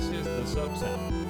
This is the subsound.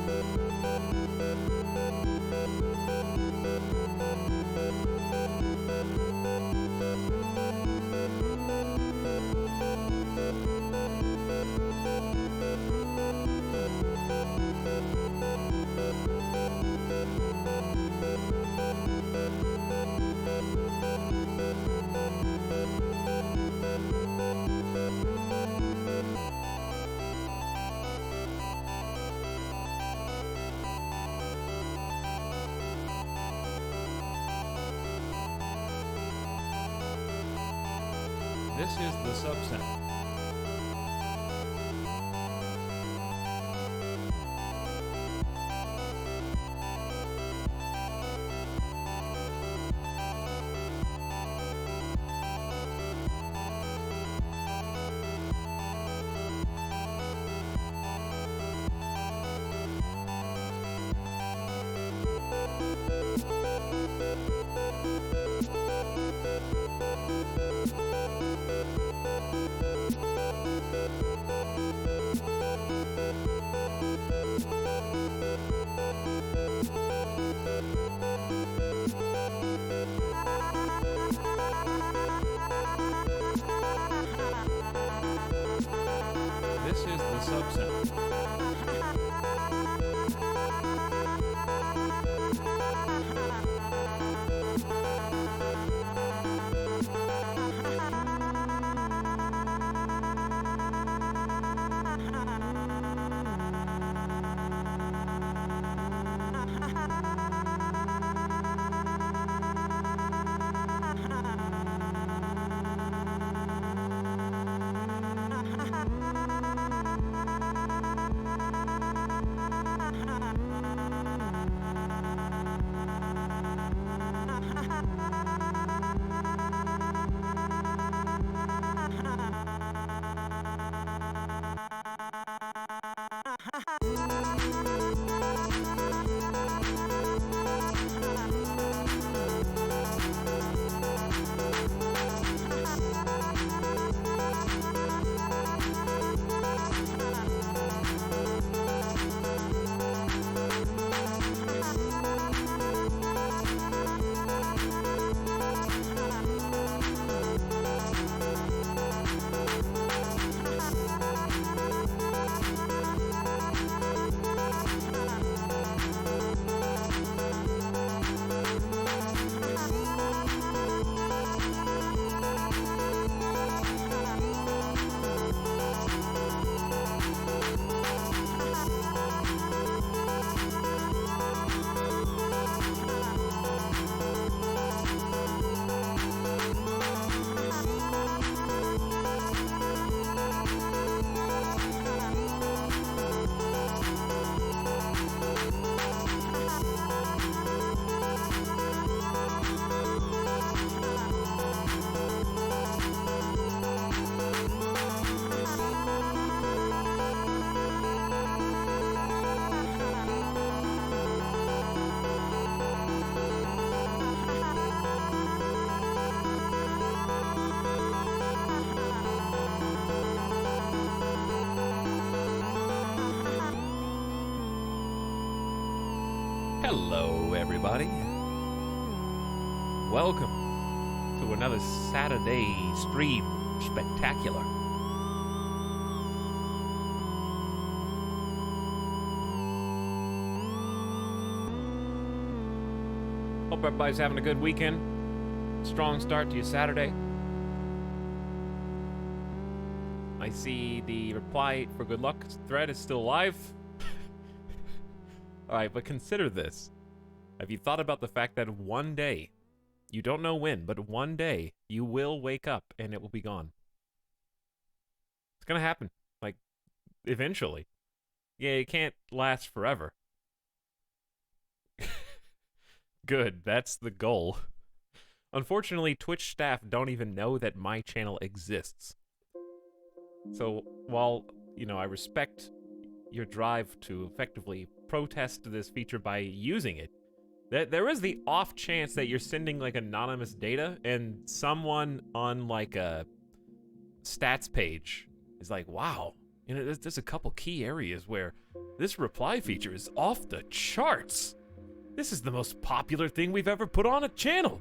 This is the subsound. This is the subsound. Hello, everybody. Welcome to another Saturday stream spectacular. Hope everybody's having a good weekend. Strong start to your Saturday. I see the reply for good luck thread is still live. Alright, but consider this. Have you thought about the fact that one day, you don't know when, but one day, you will wake up and it will be gone? It's gonna happen. Like, eventually. Yeah, it can't last forever. Good, that's the goal. Unfortunately, Twitch staff don't even know that my channel exists. So, while, you know, I respect your drive to effectively protest this feature by using it, there is the off chance that you're sending, like, anonymous data, and someone on, like, a stats page is like, wow, you know, there's a couple key areas where this reply feature is off the charts. This is the most popular thing we've ever put on a channel.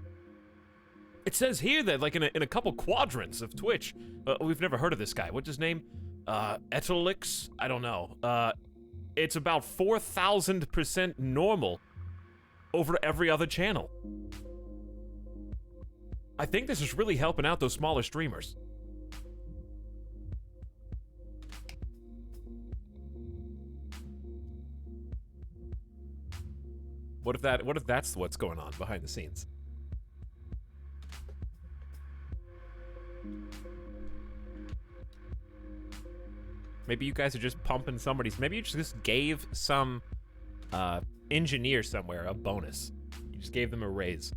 It says here that, like, in a couple quadrants of Twitch, we've never heard of this guy. What's his name? Etalyx? I don't know. It's about 4,000% normal over every other channel. I think this is really helping out those smaller streamers. What if that's what's going on behind the scenes? Maybe you guys are just pumping somebody's... Maybe you just gave some engineer somewhere a bonus. You just gave them a raise.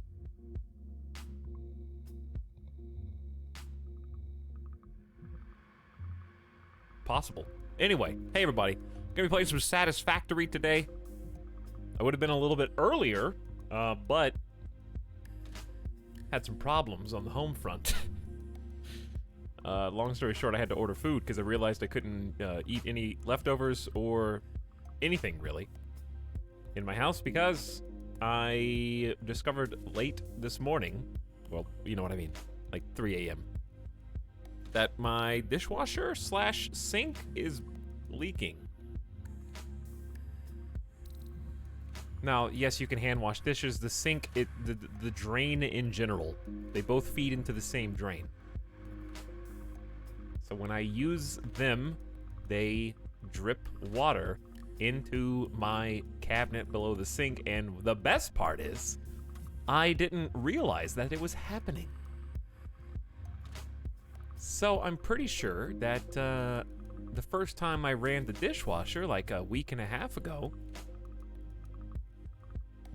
Possible. Anyway, hey everybody. Gonna be playing some Satisfactory today. I would have been a little bit earlier, but had some problems on the home front. Long story short, I had to order food because I realized I couldn't eat any leftovers or anything, really, in my house because I discovered late this morning, well, you know what I mean, like 3 a.m., that my dishwasher / sink is leaking. Now, yes, you can hand wash dishes. The sink, the drain in general, they both feed into the same drain. So when I use them, they drip water into my cabinet below the sink, and the best part is, I didn't realize that it was happening. So I'm pretty sure that the first time I ran the dishwasher, like a week and a half ago,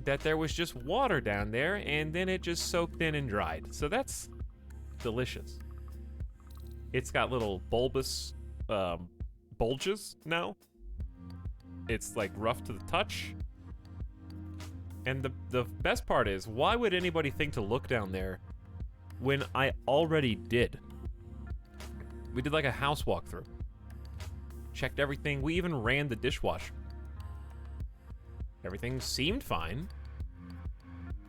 that there was just water down there, and then it just soaked in and dried. So that's delicious. It's got little bulbous bulges now. It's like rough to the touch. And the best part is, why would anybody think to look down there when I already did? We did like a house walkthrough. Checked everything. We even ran the dishwasher. Everything seemed fine.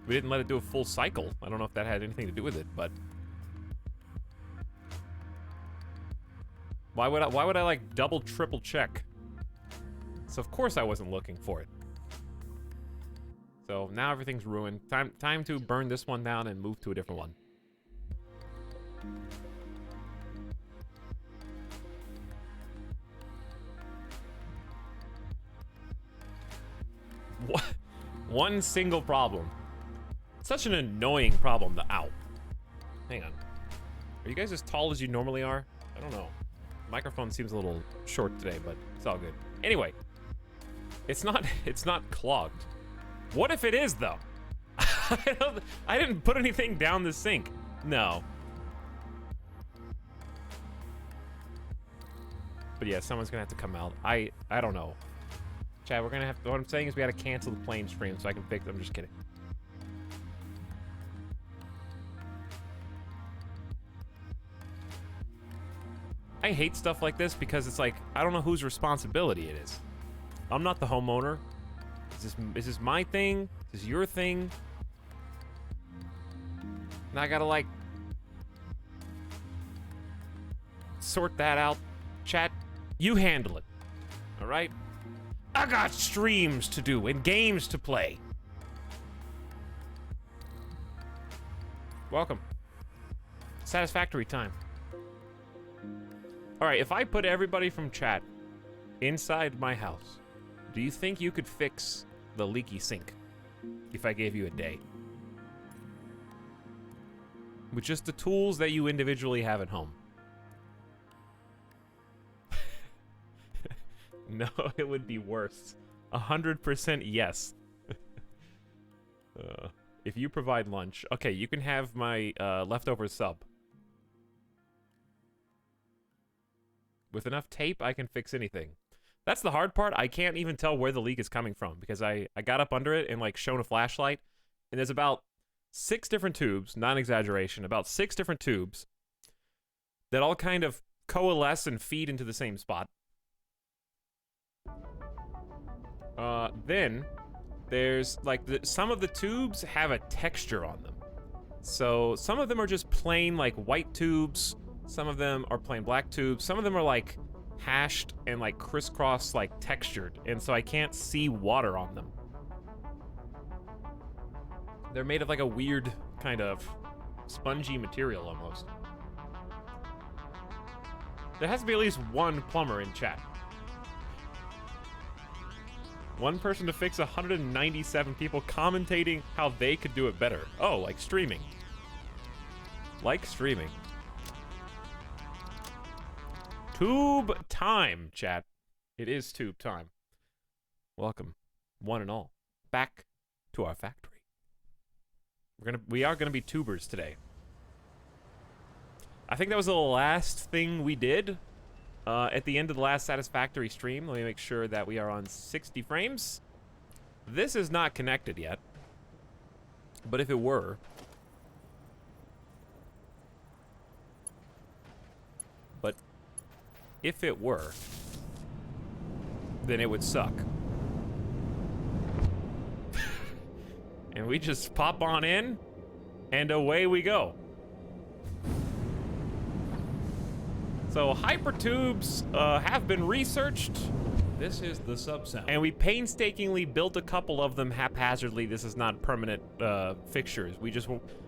We didn't let it do a full cycle. I don't know if that had anything to do with it, but why would I like double, triple check? So of course I wasn't looking for it. So now everything's ruined. Time to burn this one down and move to a different one. What? One single problem. Such an annoying problem to... Ow. Hang on. Are you guys as tall as you normally are? I don't know. Microphone seems a little short today, but it's all good. Anyway, it's not clogged. What if it is, though? I didn't put anything down the sink. No. But yeah, someone's gonna have to come out. I don't know. Chad, we're gonna have to, what I'm saying is we gotta cancel the plane stream so I can fix it. I'm just kidding. I hate stuff like this because it's like, I don't know whose responsibility it is. I'm not the homeowner, Is this my thing? Is this your thing? Now I gotta, like, sort that out. Chat, you handle it. Alright? I got streams to do and games to play. Welcome. Satisfactory time. Alright, if I put everybody from chat inside my house, do you think you could fix the leaky sink if I gave you a day? With just the tools that you individually have at home. No, it would be worse. 100% yes. If you provide lunch. Okay, you can have my leftover sub. With enough tape, I can fix anything. That's the hard part. I can't even tell where the leak is coming from because I got up under it and, like, shone a flashlight. And there's about 6 different tubes, non-exaggeration, about 6 different tubes that all kind of coalesce and feed into the same spot. Then there's, like, some of the tubes have a texture on them. So some of them are just plain, like, white tubes. Some of them are plain black tubes. Some of them are, like, hashed and, like, crisscross, like, textured. And so I can't see water on them. They're made of, like, a weird kind of spongy material almost. There has to be at least one plumber in chat. One person to fix 197 people commentating how they could do it better. Oh, like streaming. Like streaming. Tube time, chat. It is tube time. Welcome, one and all, back to our factory. We are gonna be tubers today. I think that was the last thing we did. At the end of the last Satisfactory stream, let me make sure that we are on 60 frames. This is not connected yet. But if it were... then it would suck. And we just pop on in, and away we go. So hypertubes have been researched. This is the sub-sound. And we painstakingly built a couple of them haphazardly. This is not permanent fixtures.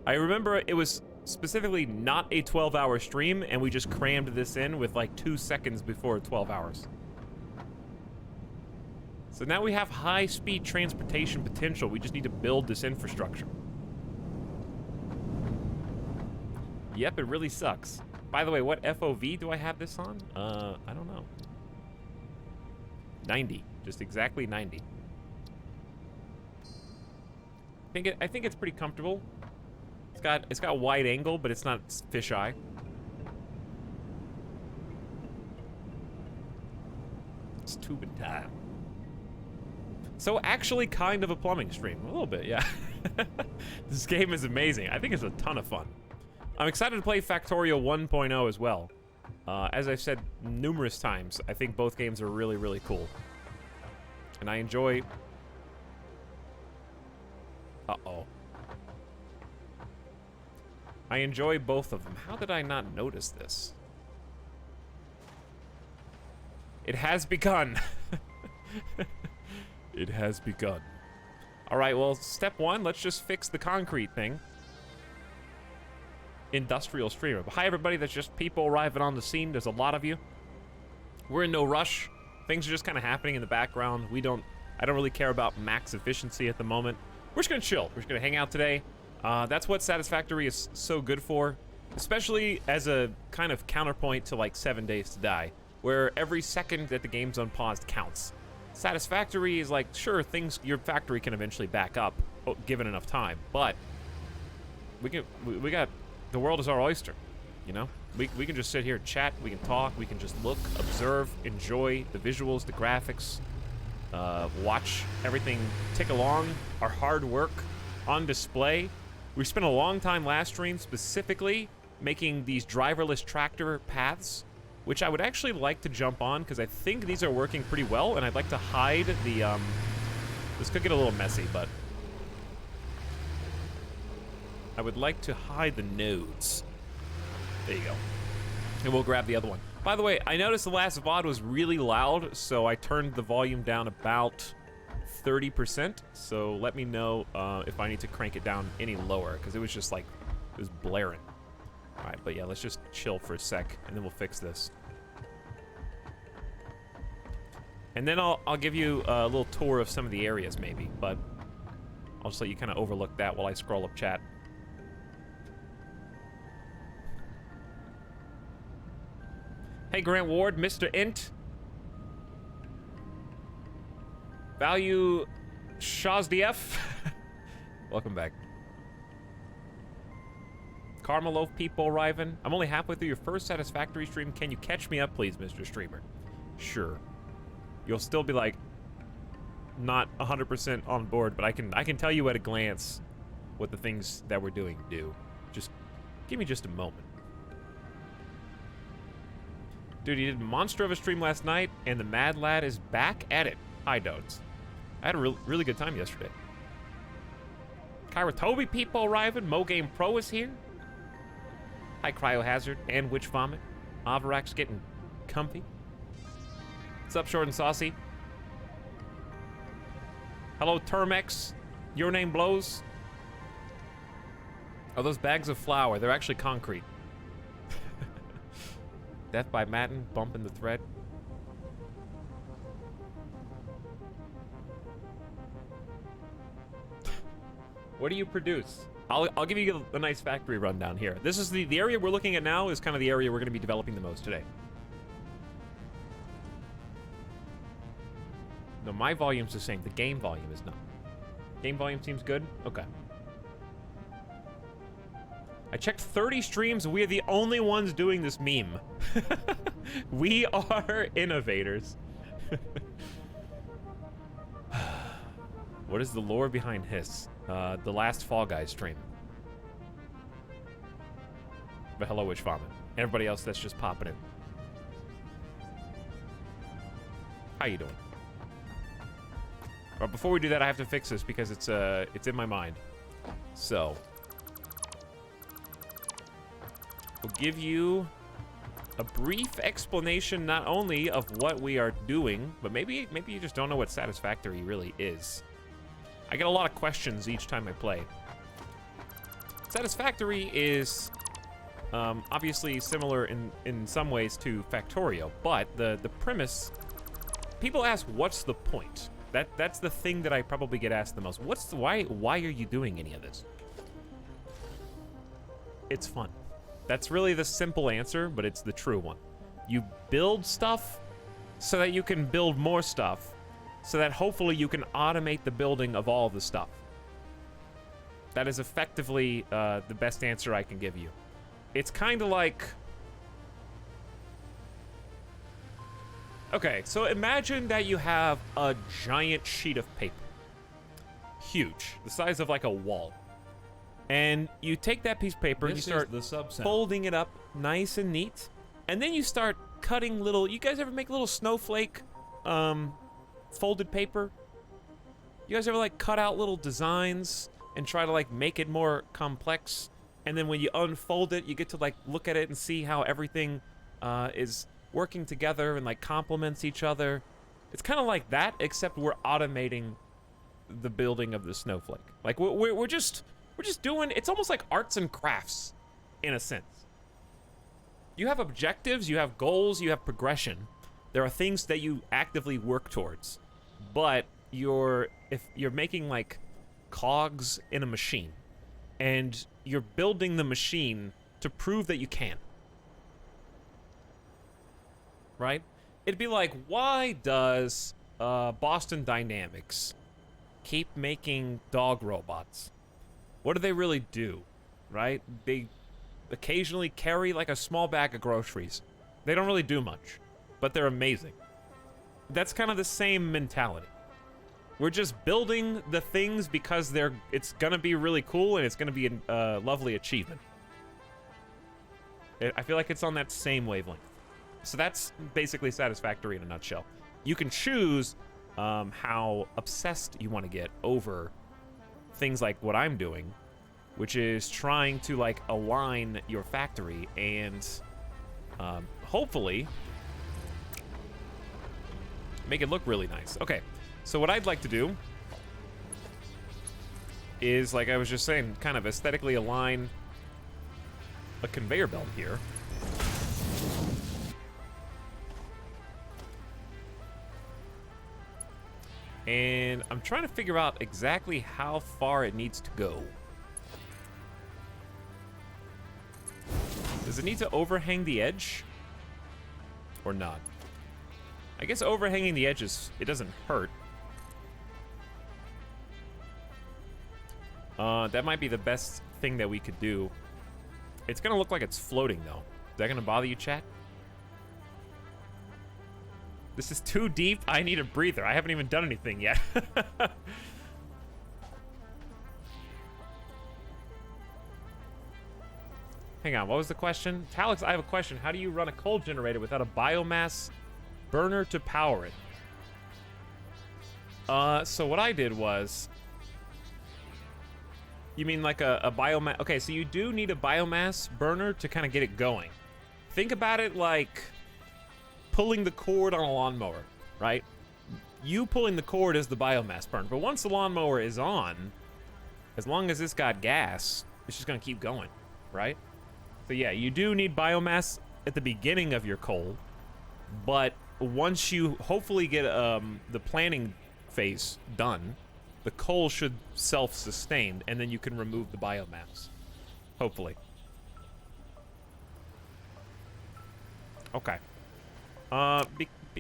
I remember it was specifically not a 12-hour stream, and we just crammed this in with like 2 seconds before 12 hours. So now we have high-speed transportation potential. We just need to build this infrastructure. Yep, it really sucks. By the way, what FOV do I have this on? I don't know. 90. Just exactly 90. I think it's pretty comfortable. It's got wide angle, but it's not fisheye. It's tubing time. So actually kind of a plumbing stream. A little bit, yeah. This game is amazing. I think it's a ton of fun. I'm excited to play Factorio 1.0 as well. As I've said numerous times, I think both games are really, really cool. And I enjoy... Uh-oh. I enjoy both of them. How did I not notice this? It has begun. It has begun. All right, well, step one, let's just fix the concrete thing. Industrial streamer. Hi, everybody. That's just people arriving on the scene. There's a lot of you. We're in no rush. Things are just kind of happening in the background. I don't really care about max efficiency at the moment. We're just gonna chill. We're just gonna hang out today. That's what Satisfactory is so good for, especially as a kind of counterpoint to like 7 Days to Die, where every second that the game's unpaused counts. Satisfactory is like, sure, your factory can eventually back up, given enough time, but we got, the world is our oyster, you know? We can just sit here and chat, we can talk, we can just look, observe, enjoy the visuals, the graphics, watch everything tick along, our hard work on display. We spent a long time last stream specifically making these driverless tractor paths, which I would actually like to jump on because I think these are working pretty well, and I'd like to hide the This could get a little messy, but I would like to hide the nodes. There you go. And we'll grab the other one. By the way, I noticed the last VOD was really loud, so I turned the volume down about 30%. So let me know if I need to crank it down any lower, because it was just like, it was blaring. All right, but yeah, let's just chill for a sec, and then we'll fix this. And then I'll give you a little tour of some of the areas, maybe, but I'll just let you kind of overlook that while I scroll up chat. Hey, Grant Ward, Mr. Int. Value Shazdief. Welcome back. Karma people arriving. I'm only halfway through your first Satisfactory stream. Can you catch me up, please, Mr. Streamer? Sure. You'll still be like not 100% on board, but I can tell you at a glance what the things that we're doing do. Just give me just a moment. Dude, he did a monster of a stream last night, and the Mad Lad is back at it. Hi, Dodes. I had a really good time yesterday. Kairatobi people arriving. Mo Game Pro is here. Hi, Cryohazard and Witch Vomit. Avarak's getting comfy. What's up, Short and Saucy? Hello, Termex. Your name blows. Oh, those bags of flour. They're actually concrete. Death by Madden, bumping the thread. What do you produce? I'll give you a nice factory rundown here. This is the area we're looking at now is kind of the area we're going to be developing the most today. No, my volume's the same. The game volume is not. Game volume seems good? Okay. I checked 30 streams, and we are the only ones doing this meme. We are innovators. What is the lore behind Hiss? The last Fall Guys stream. But hello, Witch Vomit. Everybody else that's just popping in. How you doing? But before we do that, I have to fix this because it's in my mind. So we'll give you a brief explanation not only of what we are doing, but maybe you just don't know what Satisfactory really is. I get a lot of questions each time I play. Satisfactory is obviously similar in some ways to Factorio, but the premise, people ask, what's the point? That's the thing that I probably get asked the most. Why are you doing any of this? It's fun. That's really the simple answer, but it's the true one. You build stuff so that you can build more stuff, so that hopefully you can automate the building of all the stuff. That is effectively the best answer I can give you. It's kind of like... Okay, so imagine that you have a giant sheet of paper. Huge, the size of like a wall. And you take that piece of paper and you start folding it up nice and neat. And then you start cutting little... You guys ever make little snowflake folded paper? You guys ever like cut out little designs and try to like make it more complex? And then when you unfold it, you get to like look at it and see how everything is working together and like complements each other. It's kind of like that, except we're automating the building of the snowflake. Like we're just doing, it's almost like arts and crafts in a sense. You have objectives, you have goals, you have progression. There are things that you actively work towards, but if you're making like cogs in a machine and you're building the machine to prove that you can. Right? It'd be like, why does Boston Dynamics keep making dog robots? What do they really do? Right? They occasionally carry like a small bag of groceries. They don't really do much, but they're amazing. That's kind of the same mentality. We're just building the things because it's gonna be really cool and it's gonna be a lovely achievement. I feel like it's on that same wavelength. So that's basically Satisfactory in a nutshell. You can choose how obsessed you want to get over things like what I'm doing, which is trying to like align your factory and hopefully make it look really nice. Okay, so what I'd like to do is, like I was just saying, kind of aesthetically align a conveyor belt here. And I'm trying to figure out exactly how far it needs to go. Does it need to overhang the edge? Or not? I guess overhanging the edges, it doesn't hurt. That might be the best thing that we could do. It's gonna look like it's floating, though. Is that gonna bother you, chat? This is too deep. I need a breather. I haven't even done anything yet. Hang on, what was the question? Etalyx, I have a question. How do you run a coal generator without a biomass burner to power it? So what I did was... You mean like a biomass... Okay, so you do need a biomass burner to kind of get it going. Think about it like pulling the cord on a lawnmower, right? You pulling the cord is the biomass burner, but once the lawnmower is on, as long as it's got gas, it's just gonna keep going, right? So yeah, you do need biomass at the beginning of your coal, but once you hopefully get the planning phase done, the coal should self-sustain, and then you can remove the biomass. Hopefully. Okay.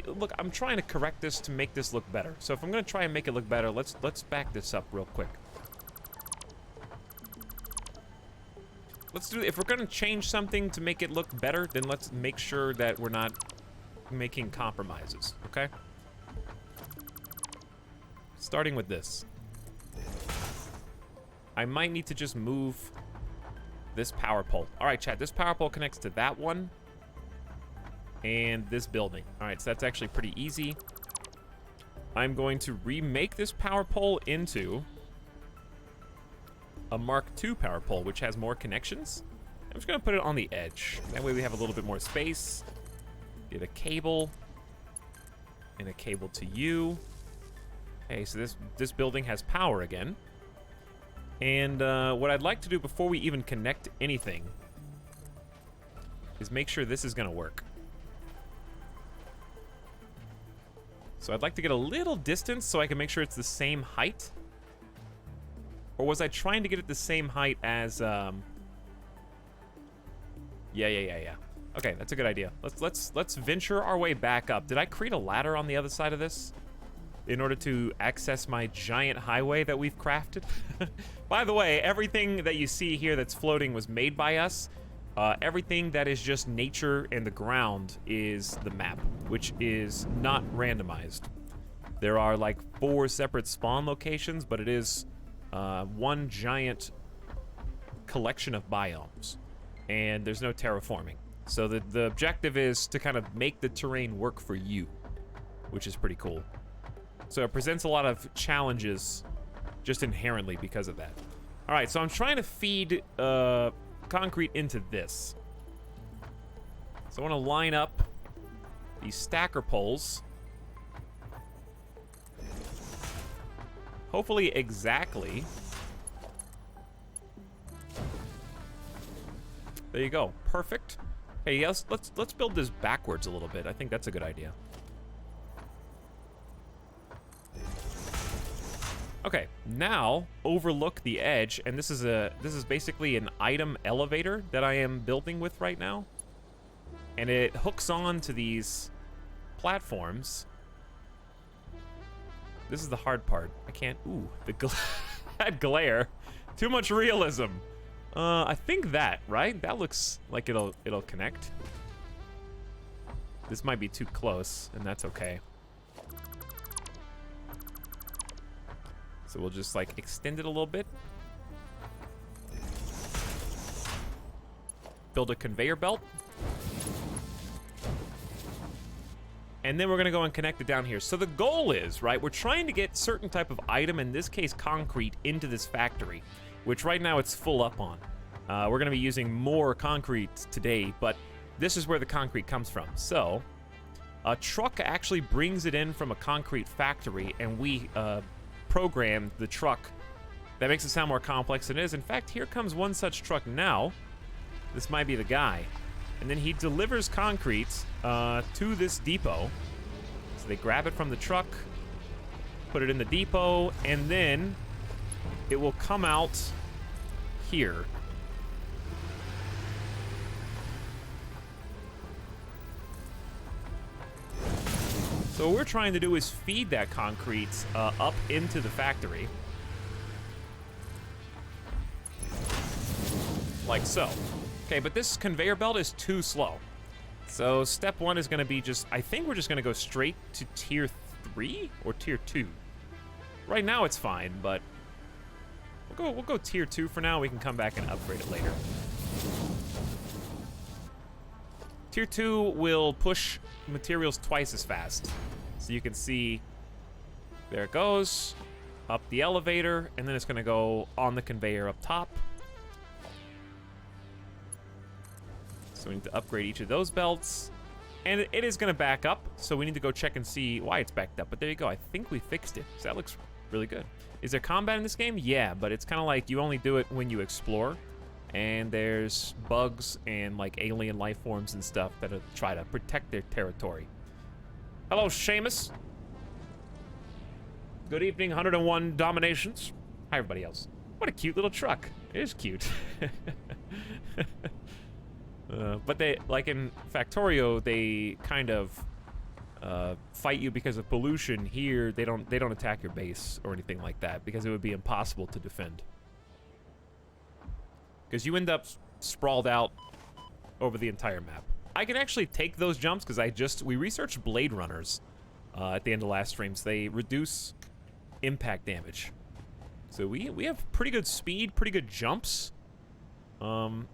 Look, I'm trying to correct this to make this look better. So if I'm gonna try and make it look better, let's back this up real quick. Let's do. If we're gonna change something to make it look better, then let's make sure that we're not making compromises. Okay. Starting with this. I might need to just move this power pole. All right, chat. This power pole connects to that one. And this building. All right, so that's actually pretty easy. I'm going to remake this power pole into a Mark II power pole, which has more connections. I'm just gonna put it on the edge. That way we have a little bit more space. Get a cable. And a cable to you. Okay, so this building has power again. And what I'd like to do before we even connect anything is make sure this is gonna work. So I'd like to get a little distance so I can make sure it's the same height. Or was I trying to get it the same height as, Yeah. Okay, that's a good idea. Let's venture our way back up. Did I create a ladder on the other side of this in order to access my giant highway that we've crafted? By the way, everything that you see here that's floating was made by us. Everything that is just nature and the ground is the map, which is not randomized. There are like 4 separate spawn locations, but it is one giant collection of biomes, and there's no terraforming. So the objective is to kind of make the terrain work for you, which is pretty cool. So it presents a lot of challenges just inherently because of that. All right, so I'm trying to feed concrete into this. So I want to line up these stacker poles. Hopefully exactly. There you go. Perfect. Hey, yes, let's build this backwards a little bit. I think that's a good idea. Okay, now overlook the edge, and this is basically an item elevator that I am building with right now. And it hooks on to these platforms. This is the hard part. I can't. Ooh, that glare. Too much realism. I think that, right? That looks like it'll connect. This might be too close, and that's okay. So we'll just like extend it a little bit. Build a conveyor belt. And then we're going to go and connect it down here. So the goal is, right, we're trying to get certain type of item, in this case concrete, into this factory, which right now it's full up on. We're going to be using more concrete today, but this is where the concrete comes from. So a truck actually brings it in from a concrete factory, and we programmed the truck. That makes it sound more complex than it is. In fact, here comes one such truck now. This might be the guy. And then he delivers concrete to this depot. So they grab it from the truck, put it in the depot, and then it will come out here. So what we're trying to do is feed that concrete up into the factory. Like so. Okay, but this conveyor belt is too slow. So step one is going to be just, I think we're just going to go straight to tier 3 or tier 2. Right now it's fine, but we'll go tier 2 for now. We can come back and upgrade it later. Tier 2 will push materials twice as fast. So you can see, there it goes, up the elevator, and then it's going to go on the conveyor up top. So we need to upgrade each of those belts. And it is going to back up, so we need to go check and see why it's backed up. But there you go. I think we fixed it. So that looks really good. Is there combat in this game? Yeah, but it's kind of like you only do it when you explore. And there's bugs and like alien life forms and stuff that try to protect their territory. Hello, Seamus. Good evening, 101 Dominations. Hi, everybody else. What a cute little truck. It is cute. But they, like in Factorio, they kind of fight you because of pollution. Here, they don't attack your base or anything like that because it would be impossible to defend. Because you end up sprawled out over the entire map. I can actually take those jumps because we researched Blade Runners at the end of last streams. They reduce impact damage. So we have pretty good speed, pretty good jumps. I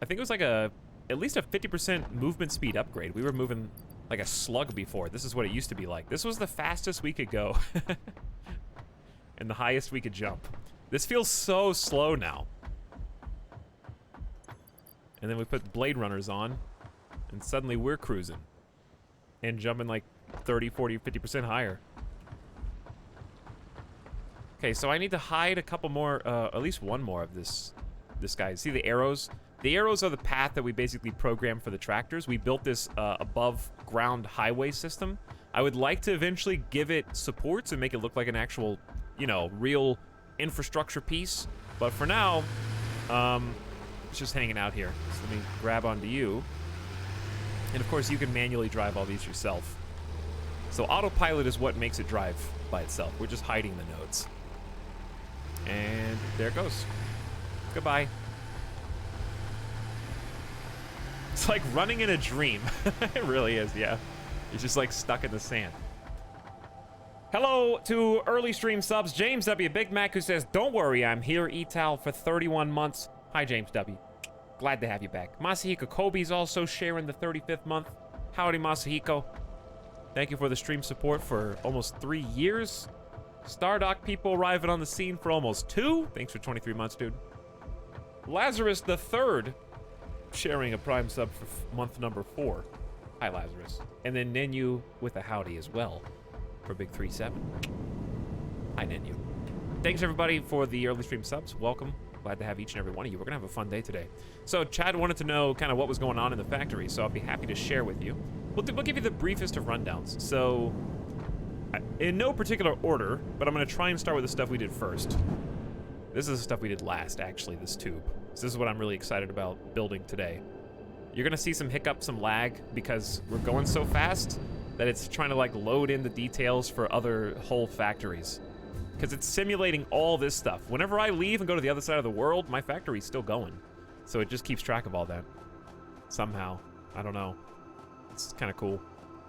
think it was like at least a 50% movement speed upgrade. We were moving like a slug before. This is what it used to be like. This was the fastest we could go. And the highest we could jump. This feels so slow now. And then we put Blade Runners on, and suddenly we're cruising. And jumping like 30, 40, 50% higher. Okay, so I need to hide a couple more, at least one more of this guy. See the arrows? The arrows are the path that we basically programmed for the tractors. We built this above ground highway system. I would like to eventually give it supports and make it look like an actual, you know, real infrastructure piece. But for now, it's just hanging out here. So let me grab onto you. And of course, you can manually drive all these yourself. So autopilot is what makes it drive by itself. We're just hiding the nodes. And there it goes. Goodbye. It's like running in a dream. It really is, yeah. It's just like stuck in the sand. Hello to early stream subs. James W. Big Mac, who says, don't worry, I'm here, Etal, for 31 months. Hi, James W. Glad to have you back. Masahiko Kobe's also sharing the 35th month. Howdy, Masahiko. Thank you for the stream support for almost 3 years. Stardock people arriving on the scene for almost 2. Thanks for 23 months, dude. Lazarus the Third sharing a Prime sub for month number 4. Hi, Lazarus. And then Nenu with a howdy as well for Big 37. Hi, Nenu. Thanks, everybody, for the early stream subs. Welcome. Glad to have each and every one of you. We're going to have a fun day today. So Chad wanted to know kind of what was going on in the factory, so I'll be happy to share with you. We'll give you the briefest of rundowns. So, in no particular order, but I'm going to try and start with the stuff we did first. This is the stuff we did last, actually, this tube. So this is what I'm really excited about building today. You're going to see some hiccup, some lag, because we're going so fast that it's trying to, like, load in the details for other whole factories. Because it's simulating all this stuff. Whenever I leave and go to the other side of the world, my factory's still going. So it just keeps track of all that. Somehow. I don't know. It's kind of cool.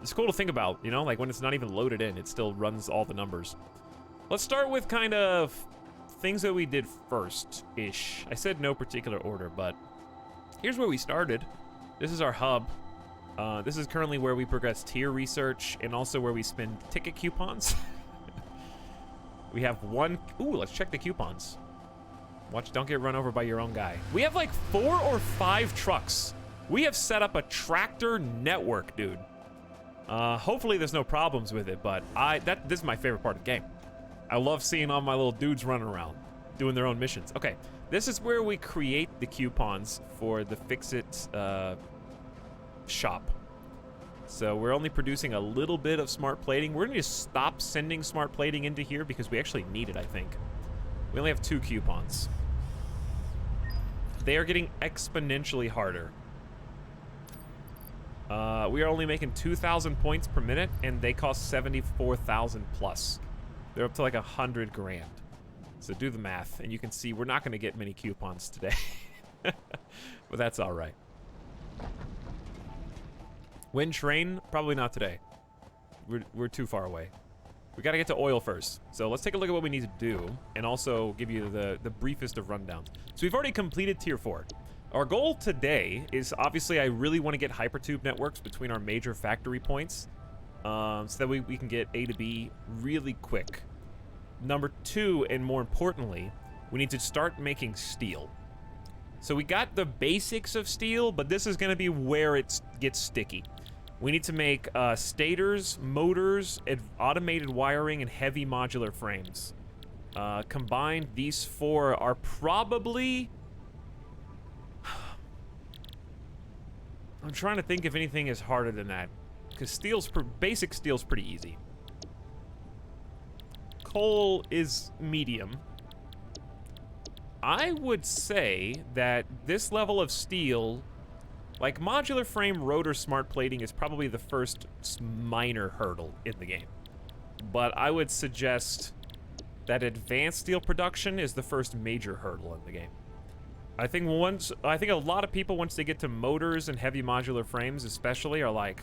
It's cool to think about, you know? Like, when it's not even loaded in, it still runs all the numbers. Let's start with kind of things that we did first-ish. I said no particular order, but here's where we started. This is our hub. This is currently where we progress tier research and also where we spend ticket coupons. We have one. Ooh, let's check the coupons. Watch, don't get run over by your own guy. We have like 4 or 5 trucks. We have set up a tractor network, dude. Hopefully there's no problems with it, but this is my favorite part of the game. I love seeing all my little dudes running around, doing their own missions. Okay, this is where we create the coupons for the Fix-It shop. So we're only producing a little bit of smart plating. We're gonna just stop sending smart plating into here because we actually need it, I think. We only have 2 coupons. They are getting exponentially harder. We are only making 2,000 points per minute, and they cost 74,000 plus. They're up to like 100 grand. So do the math, and you can see we're not gonna get many coupons today. But that's all right. Wind train? Probably not today. We're too far away. We gotta get to oil first. So let's take a look at what we need to do, and also give you the briefest of rundowns. So we've already completed tier 4. Our goal today is, obviously, I really want to get hypertube networks between our major factory points, so that we can get A to B really quick. Number 2, and more importantly, we need to start making steel. So we got the basics of steel, but this is gonna be where it gets sticky. We need to make stators, motors, automated wiring, and heavy modular frames. Combined, these 4 are probably... I'm trying to think if anything is harder than that, because basic steel's pretty easy. Coal is medium. I would say that this level of steel, like modular frame rotor smart plating, is probably the first minor hurdle in the game. But I would suggest that advanced steel production is the first major hurdle in the game. I think a lot of people, once they get to motors and heavy modular frames especially, are like,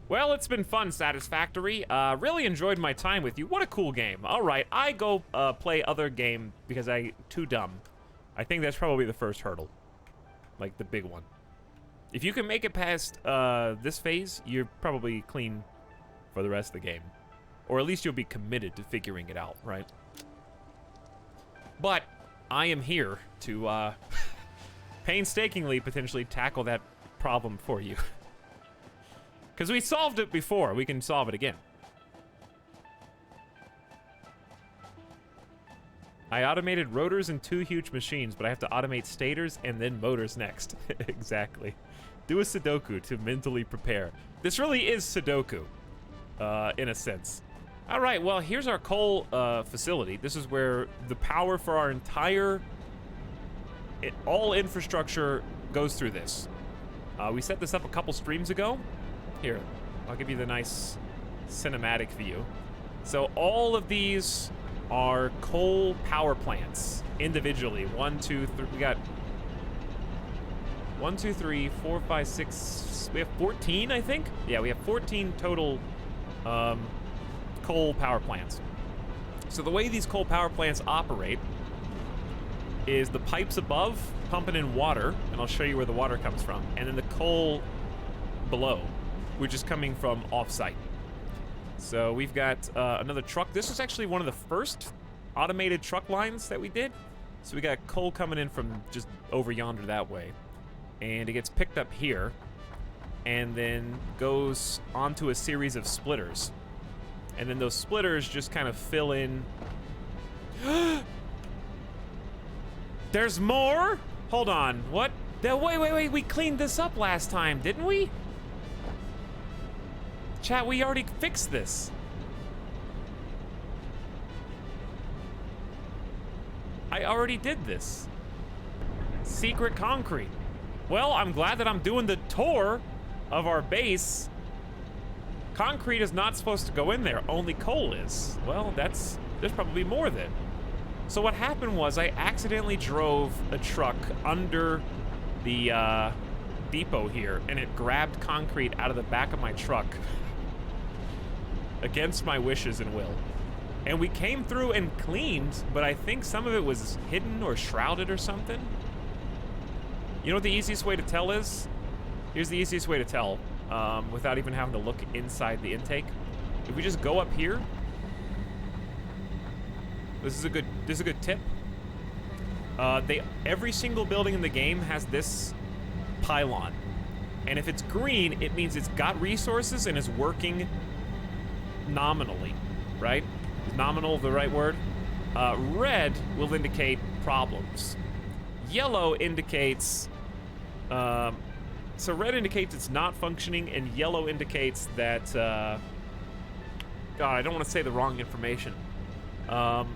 well, it's been fun, Satisfactory. Really enjoyed my time with you. What a cool game. All right, I go play other game because I'm too dumb. I think that's probably the first hurdle, like the big one. If you can make it past this phase, you're probably clean for the rest of the game. Or at least you'll be committed to figuring it out, right? But I am here to painstakingly potentially tackle that problem for you. Because we solved it before, we can solve it again. I automated rotors in 2 huge machines, but I have to automate stators and then motors next. Exactly. Do a Sudoku to mentally prepare. This really is Sudoku, in a sense. All right, well, here's our coal facility. This is where the power for our entire, all infrastructure goes through this. We set this up a couple streams ago. Here, I'll give you the nice cinematic view. So all of these are coal power plants individually. 1, 2, 3, we got 1, 2, 3, 4, 5, 6, we have 14, I think? Yeah, we have 14 total coal power plants. So the way these coal power plants operate is the pipes above pumping in water, and I'll show you where the water comes from, and then the coal below, which is coming from off-site. So we've got another truck. This was actually one of the first automated truck lines that we did. So we got coal coming in from just over yonder that way. And it gets picked up here and then goes onto a series of splitters. And then those splitters just kind of fill in. There's more? Hold on, what? Wait, we cleaned this up last time, didn't we? Chat, we already fixed this. I already did this. Secret concrete. Well, I'm glad that I'm doing the tour of our base. Concrete is not supposed to go in there, only coal is. Well, there's probably more then. So what happened was I accidentally drove a truck under the depot here, and it grabbed concrete out of the back of my truck. Against my wishes and will. And we came through and cleaned, but I think some of it was hidden or shrouded or something. You know what the easiest way to tell is? Here's the easiest way to tell, without even having to look inside the intake. If we just go up here, this is a good tip. Every single building in the game has this pylon, and if it's green, it means it's got resources and is working nominally, right? Is nominal the right word? Red will indicate problems. Yellow indicates, so red indicates it's not functioning, and yellow indicates that, God, I don't want to say the wrong information. I'm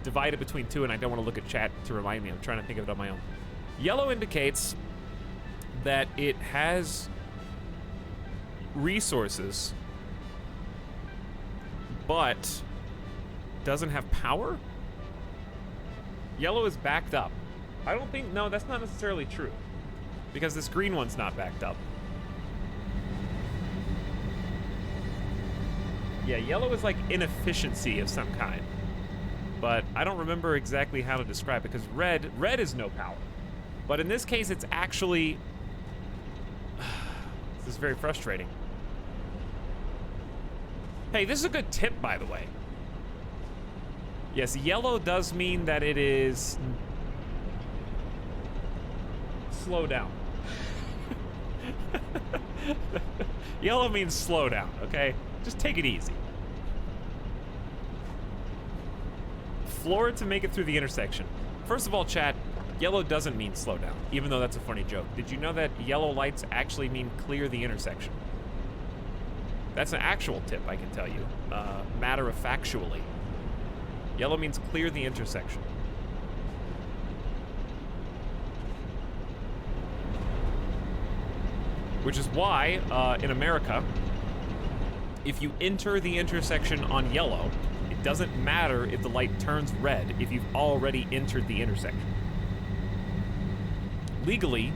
divided between two, and I don't want to look at chat to remind me. I'm trying to think of it on my own. Yellow indicates that it has resources, but doesn't have power? Yellow is backed up. I don't think, no, that's not necessarily true, because this green one's not backed up. Yeah, yellow is like inefficiency of some kind, but I don't remember exactly how to describe it, because red is no power. But in this case, it's actually, this is very frustrating. Hey, this is a good tip, by the way. Yes, yellow does mean that it is slow down. Yellow means slow down, okay? Just take it easy. Floor to make it through the intersection. First of all, chat, yellow doesn't mean slow down, even though that's a funny joke. Did you know that yellow lights actually mean clear the intersection? That's an actual tip, I can tell you. Matter of factually. Yellow means clear the intersection. Which is why, in America, if you enter the intersection on yellow, it doesn't matter if the light turns red if you've already entered the intersection. Legally,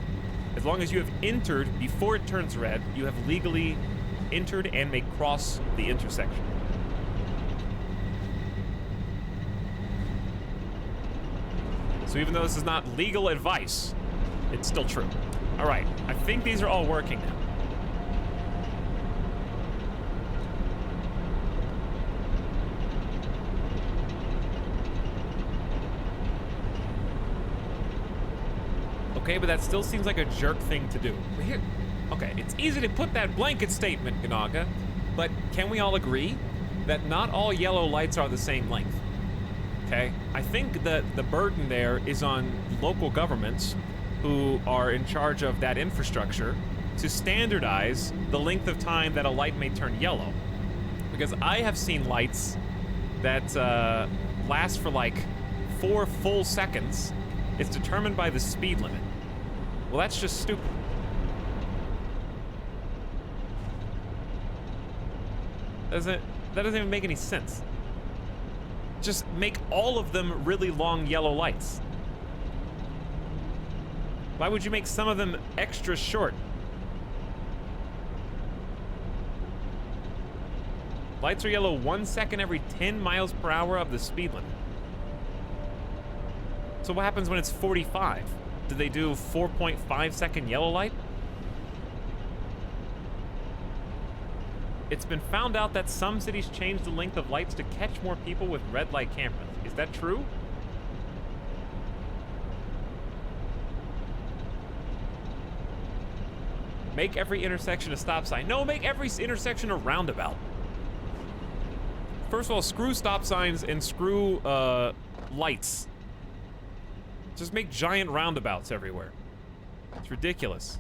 as long as you have entered before it turns red, you have legally entered and may cross the intersection. So even though this is not legal advice, it's still true. All right, I think these are all working now. Okay, but that still seems like a jerk thing to do. Here, okay, it's easy to put that blanket statement, Ganaga, but can we all agree that not all yellow lights are the same length? Okay, I think that the burden there is on local governments who are in charge of that infrastructure to standardize the length of time that a light may turn yellow. Because I have seen lights that last for like 4 full seconds. It's determined by the speed limit. Well, that's just stupid. That doesn't even make any sense. Just make all of them really long yellow lights. Why would you make some of them extra short? Lights are yellow 1 second every 10 miles per hour of the speed limit. So what happens when it's 45? Do they do 4.5 second yellow light? It's been found out that some cities change the length of lights to catch more people with red light cameras. Is that true? Make every intersection a stop sign. No, make every intersection a roundabout. First of all, screw stop signs and screw lights. Just make giant roundabouts everywhere. It's ridiculous.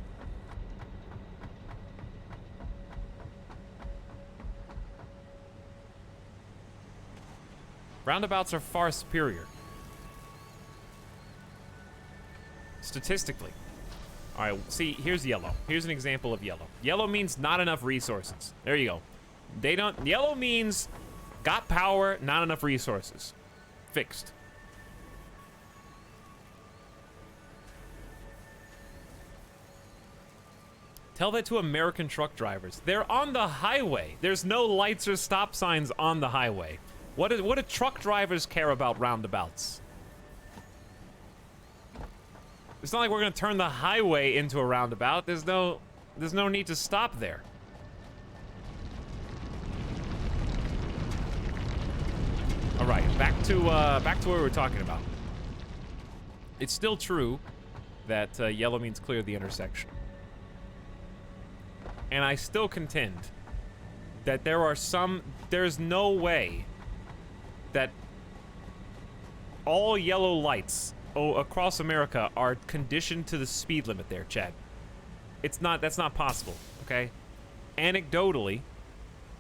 Roundabouts are far superior. Statistically. All right, see, here's yellow. Here's an example of yellow. Yellow means not enough resources. There you go. Yellow means got power, not enough resources. Fixed. Tell that to American truck drivers. They're on the highway. There's no lights or stop signs on the highway. What do truck drivers care about roundabouts? It's not like we're gonna turn the highway into a roundabout. There's no need to stop there. All right, back to what we were talking about. It's still true that yellow means clear the intersection. And I still contend that there's no way that all yellow lights across America are conditioned to the speed limit there, Chad. That's not possible, okay? Anecdotally,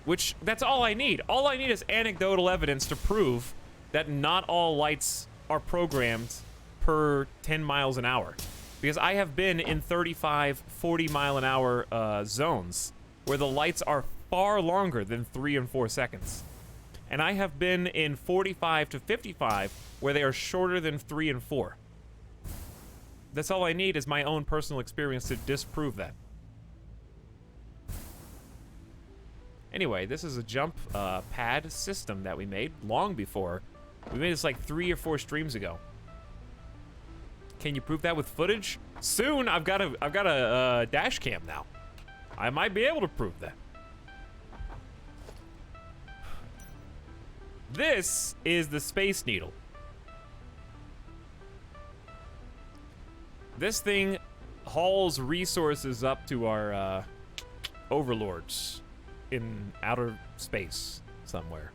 which, that's all I need. All I need is anecdotal evidence to prove that not all lights are programmed per 10 miles an hour. Because I have been in 35, 40 mile an hour zones where the lights are far longer than 3 and 4 seconds. And I have been in 45 to 55 where they are shorter than 3 and 4. That's all I need is my own personal experience to disprove that. Anyway, this is a jump pad system that we made long before. We made this like 3 or 4 streams ago. Can you prove that with footage? Soon, I've got a dash cam now. I might be able to prove that. This is the Space Needle. This thing hauls resources up to our overlords in outer space somewhere.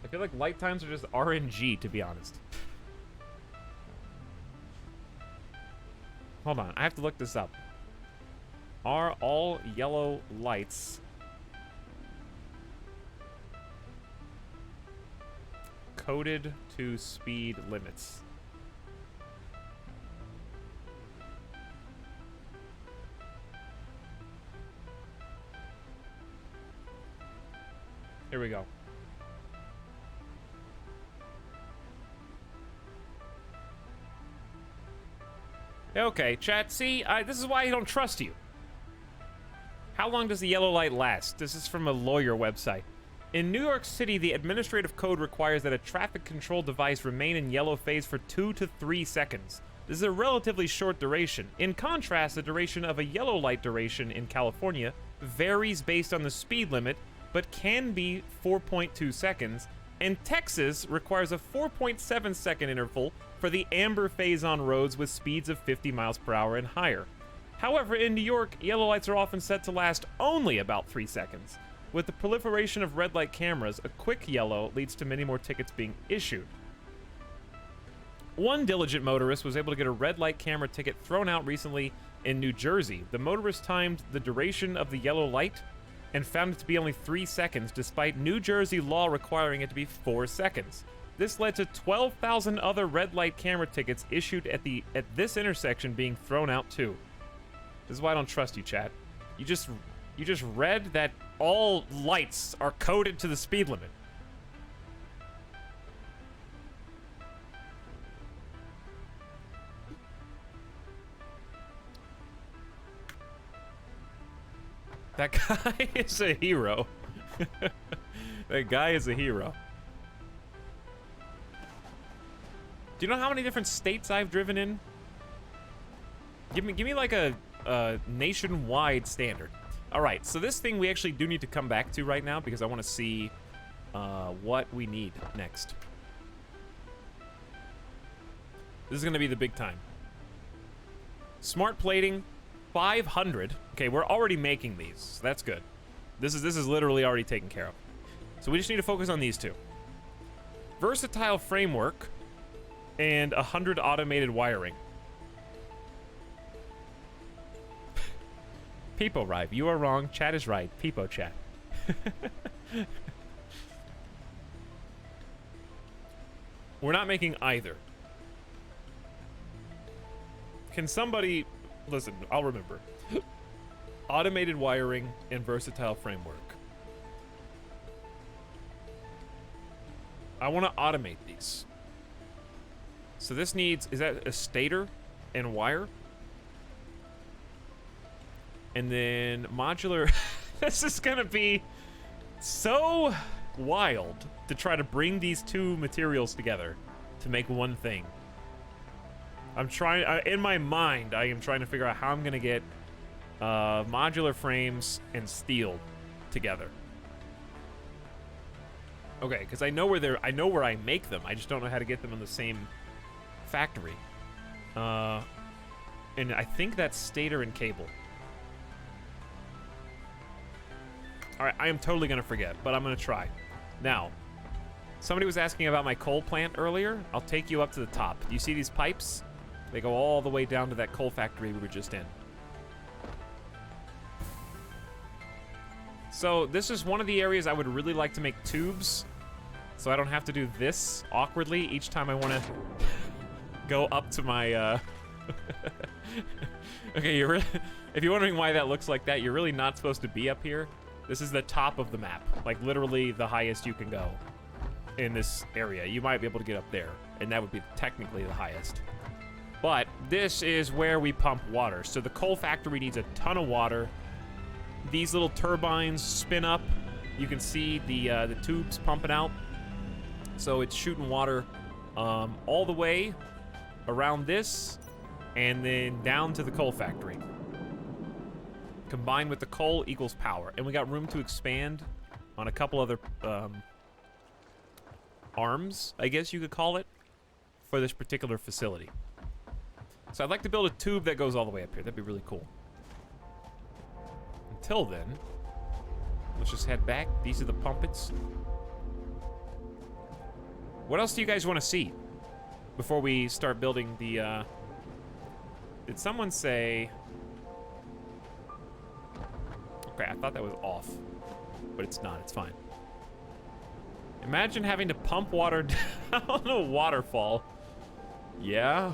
I feel like light times are just RNG, to be honest. Hold on, I have to look this up. Are all yellow lights coded to speed limits? Here we go. Okay, chat, see, this is why I don't trust you. How long does the yellow light last? This is from a lawyer website. In New York City, the administrative code requires that a traffic control device remain in yellow phase for 2 to 3 seconds. This is a relatively short duration. In contrast, the duration of a yellow light duration in California varies based on the speed limit, but can be 4.2 seconds, and Texas requires a 4.7 second interval for the amber phase on roads with speeds of 50 miles per hour and higher. However, in New York, yellow lights are often set to last only about 3 seconds. With the proliferation of red light cameras, a quick yellow leads to many more tickets being issued. One diligent motorist was able to get a red light camera ticket thrown out recently in New Jersey. The motorist timed the duration of the yellow light and found it to be only 3 seconds, despite New Jersey law requiring it to be 4 seconds. This led to 12,000 other red light camera tickets issued at this intersection being thrown out too. This is why I don't trust you, chat. You just read that all lights are coded to the speed limit. That guy is a hero. That guy is a hero. Do you know how many different states I've driven in? Give me like a nationwide standard. All right, so this thing we actually do need to come back to right now because I want to see what we need next. This is going to be the big time. Smart plating, 500. Okay, we're already making these, so that's good. This is literally already taken care of. So we just need to focus on these two. Versatile framework and 100 automated wiring. Peepo right. You are wrong. Chat is right. Peepo chat. We're not making either. Can somebody... Listen, I'll remember. Automated wiring and versatile framework. I want to automate these. So this needs... Is that a stator and wire? And then modular... This is gonna be so wild to try to bring these two materials together to make one thing. I'm trying, in my mind, I am trying to figure out how I'm gonna get modular frames and steel together. Okay, because I know where I make them. I just don't know how to get them in the same factory. And I think that's stator and cable. All right, I am totally gonna forget, but I'm gonna try. Now, somebody was asking about my coal plant earlier. I'll take you up to the top. Do you see these pipes? They go all the way down to that coal factory we were just in. So this is one of the areas I would really like to make tubes, so I don't have to do this awkwardly each time I want to go up to my, Okay, if you're wondering why that looks like that, you're really not supposed to be up here. This is the top of the map, like literally the highest you can go in this area. You might be able to get up there, and that would be technically the highest. But this is where we pump water. So the coal factory needs a ton of water. These little turbines spin up. You can see the tubes pumping out. So it's shooting water all the way around this and then down to the coal factory. Combined with the coal equals power. And we got room to expand on a couple other arms, I guess you could call it, for this particular facility. So I'd like to build a tube that goes all the way up here. That'd be really cool. Until then, let's just head back. These are the pumpets. What else do you guys want to see before we start building the, Did someone say... Okay, I thought that was off, but it's not. It's fine. Imagine having to pump water down a waterfall. Yeah?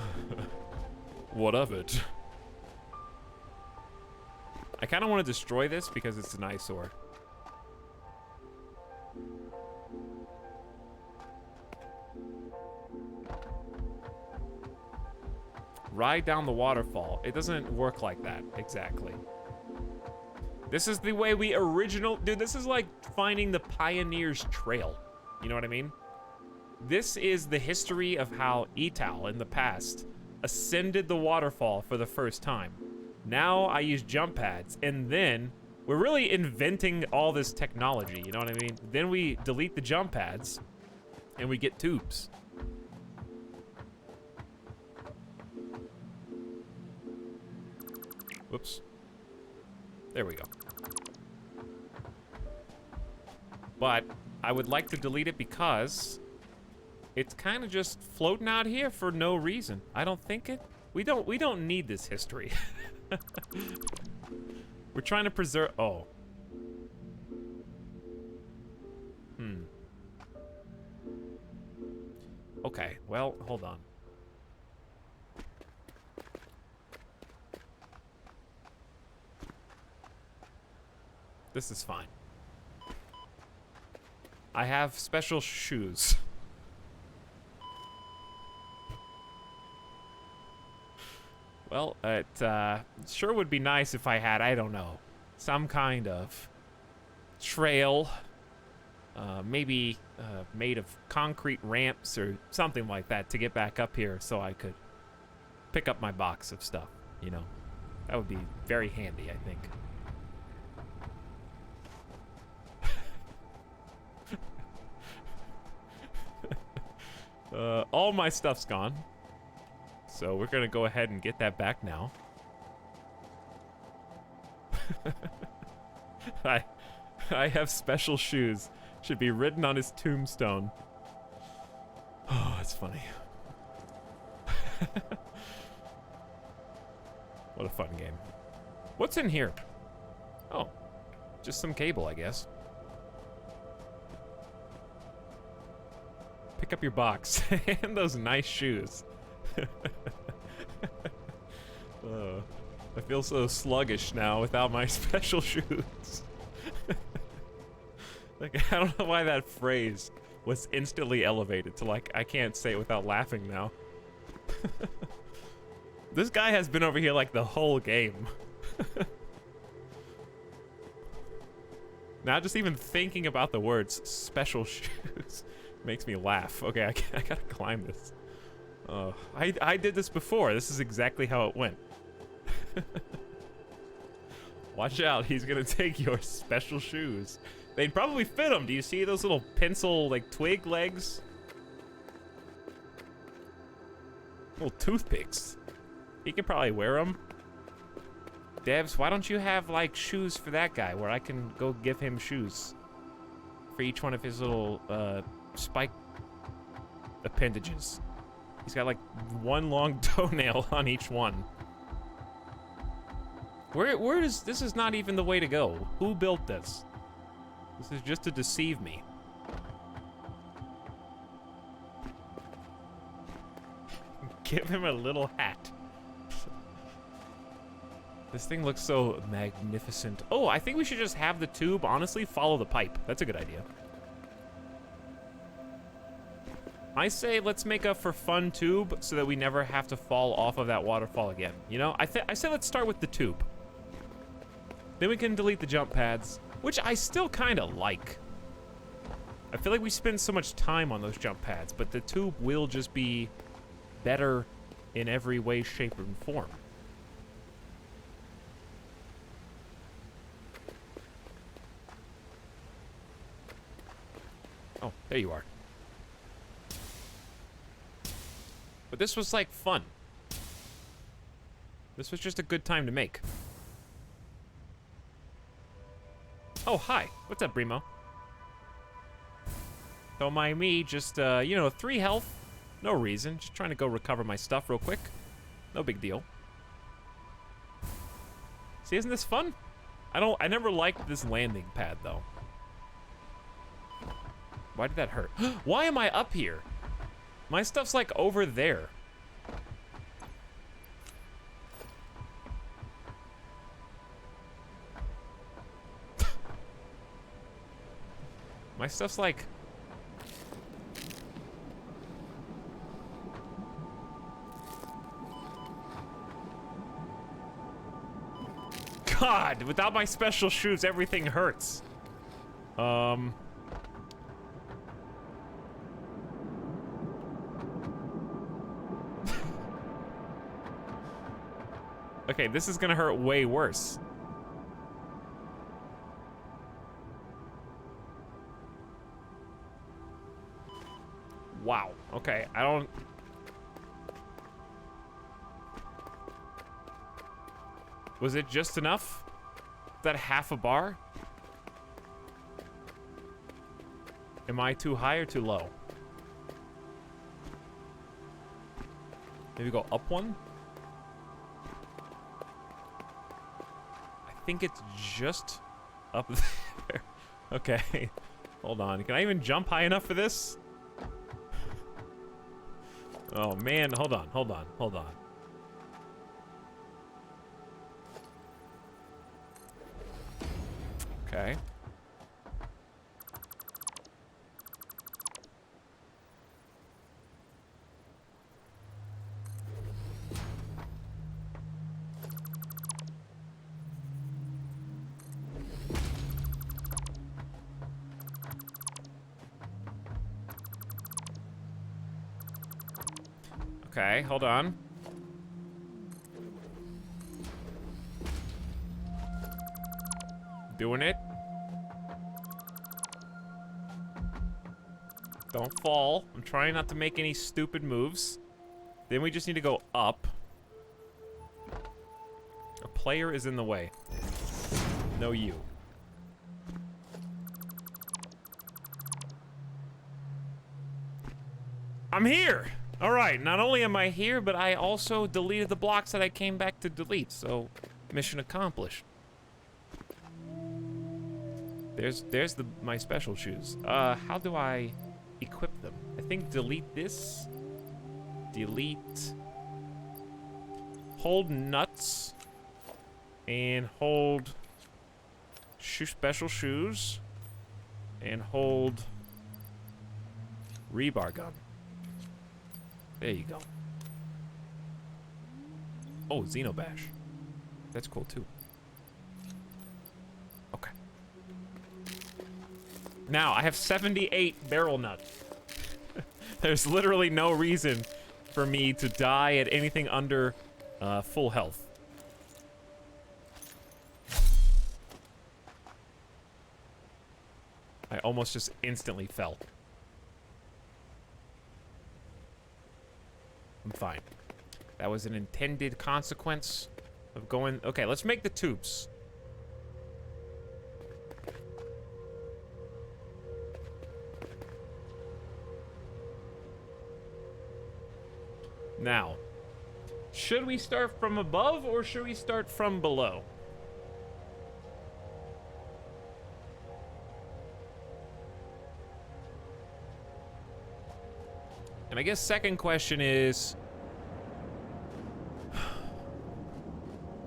What of it? I kind of want to destroy this because it's an eyesore. Ride down the waterfall. It doesn't work like that, exactly. This is the way we Dude, this is like finding the Pioneer's Trail. You know what I mean? This is the history of how Etal, in the past, ascended the waterfall for the first time. Now I use jump pads, and then we're really inventing all this technology, you know what I mean? Then we delete the jump pads, and we get tubes. Whoops. There we go. But I would like to delete it because it's kind of just floating out here for no reason. I don't think it. We don't need this history. We're trying to preserve. Oh. Okay. Well, hold on. This is fine. I have special shoes. Well, it sure would be nice if I had, I don't know, some kind of trail, maybe made of concrete ramps or something like that to get back up here so I could pick up my box of stuff, you know. That would be very handy, I think. All my stuff's gone. So we're gonna go ahead and get that back now. I have special shoes. Should be written on his tombstone. Oh, that's funny. What a fun game. What's in here? Oh, just some cable, I guess. Pick up your box and those nice shoes. I feel so sluggish now without my special shoes. Like, I don't know why that phrase was instantly elevated to, like, I can't say it without laughing now. This guy has been over here like the whole game. Now just even thinking about the words special shoes makes me laugh. Okay, I gotta climb this. I did this before. This is exactly how it went. Watch out, he's gonna take your special shoes. They'd probably fit him. Do you see those little pencil, like, twig legs? Little toothpicks. He could probably wear them. Devs, why don't you have, like, shoes for that guy where I can go give him shoes for each one of his little, spike appendages? He's got, like, one long toenail on each one. Where is... This is not even the way to go. Who built this? This is just to deceive me. Give him a little hat. This thing looks so magnificent. Oh, I think we should just have the tube, honestly, follow the pipe. That's a good idea. I say let's make a for fun tube so that we never have to fall off of that waterfall again. You know, I say let's start with the tube. Then we can delete the jump pads, which I still kind of like. I feel like we spend so much time on those jump pads, but the tube will just be better in every way, shape, and form. Oh, there you are. But this was, like, fun. This was just a good time to make. Oh, hi. What's up, Brimo? Don't mind me, just, you know, 3 health. No reason. Just trying to go recover my stuff real quick. No big deal. See, isn't this fun? I never liked this landing pad, though. Why did that hurt? Why am I up here? My stuff's, like, over there. My stuff's, like... God, without my special shoes, everything hurts. Okay, this is gonna hurt way worse. Wow, okay, I don't... Was it just enough? Is that half a bar? Am I too high or too low? Maybe go up one? I think it's just up there. Okay, hold on. Can I even jump high enough for this? Oh man, hold on. Okay. Okay, hold on. Doing it. Don't fall. I'm trying not to make any stupid moves. Then we just need to go up. A player is in the way. No, you. I'm here! Alright, not only am I here, but I also deleted the blocks that I came back to delete, so mission accomplished. There's my special shoes. How do I equip them? I think delete this. Delete. Hold nuts. And hold special shoes. And hold rebar gun. There you go. Oh, Xenobash. That's cool too. Okay. Now, I have 78 barrel nuts. There's literally no reason for me to die at anything under full health. I almost just instantly fell. I'm fine. That was an intended consequence of going... Okay, let's make the tubes. Now, should we start from above or should we start from below? And I guess second question is...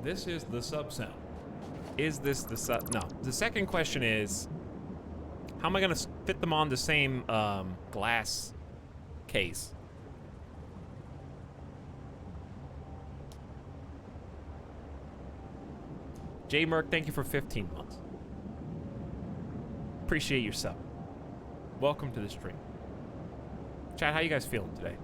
This is the sub-sound. Is this the sub... No. The second question is... How am I going to fit them on the same glass case? J Merck, thank you for 15 months. Appreciate your sub. Welcome to the stream. Chat, how you guys feeling today?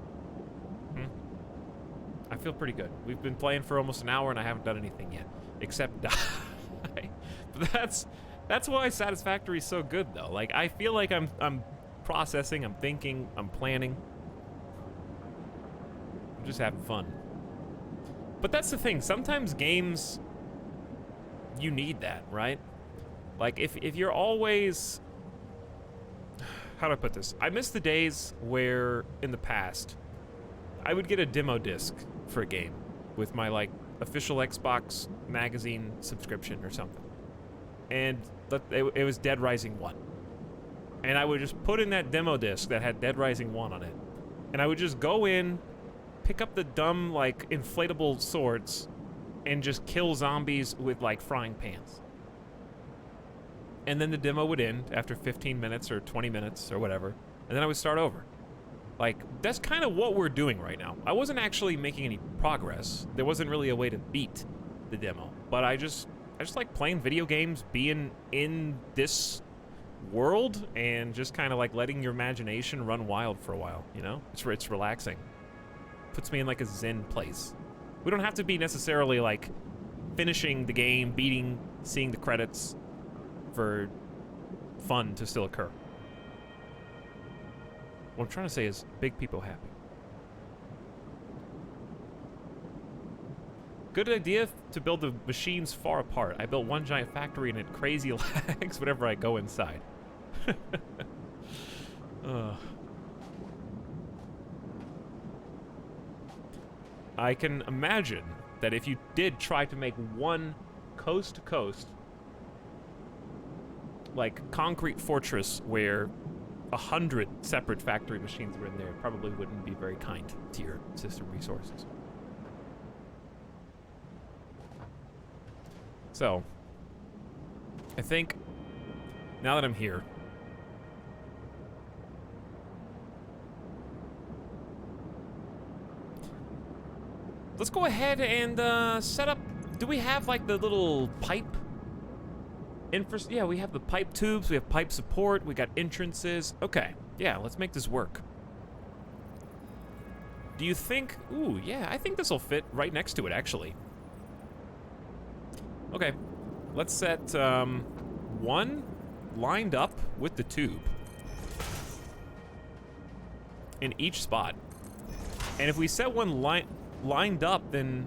I feel pretty good. We've been playing for almost an hour and I haven't done anything yet. Except die. But that's why Satisfactory is so good though. Like, I feel like I'm processing, I'm thinking, I'm planning. I'm just having fun. But that's the thing, sometimes games, you need that, right? Like, if you're always... How do I put this? I miss the days where, in the past, I would get a demo disc for a game with my, like, official Xbox magazine subscription or something. And it was Dead Rising 1. And I would just put in that demo disc that had Dead Rising 1 on it. And I would just go in, pick up the dumb, like, inflatable swords, and just kill zombies with, like, frying pans. And then the demo would end after 15 minutes or 20 minutes or whatever, and then I would start over. Like, that's kind of what we're doing right now. I wasn't actually making any progress. There wasn't really a way to beat the demo, but I just like playing video games, being in this world, and just kind of like letting your imagination run wild for a while, you know? It's relaxing. Puts me in like a zen place. We don't have to be necessarily like finishing the game, beating, seeing the credits for fun to still occur. What I'm trying to say is big people happy. Good idea to build the machines far apart. I built one giant factory and it crazy lags whenever I go inside. I can imagine that if you did try to make one coast to coast, like, concrete fortress where 100 separate factory machines were in there, it probably wouldn't be very kind to your system resources. So, I think, now that I'm here, let's go ahead and set up, do we have, like, the little pipe? Yeah, we have the pipe tubes, we have pipe support, we got entrances. Okay, yeah, let's make this work. Do you think... Ooh, yeah, I think this will fit right next to it, actually. Okay, let's set one lined up with the tube in each spot. And if we set one lined up, then...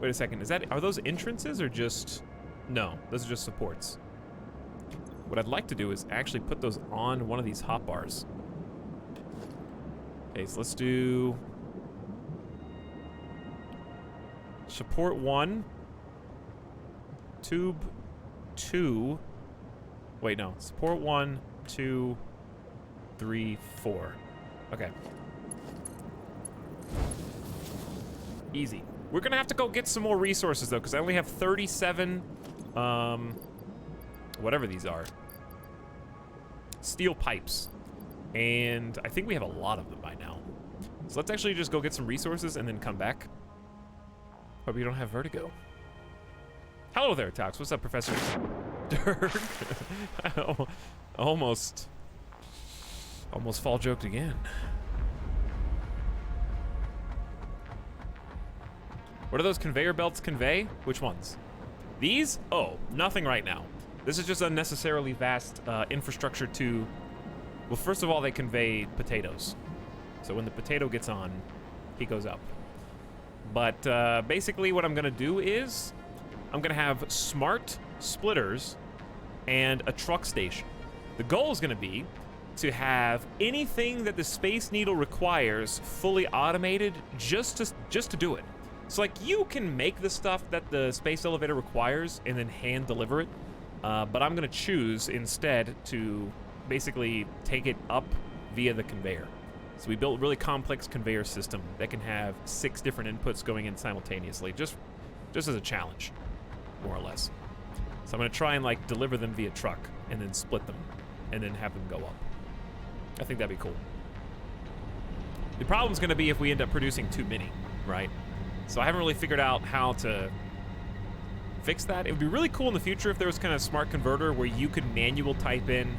Wait a second, are those entrances or just... No, those are just supports. What I'd like to do is actually put those on one of these hotbars. Okay, so let's do... Support 1. Tube 2. Wait, no. Support 1, 2, 3, 4. Okay. Easy. We're gonna have to go get some more resources, though, because I only have 37... whatever these are. Steel pipes. And I think we have a lot of them by now. So let's actually just go get some resources and then come back. Hope you don't have vertigo. Hello there, Tox. What's up, Professor? Dirk. Almost fall joked again. What do those conveyor belts convey? Which ones? These? Oh, nothing right now. This is just unnecessarily vast infrastructure to... Well, first of all, they convey potatoes. So when the potato gets on, he goes up. But basically what I'm going to do is I'm going to have smart splitters and a truck station. The goal is going to be to have anything that the Space Needle requires fully automated just to do it. So like you can make the stuff that the space elevator requires and then hand deliver it, but I'm going to choose instead to basically take it up via the conveyor. So we built a really complex conveyor system that can have 6 different inputs going in simultaneously, just as a challenge, more or less. So I'm going to try and like deliver them via truck and then split them and then have them go up. I think that'd be cool. The problem's going to be if we end up producing too many, right? So I haven't really figured out how to fix that. It would be really cool in the future if there was kind of a smart converter where you could manual type in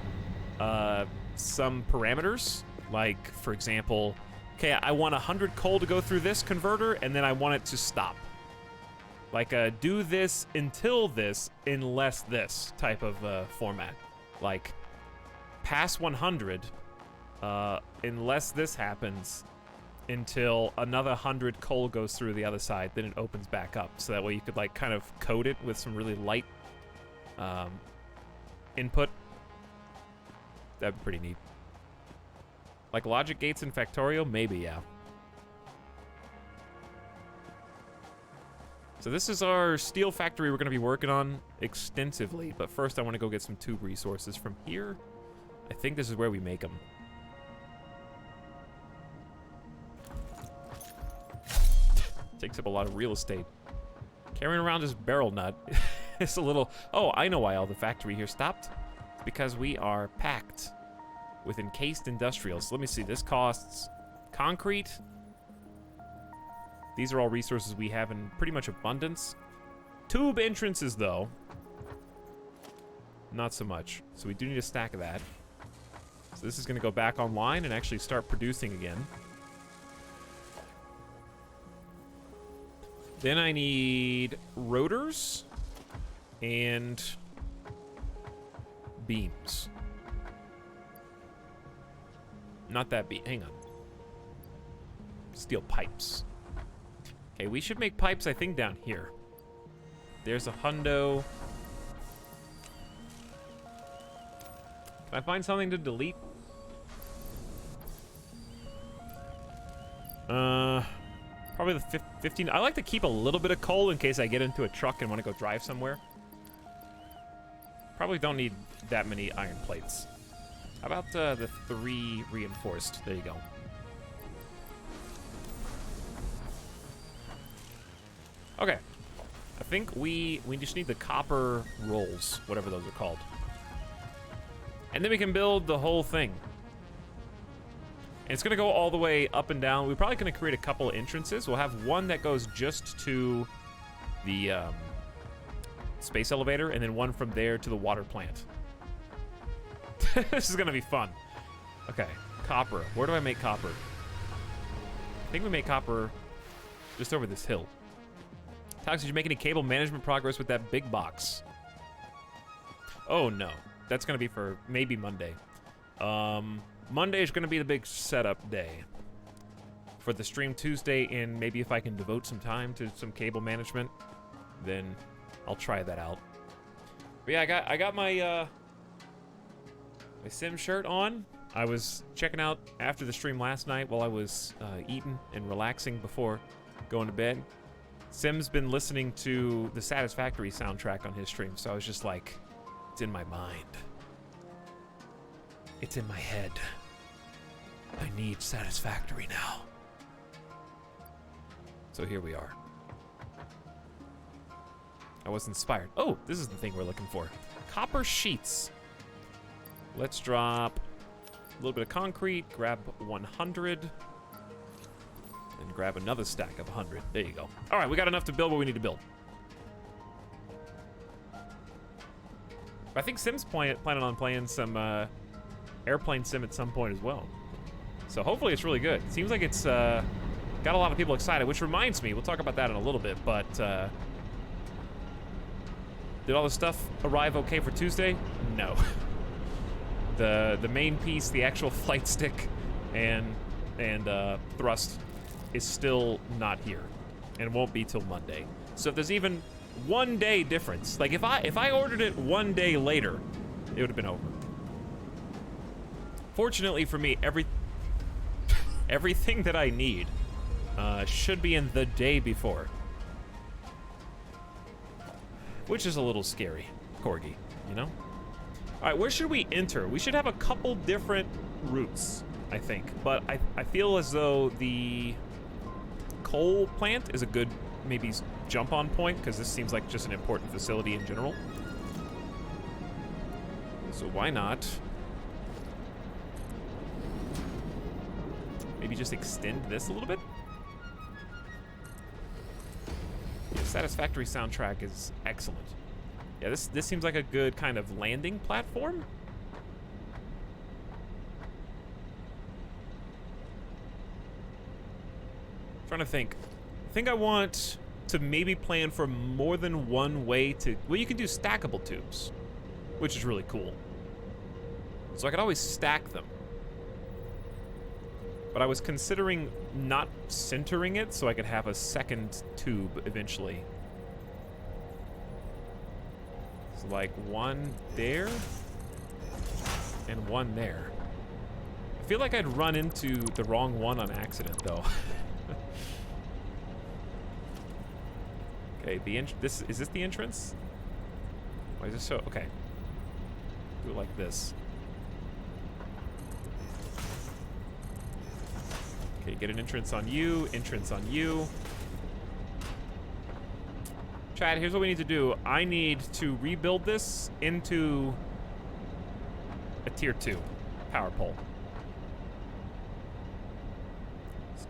some parameters. Like, for example, okay, I want 100 coal to go through this converter, and then I want it to stop. Like, do this until this, unless this type of format. Like, pass 100, unless this happens, until another 100 coal goes through the other side, then it opens back up. So that way you could, like, kind of code it with some really light input. That'd be pretty neat. Like logic gates in Factorio? Maybe, yeah. So this is our steel factory we're going to be working on extensively. But first I want to go get some tube resources from here. I think this is where we make them. Takes up a lot of real estate. Carrying around this barrel nut is a little... Oh, I know why all the factory here stopped. It's because we are packed with encased industrials. So let me see, this costs concrete. These are all resources we have in pretty much abundance. Tube entrances, though, not so much. So we do need a stack of that. So this is going to go back online and actually start producing again. Then I need rotors and beams. Not that beam. Hang on. Steel pipes. Okay, we should make pipes, I think, down here. There's a hundo. Can I find something to delete? Probably the 15. I like to keep a little bit of coal in case I get into a truck and want to go drive somewhere. Probably don't need that many iron plates. How about the 3 reinforced? There you go. Okay. I think we just need the copper rolls, whatever those are called. And then we can build the whole thing. And it's going to go all the way up and down. We're probably going to create a couple of entrances. We'll have one that goes just to the space elevator, and then one from there to the water plant. This is going to be fun. Okay, copper. Where do I make copper? I think we make copper just over this hill. Etalyx, did you make any cable management progress with that big box? Oh, no. That's going to be for maybe Monday. Monday is going to be the big setup day for the stream Tuesday, and maybe if I can devote some time to some cable management, then I'll try that out. But yeah, I got my my sim shirt on. I was checking out after the stream last night while I was eating and relaxing before going to bed. Sim's been listening to the Satisfactory soundtrack on his stream, so I was just like, it's in my mind. It's in my head. I need Satisfactory now. So here we are. I was inspired. Oh, this is the thing we're looking for. Copper sheets. Let's drop a little bit of concrete, grab 100, and grab another stack of 100. There you go. All right, we got enough to build what we need to build. I think Sim's planning on playing some airplane sim at some point as well. So hopefully it's really good. It seems like it's got a lot of people excited, which reminds me, we'll talk about that in a little bit, but did all the stuff arrive okay for Tuesday? No. The main piece, the actual flight stick and thrust is still not here and won't be till Monday. So if there's even 1 day difference, like if I ordered it 1 day later, it would have been over. Fortunately for me, everything that I need should be in the day before, which is a little scary, Corgi, you know? All right, where should we enter? We should have a couple different routes, I think, but I feel as though the coal plant is a good maybe jump on point, because this seems like just an important facility in general. So why not maybe just extend this a little bit? The Satisfactory soundtrack is excellent. Yeah, this seems like a good kind of landing platform. Trying to think. I think I want to maybe plan for more than one way to... Well, you can do stackable tubes, which is really cool. So I could always stack them. But I was considering not centering it so I could have a second tube eventually. So like one there and one there. I feel like I'd run into the wrong one on accident though. Okay, is this the entrance? Why is this so? Okay. Do it like this. Okay, get an entrance on you, entrance on you. Chad, here's what we need to do. I need to rebuild this into a tier 2 power pole.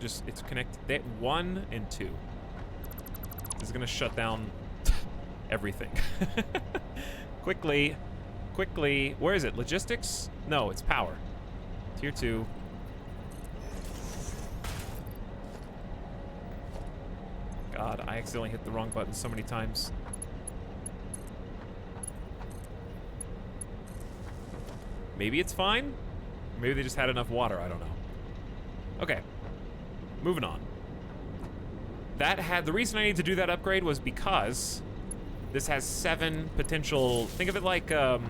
It's connected. 1 and 2. This is gonna shut down everything. Quickly. Where is it? Logistics? No, it's power. Tier 2. God, I accidentally hit the wrong button so many times. Maybe it's fine. Maybe they just had enough water, I don't know. Okay, moving on. The reason I need to do that upgrade was because this has 7 potential, think of it like a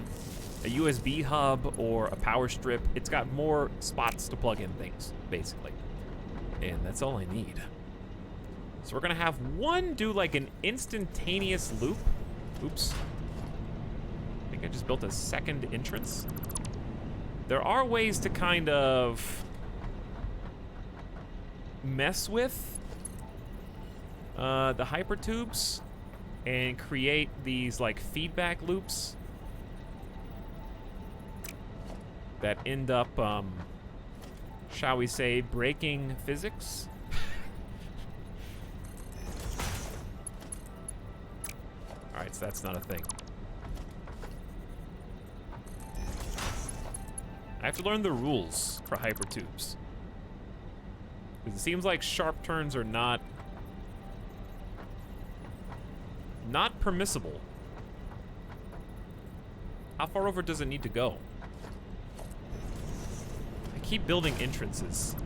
USB hub or a power strip. It's got more spots to plug in things, basically. And that's all I need. So we're gonna have one do like an instantaneous loop. Oops. I think I just built a second entrance. There are ways to kind of mess with the hypertubes and create these like feedback loops that end up, shall we say, breaking physics. Alright, so that's not a thing. I have to learn the rules for hypertubes. It seems like sharp turns are not permissible. How far over does it need to go? I keep building entrances.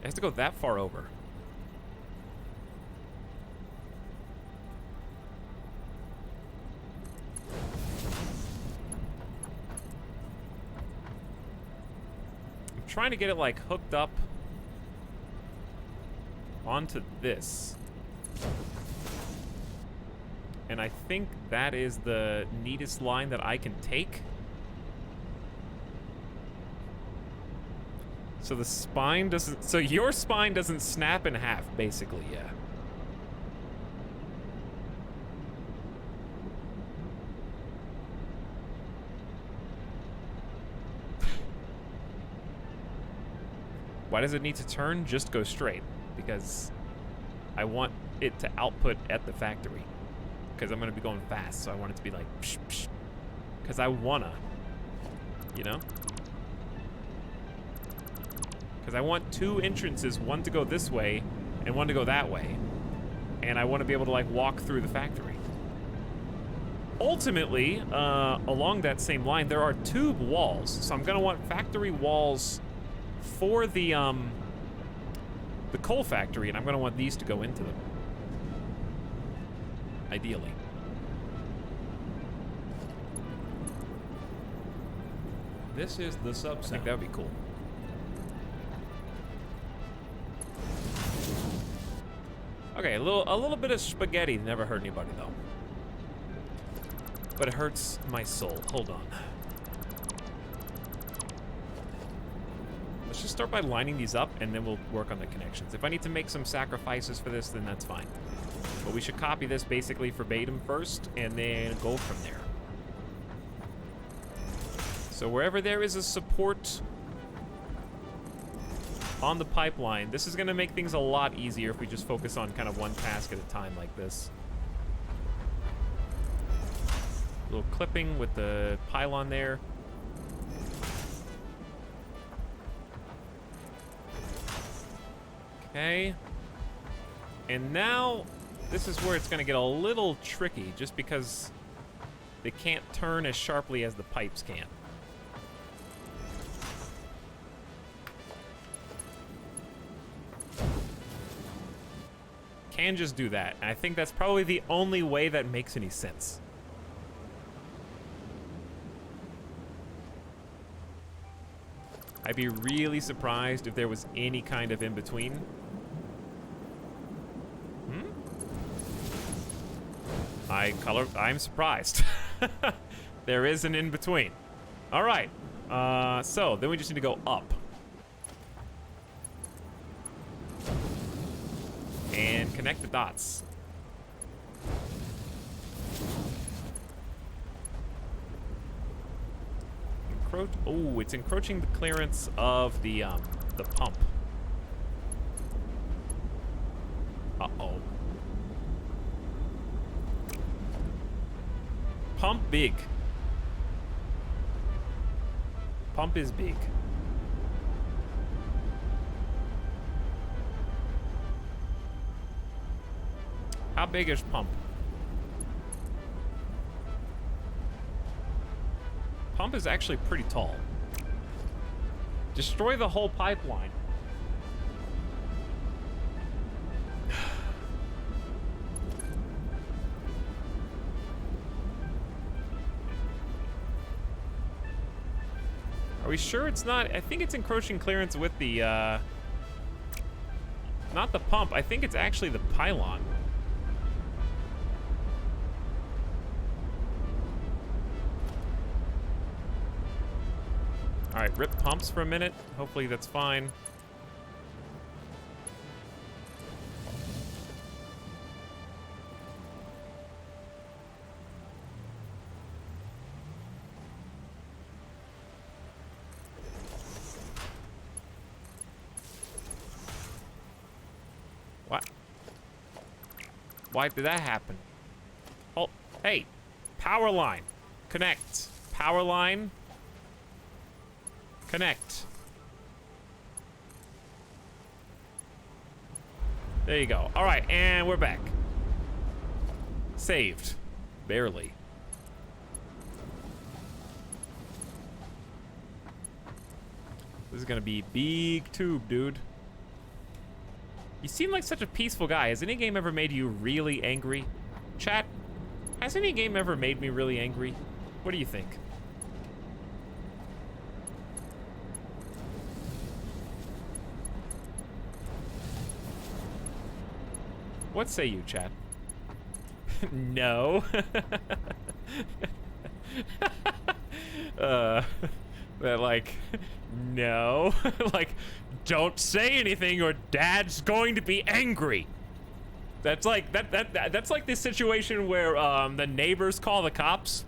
It has to go that far over. I'm trying to get it like hooked up onto this. And I think that is the neatest line that I can take. So the spine doesn't, so your spine doesn't snap in half, basically, yeah. Why does it need to turn? Just go straight. Because I want it to output at the factory. Because I'm going to be going fast, so I want it to be like, psh, psh. Because I wanna, you know? Because I want 2 entrances, one to go this way and one to go that way. And I want to be able to, like, walk through the factory. Ultimately, along that same line, there are tube walls. So I'm going to want factory walls for the coal factory, and I'm going to want these to go into them. Ideally. This is the I sub-sound. think that would be cool. Okay, a little bit of spaghetti never hurt anybody, though. But it hurts my soul. Hold on. Let's just start by lining these up, and then we'll work on the connections. If I need to make some sacrifices for this, then that's fine. But we should copy this basically verbatim first, and then go from there. So wherever there is a support on the pipeline, this is going to make things a lot easier if we just focus on kind of one task at a time like this. A little clipping with the pylon there. Okay. And now, this is where it's going to get a little tricky, just because they can't turn as sharply as the pipes can. Can just do that. And I think that's probably the only way that makes any sense. I'd be really surprised if there was any kind of in-between. I'm surprised. There is an in-between. All right. So then we just need to go up. And connect the dots. Oh, it's encroaching the clearance of the pump. Uh-oh. Pump big. Pump is big. How big is pump? Pump is actually pretty tall. Destroy the whole pipeline. Are we sure it's not? I think it's encroaching clearance with the, not the pump. I think it's actually the pylon. All right, rip pumps for a minute. Hopefully that's fine. What? Why did that happen? Oh, hey, power line, connect. Power line. Connect. There you go. All right, and we're back. Saved. Barely. This is gonna be big tube, dude. You seem like such a peaceful guy. Has any game ever made you really angry? Chat, has any game ever made me really angry? What do you think? What say you, chat? No. That like, no. Like, don't say anything or dad's going to be angry. That's like that's like this situation where the neighbors call the cops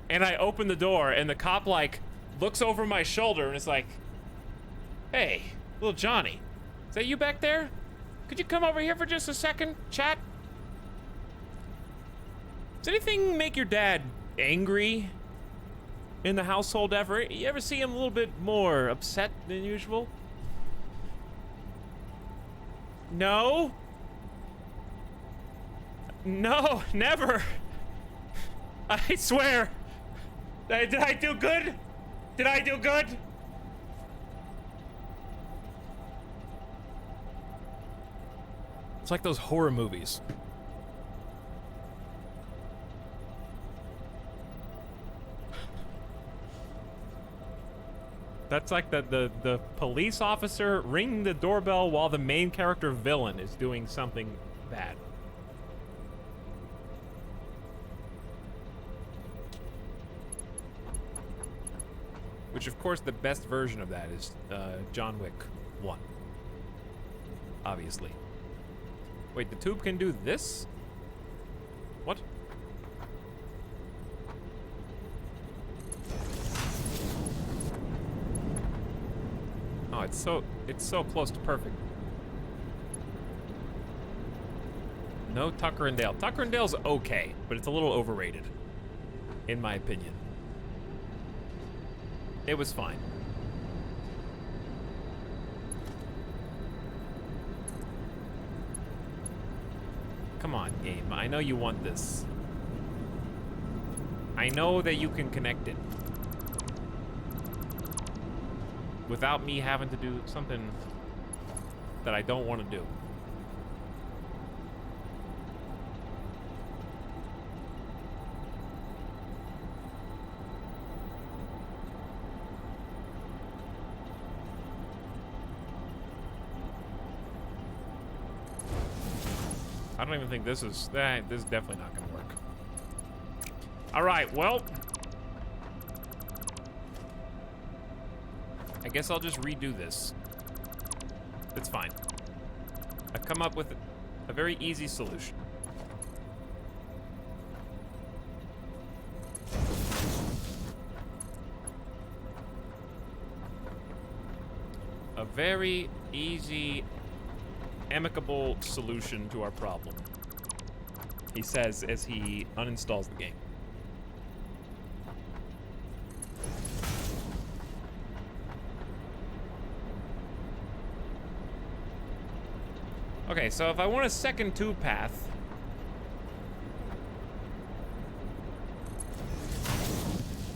and I open the door and the cop like looks over my shoulder and is like, "Hey, little Johnny, is that you back there?" Could you come over here for just a second, chat? Does anything make your dad angry in the household ever? You ever see him a little bit more upset than usual? No? No, never. I swear. Did I do good? Did I do good? It's like those horror movies. That's like the police officer ringing the doorbell while the main character villain is doing something bad. Which, of course, the best version of that is John Wick 1. Obviously. Wait, the tube can do this? What? Oh, it's so close to perfect. No Tucker and Dale. Tucker and Dale's okay, but it's a little overrated, in my opinion. It was fine. Come on, game. I know you want this. I know that you can connect it. Without me having to do something that I don't want to do. I don't even think this is definitely not gonna work. All right, well, I guess I'll just redo this. It's fine. I've come up with a very easy solution. A very easy, amicable solution to our problem, he says as he uninstalls the game. Okay, so if I want a second tube path,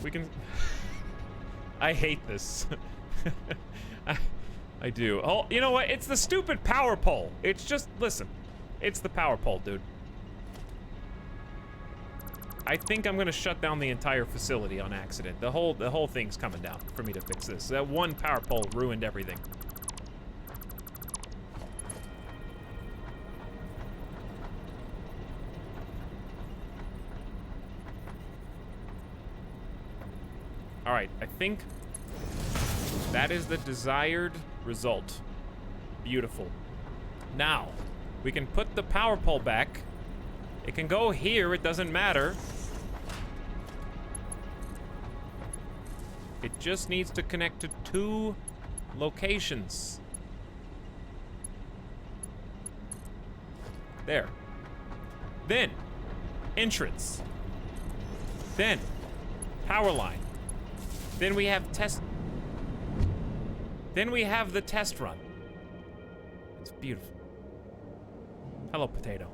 we can... I hate this. I do. Oh, you know what? It's the stupid power pole. It's just, listen, it's the power pole, dude. I think I'm gonna shut down the entire facility on accident. The whole thing's coming down for me to fix this. That one power pole ruined everything. All right, I think that is the desired result. Beautiful. Now, we can put the power pole back. It can go here, it doesn't matter. It just needs to connect to 2 locations. There. Then, entrance. Then, power line. Then we have Then we have the test run. It's beautiful. Hello, potato.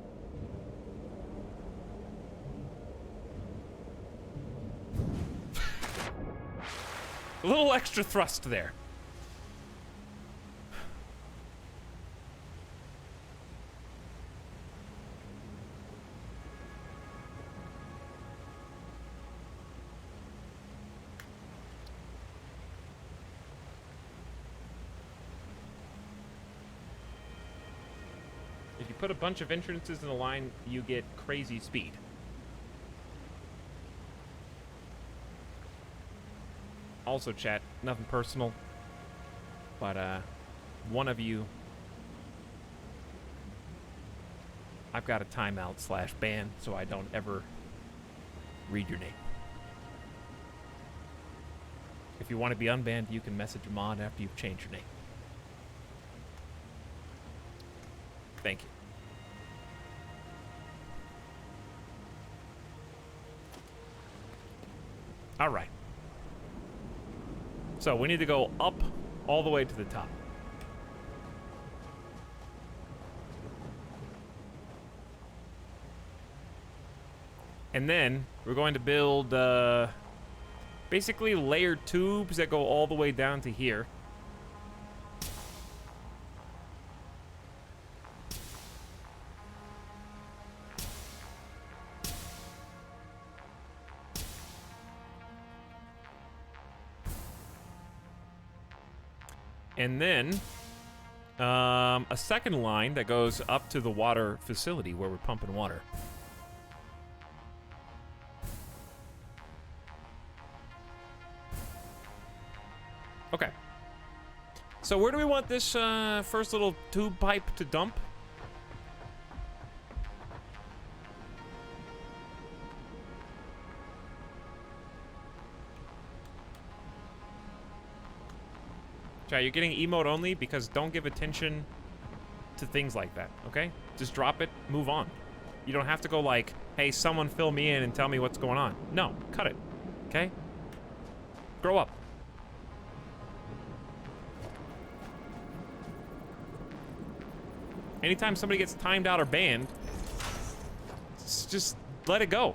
A little extra thrust there. If you put a bunch of entrances in a line, you get crazy speed. Also, chat, nothing personal, but one of you, I've got a timeout / ban, so I don't ever read your name. If you want to be unbanned, you can message a mod after you've changed your name. Thank you. All right. So we need to go up all the way to the top. And then we're going to build basically layered tubes that go all the way down to here. And then a second line that goes up to the water facility where we're pumping water. Okay. So where do we want this first little tube pipe to dump? Chat, you're getting emote only because don't give attention to things like that, okay? Just drop it, move on. You don't have to go like, hey, someone fill me in and tell me what's going on. No, cut it, okay? Grow up. Anytime somebody gets timed out or banned, just let it go.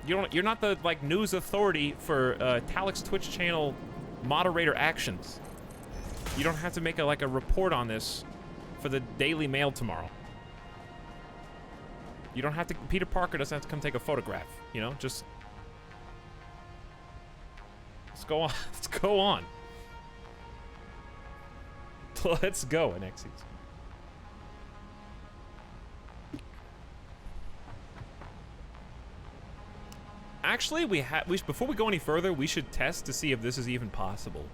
You're not the like news authority for Etalyx Twitch channel moderator actions. You don't have to make a report on this for the Daily Mail tomorrow. You don't have to. Peter Parker doesn't have to come take a photograph. You know, just let's go on. Let's go on. Let's go, Anexies. Actually, before we go any further, we should test to see if this is even possible.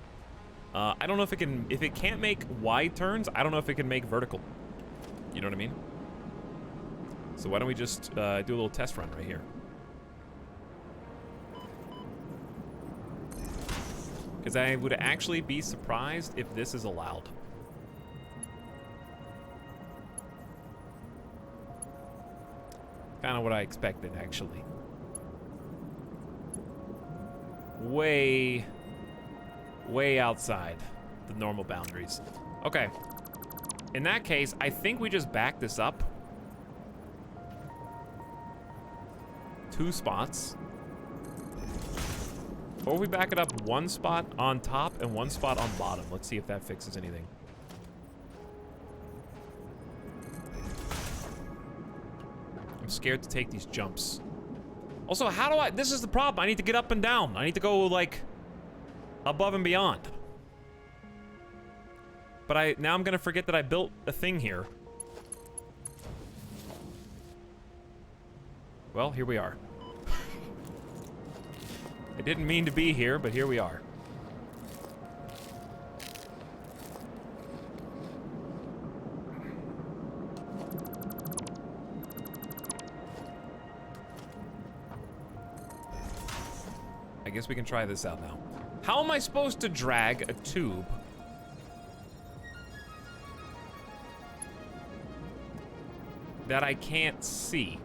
I don't know if it can. If it can't make wide turns, I don't know if it can make vertical. You know what I mean? So why don't we just do a little test run right here? Because I would actually be surprised if this is allowed. Kind of what I expected, actually. Way outside the normal boundaries. Okay. In that case, I think we just back this up 2 spots. Or we back it up 1 spot on top and 1 spot on bottom. Let's see if that fixes anything. I'm scared to take these jumps. Also, how do I... This is the problem. I need to get up and down. I need to go, like, above and beyond. But now I'm gonna forget that I built a thing here. Well, here we are. I didn't mean to be here, but here we are. I guess we can try this out now. How am I supposed to drag a tube that I can't see?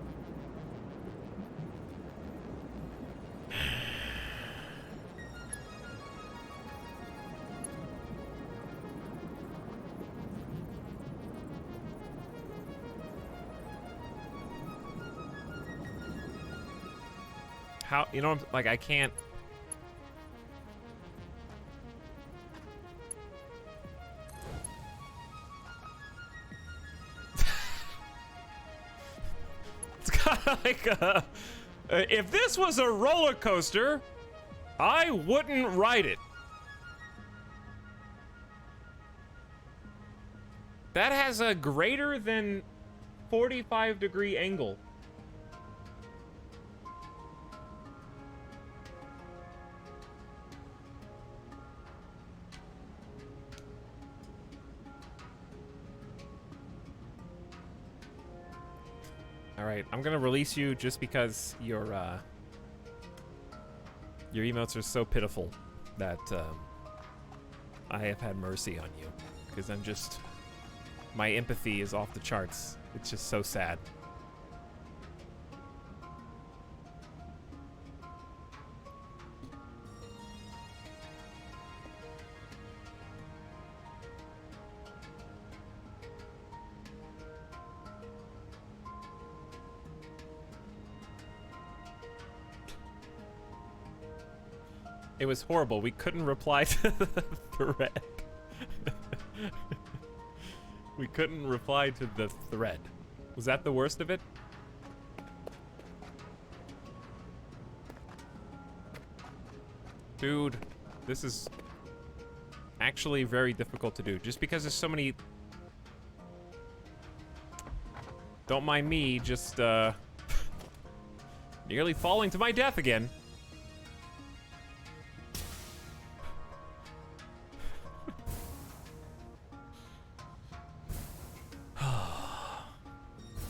How, you know, like I can't. It's kind of like if this was a roller coaster, I wouldn't ride it. That has a greater than 45-degree angle. Alright, I'm gonna release you just because your emotes are so pitiful that I have had mercy on you. because I'm just... My empathy is off the charts. It's just so sad. It was horrible. We couldn't reply to the thread. We couldn't reply to the thread. Was that the worst of it? Dude, this is actually very difficult to do. Just because there's so many... Don't mind me, just, nearly falling to my death again.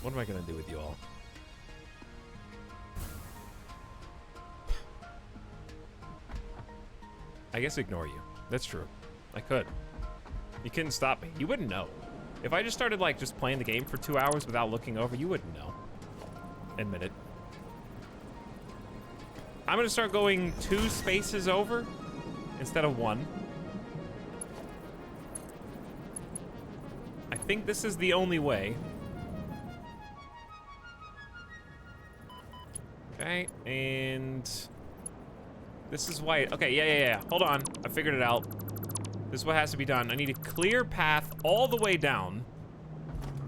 What am I gonna do with you all? I guess ignore you. That's true. I could. You couldn't stop me. You wouldn't know. If I just started, like, just playing the game for 2 hours without looking over, you wouldn't know. Admit it. I'm gonna start going 2 spaces over instead of 1. I think this is the only way. Okay, and this is why. Okay, yeah. Hold on, I figured it out. This is what has to be done. I need a clear path all the way down.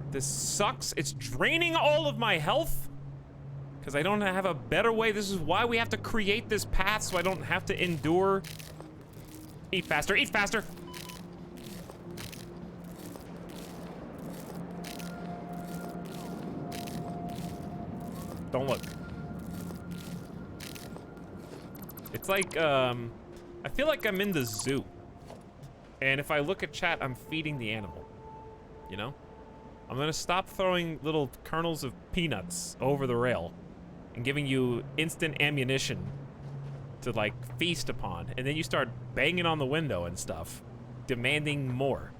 This sucks. It's draining all of my health because I don't have a better way. This is why we have to create this path so I don't have to endure. Eat faster, eat faster. Don't look. It's like, I feel like I'm in the zoo. And if I look at chat, I'm feeding the animal. You know? I'm gonna stop throwing little kernels of peanuts over the rail and giving you instant ammunition to, like, feast upon. And then you start banging on the window and stuff, demanding more.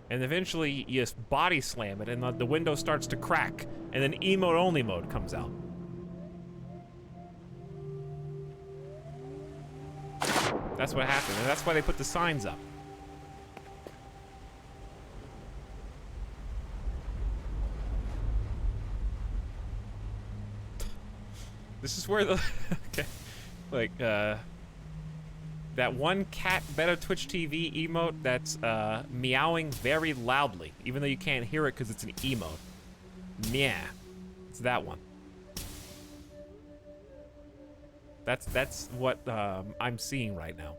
And eventually, you just body slam it, and the window starts to crack, and then emote-only mode comes out. That's what happened, and that's why they put the signs up. This is where the... okay. Like, that one cat Better Twitch TV emote that's, meowing very loudly, even though you can't hear it because it's an emote. Meow. It's that one. That's what I'm seeing right now.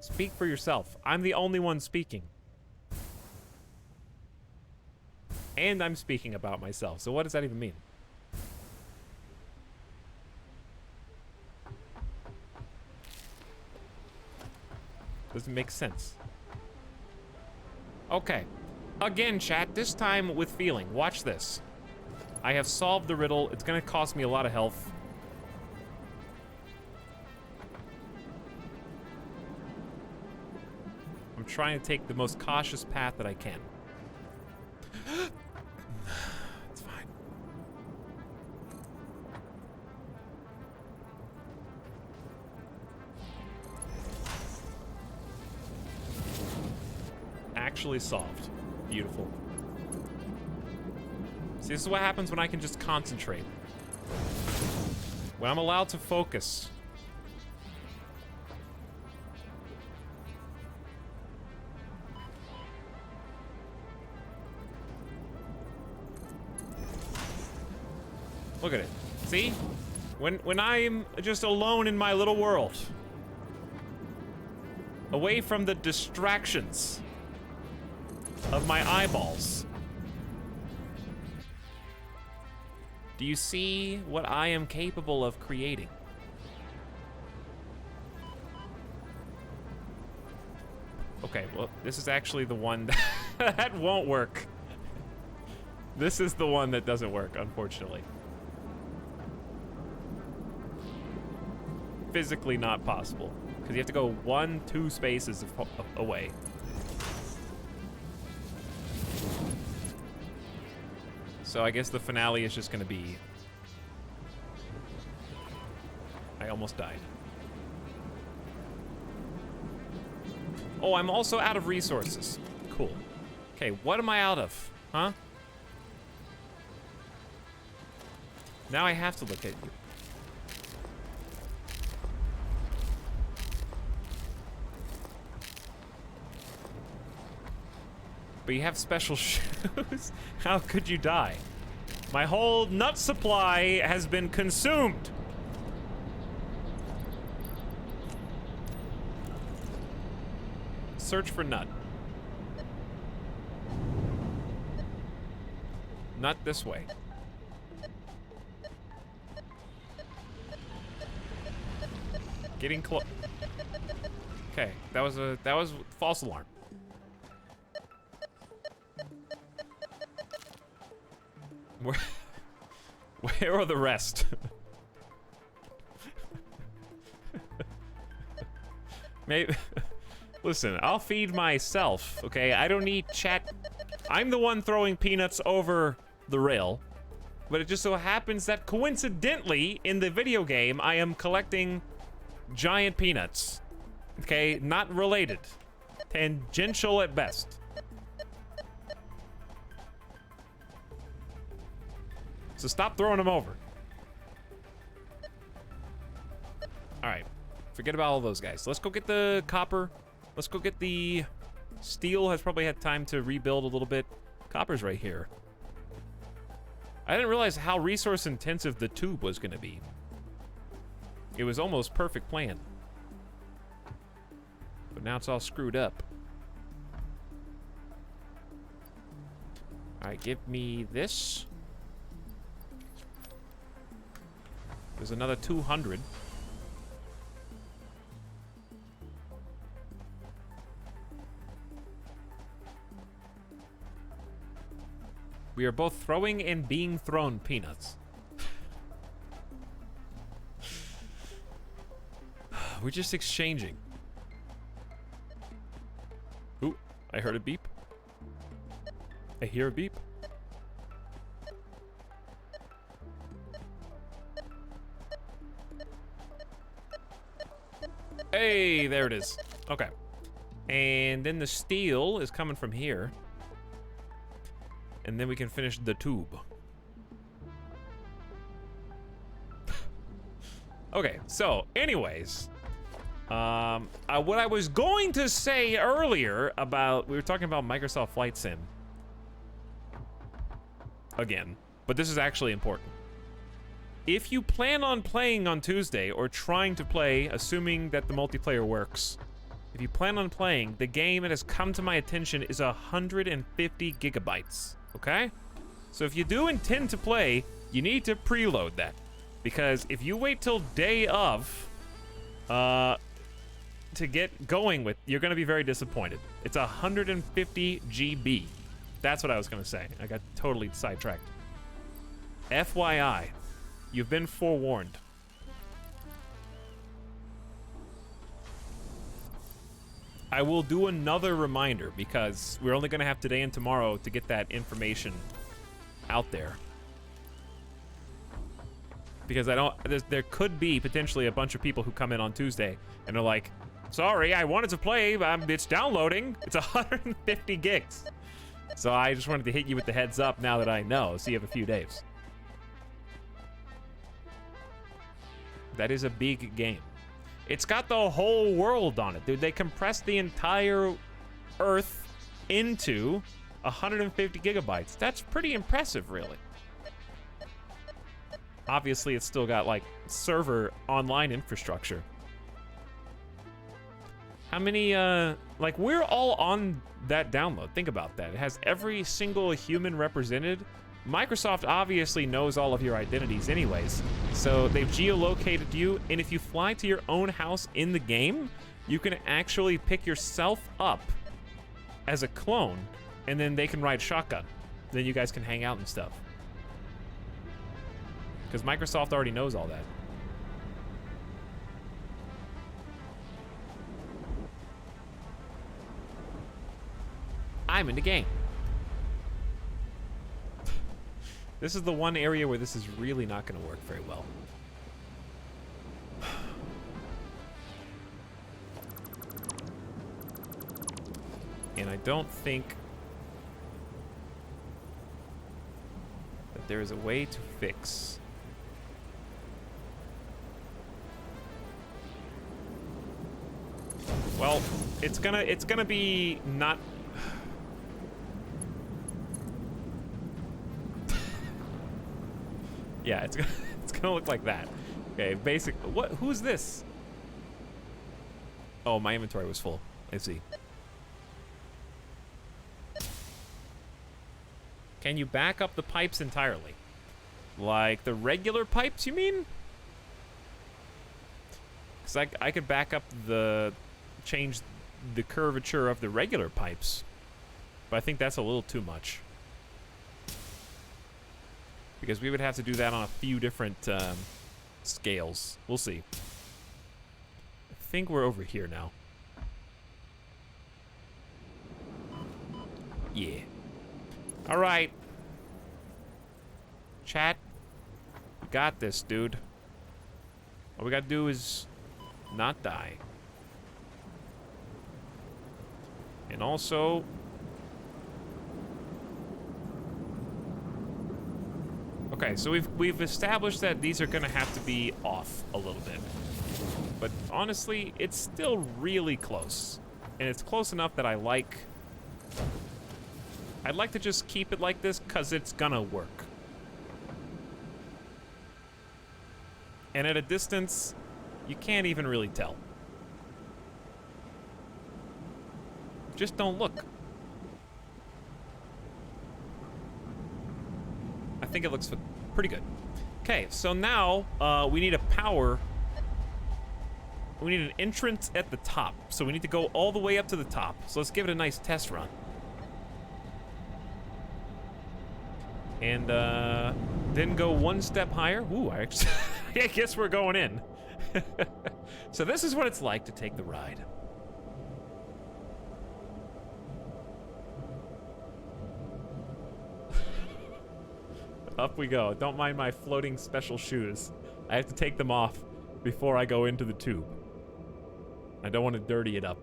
Speak for yourself. I'm the only one speaking. And I'm speaking about myself, so what does that even mean? Doesn't make sense. Okay. Again, chat, this time with feeling. Watch this. I have solved the riddle. It's gonna cost me a lot of health. I'm trying to take the most cautious path that I can. It's fine. Actually solved. Beautiful. See, this is what happens when I can just concentrate. When I'm allowed to focus. Look at it. See? When I'm just alone in my little world. Away from the distractions of my eyeballs. Do you see what I am capable of creating? Okay, well, this is actually the one that won't work. This is the one that doesn't work, unfortunately. Physically not possible, Because you have to go 2 spaces away. So I guess the finale is just gonna be... I almost died. Oh, I'm also out of resources. Cool. Okay, what am I out of? Huh? Now I have to look at you. But you have special shoes? How could you die? My whole nut supply has been consumed. Search for nut. Nut this way. Getting close. Okay, that was false alarm. Where are the rest? Maybe. Listen, I'll feed myself, okay? I don't need chat. I'm the one throwing peanuts over the rail. But it just so happens that coincidentally, in the video game, I am collecting giant peanuts. Okay? Not related. Tangential at best. So stop throwing them over. Alright. Forget about all those guys. Let's go get the copper. Let's go get the steel. Has probably had time to rebuild a little bit. Copper's right here. I didn't realize how resource intensive the tube was going to be. It was almost perfect plan. But now it's all screwed up. Alright, give me this. There's another 200. We are both throwing and being thrown peanuts. We're just exchanging. Ooh, I heard a beep. I hear a beep. Hey, there it is. Okay. And then the steel is coming from here. And then we can finish the tube. Okay, so anyways, what I was going to say earlier about, we were talking about Microsoft Flight Sim again, but this is actually important. If you plan on playing on Tuesday or trying to play, assuming that the multiplayer works, if you plan on playing, the game that has come to my attention is 150 gigabytes. Okay? So if you do intend to play, you need to preload that. Because if you wait till day of to get going with, you're gonna be very disappointed. It's 150 GB. That's what I was gonna say. I got totally sidetracked. FYI, you've been forewarned. I will do another reminder because we're only gonna have today and tomorrow to get that information out there. Because there could be potentially a bunch of people who come in on Tuesday and are like, sorry, I wanted to play, but it's downloading. It's 150 gigs. So I just wanted to hit you with the heads up now that I know, so you have a few days. That is a big game. It's got the whole world on it, dude. They compressed the entire Earth into 150 gigabytes. That's pretty impressive, really. Obviously, it's still got, like, server online infrastructure. How many, like, we're all on that download. Think about that. It has every single human represented. Microsoft obviously knows all of your identities anyways, so they've geolocated you, and if you fly to your own house in the game, you can actually pick yourself up as a clone, and then they can ride shotgun. Then you guys can hang out and stuff. Because Microsoft already knows all that. I'm in the game. This is the one area where this is really not going to work very well. And I don't think that there is a way to fix. Well, it's gonna be not. Yeah, it's gonna look like that. Okay, basic. What? Who's this? Oh, my inventory was full. I see. Can you back up the pipes entirely? Like the regular pipes, you mean? Because I could back up change the curvature of the regular pipes. But I think that's a little too much. Because we would have to do that on a few different scales. We'll see. I think we're over here now. Yeah. All right. Chat. We got this, dude. All we gotta do is not die. And also... Okay, so we've established that these are gonna have to be off a little bit. But honestly, it's still really close. And it's close enough that I'd like to just keep it like this, because it's gonna work. And at a distance, you can't even really tell. Just don't look. I think it looks pretty good. Okay, so now we need a power. We need an entrance at the top. So we need to go all the way up to the top. So let's give it a nice test run. And then go one step higher. Ooh, I guess we're going in. So this is what it's like to take the ride. Up we go. Don't mind my floating special shoes. I have to take them off before I go into the tube. I don't want to dirty it up.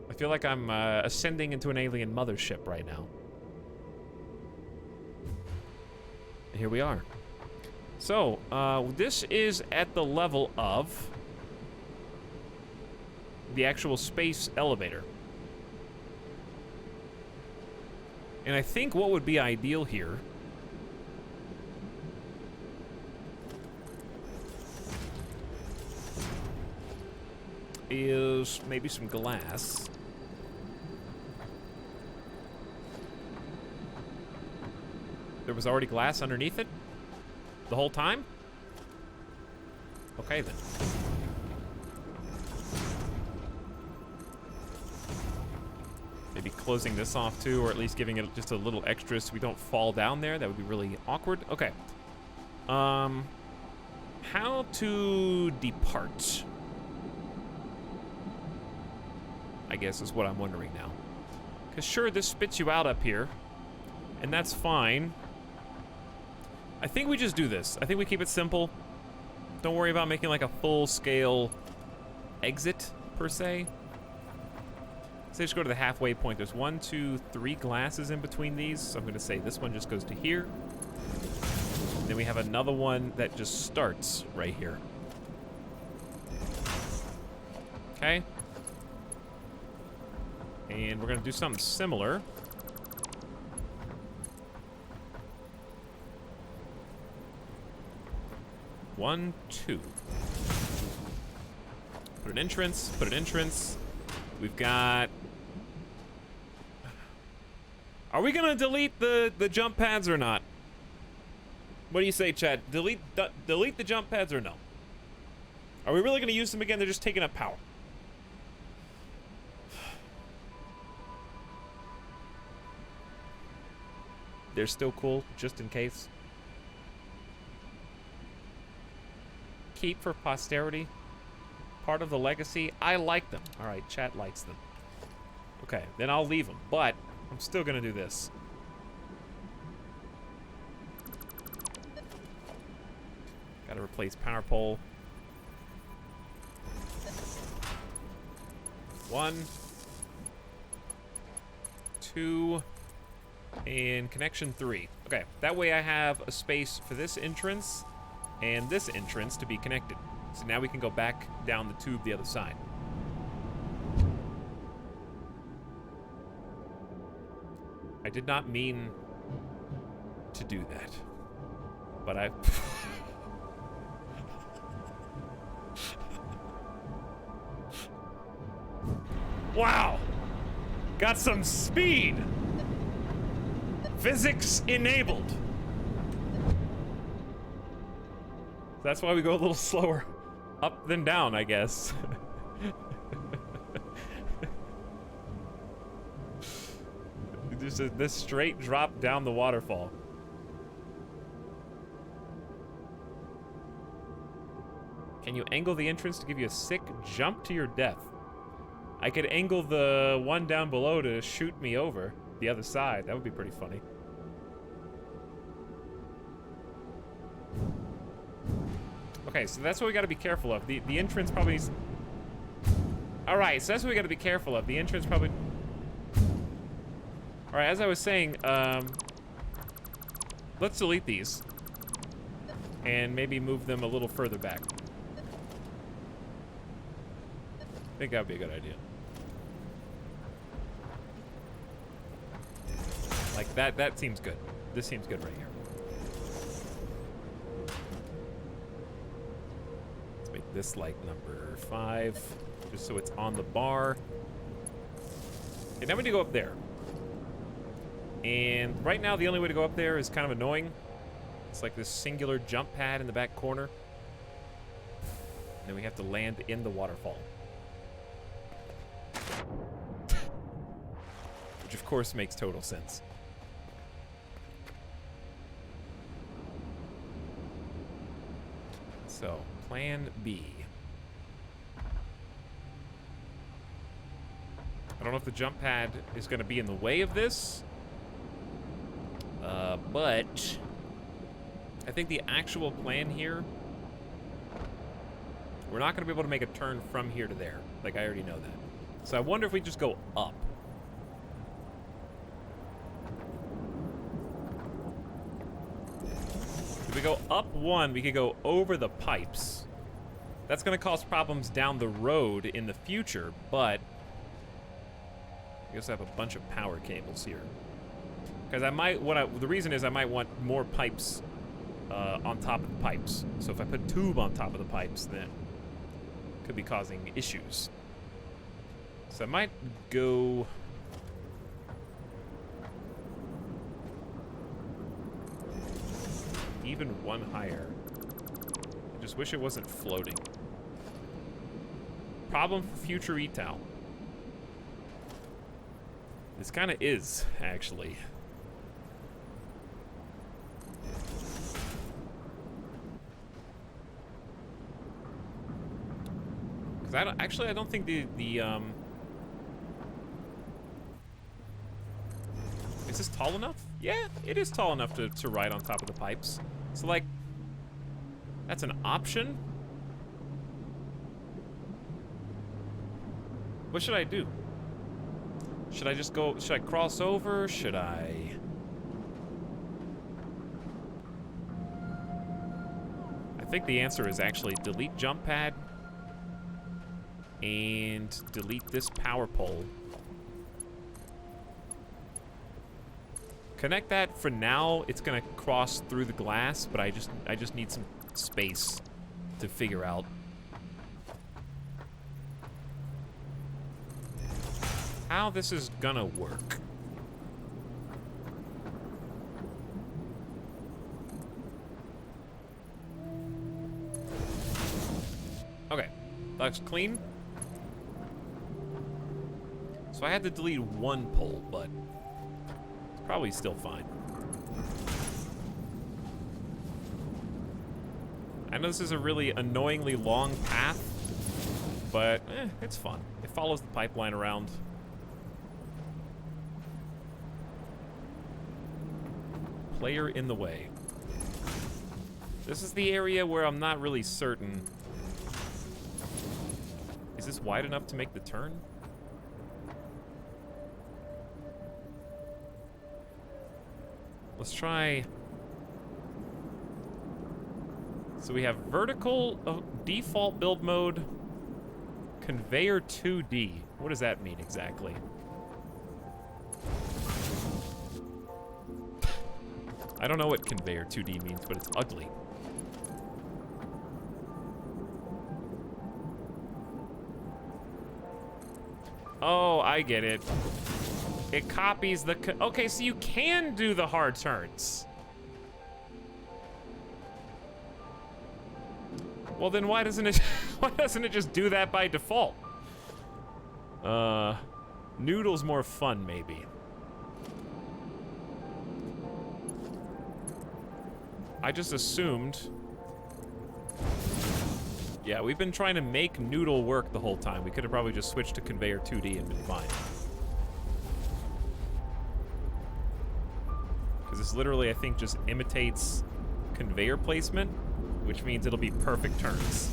I feel like I'm ascending into an alien mothership right now. Here we are. So, this is at the level of the actual space elevator. And I think what would be ideal here is maybe some glass. There was already glass underneath it? The whole time? Okay, then. Maybe closing this off, too, or at least giving it just a little extra so we don't fall down there. That would be really awkward. Okay. How to depart? I guess is what I'm wondering now. Because sure, this spits you out up here, and that's fine. I think we just do this. I think we keep it simple. Don't worry about making like a full-scale exit, per se. So just go to the halfway point. There's 1, 2, 3 glasses in between these. So I'm going to say this one just goes to here. Then we have another one that just starts right here. Okay. And we're going to do something similar. One, two. Put an entrance, put an entrance. We've got... Are we gonna delete the jump pads or not? What do you say, Chad? Delete the jump pads or no? Are we really gonna use them again? They're just taking up power. They're still cool, just in case. Keep for posterity. Part of the legacy. I like them. All right, chat likes them. Okay, then I'll leave them, but I'm still gonna do this. Gotta replace power pole. 1, 2, and connection 3. Okay, that way I have a space for this entrance and this entrance to be connected. So now we can go back down the tube the other side. I did not mean to do that, but I... Wow! Got some speed! Physics enabled! That's why we go a little slower up than down, I guess. Just this straight drop down the waterfall. Can you angle the entrance to give you a sick jump to your death? I could angle the one down below to shoot me over the other side. That would be pretty funny. Okay, so that's what we gotta be careful of. The entrance probably is... Alright, so that's what we gotta be careful of. The entrance probably... Alright, as I was saying, let's delete these. And maybe move them a little further back. I think that would be a good idea. Like, that seems good. This seems good right here. Let's make this like number 5, just so it's on the bar. Okay, now we need to go up there. And right now, the only way to go up there is kind of annoying. It's like this singular jump pad in the back corner. And then we have to land in the waterfall. Which, of course, makes total sense. So, plan B. I don't know if the jump pad is going to be in the way of this. But I think the actual plan here, we're not going to be able to make a turn from here to there. Like, I already know that. So I wonder if we just go up. If we go up 1, we could go over the pipes. That's going to cause problems down the road in the future, but I guess I have a bunch of power cables here. Because I might, the reason is I might want more pipes on top of the pipes. So if I put tube on top of the pipes, then it could be causing issues. So I might go... even 1 higher. I just wish it wasn't floating. Problem for future etal. This kind of is, actually. Because I don't think the is this tall enough? Yeah, it is tall enough to ride on top of the pipes. So, like, that's an option. What should I do? Should I just go, should I cross over? Should I... I think the answer is actually delete jump pad and delete this power pole. Connect that for now. It's gonna cross through the glass, but I just need some space to figure out. How this is gonna work. Okay, that's clean. So I had to delete 1 pole, but it's probably still fine. I know this is a really annoyingly long path, but it's fun. It follows the pipeline around. player in the way. This is the area where I'm not really certain. Is this wide enough to make the turn? Let's try. So we have vertical default build mode, conveyor 2D. What does that mean exactly? I don't know what conveyor 2D means, but it's ugly. Oh, I get it. It copies the... Okay, so you can do the hard turns. Well, then why doesn't it... why doesn't it just do that by default? Noodle's more fun, maybe. I just assumed... Yeah, we've been trying to make Noodle work the whole time. We could have probably just switched to Conveyor 2D and been fine. Because this literally, I think, just imitates conveyor placement, which means it'll be perfect turns.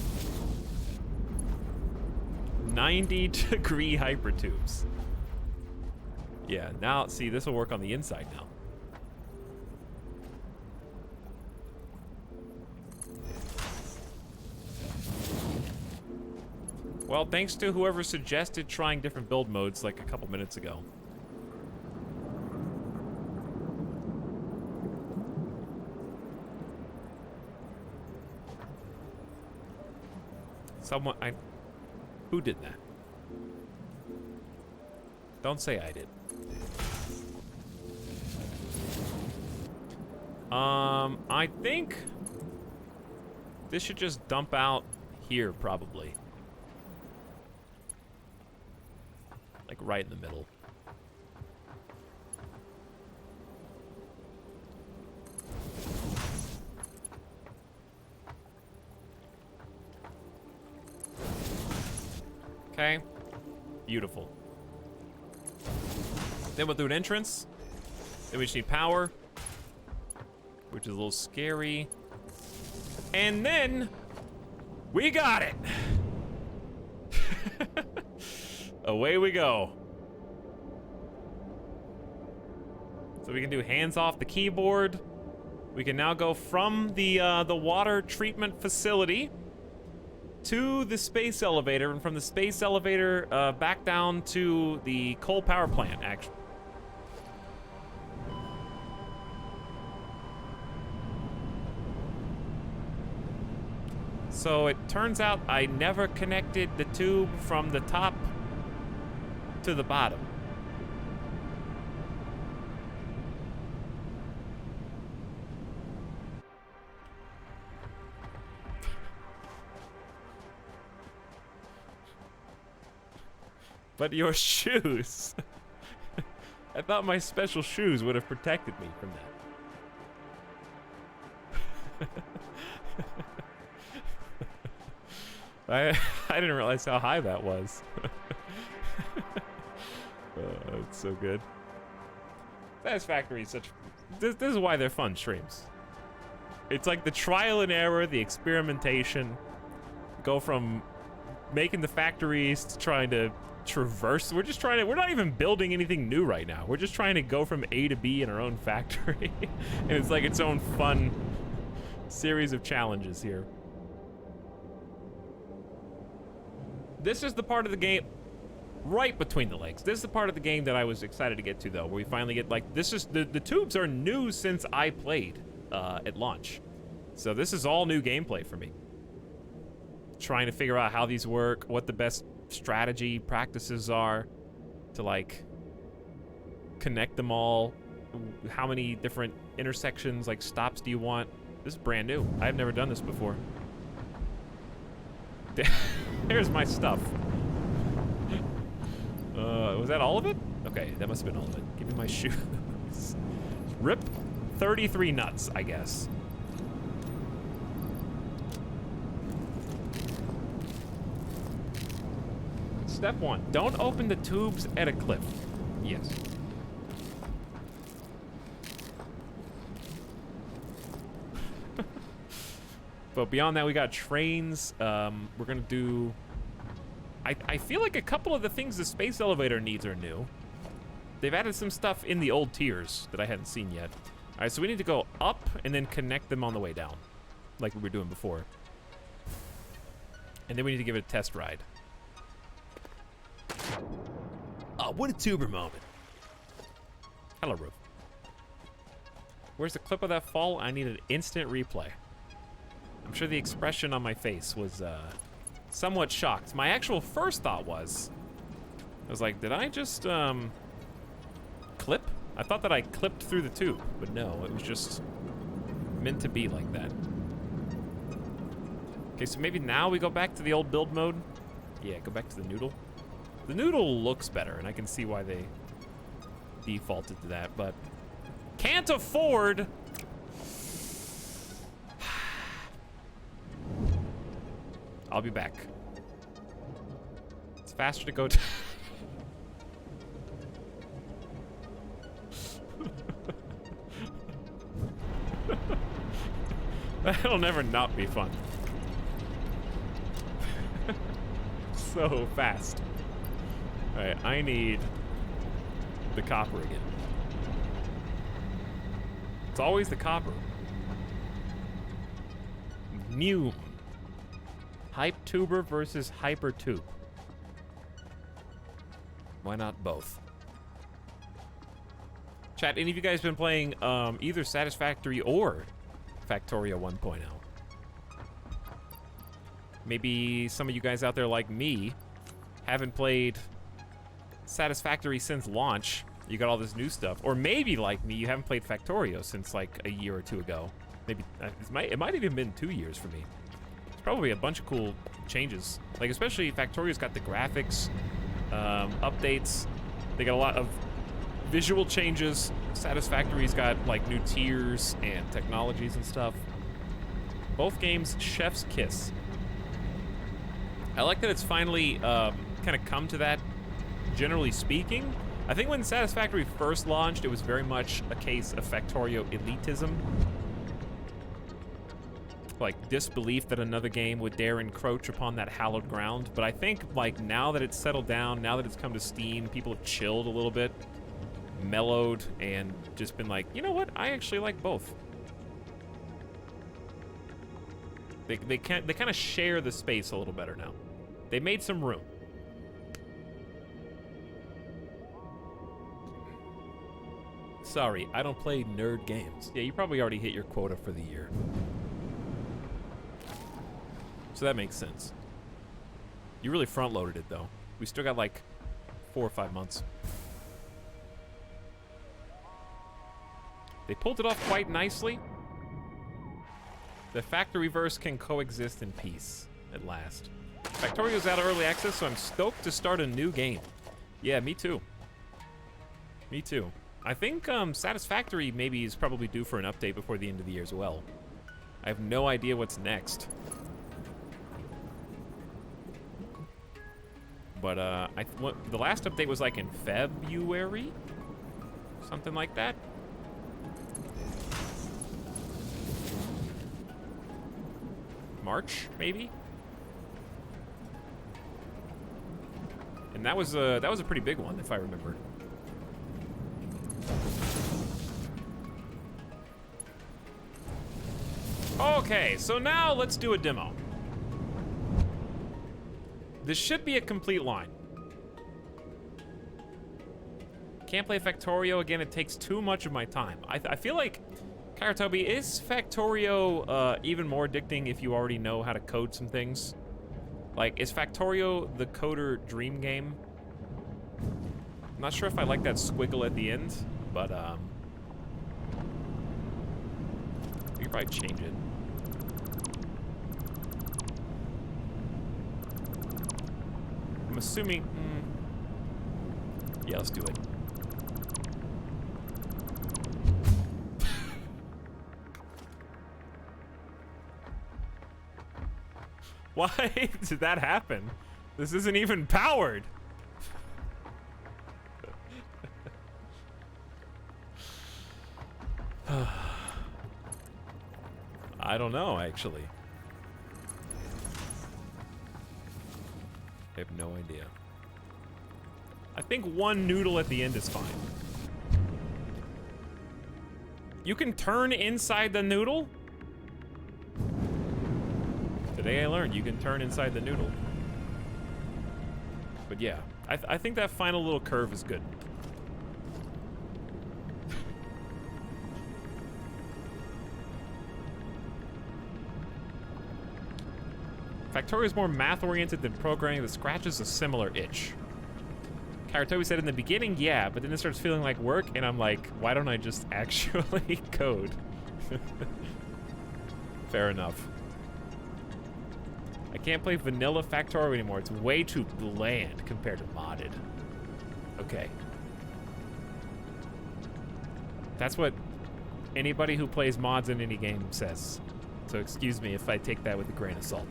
90-degree hypertubes. Yeah, now, see, this will work on the inside now. Well, thanks to whoever suggested trying different build modes like a couple minutes ago. Someone, who did that? Don't say I did. I think this should just dump out here, probably. Like right in the middle. Okay. Beautiful. Then we'll do an entrance. Then we just need power, which is a little scary. And then we got it. Away we go. So we can do hands off the keyboard. We can now go from the water treatment facility to the space elevator, and from the space elevator back down to the coal power plant, actually. So it turns out I never connected the tube from the top to the bottom. But your shoes. I thought my special shoes would have protected me from that. I didn't realize how high that was. It's so good. Satisfactory is such... This is why they're fun streams. It's like the trial and error, the experimentation. Go from making the factories to trying to traverse. We're just trying to... We're not even building anything new right now. We're just trying to go from A to B in our own factory. And it's like its own fun series of challenges here. This is the part of the game right between the legs. This is the part of the game that I was excited to get to, though, where we finally get, like, this is, the tubes are new since I played at launch. So this is all new gameplay for me. Trying to figure out how these work, what the best strategy practices are to, like, connect them all. How many different intersections, like, stops do you want? This is brand new. I've never done this before. There's my stuff. Was that all of it? Okay, that must have been all of it. Give me my shoes. Rip 33 nuts, I guess. Step 1, don't open the tubes at a cliff. Yes. But beyond that, we got trains. We're gonna do... I feel like a couple of the things the space elevator needs are new. They've added some stuff in the old tiers that I hadn't seen yet. All right, so we need to go up and then connect them on the way down, like we were doing before. And then we need to give it a test ride. Oh, what a tuber moment. Hello, Roof. Where's the clip of that fall? I need an instant replay. I'm sure the expression on my face was somewhat shocked. My actual first thought was, I was like, did I just clip? I thought that I clipped through the tube, but no, it was just meant to be like that. Okay, so maybe now we go back to the old build mode. Yeah, go back to the noodle. The noodle looks better, and I can see why they defaulted to that, but can't afford. I'll be back. It's faster to go to That'll never not be fun. So fast. Alright, I need the copper again. It's always the copper. New. Hype tuber versus hyper tube. Why not both? Chat, any of you guys been playing either Satisfactory or Factorio 1.0? Maybe some of you guys out there like me haven't played Satisfactory since launch. You got all this new stuff. Or maybe like me, you haven't played Factorio since like a year or two ago. Maybe it might have even been 2 years for me. It's probably a bunch of cool changes. Like especially Factorio's got the graphics updates. They got a lot of visual changes. Satisfactory's got like new tiers and technologies and stuff. Both games chef's kiss. I like that it's finally kind of come to that, generally speaking. I think when Satisfactory first launched, it was very much a case of Factorio elitism. Like disbelief that another game would dare encroach upon that hallowed ground. But I think like now that it's settled down, now that it's come to Steam, people have chilled a little bit, mellowed, and just been like, you know what? I actually like both. They kind of share the space a little better now. They made some room. Sorry, I don't play nerd games. Yeah, you probably already hit your quota for the year. So that makes sense. You really front-loaded it, though. We still got like 4 or 5 months. They pulled it off quite nicely. The Factoryverse can coexist in peace, at last. Factorio's out of early access, so I'm stoked to start a new game. Yeah, me too. Me too. I think Satisfactory maybe is probably due for an update before the end of the year as well. I have no idea what's next. But the last update was like in February? Something like that. March, maybe? And that was a pretty big one, if I remember. Okay, so now let's do a demo. This should be a complete line. Can't play Factorio again, it takes too much of my time. I feel like, Karatobi, is Factorio even more addicting if you already know how to code some things? Like, is Factorio the coder dream game? I'm not sure if I like that squiggle at the end, but we could probably change it. I'm assuming, yeah, let's do it. Why did that happen? This isn't even powered. I don't know, actually. I have no idea. I think one noodle at the end is fine. You can turn inside the noodle? Today I learned you can turn inside the noodle. But yeah, I think that final little curve is good. Factorio is more math-oriented than programming that scratches a similar itch. Karatobi said in the beginning, yeah, but then it starts feeling like work, and I'm like, why don't I just actually code? Fair enough. I can't play vanilla Factorio anymore. It's way too bland compared to modded. Okay. That's what anybody who plays mods in any game says. So excuse me if I take that with a grain of salt.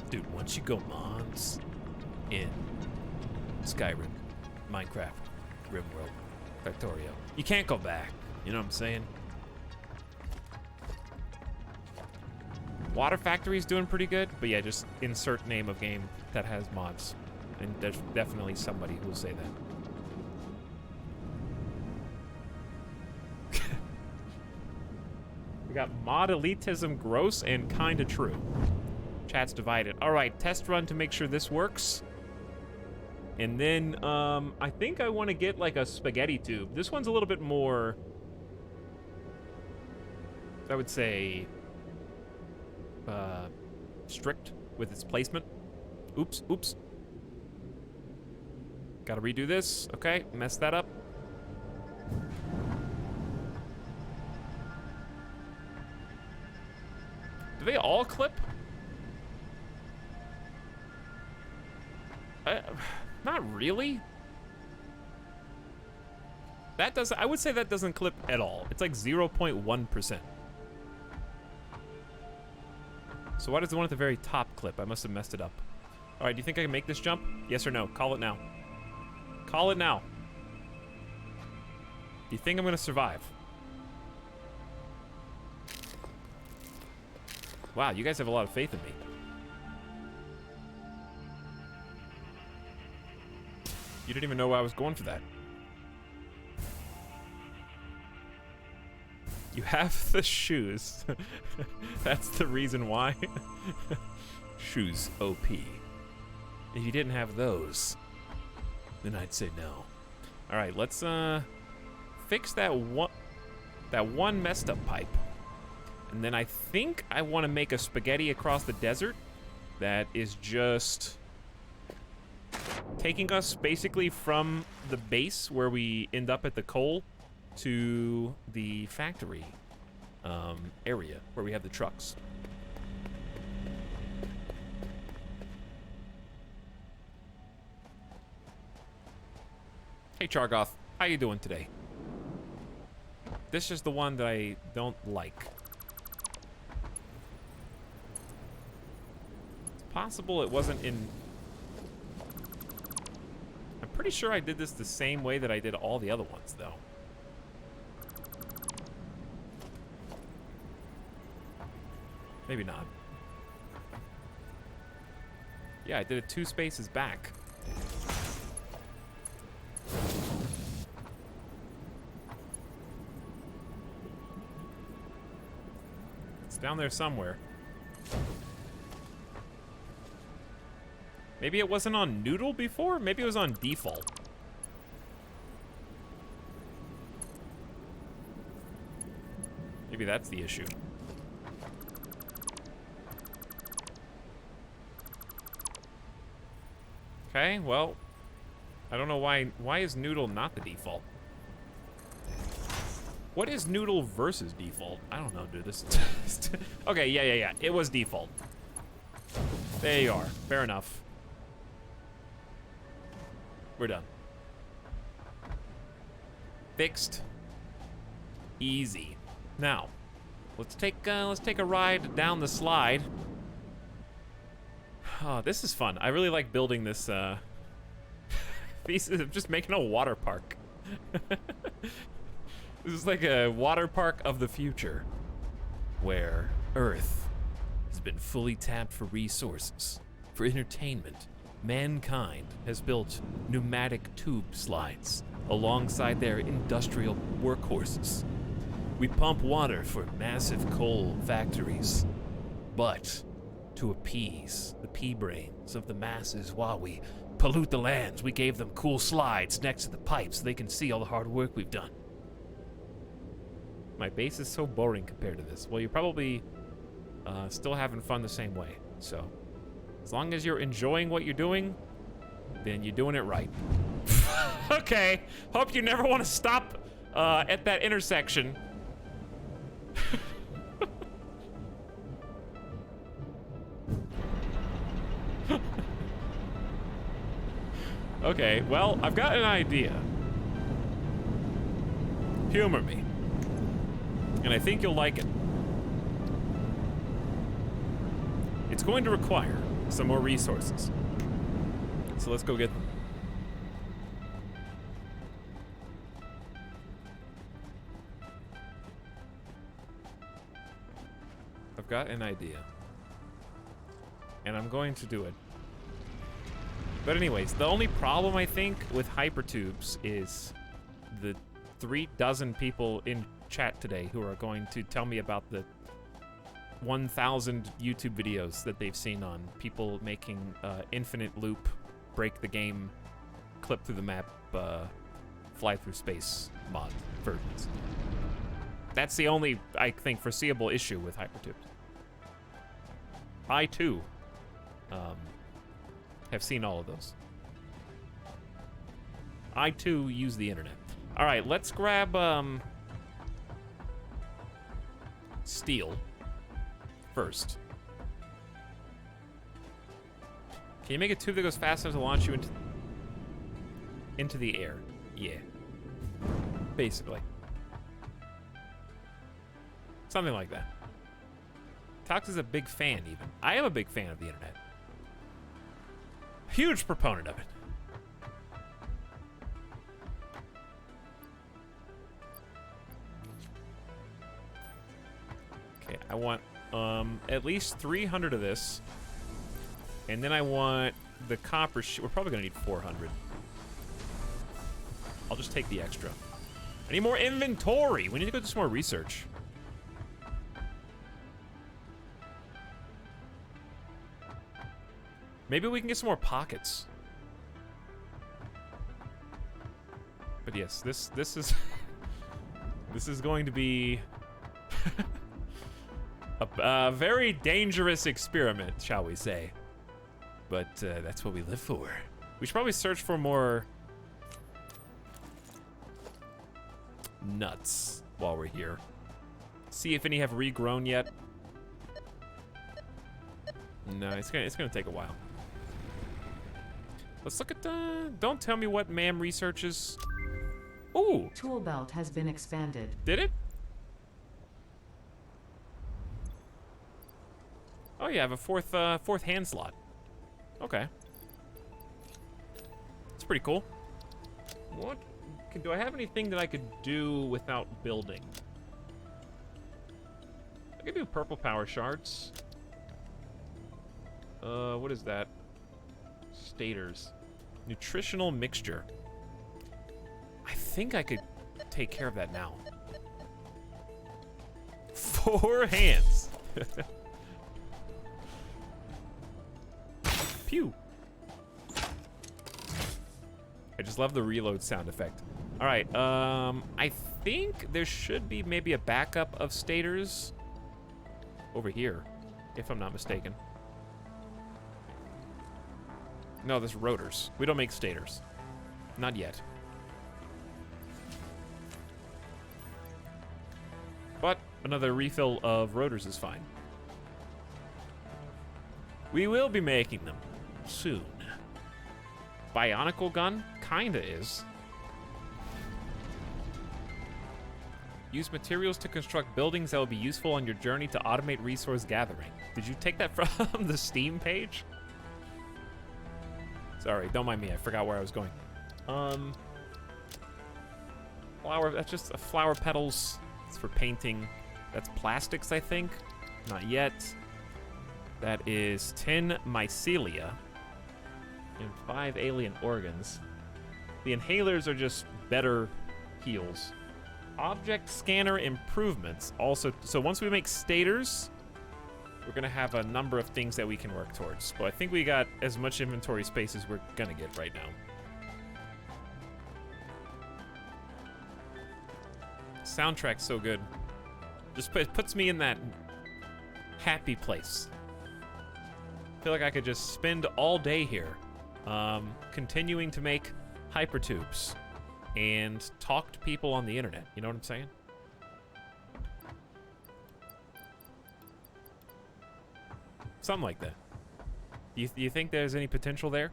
Dude, once you go mods in Skyrim, Minecraft, RimWorld, Factorio, you can't go back. You know what I'm saying? Water Factory's doing pretty good, but yeah, just insert name of game that has mods. And there's definitely somebody who'll say that. We got mod elitism gross and kinda true. Chat's divided. All right, test run to make sure this works. And then, I think I want to get like a spaghetti tube. This one's a little bit more, I would say, strict with its placement. Oops, oops. Gotta redo this. Okay, messed that up. Do they all clip? Not really. That does. I would say that doesn't clip at all. It's like 0.1%. So why does the one at the very top clip? I must have messed it up. All right, do you think I can make this jump? Yes or no? Call it now. Call it now. Do you think I'm gonna survive? Wow, you guys have a lot of faith in me. You didn't even know I was going for that. You have the shoes. That's the reason why. Shoes OP. If you didn't have those, then I'd say no. All right, let's fix that one messed up pipe. And then I think I want to make a spaghetti across the desert that is just taking us basically from the base where we end up at the coal to the factory area where we have the trucks. Hey Chargoth, how you doing today? This is the one that I don't like. It's possible it wasn't in... I'm pretty sure I did this the same way that I did all the other ones, though. Maybe not. Yeah, I did it 2 spaces back. It's down there somewhere. Maybe it wasn't on Noodle before? Maybe it was on default. Maybe that's the issue. Okay, well, I don't know why is Noodle not the default? What is Noodle versus default? I don't know, dude. This okay, yeah. It was default. There you are. Fair enough. We're done. Fixed. Easy. Now, let's take a ride down the slide. Oh, this is fun. I really like building this piece of just making a water park. This is like a water park of the future where Earth has been fully tapped for resources. For entertainment, mankind has built pneumatic tube slides alongside their industrial workhorses. We pump water for massive coal factories, but to appease the pea brains of the masses while we pollute the lands, we gave them cool slides next to the pipes so they can see all the hard work we've done. My base is so boring compared to this. Well, you're probably still having fun the same way. So, as long as you're enjoying what you're doing, then you're doing it right. Okay, hope you never want to stop at that intersection. Okay, well, I've got an idea. Humor me. And I think you'll like it. It's going to require some more resources. So let's go get them. I've got an idea. And I'm going to do it. But anyways, the only problem I think with hypertubes is the 36 people in chat today who are going to tell me about the 1,000 YouTube videos that they've seen on people making infinite loop, break the game, clip through the map, fly through space mod versions. That's the only, I think, foreseeable issue with hypertubes. I too have seen all of those. I too use the internet. All right, let's grab steel first. Can you make a tube that goes fast enough to launch you into the air? Yeah. Basically. Something like that. Tox is a big fan, even. I am a big fan of the internet. Huge proponent of it. Okay, I want at least 300 of this. And then I want the copper sheet. We're probably gonna need 400. I'll just take the extra. I need more inventory. We need to go do some more research. Maybe we can get some more pockets. But yes, this is this is going to be a very dangerous experiment, shall we say? But that's what we live for. We should probably search for more nuts while we're here. See if any have regrown yet. No, it's gonna take a while. Let's look at the... Don't tell me what MAM researches. Ooh! Tool belt has been expanded. Did it? Oh yeah, I have a fourth hand slot. Okay. It's pretty cool. What? Do I have anything that I could do without building? I could do purple power shards. What is that? Stators. Nutritional mixture. I think I could take care of that now. 4 hands. Pew. I just love the reload sound effect. All right, I think there should be maybe a backup of stators over here, if I'm not mistaken. No, there's rotors. We don't make stators. Not yet. But another refill of rotors is fine. We will be making them soon. Bionicle gun? Kinda is. Use materials to construct buildings that will be useful on your journey to automate resource gathering. Did you take that from the Steam page? Sorry, don't mind me. I forgot where I was going. Flower, that's just flower petals. It's for painting. That's plastics, I think. Not yet. That is 10 mycelia and 5 alien organs. The inhalers are just better heals. Object scanner improvements. Also, so once we make stators, we're gonna have a number of things that we can work towards. But I think we got as much inventory space as we're gonna get right now. Soundtrack's so good. Just puts me in that happy place. I feel like I could just spend all day here, continuing to make hypertubes and talk to people on the internet. You know what I'm saying? Something like that. Do you think there's any potential there?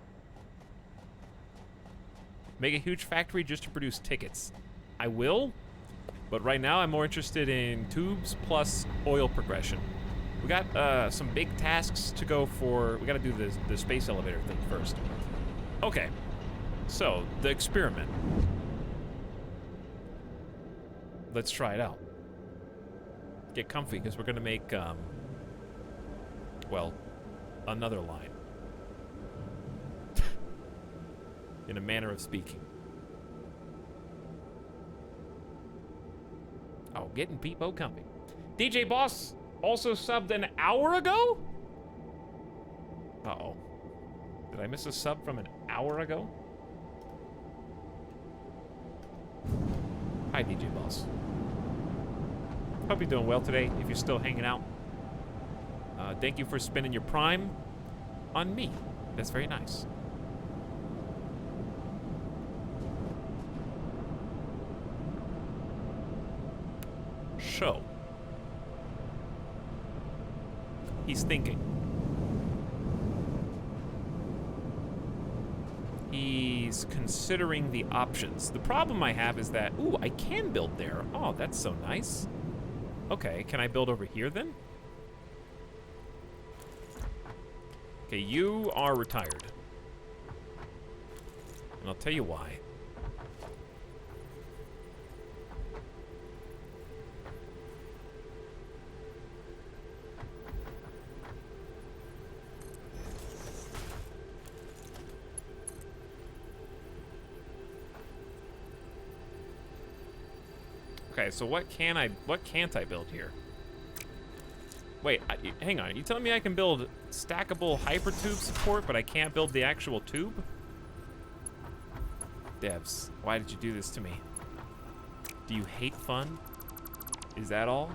Make a huge factory just to produce tickets. I will, but right now I'm more interested in tubes plus oil progression. We got some big tasks to go for. We gotta do the space elevator thing first. Okay, so the experiment. Let's try it out. Get comfy, because we're gonna make, well, another line. In a manner of speaking. Oh, getting people comfy. DJ Boss also subbed an hour ago? Uh-oh. Did I miss a sub from an hour ago? Hi, DJ Boss. Hope you're doing well today, if you're still hanging out. Thank you for spending your prime on me. That's very nice. So, he's thinking. He's considering the options. The problem I have is that, ooh, I can build there. Oh, that's so nice. Okay, can I build over here then? Okay, you are retired. And I'll tell you why. Okay, so what can't I build here? Wait, hang on. Are you telling me I can build stackable hypertube support, but I can't build the actual tube? Devs, why did you do this to me? Do you hate fun? Is that all?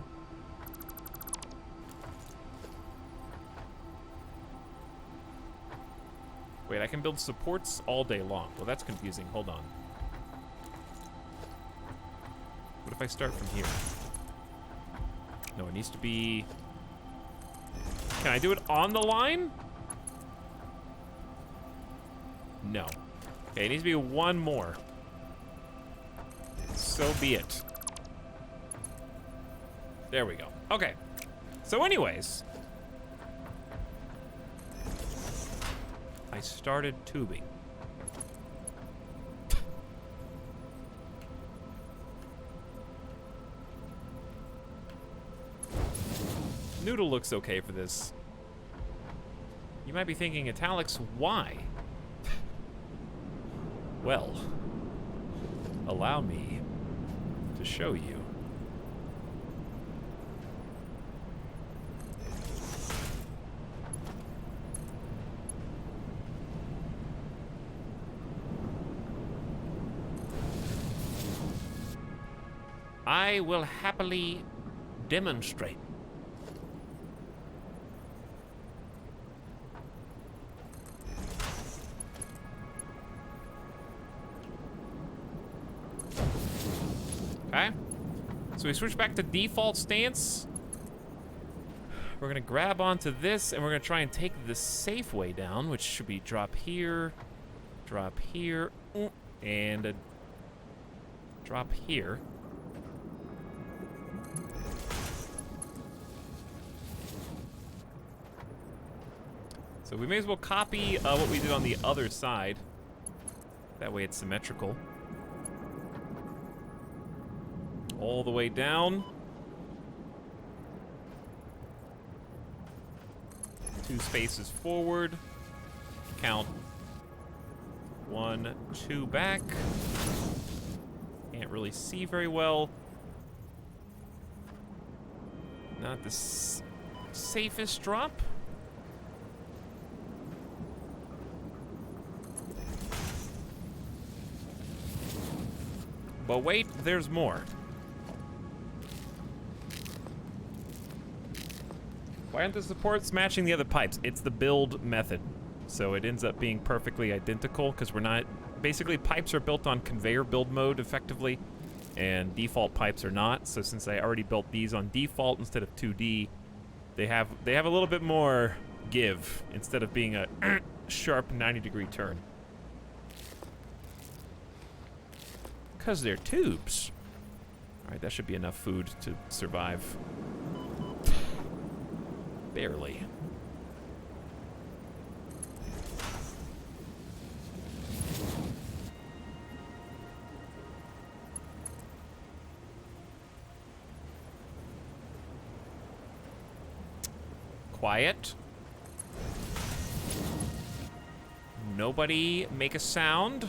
Wait, I can build supports all day long. Well, that's confusing. Hold on. What if I start from here? No, it needs to be... Can I do it on the line? No. Okay, it needs to be one more. So be it. There we go. Okay. So anyways. I started tubing. Noodle looks okay for this. You might be thinking, Etalyx, why? Well, allow me to show you. I will happily demonstrate. Okay, so we switch back to default stance. We're gonna grab onto this and we're gonna try and take the safe way down, which should be drop here, and a drop here. So we may as well copy what we did on the other side. That way it's symmetrical. All the way down. 2 spaces forward. Count 1, 2 back. Can't really see very well. Not the safest drop. But wait, there's more. Why aren't the supports matching the other pipes? It's the build method. So it ends up being perfectly identical because we're not... Basically, pipes are built on conveyor build mode, effectively, and default pipes are not. So since I already built these on default instead of 2D, they have a little bit more give instead of being a sharp 90-degree turn. Because they're tubes. All right, that should be enough food to survive. Barely. Quiet. Nobody make a sound.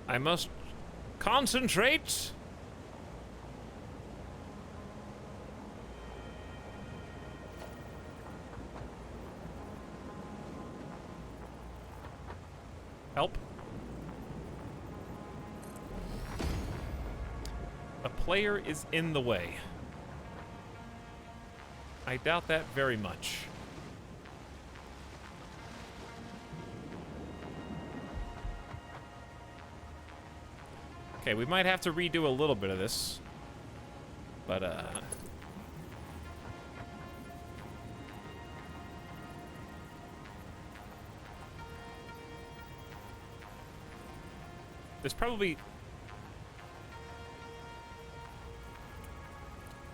I must concentrate. Help. A player is in the way. I doubt that very much. Okay, we might have to redo a little bit of this. But,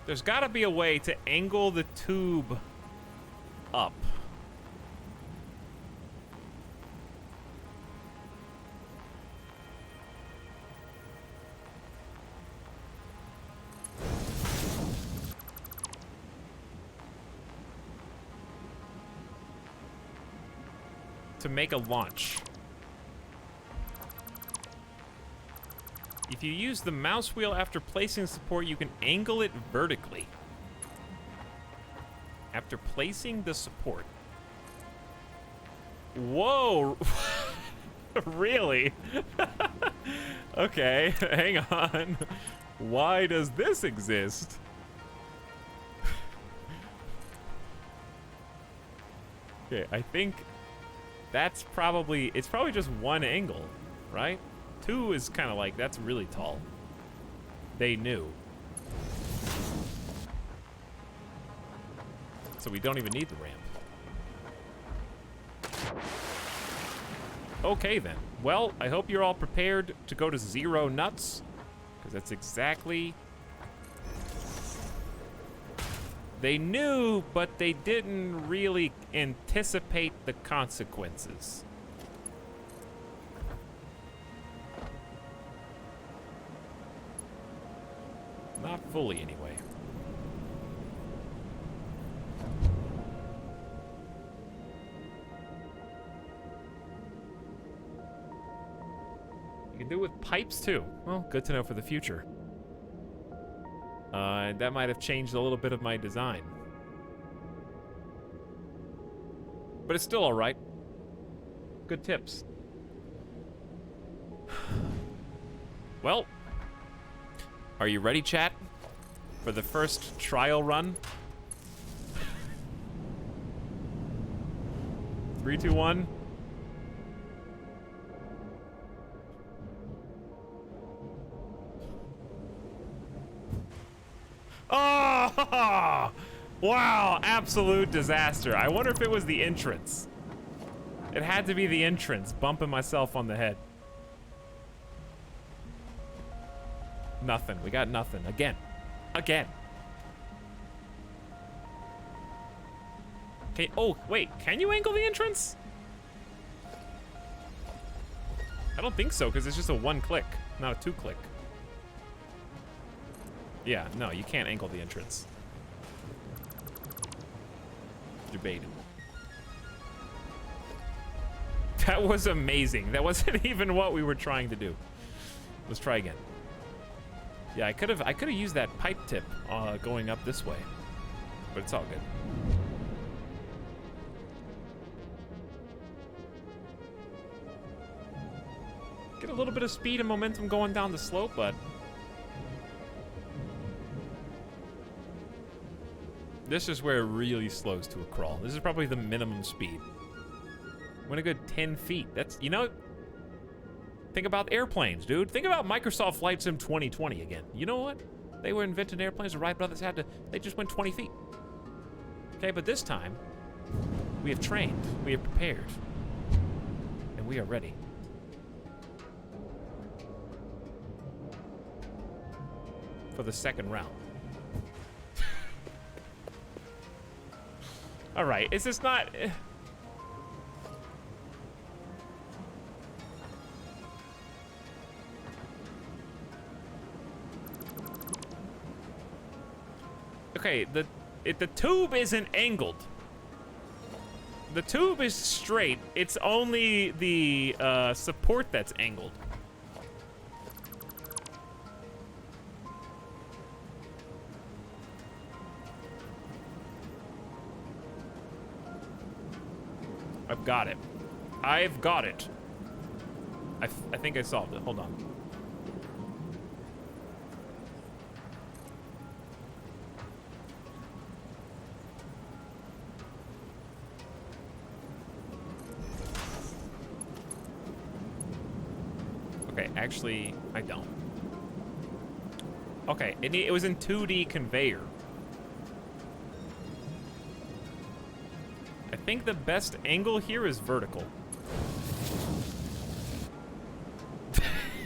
there's gotta be a way to angle the tube up. To make a launch. If you use the mouse wheel after placing support, you can angle it vertically. After placing the support. Whoa! Really? Okay, hang on. Why does this exist? Okay, I think that's probably, it's probably just one angle, right? 2 is kind of like, that's really tall. They knew. So we don't even need the ramp. Okay then. Well, I hope you're all prepared to go to 0 nuts, because that's exactly... They knew, but they didn't really anticipate the consequences. Not fully, anyway. You can do it with pipes, too. Well, good to know for the future. That might have changed a little bit of my design. But it's still alright. Good tips. Well, are you ready, chat? For the first trial run? 3, 2, 1. Oh! Wow, absolute disaster. I wonder if it was the entrance. It had to be the entrance, bumping myself on the head. Nothing. We got nothing. Again. Again. Okay. Oh, wait. Can you angle the entrance? I don't think so, because it's just a 1-click, not a 2-click. Yeah, no, you can't angle the entrance. Debated. That was amazing. That wasn't even what we were trying to do. Let's try again. Yeah, I could have used that pipe tip going up this way, but it's all good. Get a little bit of speed and momentum going down the slope, but this is where it really slows to a crawl. This is probably the minimum speed. Went a good 10 feet. That's, you know, think about airplanes, dude. Think about Microsoft Flight Sim 2020 again. You know what? They were inventing airplanes. The Wright brothers they just went 20 feet. Okay, but this time, we have trained, we have prepared, and we are ready. For the second round. All right, is this not... Okay, the tube isn't angled. The tube is straight. It's only the support that's angled. I've got it. I've got it. I think I solved it. Hold on. Okay, actually, I don't. Okay, it was in 2D conveyor. I think the best angle here is vertical.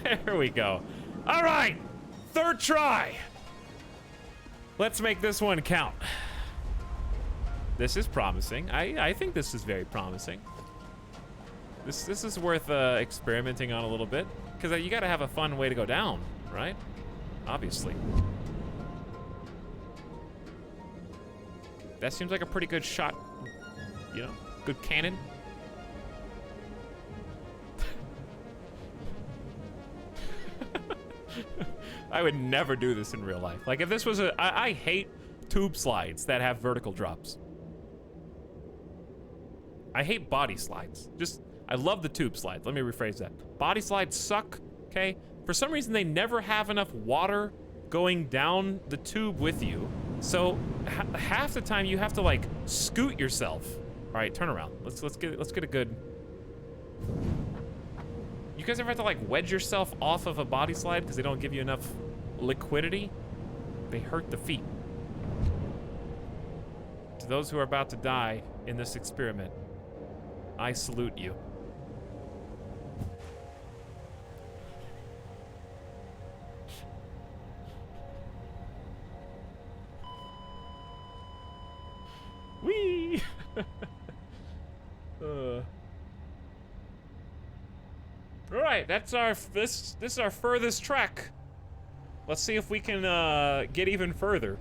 There we go. All right, third try. Let's make this one count. This is promising. I think this is very promising. This is worth experimenting on a little bit, because you gotta have a fun way to go down, right? Obviously. That seems like a pretty good shot. You know, good cannon. I would never do this in real life. Like if this was I hate tube slides that have vertical drops. I hate body slides. I love the tube slides. Let me rephrase that. Body slides suck, okay? For some reason, they never have enough water going down the tube with you. So half the time you have to like scoot yourself. All right, turn around. Let's get a good. You guys ever have to like wedge yourself off of a body slide because they don't give you enough liquidity? They hurt the feet. To those who are about to die in this experiment, I salute you. Whee! All right, that's this is our furthest trek. Let's see if we can get even further.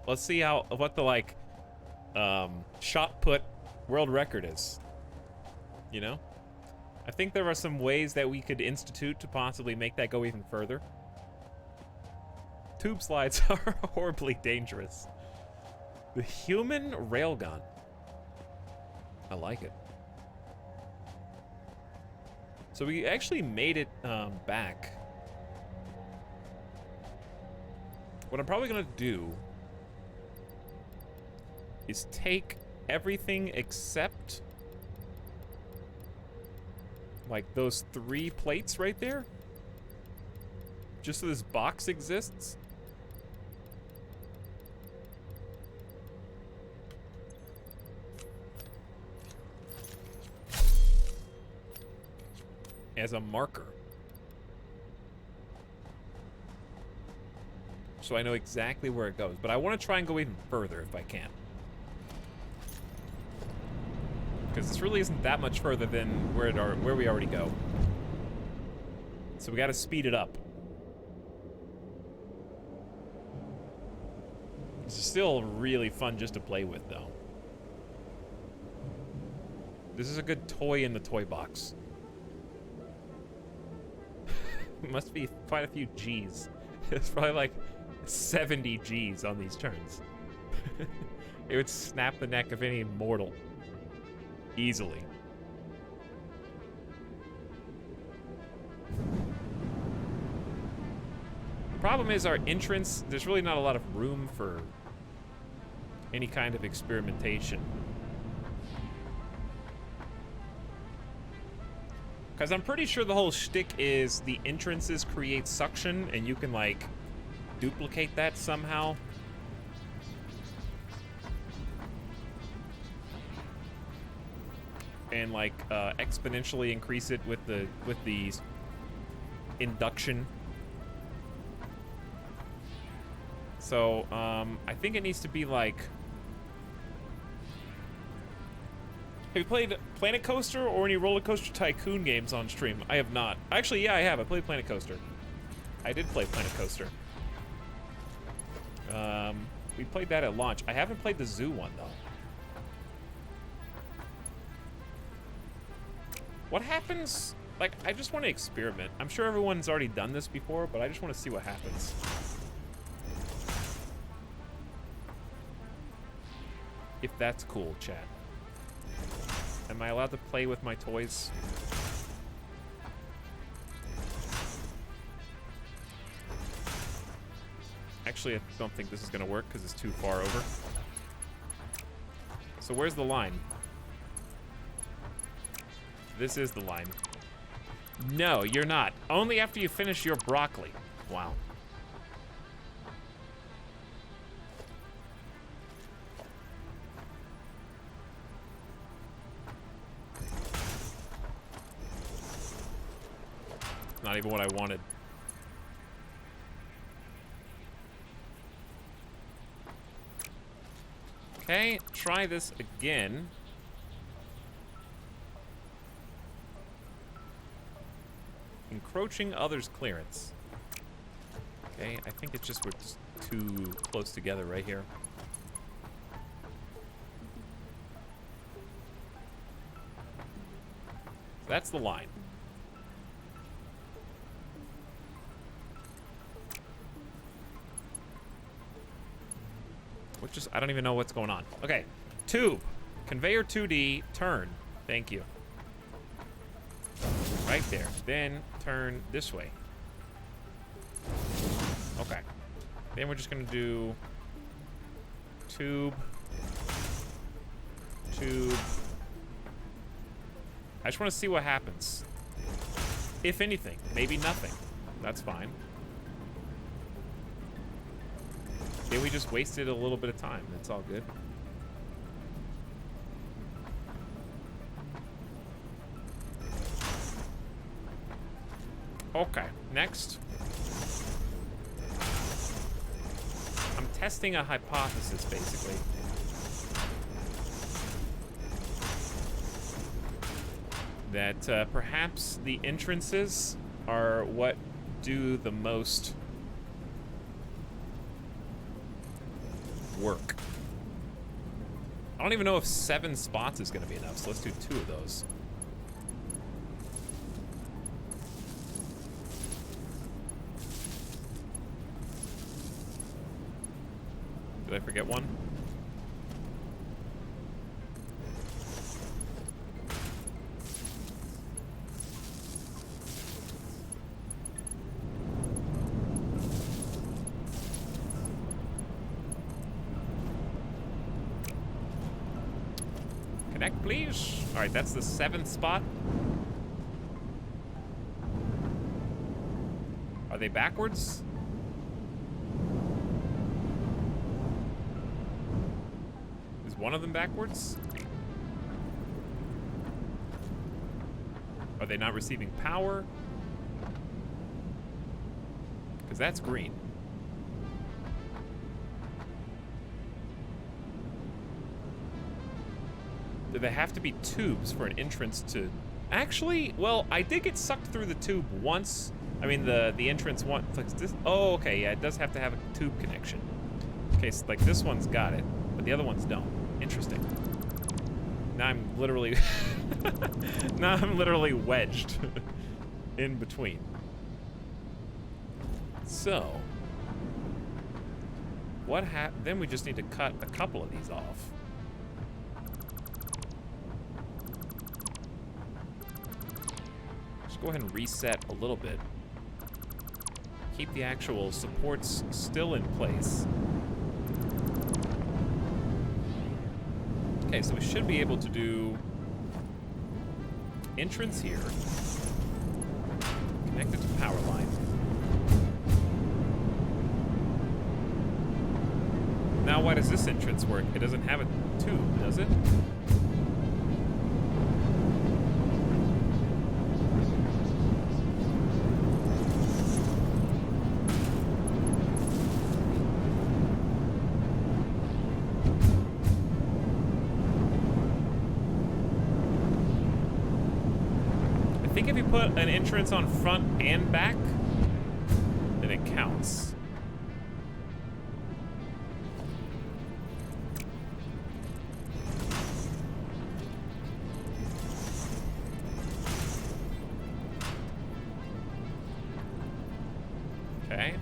Let's see what the like shot put world record is. You know, I think there are some ways that we could institute to possibly make that go even further. Tube slides are horribly dangerous. The human railgun. I like it. So we actually made it back. What I'm probably gonna do is take everything except like those 3 plates right there, just so this box exists. As a marker. So I know exactly where it goes, but I want to try and go even further if I can. Because this really isn't that much further than where we already go. So we gotta speed it up. It's still really fun just to play with, though. This is a good toy in the toy box. Must be quite a few G's. It's probably like 70 G's on these turns. It would snap the neck of any mortal. Easily. The problem is our entrance, there's really not a lot of room for any kind of experimentation. Because I'm pretty sure the whole shtick is the entrances create suction, and you can, like, duplicate that somehow. And, like, exponentially increase it with the induction. So, I think it needs to be, like... Have you played Planet Coaster or any Roller Coaster Tycoon games on stream? I have not. Actually, yeah, I have. I played Planet Coaster. I did play Planet Coaster. We played that at launch. I haven't played the zoo one, though. What happens? Like, I just want to experiment. I'm sure everyone's already done this before, but I just want to see what happens. If that's cool, chat. Am I allowed to play with my toys? Actually, I don't think this is going to work because it's too far over. So where's the line? This is the line. No, you're not. Only after you finish your broccoli. Wow. Not even what I wanted. Okay, try this again. Encroaching others' clearance. Okay, I think it's just we're just too close together right here. That's the line. Which is, I don't even know what's going on. Okay, tube. Conveyor 2D, turn. Thank you. Right there. Then turn this way. Okay. Then we're just gonna do tube. Tube. I just want to see what happens. If anything. Maybe nothing. That's fine. Yeah, we just wasted a little bit of time. That's all good. Okay, next. I'm testing a hypothesis, basically. That perhaps the entrances are what do the most work. I don't even know if 7 spots is going to be enough, so let's do 2 of those. Did I forget one? Connect, please. All right, that's the 7th spot. Are they backwards? Is one of them backwards? Are they not receiving power? Because that's green. Do they have to be tubes for an entrance to... Actually, well, I did get sucked through the tube once. I mean, the entrance one... Like this, oh, okay, yeah, it does have to have a tube connection. Okay, so like this one's got it, but the other ones don't. Interesting. Now I'm literally... now I'm literally wedged in between. So... What then we just need to cut a couple of these off. Just go ahead and reset a little bit. Keep the actual supports still in place. Okay, so we should be able to do entrance here. Connect it to power line. Now why does this entrance work? It doesn't have a tube, does it? I think if you put an entrance on front and back, then it counts. Okay.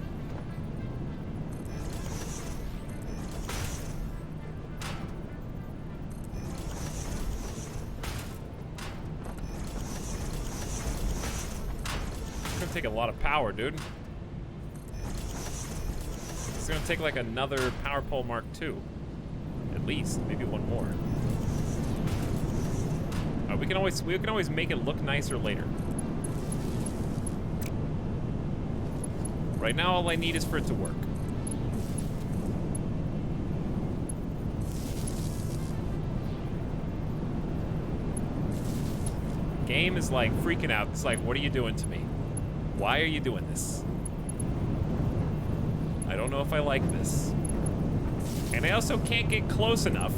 It's gonna take a lot of power, dude. It's gonna take like another power pole Mark II. At least, maybe one more. We can always make it look nicer later. Right now, all I need is for it to work. Game is like freaking out. It's like, what are you doing to me? Why are you doing this? I don't know if I like this. And I also can't get close enough.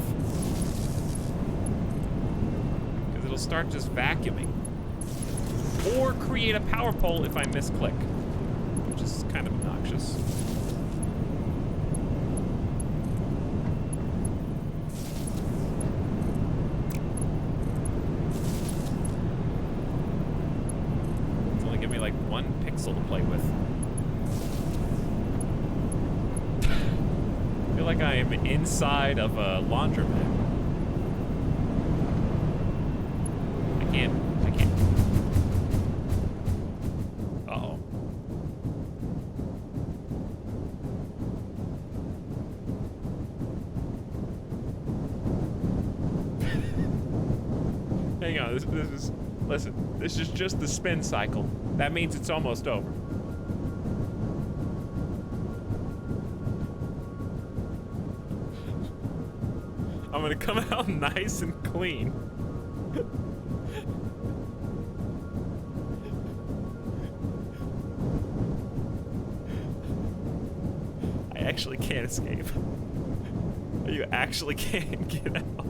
Because it'll start just vacuuming. Or create a power pole if I misclick. Which is kind of obnoxious. It's only giving me like one pixel to play with. I feel like I am inside of a laundromat. I can't. Uh-oh. Hang on, listen, this is just the spin cycle. That means it's almost over. I'm gonna come out nice and clean. I actually can't escape. You actually can't get out.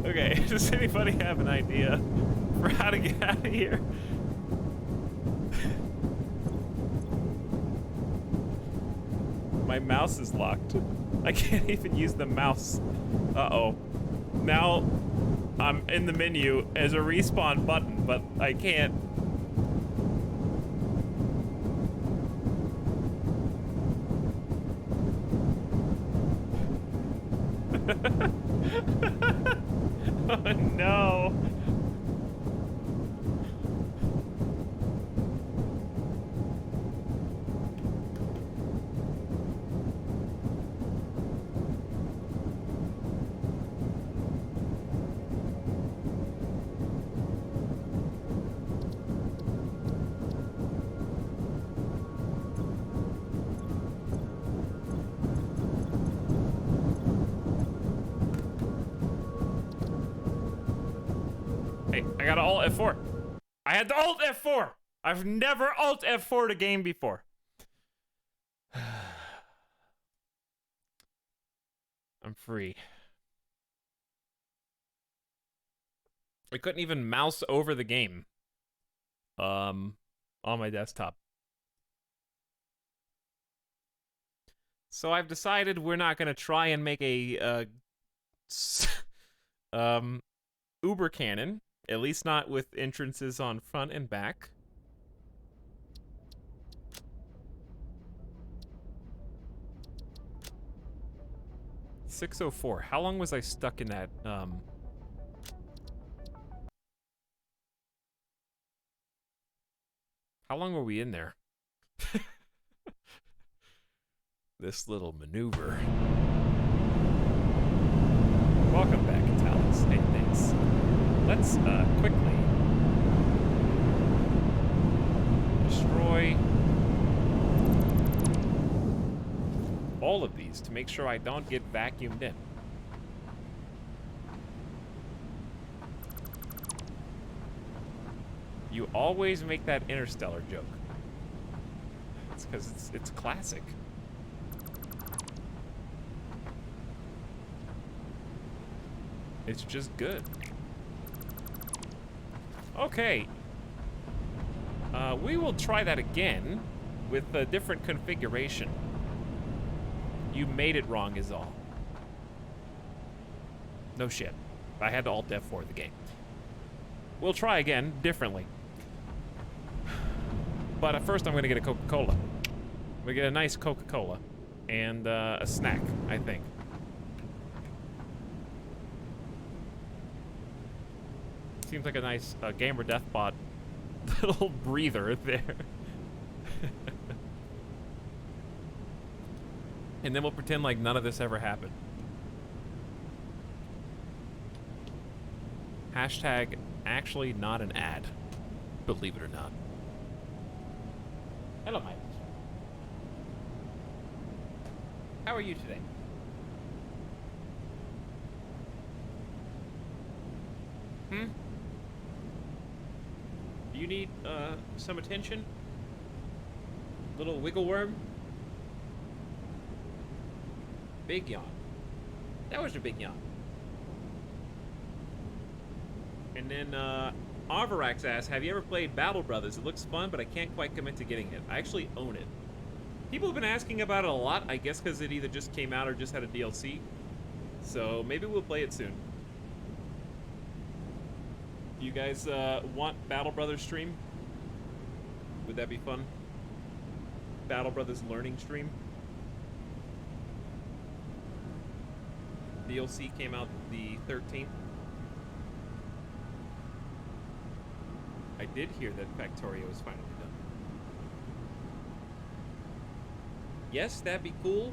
Okay, does anybody have an idea for how to get out of here? My mouse is locked. I can't even use the mouse. Uh-oh. Now I'm in the menu as a respawn button, but I can't. Oh no. Hey, I got to alt F4. I had to alt F4. I've never Alt F4'd a game before. I'm free. I couldn't even mouse over the game. On my desktop. So I've decided we're not gonna try and make a Uber cannon, at least not with entrances on front and back. .604. How long was I stuck in that? How long were we in there? This little maneuver. Welcome back, Etalyx. Hey, thanks. Let's quickly destroy all of these to make sure I don't get vacuumed in. You always make that Interstellar joke. It's because it's classic. It's just good. Okay. We will try that again with a different configuration. You made it wrong is all. No shit. I had to Alt F4 the game. We'll try again, differently. But at first I'm gonna get a Coca-Cola. I'm gonna get a nice Coca-Cola. And a snack, I think. Seems like a nice Gamer Deathbot little breather there. And then we'll pretend like none of this ever happened. Hashtag actually not an ad. Believe it or not. Hello, Mike. How are you today? You need some attention? Little wiggle worm? Big yawn. That was a big yawn. And then Arvarax asks, have you ever played Battle Brothers? It looks fun, but I can't quite commit to getting it. I actually own it. People have been asking about it a lot, I guess because it either just came out or just had a DLC. So maybe we'll play it soon. Do you guys want Battle Brothers stream? Would that be fun? Battle Brothers learning stream? DLC came out the 13th. I did hear that Factorio is finally done. Yes, that'd be cool.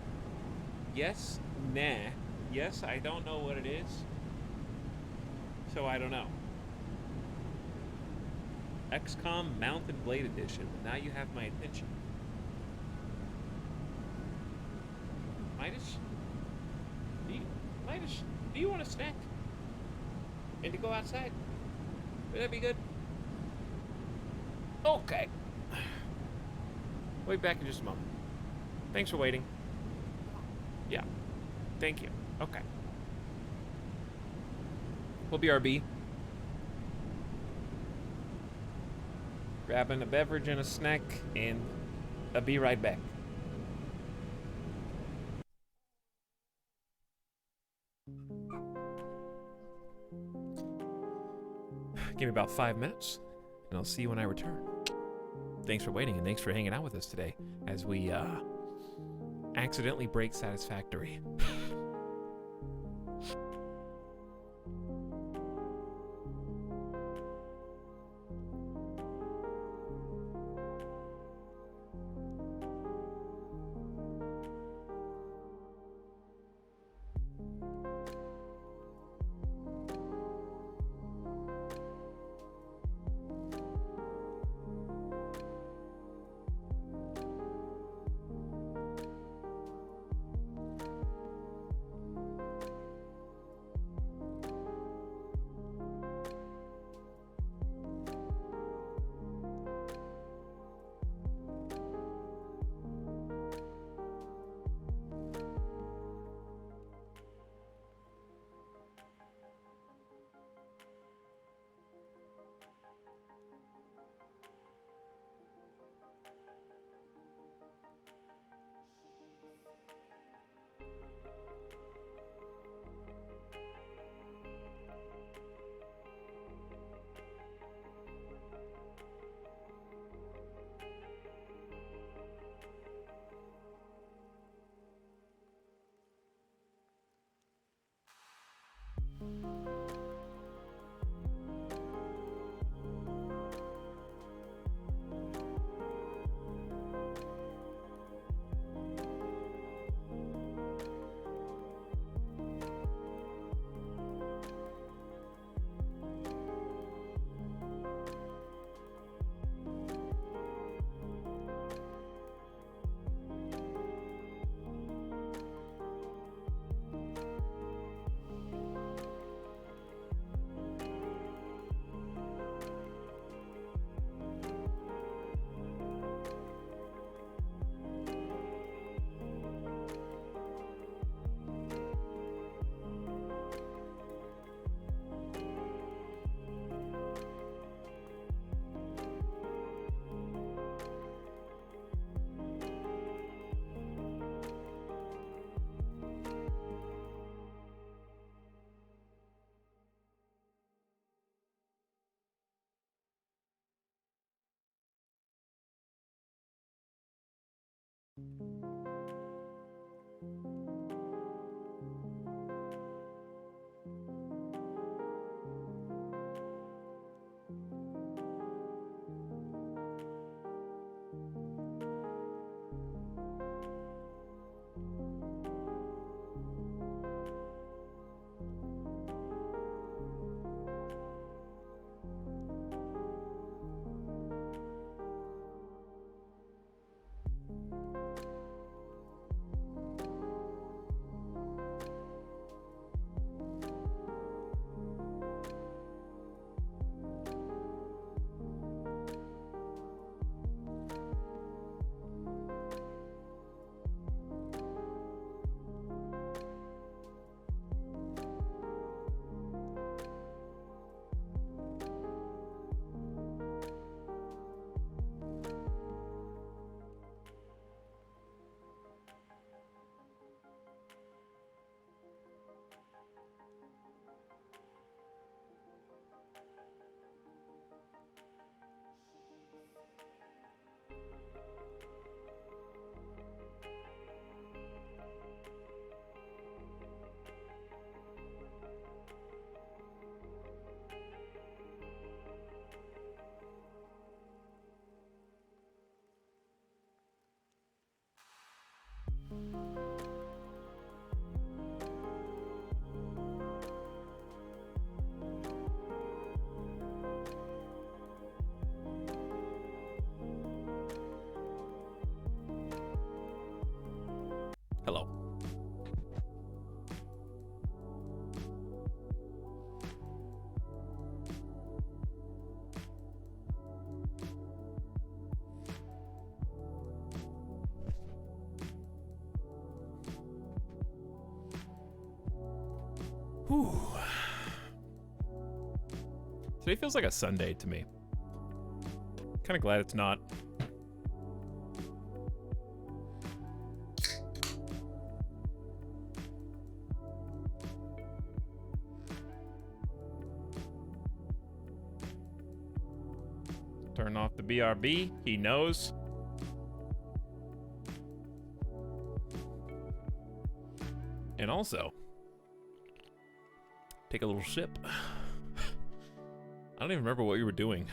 Yes, nah. Yes, I don't know what it is. So I don't know. XCOM Mount and Blade Edition. Now you have my attention. Midas? Midas, do you want a snack? And to go outside? Would that be good? Okay. Wait back in just a moment. Thanks for waiting. Yeah. Thank you. Okay. We'll BRB. Grabbing a beverage and a snack, and I'll be right back. Give me about 5 minutes, and I'll see you when I return. Thanks for waiting, and thanks for hanging out with us today as we accidentally break Satisfactory. Hello. Whew. Today feels like a Sunday to me. Kind of glad it's not. Turn off the BRB. He knows. And also, take a little sip. I don't even remember what we were doing.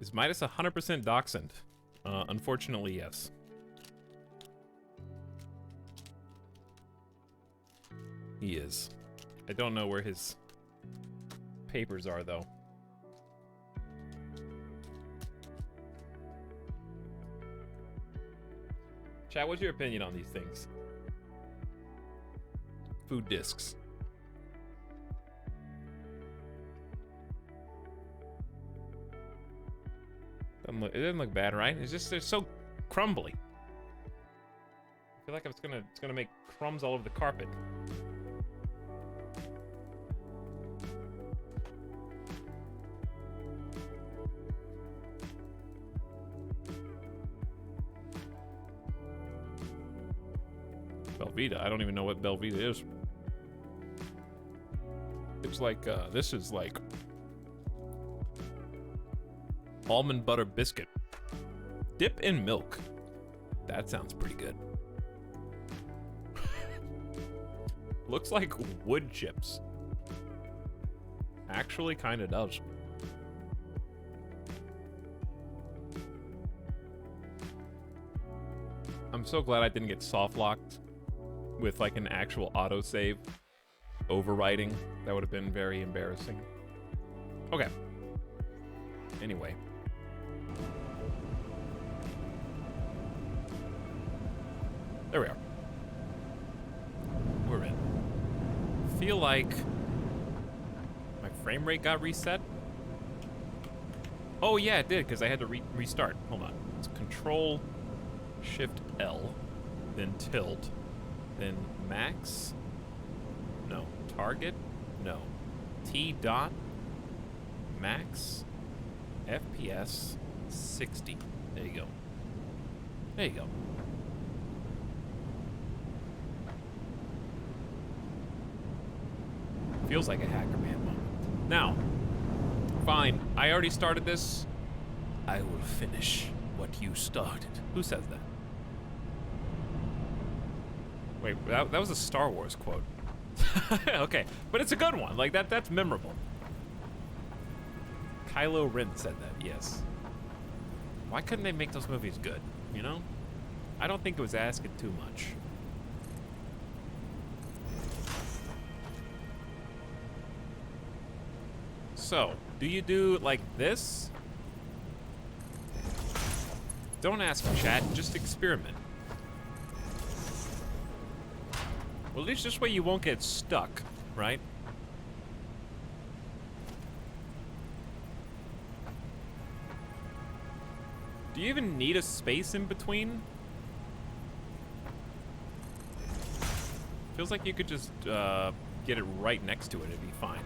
Is Midas 100% dachshund? Unfortunately, yes. He is. I don't know where his papers are, though. Chat, what's your opinion on these things? Food discs. It doesn't look bad, right? It's just they're so crumbly. I feel like it's gonna make crumbs all over the carpet. Belvita. I don't even know what Belvita is. It's like, this is like almond butter biscuit. Dip in milk. That sounds pretty good. Looks like wood chips. Actually kind of does. I'm so glad I didn't get soft locked with like an actual autosave overwriting. That would have been very embarrassing. Okay. Anyway. There we are. We're in. Feel like my frame rate got reset. Oh yeah, it did, because I had to restart. Hold on. It's Control Shift L, then tilt, then max. No. Target. No. T dot. Max. FPS 60. There you go. There you go. Feels like a Hacker Man moment. Now, fine. I already started this. I will finish what you started. Who says that? Wait, that was a Star Wars quote. Okay, but it's a good one. Like that's memorable. Kylo Ren said that, yes. Why couldn't they make those movies good, you know? I don't think it was asking too much. So, do you do like this? Don't ask chat, just experiment. Well, at least this way you won't get stuck, right? Do you even need a space in between? Feels like you could just get it right next to it, it'd be fine.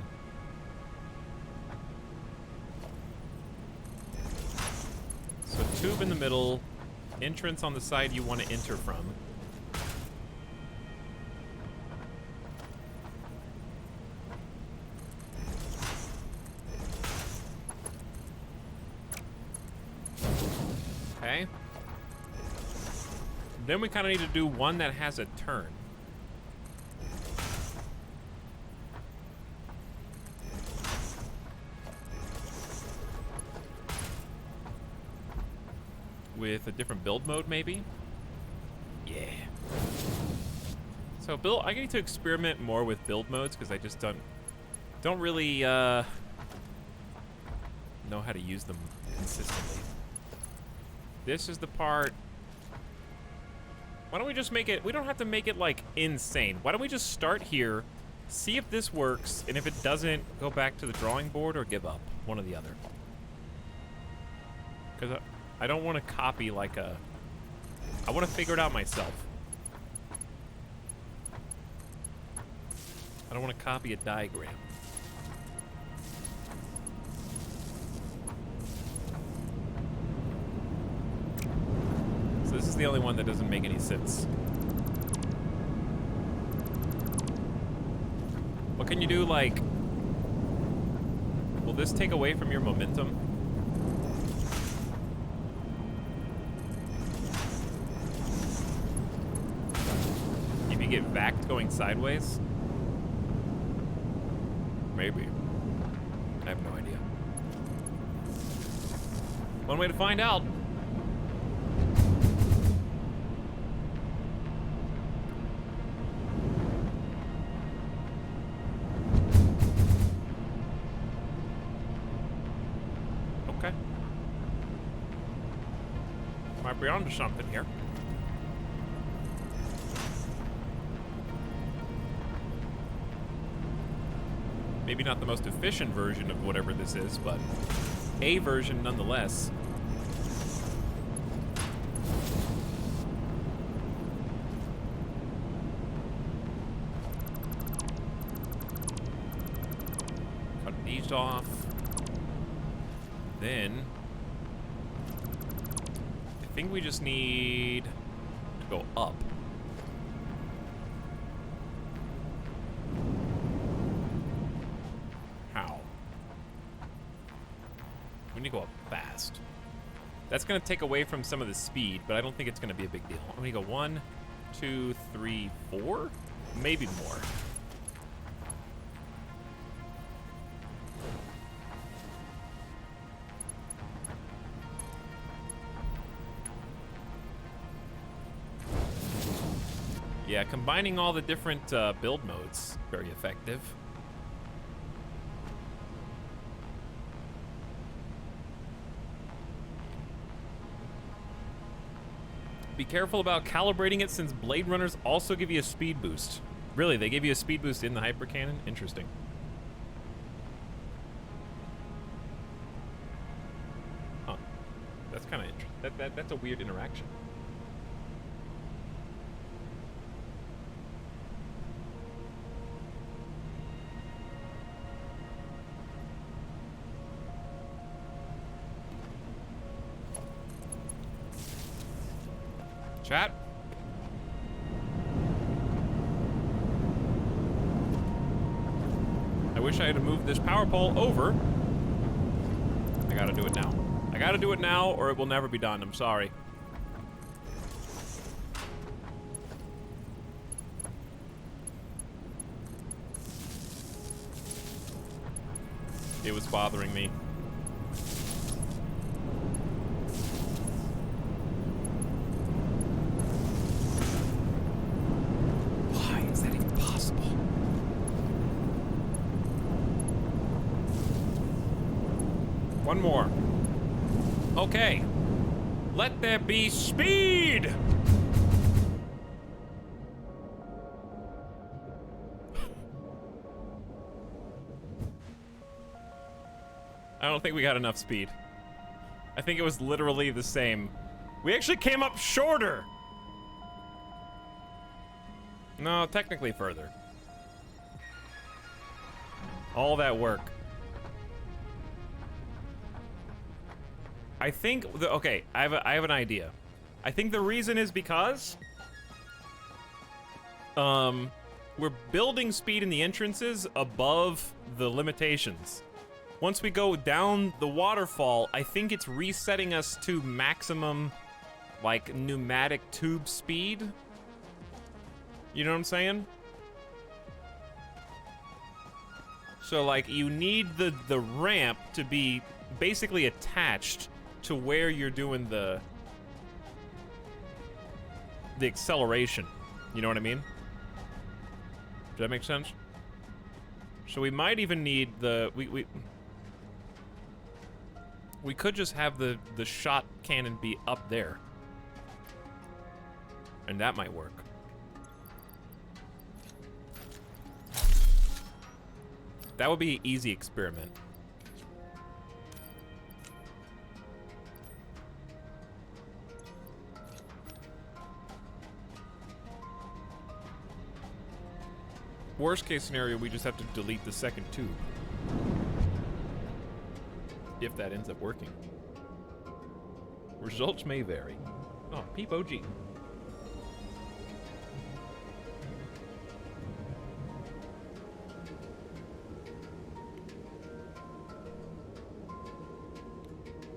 So tube in the middle, entrance on the side you want to enter from. Okay. Then we kind of need to do one that has a turn. With a different build mode, maybe? Yeah. So I need to experiment more with build modes because I just don't really know how to use them consistently. this is the part. Why don't we just make it, we don't have to make it like insane. Why don't we just start here, see if this works, and if it doesn't, go back to the drawing board or give up, one or the other. Because I don't want to copy like a, I want to figure it out myself. I don't want to copy a diagram. So this is the only one that doesn't make any sense. What can you do, like... Will this take away from your momentum? If you get backed going sideways? Maybe. I have no idea. One way to find out. Okay. Might be onto something here. Maybe not the most efficient version of whatever this is, but a version nonetheless. Cut these off. Then I think we just need to go up. We need to go up fast. That's going to take away from some of the speed, but I don't think it's going to be a big deal. I'm going to go 1, 2, 3, 4, maybe more. Yeah, combining all the different build modes, very effective. Be careful about calibrating it since Blade Runners also give you a speed boost. Really, they give you a speed boost in the hyper cannon? Interesting. Huh. That's kind of interesting. That's a weird interaction. Chat. I wish I had moved this power pole over. I gotta do it now. I gotta do it now or it will never be done. I'm sorry. It was bothering me. One more. Okay. Let there be speed! I don't think we got enough speed. I think it was literally the same. We actually came up shorter! No, technically further. All that work. I think, okay, I have an idea. I think the reason is because we're building speed in the entrances above the limitations. Once we go down the waterfall, I think it's resetting us to maximum, like, pneumatic tube speed. You know what I'm saying? So, like, you need the ramp to be basically attached to where you're doing the acceleration. You know what I mean? Does that make sense? So we might even need the We could just have the shot cannon be up there. And that might work. That would be an easy experiment. Worst case scenario, we just have to delete the second tube. If that ends up working. Results may vary. Oh, Peep OG.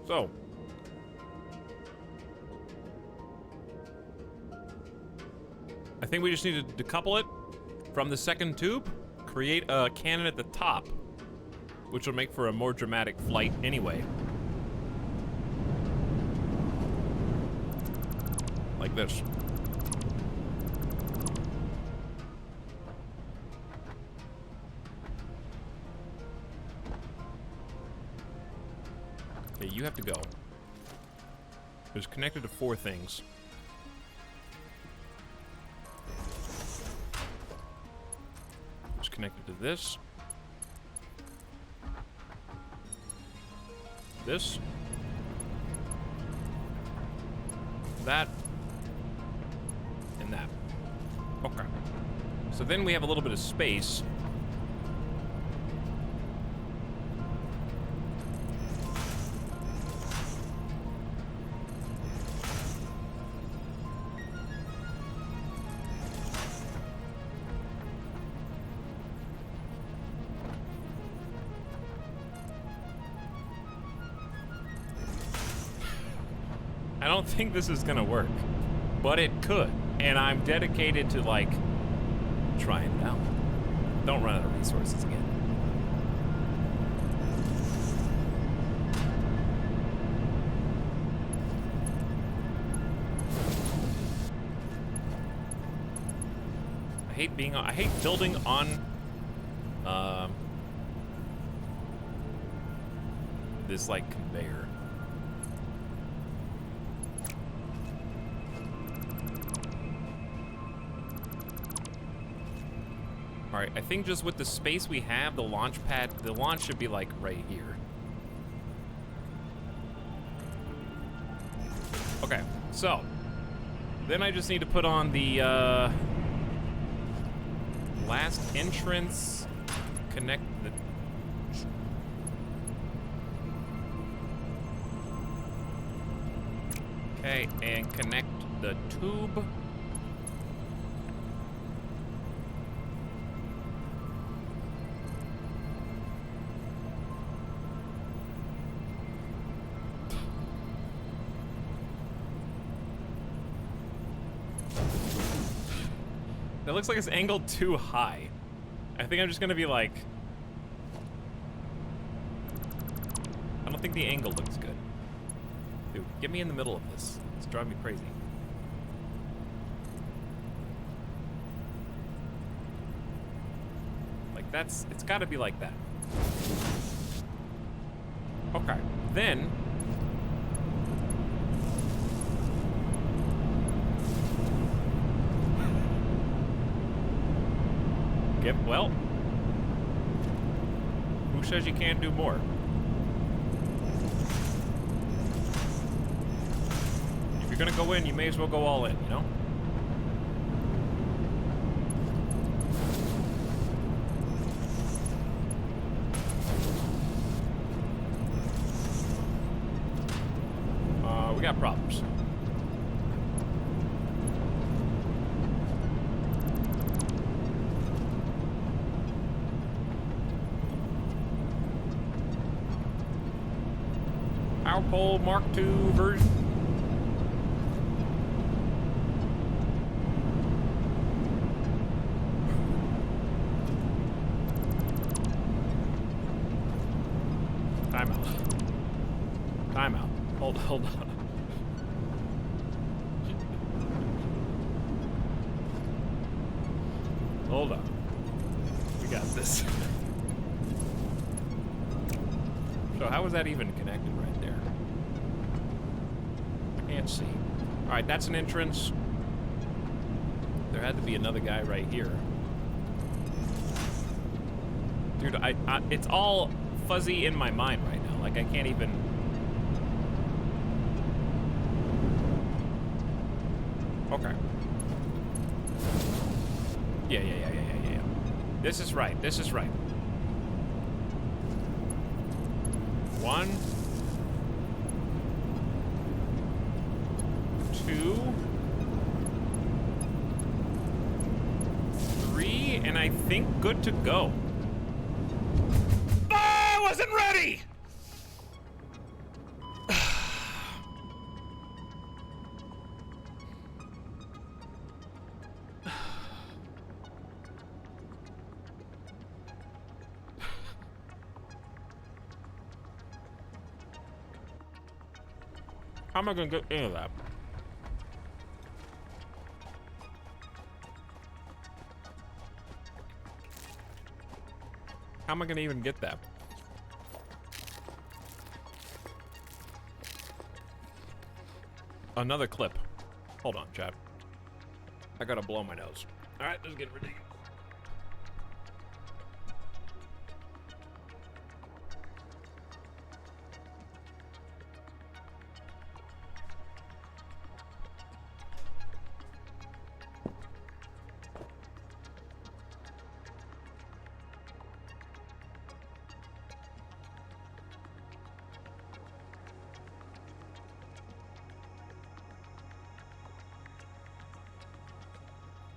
So. I think we just need to decouple it from the second tube, create a cannon at the top, which will make for a more dramatic flight anyway. Like this. Okay, you have to go. It's connected to 4 things. It's connected to this. This. That. And that. Okay. So then we have a little bit of space. I don't think this is gonna work, but it could, and I'm dedicated to, like, trying it out. Don't run out of resources again. I hate building on, this, like, conveyor. Alright, I think just with the space we have, the launch should be like right here. Okay, so then I just need to put on the last entrance, connect the... Okay, and connect the tube. It looks like it's angled too high. I think I'm just gonna be like... I don't think the angle looks good. Dude, get me in the middle of this. It's driving me crazy. Like that's... It's gotta be like that. Okay, then... Well, who says you can't do more? If you're gonna go in, you may as well go all in, you know? We got problems. Pole Mark II version. Timeout. Timeout. Hold on. Hold on. We got this. So how was that even connected right there? Can't see. Alright, that's an entrance. There had to be another guy right here. Dude, it's all fuzzy in my mind right now. Like, I can't even... Okay. Yeah. This is right. This is right. 1, 2, 3, and I think good to go. Ah, I wasn't ready! How am I gonna get into that? How am I gonna even get that? Another clip. Hold on, chat. I gotta blow my nose. Alright, this is getting ridiculous.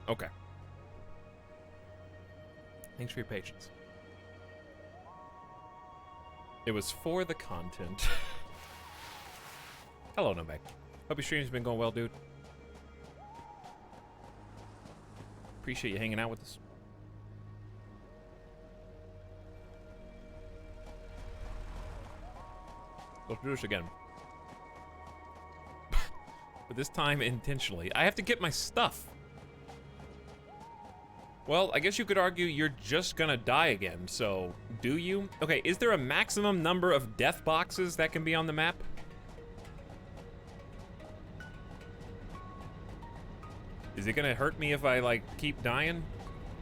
Okay. Thanks for your patience. It was for the content. Hello, Numbag. Hope your stream's been going well, dude. Appreciate you hanging out with us. Let's do this again. But this time intentionally. I have to get my stuff. Well, I guess you could argue you're just gonna die again, so do you? Okay, is there a maximum number of death boxes that can be on the map? Is it gonna hurt me if I, like, keep dying?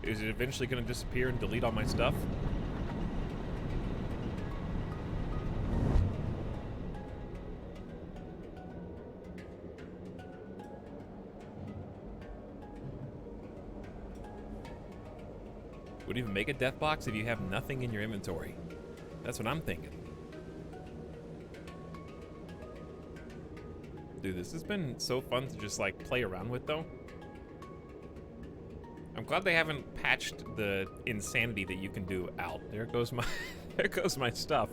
Is it eventually gonna disappear and delete all my stuff? Would it even make a death box if you have nothing in your inventory? That's what I'm thinking. Dude, this has been so fun to just, like, play around with, though. I'm glad they haven't patched the insanity that you can do out. There goes my there goes my stuff.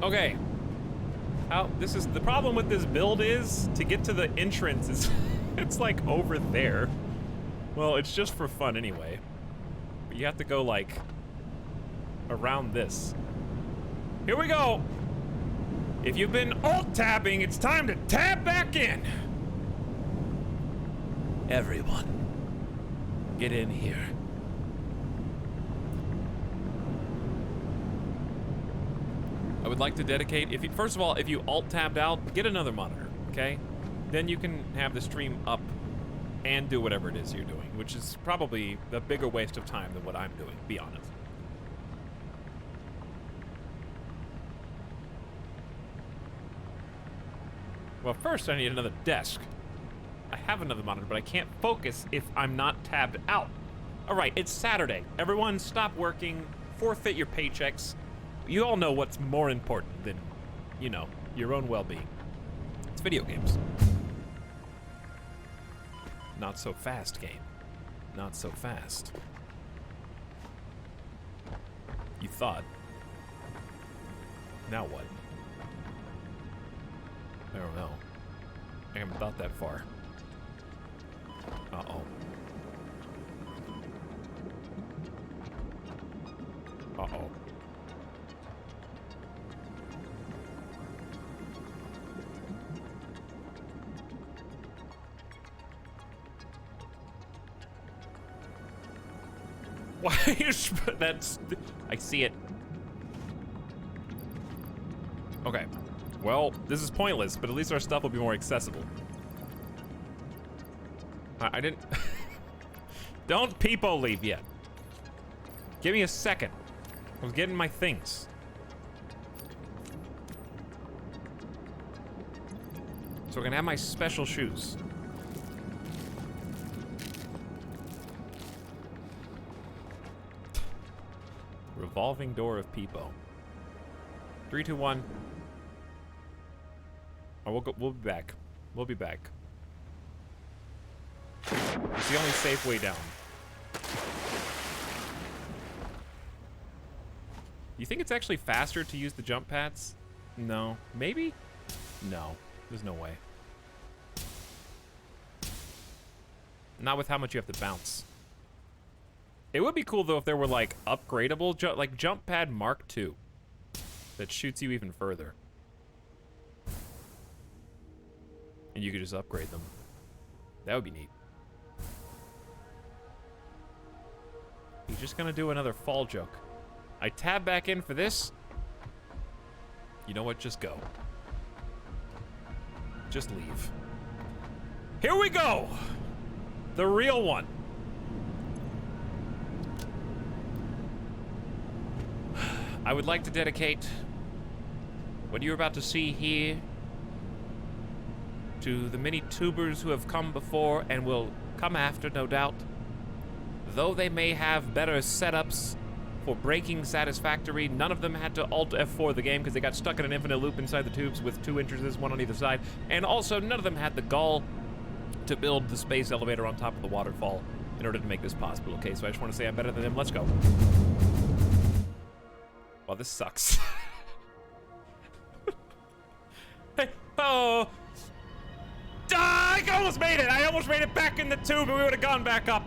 Okay. This is the problem with this build is to get to the entrance is it's like over there. Well, it's just for fun anyway. But you have to go like around this. Here we go. If you've been alt-tabbing, it's time to tab back in. Everyone, get in here. I would like to dedicate, first of all, if you alt-tabbed out, get another monitor, okay? Then you can have the stream up and do whatever it is you're doing, which is probably a bigger waste of time than what I'm doing, be honest. Well, first I need another desk. I have another monitor, but I can't focus if I'm not tabbed out. All right, it's Saturday. Everyone stop working, forfeit your paychecks. You all know what's more important than, you know, your own well-being. It's video games. Not so fast, game. Not so fast. You thought. Now what? I don't know. I haven't thought that far. Uh-oh. Uh-oh. Why is that's... I see it. Okay. Well, this is pointless, but at least our stuff will be more accessible. I didn't... Don't peepo leave yet. Give me a second. I was getting my things. So I can have my special shoes. Revolving door of peepo. 3, 2, 1. Oh, we'll be back. We'll be back. It's the only safe way down. You think it's actually faster to use the jump pads? No. Maybe? No. There's no way. Not with how much you have to bounce. It would be cool, though, if there were, like, upgradable, like, Jump Pad Mark II. That shoots you even further. And you could just upgrade them. That would be neat. He's just gonna do another fall joke. I tab back in for this. You know what? Just go. Just leave. Here we go! The real one. I would like to dedicate what you're about to see here to the many tubers who have come before and will come after, no doubt. Though they may have better setups for breaking Satisfactory, none of them had to Alt F4 the game because they got stuck in an infinite loop inside the tubes with 2 entrances, one on either side. And also, none of them had the gall to build the space elevator on top of the waterfall in order to make this possible. Okay, so I just want to say I'm better than them. Let's go. Well, this sucks. Hey, oh! I almost made it! I almost made it back in the tube and we would have gone back up.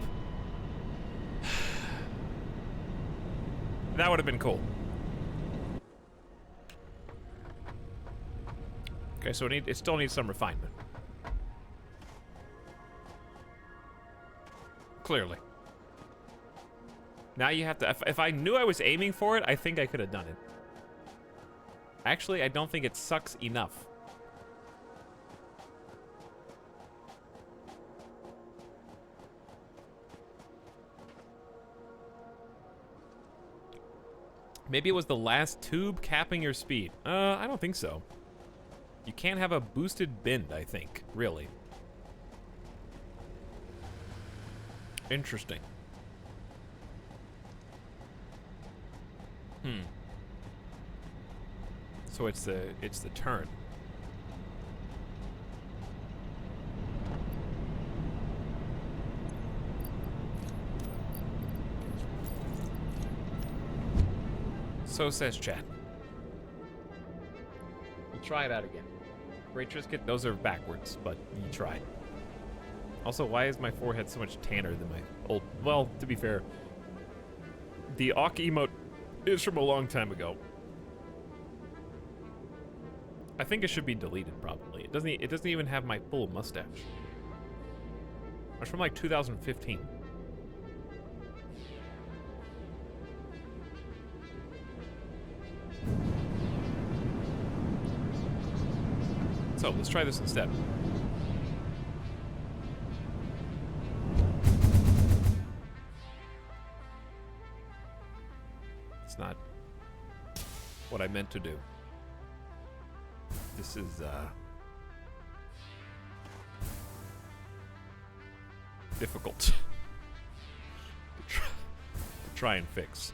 That would have been cool. Okay, so it still needs some refinement. Clearly. Now you have to... If I knew I was aiming for it, I think I could have done it. Actually, I don't think it sucks enough. Maybe it was the last tube capping your speed. I don't think so. You can't have a boosted bend, I think. Really. Interesting. So it's the turn. So says chat. We'll try it out again. Great Trisket, those are backwards, but you tried. Also, why is my forehead so much tanner than my old... Well, to be fair, the Awk emote is from a long time ago. I think it should be deleted, probably. It doesn't even have my full mustache. It's from like 2015. So, let's try this instead. It's not what I meant to do. This is, difficult to try and fix.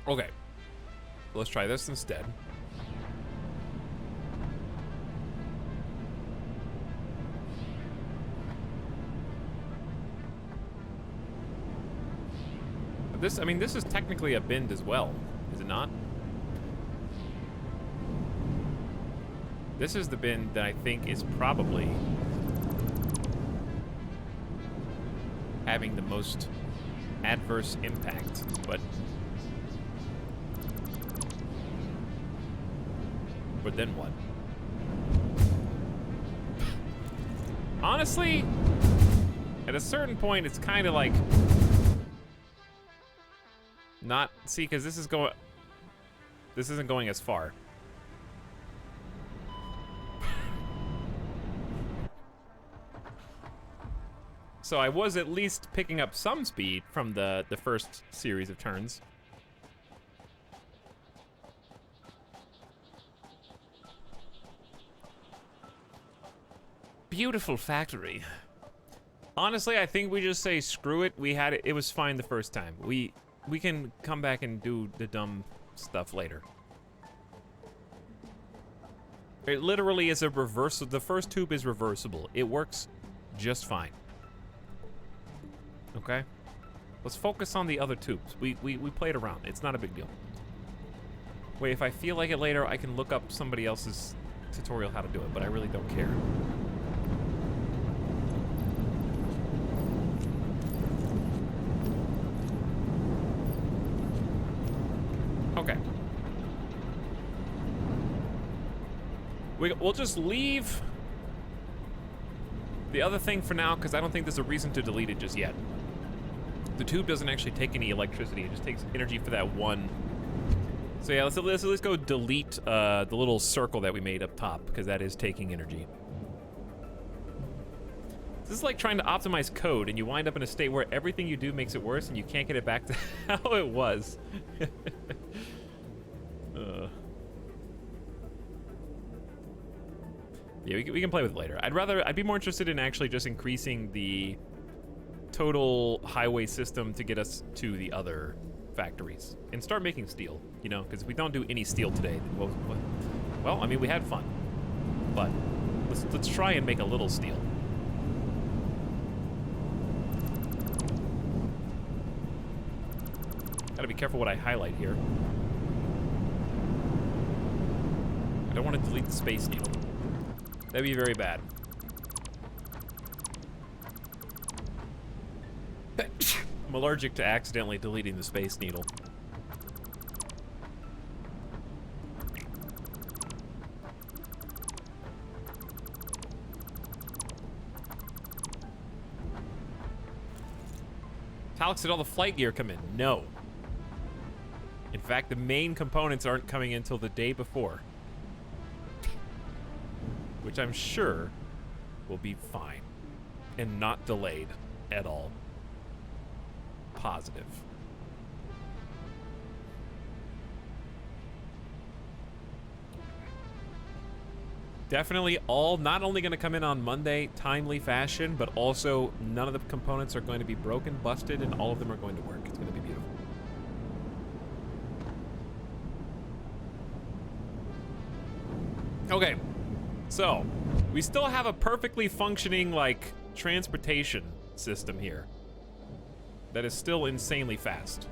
Okay. Let's try this instead. But this, I mean, this is technically a bend as well, is it not? This is the bend that I think is probably having the most adverse impact, but then what? Honestly, at a certain point, it's kind of like not see, because this is going. This isn't going as far. So I was at least picking up some speed from the first series of turns. Beautiful factory. Honestly, I think we just say screw it. We had it. It was fine the first time. We can come back and do the dumb stuff later. It literally is a reversal. The first tube is reversible. It works just fine. Okay? Let's focus on the other tubes. We played around. It's not a big deal. Wait, if I feel like it later, I can look up somebody else's tutorial how to do it, but I really don't care. Okay. We'll just leave the other thing for now, because I don't think there's a reason to delete it just yet. The tube doesn't actually take any electricity. It just takes energy for that one. So yeah, let's go delete the little circle that we made up top, because that is taking energy. This is like trying to optimize code, and you wind up in a state where everything you do makes it worse, and you can't get it back to how it was. Yeah, we can play with it later. I'd be more interested in actually just increasing the total highway system to get us to the other factories and start making steel, you know, because if we don't do any steel today, well, I mean, we had fun, but let's try and make a little steel. Gotta be careful what I highlight here. I don't want to delete the Space Needle. That'd be very bad. I'm allergic to accidentally deleting the Space Needle. Etalyx, did all the flight gear come in? No. In fact, the main components aren't coming in until the day before. Which I'm sure will be fine and not delayed at all. Positive. Definitely all not only going to come in on Monday, timely fashion, but also none of the components are going to be broken, busted, and all of them are going to work. It's going to be beautiful. Okay. So, we still have a perfectly functioning, like, transportation system here that is still insanely fast.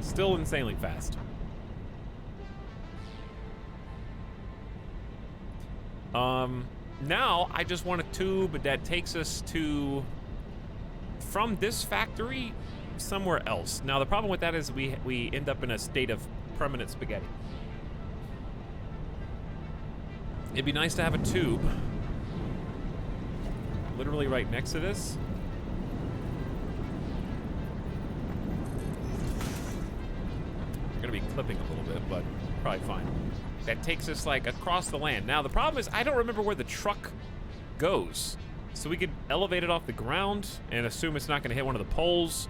Still insanely fast. Now, I just want a tube that takes us to, from this factory, somewhere else. Now, the problem with that is we end up in a state of permanent spaghetti. It'd be nice to have a tube literally right next to this. I'm gonna be clipping a little bit, but probably fine. That takes us like across the land. Now, the problem is I don't remember where the truck goes. So we could elevate it off the ground and assume it's not gonna hit one of the poles.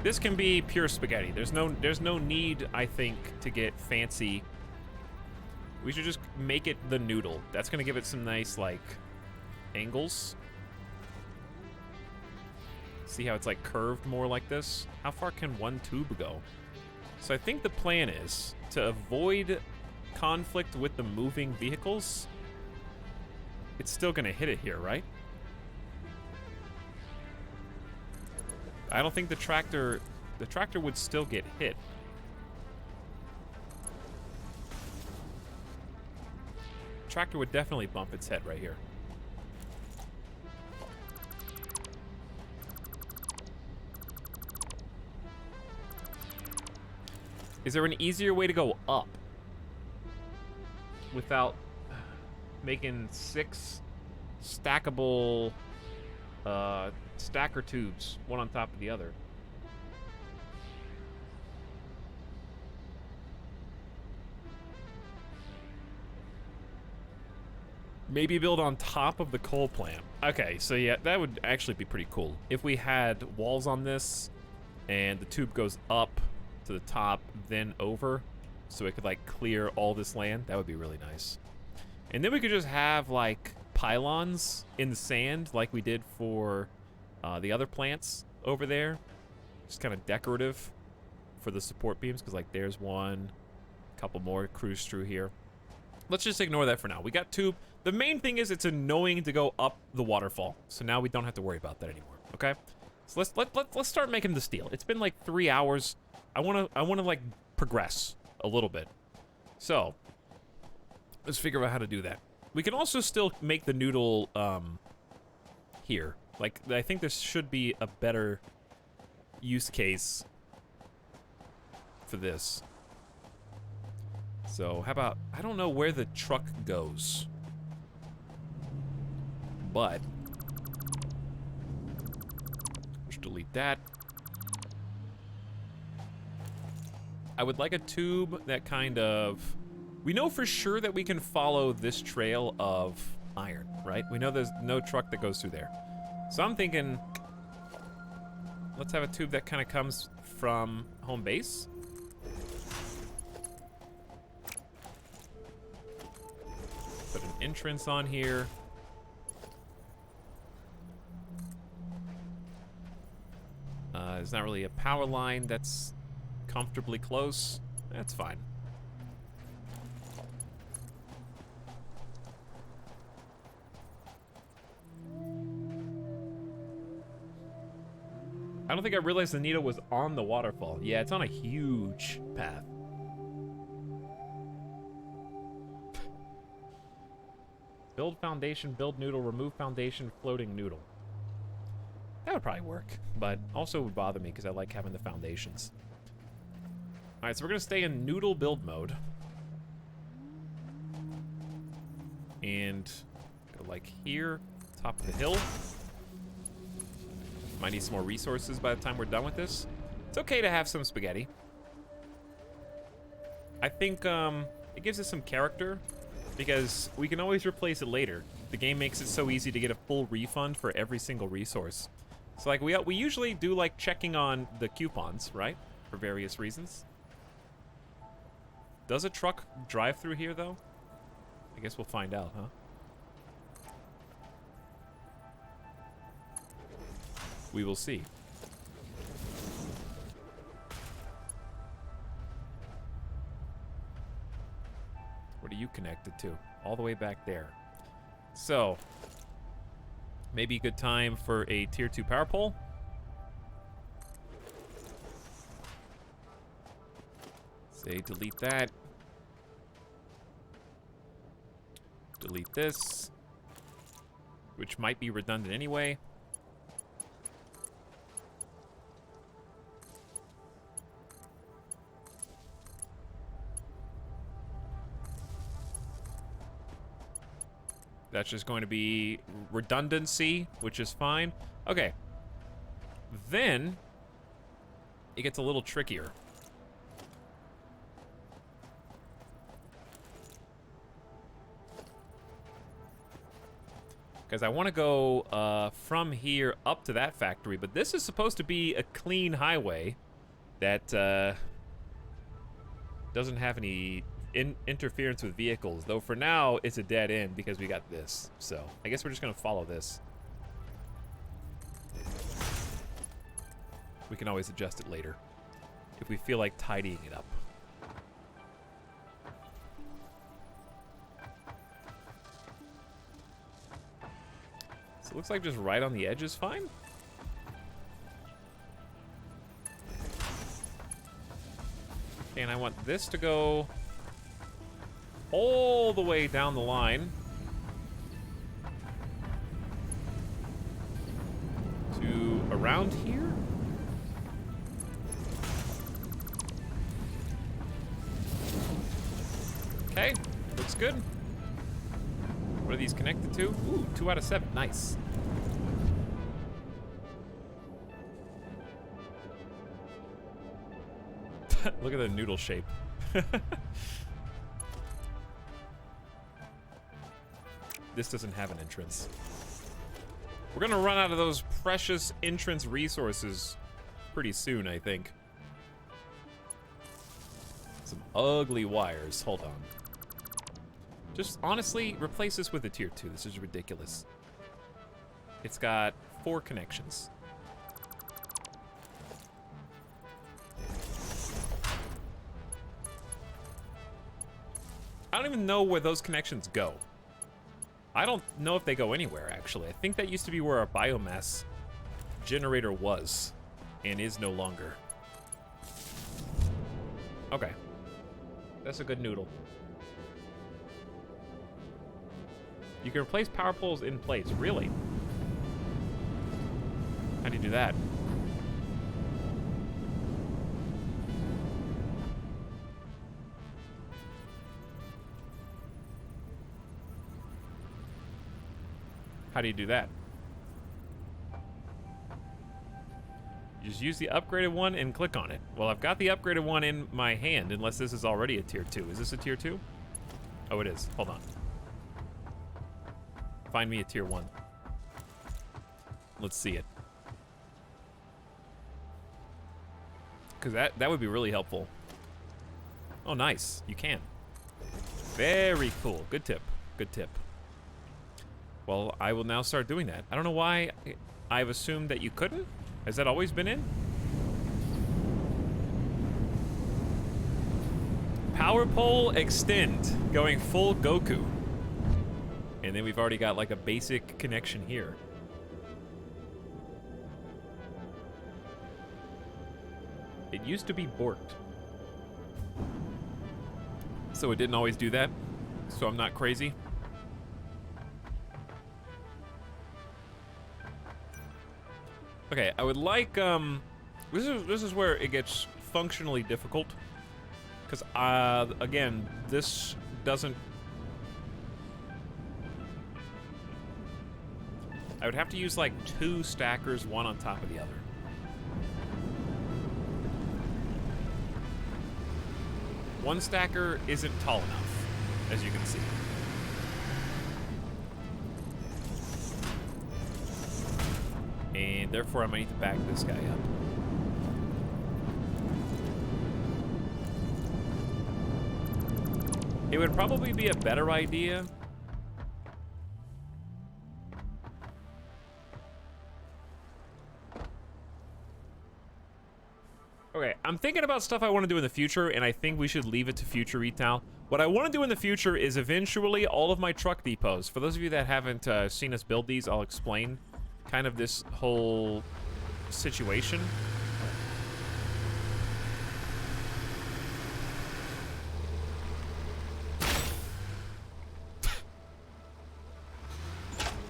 This can be pure spaghetti. There's no need, I think, to get fancy. We should just make it the noodle. That's gonna give it some nice, like, angles. See how it's like curved more like this? How far can one tube go? So I think the plan is to avoid conflict with the moving vehicles. It's still gonna hit it here, right? I don't think the tractor would still get hit. Tractor would definitely bump its head right here. Is there an easier way to go up without making 6 stackable stacker tubes, one on top of the other. Maybe build on top of the coal plant. Okay, so yeah, that would actually be pretty cool. If we had walls on this, and the tube goes up to the top, then over, so it could, like, clear all this land, that would be really nice. And then we could just have, like, pylons in the sand, like we did for the other plants over there. Just kind of decorative for the support beams, because, like, there's one, a couple more cruise through here. Let's just ignore that for now. We got tube. The main thing is it's annoying to go up the waterfall, so now we don't have to worry about that anymore. Okay, so let's start making the steel. It's been like 3 hours. I wanna like progress a little bit. So let's figure out how to do that. We can also still make the noodle here. Like, I think this should be a better use case for this. So how about, I don't know where the truck goes, but just delete that. I would like a tube that kind of, we know for sure that we can follow this trail of iron, right? We know there's no truck that goes through there. So I'm thinking, let's have a tube that kind of comes from home base. Put an entrance on here. There's not really a power line that's comfortably close. That's fine. I don't think I realized the needle was on the waterfall. Yeah, it's on a huge path. Build foundation, build noodle, remove foundation, floating noodle. That would probably work, but also would bother me because I like having the foundations. All right, so we're gonna stay in noodle build mode. And go like here, top of the hill. Might need some more resources by the time we're done with this. It's okay to have some spaghetti. I think it gives us some character because we can always replace it later. The game makes it so easy to get a full refund for every single resource. So like we usually do like checking on the coupons, right? For various reasons. Does a truck drive through here though? I guess we'll find out, huh? We will see. What are you connected to? All the way back there. So, maybe a good time for a tier 2 power pole. Say delete that. Delete this. Which might be redundant anyway. That's just going to be redundancy, which is fine. Okay. Then it gets a little trickier. Because I want to go from here up to that factory, but this is supposed to be a clean highway that doesn't have any interference with vehicles, though for now it's a dead end because we got this. So I guess we're just gonna follow this. We can always adjust it later if we feel like tidying it up. So it looks like just right on the edge is fine. Okay, and I want this to go all the way down the line to around here. Okay, looks good. What are these connected to? Ooh, 2 out of 7, nice. Look at the noodle shape. This doesn't have an entrance. We're gonna run out of those precious entrance resources pretty soon, I think. Some ugly wires. Hold on. Just honestly, replace this with a tier 2. This is ridiculous. It's got 4 connections. I don't even know where those connections go. I don't know if they go anywhere, actually. I think that used to be where our biomass generator was, and is no longer. Okay. That's a good noodle. You can replace power poles in place. Really? How do you do that? How do you do that? You just use the upgraded one and click on it. Well, I've got the upgraded one in my hand, unless this is already a tier 2. Is this a tier 2? Oh, it is. Hold on. Find me a tier 1. Let's see it. Because that would be really helpful. Oh, nice. You can. Very cool. Good tip. Good tip. Well, I will now start doing that. I don't know why I've assumed that you couldn't. Has that always been in? Power pole extend. Going full Goku. And then we've already got like a basic connection here. It used to be borked. So it didn't always do that. So I'm not crazy. Okay, I would like, this is where it gets functionally difficult. Because, again, this doesn't... I would have to use, like, 2 stackers, one on top of the other. One stacker isn't tall enough, as you can see. And therefore, I might need to back this guy up. It would probably be a better idea. Okay, I'm thinking about stuff I want to do in the future, and I think we should leave it to future retail. What I want to do in the future is eventually all of my truck depots. For those of you that haven't seen us build these, I'll explain kind of this whole situation.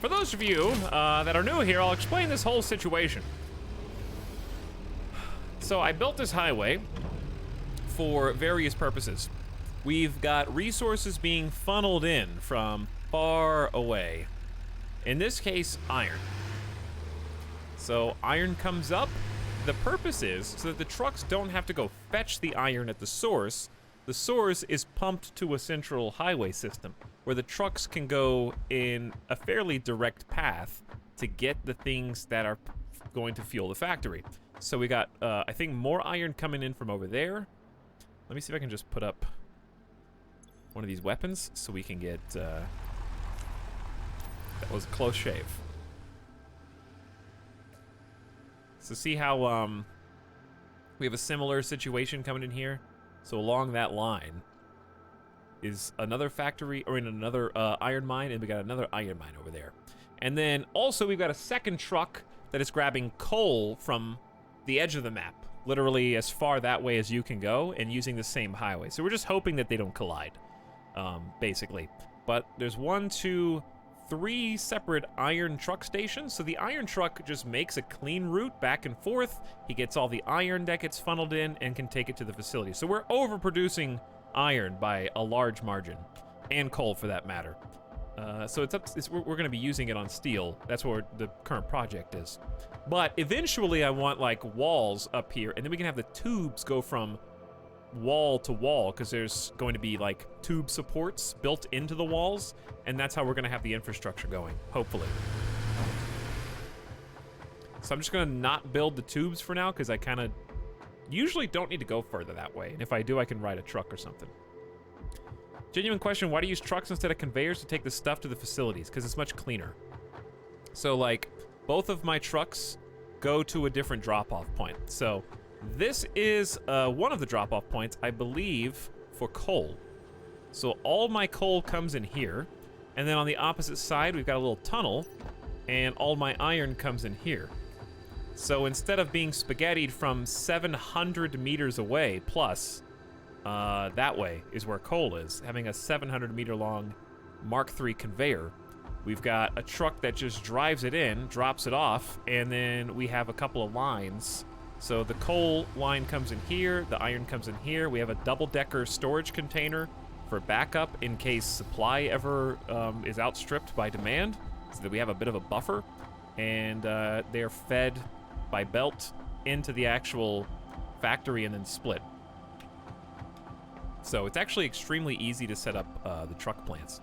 For those of you that are new here, I'll explain this whole situation. So I built this highway for various purposes. We've got resources being funneled in from far away. In this case, iron. So iron comes up. The purpose is so that the trucks don't have to go fetch the iron at the source. The source is pumped to a central highway system where the trucks can go in a fairly direct path to get the things that are going to fuel the factory. So we got, I think, more iron coming in from over there. Let me see if I can just put up one of these weapons so we can get, that was a close shave. So see how we have a similar situation coming in here? So along that line is another factory, or in another iron mine, and we got another iron mine over there. And then also we've got a second truck that is grabbing coal from the edge of the map, literally as far that way as you can go, and using the same highway. So we're just hoping that they don't collide, basically. But there's 1, 2, 3 separate iron truck stations. So the iron truck just makes a clean route back and forth. He gets all the iron that gets funneled in and can take it to the facility. So we're overproducing iron by a large margin, and coal for that matter. So we're going to be using it on steel. That's what the current project is. But eventually I want like walls up here, and then we can have the tubes go from wall to wall because there's going to be like tube supports built into the walls, and that's how we're going to have the infrastructure going, hopefully. So I'm just going to not build the tubes for now because I kind of usually don't need to go further that way. And if I do, I can ride a truck or something. Genuine question, why do you use trucks instead of conveyors to take the stuff to the facilities? Because it's much cleaner. So, like, both of my trucks go to a different drop-off point. So, this is one of the drop-off points, I believe, for coal. So, all my coal comes in here. And then on the opposite side, we've got a little tunnel. And all my iron comes in here. So, instead of being spaghettied from 700 meters away, plus... that way is where coal is. Having a 700-meter-long Mark III conveyor, we've got a truck that just drives it in, drops it off, and then we have a couple of lines. So the coal line comes in here, the iron comes in here. We have a double-decker storage container for backup in case supply ever is outstripped by demand, so that we have a bit of a buffer. And they are fed by belt into the actual factory and then split. So it's actually extremely easy to set up the truck plants.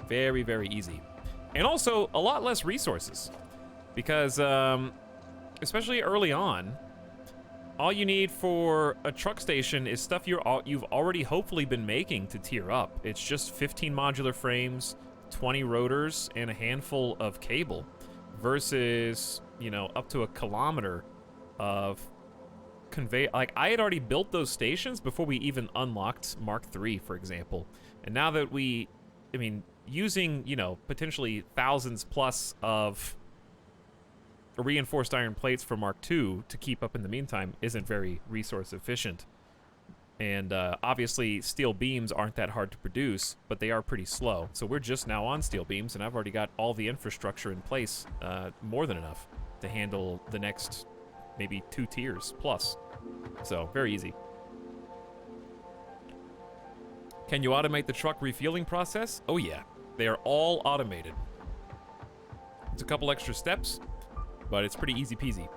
Very, very easy. And also a lot less resources. Because, especially early on, all you need for a truck station is stuff you've already hopefully been making to tier up. It's just 15 modular frames, 20 rotors, and a handful of cable. Versus, you know, up to a kilometer of... convey. Like, I had already built those stations before we even unlocked Mark III, for example. And now that using, you know, potentially thousands plus of reinforced iron plates for Mark II to keep up in the meantime isn't very resource efficient. And obviously steel beams aren't that hard to produce, but they are pretty slow. So we're just now on steel beams, and I've already got all the infrastructure in place, more than enough to handle the next maybe 2 tiers plus. So, very easy. Can you automate the truck refueling process? Oh yeah, they are all automated. It's a couple extra steps, but it's pretty easy peasy.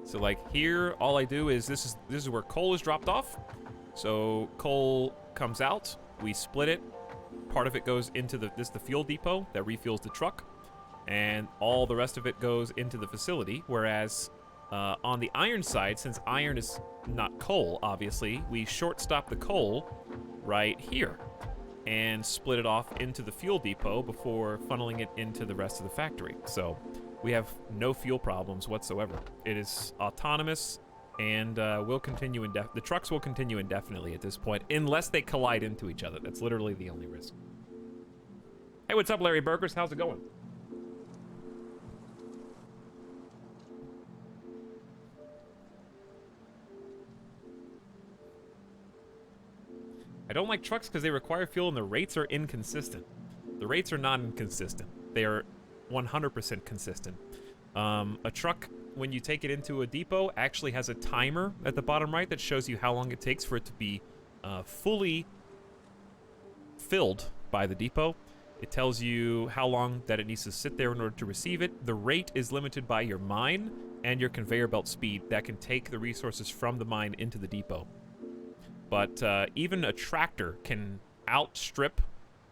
So like here, all I do is this is where coal is dropped off. So coal comes out, we split it. Part of it goes into the fuel depot that refuels the truck. And all the rest of it goes into the facility, whereas on the iron side, since iron is not coal, obviously, we short-stop the coal right here and split it off into the fuel depot before funneling it into the rest of the factory. So we have no fuel problems whatsoever. It is autonomous and will continue the trucks will continue indefinitely at this point, unless they collide into each other. That's literally the only risk. Hey, what's up, Larry Burgers? How's it going? I don't like trucks because they require fuel and the rates are inconsistent. The rates are not inconsistent. They are 100% consistent. A truck, when you take it into a depot, actually has a timer at the bottom right that shows you how long it takes for it to be fully filled by the depot. It tells you how long that it needs to sit there in order to receive it. The rate is limited by your mine and your conveyor belt speed that can take the resources from the mine into the depot. But even a tractor can outstrip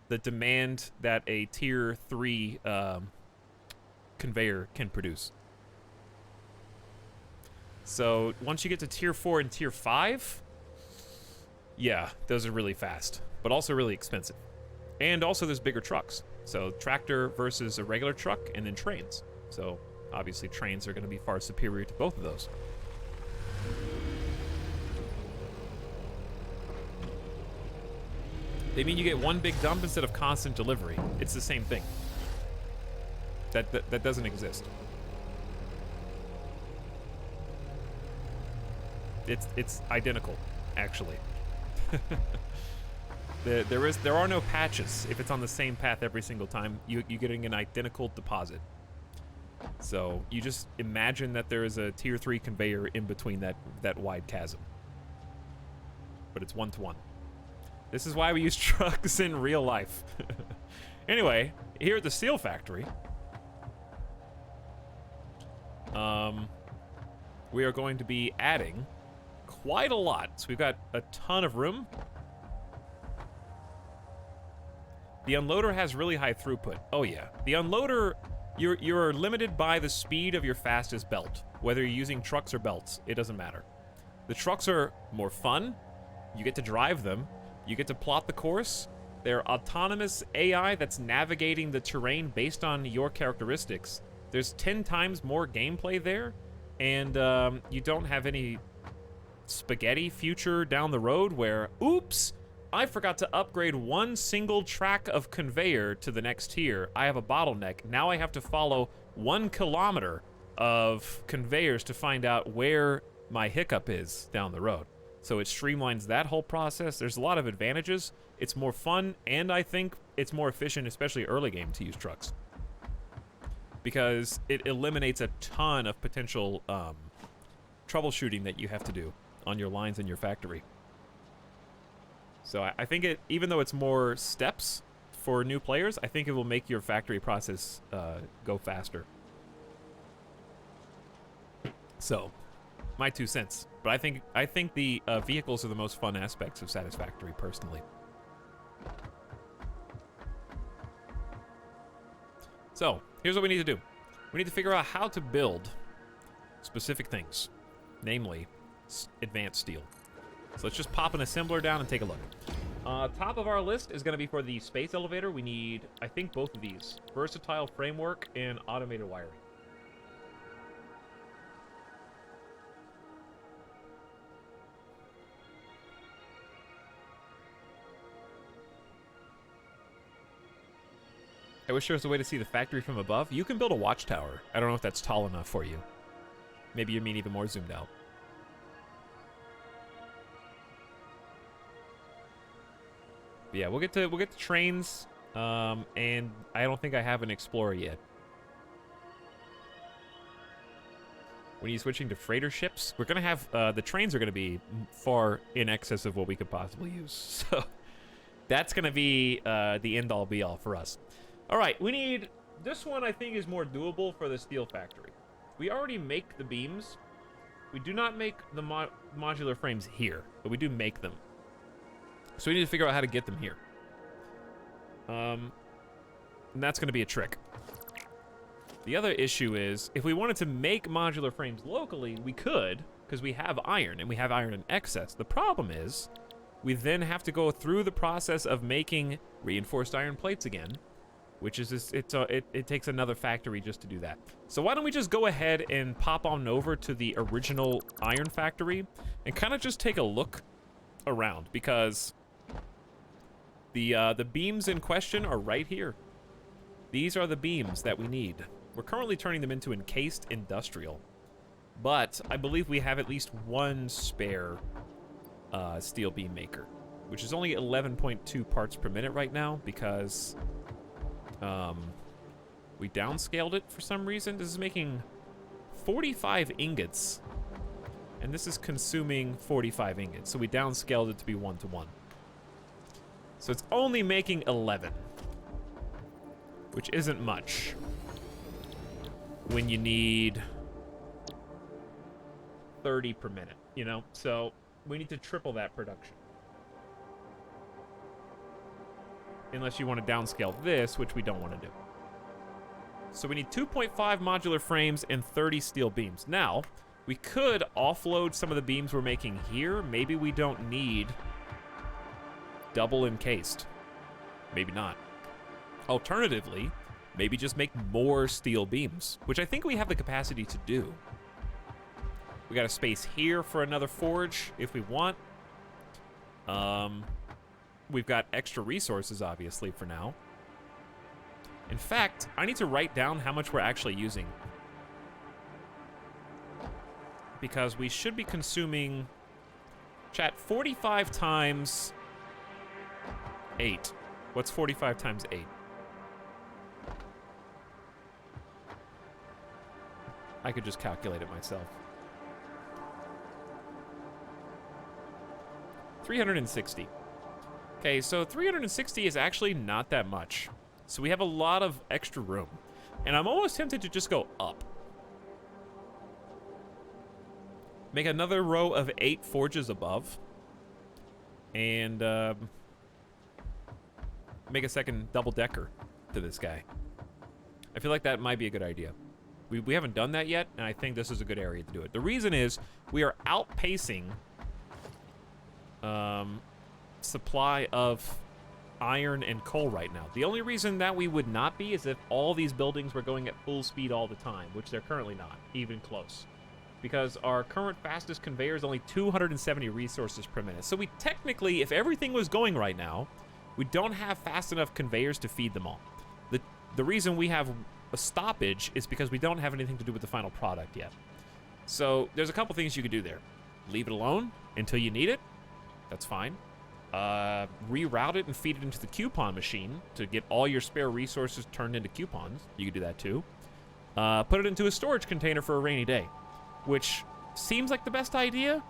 the demand that a tier 3 conveyor can produce. So once you get to tier 4 and tier 5, yeah, those are really fast, but also really expensive. And also there's bigger trucks. So tractor versus a regular truck, and then trains. So obviously trains are going to be far superior to both of those. They mean you get one big dump instead of constant delivery. It's the same thing. That doesn't exist. It's identical, actually. There are no patches. If it's on the same path every single time, you're getting an identical deposit. So you just imagine that there is a tier 3 conveyor in between that wide chasm. But it's 1-to-1. This is why we use trucks in real life. Anyway, here at the steel factory, we are going to be adding quite a lot. So we've got a ton of room. The unloader has really high throughput. Oh yeah, the unloader, you're limited by the speed of your fastest belt. Whether you're using trucks or belts, it doesn't matter. The trucks are more fun. You get to drive them. You get to plot the course. They're autonomous AI that's navigating the terrain based on your characteristics. There's 10 times more gameplay there, and you don't have any spaghetti future down the road where, oops, I forgot to upgrade one single track of conveyor to the next tier. I have a bottleneck. Now I have to follow 1 kilometer of conveyors to find out where my hiccup is down the road. So it streamlines that whole process. There's a lot of advantages. It's more fun, and I think it's more efficient, especially early game, to use trucks. Because it eliminates a ton of potential troubleshooting that you have to do on your lines in your factory. So I think it, even though it's more steps for new players, I think it will make your factory process go faster. So, my 2 cents. But I think the vehicles are the most fun aspects of Satisfactory, personally. So, here's what we need to do. We need to figure out how to build specific things, namely advanced steel. So let's just pop an assembler down and take a look. Top of our list is going to be for the space elevator. We need, I think, both of these. Versatile framework and automated wiring. I wish there was a way to see the factory from above. You can build a watchtower. I don't know if that's tall enough for you. Maybe you mean even more zoomed out. But yeah, we'll get to trains, and I don't think I have an Explorer yet. When you're switching to freighter ships, we're gonna have the trains are gonna be far in excess of what we could possibly use. So that's gonna be the end all be all for us. All right, we need this one. I think is more doable for the steel factory. We already make the beams. We do not make the modular frames here, but we do make them. So we need to figure out how to get them here. And that's going to be a trick. The other issue is, if we wanted to make modular frames locally, we could, because we have iron, and we have iron in excess. The problem is, we then have to go through the process of making reinforced iron plates again, which is just, it takes another factory just to do that. So why don't we just go ahead and pop on over to the original iron factory and kind of just take a look around, because the beams in question are right here. These are the beams that we need. We're currently turning them into encased industrial, but I believe we have at least one spare steel beam maker, which is only 11.2 parts per minute right now because we downscaled it for some reason. This is making 45 ingots, and this is consuming 45 ingots, so we downscaled it to be 1-to-1. So it's only making 11, which isn't much when you need 30 per minute, you know? So we need to triple that production. Unless you want to downscale this, which we don't want to do. So we need 2.5 modular frames and 30 steel beams. Now, we could offload some of the beams we're making here. Maybe we don't need double encased. Maybe not. Alternatively, maybe just make more steel beams, which I think we have the capacity to do. We got a space here for another forge if we want. We've got extra resources, obviously, for now. In fact, I need to write down how much we're actually using, because we should be consuming, chat, 45 times 8. What's 45 times 8? I could just calculate it myself. 360. Okay, so 360 is actually not that much. So we have a lot of extra room. And I'm almost tempted to just go up. Make another row of 8 forges above. And make a second double-decker to this guy. I feel like that might be a good idea. We haven't done that yet, and I think this is a good area to do it. The reason is we are outpacing supply of iron and coal right now. The only reason that we would not be is if all these buildings were going at full speed all the time, which they're currently not, even close. Because our current fastest conveyor is only 270 resources per minute. So we technically, if everything was going right now, we don't have fast enough conveyors to feed them all. The reason we have a stoppage is because we don't have anything to do with the final product yet. So there's a couple things you could do there. Leave it alone until you need it. That's fine. Reroute it and feed it into the coupon machine to get all your spare resources turned into coupons. You could do that too. Put it into a storage container for a rainy day, which seems like the best idea.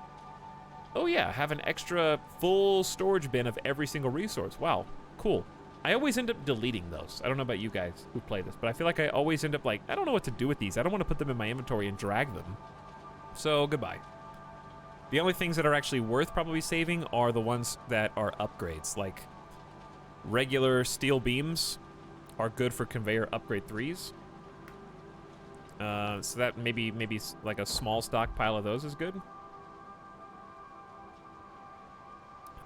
Oh yeah, have an extra full storage bin of every single resource. Wow, cool. I always end up deleting those. I don't know about you guys who play this, but I feel like I always end up like, I don't know what to do with these. I don't want to put them in my inventory and drag them. So, goodbye. The only things that are actually worth probably saving are the ones that are upgrades. Like, regular steel beams are good for conveyor upgrade 3s. So that maybe like a small stockpile of those is good.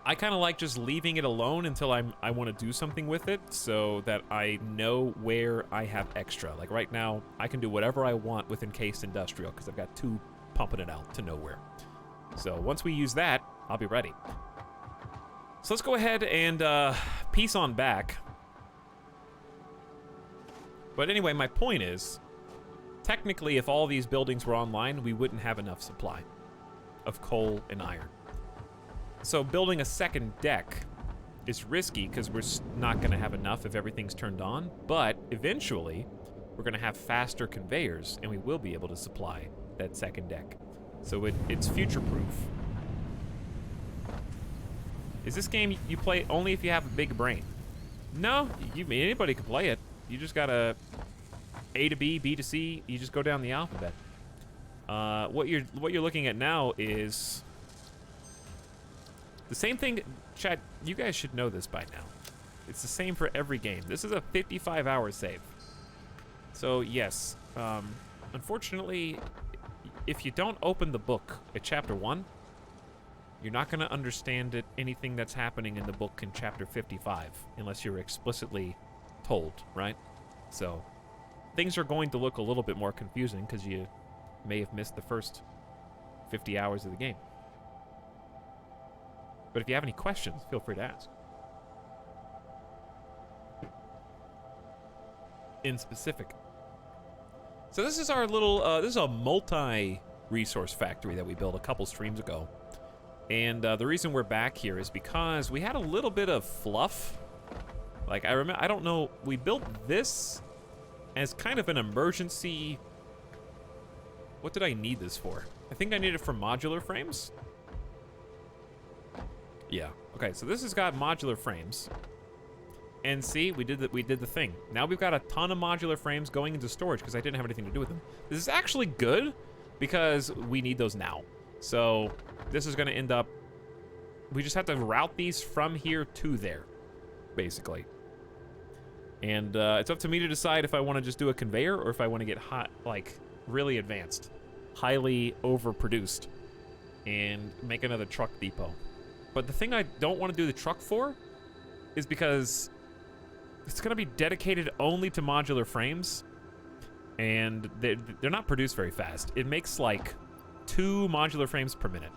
I kind of like just leaving it alone until I want to do something with it so that I know where I have extra. Like right now, I can do whatever I want with Encased Industrial because I've got 2 pumping it out to nowhere. So once we use that, I'll be ready. So let's go ahead and piece on back. But anyway, my point is, technically, if all these buildings were online, we wouldn't have enough supply of coal and iron. So building a second deck is risky because we're not going to have enough if everything's turned on, but eventually we're going to have faster conveyors and we will be able to supply that second deck. So it's future-proof. Is this game you play only if you have a big brain? No, anybody can play it. You just gotta A to B, B to C. You just go down the alphabet. What you're looking at now is the same thing. Chat, you guys should know this by now. It's the same for every game. This is a 55-hour save. So yes, unfortunately, if you don't open the book at chapter 1, you're not going to understand anything that's happening in the book in chapter 55 unless you're explicitly told, right? So things are going to look a little bit more confusing because you may have missed the first 50 hours of the game. But if you have any questions, feel free to ask. In specific. So this is our little, this is a multi-resource factory that we built a couple streams ago. And the reason we're back here is because we had a little bit of fluff. Like, I don't know, we built this as kind of an emergency. What did I need this for? I think I need it for modular frames. Yeah, okay, so this has got modular frames. And see, we did the thing. Now we've got a ton of modular frames going into storage because I didn't have anything to do with them. This is actually good because we need those now. So this is going to end up, we just have to route these from here to there, basically. And it's up to me to decide if I want to just do a conveyor or if I want to get hot, like really advanced, highly overproduced, and make another truck depot. But the thing I don't want to do the truck for is because it's going to be dedicated only to modular frames, and they're not produced very fast. It makes like 2 modular frames per minute.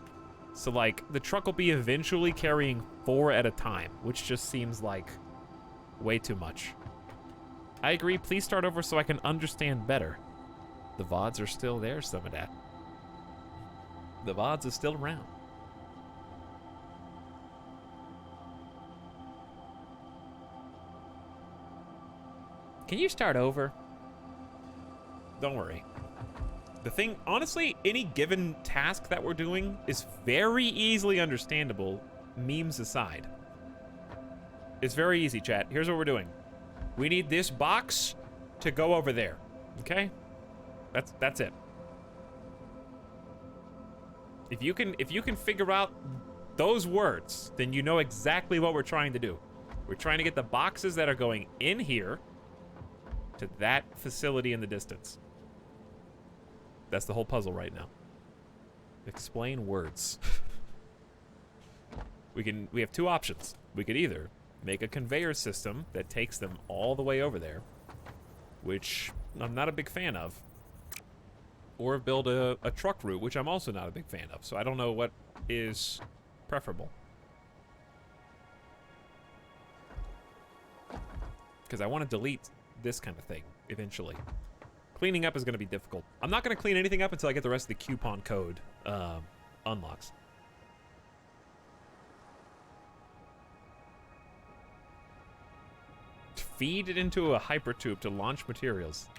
So like the truck will be eventually carrying 4 at a time, which just seems like way too much. I agree, please start over so I can understand better. The VODs are still there, some of that. The VODs is still around. Can you start over? Don't worry. The thing, honestly, any given task that we're doing is very easily understandable, memes aside. It's very easy, chat. Here's what we're doing. We need this box to go over there, okay? That's it. If you can figure out those words, then you know exactly what we're trying to do. We're trying to get the boxes that are going in here to that facility in the distance. That's the whole puzzle right now. Explain words. We have two options. We could either make a conveyor system that takes them all the way over there, which I'm not a big fan of, or build a truck route, which I'm also not a big fan of. So I don't know what is preferable. Because I want to delete this kind of thing eventually. Cleaning up is going to be difficult. I'm not going to clean anything up until I get the rest of the coupon code unlocks. Feed it into a hyper tube to launch materials.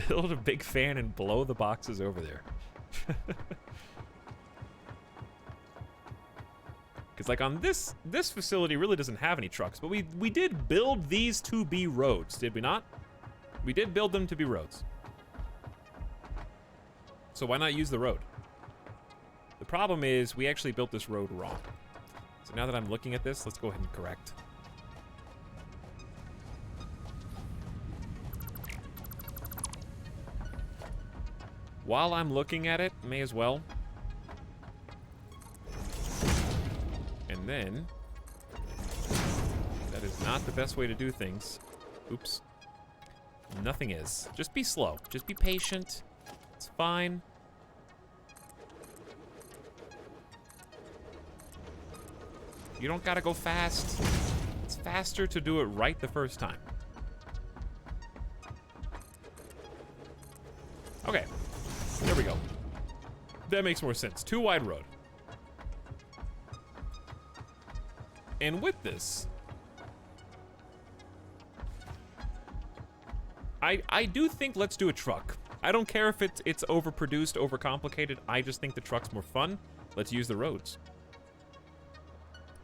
Build a big fan and blow the boxes over there. Because like on this facility really doesn't have any trucks, but we did build these to be roads, did we not? We did build them to be roads. So why not use the road? The problem is we actually built this road wrong. So now that I'm looking at this, let's go ahead and correct. While I'm looking at it, may as well. And then, that is not the best way to do things. Oops. Nothing is. Just be slow. Just be patient. It's fine. You don't gotta go fast. It's faster to do it right the first time. Okay. There we go. That makes more sense. Two wide road. And with this, I do think let's do a truck. I don't care if it's overproduced, overcomplicated. I just think the truck's more fun. Let's use the roads.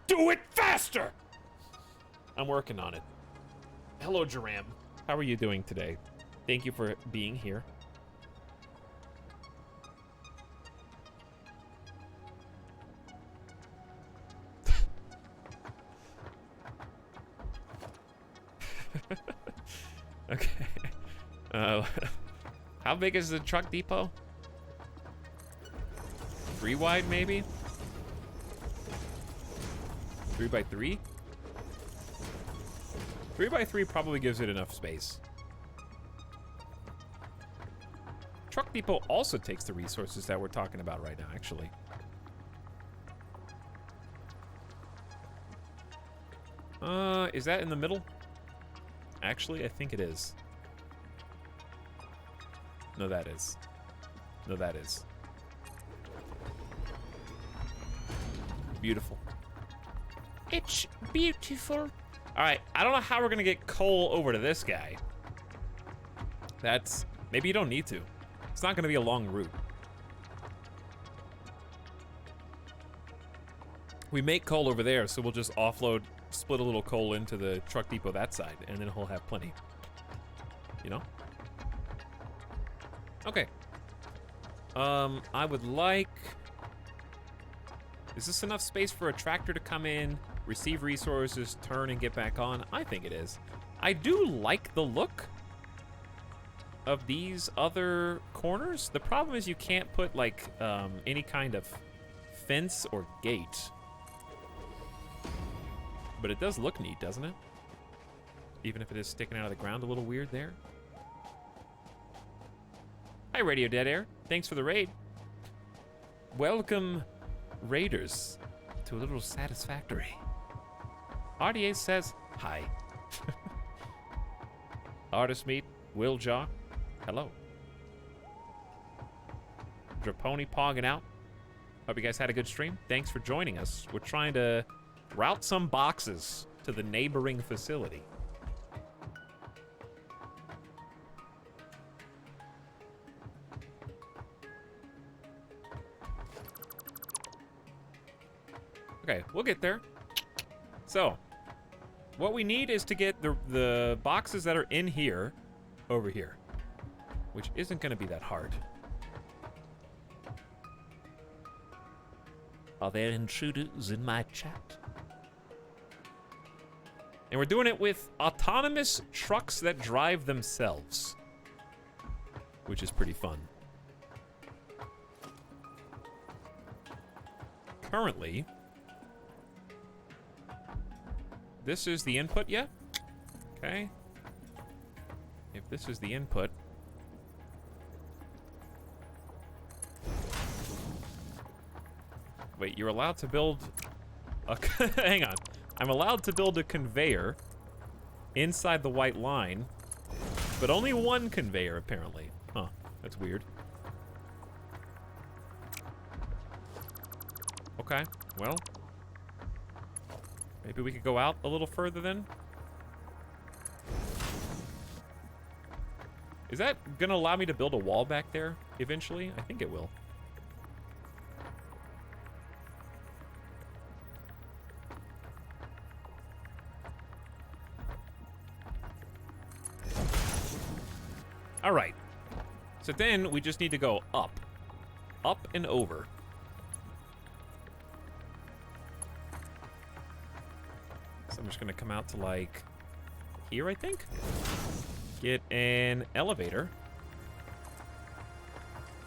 Do it faster! I'm working on it. Hello, Jaram. How are you doing today? Thank you for being here. Okay. How big is the truck depot? 3 wide, maybe? 3 by 3? 3 by 3 probably gives it enough space. Truck depot also takes the resources that we're talking about right now, actually. Is that in the middle? Actually, I think it is. No, that is. No, that is. Beautiful. It's beautiful. Alright, I don't know how we're gonna get coal over to this guy. Maybe you don't need to. It's not gonna be a long route. We make coal over there, so we'll just offload, split a little coal into the truck depot that side, and then he'll have plenty. You know? Okay. I would like... Is this enough space for a tractor to come in, receive resources, turn, and get back on? I think it is. I do like the look of these other corners. The problem is you can't put, like, any kind of fence or gate. But it does look neat, doesn't it? Even if it is sticking out of the ground a little weird there. Hi, Radio Dead Air. Thanks for the raid. Welcome, Raiders, to a little Satisfactory. RDA says hi. Artist Meat, Will Jaw, hello. Draponi pogging out. Hope you guys had a good stream. Thanks for joining us. We're trying to route some boxes to the neighboring facility. Okay, we'll get there. So, what we need is to get the boxes that are in here over here, which isn't going to be that hard. Are there intruders in my chat? And we're doing it with autonomous trucks that drive themselves, which is pretty fun. Currently, this is the input, yeah? Okay. If this is the input, wait, you're allowed to build a... Hang on. I'm allowed to build a conveyor inside the white line, but only one conveyor, apparently. Huh, that's weird. Okay, well, maybe we could go out a little further then? Is that gonna allow me to build a wall back there eventually? I think it will. All right. So then we just need to go up. Up and over. So I'm just gonna come out to like here, I think. Get an elevator.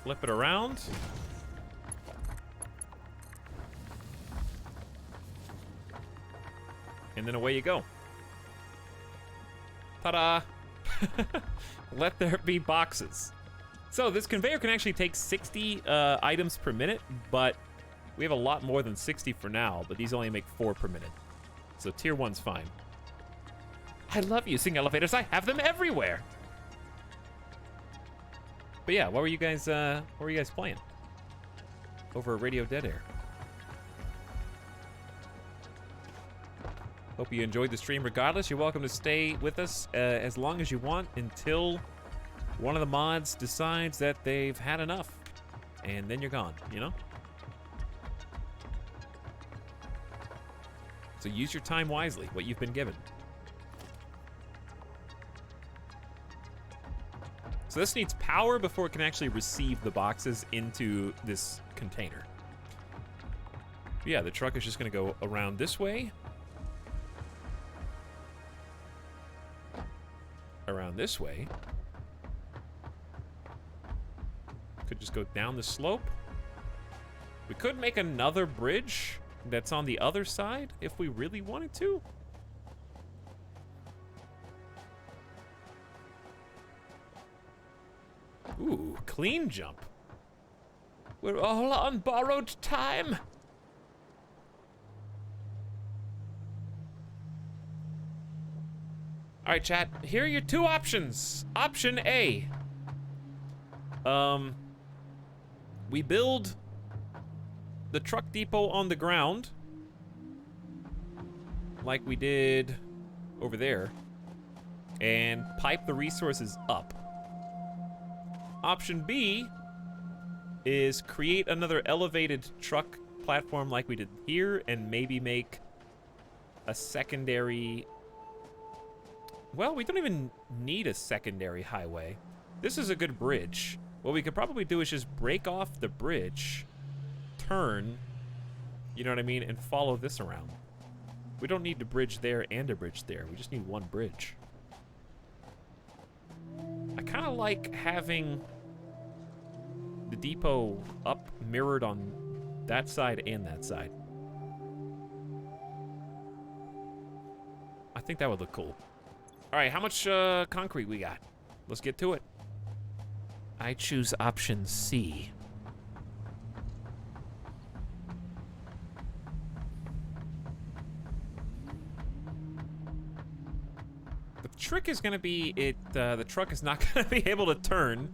Flip it around. And then away you go. Ta-da! Let there be boxes. So this conveyor can actually take 60 items per minute, but we have a lot more than 60 for now, but these only make 4 per minute. So tier 1's fine. I love using elevators. I have them everywhere. But yeah, what were you guys playing over at Radio Dead Air? Hope you enjoyed the stream regardless. You're welcome to stay with us as long as you want until one of the mods decides that they've had enough. And then you're gone, you know? So use your time wisely, what you've been given. So this needs power before it can actually receive the boxes into this container. But yeah, the truck is just gonna go around this way. Around this way. Could just go down the slope. We could make another bridge that's on the other side if we really wanted to. Ooh, clean jump. We're all on borrowed time. All right, chat, here are your 2 options. Option A. We build the truck depot on the ground like we did over there and pipe the resources up. Option B is create another elevated truck platform like we did here and maybe make a secondary... Well, we don't even need a secondary highway. This is a good bridge. What we could probably do is just break off the bridge, turn, you know what I mean, and follow this around. We don't need a bridge there and a bridge there. We just need one bridge. I kind of like having the depot up mirrored on that side and that side. I think that would look cool. All right, how much concrete we got? Let's get to it. I choose option C. The trick is gonna be the truck is not gonna be able to turn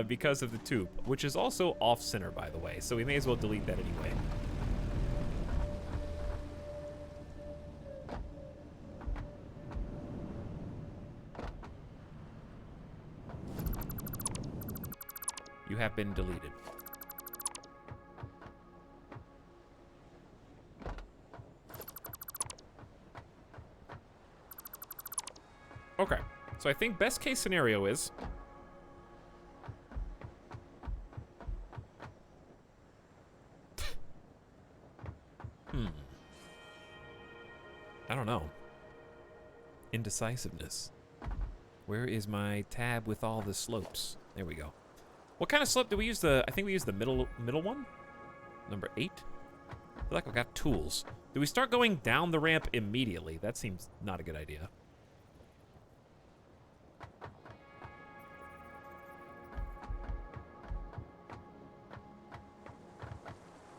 because of the tube, which is also off center, by the way, so we may as well delete that anyway. You have been deleted. Okay, so I think best case scenario is indecisiveness. Where is my tab with all the slopes? There we go. What kind of slope do we use? I think we use the middle one? Number 8? I feel like I've got tools. Do we start going down the ramp immediately? That seems not a good idea.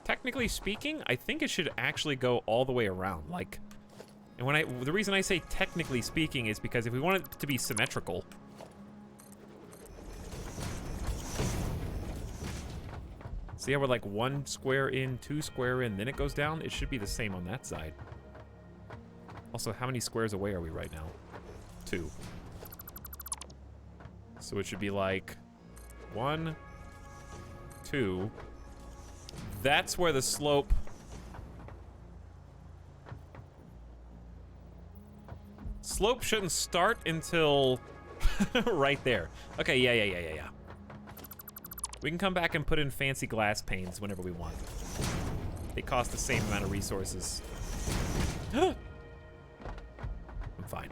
Technically speaking, I think it should actually go all the way around. Like, and the reason I say technically speaking is because if we want it to be symmetrical, see how we're like 1 square in, 2 square in, then it goes down? It should be the same on that side. Also, how many squares away are we right now? 2. So it should be like 1, 2. That's where the slope... Slope shouldn't start until right there. Okay, yeah. We can come back and put in fancy glass panes whenever we want. They cost the same amount of resources. I'm fine.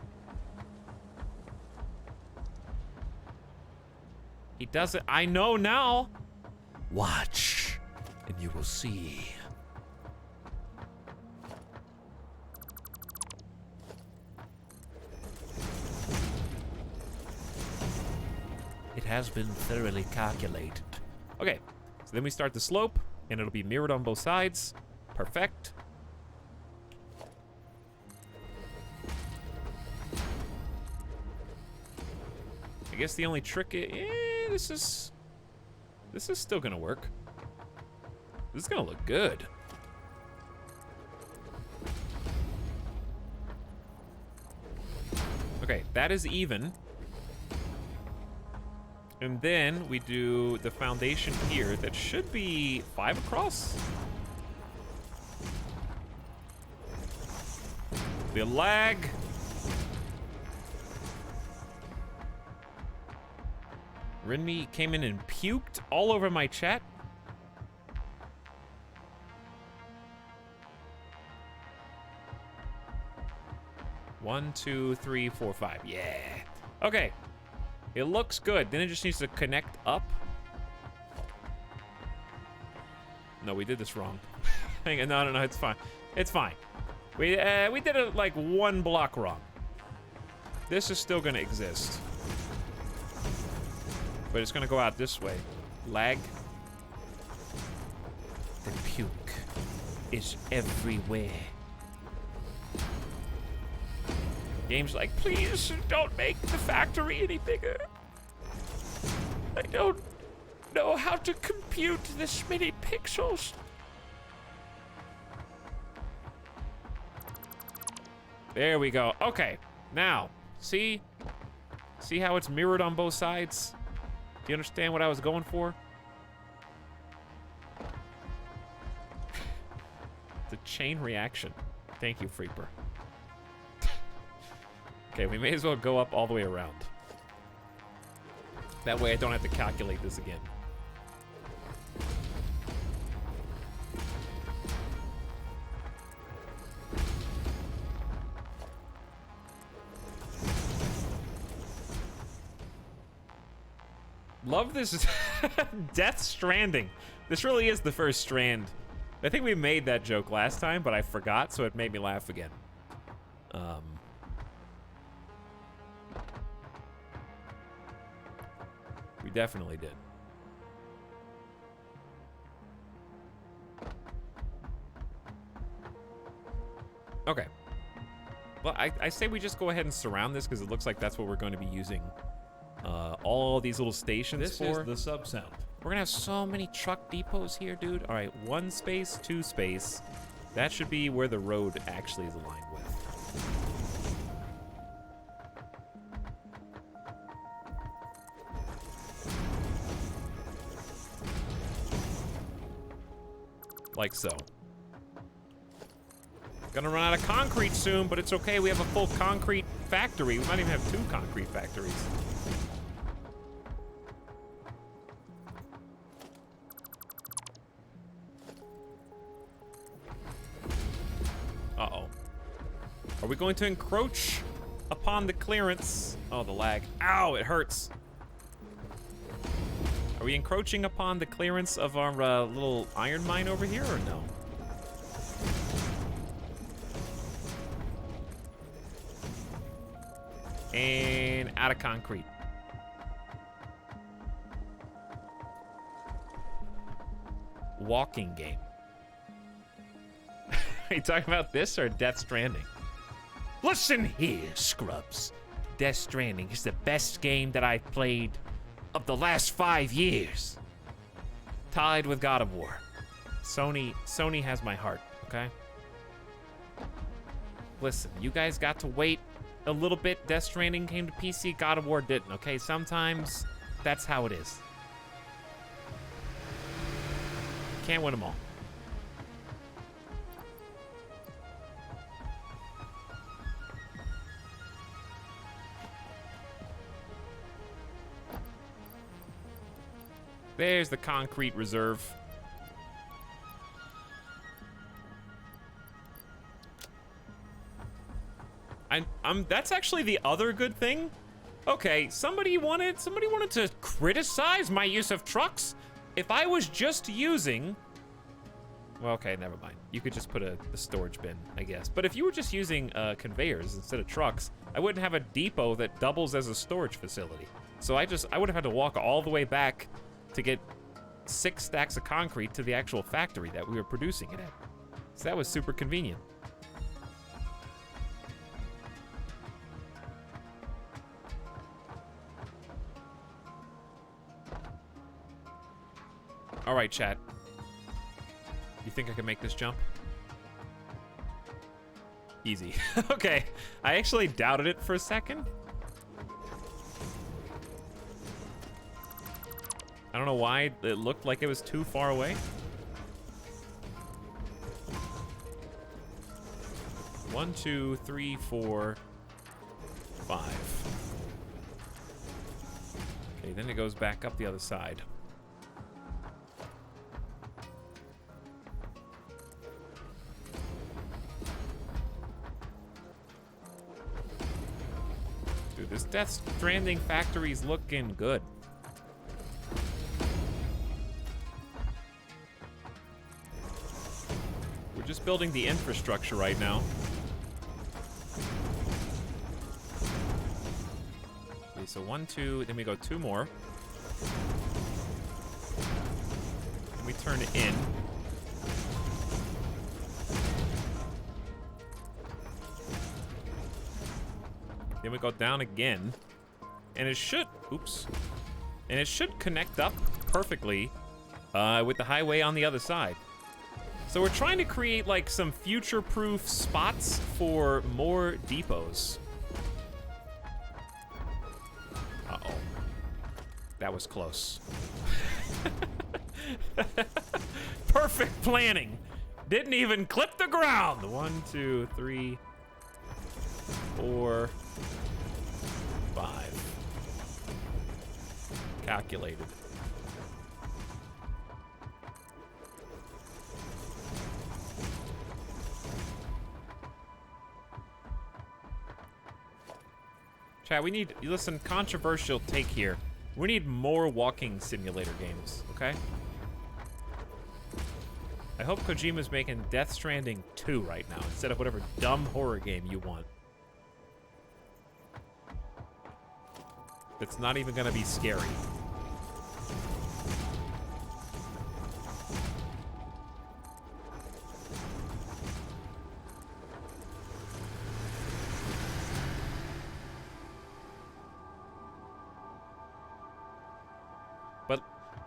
He does it. I know now. Watch, and you will see. It has been thoroughly calculated. Okay, so then we start the slope, and it'll be mirrored on both sides. Perfect. I guess the only trick is, this is still gonna work. This is gonna look good. Okay, that is even. And then we do the foundation here that should be 5 across. The lag. Renmi came in and puked all over my chat. One, 2, 3, 4, 5. Yeah. Okay. It looks good. Then it just needs to connect up. No, we did this wrong. Hang on. No, it's fine. It's fine. We did it like 1 block wrong. This is still gonna exist. But it's gonna go out this way. Lag. The puke is everywhere. Game's like, please don't make the factory any bigger. I don't know how to compute this many pixels. There we go. Okay, now, see how it's mirrored on both sides? Do you understand what I was going for? The chain reaction. Thank you, Freeper. Okay, we may as well go up all the way around. That way I don't have to calculate this again. Love this Death Stranding. This really is the first Strand. I think we made that joke last time, but I forgot, so it made me laugh again. We definitely did. Okay. Well, I say we just go ahead and surround this because it looks like that's what we're going to be using all these little stations This for. is the sub-sound. We're gonna have so many truck depots here, dude. All right, 1 space, 2 space. That should be where the road actually is aligned with. Like so. Gonna run out of concrete soon, but it's okay. We have a full concrete factory. We might even have 2 concrete factories. Uh-oh. Are we going to encroach upon the clearance. Oh, the lag. Ow, it hurts. Are we encroaching upon the clearance of our little iron mine over here, or no? And out of concrete. Walking game. Are you talking about this or Death Stranding? Listen here, scrubs. Death Stranding is the best game that I've played of the last 5 years. Tied with God of War. Sony has my heart, okay? Listen, you guys got to wait a little bit. Death Stranding came to PC, God of War didn't, okay? Sometimes that's how it is. Can't win them all. There's the concrete reserve. That's actually the other good thing. Okay, somebody wanted to criticize my use of trucks. If I was just using, well, okay, never mind. You could just put a storage bin, I guess. But if you were just using conveyors instead of trucks, I wouldn't have a depot that doubles as a storage facility. So I would have had to walk all the way back to get 6 stacks of concrete to the actual factory that we were producing it at. So that was super convenient. All right, chat. You think I can make this jump? Easy. Okay. I actually doubted it for a second. I don't know why it looked like it was too far away. 1, 2, 3, 4, 5. Okay, then it goes back up the other side. Dude, this Death Stranding factory's looking good. We're just building the infrastructure right now. Okay, so 1, 2, then we go 2 more. And we turn it in. Then we go down again. And it should, oops. And it should connect up perfectly with the highway on the other side. So we're trying to create like some future-proof spots for more depots. Uh-oh. That was close. Perfect planning. Didn't even clip the ground. 1, 2, 3, 4, 5. Calculated. Chat, we need, listen, controversial take here. We need more walking simulator games, okay? I hope Kojima's making Death Stranding 2 right now, instead of whatever dumb horror game you want. That's not even gonna be scary.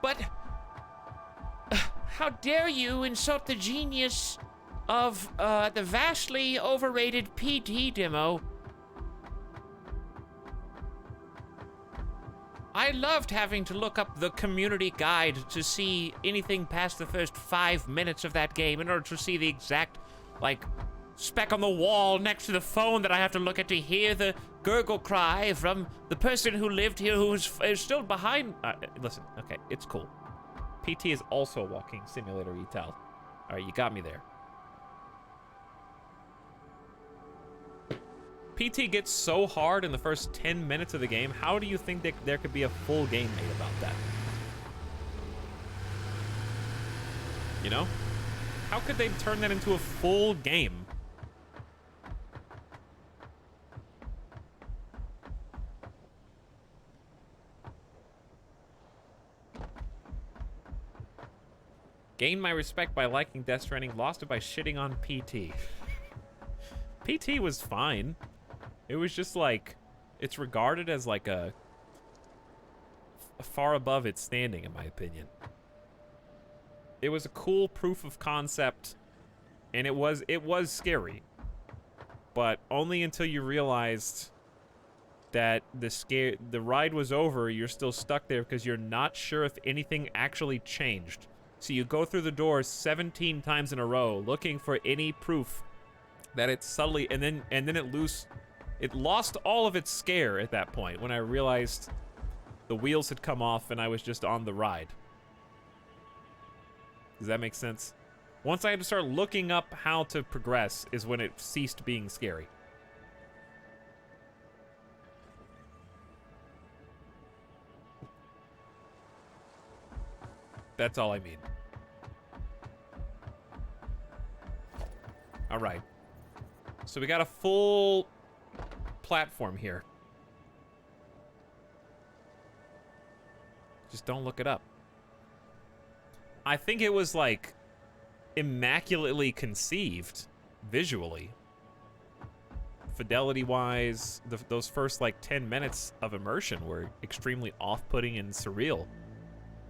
But how dare you insult the genius of the vastly overrated PT demo? I loved having to look up the community guide to see anything past the first 5 minutes of that game in order to see the exact, like, speck on the wall next to the phone that I have to look at to hear the gurgle cry from the person who lived here who is still behind. Listen, okay, it's cool. PT is also a walking simulator, Etal. All right, you got me there. PT gets so hard in the first 10 minutes of the game, how do you think that there could be a full game made about that? You know? How could they turn that into a full game? Gained my respect by liking Death Stranding, lost it by shitting on PT. PT was fine. It was just like, it's regarded as like a far above its standing, in my opinion. It was a cool proof of concept, and it was scary, but only until you realized that the ride was over. You're still stuck there because you're not sure if anything actually changed. So you go through the doors 17 times in a row looking for any proof that it's subtly, and then it lost all of its scare at that point when I realized the wheels had come off and I was just on the ride. Does that make sense? Once I had to start looking up how to progress is when it ceased being scary. That's all I mean. All right. So we got a full platform here. Just don't look it up. I think it was like immaculately conceived visually. Fidelity-wise, those first like 10 minutes of immersion were extremely off-putting and surreal.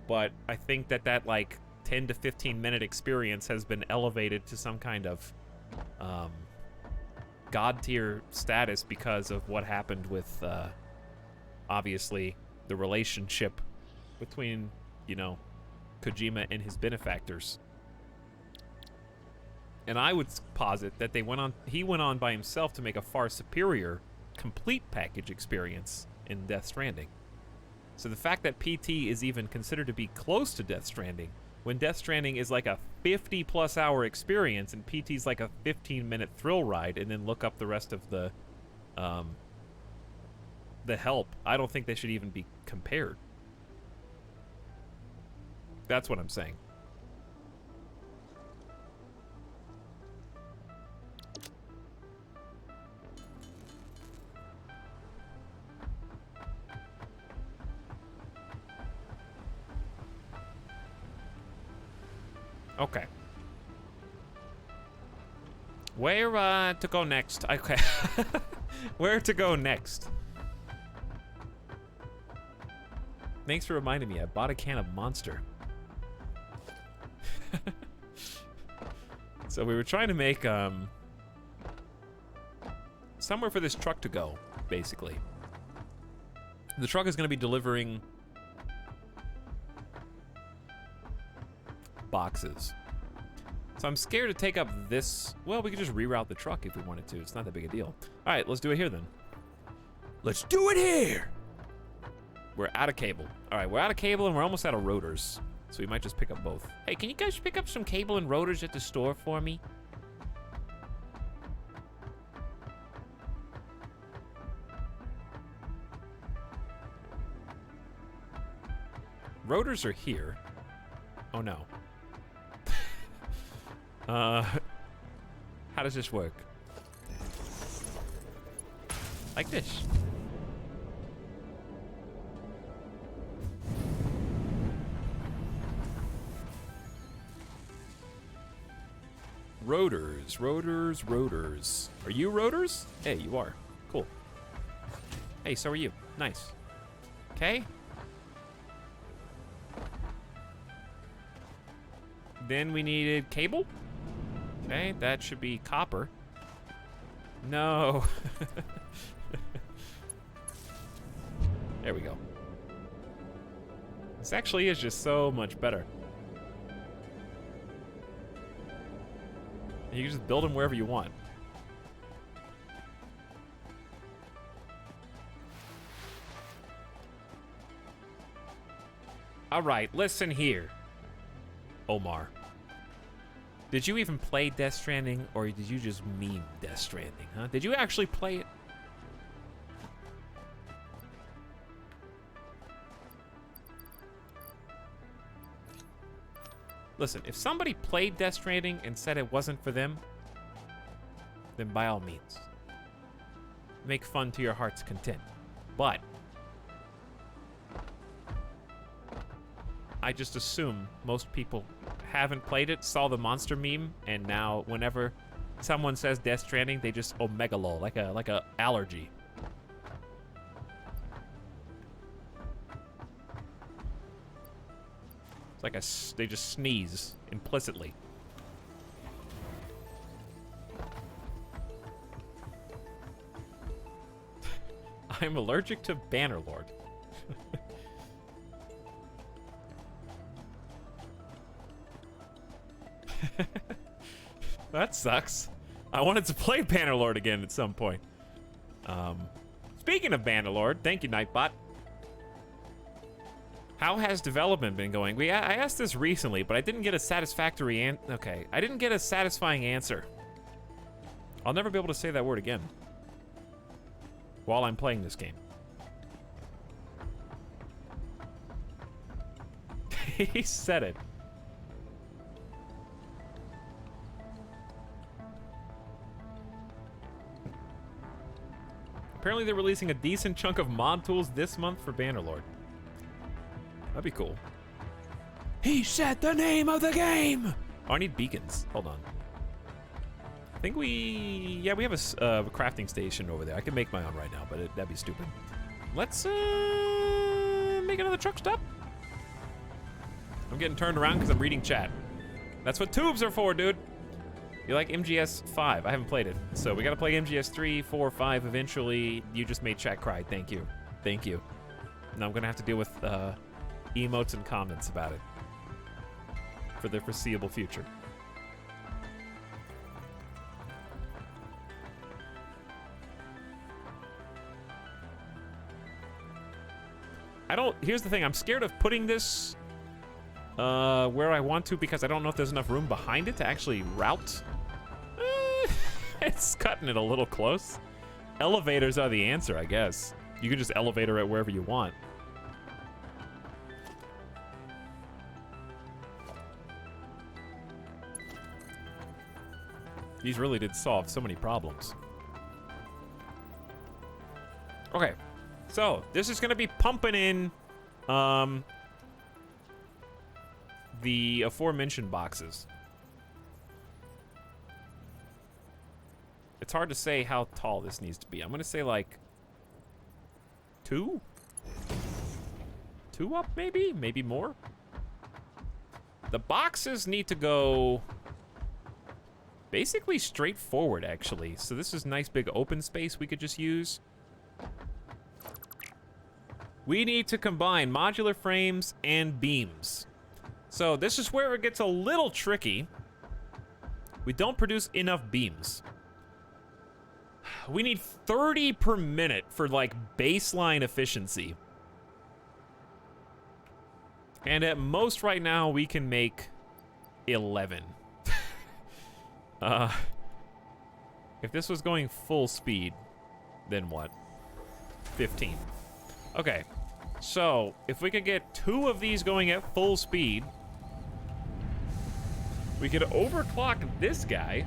But I think that like 10 to 15 minute experience has been elevated to some kind of god tier status because of what happened with obviously the relationship between, you know, Kojima and his benefactors. And I would posit that he went on by himself to make a far superior complete package experience in Death Stranding. So the fact that PT is even considered to be close to Death Stranding, when Death Stranding is like a 50-plus hour experience and PT's like a 15-minute thrill ride, and then look up the rest of the help, I don't think they should even be compared. That's what I'm saying. Okay. Where to go next? Okay. Where to go next? Thanks for reminding me. I bought a can of Monster. So we were trying to make somewhere for this truck to go, basically. The truck is going to be delivering boxes. So I'm scared to take up this. Well, we could just reroute the truck if we wanted to. It's not that big a deal. All right, let's do it here then. Let's do it here. We're out of cable. All right, we're out of cable and we're almost out of rotors. So we might just pick up both. Hey, can you guys pick up some cable and rotors at the store for me? Rotors are here. Oh no. How does this work? Like this. Rotors, rotors, rotors. Are you rotors? Hey, you are. Cool. Hey, so are you. Nice. Okay. Then we needed cable. Okay, that should be copper. No. There we go. This actually is just so much better. You can just build them wherever you want. All right, listen here, Omar. Did you even play Death Stranding, or did you just meme Death Stranding, huh? Did you actually play it? Listen, if somebody played Death Stranding and said it wasn't for them, then by all means, make fun to your heart's content. But I just assume most people haven't played it, saw the monster meme, and now whenever someone says Death Stranding, they just omega lol, like a allergy. It's like they just sneeze implicitly. I'm allergic to Bannerlord. That sucks. I wanted to play Bannerlord again at some point. Speaking of Bannerlord, thank you, Nightbot. How has development been going? I asked this recently, but I didn't get a satisfactory okay, I didn't get a satisfying answer. I'll never be able to say that word again while I'm playing this game. He said it. Apparently they're releasing a decent chunk of mod tools this month for Bannerlord. That'd be cool. He said the name of the game! Oh, I need beacons. Hold on. I think we have a crafting station over there. I can make my own right now, but that'd be stupid. Let's make another truck stop. I'm getting turned around because I'm reading chat. That's what tubes are for, dude. You like MGS 5? I haven't played it. So we gotta play MGS 3, 4, 5 eventually. You just made chat cry. Thank you. Thank you. Now I'm gonna have to deal with emotes and comments about it for the foreseeable future. Here's the thing, I'm scared of putting this where I want to because I don't know if there's enough room behind it to actually route. It's cutting it a little close. Elevators are the answer, I guess. You can just elevator it wherever you want. These really did solve so many problems. Okay, so this is gonna be pumping in the aforementioned boxes. It's hard to say how tall this needs to be. I'm gonna say like 2? 2 up maybe? Maybe more? The boxes need to go basically straight forward, actually. So this is nice big open space we could just use. We need to combine modular frames and beams. So this is where it gets a little tricky. We don't produce enough beams. We need 30 per minute for like baseline efficiency. And at most right now we can make 11. If this was going full speed, then what? 15. Okay, so if we could get 2 of these going at full speed, we could overclock this guy.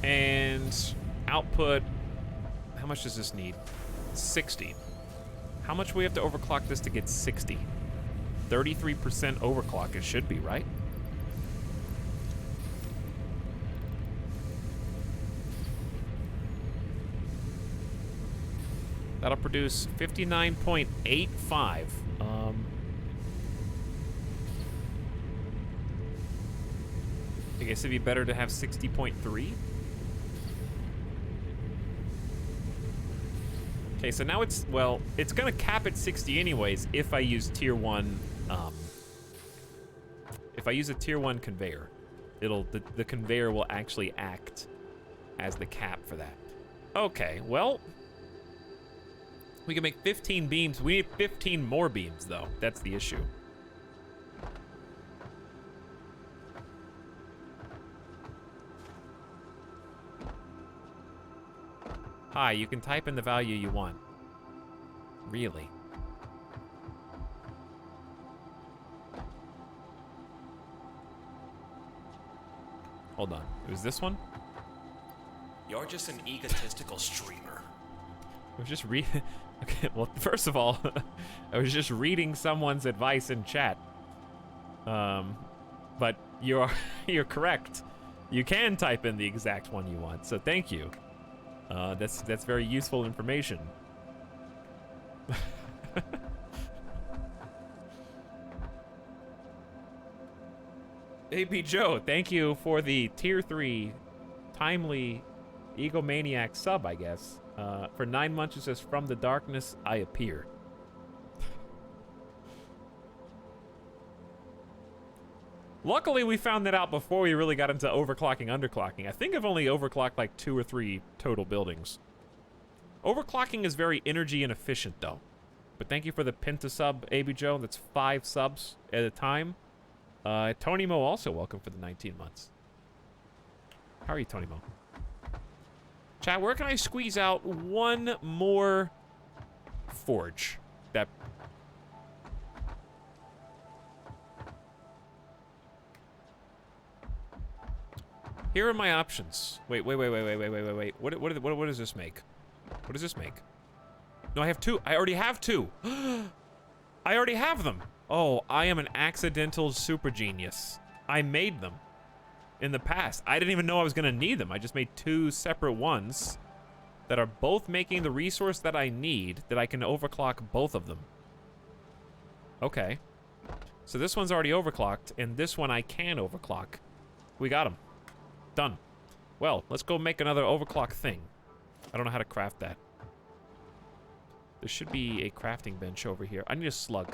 And output, how much does this need? 60. How much do we have to overclock this to get 60? 33% overclock, it should be, right? That'll produce 59.85. I guess it'd be better to have 60.3. Okay, so now it's, well, it's gonna cap at 60 anyways if I use tier 1, if I use a tier 1 conveyor. The conveyor will actually act as the cap for that. Okay, well, we can make 15 beams. We need 15 more beams, though. That's the issue. Hi, you can type in the value you want. Really? Hold on. It was this one? You're just an egotistical streamer. I was just reading. Okay, well, first of all, I was just reading someone's advice in chat. But you're correct. You can type in the exact one you want, so thank you. That's very useful information. AB Joe, thank you for the tier 3 timely egomaniac sub, I guess. For 9 months, it says, "From the darkness I appear." Luckily, we found that out before we really got into overclocking, underclocking. I think I've only overclocked like 2 or 3 total buildings. Overclocking is very energy inefficient, though. But thank you for the Penta sub, AB Joe. That's 5 subs at a time. Tony Mo also welcome for the 19 months. How are you, Tony Mo? Chat, where can I squeeze out one more forge? That... Here are my options. Wait. What does this make? What does this make? No, I have 2. I already have 2. I already have them. Oh, I am an accidental super genius. I made them in the past. I didn't even know I was gonna need them. I just made 2 separate ones that are both making the resource that I need, that I can overclock both of them. Okay. So this one's already overclocked, and this one I can overclock. We got them. Done. Well, let's go make another overclock thing. I don't know how to craft that. There should be a crafting bench over here. I need a slug.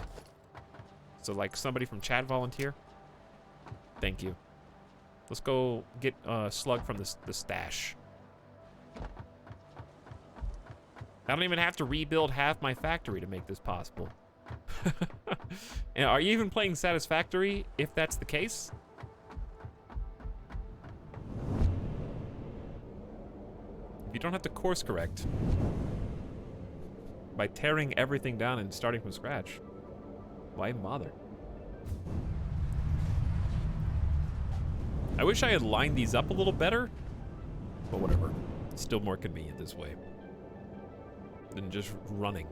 So, like, somebody from chat volunteer? Thank you. Let's go get a slug from the stash. I don't even have to rebuild half my factory to make this possible. And are you even playing Satisfactory, if that's the case? If you don't have to course correct by tearing everything down and starting from scratch, why bother? I wish I had lined these up a little better, but whatever. It's still more convenient this way than just running.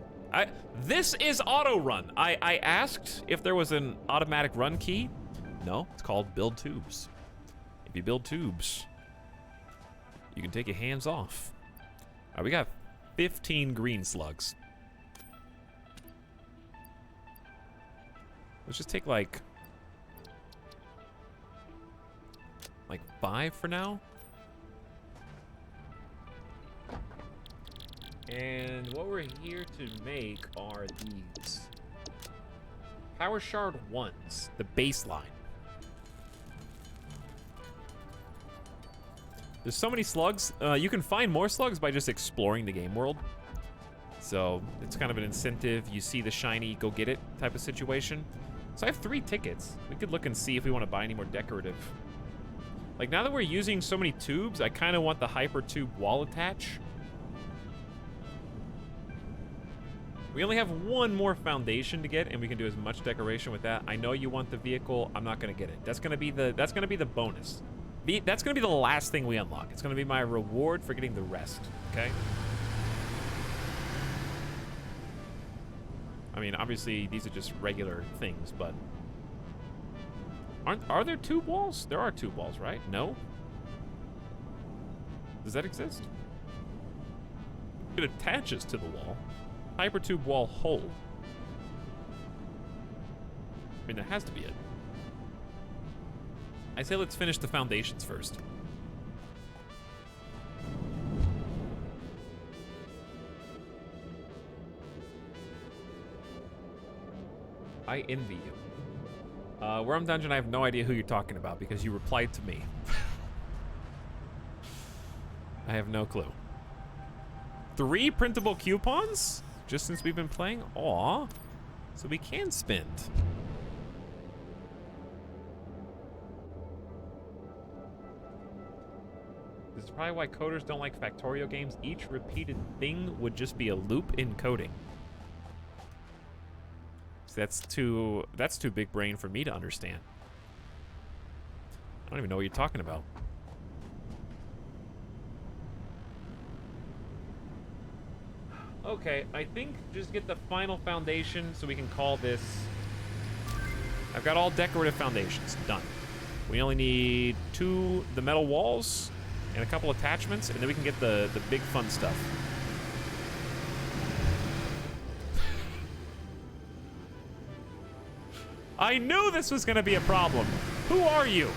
This is auto run. I asked if there was an automatic run key. No, it's called build tubes. If you build tubes, you can take your hands off. All right, we got 15 green slugs. Let's just take like 5 for now. And what we're here to make are these power shard 1s, the baseline. There's so many slugs. You can find more slugs by just exploring the game world. So it's kind of an incentive. You see the shiny, go get it type of situation. So I have 3 tickets. We could look and see if we want to buy any more decorative. Like, now that we're using so many tubes, I kind of want the hyper tube wall attach. We only have 1 more foundation to get, and we can do as much decoration with that. I know you want the vehicle. I'm not gonna get it. That's gonna be the bonus. That's gonna be the last thing we unlock. It's gonna be my reward for getting the rest. Okay. I mean, obviously these are just regular things, but are there tube walls? There are tube walls, right? No. Does that exist? It attaches to the wall. Hypertube wall hole. I mean, that has to be it. I say let's finish the foundations first. I envy you. Worm Dungeon, I have no idea who you're talking about because you replied to me. I have no clue. 3 printable coupons? Just since we've been playing? Aw. So we can spend. This is probably why coders don't like Factorio games. Each repeated thing would just be a loop in coding. See, that's too big brain for me to understand. I don't even know what you're talking about. Okay, I think just get the final foundation so we can call this... I've got all decorative foundations. Done. We only need the metal walls and a couple attachments, and then we can get the big fun stuff. I knew this was gonna be a problem. Who are you?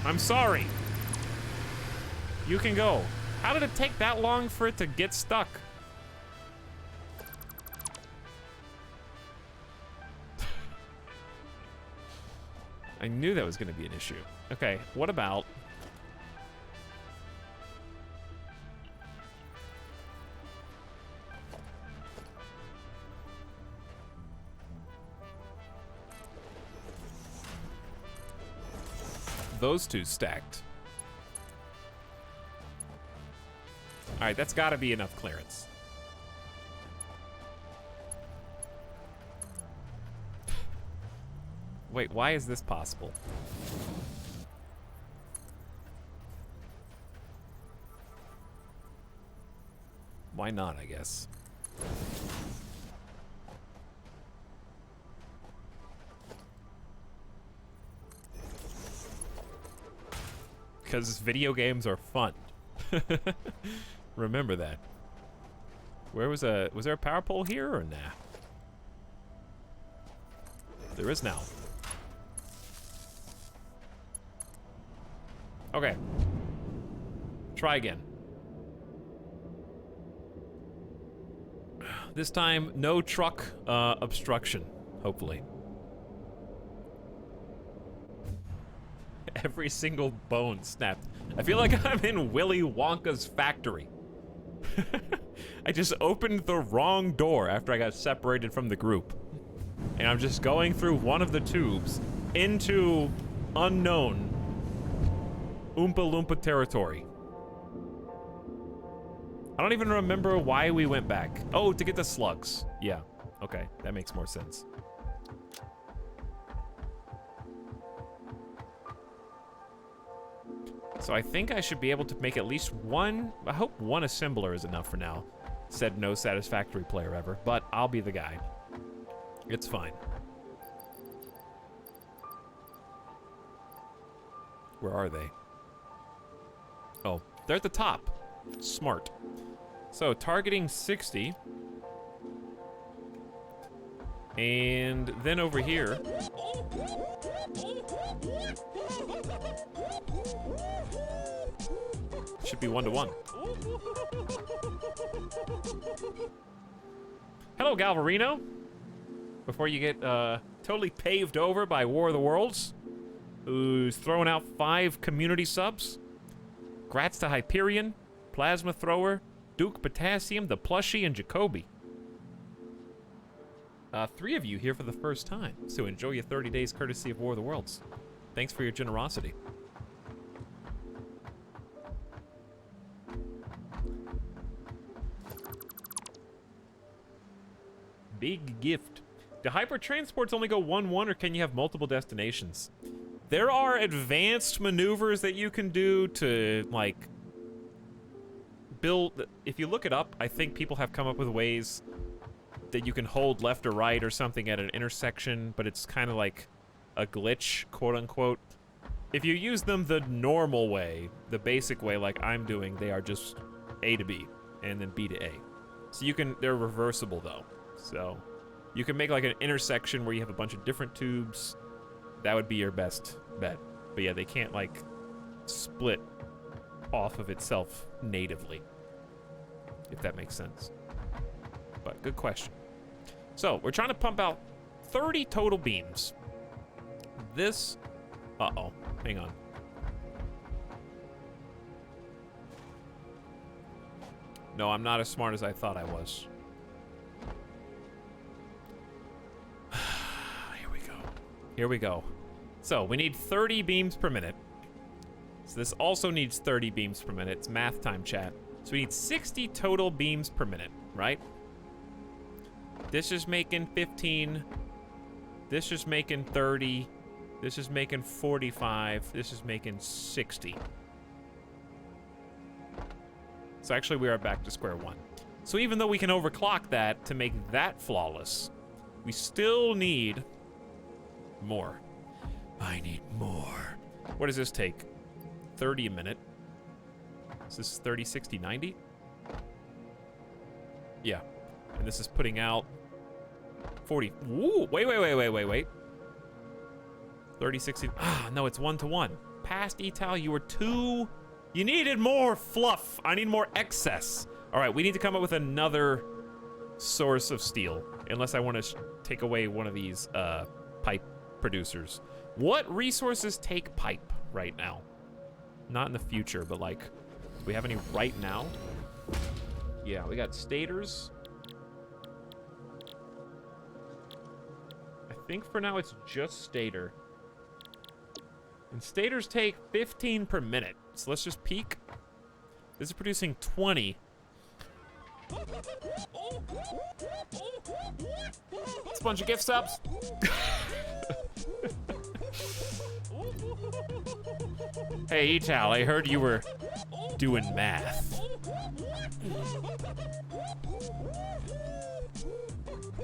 I'm sorry. You can go. How did it take that long for it to get stuck? I knew that was gonna be an issue. Okay, what about... those two stacked. All right, that's got to be enough clearance. Wait, why is this possible? Why not, I guess. Because video games are fun. Remember that. Was there a power pole here or nah? There is now. Okay. Try again. This time, no truck obstruction, hopefully. Every single bone snapped. I feel like I'm in Willy Wonka's factory. I just opened the wrong door after I got separated from the group. And I'm just going through one of the tubes into unknown Oompa Loompa territory. I don't even remember why we went back. Oh, to get the slugs. Yeah, okay, that makes more sense. So I think I should be able to make at least one, I hope one assembler is enough for now. Said no Satisfactory player ever, but I'll be the guy. It's fine. Where are they? Oh, they're at the top. Smart. So targeting 60. And then over here. Should be 1-to-1. Hello, Galvarino. Before you get totally paved over by War of the Worlds, who's throwing out 5 community subs. Grats to Hyperion, Plasma Thrower, Duke Potassium, The Plushie, and Jacoby. 3 of you here for the first time, so enjoy your 30 days courtesy of War of the Worlds. Thanks for your generosity. Big gift. Do hyper transports only go 1-1, or can you have multiple destinations? There are advanced maneuvers that you can do to, like, build... If you look it up, I think people have come up with ways that you can hold left or right or something at an intersection, but it's kind of like a glitch, quote-unquote. If you use them the normal way, the basic way like I'm doing, they are just A to B, and then B to A. So you can... They're reversible, though. So you can make like an intersection where you have a bunch of different tubes. That would be your best bet. But yeah, they can't like split off of itself natively, if that makes sense. But good question. So we're trying to pump out 30 total beams. This, uh-oh, hang on. No, I'm not as smart as I thought I was. Here we go. So, we need 30 beams per minute. So this also needs 30 beams per minute. It's math time, chat. So we need 60 total beams per minute. right? This is making 15. This is making 30. This is making 45. This is making 60. So actually we are back to square one. So even though we can overclock that to make that flawless, we still need more. I need more. What does this take? 30 a minute. Is this 30, 60, 90? Yeah. And this is putting out 40. Woo! Wait. 30, 60. Ah, no, it's 1-to-1. Past Etal, you were too... You needed more fluff. I need more excess. All right, we need to come up with another source of steel. Unless I want to take away one of these pipe producers. What resources take pipe right now? Not in the future, but like, do we have any right now? Yeah, we got stators. I think for now it's just stator. And stators take 15 per minute. So let's just peek. This is producing 20. It's a bunch of gift subs. Hey, Etal, I heard you were doing math.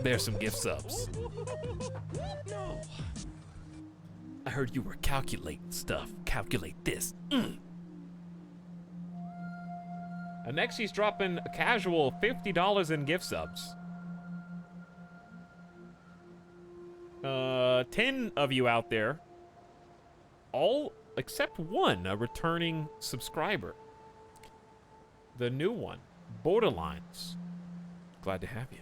There's some gift subs. No. I heard you were calculating stuff. Calculate this. And next he's dropping a casual $50 in gift subs. 10 of you out there. All except one, a returning subscriber. The new one, Borderlines. Glad to have you.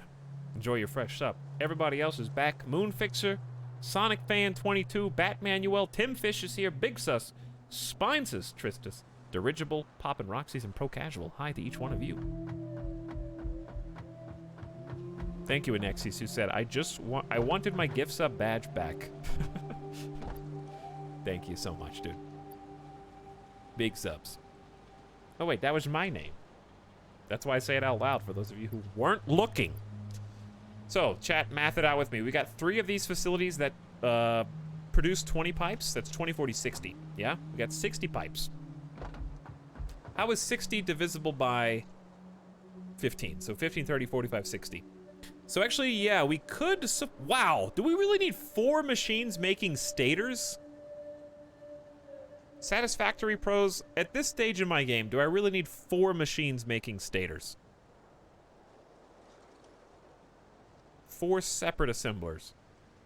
Enjoy your fresh sub. Everybody else is back. Moonfixer, Sonic Fan 22, Batmanuel, Tim Fish is here, Big Sus, Spinesus, Tristus, Dirigible, Poppin' Roxy's, and Pro Casual. Hi to each one of you. Thank you, Anexis, who said, I wanted my gift sub badge back. Thank you so much, dude. Big subs. Oh, wait, that was my name. That's why I say it out loud for those of you who weren't looking. So, chat, math it out with me. We got 3 of these facilities that produce 20 pipes. That's 20, 40, 60. Yeah? We got 60 pipes. How is 60 divisible by 15? So 15, 30, 45, 60. So actually, yeah, we could... Wow, do we really need 4 machines making stators? Satisfactory pros, at this stage in my game, do I really need 4 machines making stators? 4 separate assemblers.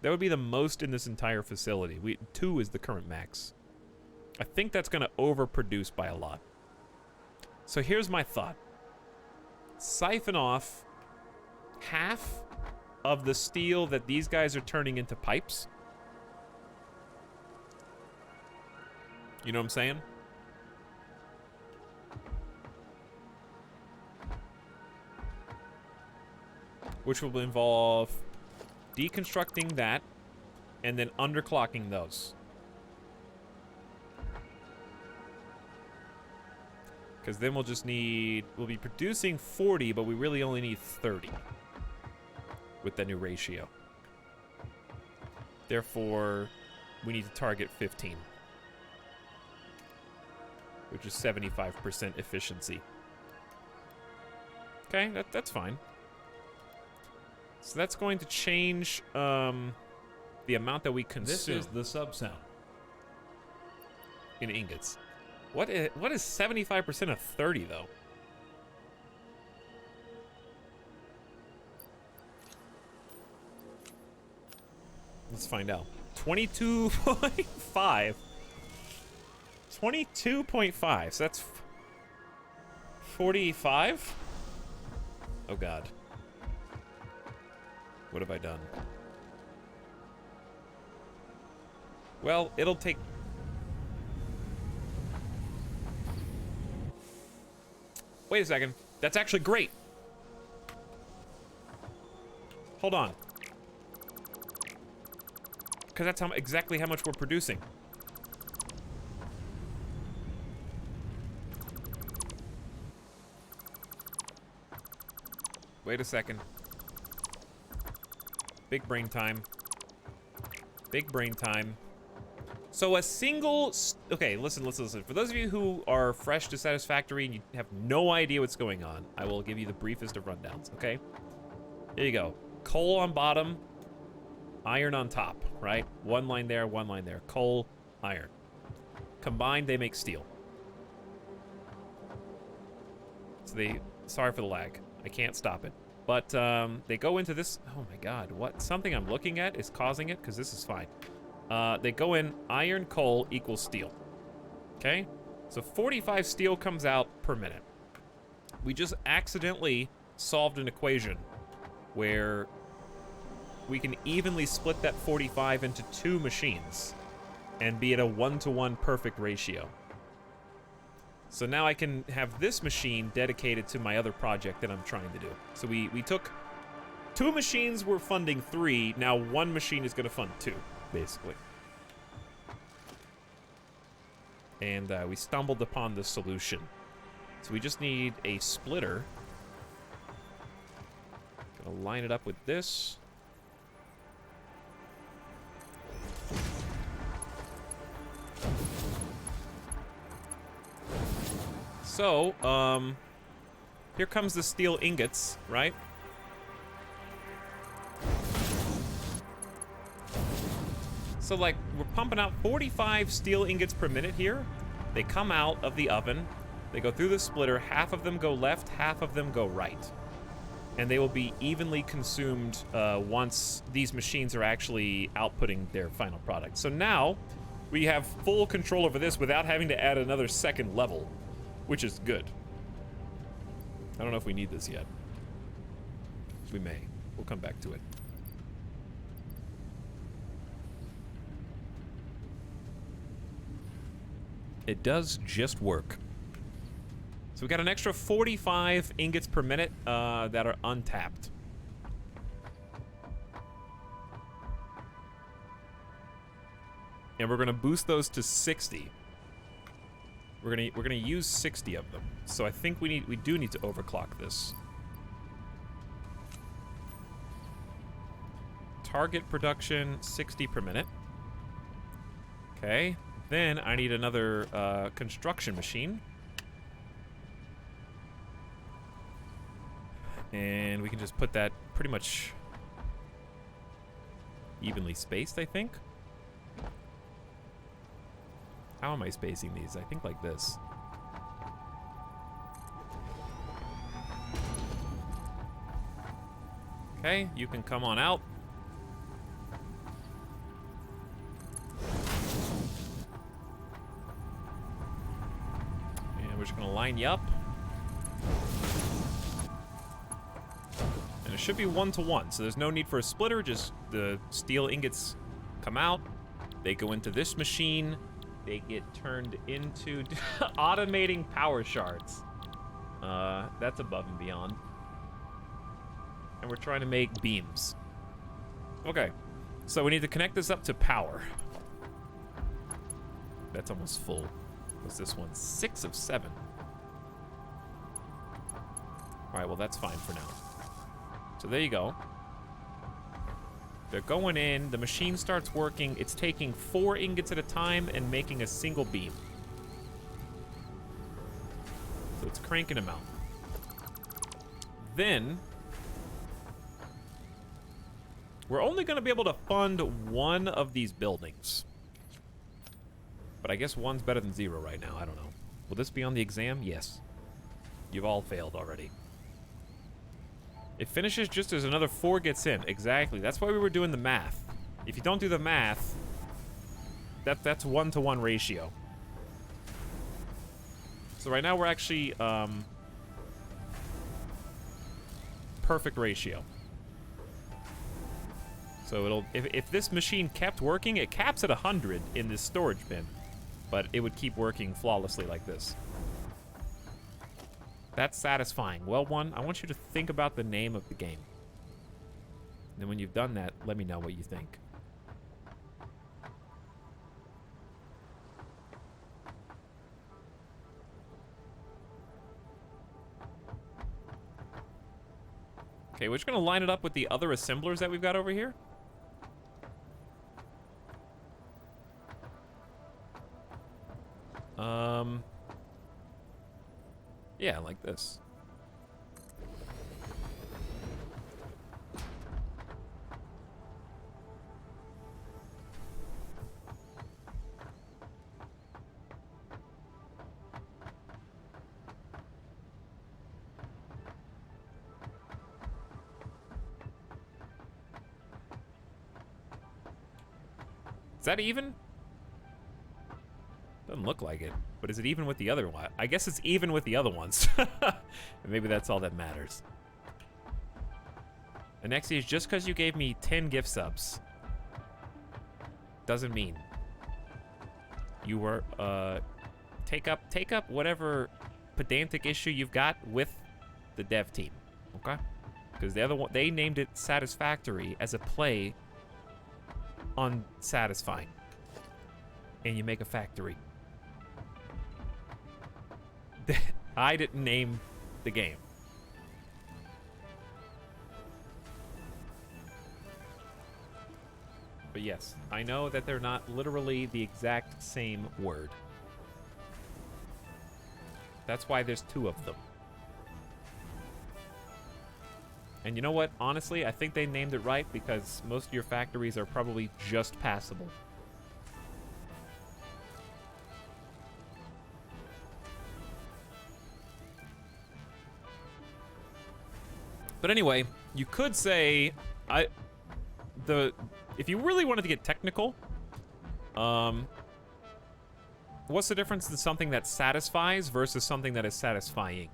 That would be the most in this entire facility. 2 is the current max. I think that's going to overproduce by a lot. So here's my thought. Siphon off half of the steel that these guys are turning into pipes. You know what I'm saying? Which will involve deconstructing that and then underclocking those. Because then we'll be producing 40, but we really only need 30 with that new ratio. Therefore, we need to target 15. Which is 75% efficiency. Okay, that's fine. So that's going to change the amount that we consume. This is the sub sound. In ingots. What is 75% of 30, though? Let's find out. 22.5. 22.5. So that's 45? Oh, God. What have I done? Well, it'll take... Wait a second. That's actually great. Hold on. Because that's exactly how much we're producing. Wait a second. Big brain time. Big brain time. So a single... Okay, listen. For those of you who are fresh to Satisfactory and you have no idea what's going on, I will give you the briefest of rundowns, okay? Here you go. Coal on bottom, iron on top, right? One line there, one line there. Coal, iron. Combined, they make steel. So they... Sorry for the lag. I can't stop it. But they go into this... Oh my god, what? Something I'm looking at is causing it, because this is fine. They go in iron, coal equals steel. Okay? So 45 steel comes out per minute. We just accidentally solved an equation where we can evenly split that 45 into 2 machines and be at a 1-to-1 perfect ratio. So now I can have this machine dedicated to my other project that I'm trying to do. So we took 2 machines, we're funding 3. Now 1 machine is going to fund 2, basically. And we stumbled upon the solution. So we just need a splitter. Gonna line it up with this. So, here comes the steel ingots, right? So, like, we're pumping out 45 steel ingots per minute here. They come out of the oven. They go through the splitter. Half of them go left, half of them go right. And they will be evenly consumed once these machines are actually outputting their final product. So now, we have full control over this without having to add another second level, which is good. I don't know if we need this yet. We may. We'll come back to it. It does just work. So we got an extra 45 ingots per minute that are untapped. And we're gonna boost those to 60. We're gonna use 60 of them. So I think we do need to overclock this. Target production 60 per minute. Okay. Then I need another construction machine. And we can just put that pretty much evenly spaced, I think. How am I spacing these? I think like this. Okay, you can come on out. And we're just gonna line you up. And it should be 1-to-1, so there's no need for a splitter, just the steel ingots come out. They go into this machine. They get turned into automating power shards. That's above and beyond. And we're trying to make beams. Okay, so we need to connect this up to power. That's almost full. What's this one? 6 of 7. All right, well, that's fine for now. So there you go. They're going in, the machine starts working, it's taking 4 ingots at a time and making a single beam. So it's cranking them out. Then, we're only gonna be able to fund 1 of these buildings. But I guess 1's better than 0 right now, I don't know. Will this be on the exam? Yes. You've all failed already. It finishes just as another 4 gets in. Exactly. That's why we were doing the math. If you don't do the math, that's 1-to-1 ratio. So right now we're actually perfect ratio. So it'll if this machine kept working, it caps at 100 in this storage bin, but it would keep working flawlessly like this. That's satisfying. Well, one, I want you to think about the name of the game. And then when you've done that, let me know what you think. Okay, we're just gonna line it up with the other assemblers that we've got over here. Yeah, like this. Is that even? Doesn't look like it, but is it even with the other one? I guess it's even with the other ones. Maybe that's all that matters. Anexius, just because you gave me 10 gift subs doesn't mean you were, take up whatever pedantic issue you've got with the dev team, okay? Because the other one, they named it Satisfactory as a play on satisfying. And you make a factory. I didn't name the game. But yes, I know that they're not literally the exact same word. That's why there's 2 of them. And you know what? Honestly, I think they named it right because most of your factories are probably just passable. But anyway, you could say if you really wanted to get technical, what's the difference in something that satisfies versus something that is satisfying?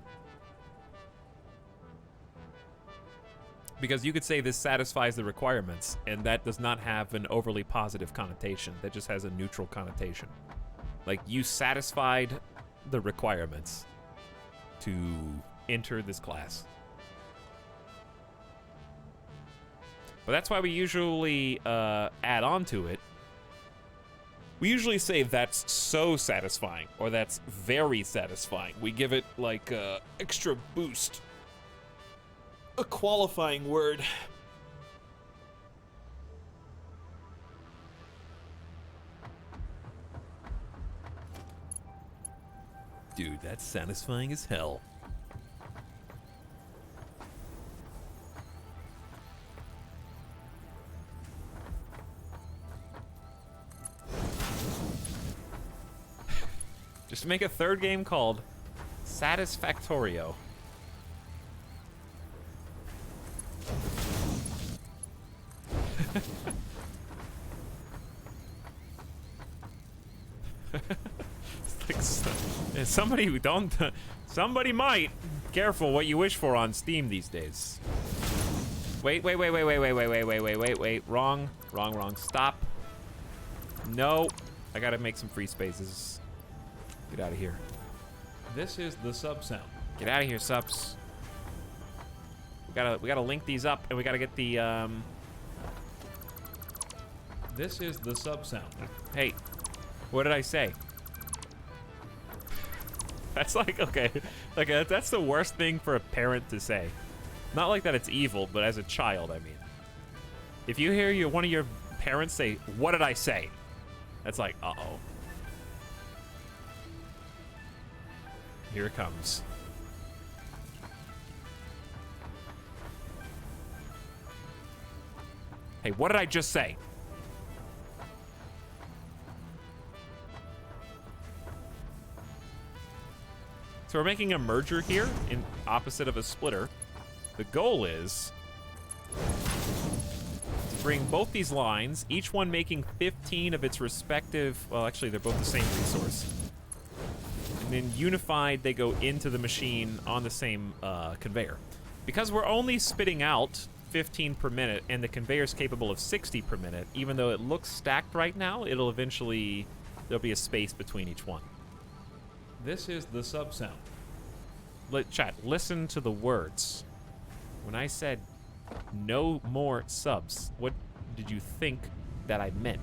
Because you could say this satisfies the requirements, and that does not have an overly positive connotation. That just has a neutral connotation. Like, you satisfied the requirements to enter this class. But that's why we usually add on to it. We usually say that's so satisfying, or that's very satisfying. We give it, like, a extra boost. A qualifying word. Dude, that's satisfying as hell. Just make a 3rd game called Satisfactorio. It's like somebody who don't. Somebody might. Careful what you wish for on Steam these days. Wait. Wrong. Stop. No. I gotta make some free spaces. Get out of here. This is the sub sound. Get out of here, subs. We gotta link these up, and we gotta get the This is the sub sound. Hey, what did I say? That's like, okay, like that's the worst thing for a parent to say. Not like that it's evil, but as a child, I mean. If you hear one of your parents say, "What did I say?" That's like, uh-oh. Here it comes. Hey, what did I just say? So we're making a merger here, in opposite of a splitter. The goal is to bring both these lines, each one making 15 of its respective, well, actually, they're both the same resource. And then unified, they go into the machine on the same conveyor. Because we're only spitting out 15 per minute, and the conveyor's capable of 60 per minute, even though it looks stacked right now, it'll eventually, there'll be a space between each one. This is the sub sound. Chat, listen to the words. When I said no more subs, what did you think that I meant?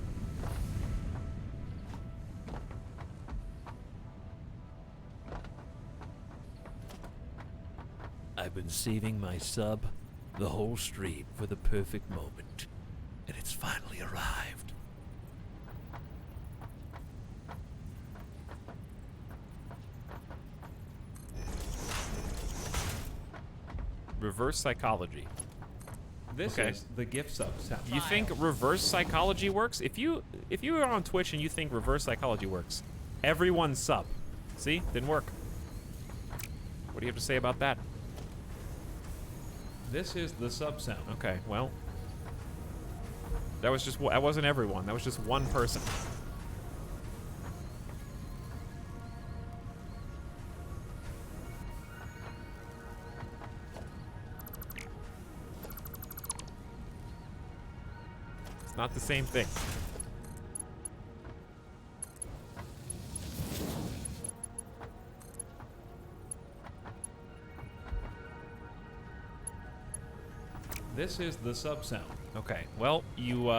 I've been saving my sub the whole stream for the perfect moment, and it's finally arrived. Reverse psychology. This Okay. is the gift sub sound. You think reverse psychology works? If you are on Twitch and you think reverse psychology works, everyone sub. See? Didn't work. What do you have to say about that? This is the sub sound. Okay, well, that wasn't everyone. That was just one person. It's not the same thing. This is the sub sound. Okay, well, you,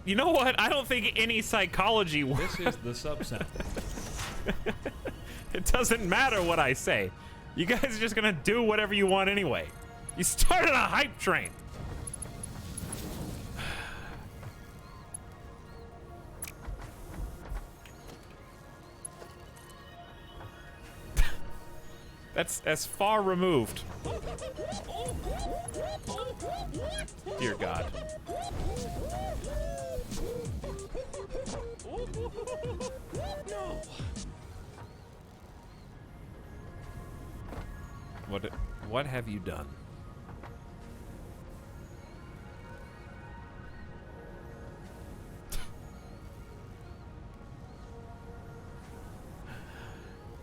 you know what? I don't think any psychology works. This is the sub sound. It doesn't matter what I say. You guys are just gonna do whatever you want anyway. You started a hype train. That's as far removed. Dear God. What have you done?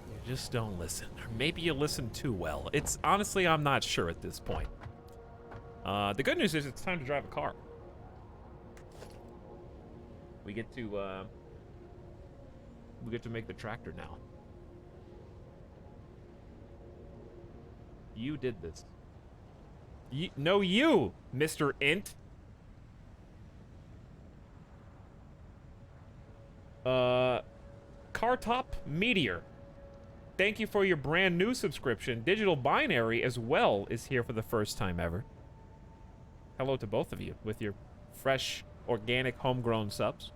You just don't listen. Or maybe you listen too well. It's honestly, I'm not sure at this point. The good news is it's time to drive a car. We get to make the tractor now. You did this. No, you, Mr. Int. Cartop Meteor. Thank you for your brand new subscription. Digital Binary as well is here for the first time ever. Hello to both of you with your fresh, organic, homegrown subs.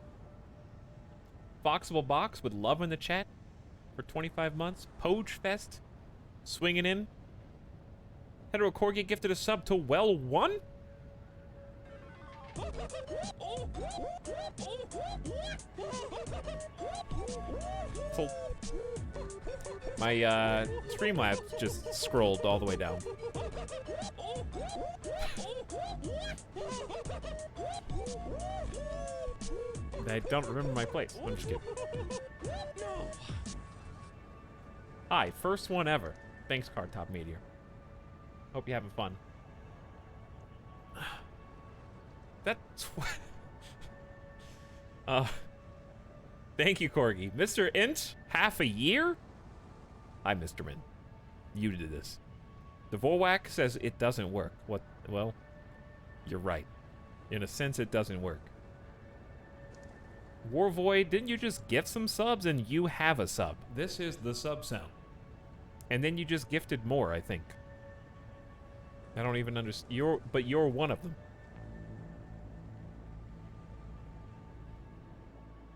Foxable Box with love in the chat for 25 months. Poge Fest swinging in. Hetero Corgi gifted a sub to Well One. So my Streamlabs just scrolled all the way down. I don't remember my place. I'm just kidding. Hi, first one ever. Thanks, Cardtop Meteor. Hope you're having fun. That's thank you, Corgi. Mr. Int, half a year? Hi, Mr. Min. You did this. Dvorwak says it doesn't work. What? Well, you're right. In a sense, it doesn't work. Warvoid, didn't you just gift some subs and you have a sub? This is the sub sound. And then you just gifted more, I think. I don't even understand. But you're one of them.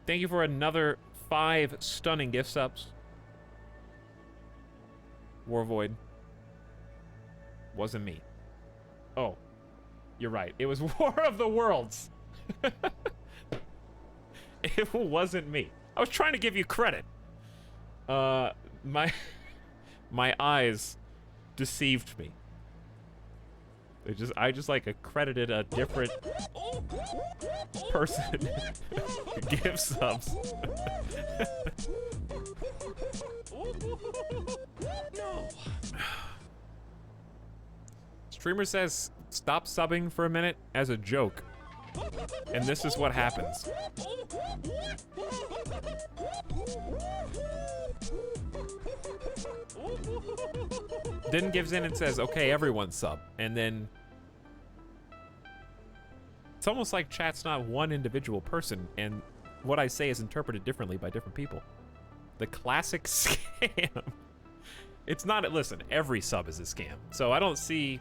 Thank you for another 5 stunning gift subs. Warvoid. Wasn't me. Oh. You're right. It was War of the Worlds. It wasn't me. I was trying to give you credit. My eyes deceived me. I just like accredited a different person give subs. Streamer says stop subbing for a minute as a joke. And this is what happens. Then gives in and says, okay, everyone sub. And then it's almost like chat's not one individual person, and what I say is interpreted differently by different people. The classic scam. It's not, listen, every sub is a scam. So I don't see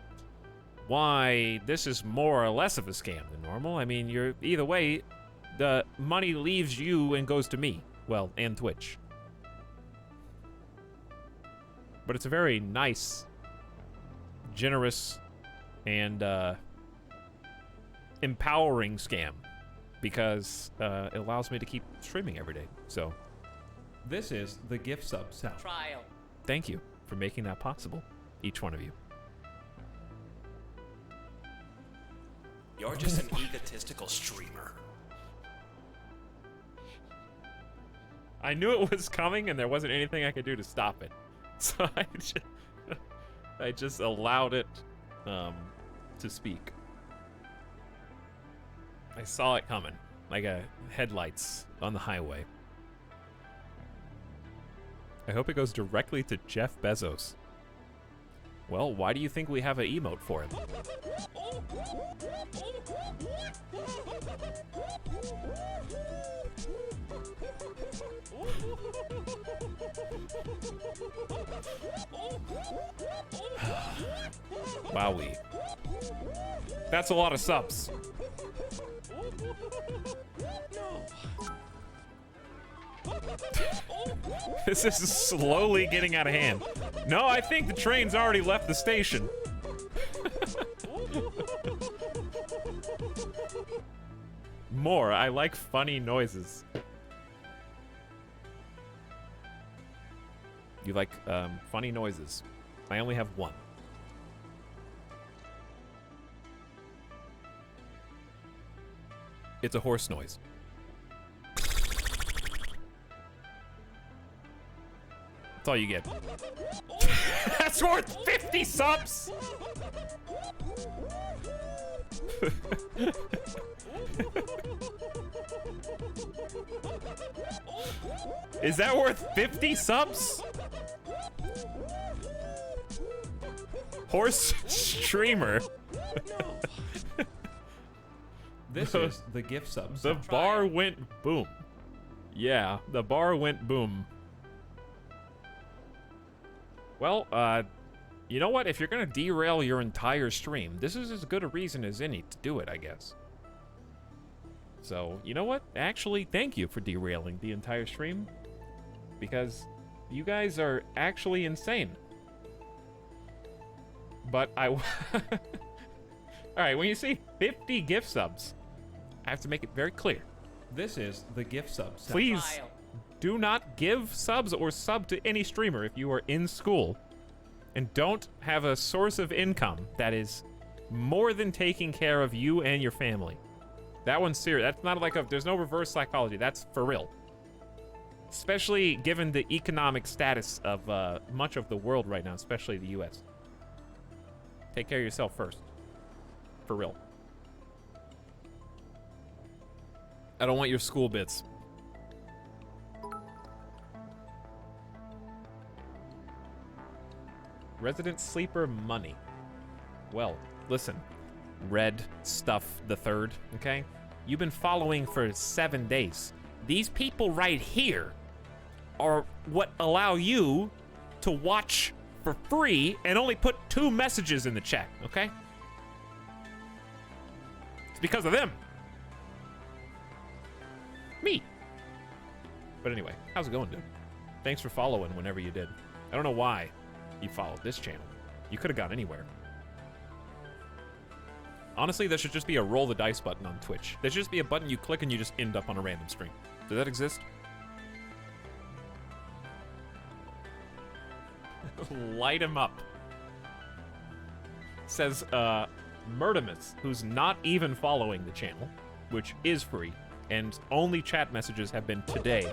why this is more or less of a scam than normal. I mean, you're either way, the money leaves you and goes to me. Well, and Twitch. But it's a very nice, generous, and empowering scam because it allows me to keep streaming every day. So, This is the gift sub sound. Trial. thank you for making that possible, each one of you. You're just an egotistical streamer. I knew it was coming, and there wasn't anything I could do to stop it. So I just allowed it to speak. I saw it coming, like headlights on the highway. I hope it goes directly to Jeff Bezos. Well, why do you think we have an emote for him? Wowee. That's a lot of subs. This is slowly getting out of hand. No, I think the train's already left the station. More, I like funny noises. You like funny noises. I only have one. It's a horse noise. That's all you get. That's worth 50 subs! Is that worth 50 subs? Horse streamer. This is the gift sub The sound. bar went boom. Yeah, the bar went boom. Well, you know what? If you're gonna derail your entire stream, this is as good a reason as any to do it, I guess. So, you know what? Actually, thank you for derailing the entire stream. Because you guys are actually insane. But Alright, when you see 50 gift subs, I have to make it very clear. This is the gift sub sound. Please Trial. do not give subs or sub to any streamer if you are in school and don't have a source of income that is more than taking care of you and your family. That one's serious. That's not like there's no reverse psychology. That's for real. Especially given the economic status of much of the world right now, especially the US. Take care of yourself first. For real. I don't want your school bits. Resident Sleeper money. Well, listen, Red Stuff the Third, okay? You've been following for 7 days. These people right here are what allow you to watch for free and only put 2 messages in the chat, okay? It's because of them. Me. But anyway, how's it going, dude? Thanks for following whenever you did. I don't know why you followed this channel. You could have gone anywhere. Honestly, there should just be a roll the dice button on Twitch. There should just be a button you click and you just end up on a random stream. Does that exist? Light him up. Says, Murtimus, who's not even following the channel, which is free, and only chat messages have been today.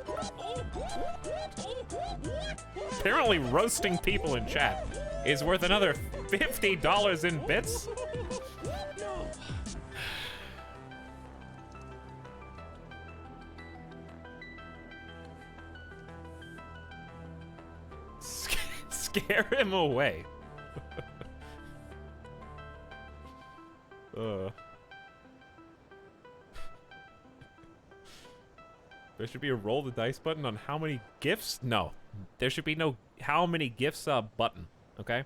Apparently roasting people in chat is worth another $50 in bits? Scare him away. There should be a roll the dice button on how many gifts. No, there should be no how many gifts button. Okay,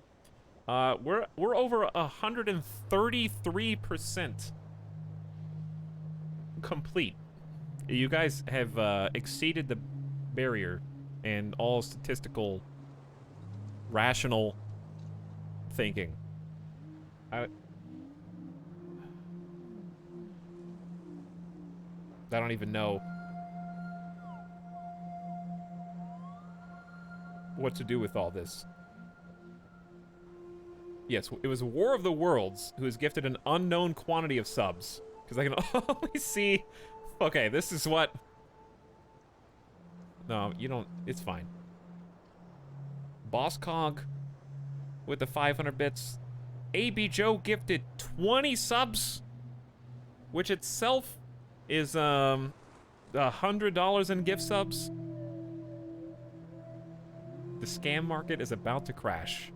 we're over 133% complete. You guys have exceeded the barrier and all statistical, rational thinking. I don't even know what to do with all this. Yes, it was War of the Worlds who was gifted an unknown quantity of subs. Because I can only see... Okay, this is what... No, you don't... It's fine. Boss Cog with the 500 bits. AB Joe gifted 20 subs, which itself is $100 in gift subs. The scam market is about to crash.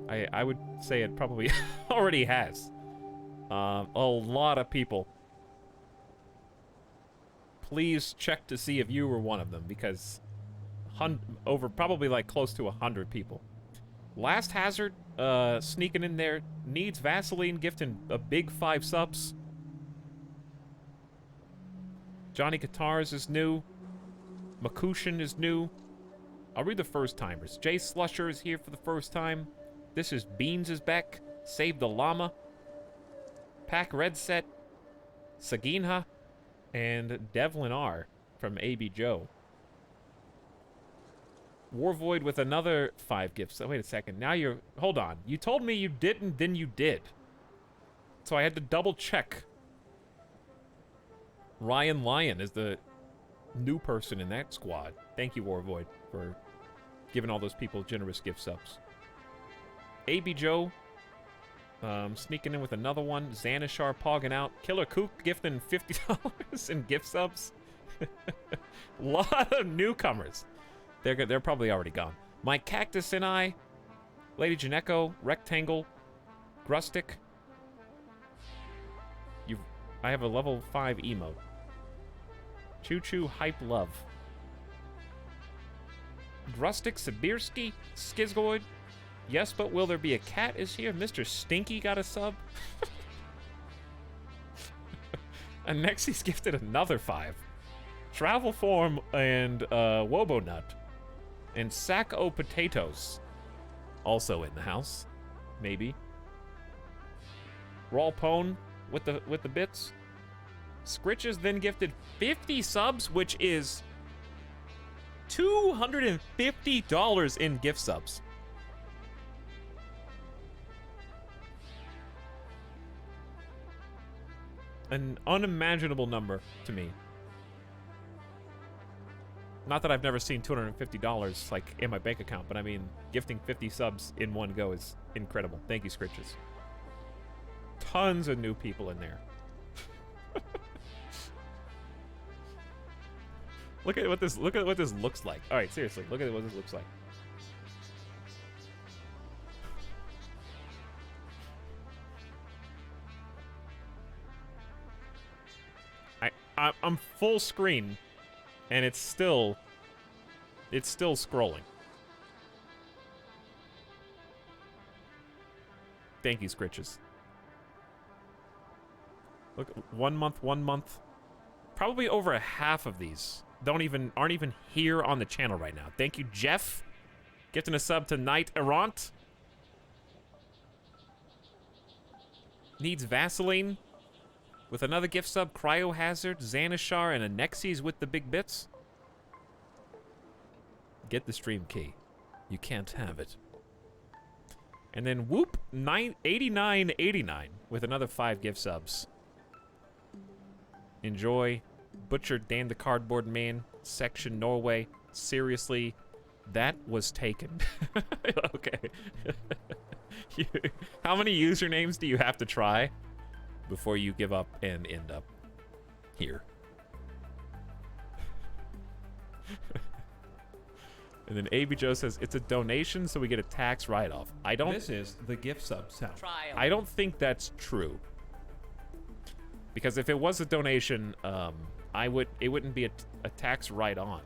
I would say it probably already has. A lot of people. Please check to see if you were one of them, because over probably like close to 100 people. Last Hazard sneaking in there. Needs Vaseline gifting a big 5 subs. Johnny Guitars is new. Makushin is new. I'll read the first timers. Jay Slusher is here for the first time. This is Beans is back. Save the Llama. Pack Red Set. Saginha. And Devlin R. from AB Joe. Warvoid with another 5 gifts. Oh, wait a second. Now you're... Hold on. You told me you didn't, then you did. So I had to double check. Ryan Lyon is the new person in that squad. Thank you, Warvoid, for giving all those people generous gift subs. AB Joe, sneaking in with another one. Xanashar pogging out. Killer Kook gifting $50 in gift subs. Lot of newcomers. They're probably already gone. My Cactus and I, Lady Janeko, Rectangle, Grustic. I have a level 5 emote. Choo Choo Hype Love. Grustic, Sibirski, Skizgoid. Yes, but will there be a cat is here? Mr. Stinky got a sub. And next he's gifted another 5. Travel Form and Wobo Nut. And Sack O Potatoes. Also in the house. Maybe. Raw Pone with the bits. Scritches then gifted 50 subs, which is $250 in gift subs. An unimaginable number to me. Not that I've never seen $250 like in my bank account, but I mean, gifting 50 subs in one go is incredible. Thank you, Scritches. Tons of new people in there. Look at what this looks like. All right, seriously, look at what this looks like. I'm full screen, and it's still scrolling. Thank you, Scritches. Look, 1 month. Probably over a half of these aren't even here on the channel right now. Thank you, Jeff. Gifting a sub to Knight Errant. Needs Vaseline. With another gift sub, Cryohazard, Xanashar, and Anexies with the big bits. Get the stream key. You can't have it. And then Whoop 8989 with another 5 gift subs. Enjoy. Butcher Dan the Cardboard Man, Section Norway. Seriously, that was taken. Okay. How many usernames do you have to try before you give up and end up here? And then AB Joe says it's a donation, so we get a tax write-off. This is the gift sub sound. I don't think that's true. Because if it was a donation, it wouldn't be a tax right on.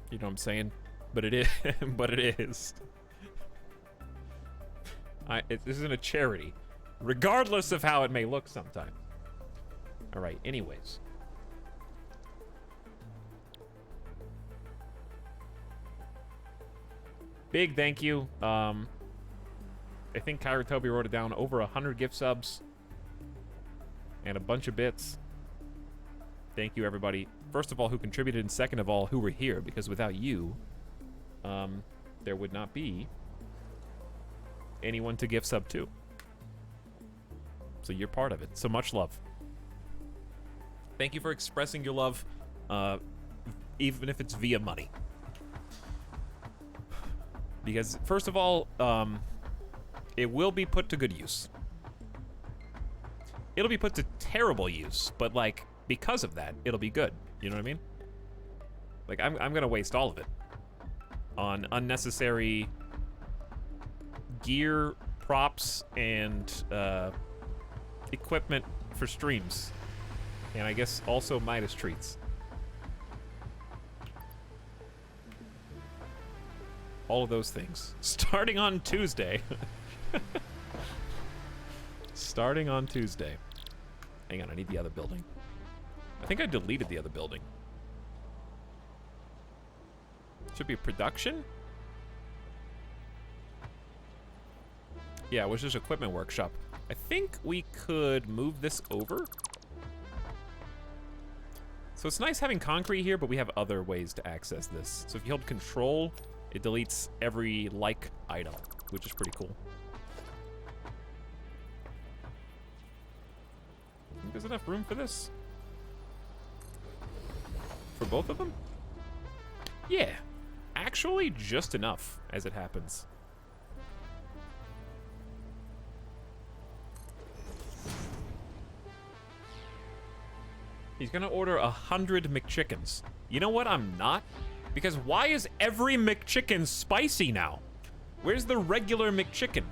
You know what I'm saying? But it is. But it is. This isn't a charity, regardless of how it may look sometimes. All right. Anyways. Big thank you. I think Kyra Toby wrote it down. Over 100 gift subs. And a bunch of bits. Thank you, everybody. First of all, who contributed, and second of all, who were here. Because without you, there would not be anyone to gift sub to. So you're part of it. So much love. Thank you for expressing your love, even if it's via money. Because, first of all, it will be put to good use. It'll be put to terrible use, but, like, because of that, it'll be good. You know what I mean? Like, I'm gonna waste all of it on unnecessary gear, props, and equipment for streams. And I guess also Midas treats. All of those things. Starting on Tuesday. Starting on Tuesday. Hang on, I need the other building. I think I deleted the other building. Should be production? Yeah, it was just equipment workshop. I think we could move this over. So it's nice having concrete here, but we have other ways to access this. So if you hold control, it deletes every like item, which is pretty cool. Think there's enough room for this? For both of them? Yeah. Actually, just enough, as it happens. He's gonna order 100 McChickens. You know what? I'm not. Because why is every McChicken spicy now? Where's the regular McChicken?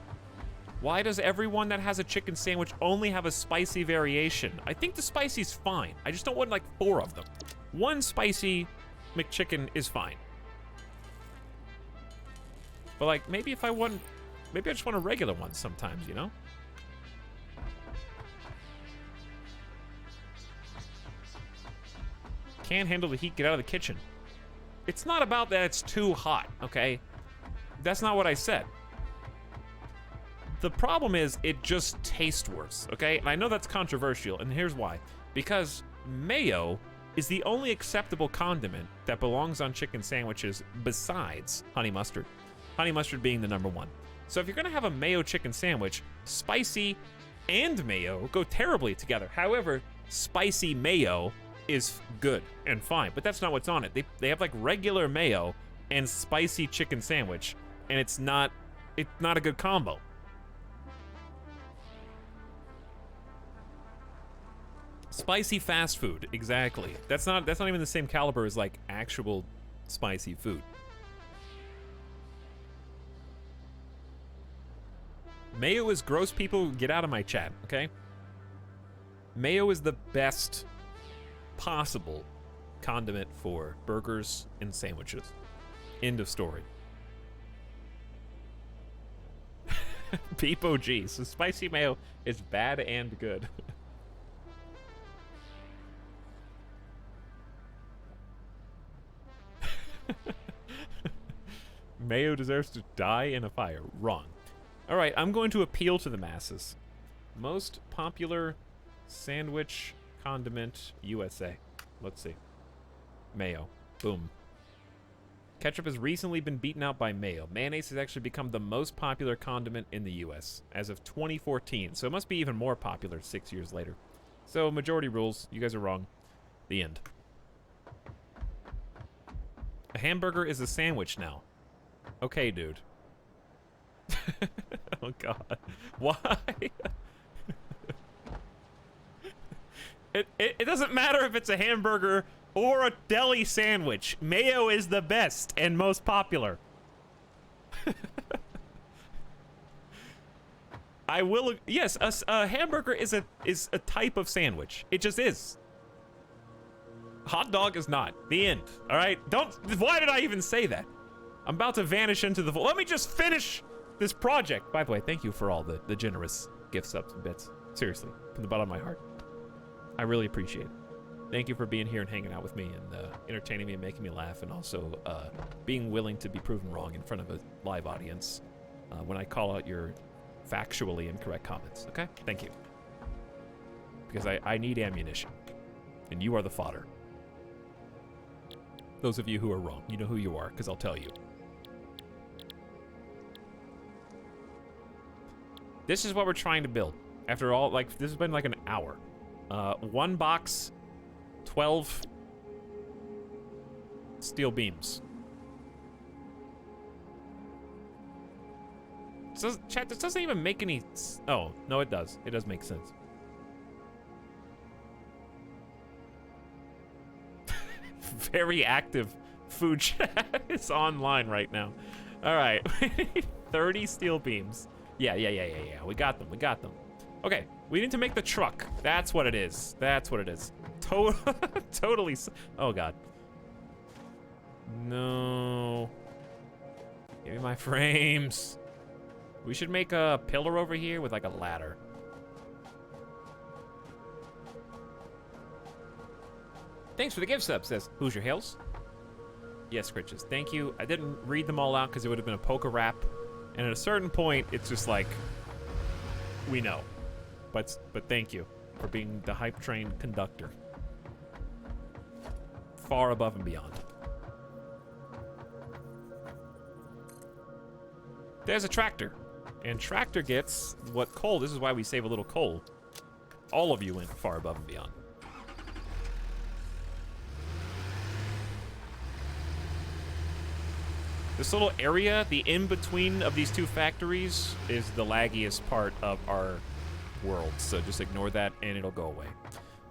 Why does everyone that has a chicken sandwich only have a spicy variation? I think the spicy's fine. I just don't want like 4 of them. One spicy McChicken is fine. But like, maybe if I want, maybe I just want a regular one sometimes, you know? Can't handle the heat, get out of the kitchen. It's not about that it's too hot, okay? That's not what I said. The problem is it just tastes worse, okay? And I know that's controversial, and here's why. Because mayo is the only acceptable condiment that belongs on chicken sandwiches besides honey mustard. Honey mustard being the #1. So if you're gonna have a mayo chicken sandwich, spicy and mayo go terribly together. However, spicy mayo is good and fine, but that's not what's on it. They have like regular mayo and spicy chicken sandwich, and it's not a good combo. Spicy fast food, exactly. That's not even the same caliber as like actual spicy food. Mayo is gross, people. Get out of my chat, okay? Mayo is the best possible condiment for burgers and sandwiches. End of story. Beep OG. So spicy mayo is bad and good. Mayo deserves to die in a fire. Wrong. Alright, I'm going to appeal to the masses. Most popular sandwich condiment USA. Let's see. Mayo. Boom. Ketchup has recently been beaten out by mayo. Mayonnaise has actually become the most popular condiment in the US as of 2014. So it must be even more popular 6 years later. So majority rules. You guys are wrong. The end. A hamburger is a sandwich now. Okay, dude. Oh god. Why? It doesn't matter if it's a hamburger or a deli sandwich. Mayo is the best and most popular. I will. Yes, a hamburger is a type of sandwich. It just is. Hot dog is not. The end. All right. Don't. Why did I even say that? I'm about to vanish into the. Let me just finish this project. By the way, thank you for all the generous gift subs and bits. Seriously, from the bottom of my heart, I really appreciate it. Thank you for being here and hanging out with me and entertaining me and making me laugh, and also being willing to be proven wrong in front of a live audience when I call out your factually incorrect comments. Okay? Thank you. Because I need ammunition, and you are the fodder. Those of you who are wrong, you know who you are, because I'll tell you. This is what we're trying to build. After all, like, this has been like an hour. 1 box, 12 steel beams. So, chat, this doesn't even make any... Oh, no, it does. It does make sense. Very active food chat is online right now. All right, 30 steel beams. Yeah. We got them. Okay, we need to make the truck. That's what it is. Totally. Oh God. No. Give me my frames. We should make a pillar over here with like a ladder. Thanks for the gift sub, says Hoosier Hills. Yes, Critches, thank you. I didn't read them all out because it would have been a poker rap. And at a certain point, it's just like, we know. But thank you for being the hype train conductor. Far above and beyond. There's a tractor. And tractor gets what coal, this is why we save a little coal. All of you went far above and beyond. This little area, the in-between of these two factories, is the laggiest part of our world. So just ignore that and it'll go away.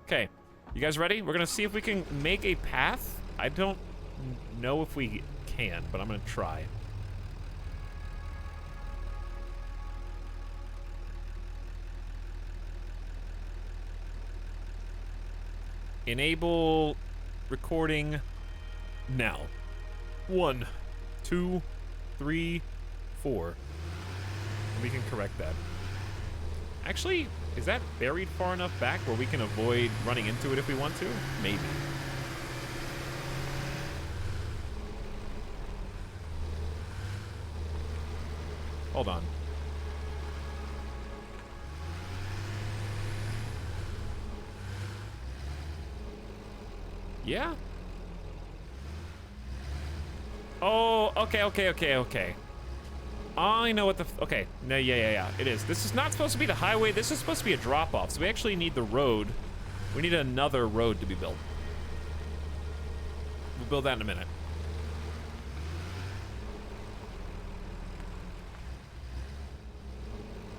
Okay, you guys ready? We're gonna see if we can make a path. I don't know if we can, but I'm gonna try. Enable recording now. 1, 2, 3, 4. And we can correct that. Actually, is that buried far enough back where we can avoid running into it if we want to? Maybe. Hold on. Yeah? Oh, okay. I know what the... Okay, no, yeah. It is. This is not supposed to be the highway. This is supposed to be a drop-off. So we actually need the road. We need another road to be built. We'll build that in a minute.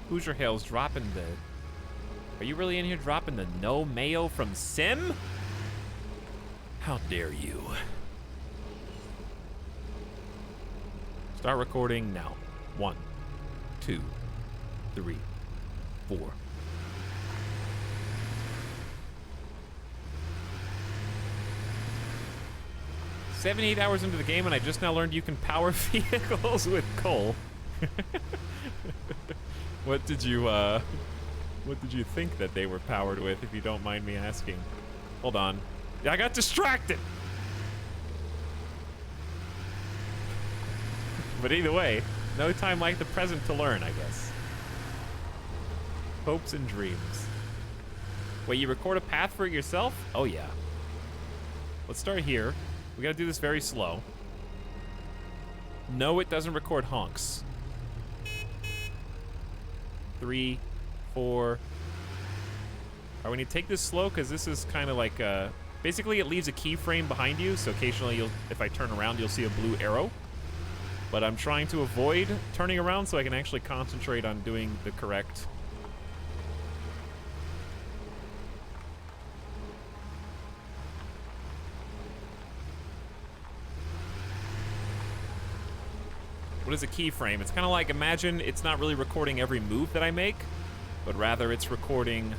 Hoosier Hills dropping the... Are you really in here dropping the no mayo from Sim? How dare you? Start recording now. 1, 2, 3, 4. "78 hours into the game and I just now learned you can power vehicles with coal." What did you think that they were powered with, if you don't mind me asking? Hold on. I got distracted! But either way, no time like the present to learn, I guess. Hopes and dreams. Wait, you record a path for it yourself? Oh yeah. Let's start here. We gotta do this very slow. No, it doesn't record honks. 3, 4. Alright, we need to take this slow because this is kind of like basically it leaves a keyframe behind you, so occasionally if I turn around you'll see a blue arrow. But I'm trying to avoid turning around so I can actually concentrate on doing the correct... What is a keyframe? It's kind of like, imagine it's not really recording every move that I make, but rather it's recording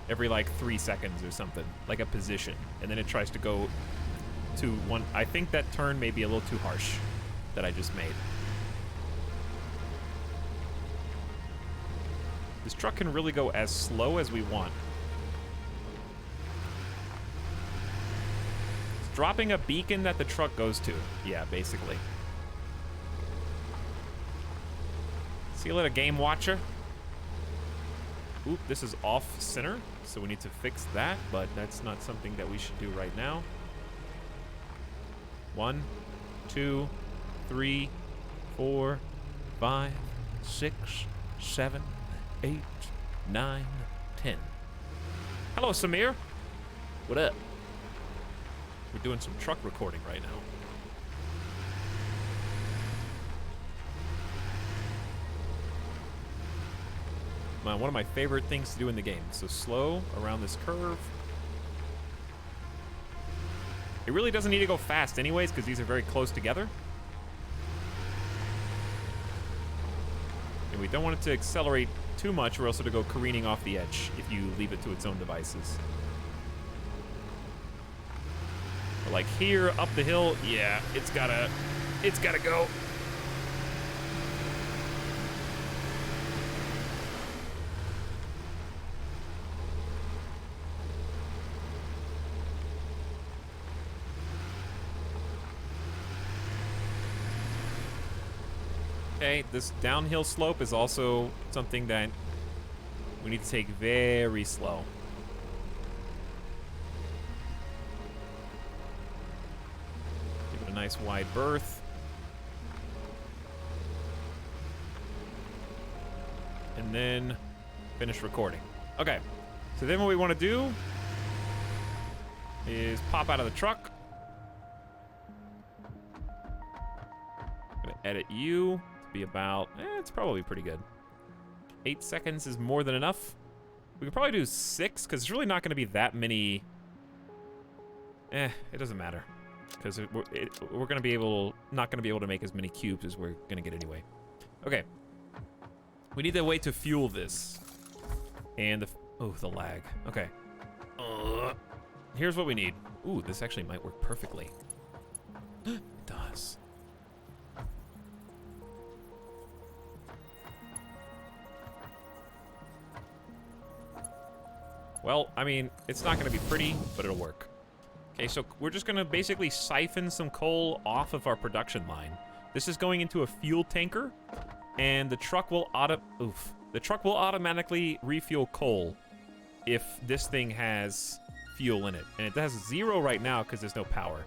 every like 3 seconds or something, like a position, and then it tries to go to one. I think that turn may be a little too harsh that I just made. This truck can really go as slow as we want. It's dropping a beacon that the truck goes to. Yeah, basically. See you later, game watcher. Oop, this is off center, so we need to fix that, but that's not something that we should do right now. 1, 2, 3, 4, 5, 6, 7, 8, 9, 10. Hello, Samir. What up? We're doing some truck recording right now. One of my favorite things to do in the game. So slow around this curve. It really doesn't need to go fast anyways, because these are very close together. And we don't want it to accelerate too much, or else it'll go careening off the edge if you leave it to its own devices. But like here, up the hill, yeah, it's gotta go. Okay, this downhill slope is also something that we need to take very slow. Give it a nice wide berth. And then finish recording. Okay, so then what we want to do is pop out of the truck. Gonna edit you. Be about, it's probably pretty good. 8 seconds is more than enough. We could probably do 6, because it's really not going to be that many. It doesn't matter, because we're going to be not going to be able to make as many cubes as we're going to get anyway. Okay, we need a way to fuel this, and the lag. Okay, here's what we need. Ooh, this actually might work perfectly. It does. Well, I mean, it's not going to be pretty, but it'll work. Okay, so we're just going to basically siphon some coal off of our production line. This is going into a fuel tanker, and the truck will automatically refuel coal if this thing has fuel in it. And it has 0 right now because there's no power.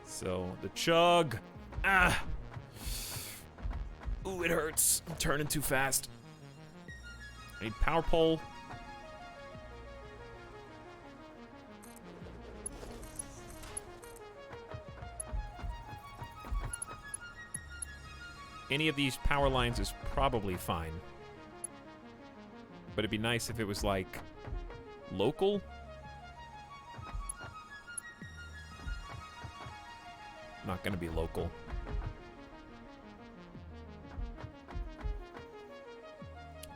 So, the chug. Ah! Ooh, it hurts. I'm turning too fast. I need power pole. Any of these power lines is probably fine. But it'd be nice if it was, like, local. Not gonna be local.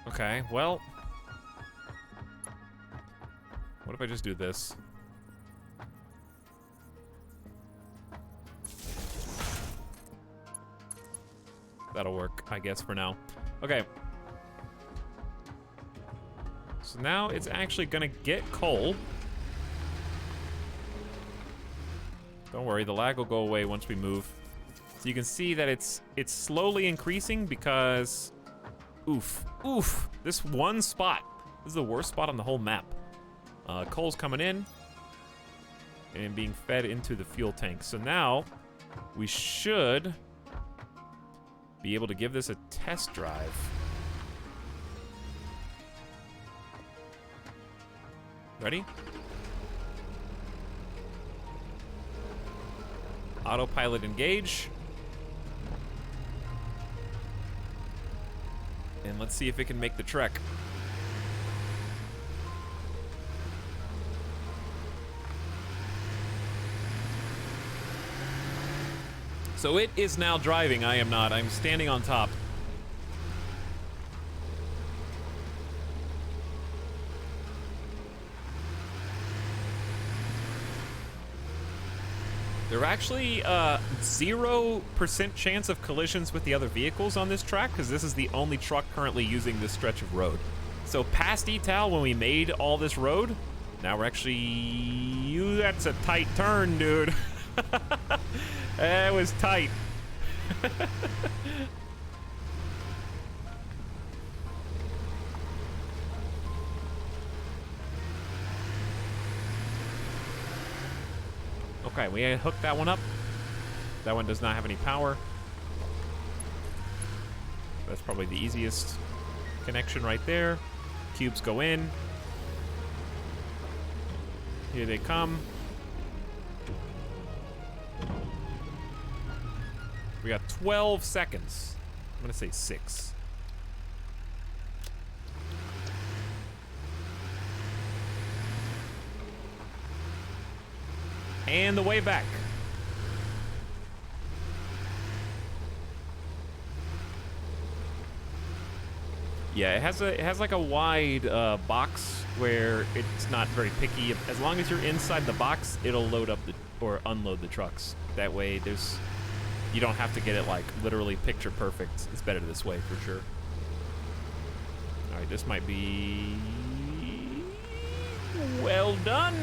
Okay, well. What if I just do this? That'll work, I guess, for now. Okay. So now it's actually gonna get coal. Don't worry, the lag will go away once we move. So you can see that it's slowly increasing because... Oof. This one spot. This is the worst spot on the whole map. Coal's coming in and being fed into the fuel tank. So now we should be able to give this a test drive. Ready? Autopilot engage. And let's see if it can make the trek. So it is now driving. I am not. I'm standing on top. There are actually 0% chance of collisions with the other vehicles on this track because this is the only truck currently using this stretch of road. So past Etal, when we made all this road, now we're actually... That's a tight turn, dude. That was tight. Okay, we hooked that one up. That one does not have any power. That's probably the easiest connection right there. Cubes go in. Here they come. We got 12 seconds. I'm gonna say 6. And the way back. Yeah, it has like a wide box where it's not very picky. As long as you're inside the box, it'll load up or unload the trucks. That way, you don't have to get it like literally picture perfect. It's better this way for sure. All right, this might be well done.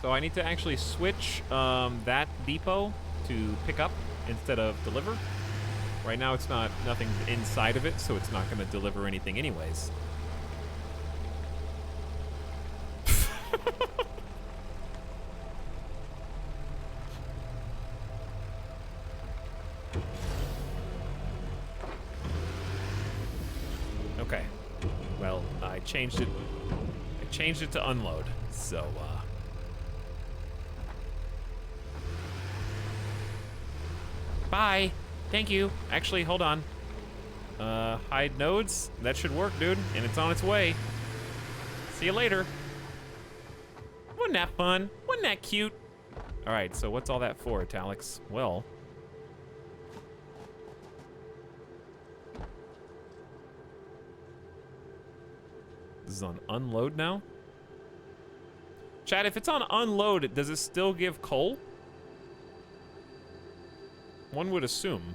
So I need to actually switch that depot to pick up instead of deliver. Right now it's nothing inside of it, so it's not going to deliver anything anyways. Okay. Well, I changed it. I changed it to unload. So bye. Thank you. Actually, hold on. Hide nodes. That should work, dude. And it's on its way. See you later. Wasn't that fun? Wasn't that cute? All right, so what's all that for, Etalyx? Well... This is on unload now? Chad, if it's on unload, does it still give coal? One would assume.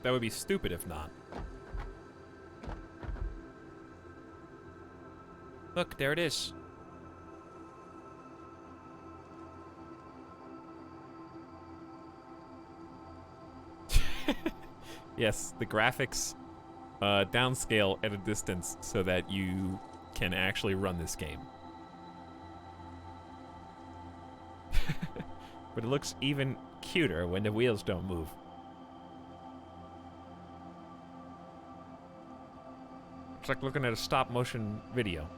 That would be stupid if not. Look, there it is. Yes, the graphics downscale at a distance so that you can actually run this game. But it looks even cuter when the wheels don't move. It's like looking at a stop motion video.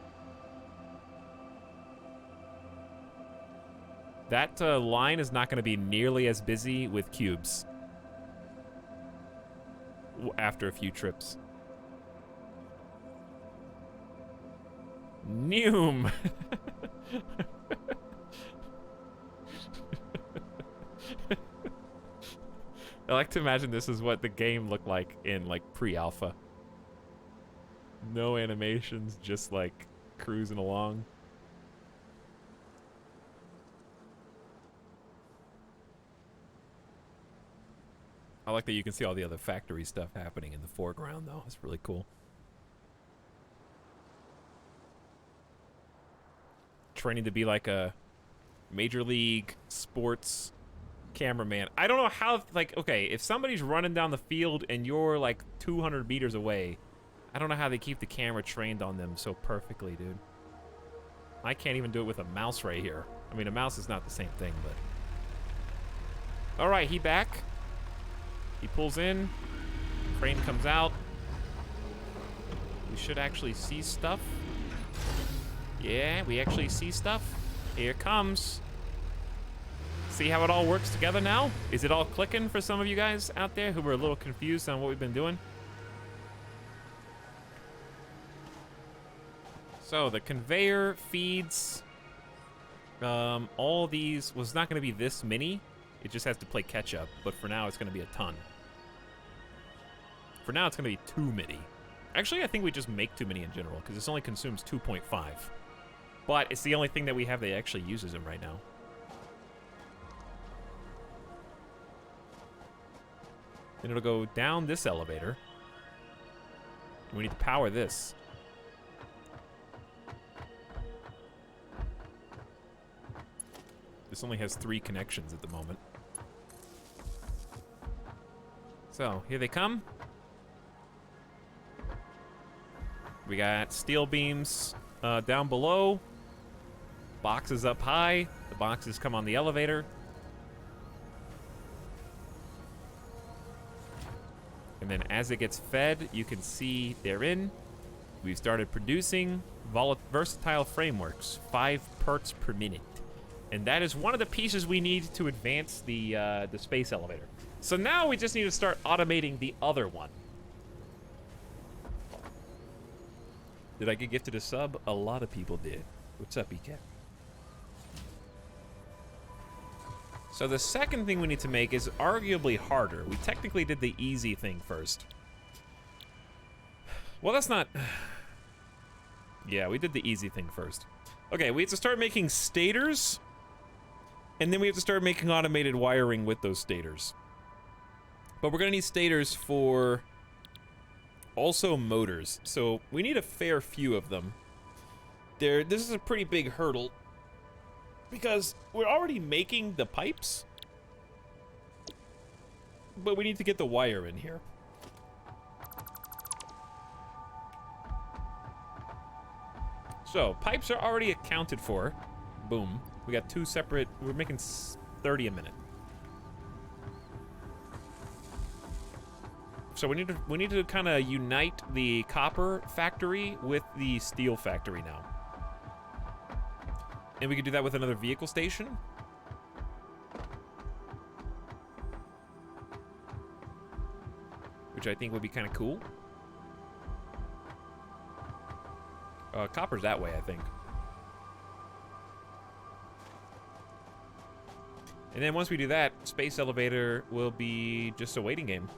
That line is not going to be nearly as busy with cubes after a few trips. Noom! I like to imagine this is what the game looked like in like pre-alpha. No animations, just like cruising along. I like that you can see all the other factory stuff happening in the foreground though. It's really cool. Training to be like a major league sports cameraman. I don't know how, like, okay, if somebody's running down the field and you're like 200 meters away, I don't know how they keep the camera trained on them so perfectly, dude. I can't even do it with a mouse right here. I mean, a mouse is not the same thing, but... All right, he back. He pulls in. Crane comes out. We should actually see stuff. Yeah, we actually see stuff. Here it comes. See how it all works together now? Is it all clicking for some of you guys out there who were a little confused on what we've been doing? So the conveyor feeds all these was not going to be this many. It just has to play catch up, but for now it's going to be a ton. For now it's going to be too many. Actually, I think we just make too many in general because this only consumes 2.5. But it's the only thing that we have that actually uses them right now. Then it'll go down this elevator. And we need to power this. This only has 3 connections at the moment. So, here they come. We got steel beams down below. Boxes up high. The boxes come on the elevator. And then as it gets fed, you can see they're in. We've started producing versatile frameworks, 5 parts per minute. And that is one of the pieces we need to advance the space elevator. So now we just need to start automating the other one. Did I get gifted a sub? A lot of people did. What's up, EK? So the second thing we need to make is arguably harder. We technically did the easy thing first. Well, that's not... Yeah, we did the easy thing first. Okay, we have to start making stators. And then we have to start making automated wiring with those stators. But we're going to need stators for also motors. So we need a fair few of them. This is a pretty big hurdle. Because we're already making the pipes. But we need to get the wire in here. So, pipes are already accounted for. Boom. We got 2 separate... We're making 30 a minute. So we need to kind of unite the copper factory with the steel factory now. And we could do that with another vehicle station. Which I think would be kind of cool. Copper's that way, I think. And then once we do that, Space Elevator will be just a waiting game.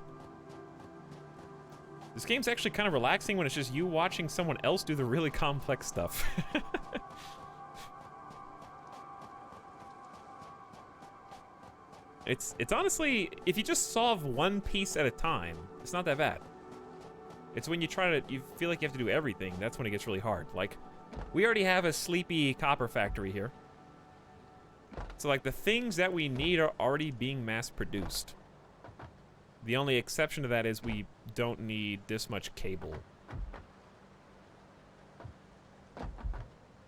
This game's actually kind of relaxing when it's just you watching someone else do the really complex stuff. It's honestly, if you just solve one piece at a time, it's not that bad. It's when you feel like you have to do everything, that's when it gets really hard. Like, we already have a sleepy copper factory here. So, like, the things that we need are already being mass-produced. The only exception to that is we don't need this much cable.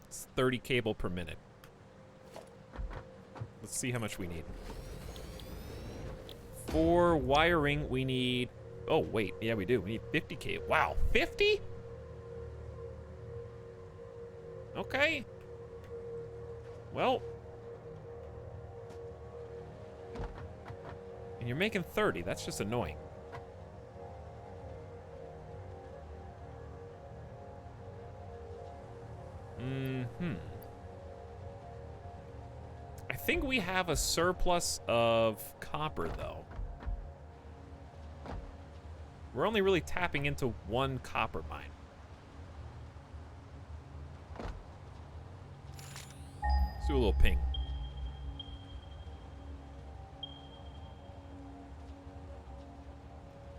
It's 30 cable per minute. Let's see how much we need. For wiring, we need... Oh, wait. Yeah, we do. We need 50 cable. Wow. 50? Okay. Well... And you're making 30. That's just annoying. I think we have a surplus of copper, though. We're only really tapping into one copper mine. Let's do a little ping.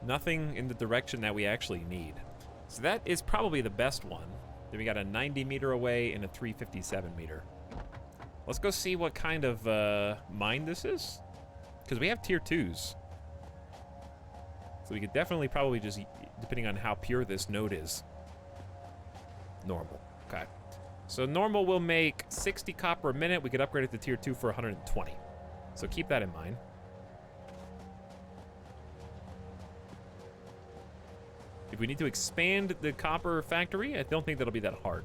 Nothing in the direction that we actually need. So that is probably the best one. Then we got a 90 meter away and a 357 meter. Let's go see what kind of mine this is. Because we have tier 2s. So we could definitely probably just, depending on how pure this node is. Normal. Okay. So normal will make 60 copper a minute. We could upgrade it to tier 2 for 120. So keep that in mind. If we need to expand the copper factory, I don't think that'll be that hard.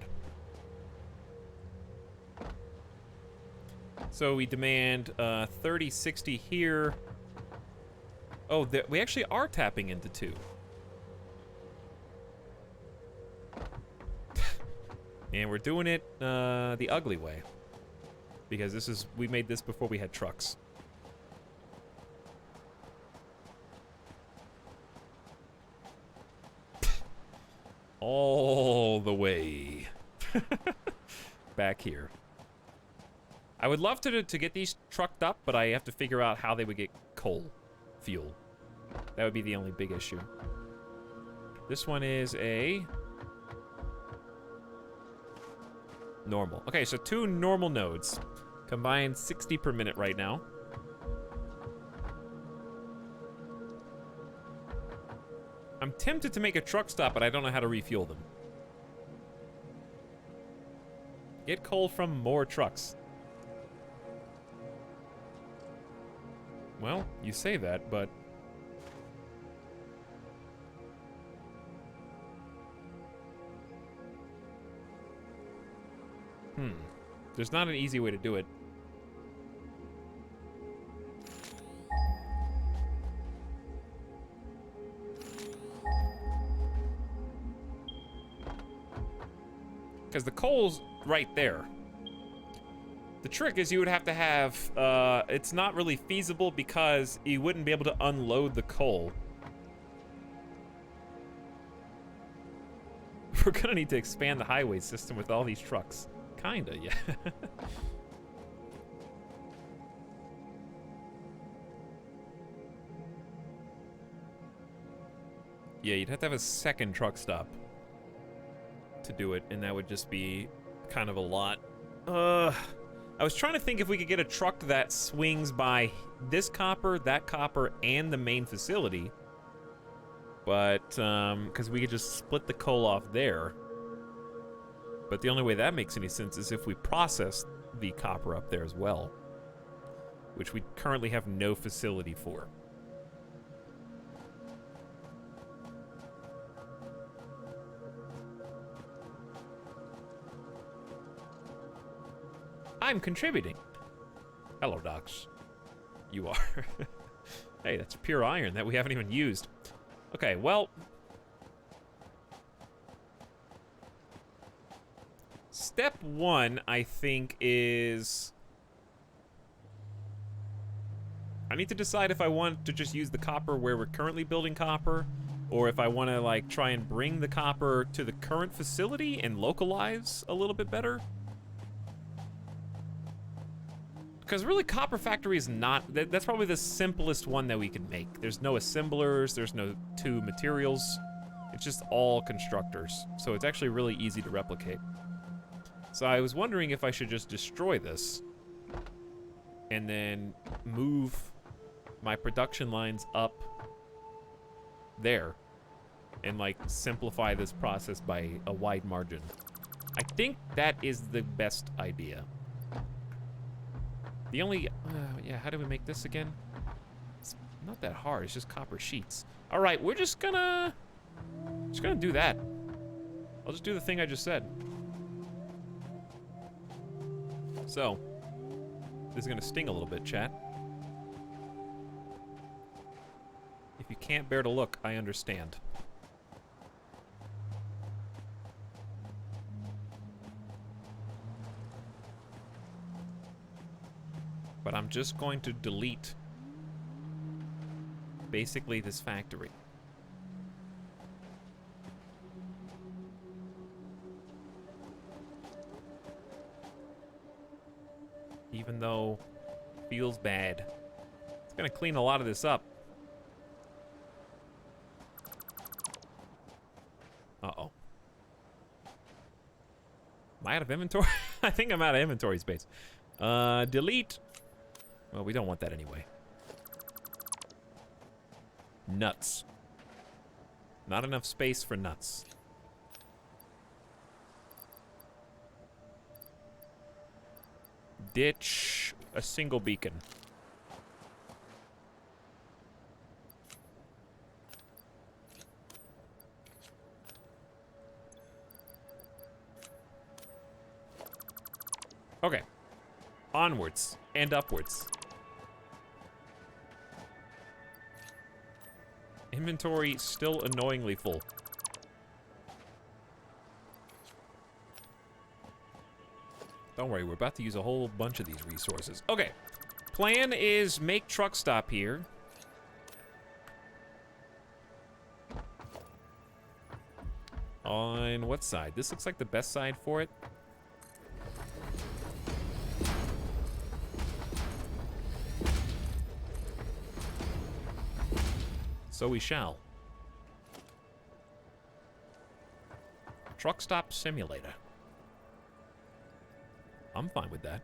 So we demand 30, 60 here. Oh, we actually are tapping into 2. And we're doing it the ugly way. Because we made this before we had trucks. All the way back here. I would love to get these trucked up, but I have to figure out how they would get coal fuel. That would be the only big issue. This one is a normal. Okay, so 2 normal nodes. Combined 60 per minute right now. I'm tempted to make a truck stop, but I don't know how to refuel them. Get coal from more trucks. Well, you say that, but... There's not an easy way to do it. Because the coal's right there. The trick is you would have to have, it's not really feasible because you wouldn't be able to unload the coal. We're gonna need to expand the highway system with all these trucks. Kinda, yeah. Yeah, you'd have to have a second truck stop to do it, and that would just be kind of a lot. I was trying to think if we could get a truck that swings by this copper, that copper, and the main facility. But, because we could just split the coal off there. But the only way that makes any sense is if we process the copper up there as well. Which we currently have no facility for. I'm contributing. Hello, Docs. You are. Hey, that's pure iron that we haven't even used. Okay, well... Step 1, I think, is... I need to decide if I want to just use the copper where we're currently building copper, or if I want to, like, try and bring the copper to the current facility and localize a little bit better. Because really, Copper Factory is not... That's probably the simplest one that we can make. There's no assemblers, there's no 2 materials. It's just all constructors. So it's actually really easy to replicate. So I was wondering if I should just destroy this. And then move my production lines up there. And, like, simplify this process by a wide margin. I think that is the best idea. The only, yeah, how do we make this again? It's not that hard, it's just copper sheets. All right, we're just gonna do that. I'll just do the thing I just said. So, this is gonna sting a little bit, chat. If you can't bear to look, I understand. But I'm just going to delete basically this factory. Even though it feels bad. It's gonna clean a lot of this up. Uh-oh. Am I out of inventory? I think I'm out of inventory space. Delete. Well, we don't want that anyway. Nuts. Not enough space for nuts. Ditch a single beacon. Okay. Onwards and upwards. Inventory still annoyingly full. Don't worry, we're about to use a whole bunch of these resources. Okay. Plan is make truck stop here. On what side? This looks like the best side for it. So we shall. Truck stop simulator. I'm fine with that.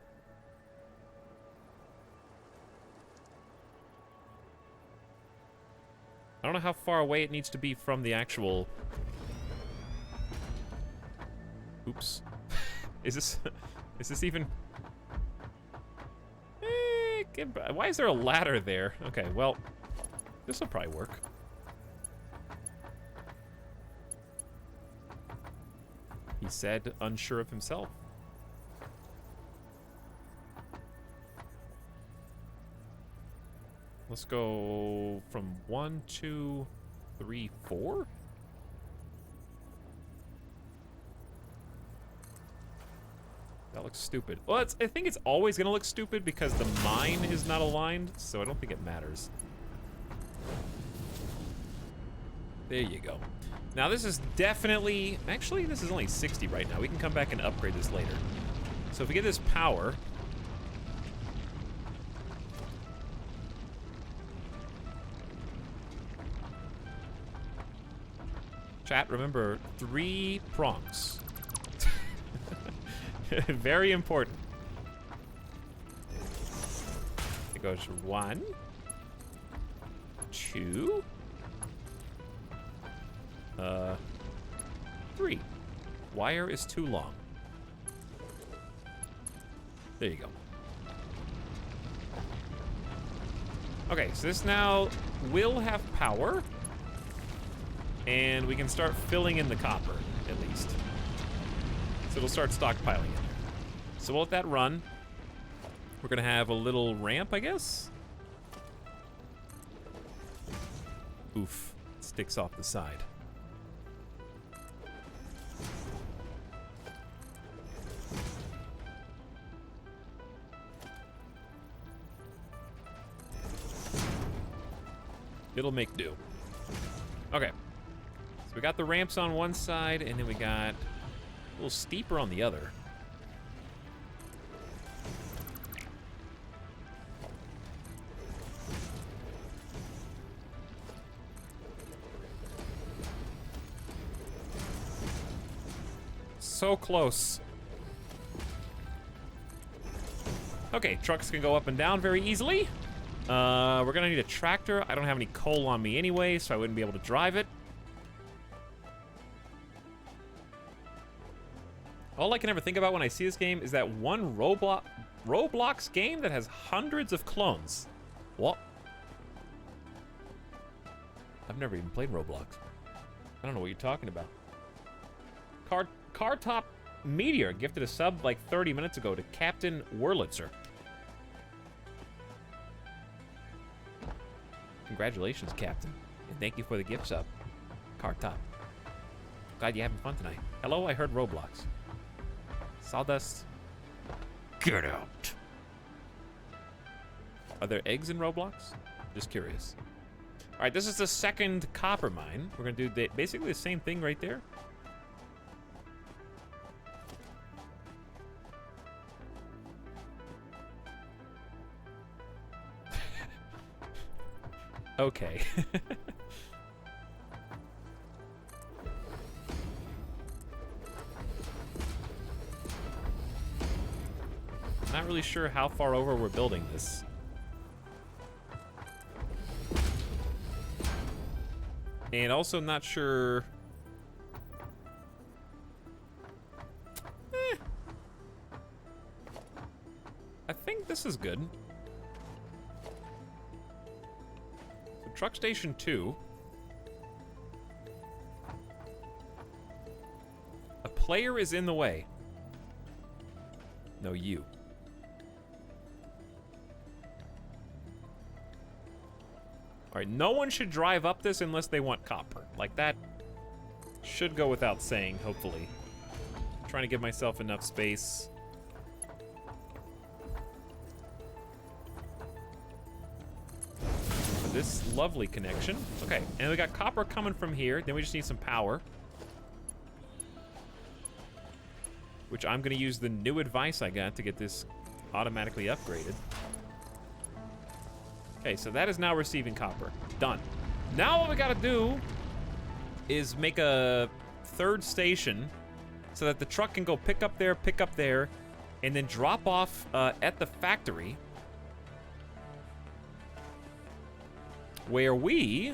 I don't know how far away it needs to be from the actual... Oops. Is this even... Why is there a ladder there? Okay, well, this will probably work. He said, unsure of himself. Let's go from 1, 2, 3, 4? That looks stupid. Well, I think it's always gonna look stupid because the mine is not aligned, so I don't think it matters. There you go. Now this is definitely... Actually, this is only 60 right now. We can come back and upgrade this later. So if we get this power... Chat, remember, 3 prongs. Very important. It goes 1, 2, 3. Wire is too long. There you go. Okay, so this now will have power. And we can start filling in the copper, at least. So it'll start stockpiling it. So we'll let that run. We're gonna have a little ramp, I guess? Oof. Sticks off the side. It'll make do. Okay. So we got the ramps on one side, and then we got a little steeper on the other. So close. Okay, trucks can go up and down very easily. We're gonna need a tractor. I don't have any coal on me anyway, so I wouldn't be able to drive it. All I can ever think about when I see this game is that one Roblox game that has hundreds of clones. What? I've never even played Roblox. I don't know what you're talking about. Car Top Meteor gifted a sub like 30 minutes ago to Captain Wurlitzer. Congratulations, Captain. And thank you for the gift sub. Car Top. Glad you're having fun tonight. Hello, I heard Roblox. Sawdust. Get out. Are there eggs in Roblox? Just curious. All right, this is the second copper mine. We're gonna do basically the same thing right there. Okay. Not really sure how far over we're building this. And also not sure... I think this is good. So Truck Station 2. A player is in the way. No, you. All right, no one should drive up this unless they want copper. Like, that should go without saying, hopefully. Trying to give myself enough space. For this lovely connection. Okay, and we got copper coming from here. Then we just need some power. Which I'm gonna use the new advice I got to get this automatically upgraded. Okay, so that is now receiving copper. Done. Now what we gotta do is make a third station so that the truck can go pick up there, and then drop off at the factory where we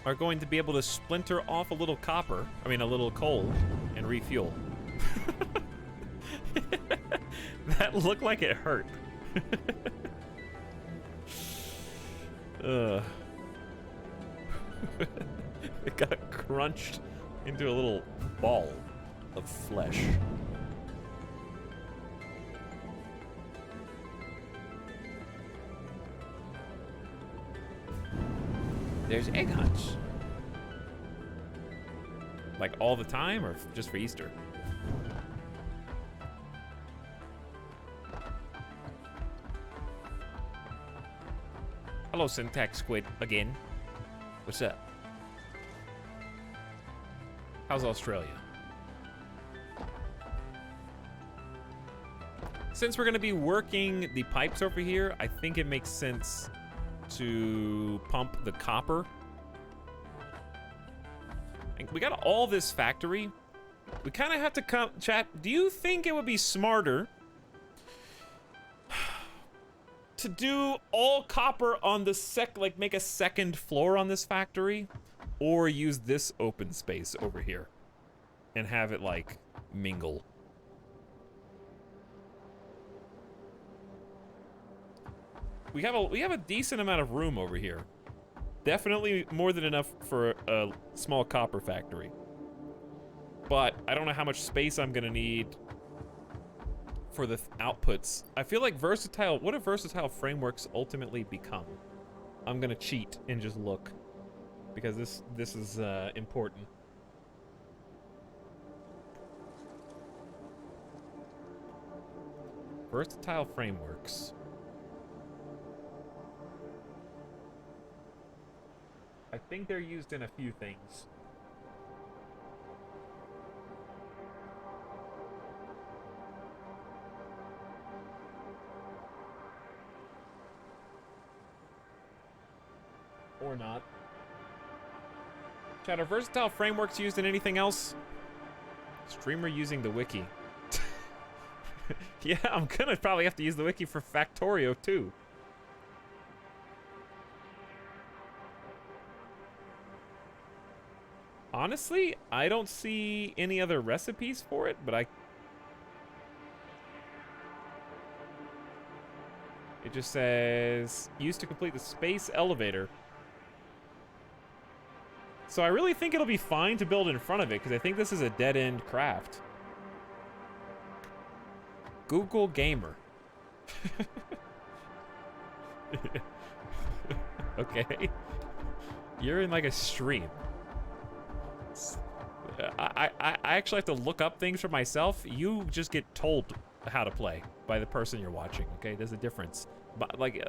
are going to be able to splinter off a little coal and refuel. That looked like it hurt. It got crunched into a little ball of flesh. There's egg hunts. Like all the time or just for Easter? Hello, Syntax Squid, again. What's up? How's Australia? Since we're gonna be working the pipes over here, I think it makes sense to pump the copper. And we got all this factory. We kind of have to come, chat, do you think it would be smarter to do all copper on the make a second floor on this factory, or use this open space over here and have it like mingle? We have a decent amount of room over here. Definitely more than enough for a small copper factory. But I don't know how much space I'm gonna need for the outputs. I feel like versatile, what do versatile frameworks ultimately become? I'm gonna cheat and just look, because this is important. Versatile frameworks. I think they're used in a few things. Or not. Chat, are versatile frameworks used in anything else? Streamer using the wiki. Yeah, I'm gonna probably have to use the wiki for Factorio too. Honestly, I don't see any other recipes for it, but it just says, used to complete the space elevator. So I really think it'll be fine to build in front of it, because I think this is a dead-end craft. Google Gamer. Okay. You're in like a stream. I actually have to look up things for myself. You just get told how to play by the person you're watching, okay? There's a difference. But like,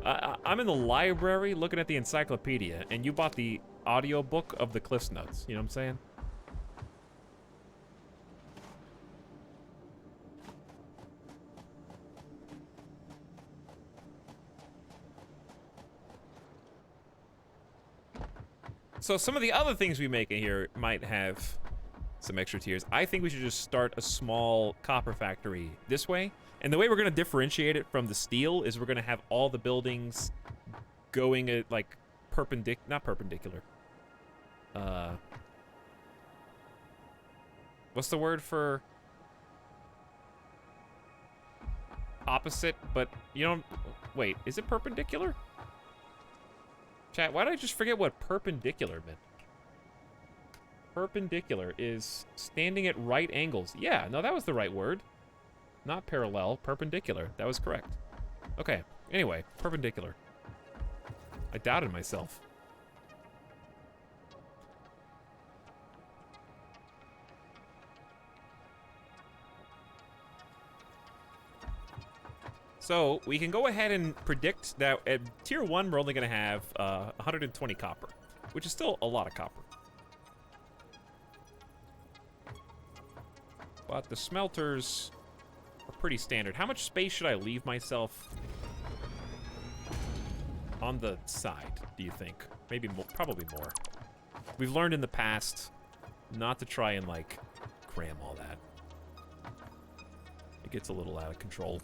I'm in the library looking at the encyclopedia, and you bought the audiobook of the Cliffs Notes. You know what I'm saying? So some of the other things we make in here might have some extra tiers. I think we should just start a small copper factory this way. And the way we're going to differentiate it from the steel is we're going to have all the buildings going at like not perpendicular. What's the word for opposite? But you don't, wait, is it perpendicular? Chat, why did I just forget what perpendicular meant? Perpendicular is standing at right angles. Yeah, no, that was the right word. Not parallel, perpendicular. That was correct. Okay, anyway, perpendicular. I doubted myself. So, we can go ahead and predict that at Tier 1, we're only going to have 120 copper, which is still a lot of copper. But the smelters are pretty standard. How much space should I leave myself on the side, do you think? Maybe more, probably more. We've learned in the past not to try and, like, cram all that. It gets a little out of control.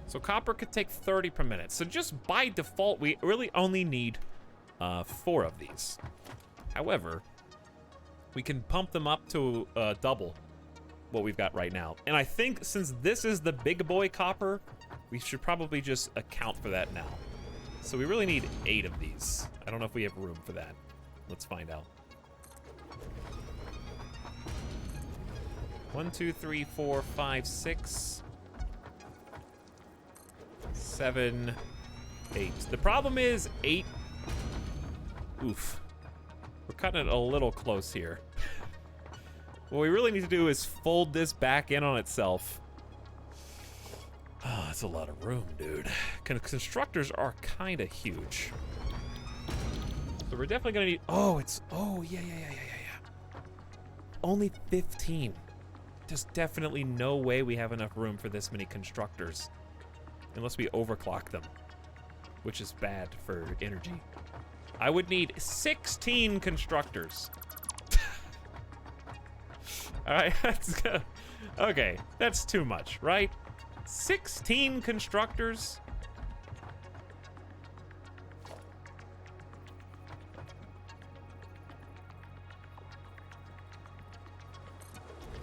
So copper could take 30 per minute. So just by default, we really only need 4 of these. However, we can pump them up to double what we've got right now. And I think since this is the big boy copper, we should probably just account for that now. So we really need 8 of these. I don't know if we have room for that. Let's find out. 1, 2, 3, 4, 5, 6... 7, 8. The problem is 8. Oof. We're cutting it a little close here. What we really need to do is fold this back in on itself. Oh, that's a lot of room, dude. Constructors are kind of huge. So we're definitely gonna need. Oh, it's. Oh, yeah. Only 15. There's definitely no way we have enough room for this many constructors. Unless we overclock them, which is bad for energy. I would need 16 constructors. All right, let's go. Okay, that's too much, right? 16 constructors?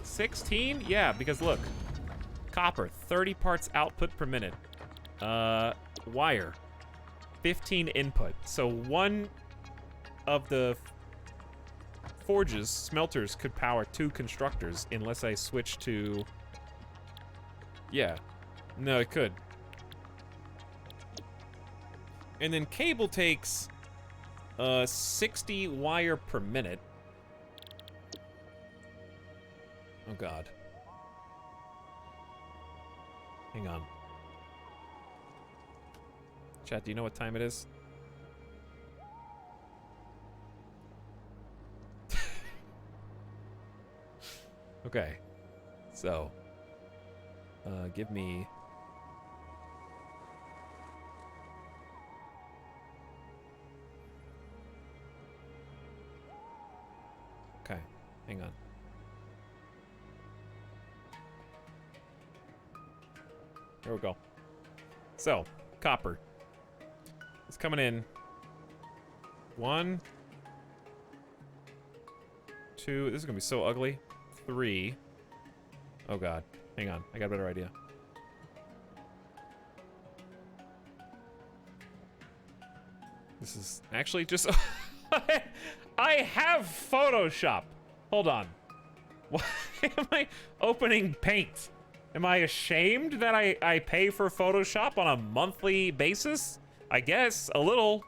$16? Yeah, because look. Copper, 30 parts output per minute. Wire, 15 input. So one of the forges, smelters, could power 2 constructors unless I switch to... Yeah. No, it could. And then cable takes 60 wire per minute. Oh, God. Hang on. Chat, do you know what time it is? Okay. So, give me... Okay, hang on. There we go. So, copper. It's coming in. 1, 2. This is gonna be so ugly. 3. Oh god. Hang on. I got a better idea. This is actually just... I have Photoshop. Hold on. Why am I opening Paint? Am I ashamed that I pay for Photoshop on a monthly basis? I guess, a little.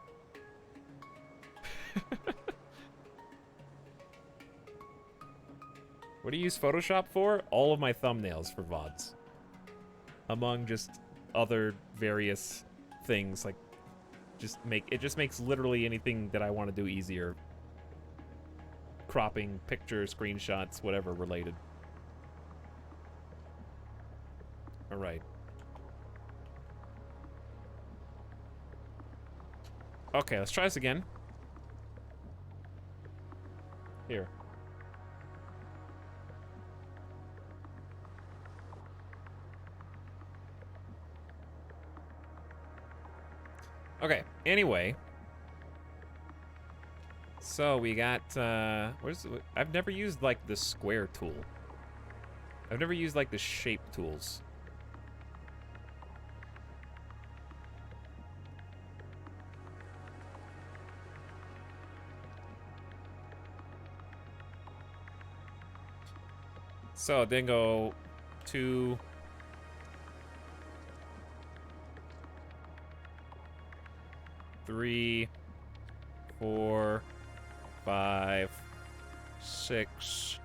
What do you use Photoshop for? All of my thumbnails for VODs. Among just other various things, like it just makes literally anything that I want to do easier. Cropping, pictures, screenshots, whatever related. All right. Okay, let's try this again. Here. Okay, anyway. So we got, I've never used, like, the square tool. I've never used, like, the shape tools. So then go 2, 3, 4, 5, 6.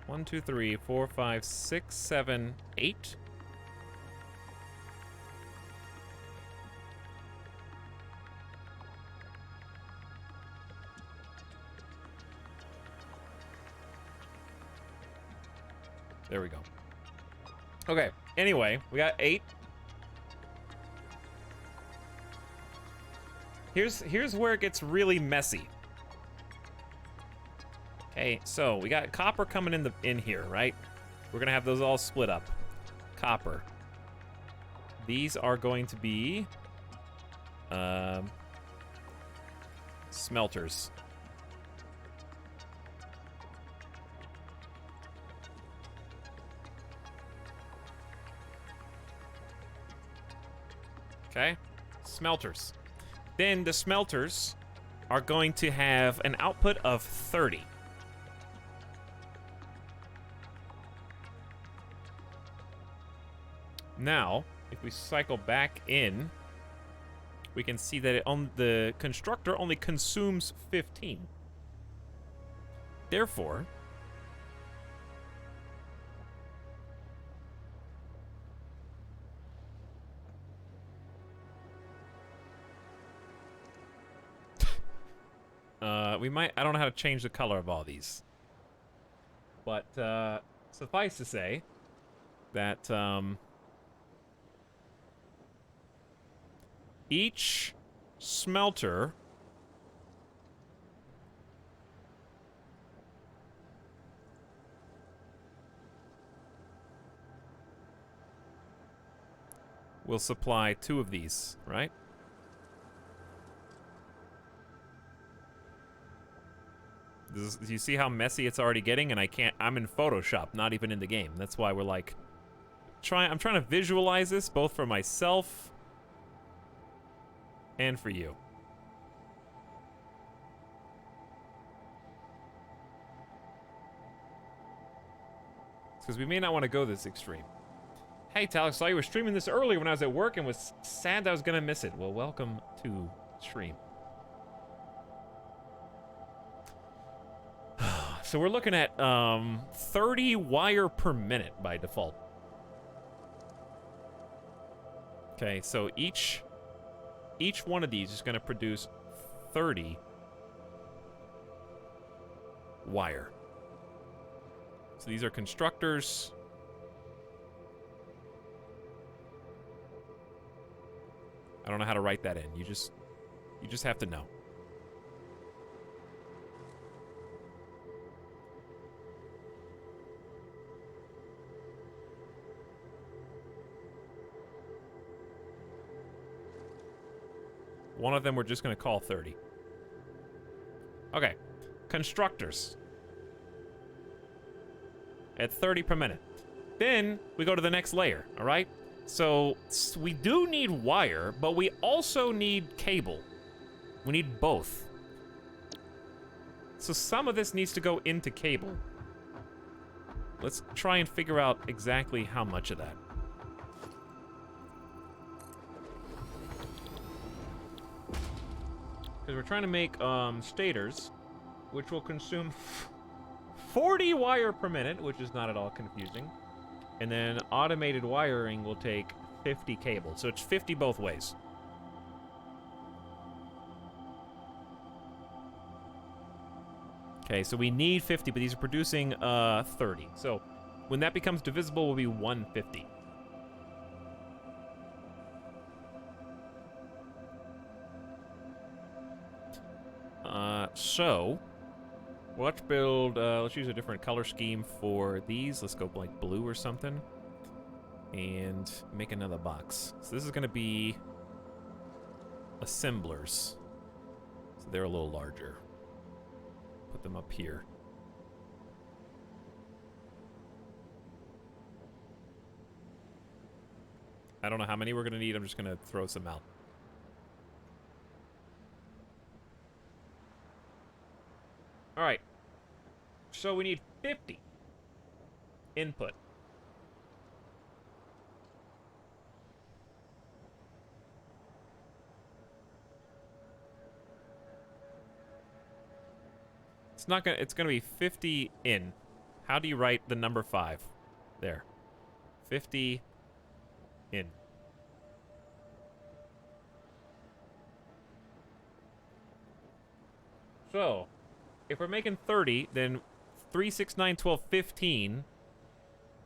1, 2, 3, 4, 5, 6, 7, 8. There we go. Okay, anyway, we got 8. Here's where it gets really messy. Okay, so we got copper coming in here, right? We're gonna have those all split up. Copper. These are going to be smelters. Okay, smelters. Then the smelters are going to have an output of 30. Now, if we cycle back in, we can see that the constructor only consumes 15. Therefore, I don't know how to change the color of all these. But, suffice to say that, each smelter will supply 2 of these, right? Do you see how messy it's already getting? And I'm in Photoshop, not even in the game. That's why we're like, I'm trying to visualize this both for myself and for you. Because we may not want to go this extreme. Hey, Etalyx, saw you were streaming this earlier when I was at work and was sad that I was going to miss it. Well, welcome to stream. So we're looking at 30 wire per minute by default. Okay, so each one of these is going to produce 30 wire. So these are constructors. I don't know how to write that in. You just have to know. One of them we're just going to call 30. Okay. Constructors. At 30 per minute. Then we go to the next layer, all right? So we do need wire, but we also need cable. We need both. So some of this needs to go into cable. Let's try and figure out exactly how much of that. Because we're trying to make stators, which will consume 40 wire per minute, which is not at all confusing. And then automated wiring will take 50 cable. So it's 50 both ways. Okay, so we need 50, but these are producing 30. So when that becomes divisible, will be 150. So let's build, let's use a different color scheme for these. Let's go like blue or something. And make another box. So this is going to be assemblers. So they're a little larger. Put them up here. I don't know how many we're going to need. I'm just going to throw some out. All right. So we need 50. input. It's gonna be 50 in. How do you write the number 5? There. 50 in. So, if we're making 30, then 3, 6, 9, 12, 15,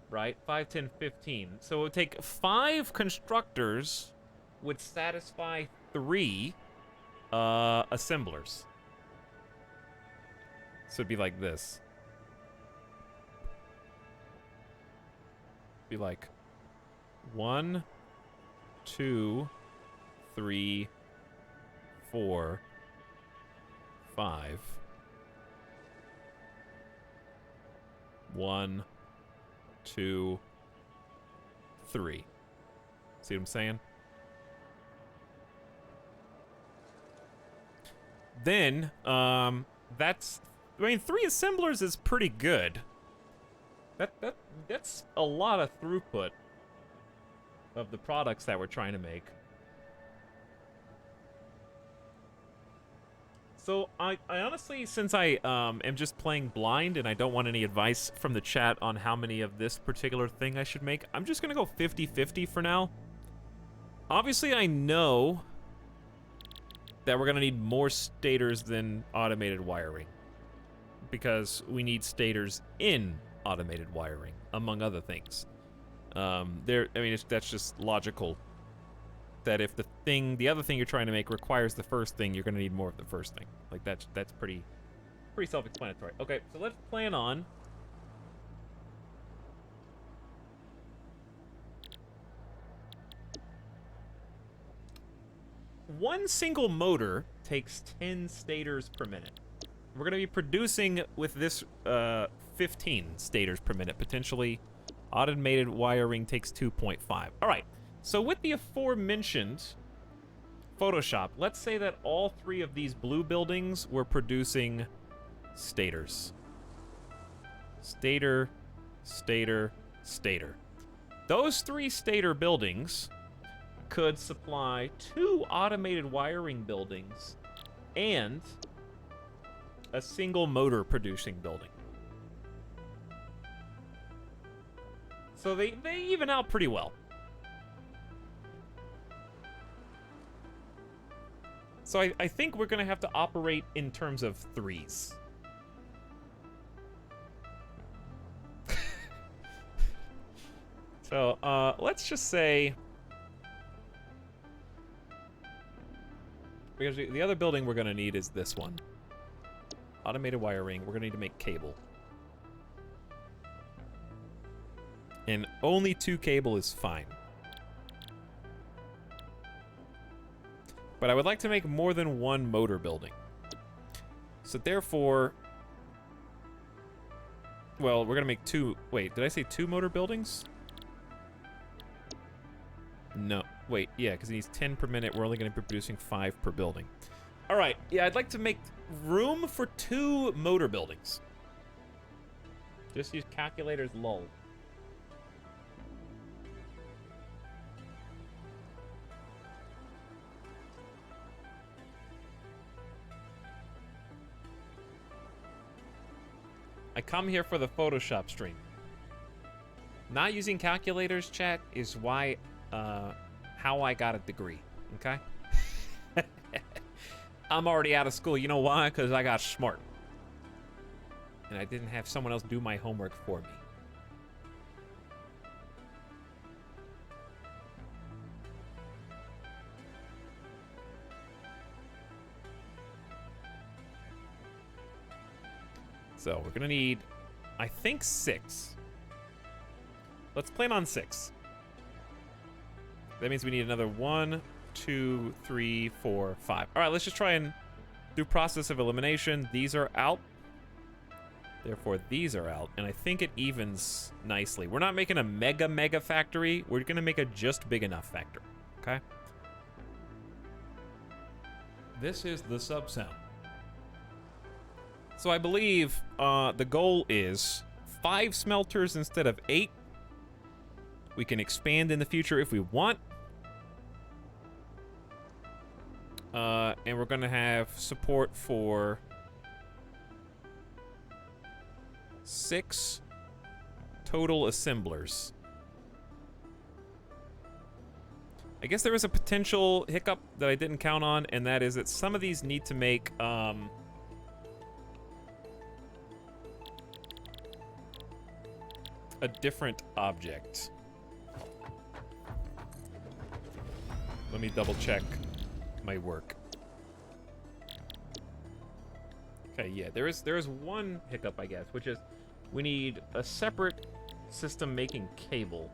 right? 5, 10, 15. So it would take 5 constructors would satisfy 3 assemblers. So it'd be like this. Be like 1, 2, 3, 4, 5. 1, 2, 3. See what I'm saying? Then, that's... I mean, 3 assemblers is pretty good. That's a lot of throughput of the products that we're trying to make. So, I honestly, since I am just playing blind and I don't want any advice from the chat on how many of this particular thing I should make, I'm just going to go 50-50 for now. Obviously, I know that we're going to need more stators than automated wiring, because we need stators in automated wiring, among other things. I mean, that's just logical. That if the other thing you're trying to make requires the first thing, you're going to need more of the first thing. Like that's pretty self-explanatory. Okay, so let's plan on one single motor takes 10 stators per minute. We're going to be producing with this 15 stators per minute potentially. Automated wiring takes 2.5. All right. So with the aforementioned Photoshop, let's say that all 3 of these blue buildings were producing stators. Stator, stator, stator. Those 3 stator buildings could supply 2 automated wiring buildings and a single motor producing building. So they even out pretty well. So I think we're going to have to operate in terms of 3s. So, let's just say... Because the other building we're going to need is this one. Automated wiring. We're going to need to make cable. And only 2 cable is fine. But I would like to make more than 1 motor building. So therefore... Well, we're going to make 2... Wait, did I say 2 motor buildings? No. Wait, yeah, because he needs 10 per minute. We're only going to be producing 5 per building. All right, yeah, I'd like to make room for 2 motor buildings. Just use calculators, lol. I come here for the Photoshop stream. Not using calculators, chat, is why, how I got a degree, okay? I'm already out of school. You know why? Because I got smart. And I didn't have someone else do my homework for me. So we're gonna need, I think, 6. Let's plan on 6. That means we need another 1, 2, 3, 4, 5. All right, let's just try and do process of elimination. These are out. Therefore, these are out. And I think it evens nicely. We're not making a mega factory. We're gonna make a just big enough factory, okay? This is the sub sound. So I believe the goal is 5 smelters instead of 8. We can expand in the future if we want. And we're gonna have support for 6 total assemblers. I guess there is a potential hiccup that I didn't count on, and that is that some of these need to make, a different object. Let me double check my work. Okay, yeah, there is one hiccup, I guess, which is we need a separate system making cable.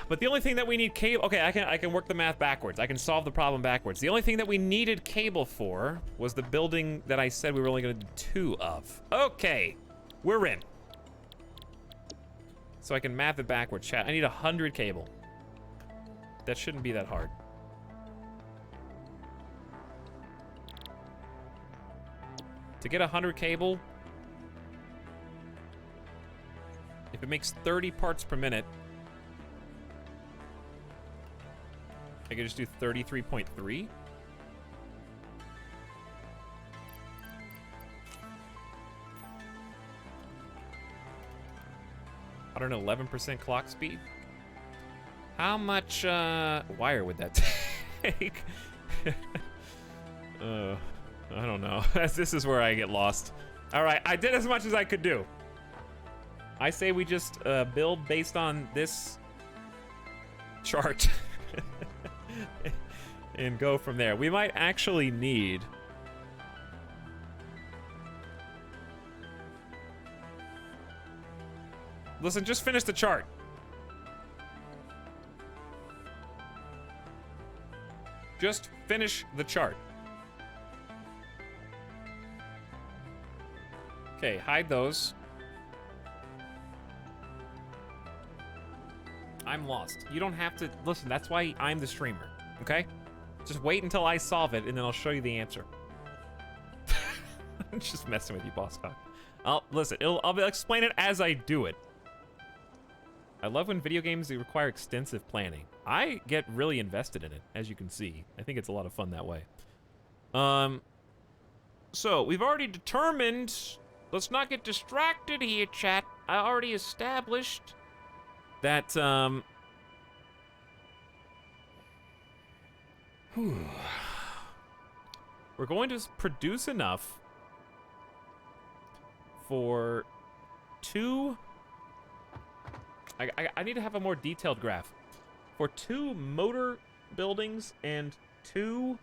But the only thing that we need cable... Okay, I can work the math backwards. I can solve the problem backwards. The only thing that we needed cable for was the building that I said we were only going to do 2 of. Okay, we're in. So I can math it backwards, chat. I need 100 cable. That shouldn't be that hard. To get 100 cable, if it makes 30 parts per minute, I could just do 33.3. 111% clock speed. How much wire would that take? I don't know. This is where I get lost. All right, I did as much as I could do. I say we just build based on this chart and go from there. We might actually need... Listen, just finish the chart. Just finish the chart. Okay, hide those. I'm lost. You don't have to... Listen, that's why I'm the streamer, okay? Just wait until I solve it, and then I'll show you the answer. I'm just messing with you, boss hog. Listen, I'll explain it as I do it. I love when video games require extensive planning. I get really invested in it, as you can see. I think it's a lot of fun that way. So, we've already determined... Let's not get distracted here, chat. I already established that, we're going to produce enough for 2... I need to have a more detailed graph. For 2 motor buildings and 2,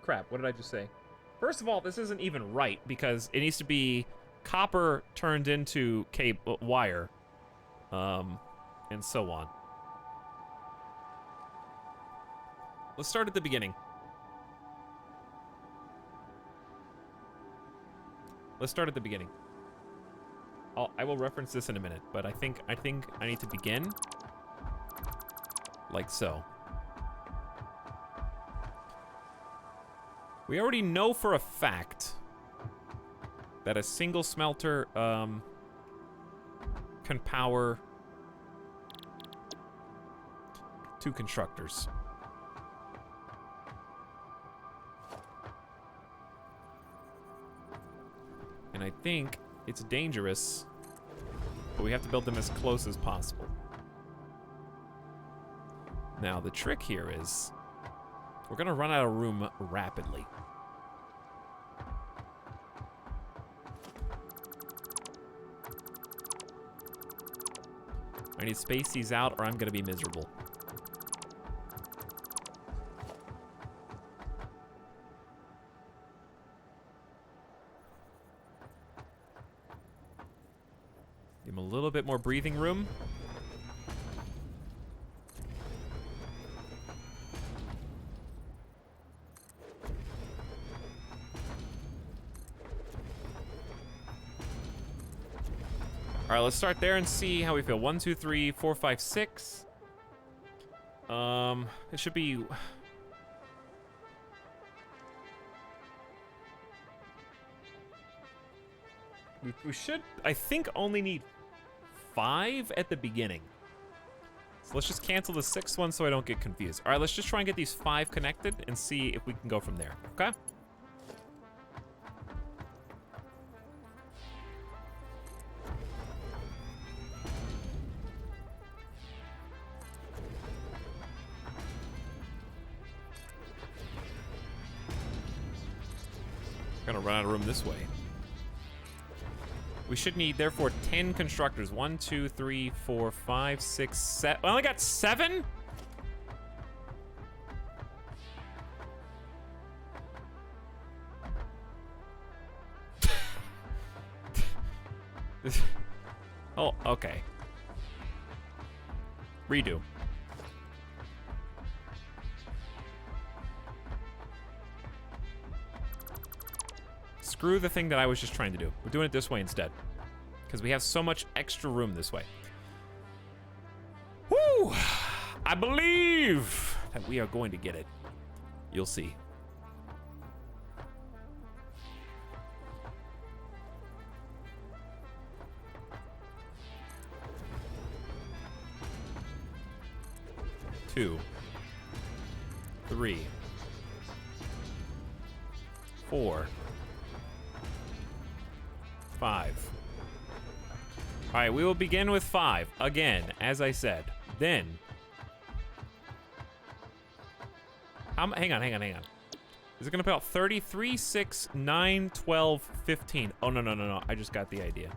crap, what did I just say? First of all, this isn't even right because it needs to be copper turned into cable wire, and so on. Let's start at the beginning. Let's start at the beginning. I will reference this in a minute, but I think I need to begin like so. We already know for a fact that a single smelter can power 2 constructors. And I think it's dangerous, but we have to build them as close as possible. Now, the trick here is we're gonna run out of room rapidly. I need to space these out or I'm gonna be miserable. Give him a little bit more breathing room. All right, let's start there and see how we feel. 1, 2, 3, 4, 5, 6. It should be... We should, I think, only need 5 at the beginning. So let's just cancel the 6th one so I don't get confused. All right, let's just try and get these 5 connected and see if we can go from there, okay? Gonna run out of room this way. We should need, therefore, 10 constructors. 1, 2, 3, 4, 5, 6, 7. I only got 7? Oh, okay. Redo. Screw the thing that I was just trying to do. We're doing it this way instead. Because we have so much extra room this way. Woo! I believe that we are going to get it. You'll see. Two. 3. 4. 5. All right, we will begin with 5 again, as I said. Then, hang on. Is it gonna put out 33, 6, 9, 12, 15? Oh no! I just got the idea.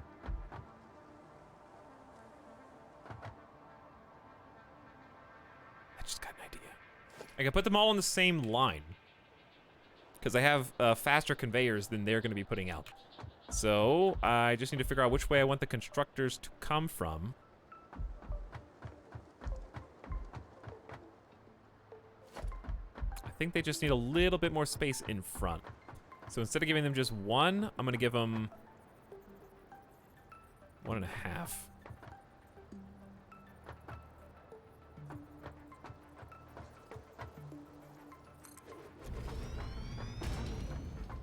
I just got an idea. I can put them all on the same line because I have faster conveyors than they're gonna be putting out. So, I just need to figure out which way I want the constructors to come from. I think they just need a little bit more space in front. So instead of giving them just 1, I'm going to give them 1.5.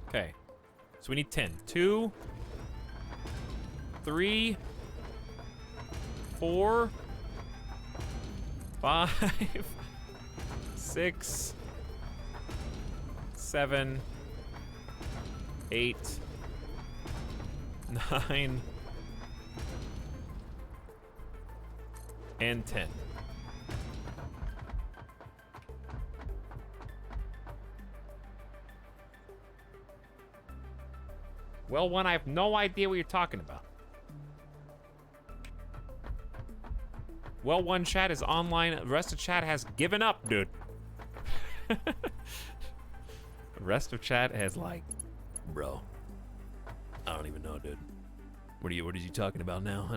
Okay. So we need 10. 2, 3, 4, 5, 6, 7, 8, 9, and 10. Well, one, I have no idea what you're talking about. Well, one chat is online. The rest of chat has given up, dude. The rest of chat has like, bro, I don't even know, dude. What are you talking about now?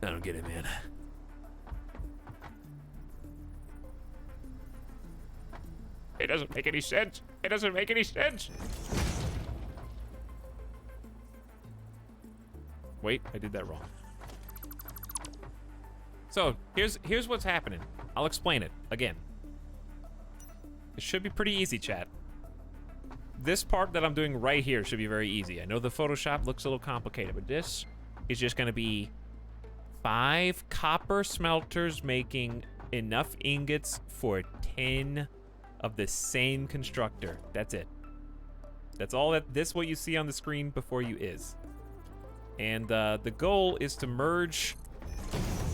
I don't get it, man. It doesn't make any sense. It doesn't make any sense. Wait, I did that wrong. So, here's what's happening. I'll explain it again. It should be pretty easy, chat. This part that I'm doing right here should be very easy. I know the Photoshop looks a little complicated, but this is just gonna be 5 copper smelters making enough ingots for 10 of the same constructor. That's it. That's all that what you see on the screen before you is. And the goal is to merge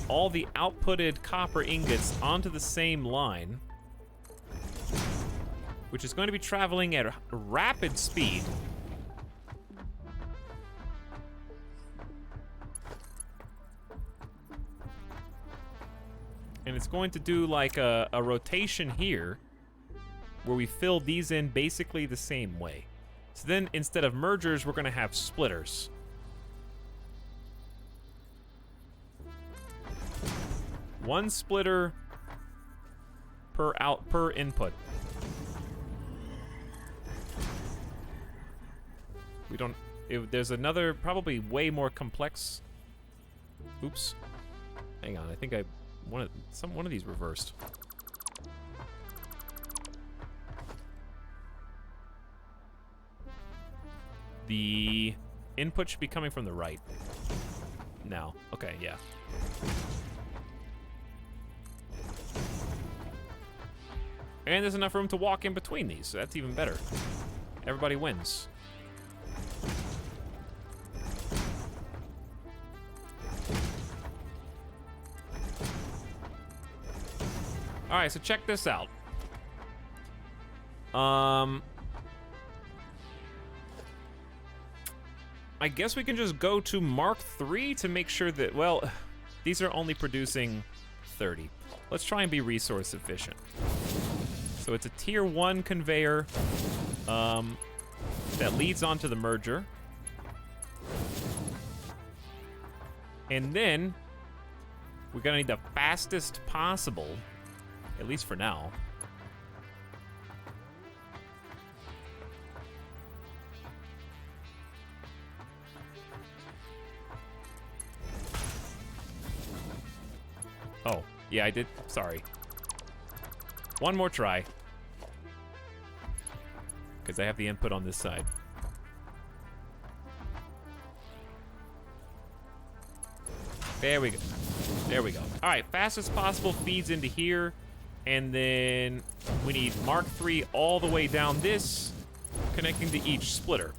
all the outputted copper ingots onto the same line, which is going to be traveling at a rapid speed. And it's going to do like a rotation here, where we fill these in basically the same way. So then, instead of mergers, we're going to have splitters. One splitter per input. There's another, probably way more complex. Oops. Hang on, I think one of these reversed. Input should be coming from the right. Now. Okay, yeah. And there's enough room to walk in between these, so that's even better. Everybody wins. Alright, so check this out. I guess we can just go to Mark III to make sure that, well, these are only producing 30. Let's try and be resource efficient. So it's a tier 1 conveyor that leads onto the merger. And then we're gonna need the fastest possible, at least for now. Oh, yeah, I did. Sorry. One more try. Because I have the input on this side. There we go. There we go. All right, fastest possible feeds into here. And then we need Mark III all the way down this, connecting to each splitter.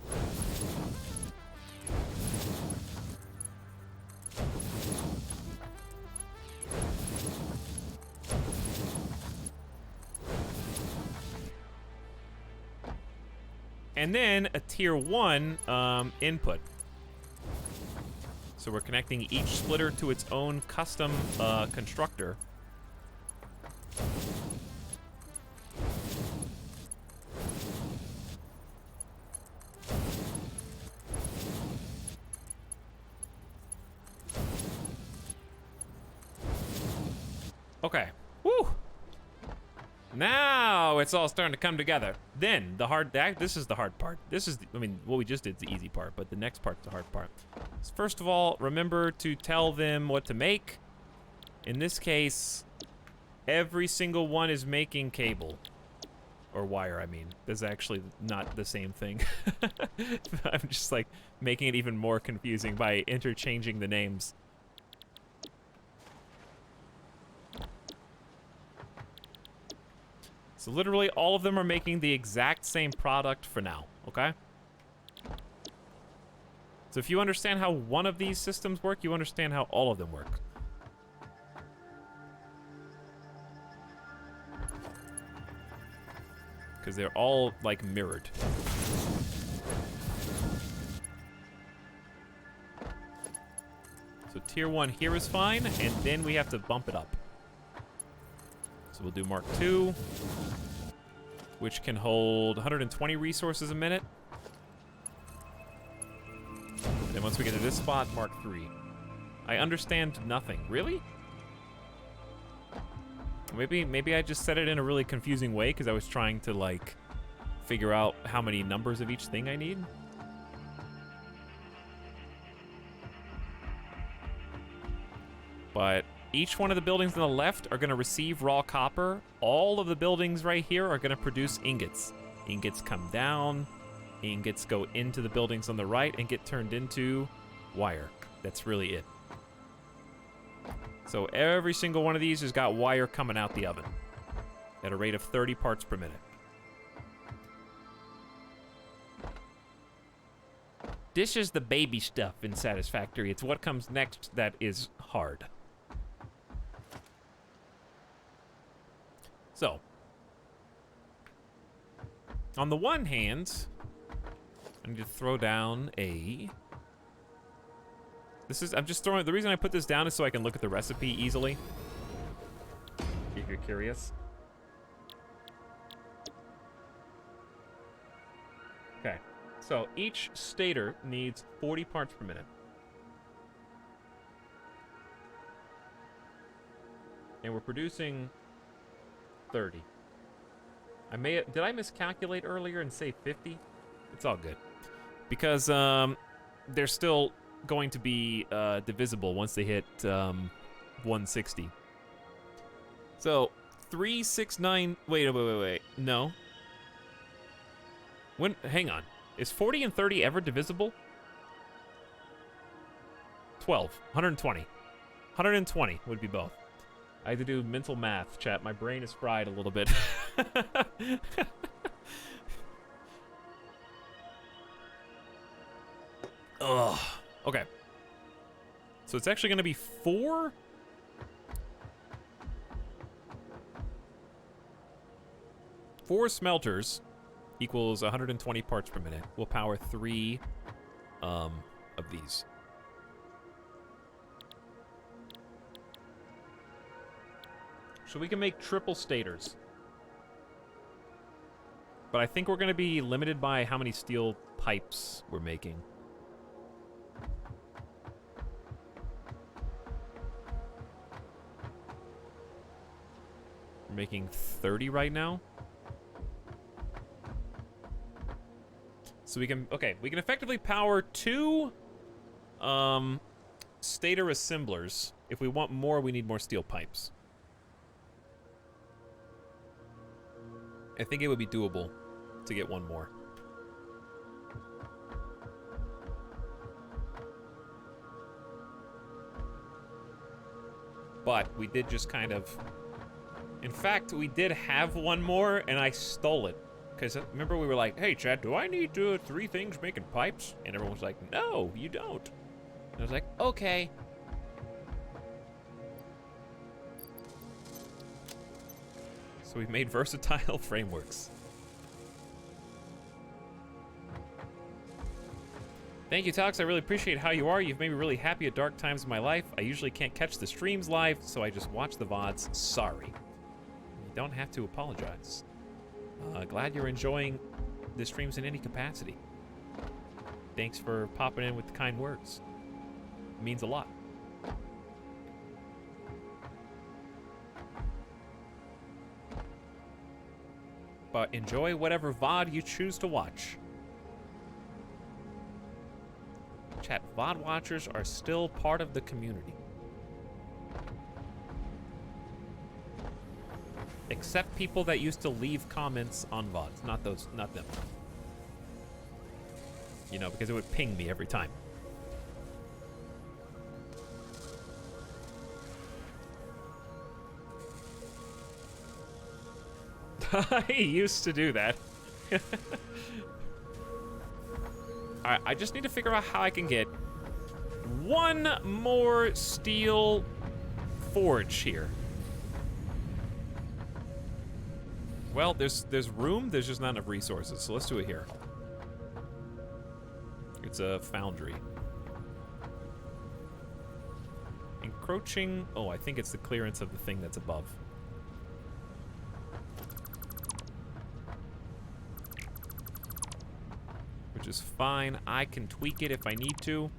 And then a tier 1 input. So we're connecting each splitter to its own custom constructor. Okay. Woo! Now it's all starting to come together. Then the hard, this is the hard part. This is, I mean, what we just did is the easy part, but the next part's the hard part. So first of all, remember to tell them what to make. In this case, every single one is making cable. Or wire, I mean. That's actually not the same thing. I'm just like making it even more confusing by interchanging the names. So literally all of them are making the exact same product for now, okay? So if you understand how one of these systems work, you understand how all of them work. Because they're all, like, mirrored. So tier 1 here is fine, and then we have to bump it up. So we'll do Mark II, which can hold 120 resources a minute. Then once we get to this spot, Mark III. I understand nothing. Really? Maybe I just said it in a really confusing way because I was trying to, like, figure out how many numbers of each thing I need. But each one of the buildings on the left are going to receive raw copper. All of the buildings right here are going to produce ingots. Ingots come down. Ingots go into the buildings on the right and get turned into wire. That's really it. So every single one of these has got wire coming out the oven at a rate of 30 parts per minute. This is the baby stuff in Satisfactory. It's what comes next that is hard. So, on the one hand, I need to throw down a... I'm just throwing, the reason I put this down is so I can look at the recipe easily. If you're curious. Okay, so each stator needs 40 parts per minute. And we're producing 30. Did I miscalculate earlier and say 50? It's all good. Because they're still going to be divisible once they hit 160. So 369. Wait. No. Hang on. Is 40 and 30 ever divisible? 112. 120. 120 would be both. I had to do mental math, chat. My brain is fried a little bit. Ugh. Okay. So it's actually going to be 4. Four smelters equals 120 parts per minute. We'll power 3 of these. So we can make triple stators. But I think we're going to be limited by how many steel pipes we're making. We're making 30 right now. So we can, okay, we can effectively power 2 stator assemblers. If we want more, we need more steel pipes. I think it would be doable to get 1 more. But we did just kind of... In fact, we did have 1 more, and I stole it. Because remember we were like, hey, Chad, do I need 3 things making pipes? And everyone was like, no, you don't. And I was like, okay. So we've made versatile frameworks. Thank you, Tox. I really appreciate how you are. You've made me really happy at dark times in my life. I usually can't catch the streams live, so I just watch the VODs. Sorry. You don't have to apologize. Glad you're enjoying the streams in any capacity. Thanks for popping in with the kind words. It means a lot. But enjoy whatever VOD you choose to watch. Chat, VOD watchers are still part of the community. Except people that used to leave comments on VODs. Not them. You know, because it would ping me every time. I used to do that. Alright, I just need to figure out how I can get 1 more steel forge here. Well, there's room, there's just not enough resources, so let's do it here. It's a foundry. Encroaching, oh, I think it's the clearance of the thing that's above. Which is fine, I can tweak it if I need to.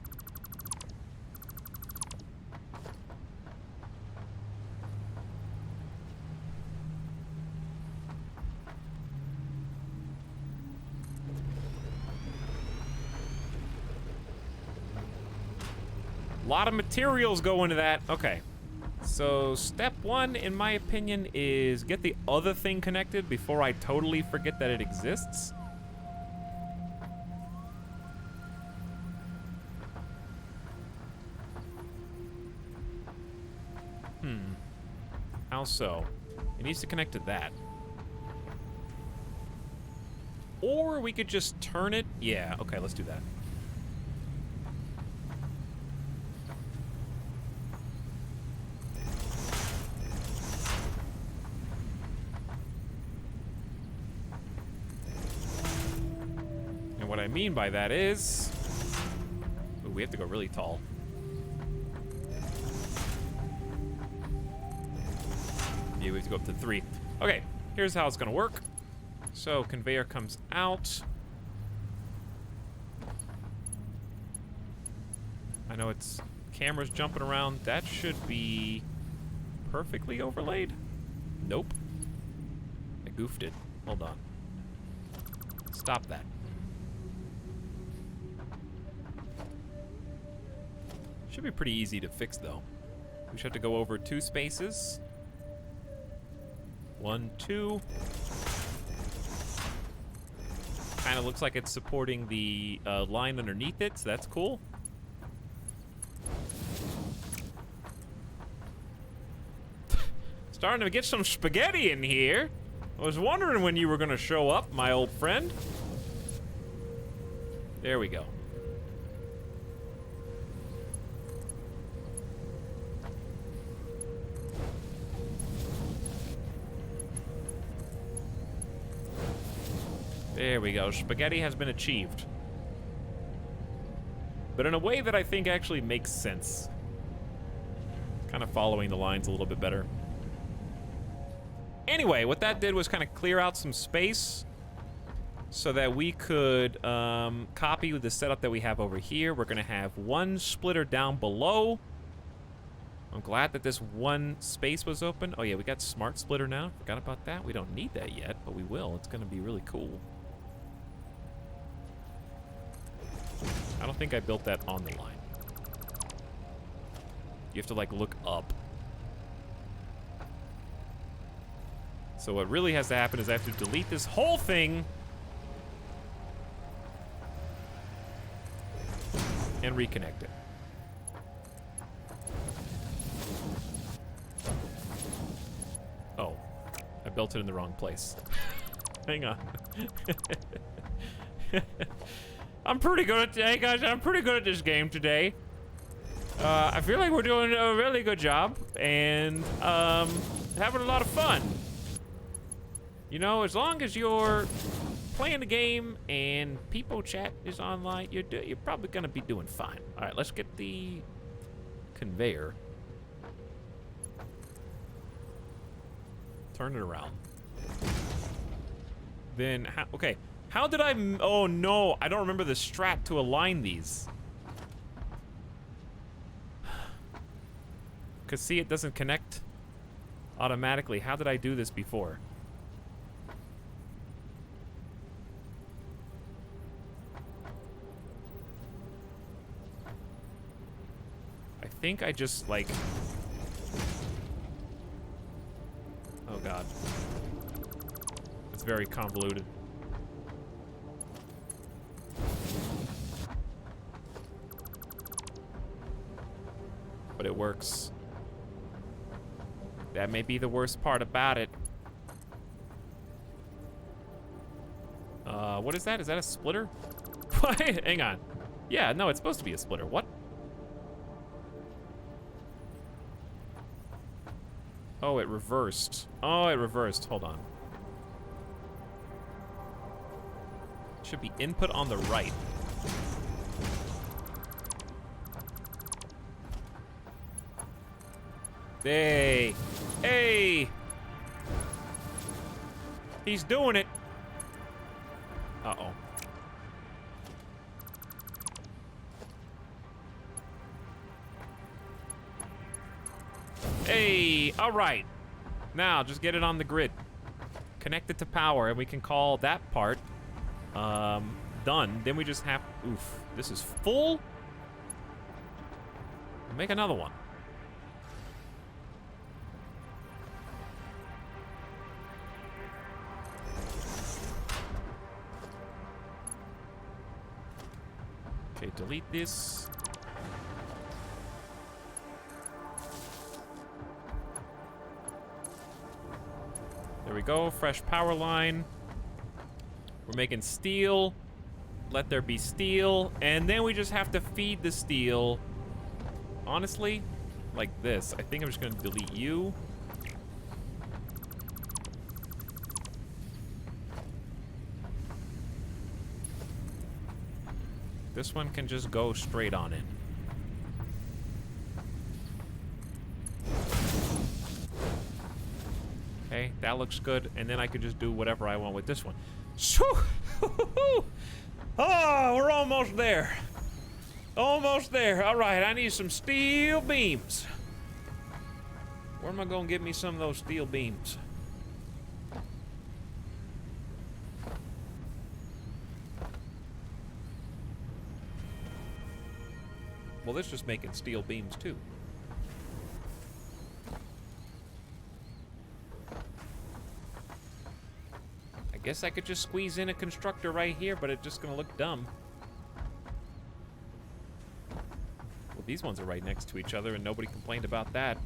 A lot of materials go into that. Okay. So step 1, in my opinion, is get the other thing connected before I totally forget that it exists. How so? It needs to connect to that. Or we could just turn it. Yeah, okay, let's do that. And what I mean by that is... Ooh, we have to go really tall. Yeah, we have to go up to 3. Okay, here's how it's gonna work. So, conveyor comes out. I know it's cameras jumping around. That should be perfectly overlaid. Nope. I goofed it. Hold on. Stop that. Should be pretty easy to fix, though. We should have to go over 2 spaces. 1, 2. Kind of looks like it's supporting the line underneath it, so that's cool. Starting to get some spaghetti in here. I was wondering when you were gonna show up, my old friend. There we go. There we go. Spaghetti has been achieved. But in a way that I think actually makes sense. Kind of following the lines a little bit better. Anyway, what that did was kind of clear out some space so that we could copy the setup that we have over here. We're going to have one splitter down below. I'm glad that this one space was open. Oh yeah, we got smart splitter now. Forgot about that. We don't need that yet, but we will. It's going to be really cool. I don't think I built that on the line. You have to like look up. So what really has to happen is I have to delete this whole thing and reconnect it. Oh, I built it in the wrong place. Hang on. I'm pretty good at, hey guys, I'm pretty good at this game today. I feel like we're doing a really good job and having a lot of fun. You know, as long as you're playing the game and people chat is online, you're probably gonna be doing fine. All right, let's get the conveyor. Turn it around. Then, okay. How did I, oh no, I don't remember the strat to align these. Cause see, it doesn't connect automatically. How did I do this before? I think I just like, oh God. It's very convoluted. But it works. That may be the worst part about it. What is that? Is that a splitter? Hang on. Yeah, no, it's supposed to be a splitter. What? Oh, it reversed. Oh, it reversed. Hold on. It should be input on the right. Hey! Hey! He's doing it! Uh-oh. Hey! Alright! Now, just get it on the grid. Connect it to power, and we can call that part done. Then we just have... Oof. This is full? Make another one. Okay, delete this. There we go, fresh power line. We're making steel. Let there be steel. And then we just have to feed the steel. Honestly, like this. I think I'm just gonna delete you. This one can just go straight on in. Okay, that looks good. And then I could just do whatever I want with this one. Oh, we're almost there. Almost there. All right, I need some steel beams. Where am I gonna get me some of those steel beams? Well, this is just making steel beams too. I guess I could just squeeze in a constructor right here, but it's just gonna look dumb. Well, these ones are right next to each other and nobody complained about that.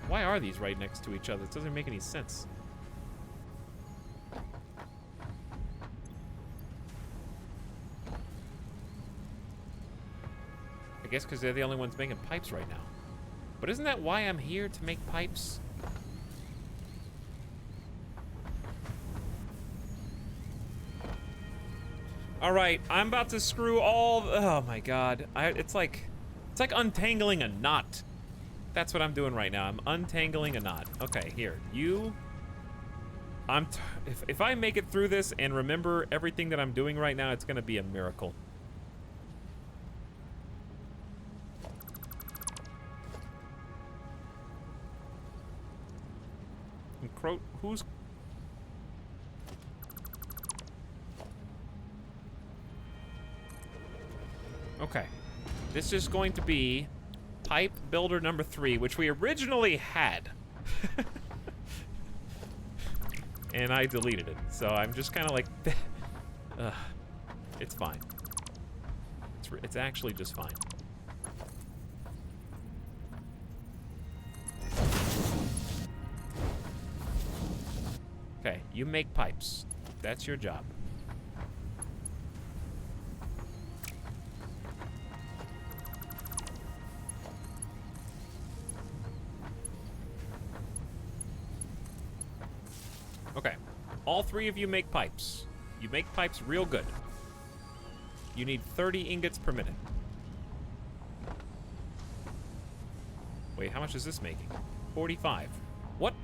Why are these right next to each other? It doesn't make any sense. I guess because they're the only ones making pipes right now. But isn't that why I'm here, to make pipes? All right, I'm about to screw all. Oh my god, it's like untangling a knot. That's what I'm doing right now. I'm untangling a knot. Okay, here, you. If I make it through this and remember everything that I'm doing right now, it's gonna be a miracle. Who's? Okay. This is going to be pipe builder number 3, which we originally had. And I deleted it. So I'm just kind of like, it's fine. It's actually just fine. Okay, you make pipes. That's your job. Okay, all 3 of you make pipes. You make pipes real good. You need 30 ingots per minute. Wait, how much is this making? 45. What?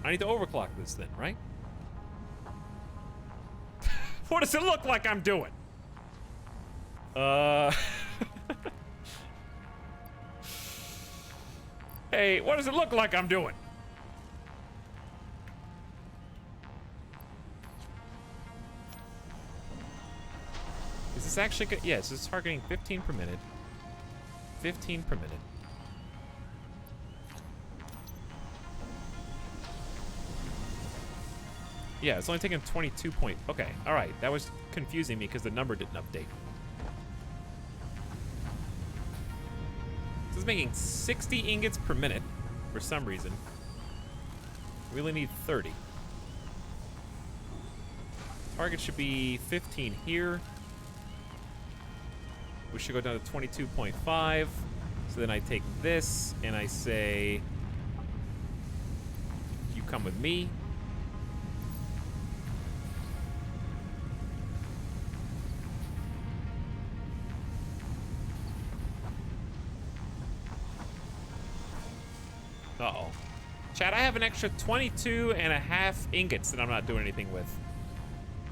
I need to overclock this then, right? What does it look like I'm doing? Hey, what does it look like I'm doing? Is this actually good? Yes, it's targeting 15 per minute. 15 per minute. Yeah, it's only taking 22 point. Okay, all right. That was confusing me because the number didn't update. This is making 60 ingots per minute for some reason. We really need 30. Target should be 15 here. We should go down to 22.5. So then I take this and I say, you come with me. Uh-oh. Chad, I have an extra 22 and a half ingots that I'm not doing anything with.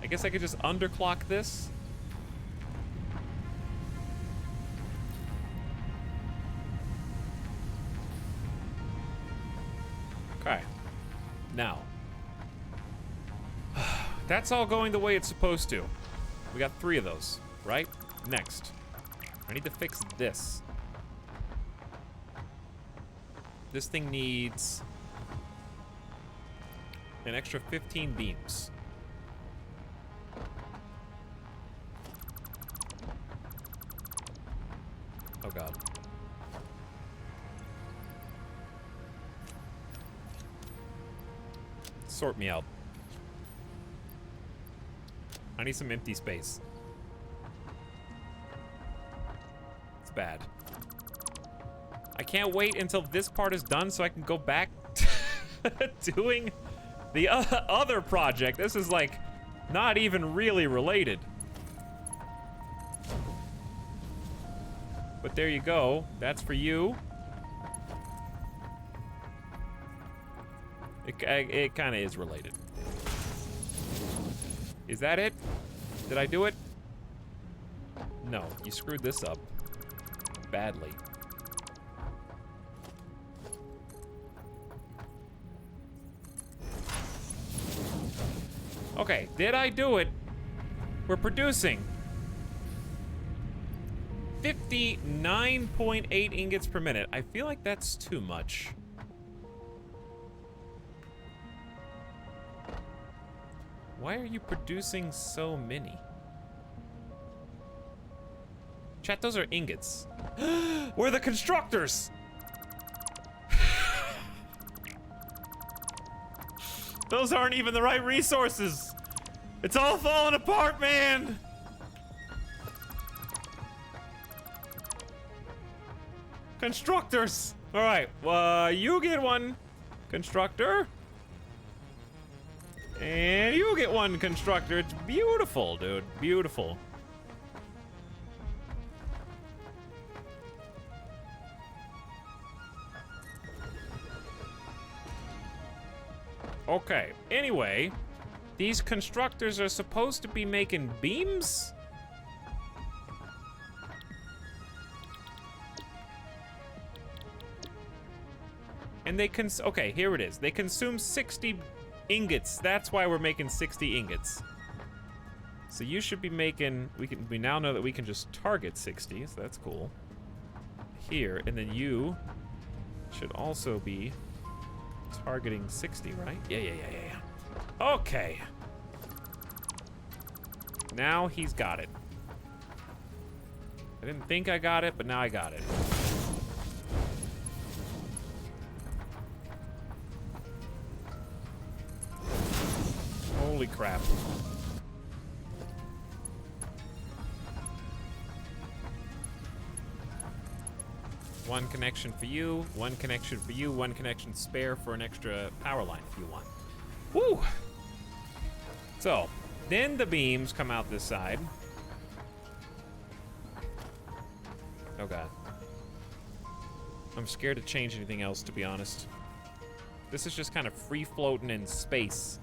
I guess I could just underclock this. Okay. Now. That's all going the way it's supposed to. We got 3 of those, right? Next. I need to fix this. This thing needs an extra 15 beams. Oh god. Sort me out. I need some empty space. It's bad. I can't wait until this part is done so I can go back doing the other project. This is like not even really related. But there you go. That's for you. It kind of is related. Is that it? Did I do it? No, you screwed this up badly. Okay, did I do it? We're producing 59.8 ingots per minute. I feel like that's too much. Why are you producing so many? Chat, those are ingots. We're the constructors! Those aren't even the right resources. It's all falling apart, man. Constructors. All right, you get one constructor. And you get one constructor. It's beautiful, dude. Beautiful. Okay, anyway, these constructors are supposed to be making beams? And they okay, here it is. They consume 60 ingots. That's why we're making 60 ingots. So you should be making, we now know that we can just target 60, so that's cool. Here, and then you should also be targeting 60, right? Yeah. Okay. Now he's got it. I didn't think I got it, but now I got it. Holy crap. One connection for you, one connection for you, one connection spare for an extra power line if you want. Woo! So, then the beams come out this side. Oh god. I'm scared to change anything else, to be honest. This is just kind of free floating in space.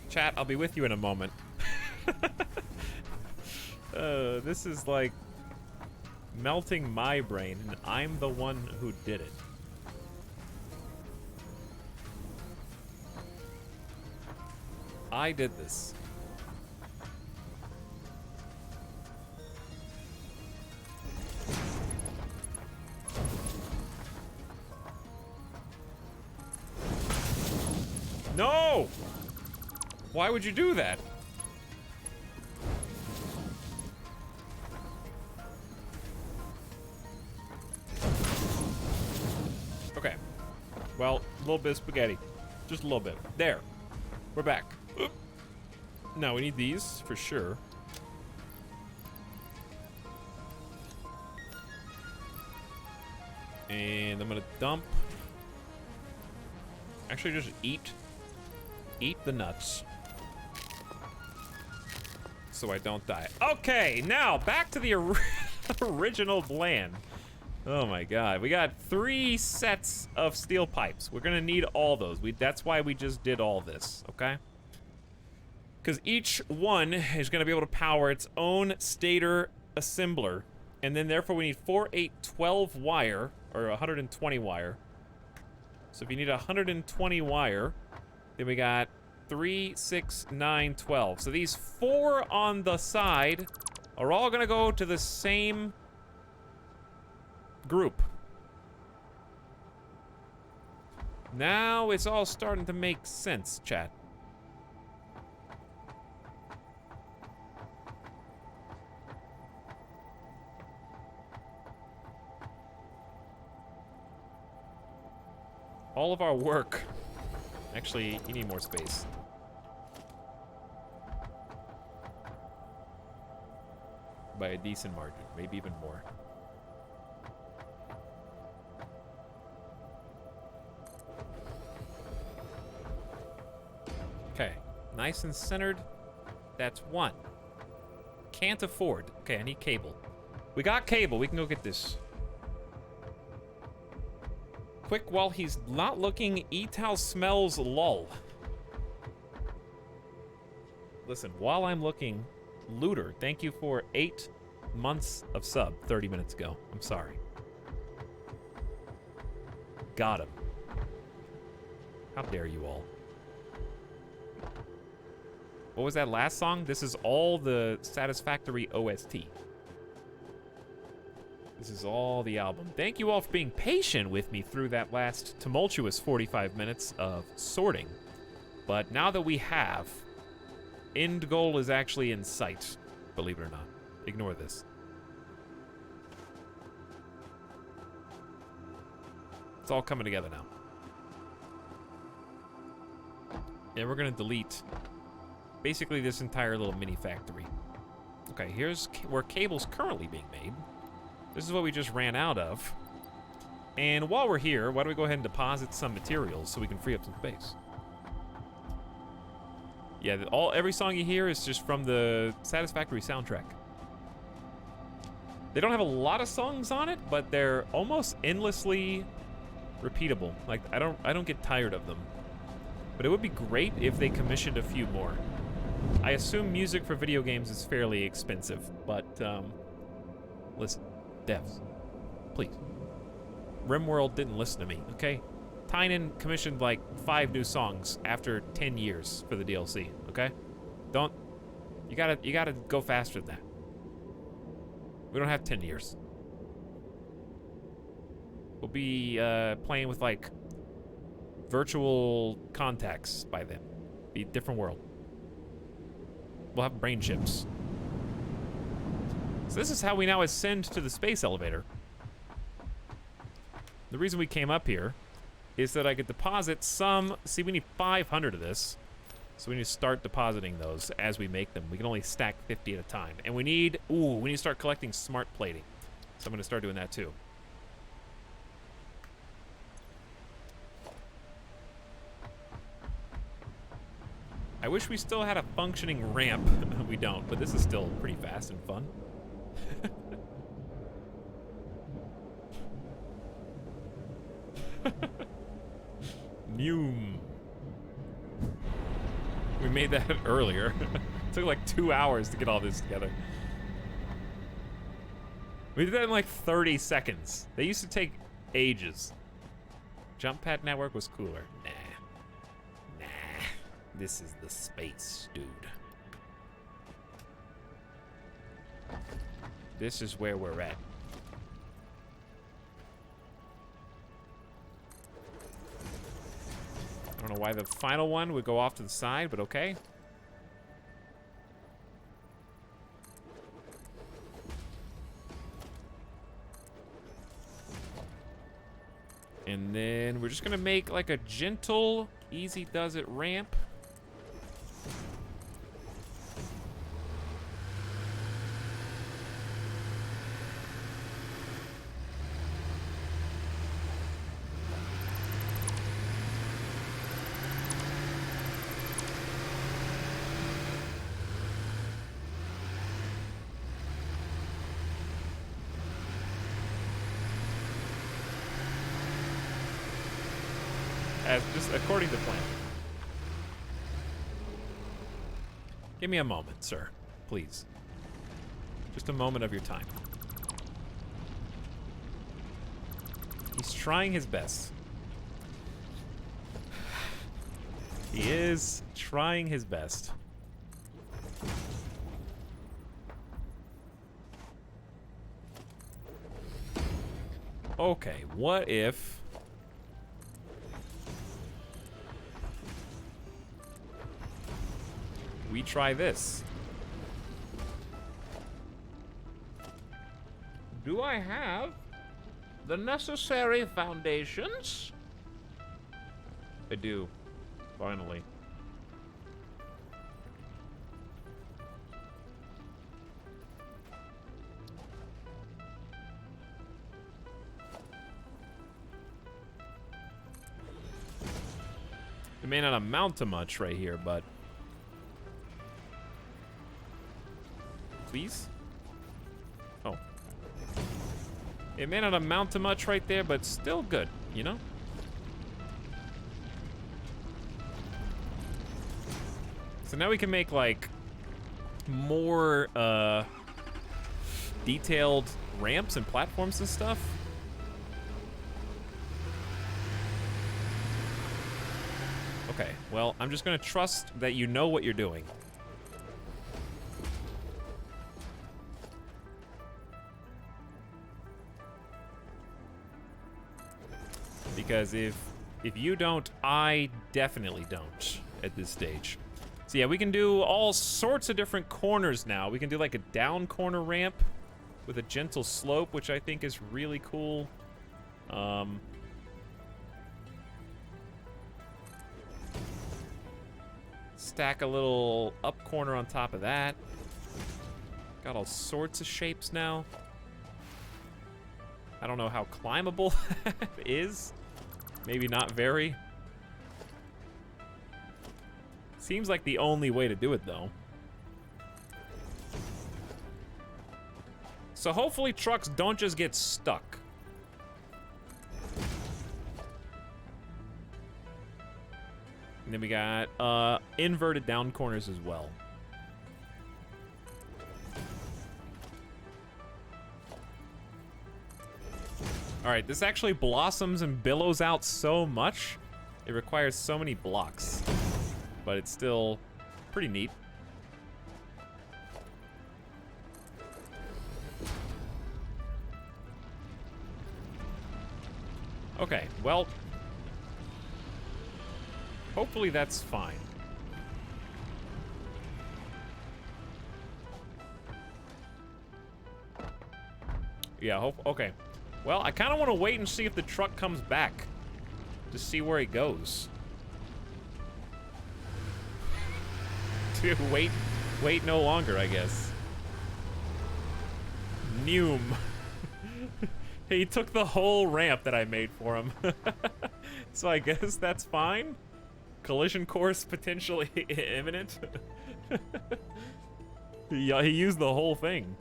Chat, I'll be with you in a moment. This is like melting my brain, and I'm the one who did it. I did this. No! Why would you do that? Okay. Well, a little bit of spaghetti. Just a little bit. There. We're back. Oop. No, we need these for sure. And I'm gonna dump. Actually, just eat the nuts. So I don't die. Okay, now back to the original plan. Oh my god, we got 3 sets of steel pipes. We're gonna need all those. That's why we just did all this, okay? Because each one is gonna be able to power its own stator assembler, and then therefore we need 4, 8, 12 wire, or 120 wire. So if you need 120 wire, then we got 3, 6, 9, 12. So these 4 on the side are all gonna go to the same group. Now it's all starting to make sense, chat. All of our work. Actually, you need more space. By a decent margin, maybe even more. Okay, nice and centered. That's 1. Can't afford. Okay, I need cable. We got cable, we can go get this. Quick, while he's not looking, Etal smells lull. Listen, while I'm looking, Looter, thank you for 8 months of sub 30 minutes ago. I'm sorry. Got him. How dare you all. What was that last song? This is all the Satisfactory OST. This is all the album. Thank you all for being patient with me through that last tumultuous 45 minutes of sorting. But now that we have, end goal is actually in sight, believe it or not. Ignore this. It's all coming together now. And we're gonna delete basically this entire little mini factory. Okay, here's where cable's currently being made. This is what we just ran out of. And while we're here, why don't we go ahead and deposit some materials so we can free up some space? Yeah, every song you hear is just from the Satisfactory soundtrack. They don't have a lot of songs on it, but they're almost endlessly repeatable. Like I don't get tired of them. But it would be great if they commissioned a few more. I assume music for video games is fairly expensive, but listen, devs, please. RimWorld didn't listen to me, okay? Tynan commissioned like 5 new songs after 10 years for the DLC, okay? You gotta go faster than that. We don't have 10 years. We'll be playing with like virtual contacts by then. Be a different world. We'll have brain chips. So this is how we now ascend to the space elevator. The reason we came up here is that I could deposit some... See, we need 500 of this. So we need to start depositing those as we make them. We can only stack 50 at a time. And we need... Ooh, we need to start collecting smart plating. So I'm going to start doing that too. I wish we still had a functioning ramp. We don't, but this is still pretty fast and fun. Noom. We made that earlier. It took like 2 hours to get all this together. We did that in like 30 seconds. They used to take ages. Jump pad network was cooler. Nah. This is the space, dude. This is where we're at. I don't know why the final one would go off to the side, but okay. And then we're just gonna make like a gentle, easy does it ramp. Just according to plan. Give me a moment, sir. Please. Just a moment of your time. He's trying his best. He is trying his best. Okay, what if... we try this. Do I have the necessary foundations? I do. Finally. It may not amount to much right here, but... Please? Oh. It may not amount to much right there, but still good, you know? So now we can make, like, more, detailed ramps and platforms and stuff. Okay, well, I'm just gonna trust that you know what you're doing. Because if you don't, I definitely don't at this stage. So yeah, we can do all sorts of different corners now. We can do like a down corner ramp with a gentle slope, which I think is really cool. Stack a little up corner on top of that. Got all sorts of shapes now. I don't know how climbable that is. Maybe not very. Seems like the only way to do it, though. So hopefully trucks don't just get stuck. And then we got inverted down corners as well. All right, this actually blossoms and billows out so much. It requires so many blocks, but it's still pretty neat. Okay, well, hopefully that's fine. Yeah, okay. Well, I kind of want to wait and see if the truck comes back to see where he goes. Dude, wait no longer, I guess. Noom. He took the whole ramp that I made for him. So I guess that's fine. Collision course potentially imminent. Yeah, he used the whole thing.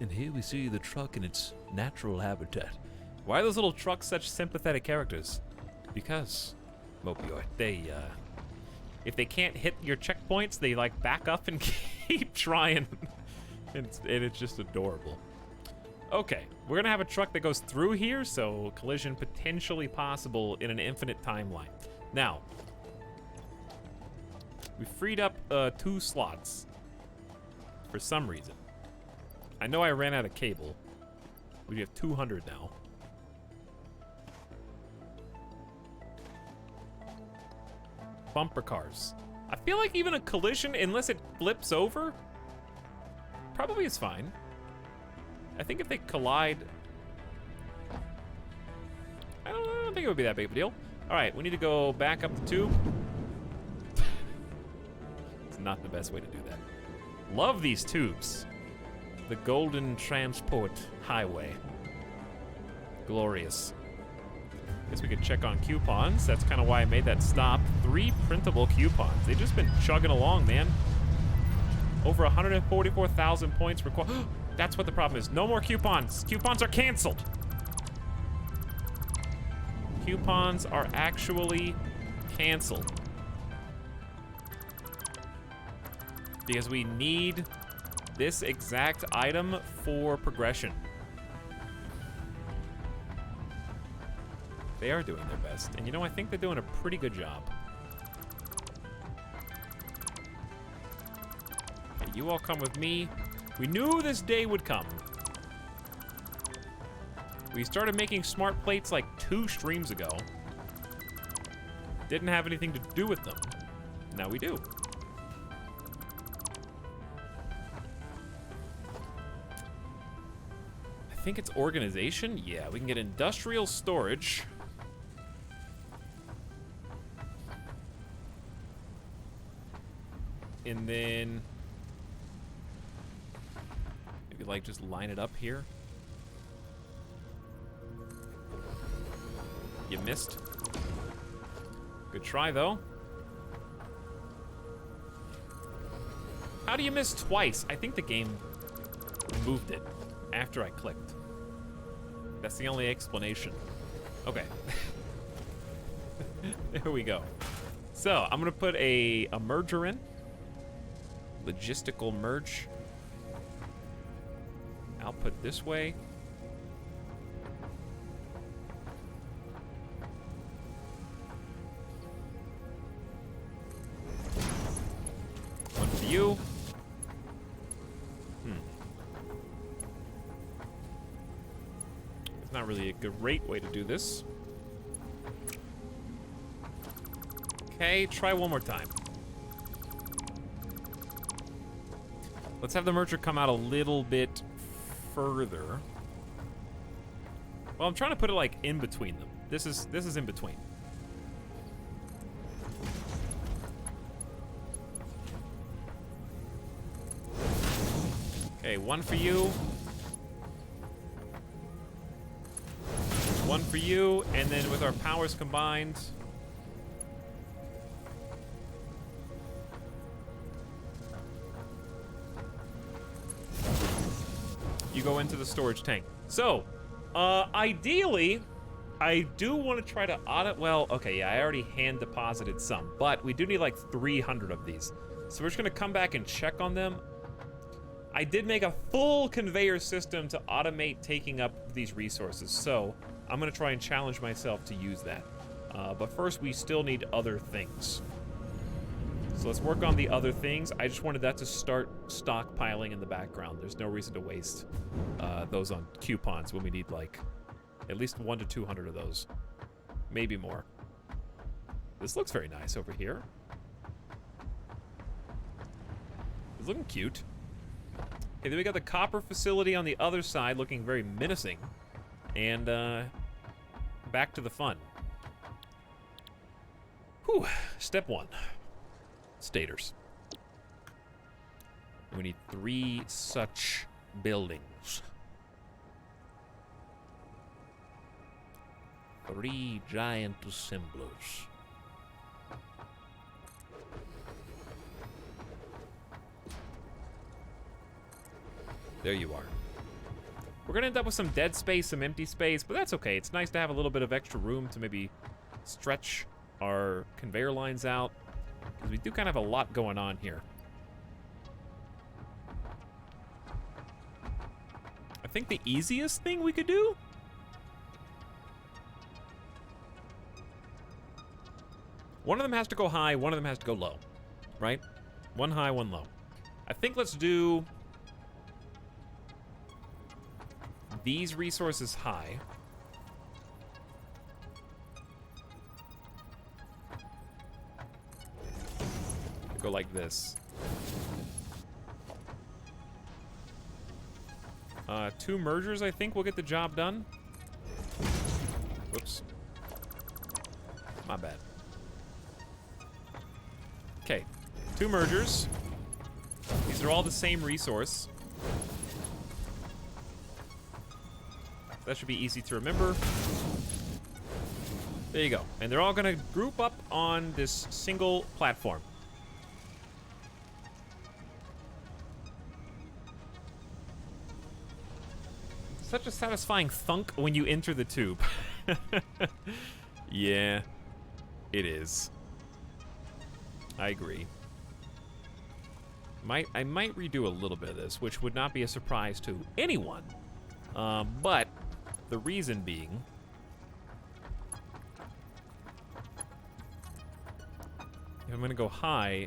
And here we see the truck in its natural habitat. Why are those little trucks such sympathetic characters? Because, Mopioid, they, if they can't hit your checkpoints, they, like, back up and keep trying. And it's just adorable. Okay, we're gonna have a truck that goes through here, so collision potentially possible in an infinite timeline. Now, we freed up 2 slots for some reason. I know I ran out of cable. We have 200 now. Bumper cars. I feel like even a collision, unless it flips over, probably is fine. I think if they collide, I don't think it would be that big of a deal. All right, we need to go back up the tube. It's not the best way to do that. Love these tubes. The Golden Transport Highway. Glorious. Guess we could check on coupons. That's kind of why I made that stop. 3 printable coupons. They've just been chugging along, man. Over 144,000 points required. That's what the problem is. No more coupons. Coupons are canceled. Coupons are actually canceled. Because we need this exact item for progression. They are doing their best. And you know, I think they're doing a pretty good job. Okay, you all come with me. We knew this day would come. We started making smart plates like 2 streams ago. Didn't have anything to do with them. Now we do. I think it's organization. Yeah, we can get industrial storage. And then maybe like just line it up here. You missed. Good try though. How do you miss twice? I think the game moved it after I clicked. That's the only explanation. Okay. There we go. So I'm gonna put a merger in. Logistical merge. Output this way. One for you. It's not really a great way to do this. Okay, try one more time. Let's have the merger come out a little bit further. Well, I'm trying to put it like in between them. This is in between. Okay, one for you. One for you, and then with our powers combined... you go into the storage tank. So, ideally, I do want to try to audit... well, okay, yeah, I already hand deposited some, but we do need like 300 of these. So we're just gonna come back and check on them. I did make a full conveyor system to automate taking up these resources, so I'm gonna try and challenge myself to use that. But first, we still need other things. So let's work on the other things. I just wanted that to start stockpiling in the background. There's no reason to waste those on coupons when we need like at least 100 to 200 of those. Maybe more. This looks very nice over here. It's looking cute. Okay, then we got the copper facility on the other side looking very menacing. And back to the fun. Whew, step one. Stators. We need 3 such buildings. 3 giant assemblers. There you are. We're gonna end up with some dead space, some empty space, but that's okay. It's nice to have a little bit of extra room to maybe stretch our conveyor lines out, because we do kind of have a lot going on here. I think the easiest thing we could do... one of them has to go high, one of them has to go low, right? One high, one low. I think let's do these resources high. Go like this. 2 mergers, I think, will get the job done. Whoops. My bad. Okay, 2 mergers. These are all the same resource. That should be easy to remember. There you go. And they're all gonna group up on this single platform. Such a satisfying thunk when you enter the tube. Yeah, it is. I agree. I might redo a little bit of this, which would not be a surprise to anyone. But the reason being, if I'm gonna go high,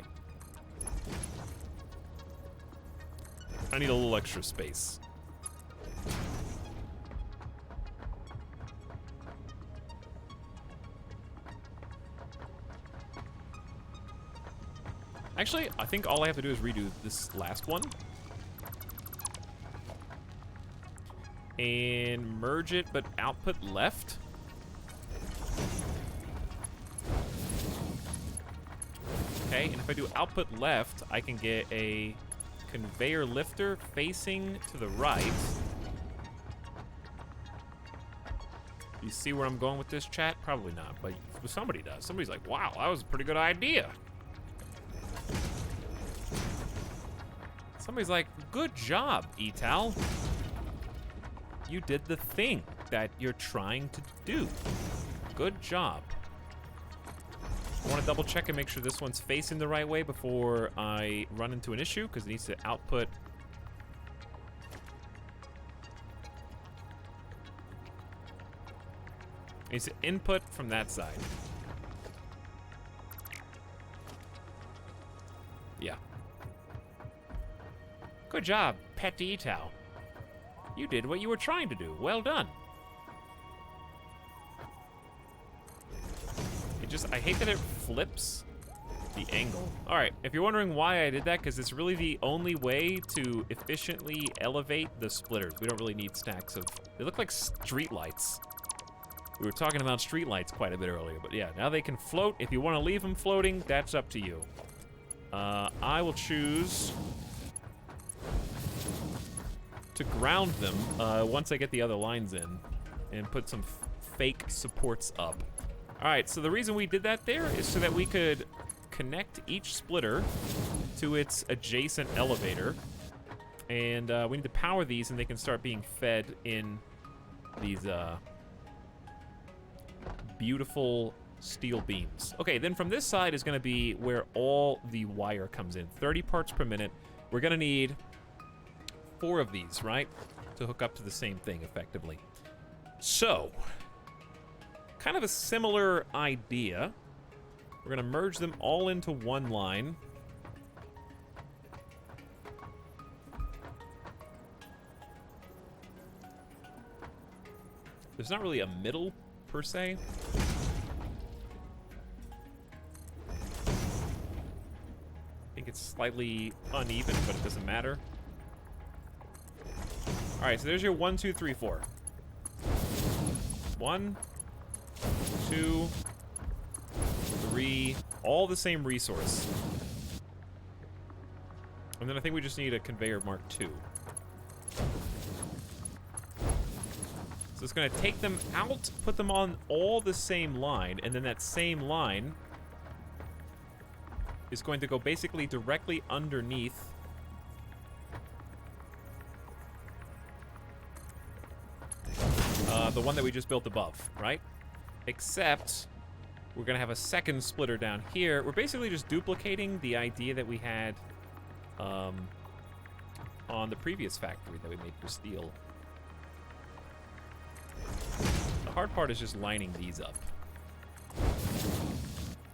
I need a little extra space. Actually, I think all I have to do is redo this last one. And merge it, but output left. Okay, and if I do output left, I can get a conveyor lifter facing to the right. You see where I'm going with this, chat? Probably not, but somebody does. Somebody's like, wow, that was a pretty good idea. Somebody's like, good job, Etal. You did the thing that you're trying to do. Good job. I want to double check and make sure this one's facing the right way before I run into an issue, because it needs to output. It needs to input from that side. Yeah. Good job, Pet Etal. You did what you were trying to do. Well done. I hate that it flips the angle. All right, if you're wondering why I did that, because it's really the only way to efficiently elevate the splitters. We don't really need stacks of, they look like street lights. We were talking about street lights quite a bit earlier, but yeah, now they can float. If you want to leave them floating, that's up to you. I will choose to ground them once I get the other lines in and put some fake supports up. All right, so the reason we did that there is so that we could connect each splitter to its adjacent elevator. And we need to power these and they can start being fed in these beautiful steel beams. Okay, then from this side is gonna be where all the wire comes in. 30 parts per minute. We're gonna need 4 of these, right? To hook up to the same thing effectively. So, kind of a similar idea. We're gonna merge them all into one line. There's not really a middle, per se. I think it's slightly uneven, but it doesn't matter. All right, so there's your 1, 2, 3, 4. 1, 2, 3, all the same resource. And then I think we just need a conveyor Mark II. So it's gonna take them out, put them on all the same line, and then that same line is going to go basically directly underneath the one that we just built above, right? Except we're gonna have a second splitter down here. We're basically just duplicating the idea that we had on the previous factory that we made for steel. The hard part is just lining these up.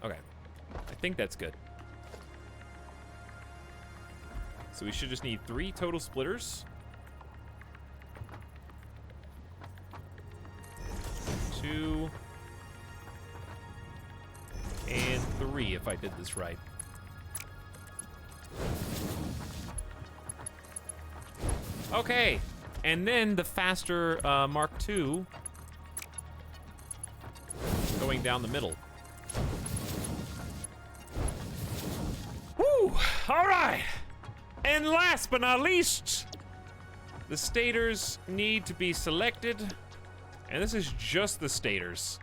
Okay. I think that's good. So we should just need 3 total splitters. 2. And 3, if I did this right. Okay. And then the faster Mark II going down the middle. Woo! All right. And last but not least, the stators need to be selected. And this is just the stators.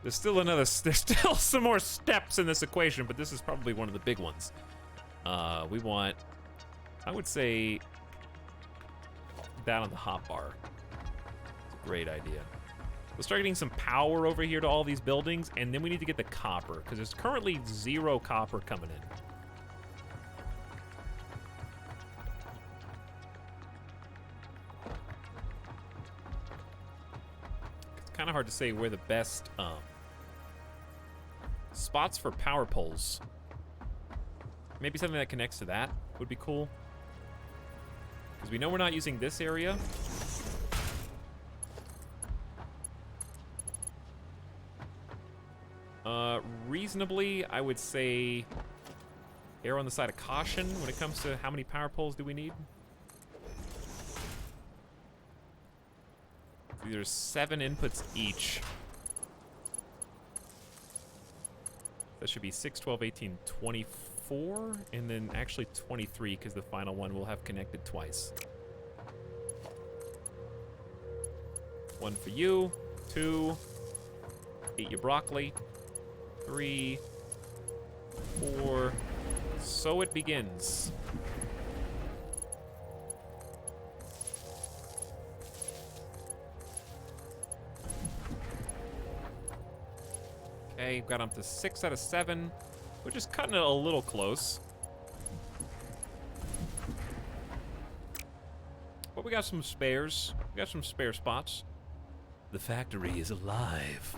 There's still some more steps in this equation, but this is probably one of the big ones. We want, I would say, down on the hotbar. It's a great idea. Let's start getting some power over here to all these buildings, and then we need to get the copper, because there's currently 0 copper coming in. It's kind of hard to say where the best spots for power poles. Maybe something that connects to that would be cool. Because we know we're not using this area. Reasonably, I would say err on the side of caution when it comes to how many power poles do we need. There's 7 inputs each. That should be 6, 12, 18, 24, and then actually 23 because the final one will have connected twice. 1 for you, 2, eat your broccoli, 3, 4, so it begins. Okay, got up to 6 out of 7. We're just cutting it a little close. But we got some spares. We got some spare spots. The factory is alive.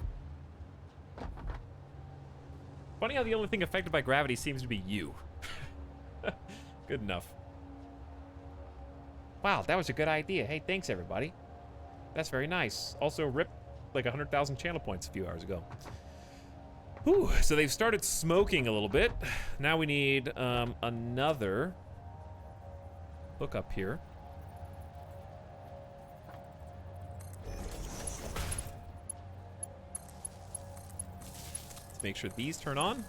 Funny how the only thing affected by gravity seems to be you. Good enough. Wow, that was a good idea. Hey, thanks everybody. That's very nice. Also, rip like 100,000 channel points a few hours ago. Whew, so they've started smoking a little bit. Now we need another hookup here. Let's make sure these turn on.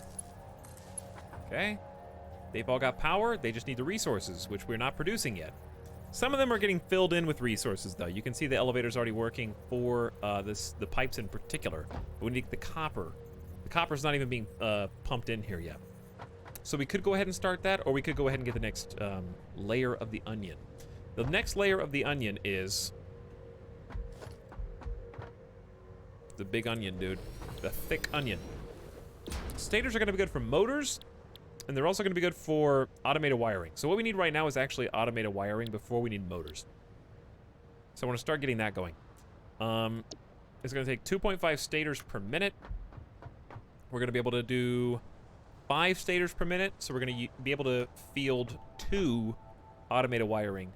Okay. They've all got power. They just need the resources, which we're not producing yet. Some of them are getting filled in with resources, though. You can see the elevator's already working for the pipes in particular. But we need the copper. The copper's not even being pumped in here yet. So we could go ahead and start that, or we could go ahead and get the next layer of the onion. The next layer of the onion is the big onion, dude. The thick onion. Stators are going to be good for motors, and they're also going to be good for automated wiring. So what we need right now is actually automated wiring before we need motors. So I want to start getting that going. It's going to take 2.5 stators per minute. We're going to be able to do 5 stators per minute, so we're going to be able to field 2 automated wiring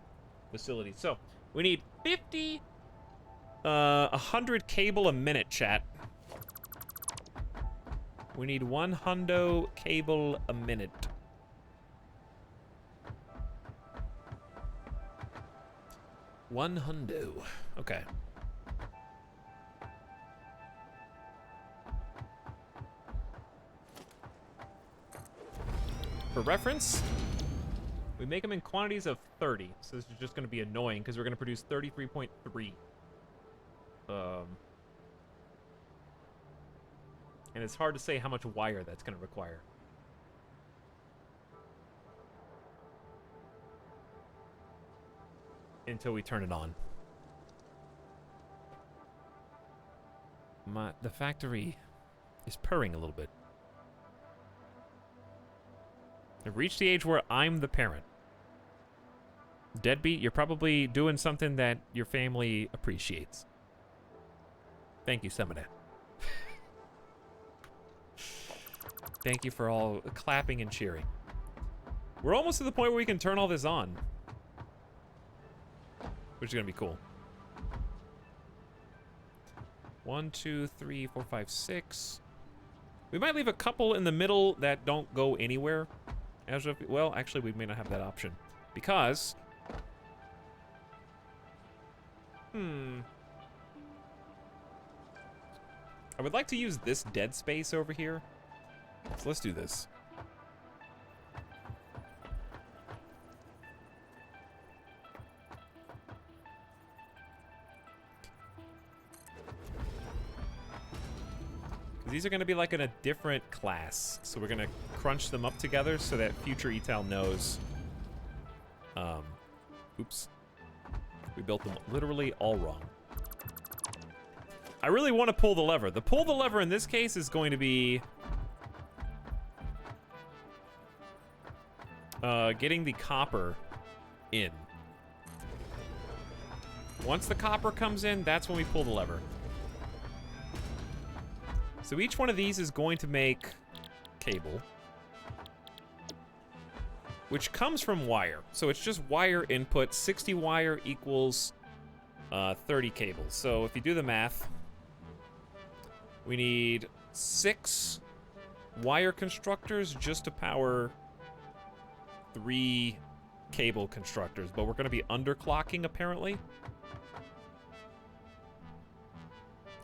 facilities. So we need 100 cable a minute, chat. We need 100 cable a minute. One hundo. Okay. For reference, we make them in quantities of 30. So this is just going to be annoying because we're going to produce 33.3. And it's hard to say how much wire that's going to require. Until we turn it on. The factory is purring a little bit. I've reached the age where I'm the parent. Deadbeat, you're probably doing something that your family appreciates. Thank you, Semina. Thank you for all clapping and cheering. We're almost to the point where we can turn all this on. Which is going to be cool. 1, 2, 3, 4, 5, 6. We might leave a couple in the middle that don't go anywhere. Well, actually, we may not have that option. Because... I would like to use this dead space over here. So let's do this. These are going to be like in a different class. So we're going to crunch them up together so that future etal knows. Oops. We built them literally all wrong. I really want to pull the lever. The pull the lever in this case is going to be... getting the copper in. Once the copper comes in, that's when we pull the lever. So each one of these is going to make cable, which comes from wire. So it's just wire input. 60 wire equals 30 cables. So if you do the math, we need 6 wire constructors just to power 3 cable constructors, but we're going to be underclocking apparently.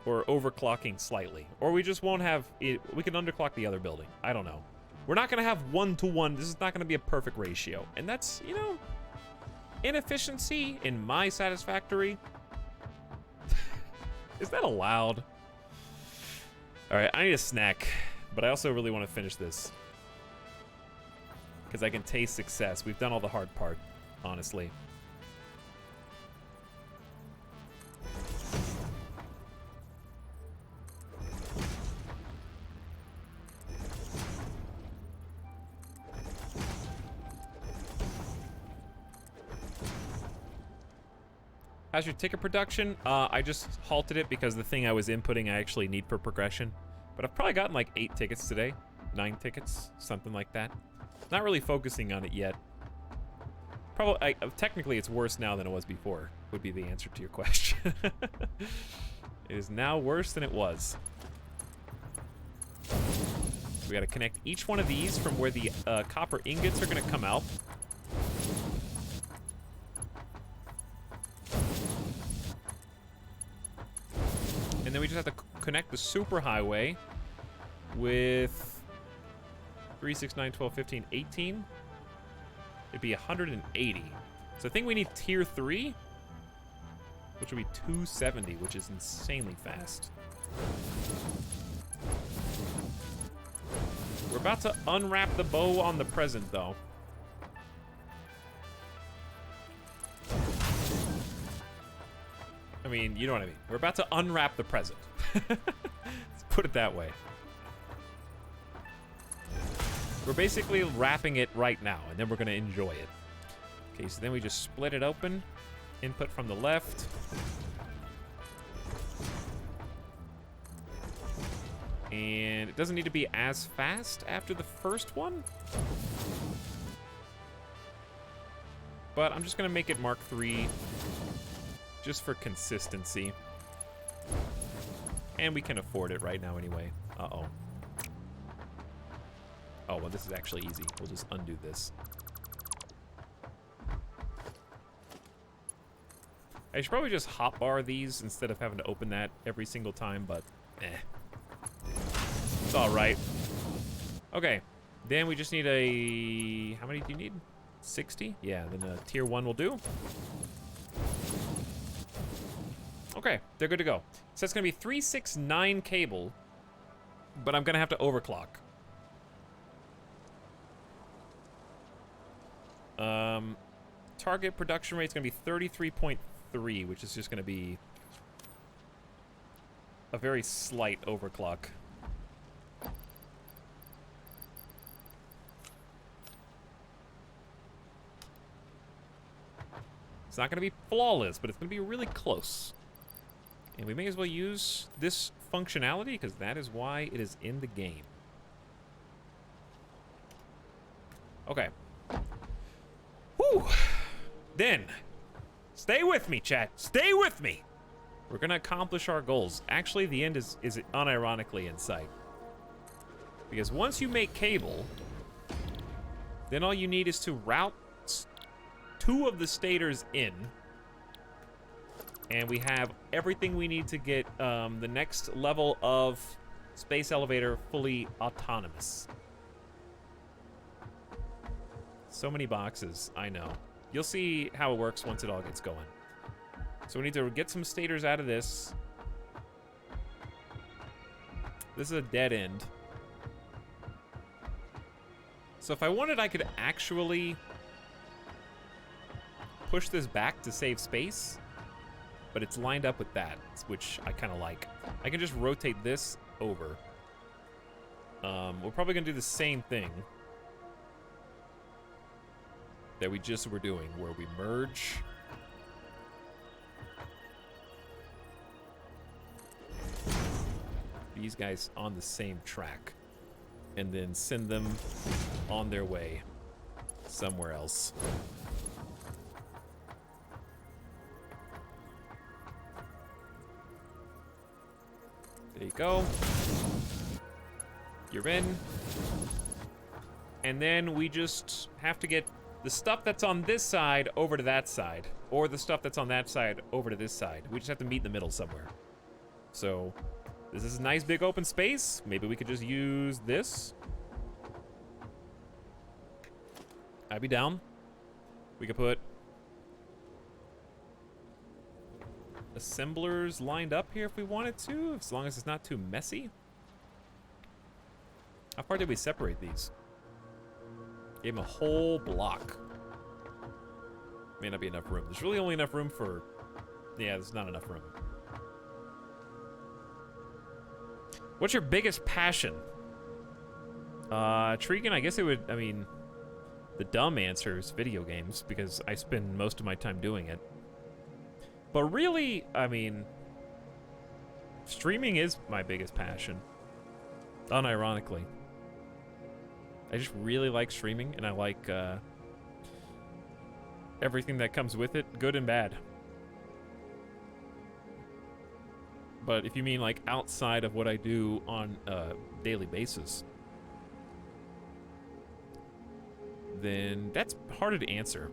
Or overclocking slightly. Or we just won't have it. We can underclock the other building. I don't know. We're not going to have 1-to-1. This is not going to be a perfect ratio. And that's, you know, inefficiency in my Satisfactory. Is that allowed? All right, I need a snack, but I also really want to finish this. Because I can taste success. We've done all the hard part, honestly. How's your ticket production? I just halted it because the thing I was inputting I actually need for progression. But I've probably gotten like 8 tickets today. 9 tickets, something like that. Not really focusing on it yet. Probably, technically it's worse now than it was before, would be the answer to your question. It is now worse than it was. We gotta connect each one of these from where the copper ingots are gonna come out. And then we just have to connect the superhighway with 3, 6, 9, 12, 15, 18. It'd be 180. So I think we need tier 3, which would be 270, which is insanely fast. We're about to unwrap the bow on the present, though. I mean, you know what I mean. We're about to unwrap the present. Let's put it that way. We're basically wrapping it right now, and then we're going to enjoy it. Okay, so then we just split it open. Input from the left. And it doesn't need to be as fast after the first one. But I'm just going to make it Mark III just for consistency. And we can afford it right now anyway. Uh-oh. Oh, well, this is actually easy. We'll just undo this. I should probably just hotbar these instead of having to open that every single time, but it's all right. Okay, then we just need a... How many do you need? 60? Yeah, then a tier 1 will do. Okay, they're good to go. So it's going to be 369 cable, but I'm going to have to overclock. Target production rate is going to be 33.3, which is just going to be a very slight overclock. It's not going to be flawless, but it's going to be really close. And we may as well use this functionality because that is why it is in the game. Okay. Whew. Then, stay with me, chat. Stay with me. We're going to accomplish our goals. Actually, the end is unironically in sight. Because once you make cable, then all you need is to route 2 of the stators in. And we have everything we need to get the next level of space elevator fully autonomous. So many boxes, I know. You'll see how it works once it all gets going. So we need to get some stators out of this. This is a dead end. So if I wanted, I could actually push this back to save space. But it's lined up with that, which I kind of like. I can just rotate this over. We're probably going to do the same thing that we just were doing, where we merge. These guys on the same track. And then send them on their way somewhere else. There you go. You're in. And then we just have to get the stuff that's on this side over to that side, or the stuff that's on that side over to this side. We just have to meet in the middle somewhere. So this is a nice big open space. Maybe we could just use this. I'd be down. We could put assemblers lined up here if we wanted to, as long as it's not too messy. How far did we separate these? Gave him a whole block. May not be enough room. There's really only enough room for... Yeah, there's not enough room. What's your biggest passion? Trigan, I guess it would... I mean, the dumb answer is video games, because I spend most of my time doing it. But really, I mean, streaming is my biggest passion. Unironically. I just really like streaming, and I like everything that comes with it, good and bad. But if you mean like outside of what I do on a daily basis, then that's harder to answer.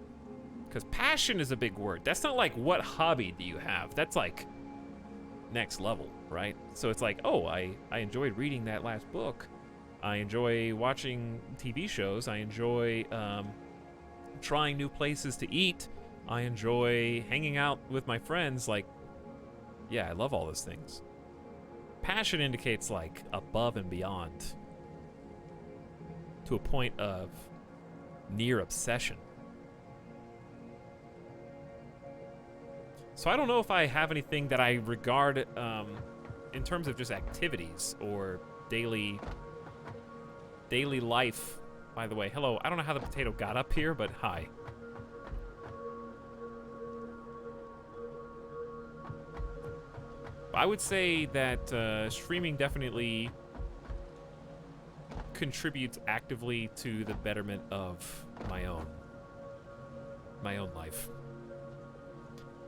Because passion is a big word. That's not like, what hobby do you have? That's like next level, right? So it's like, oh, I enjoyed reading that last book. I enjoy watching TV shows. I enjoy trying new places to eat. I enjoy hanging out with my friends. Like, yeah, I love all those things. Passion indicates, like, above and beyond. To a point of near obsession. So I don't know if I have anything that I regard in terms of just activities or daily life. By the way, hello. I don't know how the potato got up here, but hi. I would say that streaming definitely contributes actively to the betterment of my own life.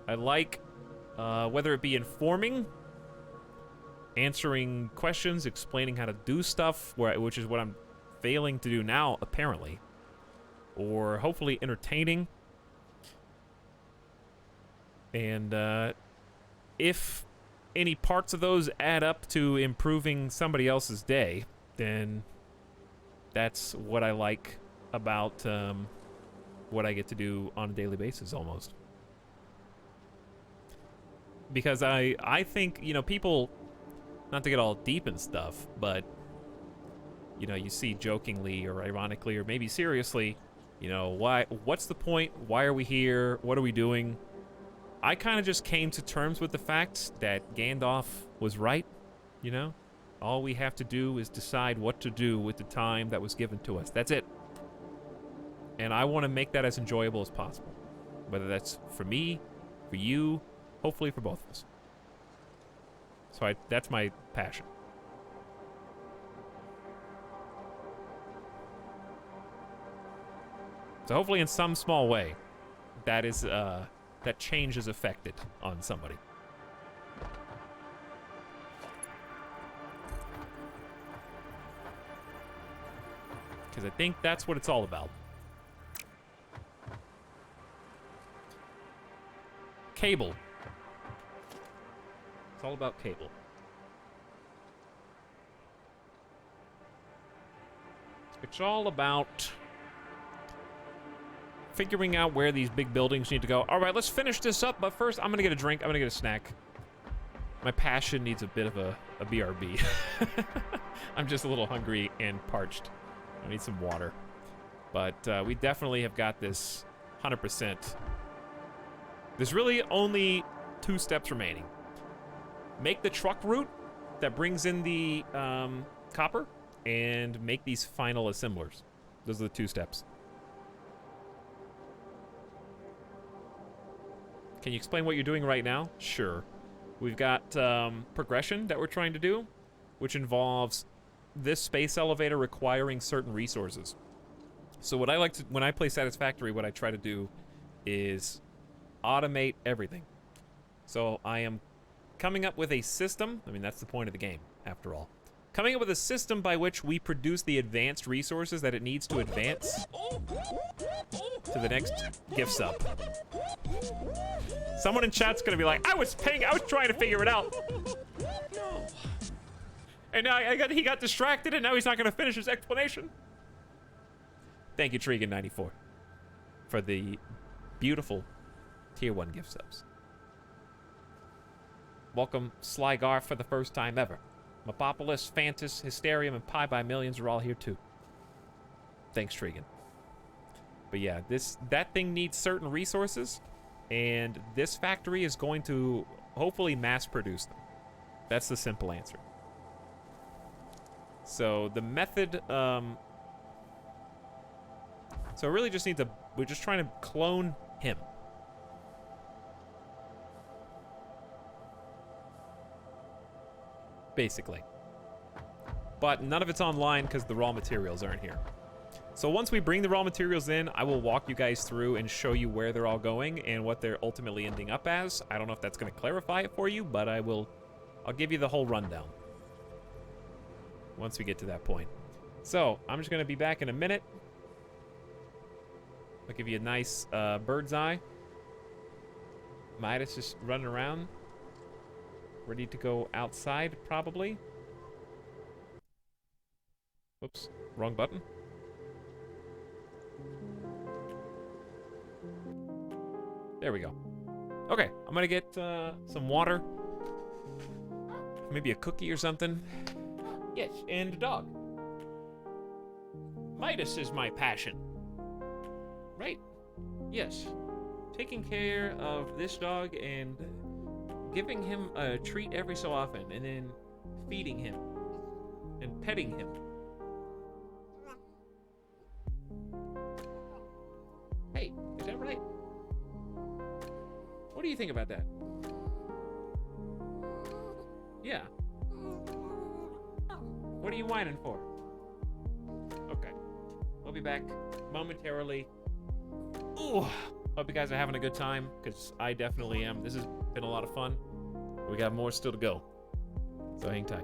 I like, whether it be informing, answering questions, explaining how to do stuff, which is what I'm failing to do now, apparently, or hopefully entertaining. And if any parts of those add up to improving somebody else's day, then that's what I like about what I get to do on a daily basis, almost. Because I think, you know, people, not to get all deep and stuff, but, you know, you see jokingly or ironically or maybe seriously, you know, what's the point? Why are we here? What are we doing? I kind of just came to terms with the fact that Gandalf was right, you know? All we have to do is decide what to do with the time that was given to us. That's it. And I want to make that as enjoyable as possible. Whether that's for me, for you, hopefully for both of us. So that's my passion. So hopefully in some small way, that change is affected on somebody. Because I think that's what it's all about. Cable. It's all about cable. It's all about figuring out where these big buildings need to go. All right, let's finish this up, but first I'm gonna get a drink. I'm gonna get a snack. My passion needs a bit of a BRB. I'm just a little hungry and parched. I need some water. But we definitely have got this 100%. There's really only 2 steps remaining. Make the truck route that brings in the copper, and make these final assemblers. Those are the 2 steps. Can you explain what you're doing right now? Sure. We've got progression that we're trying to do, which involves this space elevator requiring certain resources. So what I like to, when I play Satisfactory, what I try to do is automate everything. So I am coming up with a system. I mean, that's the point of the game, after all. Coming up with a system by which we produce the advanced resources that it needs to advance to the next gift sub. Someone in chat's gonna be like, I was trying to figure it out. And now he got distracted, and now he's not gonna finish his explanation. Thank you, Trigan94, for the beautiful tier 1 gift subs. Welcome, Slygar, for the first time ever. Mopopolis, Fantas, Hysterium, and Pie by Millions are all here too. Thanks, Trigan. But yeah, that thing needs certain resources, and this factory is going to hopefully mass produce them. That's the simple answer. So the method, so it really just needs we're just trying to clone him. Basically. But none of it's online because the raw materials aren't here. So once we bring the raw materials in, I will walk you guys through and show you where they're all going and what they're ultimately ending up as. I don't know if that's going to clarify it for you, but I'll give you the whole rundown once we get to that point. So I'm just going to be back in a minute. I'll give you a nice bird's eye. Midas just running around, ready to go outside, probably. Whoops, wrong button. There we go. Okay, I'm gonna get some water. Maybe a cookie or something. Yes, and a dog. Midas is my passion. Right? Yes. Taking care of this dog and giving him a treat every so often, and then feeding him and petting him. Hey, is that right? What do you think about that? Yeah. What are you whining for? Okay. We'll be back momentarily. Ooh. Hope you guys are having a good time, because I definitely am. This has been a lot of fun. We got more still to go. So hang tight.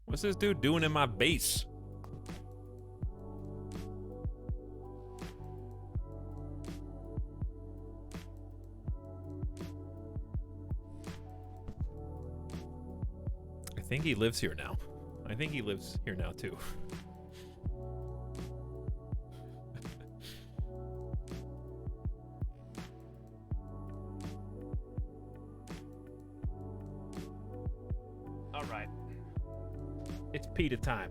What's this dude doing in my base? I think he lives here now. I think he lives here now too. All right. It's PETA time.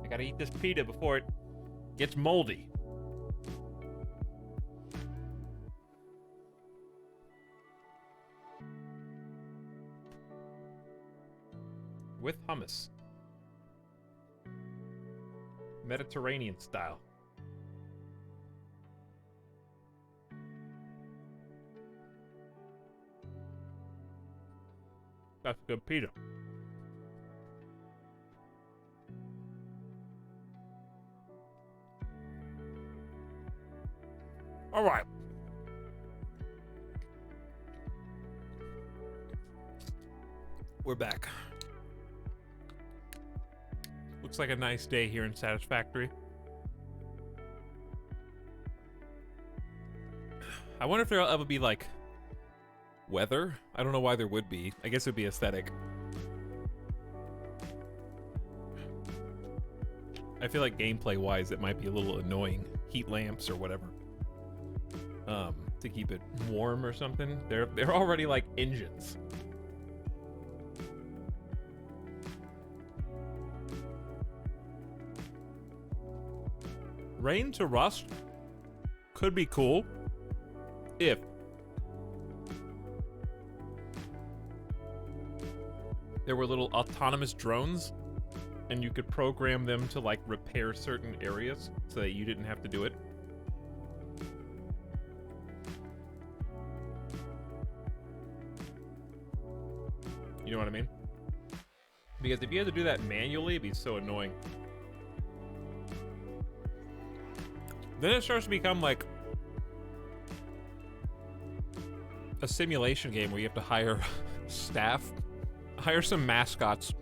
I gotta eat this PETA before it gets moldy. With hummus. Mediterranean style. That's good PETA. All right. We're back. Looks like a nice day here in Satisfactory. I wonder if there'll ever be like weather. I don't know why there would be. I guess it'd be aesthetic. I feel like gameplay wise it might be a little annoying. Heat lamps or whatever. To keep it warm or something. They're already like engines. Rain to rust could be cool if there were little autonomous drones and you could program them to like repair certain areas so that you didn't have to do it. You know what I mean? Because if you had to do that manually, it'd be so annoying. Then it starts to become like a simulation game where you have to hire staff, hire some mascots.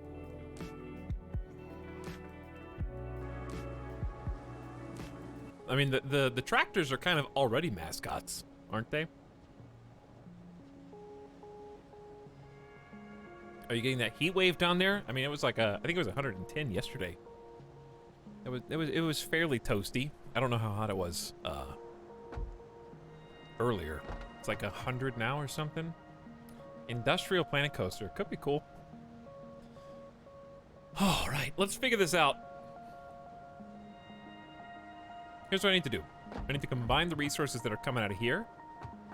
I mean, the tractors are kind of already mascots, aren't they? Are you getting that heat wave down there? I mean, it was like I think it was 110 yesterday. It was fairly toasty. I don't know how hot it was earlier. It's like 100 now or something. Industrial Planet Coaster. Could be cool. All right, let's figure this out. Here's what I need to do. I need to combine the resources that are coming out of here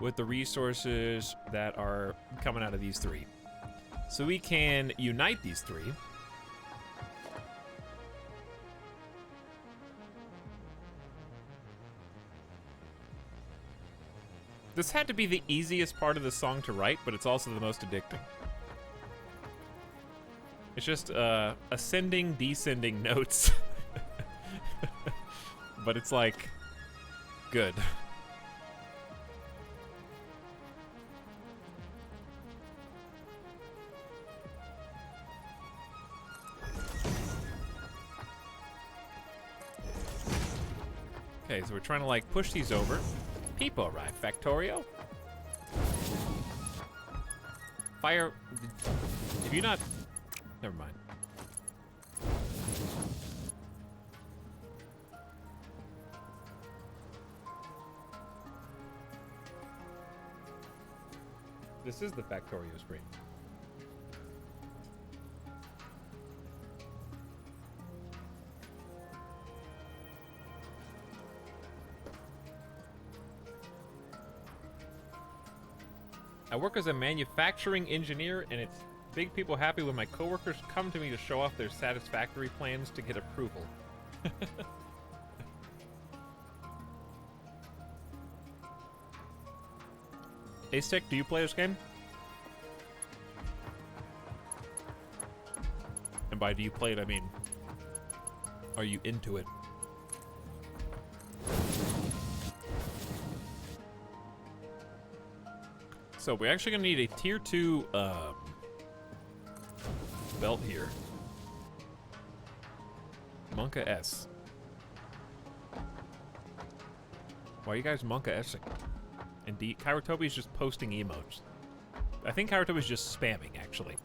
with the resources that are coming out of these three. So we can unite these three. This had to be the easiest part of the song to write, but it's also the most addicting. It's just ascending, descending notes. But it's like good. Okay, so we're trying to like push these over. People arrive, Factorio. Fire. If you not. Never mind. This is the Factorio screen. I work as a manufacturing engineer, and it's big people happy when my coworkers come to me to show off their Satisfactory plans to get approval. Astek, do you play this game? And by do you play it, I mean, are you into it? So we're actually gonna need a tier 2 belt here. Monka S. Why are you guys Monka S-ing? Indeed, Kairotobi's just posting emotes. I think Kairotobi's just spamming, actually.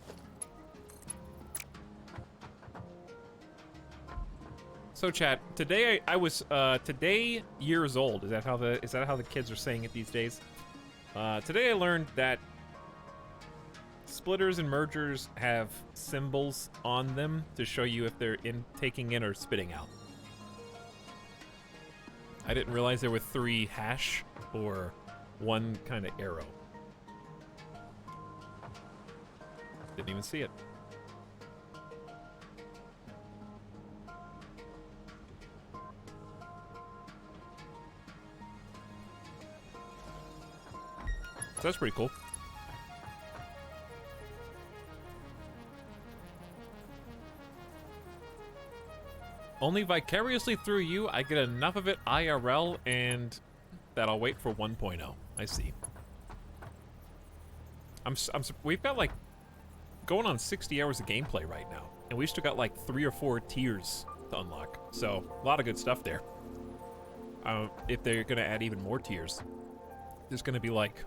So chat, today I was today years old. Is that how the kids are saying it these days? Today I learned that splitters and mergers have symbols on them to show you if they're taking in or spitting out. I didn't realize there were 3 hash or 1 kind of arrow. Didn't even see it. So that's pretty cool. Only vicariously through you, I get enough of it IRL, and that I'll wait for 1.0. I see. We've got like going on 60 hours of gameplay right now, and we still got like 3 or 4 tiers to unlock. So a lot of good stuff there. If they're gonna add even more tiers, there's gonna be like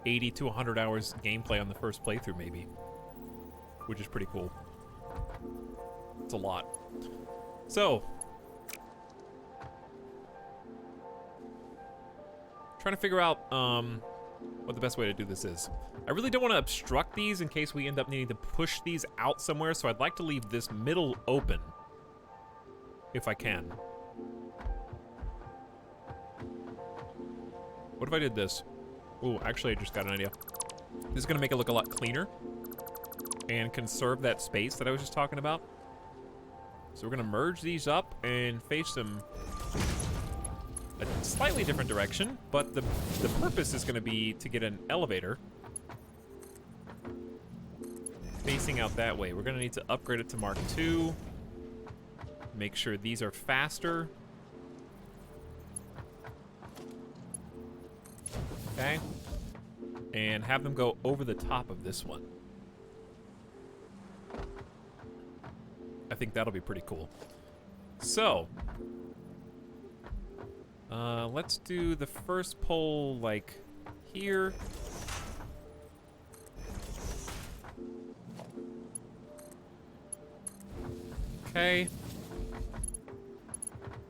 80 to 100 hours gameplay on the first playthrough, maybe, which is pretty cool. It's a lot. So, trying to figure out what the best way to do this is. I really don't want to obstruct these in case we end up needing to push these out somewhere, so I'd like to leave this middle open if I can. What if I did this? Ooh, actually, I just got an idea. This is going to make it look a lot cleaner and conserve that space that I was just talking about. So we're going to merge these up and face them a slightly different direction, but the purpose is going to be to get an elevator facing out that way. We're going to need to upgrade it to Mark II. Make sure these are faster. Okay. And have them go over the top of this one. I think that'll be pretty cool. So, let's do the first pole like here. Okay.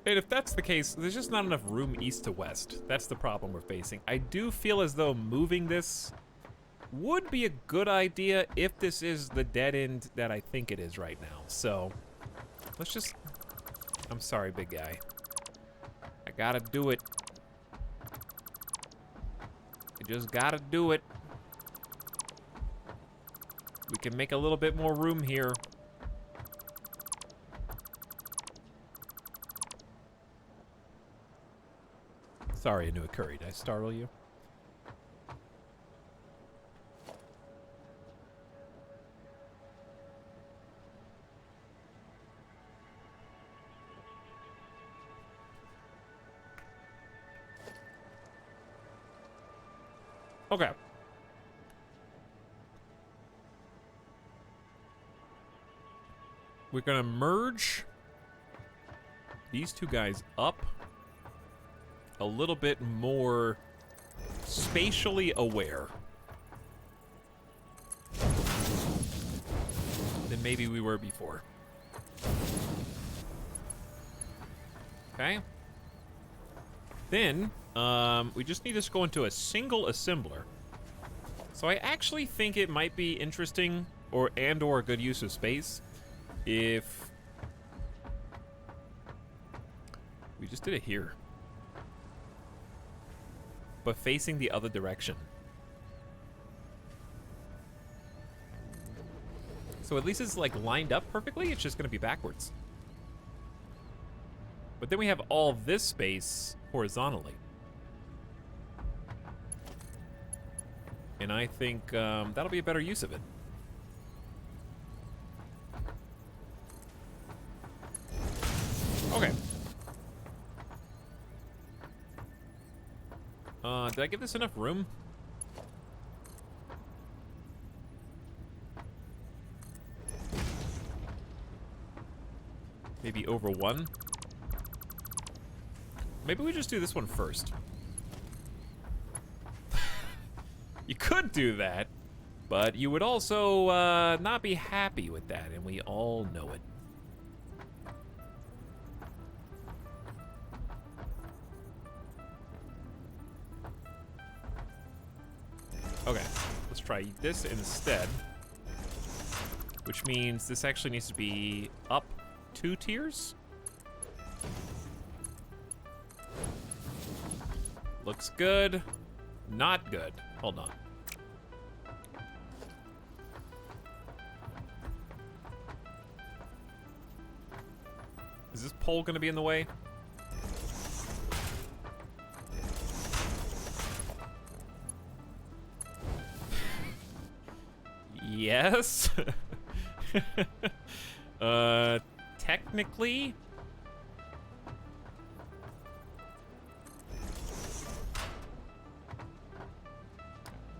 And if that's the case, there's just not enough room east to west. That's the problem we're facing. I do feel as though moving this would be a good idea if this is the dead end that I think it is right now. So, let's just... I'm sorry, big guy. I gotta do it. I just gotta do it. We can make a little bit more room here. Sorry, Anu Curry. Did I startle you? Okay. We're gonna merge these two guys up a little bit more spatially aware than maybe we were before. Okay. Then, we just need this to go into a single assembler. So I actually think it might be interesting or a good use of space if we just did it here, but facing the other direction. So at least it's like lined up perfectly. It's just gonna be backwards. But then we have all this space horizontally. And I think that'll be a better use of it. Okay. Did I give this enough room? Maybe over one? Maybe we just do this one first. You could do that, but you would also not be happy with that, and we all know it. Okay, let's try this instead. Which means this actually needs to be up 2 tiers. Looks good. Not good. Hold on. Is this pole gonna be in the way? Yes. Technically.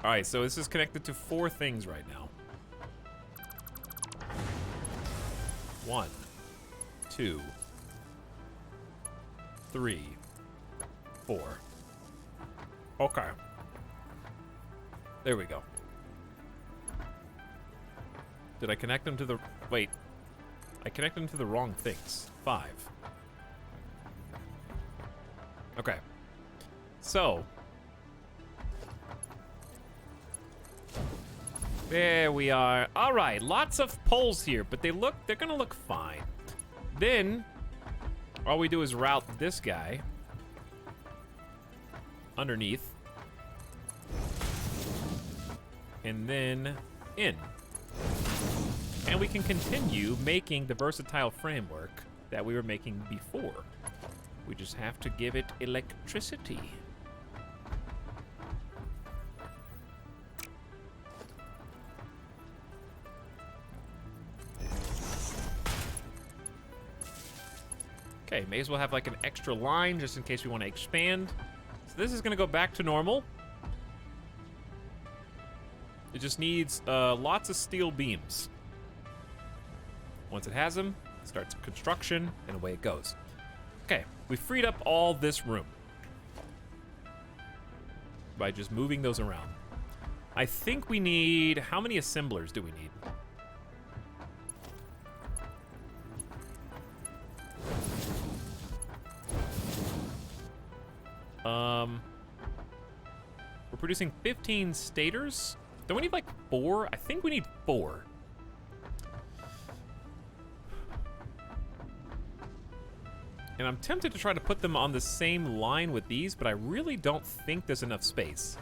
All right, so this is connected to 4 things right now. 1, 2, 3, 4. Okay. There we go. Did I connect them to the... Wait. I connected them to the wrong things. 5. Okay. So. There we are. All right, lots of poles here, but they're gonna look fine. Then, all we do is route this guy underneath. And then in. And we can continue making the versatile framework that we were making before. We just have to give it electricity. Okay, may as well have like an extra line just in case we want to expand. So this is gonna go back to normal. It just needs lots of steel beams. Once it has them, it starts construction, and away it goes. Okay, we freed up all this room by just moving those around. I think we need... How many assemblers do we need? We're producing 15 stators. Don't we need like 4? I think we need 4. And I'm tempted to try to put them on the same line with these, but I really don't think there's enough space.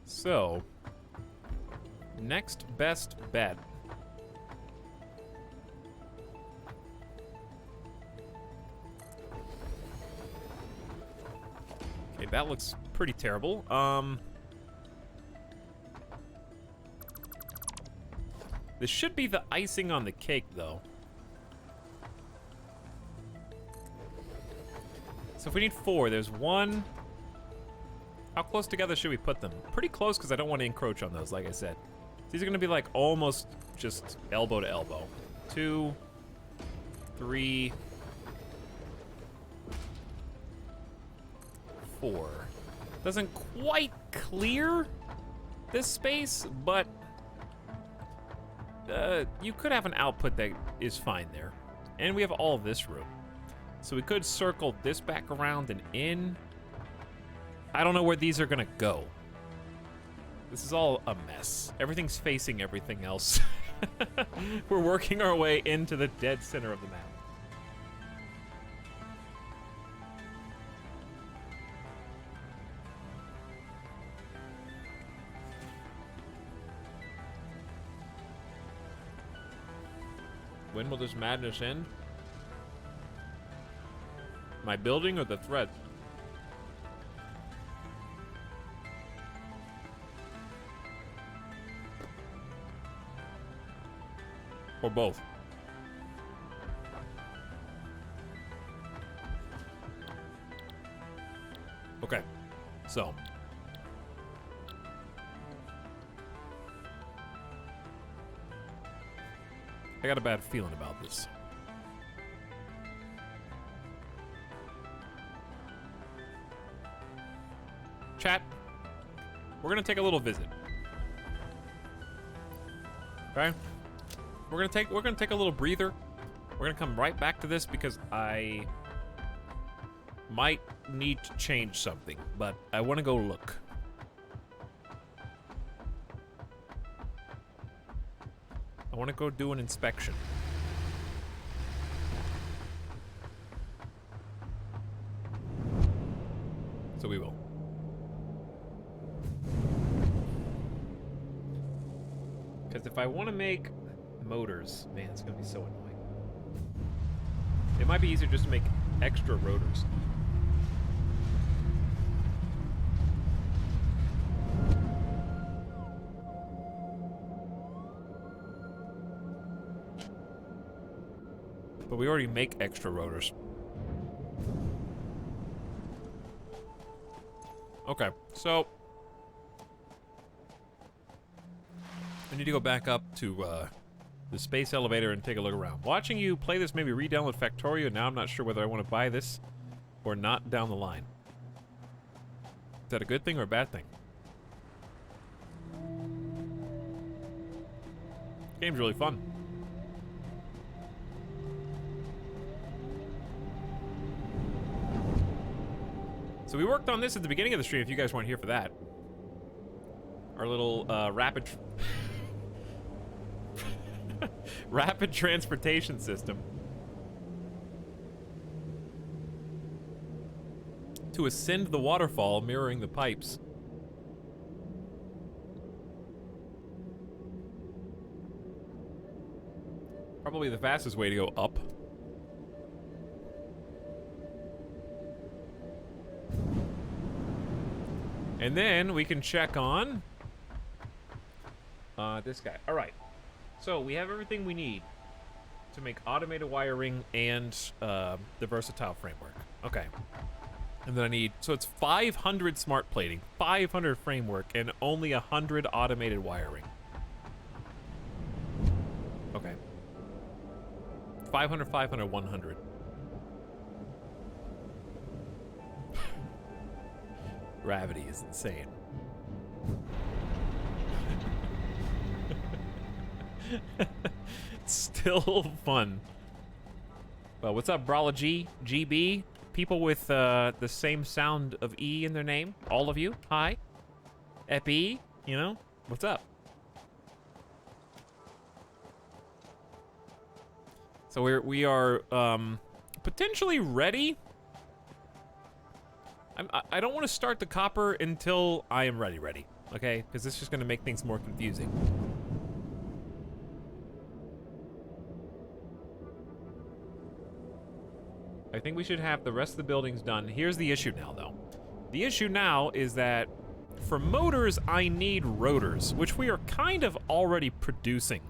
So, next best bet. Okay, that looks pretty terrible. This should be the icing on the cake, though. So if we need 4, there's 1. How close together should we put them? Pretty close, because I don't want to encroach on those, like I said. These are going to be like almost just elbow to elbow. 2, 3, 4. Doesn't quite clear this space, but you could have an output that is fine there. And we have all this room. So we could circle this back around and in. I don't know where these are gonna go. This is all a mess. Everything's facing everything else. We're working our way into the dead center of the map. When will this madness end? My building or the threat? Or both. Okay, so. I got a bad feeling about this. Chat, we're gonna take a little visit. Okay? We're gonna take a little breather. We're gonna come right back to this because I might need to change something, but I want to go look. I want to go do an inspection. So we will. Because if I want to make motors, man, it's going to be so annoying. It might be easier just to make extra rotors. But we already make extra rotors. Okay, so I need to go back up to the space elevator and take a look around. Watching you play this made me re-download Factorio. Now I'm not sure whether I want to buy this or not down the line. Is that a good thing or a bad thing? Game's really fun. So we worked on this at the beginning of the stream, if you guys weren't here for that. Our little rapid rapid transportation system to ascend the waterfall, mirroring the pipes. Probably the fastest way to go up. And then we can check on this guy. All right. So we have everything we need to make automated wiring and the versatile framework. Okay. And then I need, so it's 500 smart plating, 500 framework, and only 100 automated wiring. Okay. 500, 500, 100. Gravity is insane. It's still fun. Well, what's up, Brawler G? GB? People with the same sound of E in their name? All of you? Hi. Epi? You know? What's up? So we are potentially ready. I don't want to start the copper until I am ready, okay? Because this is just going to make things more confusing. I think we should have the rest of the buildings done. Here's the issue now, though. The issue now is that for motors, I need rotors, which we are kind of already producing.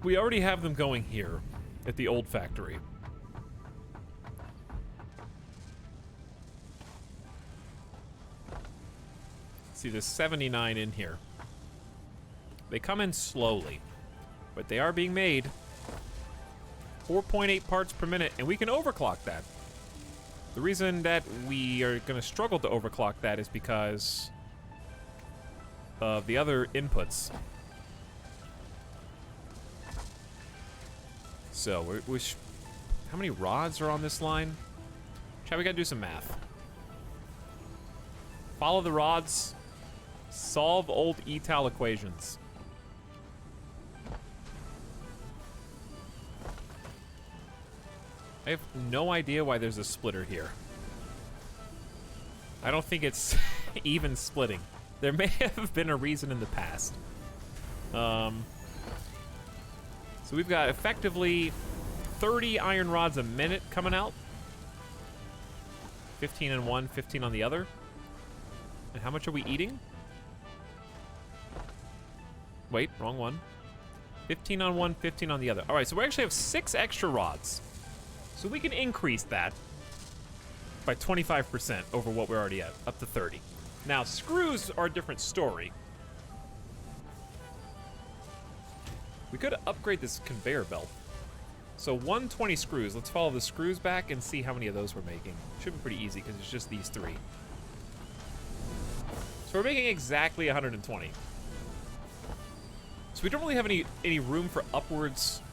We already have them going here at the old factory. See, there's 79 in here. They come in slowly, but they are being made. 4.8 parts per minute, and we can overclock that. The reason that we are going to struggle to overclock that is because of the other inputs. So, how many rods are on this line? Chat, we got to do some math. Follow the rods. Solve old etal equations. I have no idea why there's a splitter here. I don't think it's even splitting. There may have been a reason in the past. So we've got effectively 30 iron rods a minute coming out. 15 on one, 15 on the other. And how much are we eating? Wait, wrong one. 15 on one, 15 on the other. All right, so we actually have 6 extra rods. So we can increase that by 25% over what we're already at, up to 30. Now, screws are a different story. We could upgrade this conveyor belt. So 120 screws. Let's follow the screws back and see how many of those we're making. Should be pretty easy because it's just these 3. So we're making exactly 120. So we don't really have any room for upwards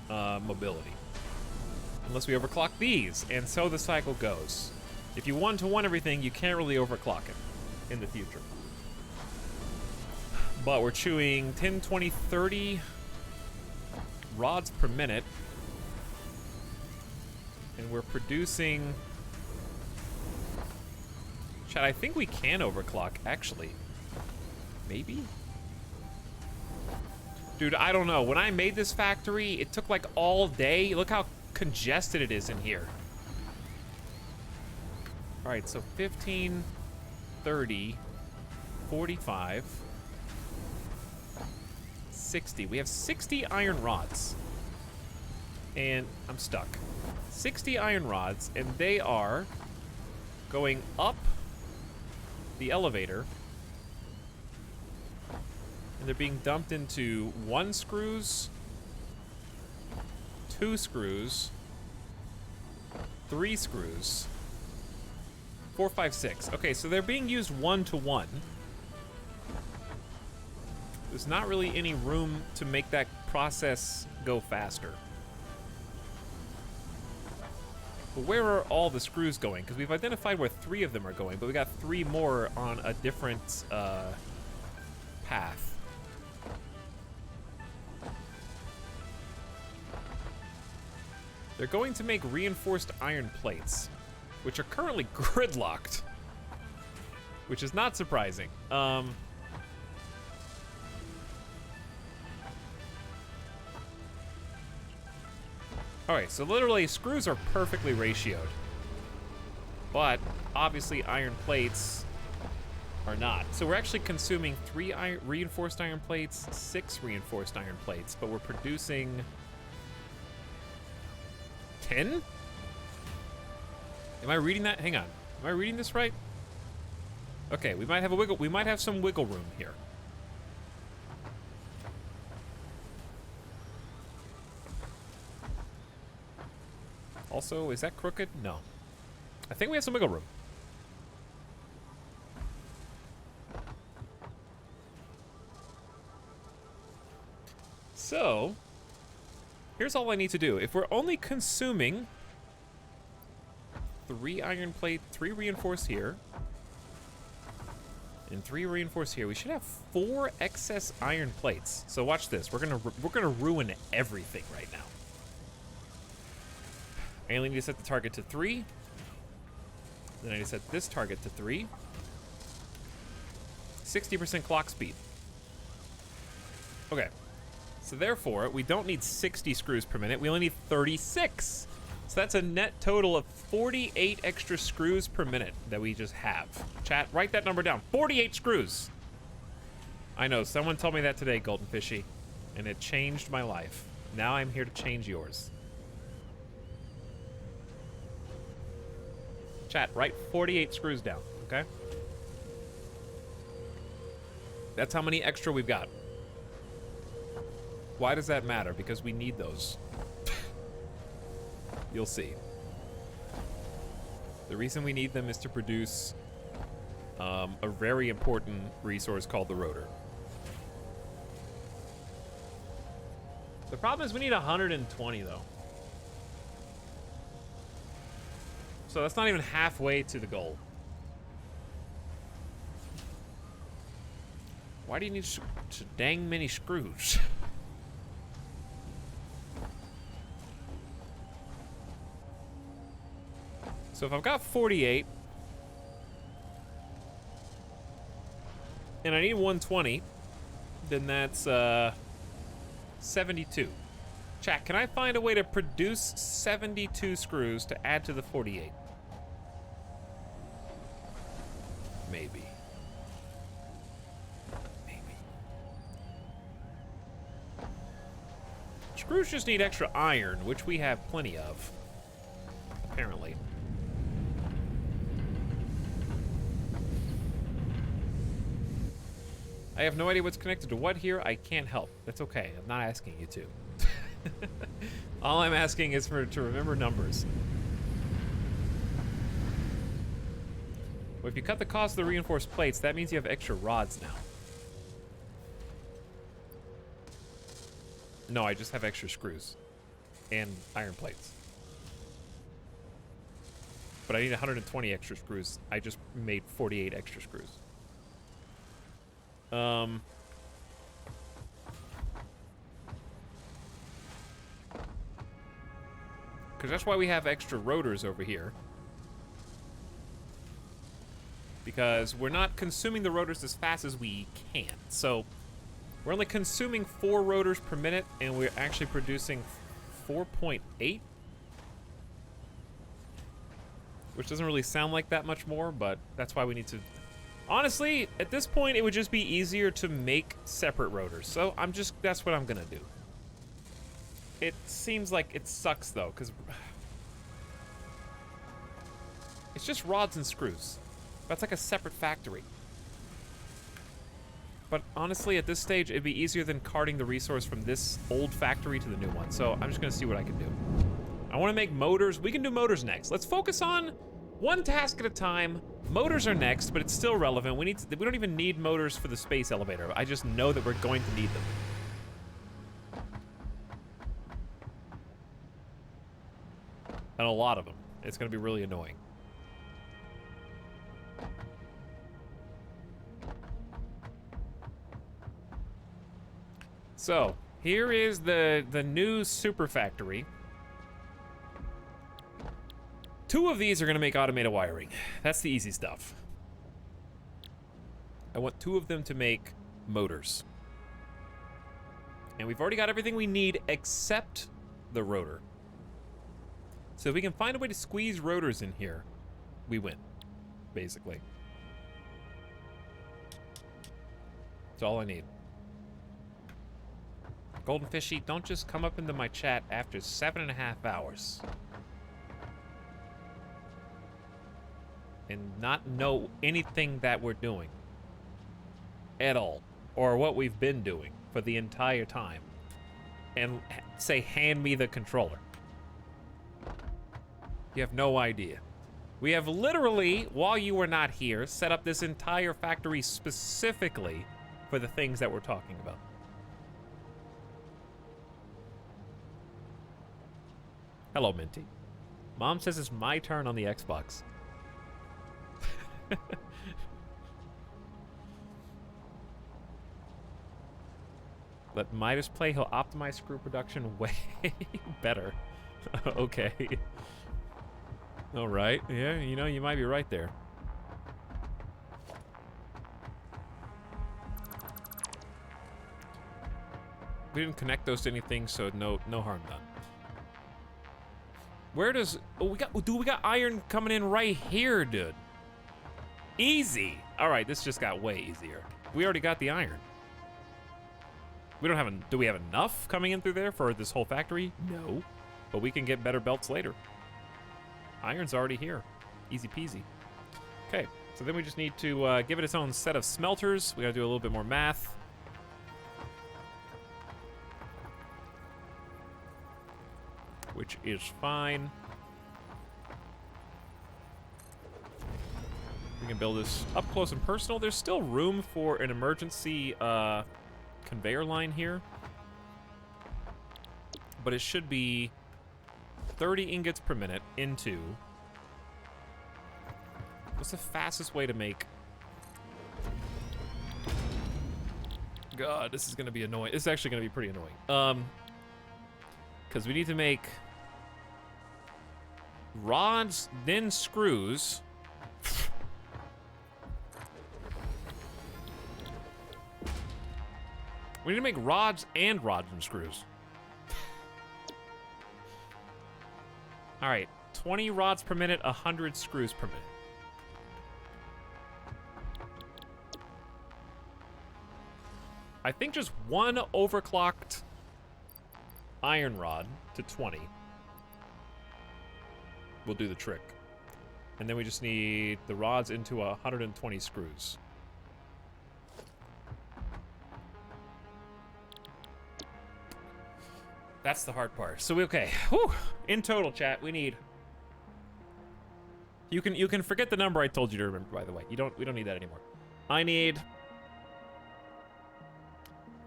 mobility. Unless we overclock these, and so the cycle goes. If you one-to-one everything, you can't really overclock it in the future. But we're chewing 10, 20, 30 rods per minute. And we're producing... Chat, I think we can overclock, actually. Maybe? Dude, I don't know. When I made this factory, it took like all day. Look how congested it is in here. All right, so 15, 30, 45, 60. We have 60 iron rods. And I'm stuck. 60 iron rods, and they are going up the elevator. And they're being dumped into 1 screws, 2 screws, 3 screws, 4, 5, 6. Okay, so they're being used 1-to-1. There's not really any room to make that process go faster. But where are all the screws going? Because we've identified where 3 of them are going, but we got 3 more on a different path. They're going to make reinforced iron plates, which are currently gridlocked, which is not surprising. All right, so literally screws are perfectly ratioed, but obviously iron plates are not. So we're actually consuming 3 reinforced iron plates, 6 reinforced iron plates, but we're producing 10? Am I reading that? Hang on. Am I reading this right? Okay, we might have some wiggle room here. Also, is that crooked? No. I think we have some wiggle room. So, here's all I need to do. If we're only consuming 3 iron plate, 3 reinforced here, and 3 reinforced here, we should have 4 excess iron plates. So watch this. We're gonna ruin everything right now. I only need to set the target to 3. Then I need to set this target to 3. 60% clock speed. Okay. So therefore, we don't need 60 screws per minute. We only need 36. So that's a net total of 48 extra screws per minute that we just have. Chat, write that number down. 48 screws. I know, someone told me that today, Golden Fishy, and it changed my life. Now I'm here to change yours. Chat, write 48 screws down, okay? That's how many extra we've got. Why does that matter? Because we need those. You'll see. The reason we need them is to produce a very important resource called the rotor. The problem is we need 120 though. So that's not even halfway to the goal. Why do you need so dang many screws? So if I've got 48, and I need 120, then that's 72. Chat, can I find a way to produce 72 screws to add to the 48? Maybe. Maybe. Screws just need extra iron, which we have plenty of. Apparently. I have no idea what's connected to what here. I can't help. That's okay. I'm not asking you to. All I'm asking is to remember numbers. Well, if you cut the cost of the reinforced plates, that means you have extra rods now. No, I just have extra screws and iron plates. But I need 120 extra screws. I just made 48 extra screws. Because that's why we have extra rotors over here. Because we're not consuming the rotors as fast as we can. So we're only consuming 4 rotors per minute, and we're actually producing 4.8. Which doesn't really sound like that much more, but that's why we need to... Honestly, at this point, it would just be easier to make separate rotors. So that's what I'm gonna do. It seems like it sucks, though, because... It's just rods and screws. That's like a separate factory. But honestly, at this stage, it'd be easier than carting the resource from this old factory to the new one. So I'm just gonna see what I can do. I wanna make motors. We can do motors next. Let's focus on one task at a time. Motors are next, but it's still relevant. We don't even need motors for the space elevator. I just know that we're going to need them. And a lot of them. It's gonna be really annoying. So, here is the new super factory. 2 of these are gonna make automated wiring. That's the easy stuff. I want 2 of them to make motors. And we've already got everything we need except the rotor. So if we can find a way to squeeze rotors in here, we win, basically. That's all I need. Golden Fishy, don't just come up into my chat after 7.5 hours. And not know anything that we're doing. At all. Or what we've been doing for the entire time. And say, hand me the controller. You have no idea. We have literally, while you were not here, set up this entire factory specifically for the things that we're talking about. Hello, Minty. Mom says it's my turn on the Xbox. Let Midas play, he'll optimize screw production way better. Okay. Alright, yeah, you know, you might be right there. We didn't connect those to anything, so no harm done. Where does... Oh, we got iron coming in right here, dude. Easy. All right, this just got way easier. We already got the iron. We don't have do we have enough coming in through there for this whole factory? No. But we can get better belts later. Iron's already here. Easy peasy. Okay, so then we just need to give it its own set of smelters. We gotta do a little bit more math. Which is fine. We can build this up close and personal. There's still room for an emergency conveyor line here. But it should be 30 ingots per minute into... What's the fastest way to make... God, this is gonna be annoying. This is actually gonna be pretty annoying. Because we need to make rods, then screws. We need to make rods and screws. All right, 20 rods per minute, 100 screws per minute. I think just one overclocked iron rod to 20 will do the trick. And then we just need the rods into 120 screws. That's the hard part. So okay, whew. In total, chat, we need. You can forget the number I told you to remember. By the way, we don't need that anymore. I need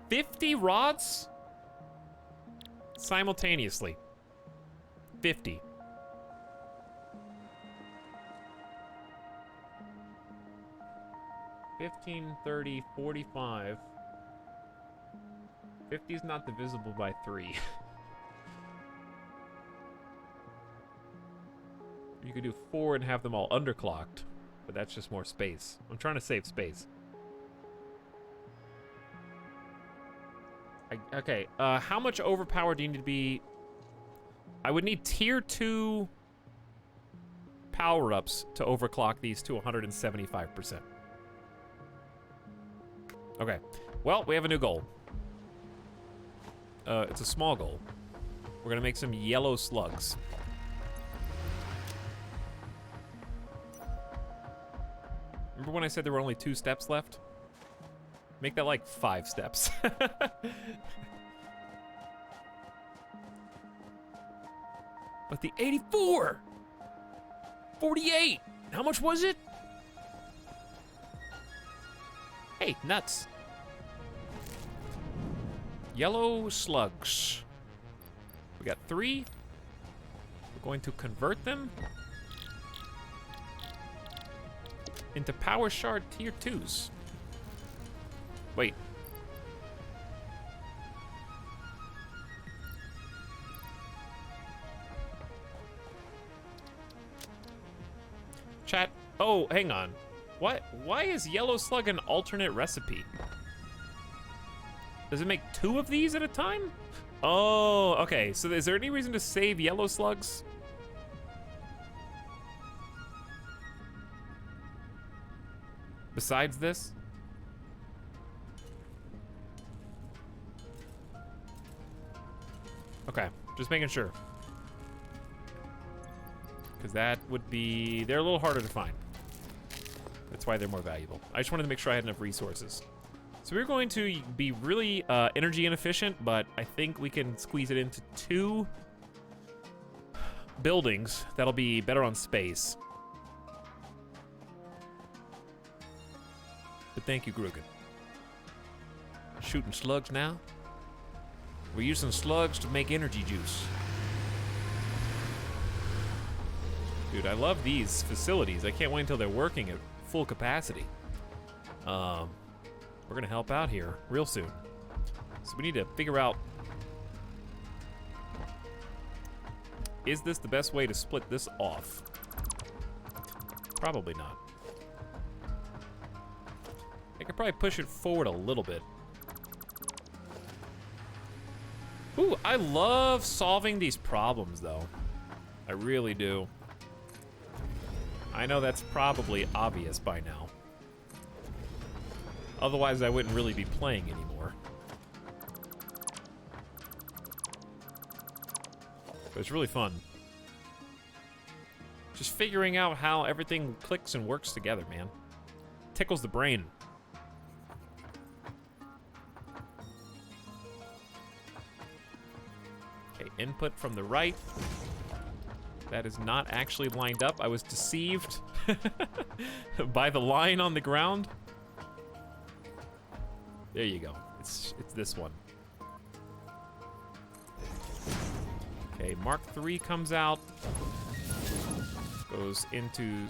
50 rods simultaneously. 50. 15, 30, 45. 50 is not divisible by 3. You could do 4 and have them all underclocked, but that's just more space. I'm trying to save space. Okay, how much overpowered do you need to be? I would need tier 2 power-ups to overclock these to 175%. Okay, well, we have a new goal. It's a small goal. We're gonna make some yellow slugs. Remember when I said there were only 2 steps left? Make that like 5 steps. But the 84! 48! How much was it? Hey, nuts. Yellow slugs. We got 3. We're going to convert them into power shard tier 2s. Wait. Chat. Oh, hang on. What? Why is yellow slug an alternate recipe? Does it make 2 of these at a time? Oh, okay. So is there any reason to save yellow slugs? Besides this? Okay, just making sure. Because that would be... They're a little harder to find. That's why they're more valuable. I just wanted to make sure I had enough resources. So we're going to be really energy inefficient, but I think we can squeeze it into 2 buildings. That'll be better on space. But thank you, Grugan. Shooting slugs now? We're using slugs to make energy juice. Dude, I love these facilities. I can't wait until they're working at full capacity. We're gonna help out here real soon. So we need to figure out, is this the best way to split this off? Probably not. I could probably push it forward a little bit. Ooh, I love solving these problems, though. I really do. I know that's probably obvious by now. Otherwise, I wouldn't really be playing anymore. But it's really fun. Just figuring out how everything clicks and works together, man. Tickles the brain. Okay, input from the right. That is not actually lined up. I was deceived by the line on the ground. There you go. It's this one. Okay, Mark III comes out. Goes into...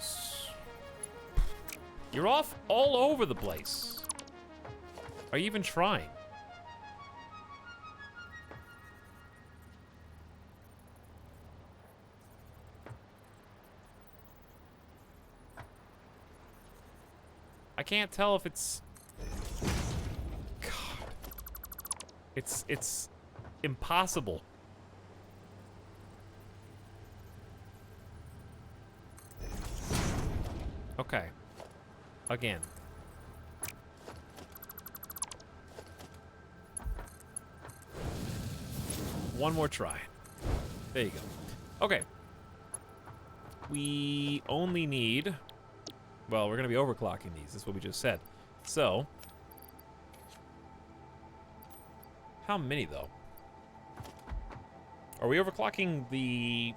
You're off all over the place. Are you even trying? I can't tell if it's... God. It's impossible. Okay. Again. One more try. There you go. Okay. We only need... Well, we're going to be overclocking these. That's what we just said. So... How many, though? Are we overclocking the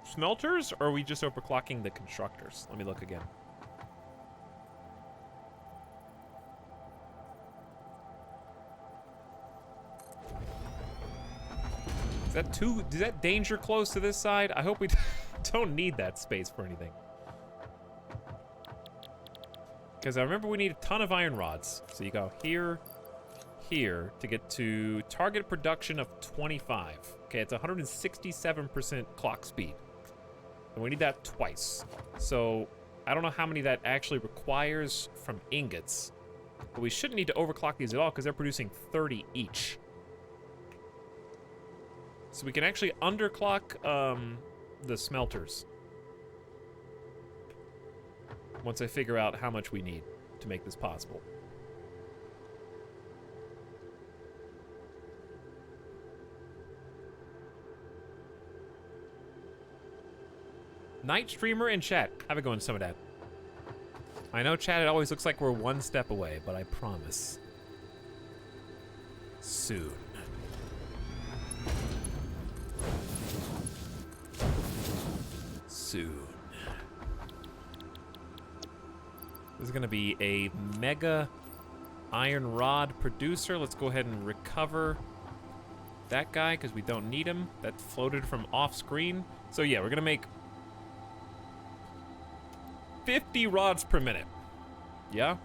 smelters, or are we just overclocking the constructors? Let me look again. Is that danger close to this side? I hope we don't need that space for anything. Because I remember we need a ton of iron rods. So you go here, here, to get to target production of 25. Okay, it's 167% clock speed. And we need that twice. So I don't know how many that actually requires from ingots. But we shouldn't need to overclock these at all because they're producing 30 each. So we can actually underclock the smelters. Once I figure out how much we need to make this possible. Night streamer in chat. Have it going, some of that. I know, chat, it always looks like we're one step away, but I promise. Soon. Soon. This is going to be a mega iron rod producer. Let's go ahead and recover that guy because we don't need him. That floated from off screen. So yeah, we're going to make 50 rods per minute. Yeah?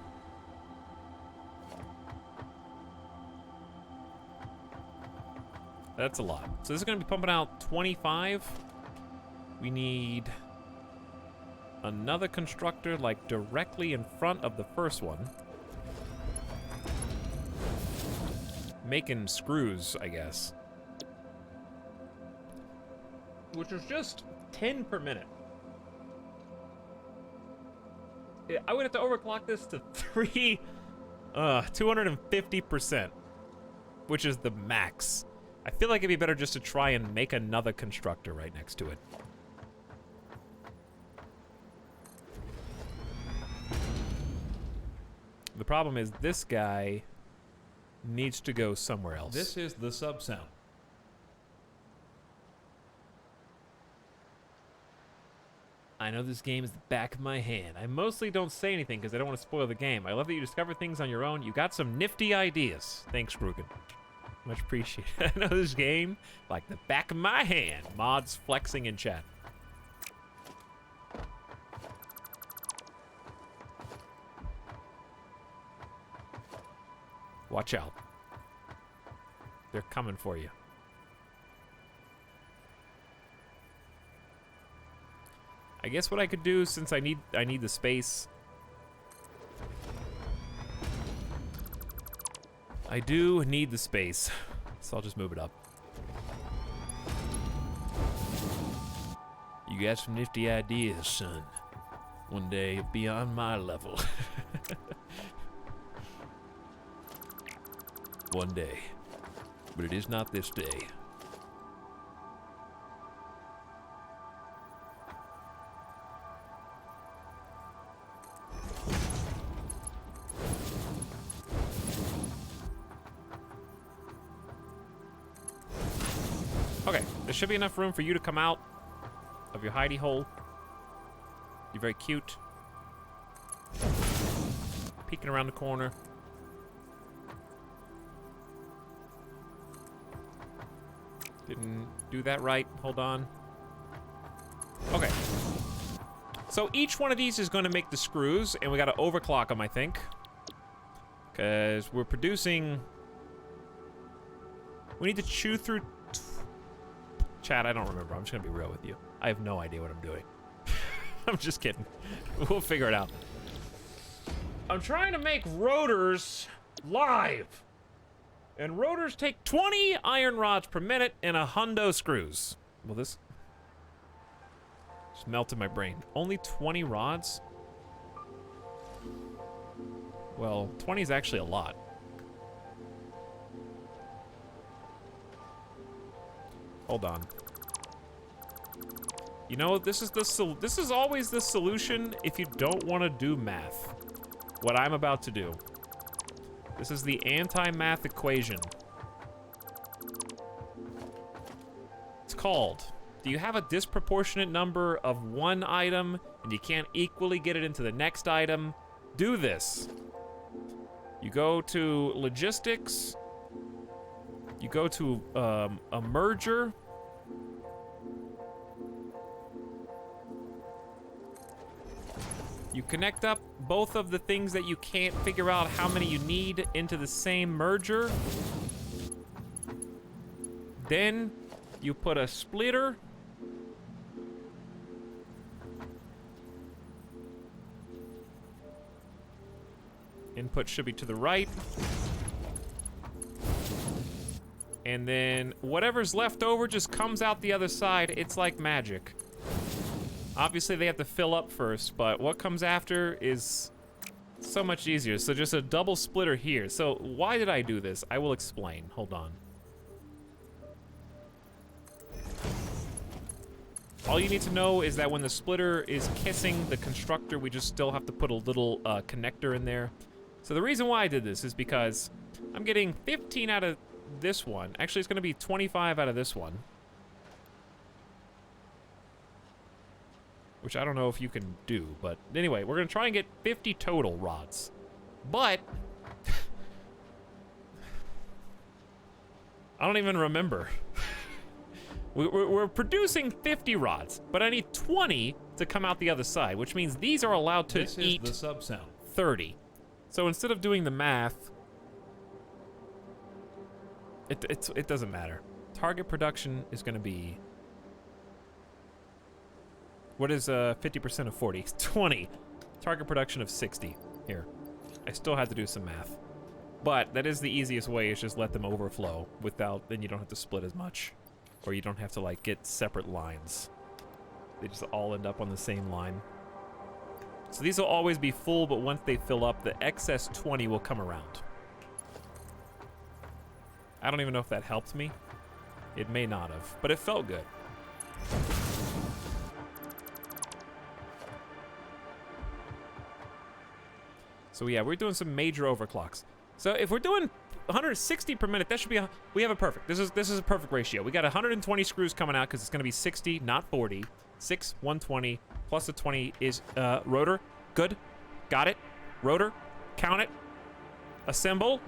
That's a lot. So this is going to be pumping out 25. We need another constructor, like, directly in front of the first one. Making screws, I guess. Which is just 10 per minute. I would have to overclock this to 250%, which is the max. I feel like it'd be better just to try and make another constructor right next to it. The problem is this guy needs to go somewhere else. This is the sub sound. I know this game is the back of my hand. I mostly don't say anything because I don't want to spoil the game. I love that you discover things on your own. You got some nifty ideas. Thanks, Rugen. Much appreciated. I know this game like the back of my hand. Mods flexing in chat. Watch out. They're coming for you. I guess what I could do, since I need the space. I do need the space, so I'll just move it up. You got some nifty ideas, son. One day beyond my level. One day. But it is not this day. Okay, there should be enough room for you to come out of your hidey hole. You're very cute. Peeking around the corner. Didn't do that right. Hold on. Okay. So each one of these is going to make the screws, and we got to overclock them, I think. Because we're producing... We need to chew through... Chat, I don't remember. I'm just going to be real with you. I have no idea what I'm doing. I'm just kidding. We'll figure it out. I'm trying to make rotors live. And rotors take 20 iron rods per minute and 100 screws. Well, this just melted my brain. Only 20 rods? Well, 20 is actually a lot. Hold on. You know, this is always the solution if you don't want to do math. What I'm about to do. This is the anti-math equation. It's called, do you have a disproportionate number of one item and you can't equally get it into the next item? Do this. You go to logistics. You go to a merger. You connect up both of the things that you can't figure out how many you need into the same merger. Then you put a splitter. Input should be to the right. And then whatever's left over just comes out the other side. It's like magic. Obviously, they have to fill up first, but what comes after is so much easier. So just a double splitter here. So why did I do this? I will explain. Hold on. All you need to know is that when the splitter is kissing the constructor, we just still have to put a little connector in there. So the reason why I did this is because I'm getting 15 out of this one. Actually, it's going to be 25 out of this one. Which I don't know if you can do, but anyway, we're going to try and get 50 total rods. But I don't even remember. We're producing 50 rods, but I need 20 to come out the other side, which means these are allowed to eat the sub sound. 30. So instead of doing the math, it doesn't matter. Target production is going to be, what is 50% of 40? 20. Target production of 60. Here. I still had to do some math. But that is the easiest way, is just let them overflow without, then you don't have to split as much. Or you don't have to like get separate lines. They just all end up on the same line. So these will always be full, but once they fill up, the excess 20 will come around. I don't even know if that helped me. It may not have, but it felt good. So yeah, we're doing some major overclocks. So if we're doing 160 per minute, that should be we have a perfect. This is a perfect ratio. We got 120 screws coming out because it's going to be 60, not 40. 6, 120 plus the 20 is rotor. Good, got it. Rotor, count it. Assemble.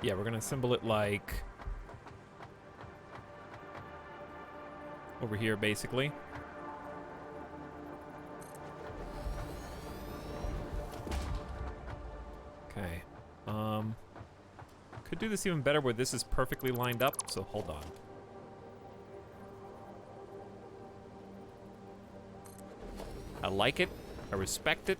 Yeah, we're gonna assemble it like over here, basically. Okay. Could do this even better where this is perfectly lined up, so hold on. I like it. I respect it.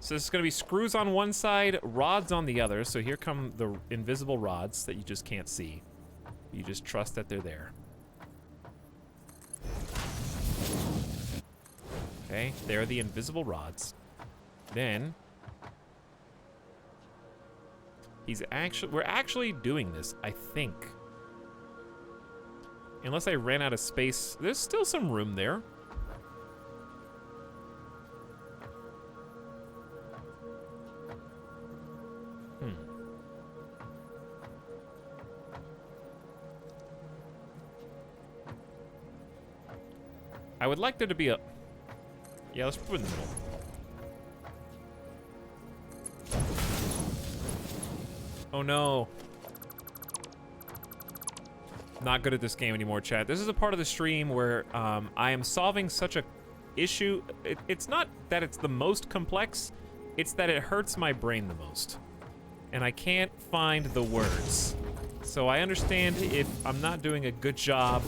So this is going to be screws on one side, rods on the other. So here come the invisible rods that you just can't see. You just trust that they're there. Okay, there are the invisible rods. Then we're actually doing this, I think. Unless I ran out of space, there's still some room there. I would like there to be a... Yeah, let's put it in the middle. Oh no. Not good at this game anymore, chat. This is a part of the stream where I am solving such a issue. It's not that it's the most complex, it's that it hurts my brain the most. And I can't find the words. So I understand if I'm not doing a good job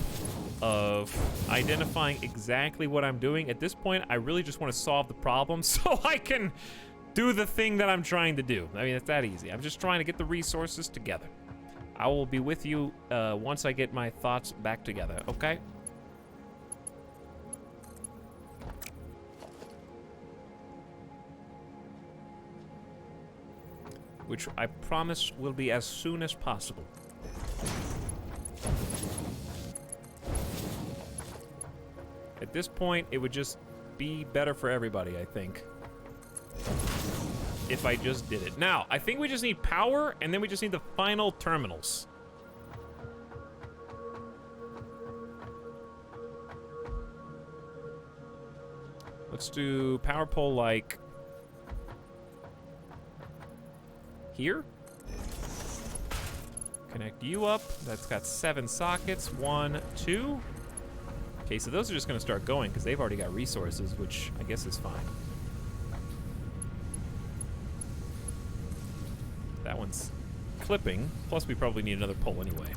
of identifying exactly what I'm doing. At this point, I really just want to solve the problem so I can do the thing that I'm trying to do. I mean, it's that easy. I'm just trying to get the resources together. I will be with you once I get my thoughts back together, okay? Which I promise will be as soon as possible. At this point, it would just be better for everybody, I think. If I just did it. Now, I think we just need power, and then we just need the final terminals. Let's do power pole like here. Connect you up. That's got 7 sockets. 1, 2. Okay, so those are just gonna start going because they've already got resources, which I guess is fine. That one's clipping. Plus, we probably need another pole anyway.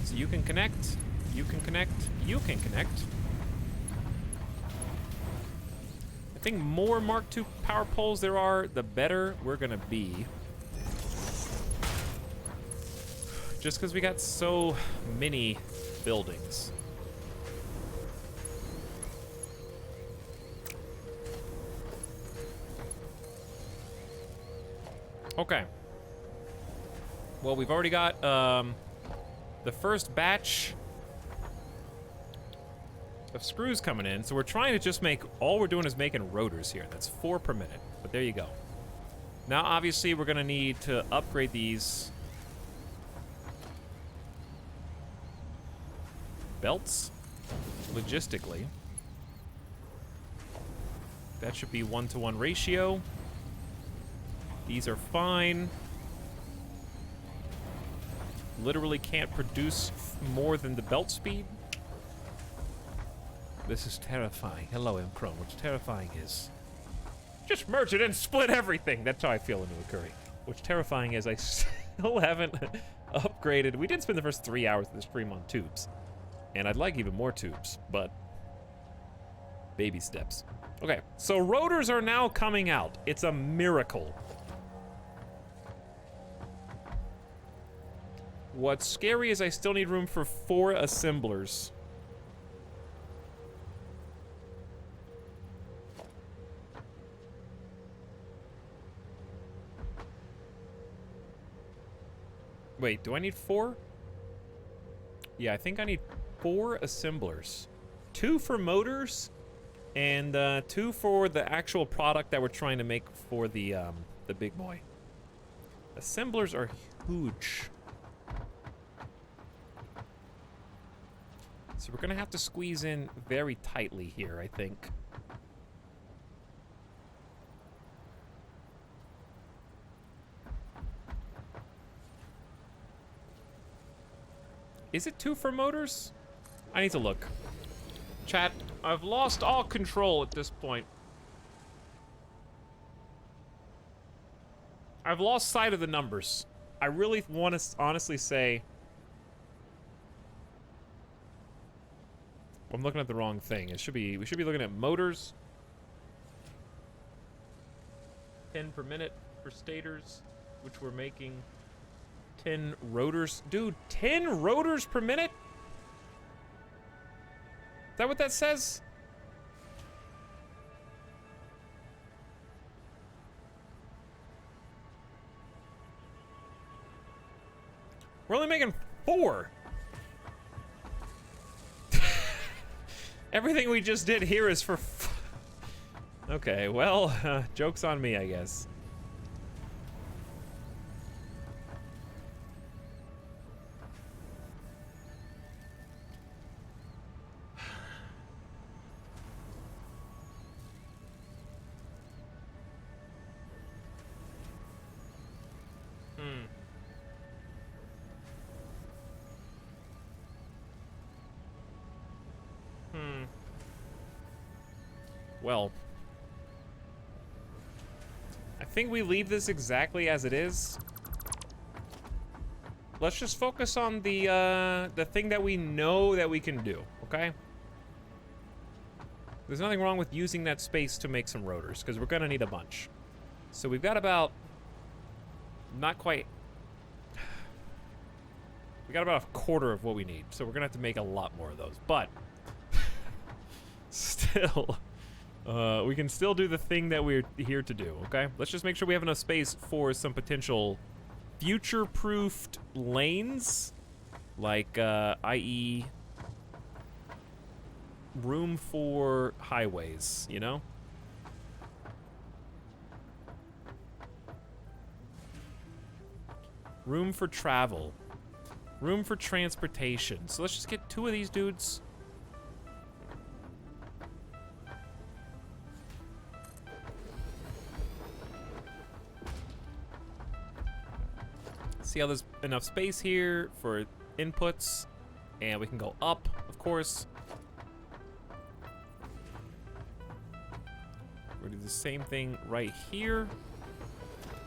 So you can connect. You can connect. You can connect. I think more Mark II power poles there are, the better we're gonna be. Just because we got so many buildings. Okay. Well, we've already got the first batch of screws coming in, so we're trying to just make, all we're doing is making rotors here. That's 4 per minute, but there you go. Now, obviously, we're gonna need to upgrade these belts logistically. That should be 1-to-1 ratio. These are fine. Literally can't produce more than the belt speed. This is terrifying. Hello, M. Chrome. What's terrifying is just merge it and split everything. That's how I feel into a curry. What's terrifying is I still haven't upgraded. We did spend the first 3 hours of the stream on tubes. And I'd like even more tubes, but baby steps. Okay, so rotors are now coming out. It's a miracle. What's scary is I still need room for 4 assemblers. Wait, do I need 4? Yeah, I think I need 4 assemblers. 2 for motors, and 2 for the actual product that we're trying to make for the big boy. Assemblers are huge. So we're gonna have to squeeze in very tightly here, I think. Is it 2 for motors? I need to look. Chat, I've lost all control at this point. I've lost sight of the numbers. I really want to honestly say I'm looking at the wrong thing. It should be, we should be looking at motors. 10 per minute for stators, which we're making 10 rotors. Dude, 10 rotors per minute? Is that what that says? We're only making 4. Everything we just did here is for okay, well, joke's on me, I guess. Well, I think we leave this exactly as it is. Let's just focus on the thing that we know that we can do, okay? There's nothing wrong with using that space to make some rotors, because we're going to need a bunch. So we've got about... Not quite... We got about a quarter of what we need, so we're going to have to make a lot more of those. But... Still... we can still do the thing that we're here to do, okay? Let's just make sure we have enough space for some potential future-proofed lanes. Like, i.e. room for highways, you know? Room for travel. Room for transportation. So let's just get 2 of these dudes. See how there's enough space here for inputs, and we can go up, of course. We're gonna do the same thing right here.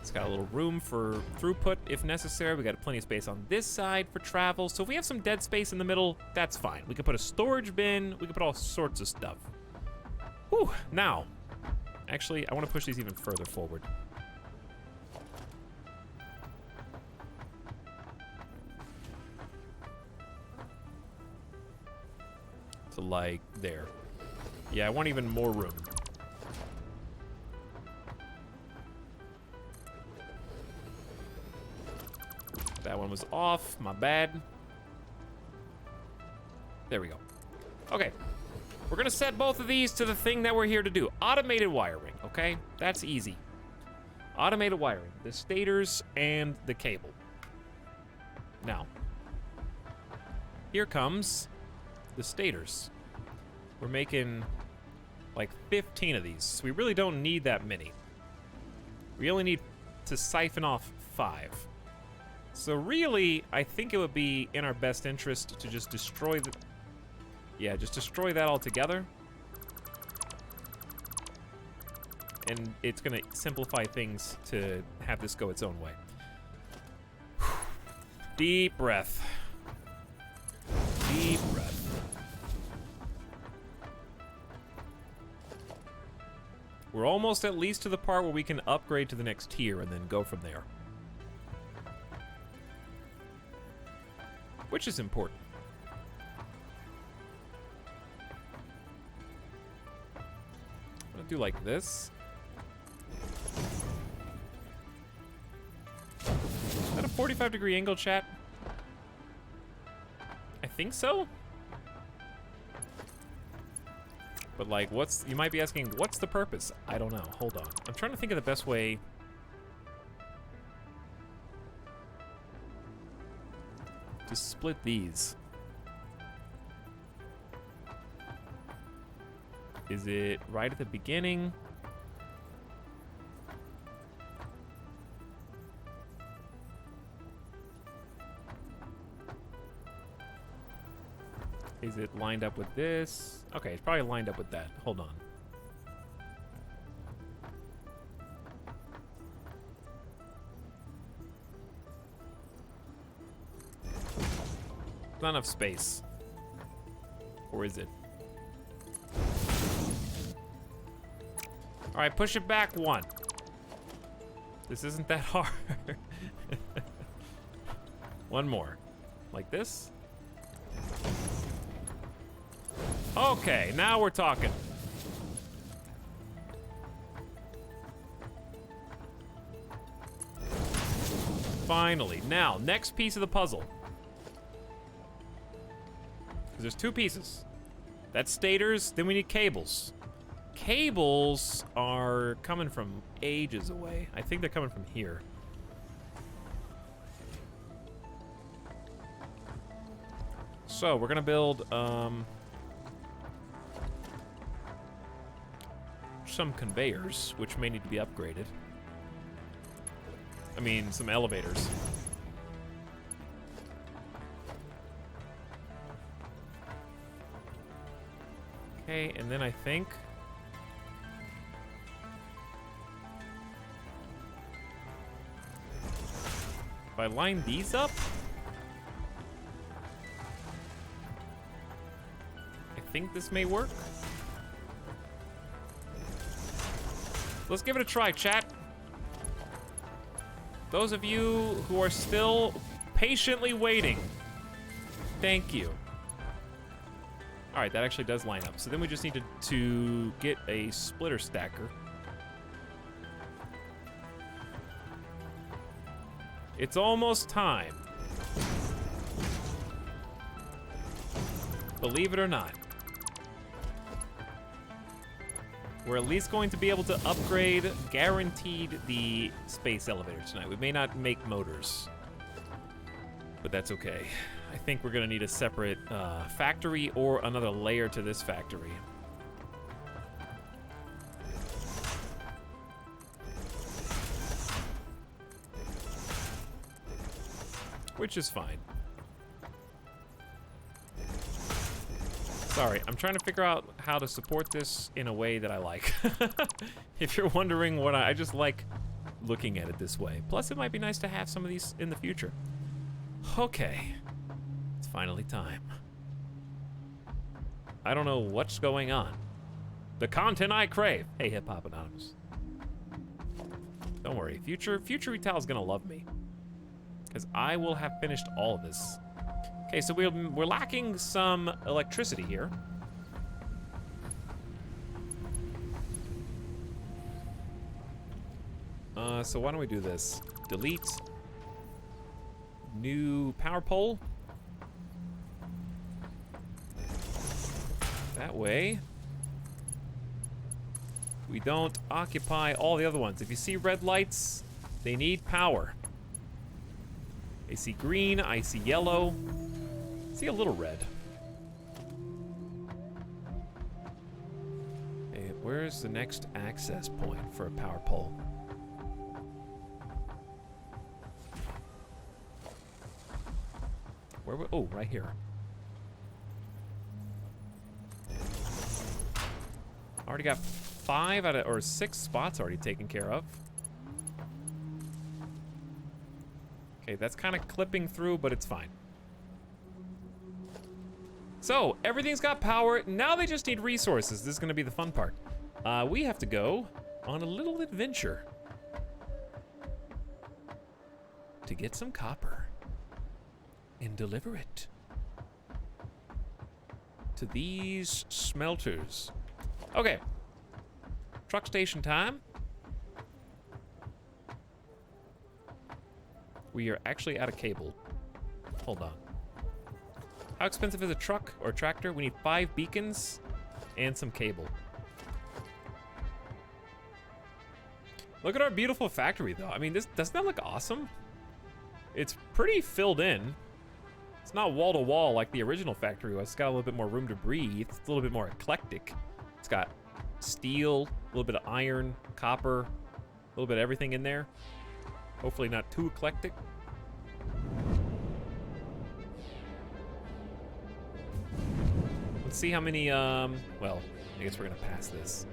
It's got a little room for throughput if necessary. We got plenty of space on this side for travel. So if we have some dead space in the middle, that's fine. We could put a storage bin. We could put all sorts of stuff. Whew, now, actually, I want to push these even further forward. To like there. Yeah, I want even more room. That one was off, my bad. There we go. Okay, we're gonna set both of these to the thing that we're here to do. Automated wiring, okay? That's easy. Automated wiring, the stators and the cable. Now, here comes the stators. We're making like 15 of these. So we really don't need that many. We only need to siphon off 5. So really, I think it would be in our best interest to just destroy the... Yeah, just destroy that altogether. And it's gonna simplify things to have this go its own way. Deep breath. Deep breath. We're almost at least to the part where we can upgrade to the next tier and then go from there. Which is important. I'm gonna do like this. Is that a 45-degree angle, chat? I think so. But like, you might be asking, what's the purpose? I don't know, hold on. I'm trying to think of the best way. To split these. Is it right at the beginning? Is it lined up with this? Okay, it's probably lined up with that. Hold on. Not enough space. Or is it? All right, push it back 1. This isn't that hard. 1 more. Like this? Okay, now we're talking. Finally. Now, next piece of the puzzle. There's 2 pieces. That's stators, then we need cables. Cables are coming from ages away. I think they're coming from here. So, we're gonna build, some conveyors, which may need to be upgraded. I mean, some elevators. Okay, and then I think... if I line these up... I think this may work. let's give it a try, chat. Those of you who are still patiently waiting, thank you. All right, that actually does line up. So then we just need to get a splitter stacker. It's almost time. Believe it or not. We're at least going to be able to upgrade, guaranteed, the space elevator tonight. We may not make motors, but that's okay. I think we're gonna need a separate factory or another layer to this factory. Which is fine. Sorry, I'm trying to figure out how to support this in a way that I like. If you're wondering what I just like looking at it this way. Plus, it might be nice to have some of these in the future. Okay, it's finally time. I don't know what's going on. The content I crave. Hey, Hip Hop Anonymous. Don't worry, future Vital is gonna love me, because I will have finished all of this. Okay, so we're lacking some electricity here. So why don't we do this? Delete. New power pole. That way, we don't occupy all the other ones. If you see red lights, they need power. I see green, I see yellow. I see a little red. Hey, where's the next access point for a power pole? Oh, right here. Already got 5 out of, or 6 spots already taken care of. Okay, that's kind of clipping through, but it's fine. So, everything's got power. Now they just need resources. This is gonna be the fun part. We have to go on a little adventure to get some copper and deliver it to these smelters. Okay, truck station time. We are actually out of cable. Hold on. How expensive is a truck or tractor? We need 5 beacons and some cable. Look at our beautiful factory, though. I mean, doesn't that look awesome? It's pretty filled in. It's not wall to wall like the original factory was. It's got a little bit more room to breathe. It's a little bit more eclectic. It's got steel, a little bit of iron, copper, a little bit of everything in there. Hopefully not too eclectic. Let's see how many, well, I guess we're gonna pass this.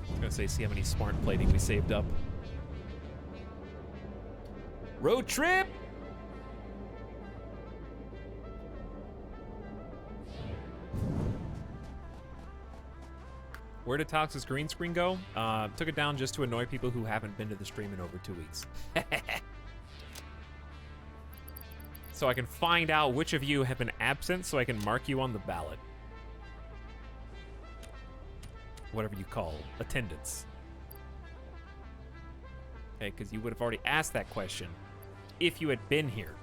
I was gonna say, see how many smart plating we saved up. Road trip! Where did Etalyx's green screen go? Took it down just to annoy people who haven't been to the stream in over 2 weeks. So I can find out which of you have been absent so I can mark you on the ballot. Whatever you call attendance. Okay, because you would have already asked that question if you had been here.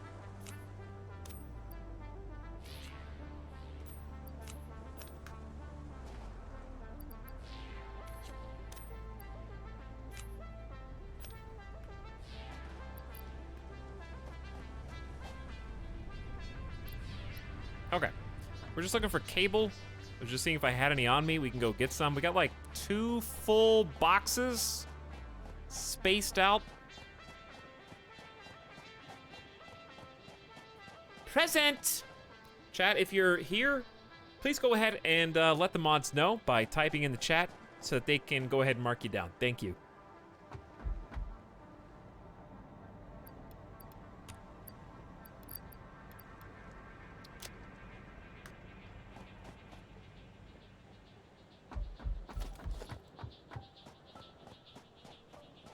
Okay, we're just looking for cable. I was just seeing if I had any on me. We can go get some. We got like 2 full boxes spaced out. Present! Chat, if you're here, please go ahead and let the mods know by typing in the chat so that they can go ahead and mark you down. Thank you.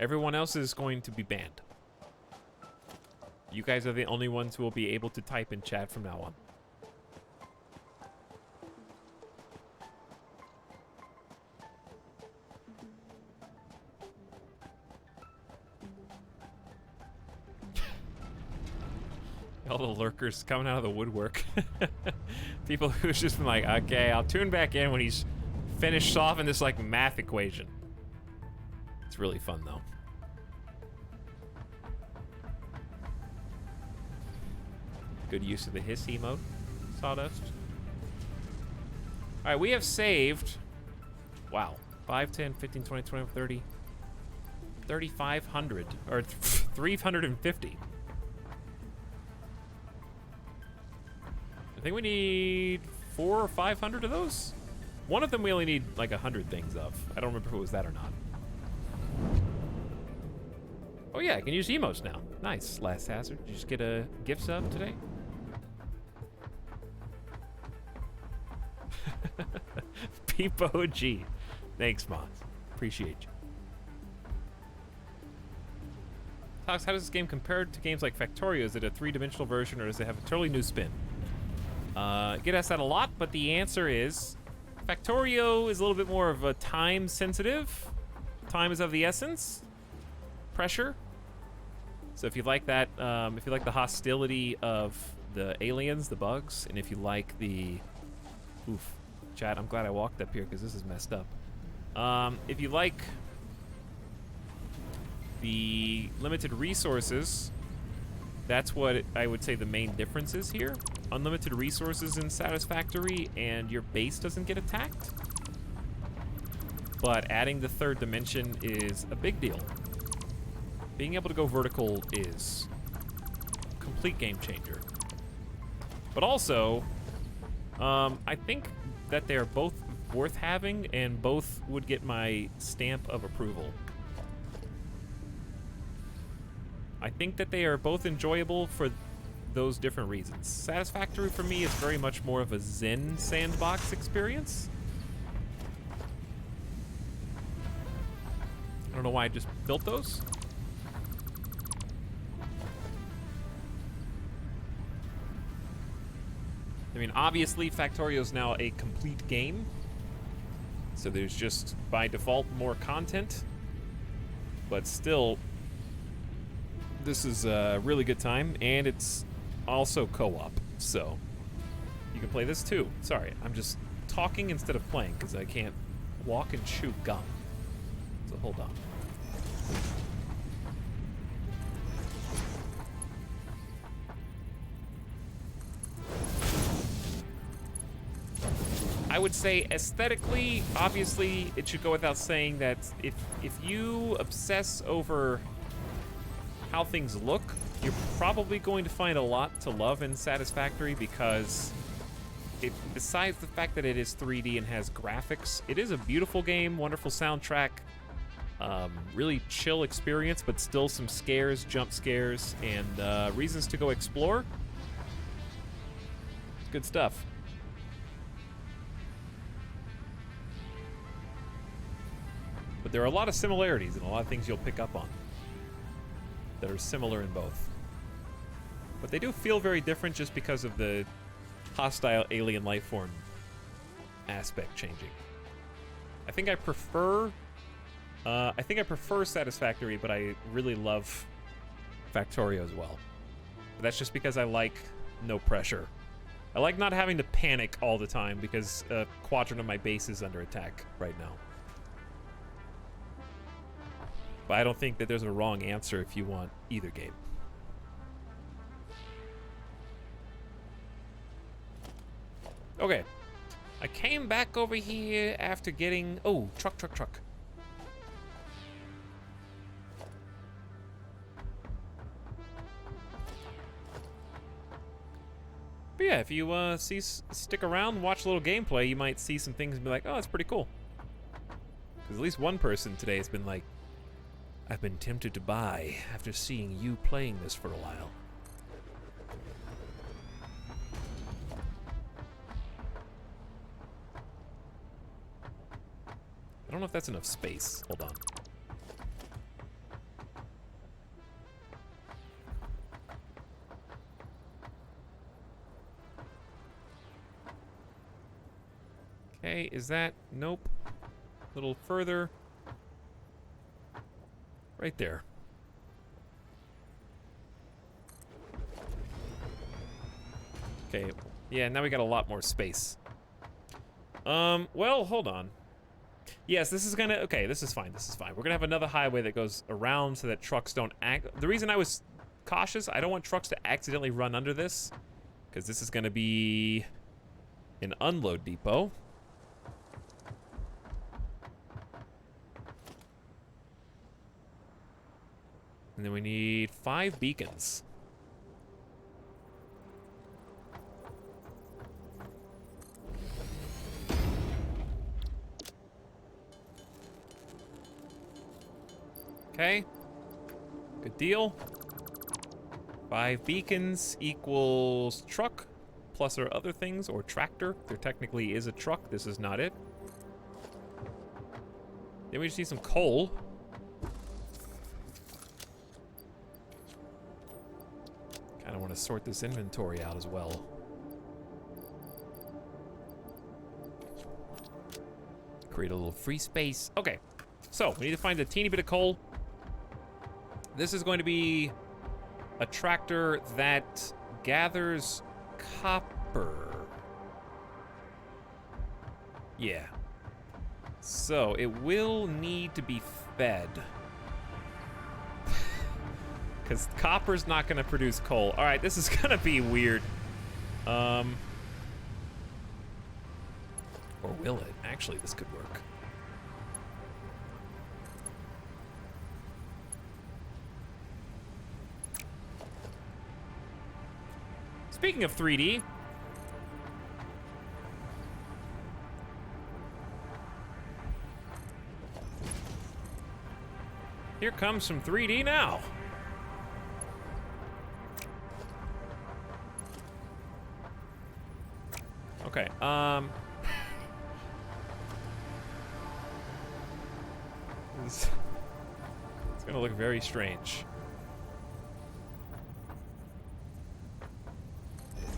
Everyone else is going to be banned. You guys are the only ones who will be able to type in chat from now on. All the lurkers coming out of the woodwork. People who's just been like, okay, I'll tune back in when he's finished solving this like math equation. It's really fun though. Good use of the hiss emote, Sawdust. All right, we have saved, wow, 5, 10, 15, 20, 20, 30, 3,500, or 350. I think we need 400 or 500 of those. One of them we only need like 100 things of. I don't remember if it was that or not. Oh yeah, I can use emotes now. Nice, Last Hazard. Did you just get a gift sub today? Peepo G. Thanks, Moz. Appreciate you. Tox, how does this game compare to games like Factorio? Is it a three-dimensional version or does it have a totally new spin? Get asked that a lot, but the answer is Factorio is a little bit more of a time sensitive. Time is of the essence. Pressure. So if you like that, if you like the hostility of the aliens, the bugs, and if you like the... Oof. Chat, I'm glad I walked up here because this is messed up. If you like the limited resources, that's what I would say the main difference is here. Unlimited resources in Satisfactory and your base doesn't get attacked. But adding the third dimension is a big deal. Being able to go vertical is a complete game changer. But also, I think that they are both worth having and both would get my stamp of approval. I think that they are both enjoyable for those different reasons. Satisfactory for me is very much more of a zen sandbox experience. I don't know why I just built those. I mean, obviously, Factorio is now a complete game. So there's just, by default, more content. But still, this is a really good time, and it's also co-op. So you can play this too. Sorry, I'm just talking instead of playing because I can't walk and chew gum. So hold on. I would say aesthetically, obviously, it should go without saying that if you obsess over how things look, you're probably going to find a lot to love in Satisfactory because besides the fact that it is 3D and has graphics, it is a beautiful game, wonderful soundtrack, really chill experience, but still some scares, jump scares, and reasons to go explore. Good stuff. But there are a lot of similarities and a lot of things you'll pick up on that are similar in both. But they do feel very different just because of the hostile alien life form aspect changing. I think I prefer Satisfactory, but I really love Factorio as well. But that's just because I like no pressure. I like not having to panic all the time because a quadrant of my base is under attack right now. But I don't think that there's a wrong answer if you want either game. Okay. I came back over here after getting... Oh, truck. But yeah, if you stick around and watch a little gameplay, you might see some things and be like, oh, that's pretty cool. Because at least one person today has been like, I've been tempted to buy after seeing you playing this for a while. I don't know if that's enough space. Hold on. Okay, is that... Nope. A little further. Right there. Okay, yeah, now we got a lot more space. Well, hold on. Yes, this is gonna... Okay, this is fine, this is fine. We're gonna have another highway that goes around so that trucks don't act... The reason I was cautious, I don't want trucks to accidentally run under this, because this is gonna be an unload depot. And then we need 5 beacons. Okay. Good deal. 5 beacons equals truck, plus our other things, or tractor. There technically is a truck. This is not it. Then we just need some coal. Kind of want to sort this inventory out as well. Create a little free space. Okay, so we need to find a teeny bit of coal. This is going to be a tractor that gathers copper. Yeah. So it will need to be fed. Because copper's not going to produce coal. All right, this is going to be weird. Or will it? Actually, this could work. Speaking of 3D, here comes some 3D now. Okay, it's gonna look very strange.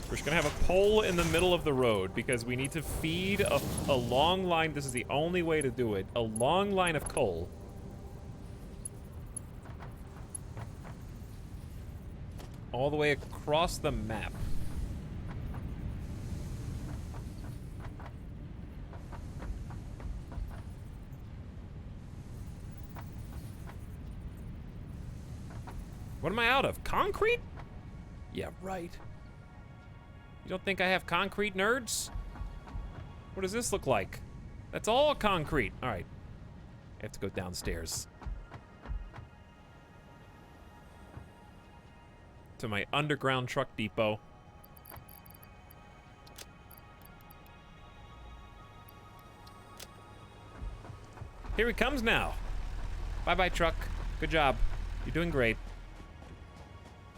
We're just gonna have a pole in the middle of the road because we need to feed a long line. This is the only way to do it. A long line of coal. All the way across the map. What am I out of? Concrete? Yeah, right. You don't think I have concrete, nerds? What does this look like? That's all concrete. All right. I have to go downstairs. To my underground truck depot. Here he comes now. Bye-bye, truck. Good job. You're doing great.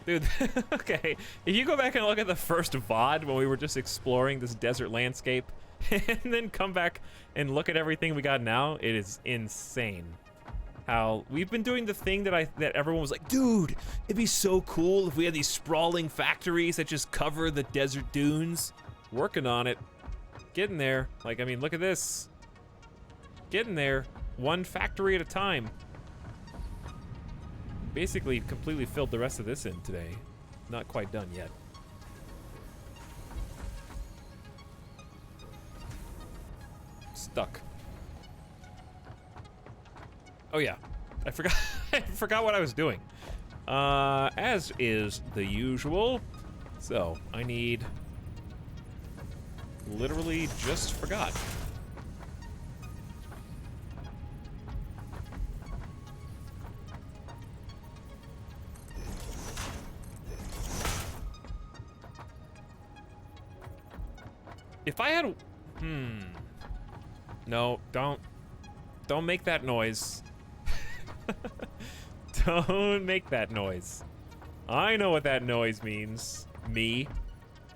Dude, okay, if you go back and look at the first VOD when we were just exploring this desert landscape, and then come back and look at everything we got now, it is insane. How we've been doing the thing that everyone was like, dude, it'd be so cool if we had these sprawling factories that just cover the desert dunes. Working on it. Getting there. Like, I mean, look at this. Getting there. One factory at a time. Basically completely filled the rest of this in today. Not quite done yet. Stuck. Oh yeah, I forgot. I forgot what I was doing. As is the usual. So I need. Literally just forgot. If I had, no, don't make that noise. Don't make that noise. I know what that noise means. Me.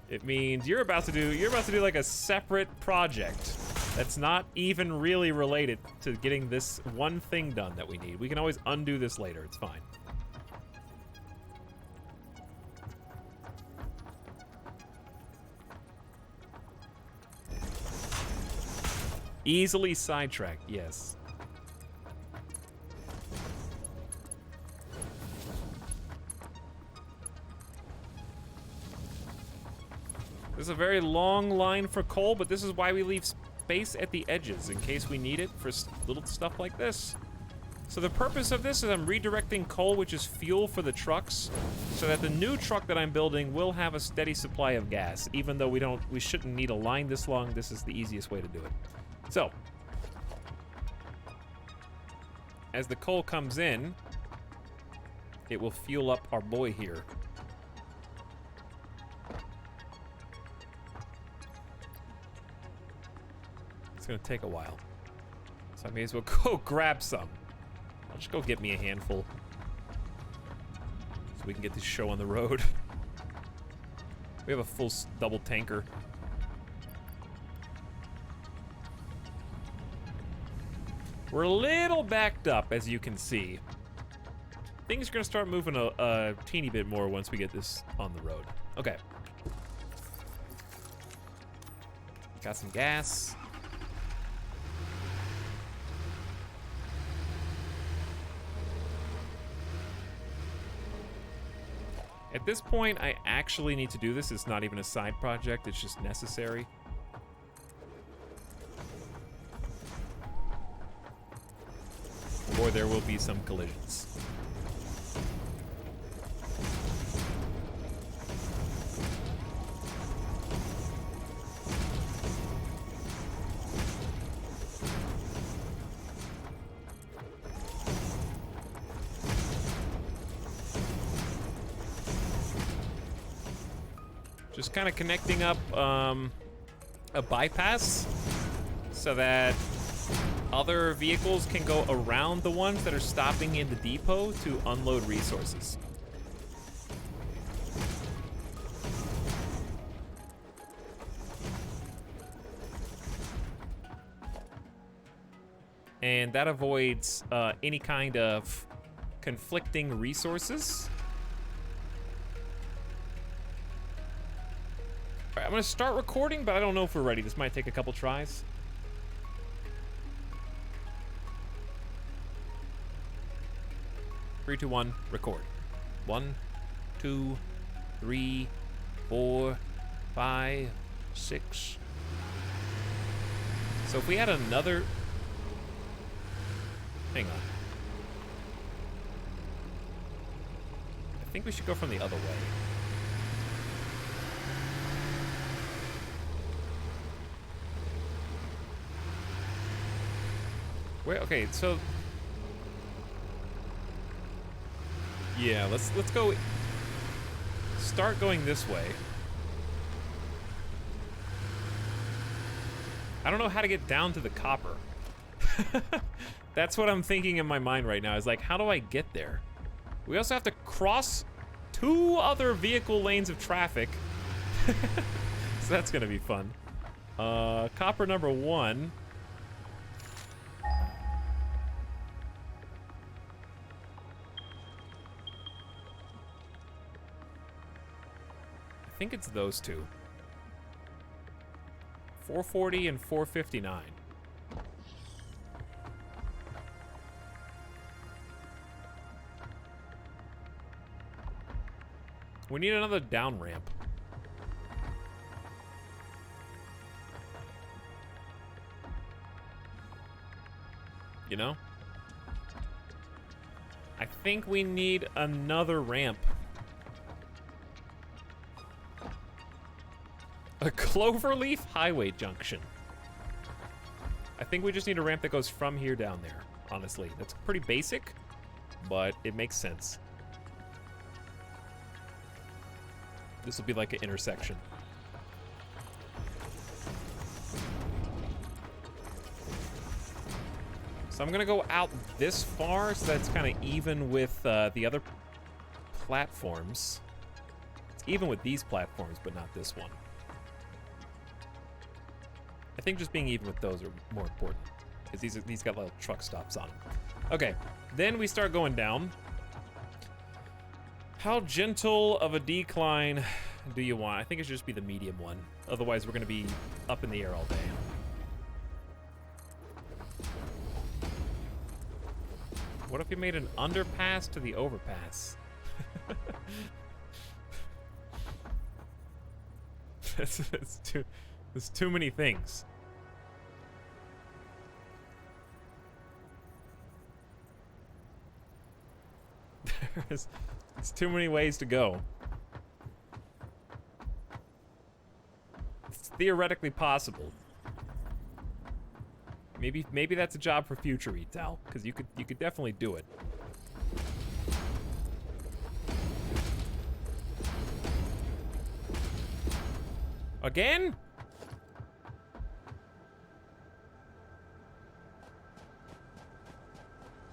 It means you're about to do like a separate project that's not even really related to getting this one thing done that we need. We can always undo this later. It's fine. Easily sidetracked, yes. This is a very long line for coal, but this is why we leave space at the edges, in case we need it for little stuff like this. So the purpose of this is I'm redirecting coal, which is fuel for the trucks, so that the new truck that I'm building will have a steady supply of gas. Even though we shouldn't need a line this long, this is the easiest way to do it. So, as the coal comes in, it will fuel up our boy here. It's gonna take a while, so I may as well go grab some. I'll just go get me a handful so we can get this show on the road. We have a full double tanker. We're a little backed up, as you can see. Things are gonna start moving a teeny bit more once we get this on the road. Okay. Got some gas. At this point, I actually need to do this. It's not even a side project, it's just necessary. Or there will be some collisions. Just kind of connecting up a bypass so that other vehicles can go around the ones that are stopping in the depot to unload resources. And that avoids any kind of conflicting resources. All right, I'm gonna start recording, but I don't know if we're ready. This might take a couple tries. Three, two, one, record. 1, 2, 3, 4, 5, 6. So if we had another... Hang on. I think we should go from the other way. Wait, okay, so... Yeah, let's go... Start going this way. I don't know how to get down to the copper. That's what I'm thinking in my mind right now, is like, how do I get there? We also have to cross 2 other vehicle lanes of traffic. So that's gonna be fun. Copper number 1. I think it's those 2. 440 and 459. We need another down ramp. You know? I think we need another ramp. A Cloverleaf Highway junction. I think we just need a ramp that goes from here down there, honestly. That's pretty basic, but it makes sense. This will be like an intersection. So I'm gonna go out this far so that's kind of even with the other platforms. It's even with these platforms, but not this one. I think just being even with those are more important, because these got little truck stops on them. Okay, then we start going down. How gentle of a decline do you want? I think it should just be the medium one. Otherwise, we're going to be up in the air all day. What if we made an underpass to the overpass? There's too many things. There's too many ways to go. It's theoretically possible. Maybe that's a job for future Etal, because you could definitely do it. Again?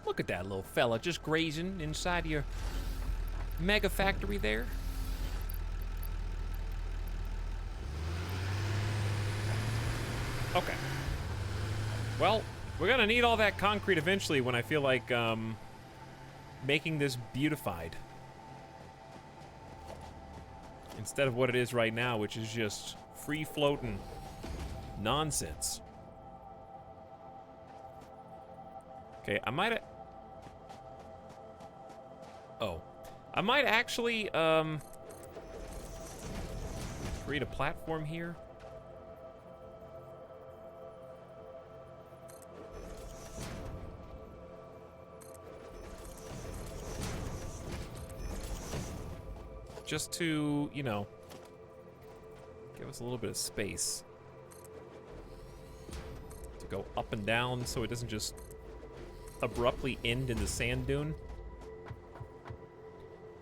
Look at that little fella just grazing inside your mega factory there. Okay. Well, we're gonna need all that concrete eventually when I feel like making this beautified. Instead of what it is right now, which is just free-floating nonsense. Okay, I might actually create a platform here. Just to, you know, give us a little bit of space to go up and down so it doesn't just abruptly end in the sand dune.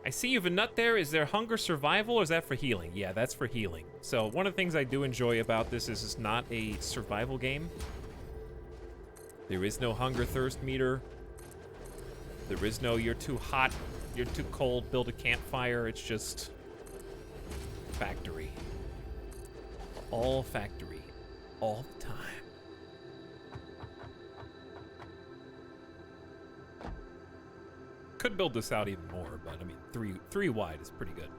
I see you have a nut there. Is there hunger survival or is that for healing? Yeah, that's for healing. So one of the things I do enjoy about this is it's not a survival game. There is no hunger thirst meter. There is no you're too hot, you're too cold, build a campfire. It's just factory. All factory. All the time. Could build this out even more, but I mean, three wide is pretty good.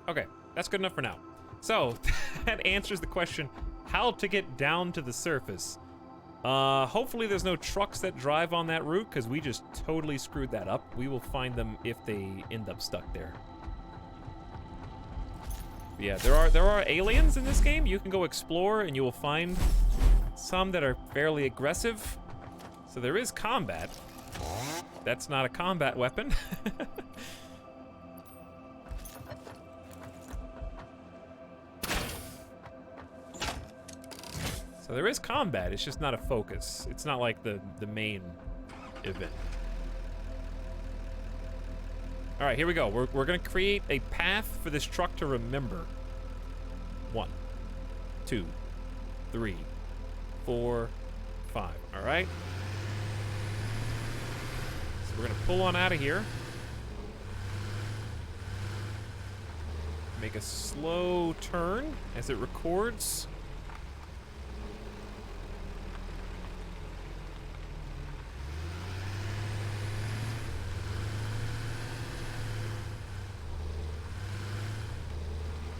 Okay, that's good enough for now. So, that answers the question, how to get down to the surface. Hopefully there's no trucks that drive on that route, because we just totally screwed that up. We will find them if they end up stuck there. Yeah, there are aliens in this game. You can go explore, and you will find some that are fairly aggressive. So there is combat. That's not a combat weapon. So there is combat, it's just not a focus. It's not like the main event. All right, here we go. We're gonna create a path for this truck to remember. 1, 2, 3, 4, 5, all right? So we're gonna pull on out of here. Make a slow turn as it records.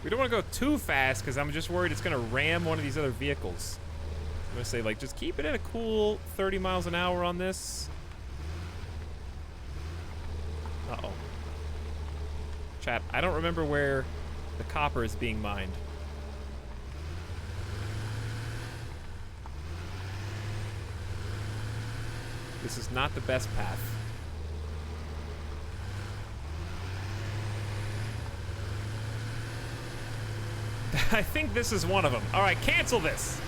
We don't want to go too fast because I'm just worried it's going to ram one of these other vehicles. I'm going to say, like, just keep it at a cool 30 miles an hour on this. Uh-oh. Chat, I don't remember where the copper is being mined. This is not the best path. I think this is one of them. All right, cancel this.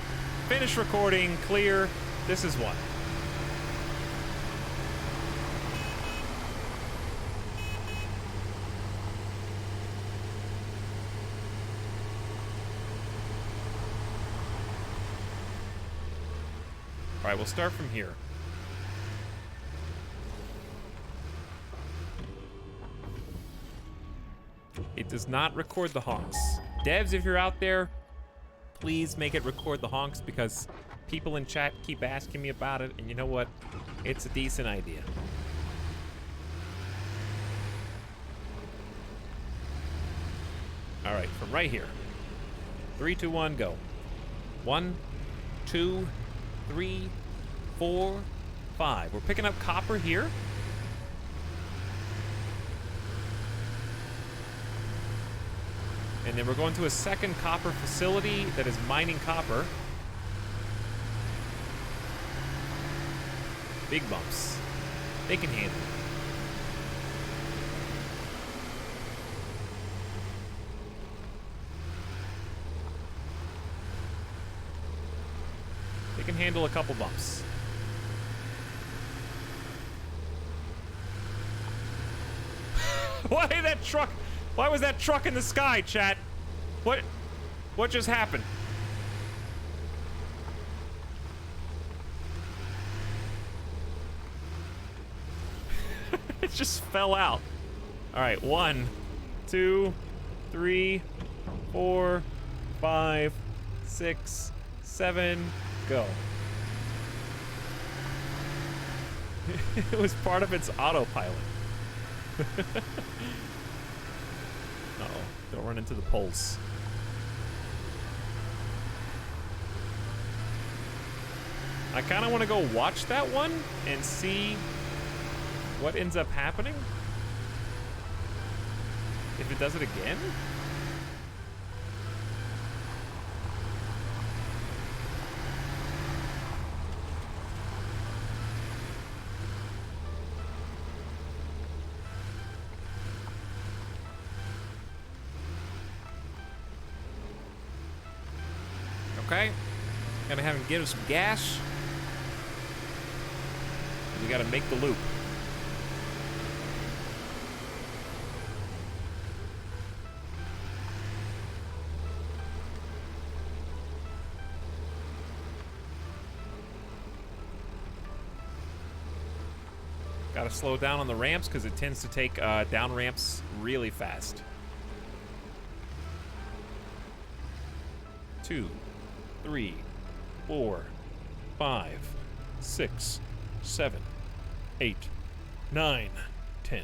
Finish recording, clear. This is one. All right, we'll start from here. It does not record the honks. Devs, if you're out there, please make it record the honks because people in chat keep asking me about it, and you know what? It's a decent idea. All right, from right here. 3, 2, 1, go. 1, 2, 3, 4, 5. We're picking up copper here. And then we're going to a second copper facility that is mining copper. Big bumps. They can handle it. They can handle a couple bumps. Why that truck? Why was that truck in the sky, chat? What just happened? It just fell out. All right, 1, 2, 3, 4, 5, 6, 7, go. It was part of its autopilot. Uh-oh, don't run into the poles. I kind of want to go watch that one and see what ends up happening. If it does it again? Okay. Gonna have him give us some gas. We gotta make the loop. Gotta slow down on the ramps because it tends to take down ramps really fast. 2, 3, 4, 5, 6, 7, 8, 9, 10.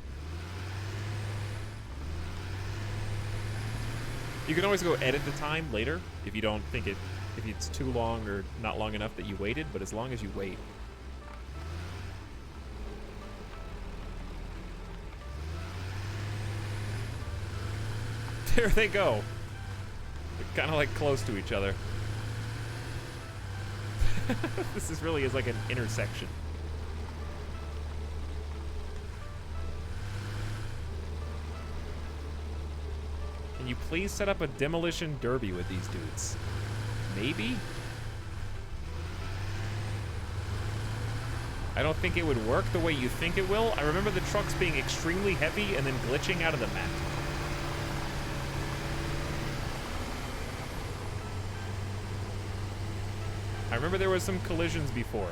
You can always go edit the time later if you don't think if it's too long or not long enough that you waited, but as long as you wait. There they go. They're kind of like close to each other. This really is like an intersection. Can you please set up a demolition derby with these dudes? Maybe? I don't think it would work the way you think it will. I remember the trucks being extremely heavy and then glitching out of the map. I remember there was some collisions before.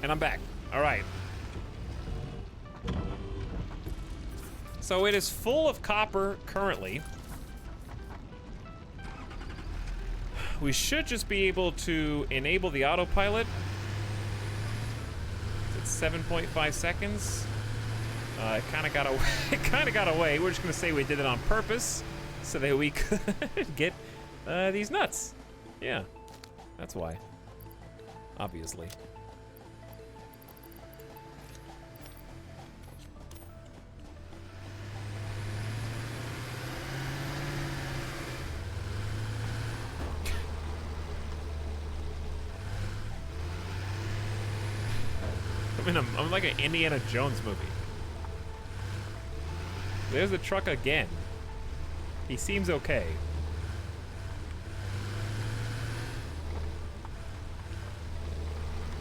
And I'm back. All right. So it is full of copper currently. We should just be able to enable the autopilot. It's 7.5 seconds. It kind of got away. It kind of got away. We're just gonna say we did it on purpose so that we could get these nuts. Yeah, that's why. Obviously. I'm like an Indiana Jones movie. There's the truck again. He seems okay.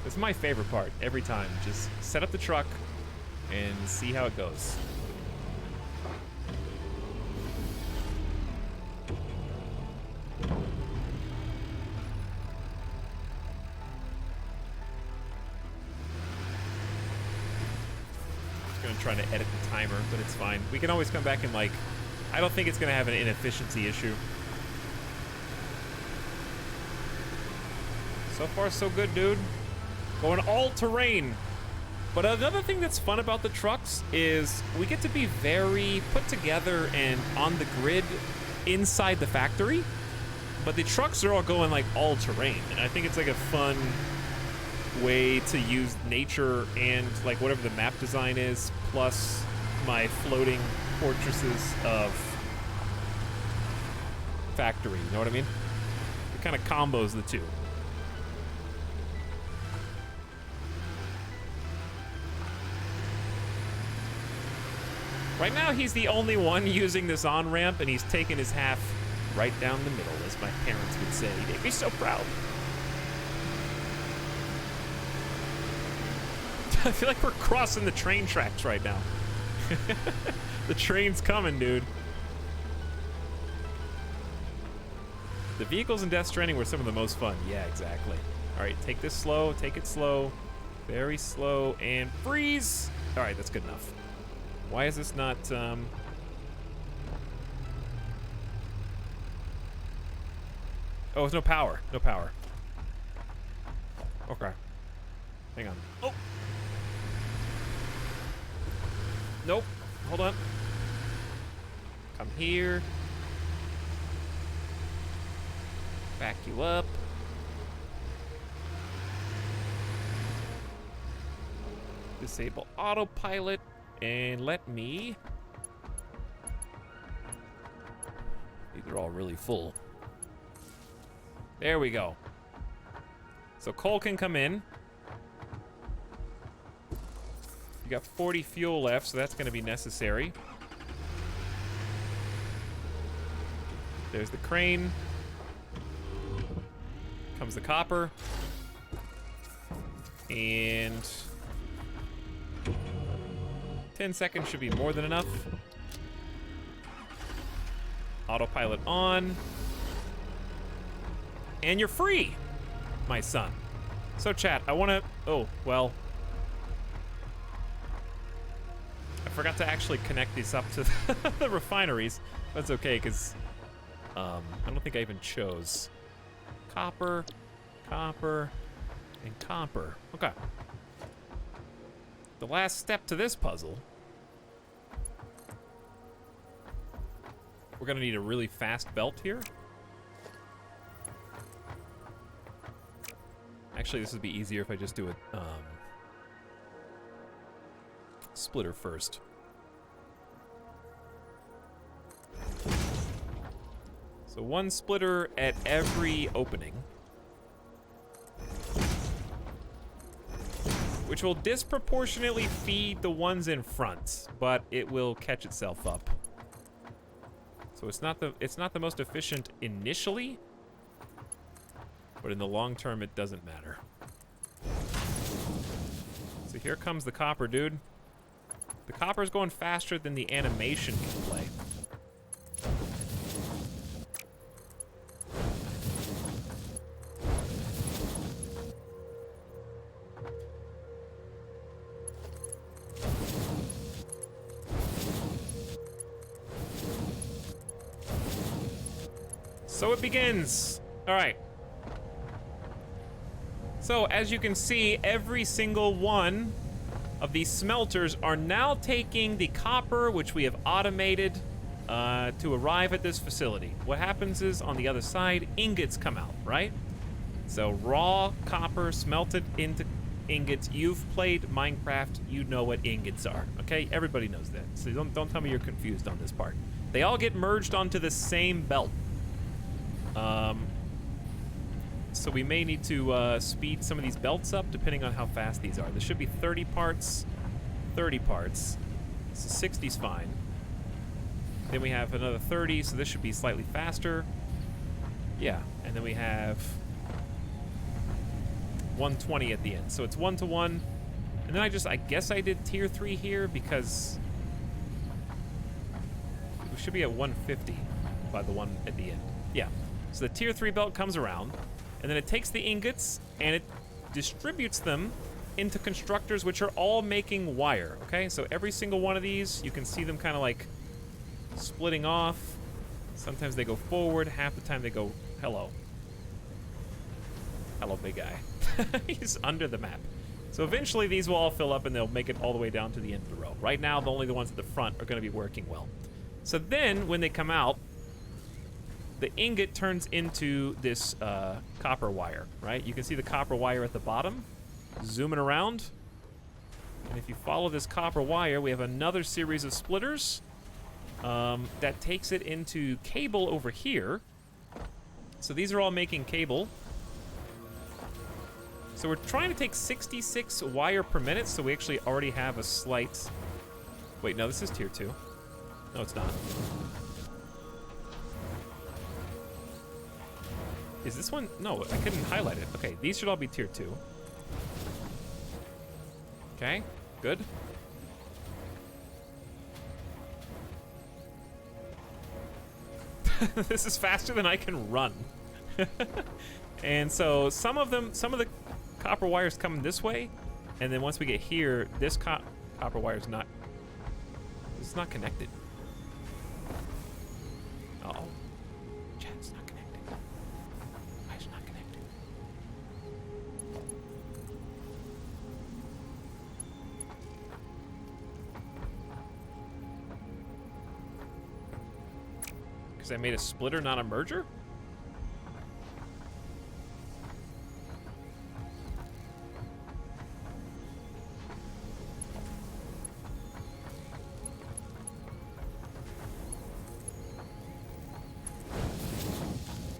This is my favorite part every time. Just set up the truck and see how it goes. Trying to edit the timer, but it's fine. We can always come back and like, I don't think it's gonna have an inefficiency issue. So far, so good, dude. Going all terrain. But another thing that's fun about the trucks is we get to be very put together and on the grid inside the factory. But the trucks are all going like all terrain. And I think it's like a fun way to use nature and like whatever the map design is, plus my floating fortresses of factory. You know what I mean? It kind of combos the two. Right now, he's the only one using this on-ramp, and he's taking his half right down the middle, as my parents would say. They'd be so proud. I feel like we're crossing the train tracks right now. The train's coming, dude. The vehicles in Death Stranding were some of the most fun. Yeah, exactly. All right, take this slow, take it slow. Very slow, and freeze! All right, that's good enough. Why is this not, Oh, it's no power. No power. Okay. Hang on. Oh! Nope. Hold on. Come here. Back you up. Disable autopilot. And let me... These are all really full. There we go. So coal can come in. You got 40 fuel left, so that's going to be necessary. There's the crane. Comes the copper. And 10 seconds should be more than enough. Autopilot on. And you're free, my son. So chat, I want to... Oh, well... I forgot to actually connect these up to the refineries. That's okay, because I don't think I even chose. Copper, copper, and copper. Okay. The last step to this puzzle. We're gonna need a really fast belt here. Actually, this would be easier if I just do a splitter first. So one splitter at every opening. Which will disproportionately feed the ones in front, but it will catch itself up. So it's not the most efficient initially, but in the long term it doesn't matter. So here comes the copper, dude. The copper's going faster than the animation can play. So it begins. All right. So as you can see, every single one of these smelters are now taking the copper, which we have automated, to arrive at this facility. What happens is on the other side, ingots come out, right? So raw copper smelted into ingots. You've played Minecraft, you know what ingots are, okay? Everybody knows that. So don't tell me you're confused on this part. They all get merged onto the same belt. So we may need to speed some of these belts up depending on how fast these are. There should be 30 parts, 30 parts. So 60's fine. Then we have another 30, so this should be slightly faster. Yeah, and then we have 120 at the end. So it's 1-to-1. And then I guess I did tier 3 here because we should be at 150 by the one at the end. Yeah. So the tier 3 belt comes around, and then it takes the ingots and it distributes them into constructors, which are all making wire, okay? So every single one of these, you can see them kind of like splitting off. Sometimes they go forward, half the time they go hello. Hello, big guy. He's under the map. So eventually these will all fill up and they'll make it all the way down to the end of the row. Right now, only the ones at the front are going to be working well. So then, when they come out, the ingot turns into this copper wire, right? You can see the copper wire at the bottom, zooming around. And if you follow this copper wire, we have another series of splitters that takes it into cable over here. So these are all making cable. So we're trying to take 66 wire per minute, so we actually already have a slight... Wait, no, this is tier 2. No, it's not. Is this one? No, I couldn't highlight it. Okay, these should all be tier 2. Okay, good. This is faster than I can run. And so some of the copper wires come this way, and then once we get here, this copper wire is not... It's not connected. Uh-oh. Chat, it's not connected. Why is it not connected? Because I made a splitter, not a merger?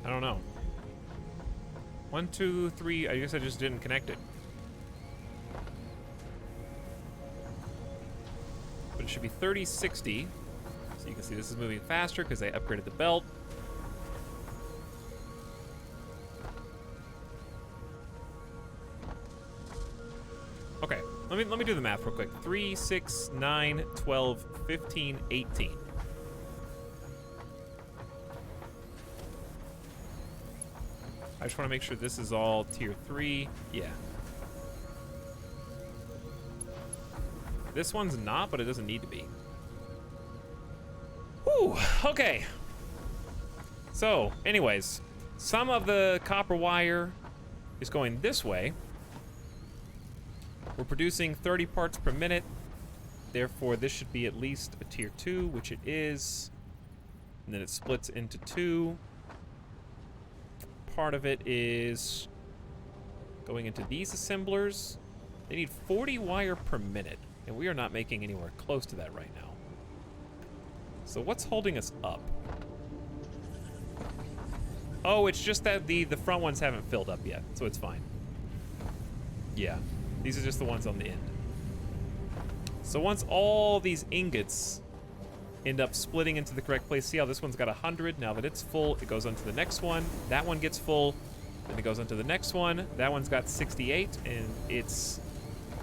I don't know. 1, 2, 3. I guess I just didn't connect it. But it should be 30, 60. So you can see this is moving faster because I upgraded the belt. Okay, let me do the math real quick. 3, 6, 9, 12, 15, 18. I just want to make sure this is all tier 3. Yeah. This one's not, but it doesn't need to be. Whew, okay. So, anyways, some of the copper wire is going this way. We're producing 30 parts per minute. Therefore, this should be at least a tier 2, which it is. And then it splits into 2. Part of it is going into these assemblers. They need 40 wire per minute, and we are not making anywhere close to that right now. So what's holding us up? Oh, it's just that the front ones haven't filled up yet, so it's fine. Yeah, these are just the ones on the end. So once all these ingots end up splitting into the correct place. See how this one's got 100. Now that it's full, it goes on to the next one. That one gets full, then it goes on to the next one. That one's got 68, and it's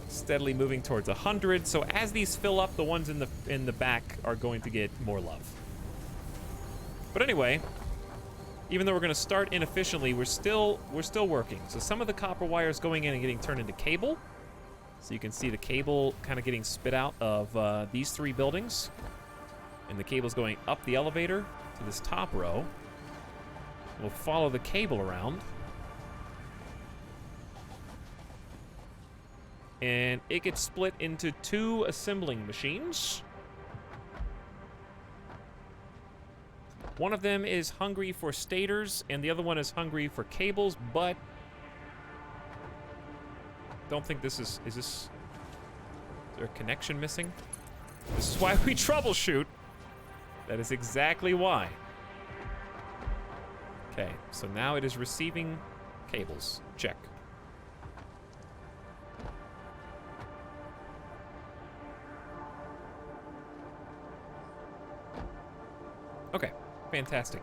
steadily moving towards 100. So as these fill up, the ones in the back are going to get more love. But anyway, even though we're going to start inefficiently, we're still working. So some of the copper wires going in and getting turned into cable. So you can see the cable kind of getting spit out of these 3 buildings. And the cable's going up the elevator to this top row. We'll follow the cable around. And it gets split into 2 assembling machines. One of them is hungry for stators, and the other one is hungry for cables, but... Don't think this is... Is there a connection missing? This is why we troubleshoot. That is exactly why. Okay, so now it is receiving cables. Check. Okay, fantastic.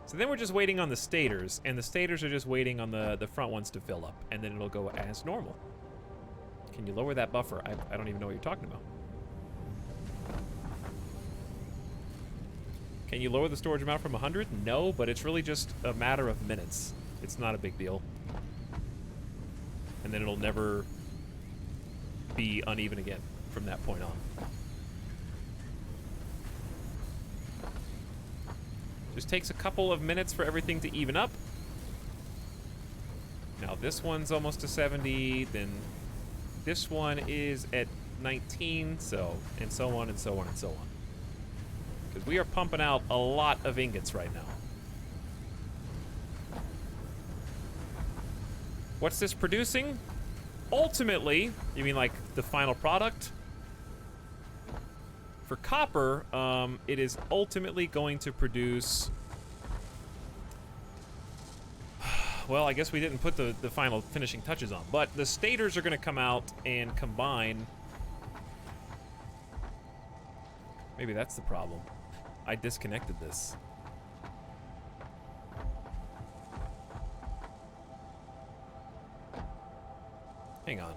So then we're just waiting on the stators, and the stators are just waiting on the front ones to fill up, and then it'll go as normal. Can you lower that buffer? I don't even know what you're talking about. Can you lower the storage amount from 100? No, but it's really just a matter of minutes. It's not a big deal. And then it'll never be uneven again from that point on. Just takes a couple of minutes for everything to even up. Now this one's almost to 70, then this one is at 19, so, and so on and so on and so on. Because we are pumping out a lot of ingots right now. What's this producing? Ultimately, you mean like the final product? For copper, it is ultimately going to produce... Well, I guess we didn't put the final finishing touches on, but the stators are going to come out and combine. Maybe that's the problem. I disconnected this. Hang on.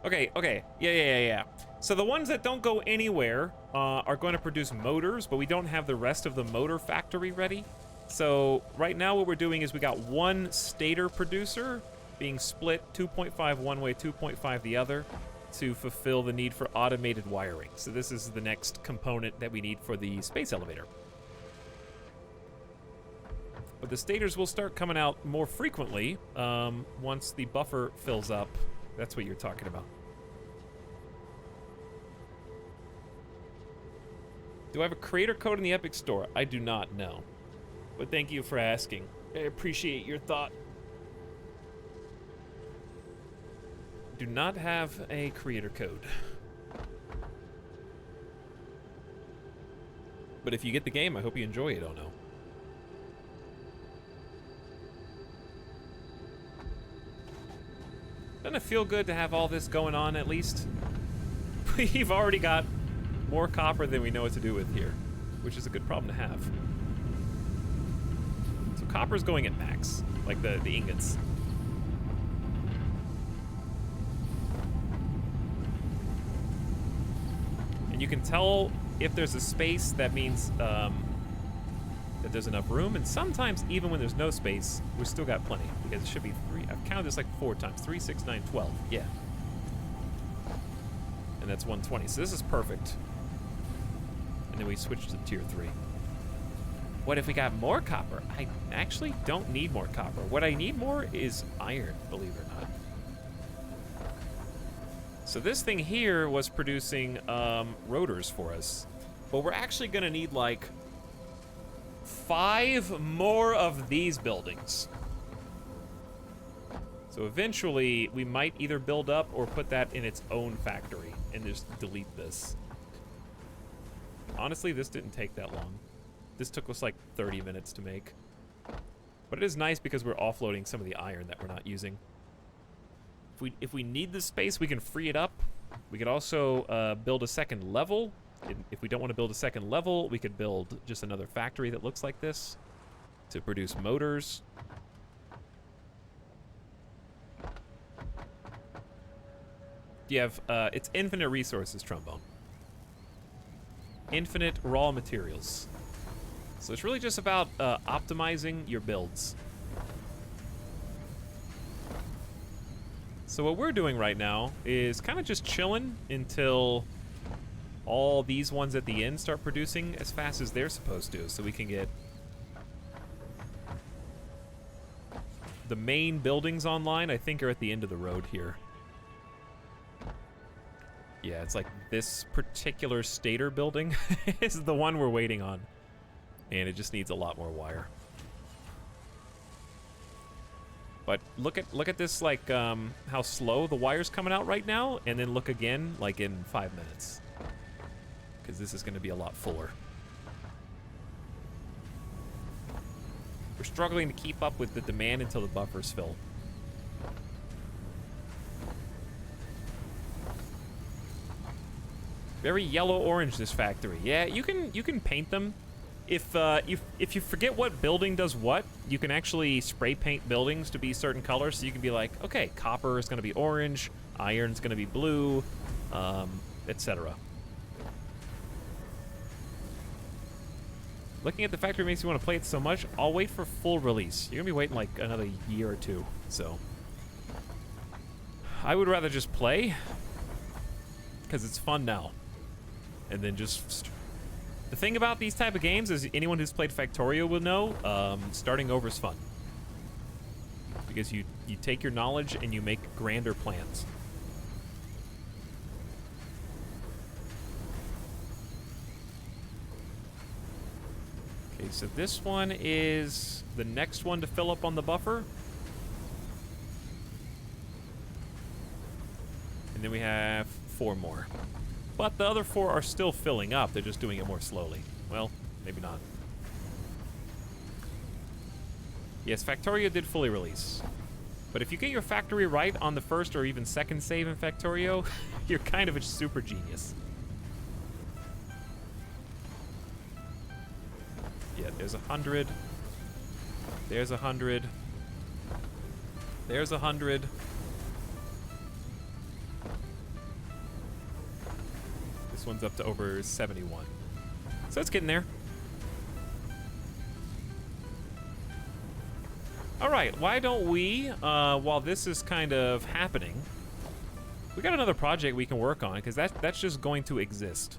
Okay. Yeah. So the ones that don't go anywhere are going to produce motors, but we don't have the rest of the motor factory ready. So right now what we're doing is we got one stator producer being split 2.5 one way, 2.5 the other to fulfill the need for automated wiring. So this is the next component that we need for the space elevator. But the stators will start coming out more frequently once the buffer fills up. That's what you're talking about. Do I have a creator code in the Epic Store? I do not know. But thank you for asking. I appreciate your thought. Do not have a creator code. But if you get the game, I hope you enjoy it. Oh no. Doesn't it feel good to have all this going on at least? We've already got more copper than we know what to do with here, which is a good problem to have. So copper's going at max, like the ingots. And you can tell if there's a space, that means that there's enough room, and sometimes even when there's no space, we've still got plenty, because it should be 3. I've counted this like 4 times. 3, 6, 9, 12. Yeah. And that's 120. So this is perfect. And then we switch to tier 3. What if we got more copper? I actually don't need more copper. What I need more is iron, believe it or not. So this thing here was producing rotors for us. But we're actually going to need like 5 more of these buildings. So eventually, we might either build up or put that in its own factory and just delete this. Honestly, this didn't take that long. This took us like 30 minutes to make. But it is nice because we're offloading some of the iron that we're not using. If we need this space, we can free it up. We could also build a second level. If we don't want to build a second level, we could build just another factory that looks like this to produce motors. You have, it's infinite resources, Trombone. Infinite raw materials. So it's really just about optimizing your builds. So what we're doing right now is kind of just chilling until all these ones at the end start producing as fast as they're supposed to, so we can get the main buildings online. I think are at the end of the road here. Yeah, it's like this particular stator building is the one we're waiting on, and it just needs a lot more wire. But look at this, like how slow the wire's coming out right now, and then look again like in 5 minutes, because this is going to be a lot fuller. We're struggling to keep up with the demand until the buffers fill. Very yellow-orange, this factory. Yeah, you can paint them. If you forget what building does what, you can actually spray paint buildings to be certain colors. So you can be like, okay, copper is going to be orange, iron's going to be blue, etc. Looking at the factory makes you want to play it so much. I'll wait for full release. You're going to be waiting like another year or two. So I would rather just play, because it's fun now. And then just... The thing about these type of games is anyone who's played Factorio will know, starting over is fun. Because you take your knowledge and you make grander plans. Okay, so this one is the next one to fill up on the buffer. And then we have 4 more. But the other 4 are still filling up. They're just doing it more slowly. Well, maybe not. Yes, Factorio did fully release. But if you get your factory right on the first or even second save in Factorio, you're kind of a super genius. Yeah, there's 100. There's 100. There's 100. This one's up to over 71. So it's getting there. All right, why don't we, while this is kind of happening, we got another project we can work on, because that's just going to exist.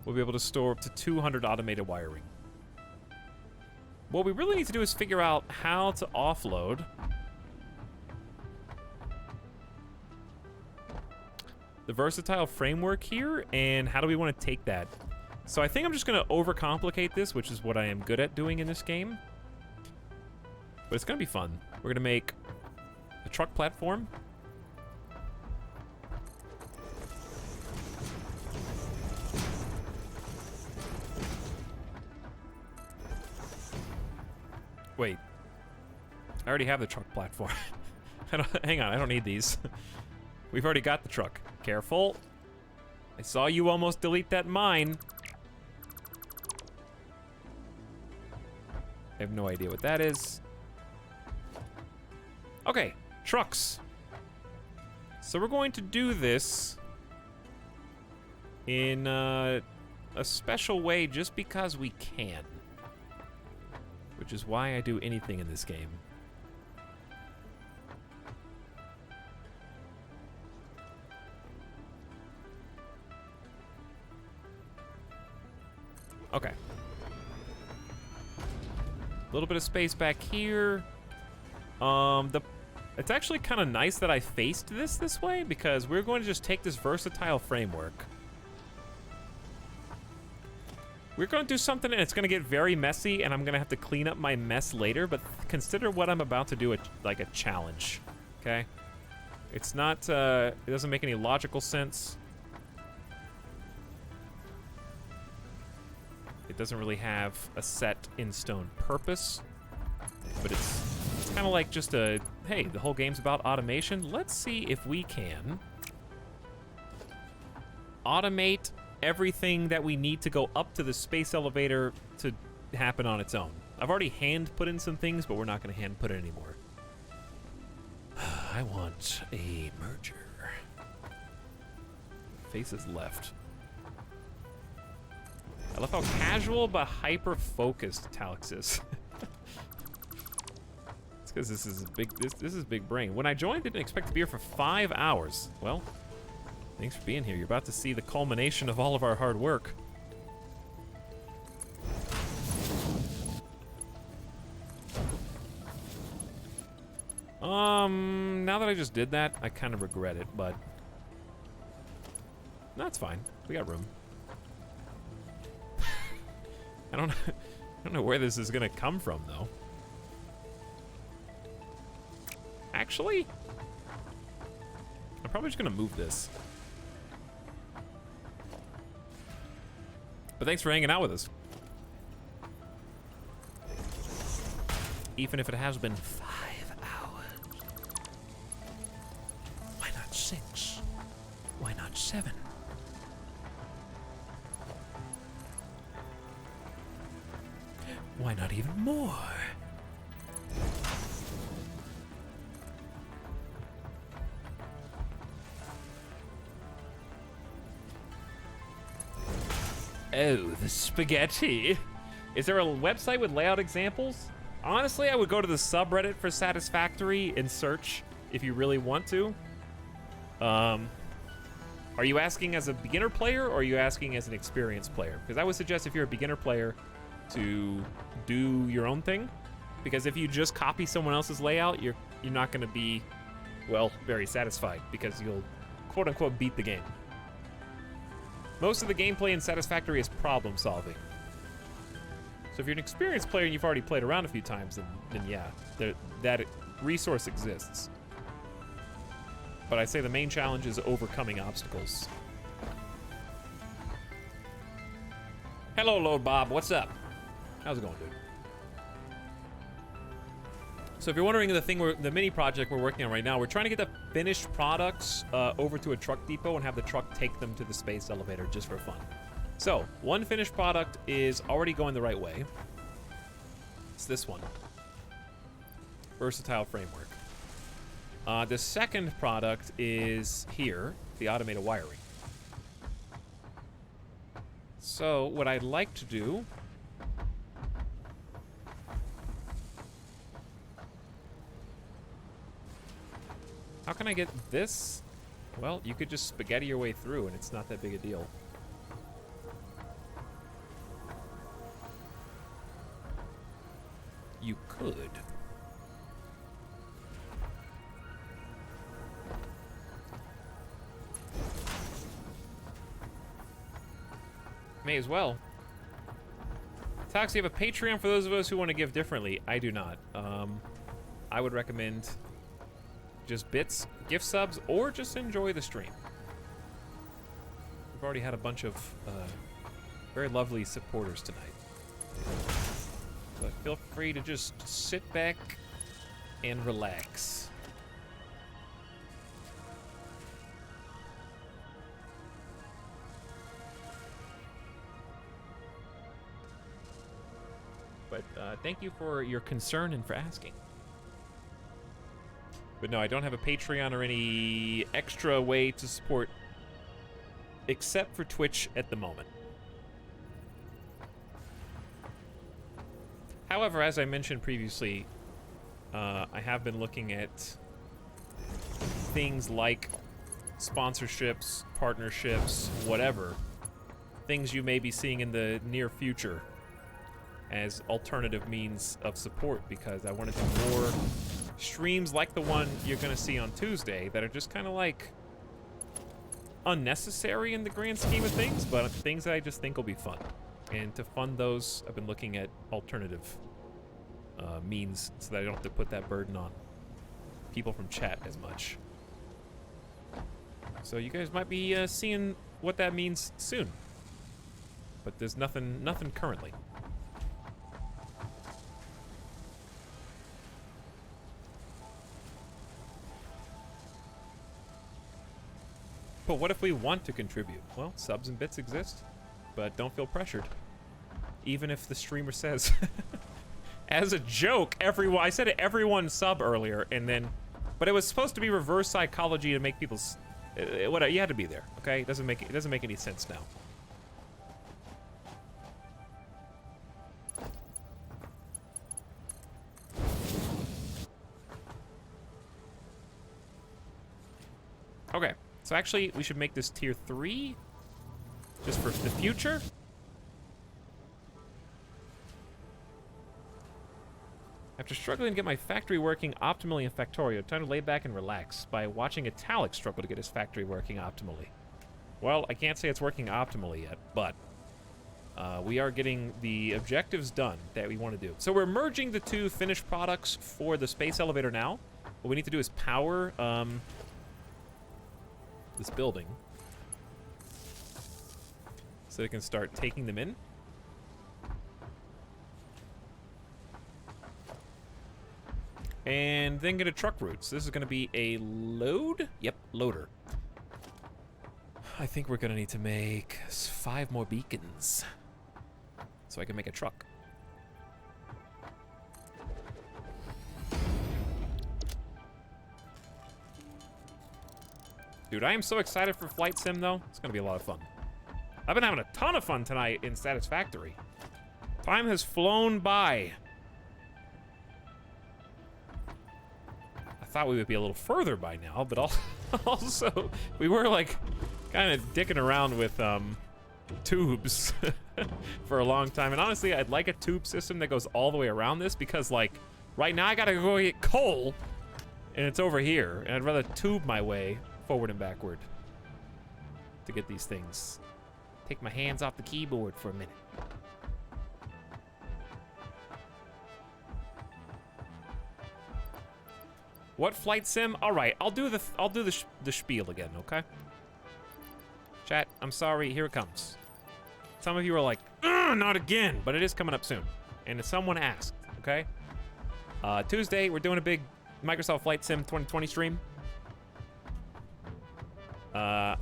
We'll be able to store up to 200 automated wiring. What we really need to do is figure out how to offload the versatile framework here, and how do we want to take that. So I think I'm just going to overcomplicate this, which is what I am good at doing in this game. But it's going to be fun. We're going to make a truck platform. Wait. I already have the truck platform. Hang on, I don't need these. We've already got the truck. Careful. I saw you almost delete that mine. I have no idea what that is. Okay, trucks. So we're going to do this in a special way just because we can. Which is why I do anything in this game. Okay. A little bit of space back here. It's actually kind of nice that I faced this way, because we're going to just take this versatile framework. We're going to do something, and it's going to get very messy, and I'm going to have to clean up my mess later, but consider what I'm about to do like a challenge, okay? It's not, it doesn't make any logical sense. It doesn't really have a set in stone purpose, but it's kind of like just a, hey, the whole game's about automation. Let's see if we can automate everything that we need to go up to the space elevator to happen on its own. I've already hand put in some things, but we're not going to hand put it anymore. I want a merger. Faces left. I love how casual but hyper-focused Etalyx is. It's because this is this is big brain. When I joined, didn't expect to be here for 5 hours. Well, thanks for being here. You're about to see the culmination of all of our hard work. Now that I just did that, I kind of regret it, but that's fine. We got room. I don't know where this is gonna come from, though. Actually, I'm probably just gonna move this. But thanks for hanging out with us. Even if it has been 5 hours. Why not 6? Why not 7? Why not even more? Oh, the spaghetti. Is there a website with layout examples? Honestly, I would go to the subreddit for Satisfactory and search if you really want to. Are you asking as a beginner player, or are you asking as an experienced player? Because I would suggest if you're a beginner player to do your own thing. because if you just copy someone else's layout, you're not going to be, well, very satisfied, because you'll quote-unquote beat the game. Most of the gameplay in Satisfactory is problem solving. So if you're an experienced player and you've already played around a few times, then yeah, that resource exists. But I say the main challenge is overcoming obstacles. Hello, Load Bob. What's up? How's it going, dude? So if you're wondering the mini project we're working on right now, we're trying to get the finished products over to a truck depot and have the truck take them to the space elevator just for fun. So one finished product is already going the right way. It's this one. Versatile framework. The second product is here, the automated wiring. So what I'd like to do how can I get this? Well, you could just spaghetti your way through and it's not that big a deal. You could. May as well. Tox, you have a Patreon for those of us who want to give differently. I do not. I would recommend just bits, gift subs, or just enjoy the stream. We've already had a bunch of very lovely supporters tonight. But feel free to just sit back and relax. But thank you for your concern and for asking. But no, I don't have a Patreon or any extra way to support except for Twitch at the moment. However, as I mentioned previously, I have been looking at things like sponsorships, partnerships, whatever. Things you may be seeing in the near future as alternative means of support, because I want to do more streams like the one you're going to see on Tuesday that are just kind of like unnecessary in the grand scheme of things, but things that I just think will be fun. And to fund those, I've been looking at alternative means so that I don't have to put that burden on people from chat as much. So you guys might be seeing what that means soon. But there's nothing currently. But what if we want to contribute? Well, subs and bits exist, but don't feel pressured. Even if the streamer says, as a joke, everyone, I said everyone sub earlier, and then, but it was supposed to be reverse psychology to make people, whatever, you had to be there, okay? It doesn't make any sense now. Okay. So actually, we should make this tier 3, just for the future. After struggling to get my factory working optimally in Factorio, time to lay back and relax by watching Etalyx struggle to get his factory working optimally. Well, I can't say it's working optimally yet, but we are getting the objectives done that we want to do. So we're merging the two finished products for the space elevator now. What we need to do is power this building so they can start taking them in. And then get a truck route. So this is going to be a load? Yep, loader. I think we're going to need to make 5 more beacons so I can make a truck. Dude, I am so excited for Flight Sim, though. It's going to be a lot of fun. I've been having a ton of fun tonight in Satisfactory. Time has flown by. I thought we would be a little further by now, but also we were, like, kind of dicking around with tubes for a long time. And honestly, I'd like a tube system that goes all the way around this because, like, Right now, I gotta go get coal, and it's over here. And I'd rather tube my way forward and backward to get these things. Take my hands off the keyboard for a minute. What flight sim? All right, I'll do the spiel again, okay? Chat, I'm sorry. Here it comes. Some of you are like, not again, but it is coming up soon, and someone asked, okay? Tuesday, we're doing a big Microsoft Flight Sim 2020 stream. I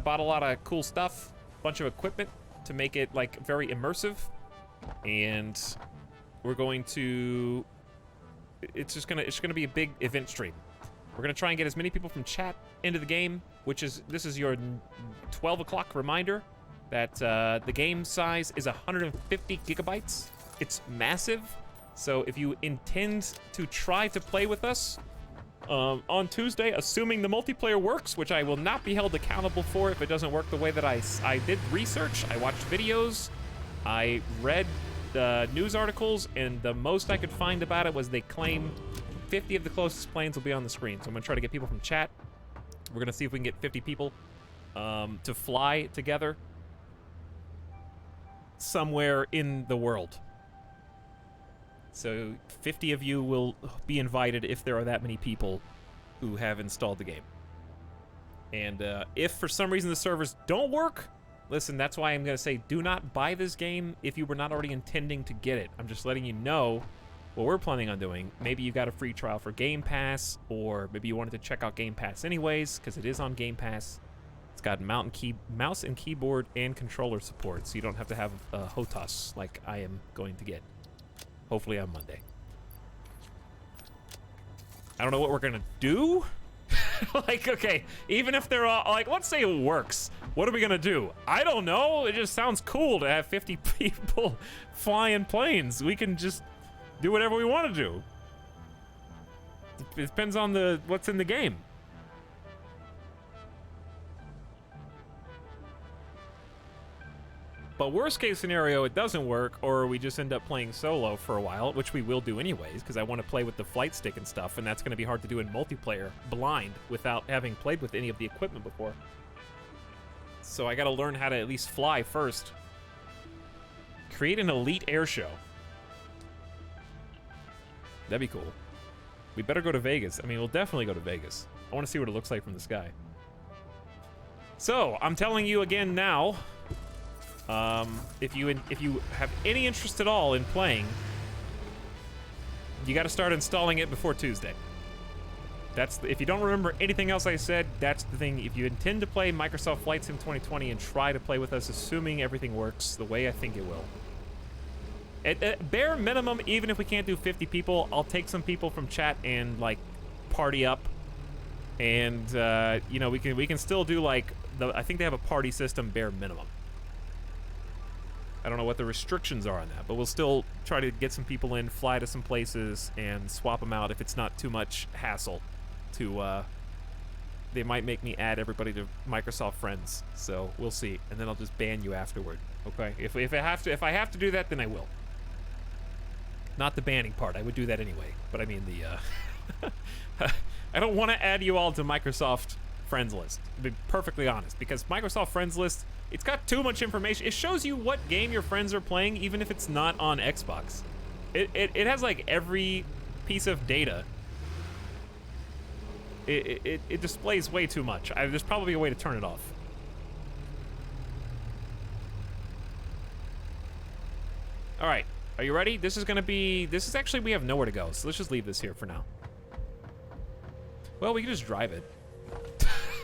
bought a lot of cool stuff, a bunch of equipment to make it like very immersive, and we're going to. It's gonna be a big event stream. We're gonna try and get as many people from chat into the game, this is your 12 o'clock reminder that the game size is 150 gigabytes. It's massive. So if you intend to try to play with us on Tuesday, assuming the multiplayer works, which I will not be held accountable for if it doesn't work the way that I did research, I watched videos, I read news articles, and the most I could find about it was they claim 50 of the closest planes will be on the screen. So I'm gonna try to get people from chat. We're gonna see if we can get 50 people to fly together somewhere in the world. So 50 of you will be invited if there are that many people who have installed the game. And if for some reason the servers don't work, listen, that's why I'm going to say do not buy this game if you were not already intending to get it. I'm just letting you know what we're planning on doing. Maybe you got a free trial for Game Pass, or maybe you wanted to check out Game Pass anyways, because it is on Game Pass. It's got mouse and keyboard and controller support, so you don't have to have HOTAS like I am going to get. Hopefully on Monday. I don't know what we're gonna do. Like, okay, even if they're all, like, let's say it works. What are we gonna do? I don't know. It just sounds cool to have 50 people flying planes. We can just do whatever we want to do. It depends on what's in the game. But worst case scenario, it doesn't work, or we just end up playing solo for a while, which we will do anyways, because I want to play with the flight stick and stuff, and that's going to be hard to do in multiplayer, blind, without having played with any of the equipment before. So I got to learn how to at least fly first. Create an elite air show. That'd be cool. We better go to Vegas. I mean, we'll definitely go to Vegas. I want to see what it looks like from the sky. So, I'm telling you again now, if you have any interest at all in playing, you got to start installing it before Tuesday. If you don't remember anything else I said, that's the thing. If you intend to play Microsoft Flight Sim 2020 and try to play with us, assuming everything works the way I think it will. At bare minimum, even if we can't do 50 people, I'll take some people from chat and like party up, and you know, we can still do like I think they have a party system bare minimum. I don't know what the restrictions are on that, but we'll still try to get some people in, fly to some places, and swap them out if it's not too much hassle. They might make me add everybody to Microsoft Friends, so we'll see, and then I'll just ban you afterward. Okay? If I have to do that, then I will. Not the banning part. I would do that anyway, but I mean the. I don't want to add you all to Microsoft Friends list, to be perfectly honest, because Microsoft Friends list, it's got too much information. It shows you what game your friends are playing, even if it's not on Xbox. It has like every piece of data. It displays way too much. There's probably a way to turn it off. All right, are you ready? This is actually, we have nowhere to go, so let's just leave this here for now. Well, we can just drive it.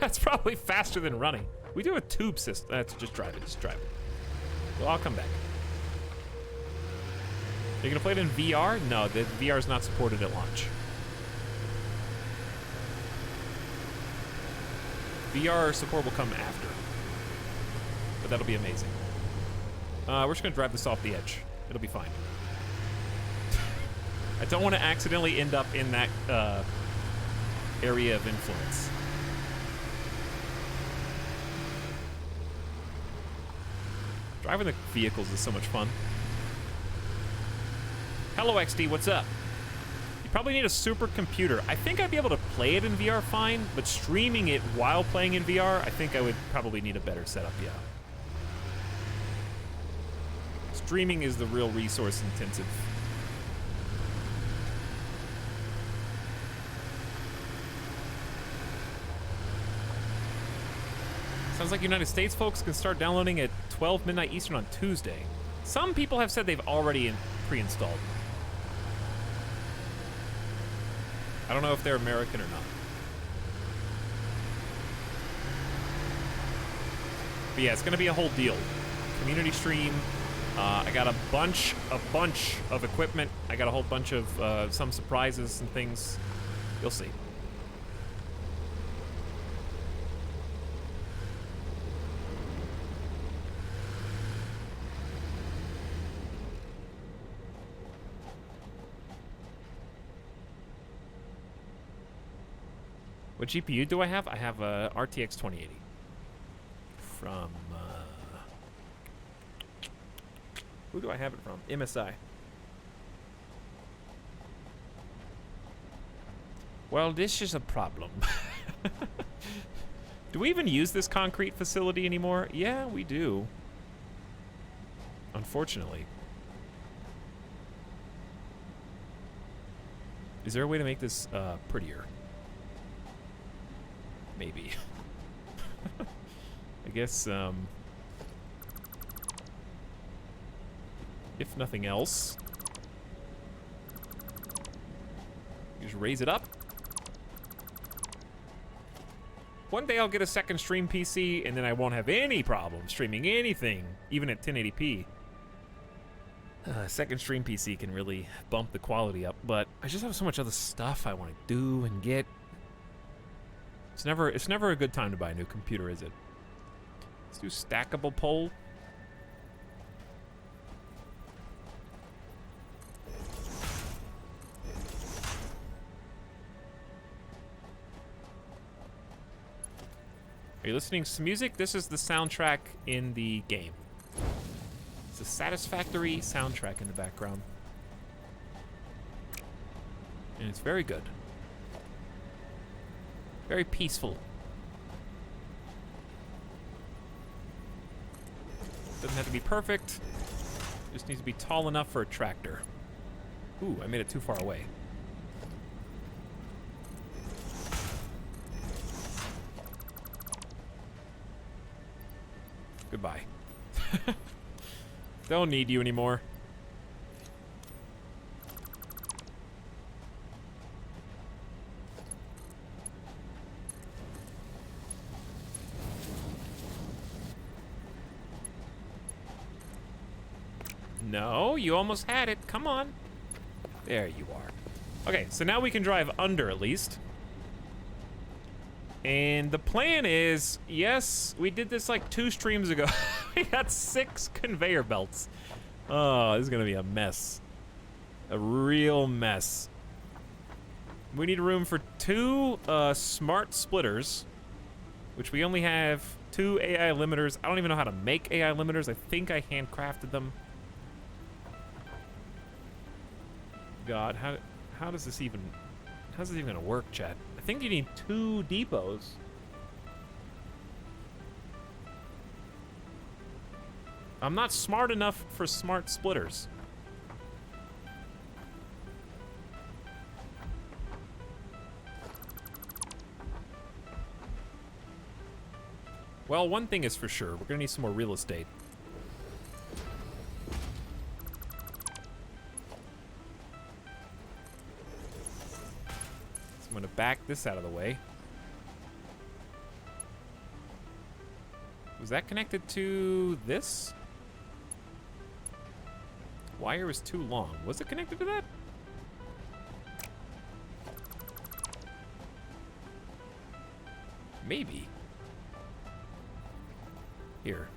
That's probably faster than running. We do a tube system. That's just drive it. Just drive it. Well, I'll come back. You're gonna play it in VR? No, the VR is not supported at launch. VR support will come after, but that'll be amazing. We're just gonna drive this off the edge. It'll be fine. I don't want to accidentally end up in that area of influence. Driving the vehicles is so much fun. Hello, XD, what's up? Probably need a supercomputer. I think I'd be able to play it in VR fine, but streaming it while playing in VR, I think I would probably need a better setup, yeah. Streaming is the real resource intensive. Sounds like United States folks can start downloading at 12 midnight Eastern on Tuesday. Some people have said they've already pre-installed. I don't know if they're American or not. But yeah, it's gonna be a whole deal. Community stream. I got a bunch of equipment. I got a whole bunch of some surprises and things. You'll see. What GPU do I have? I have a RTX 2080 from, who do I have it from? MSI. Well, this is a problem. Do we even use this concrete facility anymore? Yeah, we do. Unfortunately. Is there a way to make this prettier? Maybe. I guess, if nothing else, you just raise it up. One day I'll get a second stream PC, and then I won't have any problem streaming anything, even at 1080p. Second stream PC can really bump the quality up, but I just have so much other stuff I want to do and get. It's never a good time to buy a new computer, is it? Let's do stackable pole. Are you listening to music? This is the soundtrack in the game. It's a Satisfactory soundtrack in the background. And it's very good. Very peaceful. Doesn't have to be perfect. Just needs to be tall enough for a tractor. Ooh, I made it too far away. Goodbye. Don't need you anymore. No, you almost had it. Come on. There you are. Okay, so now we can drive under at least. And the plan is, yes, we did this like 2 streams ago. We got 6 conveyor belts. Oh, this is gonna be a mess. A real mess. We need room for 2 smart splitters, which we only have 2 AI limiters. I don't even know how to make AI limiters. I think I handcrafted them. God, how's this even gonna work, chat? I think you need 2 depots. I'm not smart enough for smart splitters. Well, one thing is for sure, we're gonna need some more real estate. I'm gonna back this out of the way. Was that connected to this? Wire is too long. Was it connected to that? Maybe. Here.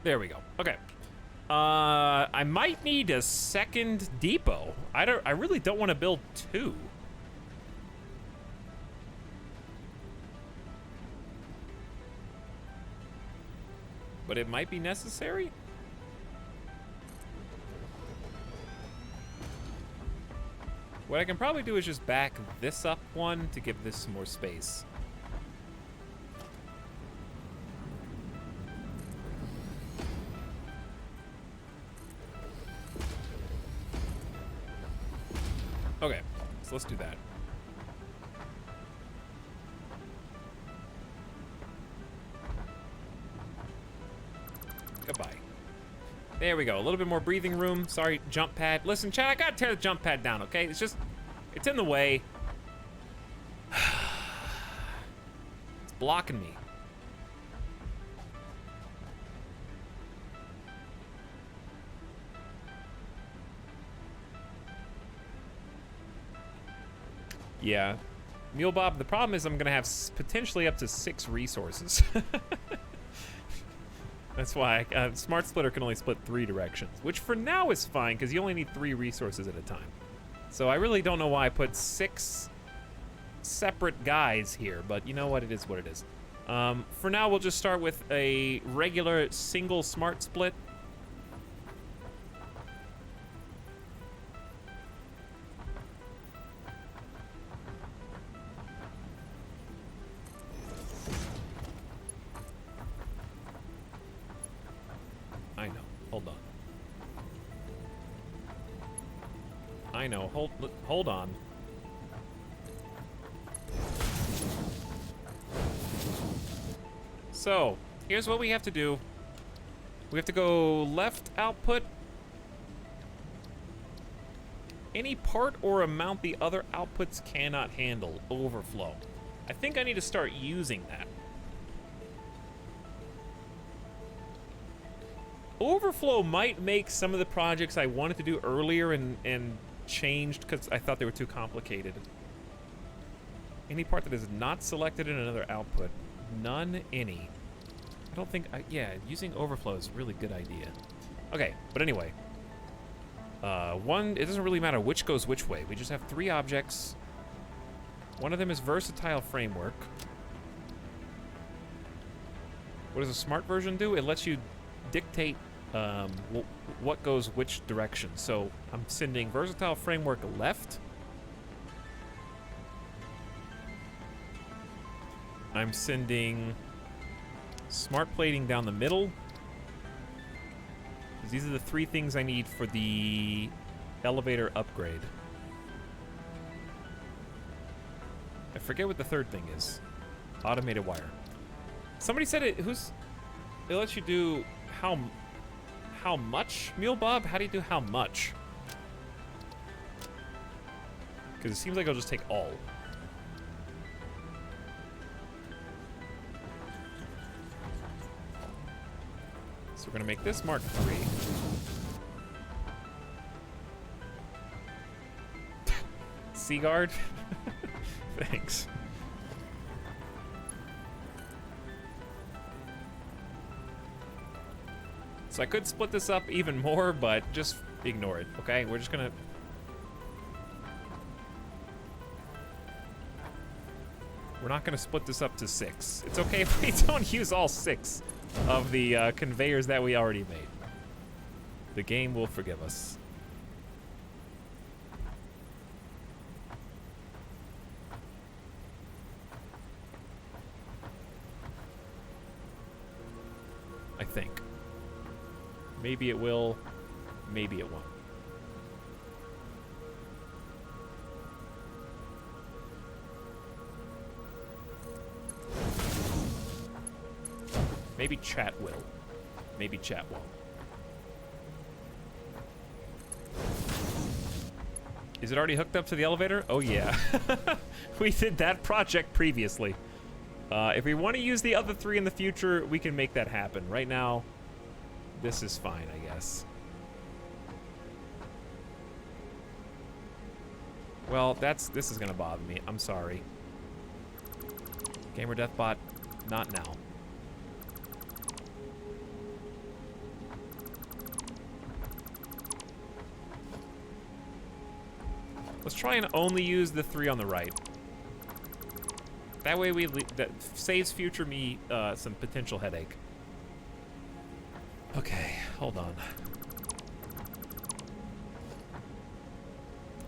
There we go. Okay. I might need a second depot. I really don't want to build 2. but it might be necessary. What I can probably do is just back this up one to give this some more space. Okay, so let's do that. Goodbye. There we go. A little bit more breathing room. Sorry, jump pad. Listen, Chad, I gotta tear the jump pad down, okay? It's just, it's in the way. It's blocking me. Yeah. Mule Bob, the problem is I'm gonna have potentially up to 6 resources. That's why Smart Splitter can only split 3 directions, which for now is fine because you only need 3 resources at a time. So I really don't know why I put 6 separate guys here, but you know what? It is what it is. For now, we'll just start with a regular single Smart Split. I know. Hold on. I know. Hold on. So, here's what we have to do. We have to go left output. Any part or amount the other outputs cannot handle. Overflow. I think I need to start using that. Overflow might make some of the projects I wanted to do earlier and changed because I thought they were too complicated. Any part that is not selected in another output. None, any. I don't think, yeah, using overflow is a really good idea. Okay, but anyway. It doesn't really matter which goes which way. We just have 3 objects. One of them is versatile framework. What does a smart version do? It lets you dictate what goes which direction. So I'm sending versatile framework left. I'm sending smart plating down the middle. These are the 3 things I need for the elevator upgrade. I forget what the 3rd thing is. Automated wire. Somebody said it lets you do how much, Mule Bob? How do you do how much? Because it seems like it'll just take all. So we're gonna make this Mark 3. Seaguard? Thanks. So I could split this up even more, but just ignore it, okay? We're just gonna... We're not gonna split this up to 6. It's okay if we don't use all 6 of the conveyors that we already made. The game will forgive us. I think. Maybe it will, maybe it won't. Maybe chat will. Maybe chat won't. Is it already hooked up to the elevator? Oh yeah. We did that project previously. If we want to use the other 3 in the future, we can make that happen. Right now, this is fine, I guess. Well, this is gonna bother me. I'm sorry. Gamer Deathbot, not now. Let's try and only use the 3 on the right. That way that saves future me some potential headache. Okay, hold on.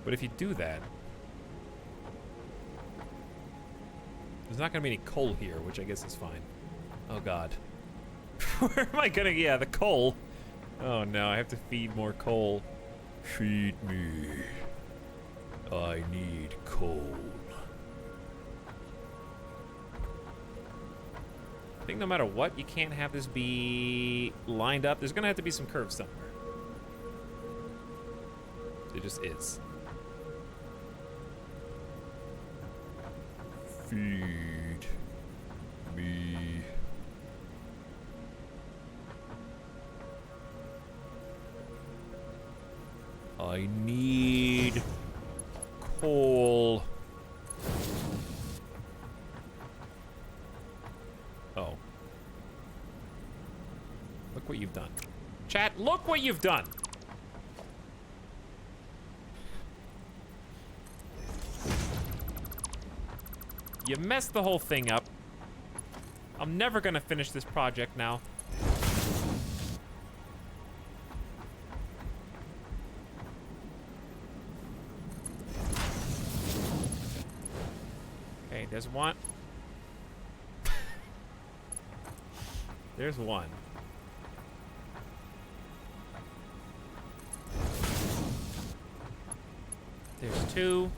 But if you do that, there's not gonna be any coal here, which I guess is fine. Oh god. Where am I gonna, yeah, the coal. Oh no, I have to feed more coal. Feed me. I need coal. I think no matter what, you can't have this be lined up. There's gonna have to be some curves somewhere. It just is. Feed me. I need coal. Oh. Look what you've done. Chat, look what you've done! You messed the whole thing up. I'm never gonna finish this project now. Okay, there's one. There's one. There's two.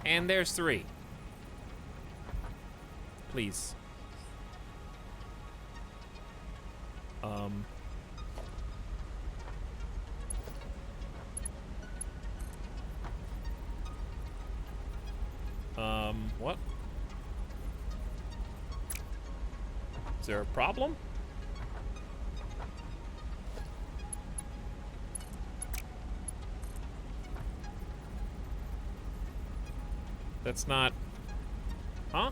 And there's three. Please. What? Is there a problem? That's not... Huh?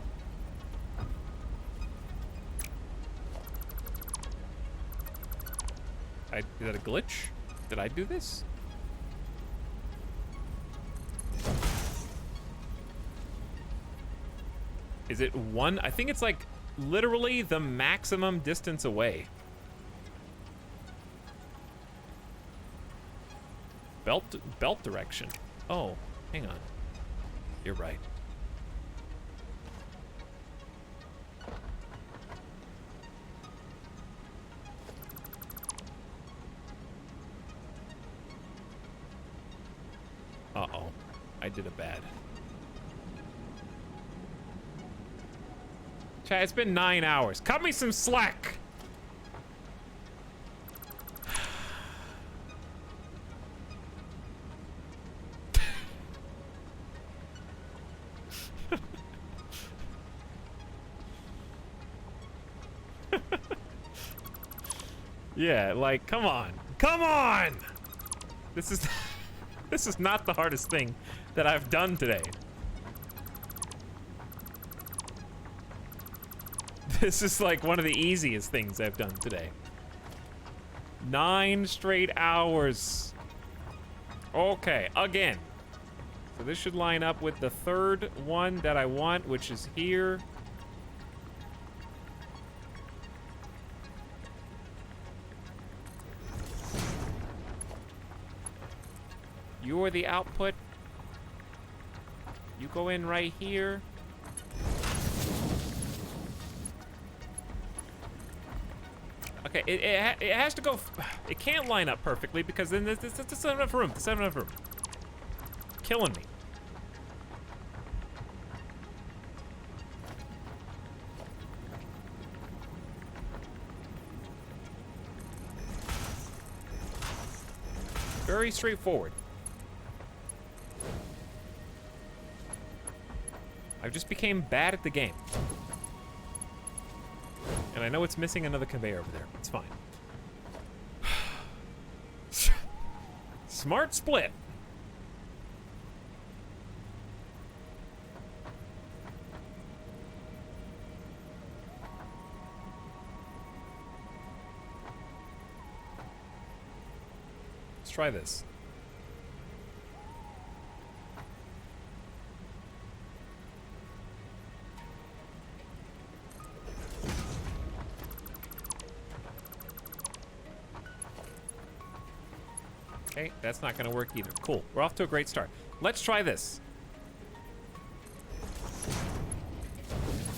Is that a glitch? Did I do this? Is it one? I think it's like literally the maximum distance away. Belt direction. Oh, hang on. You're right. Uh-oh. I did a bad. Chat, it's been 9 hours. Cut me some slack! Yeah, like, come on. Come on! This is... This is not the hardest thing that I've done today. This is like one of the easiest things I've done today. 9 straight hours. Okay, again. So this should line up with the third one that I want, which is here. You're the output. You go in right here. Okay, it has to go. It can't line up perfectly because then there's not enough room. There's not enough room. Killing me. Very straightforward. I just became bad at the game. And I know it's missing another conveyor over there. It's fine. Smart split. try this. Okay, that's not gonna work either. Cool, we're off to a great start. Let's try this.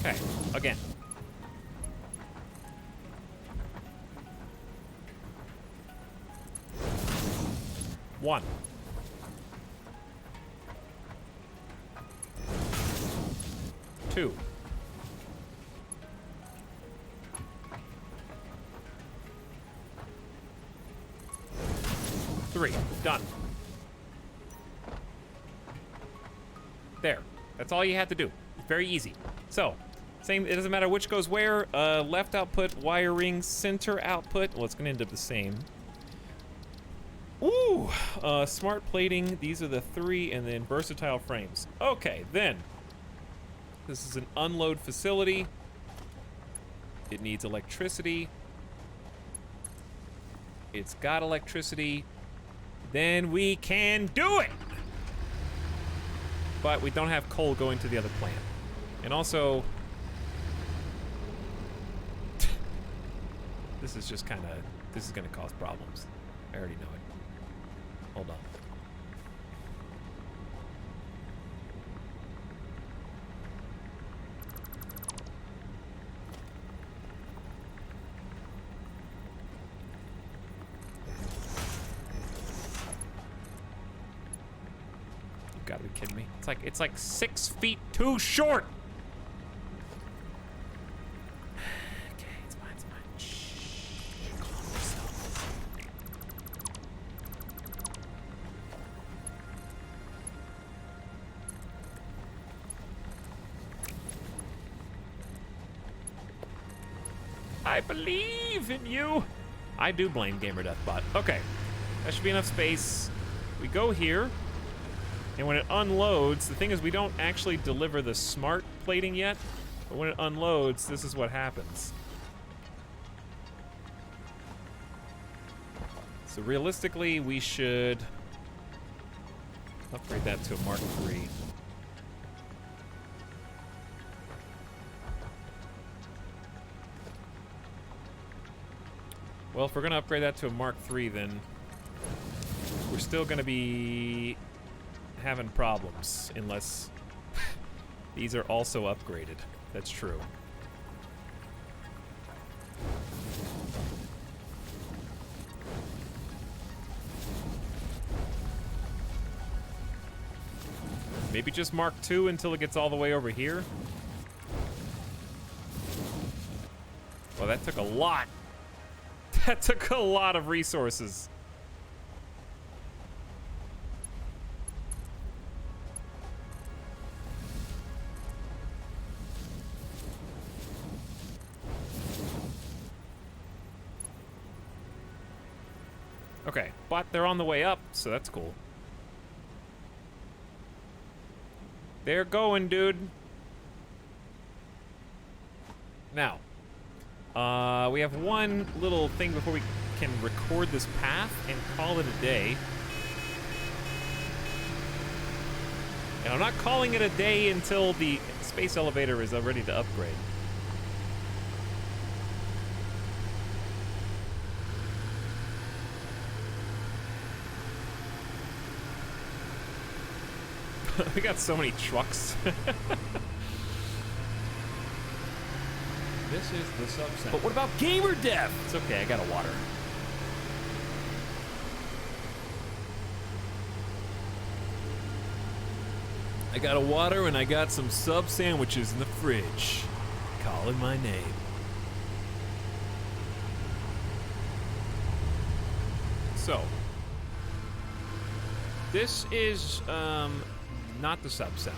Okay, again. One. Two. Three. Done. There. That's all you had to do. Very easy. So, same, it doesn't matter which goes where. Left output, wiring, center output. Well, it's gonna end up the same. Ooh, smart plating. These are the three, and then versatile frames. Okay, then. This is an unload facility. It needs electricity. It's got electricity. Then we can do it! But we don't have coal going to the other plant. And also... this is just kind of... this is going to cause problems. I already know it. Hold on. You gotta be kidding me. It's like 6 feet too short. Okay, it's fine, it's fine. Shh. Calm yourself. I believe in you. I do blame GamerDeathBot. Okay, that should be enough space. We go here, and when it unloads, the thing is we don't actually deliver the smart plating yet, but when it unloads, this is what happens. So realistically, we should upgrade that to a Mark III. Well, if we're gonna upgrade that to a Mark III, then we're still gonna be having problems unless these are also upgraded. That's true. Maybe just Mark II until it gets all the way over here. Well, that took a lot. That took a lot of resources. Okay, but they're on the way up, so that's cool. They're going, dude. Now, we have one little thing before we can record this path and call it a day. And I'm not calling it a day until the space elevator is ready to upgrade. We got so many trucks. This is the subcenter. But what about gamer death? It's okay, I got a water. I got a water and I got some sub sandwiches in the fridge. Calling my name. So, this is not the sub sound.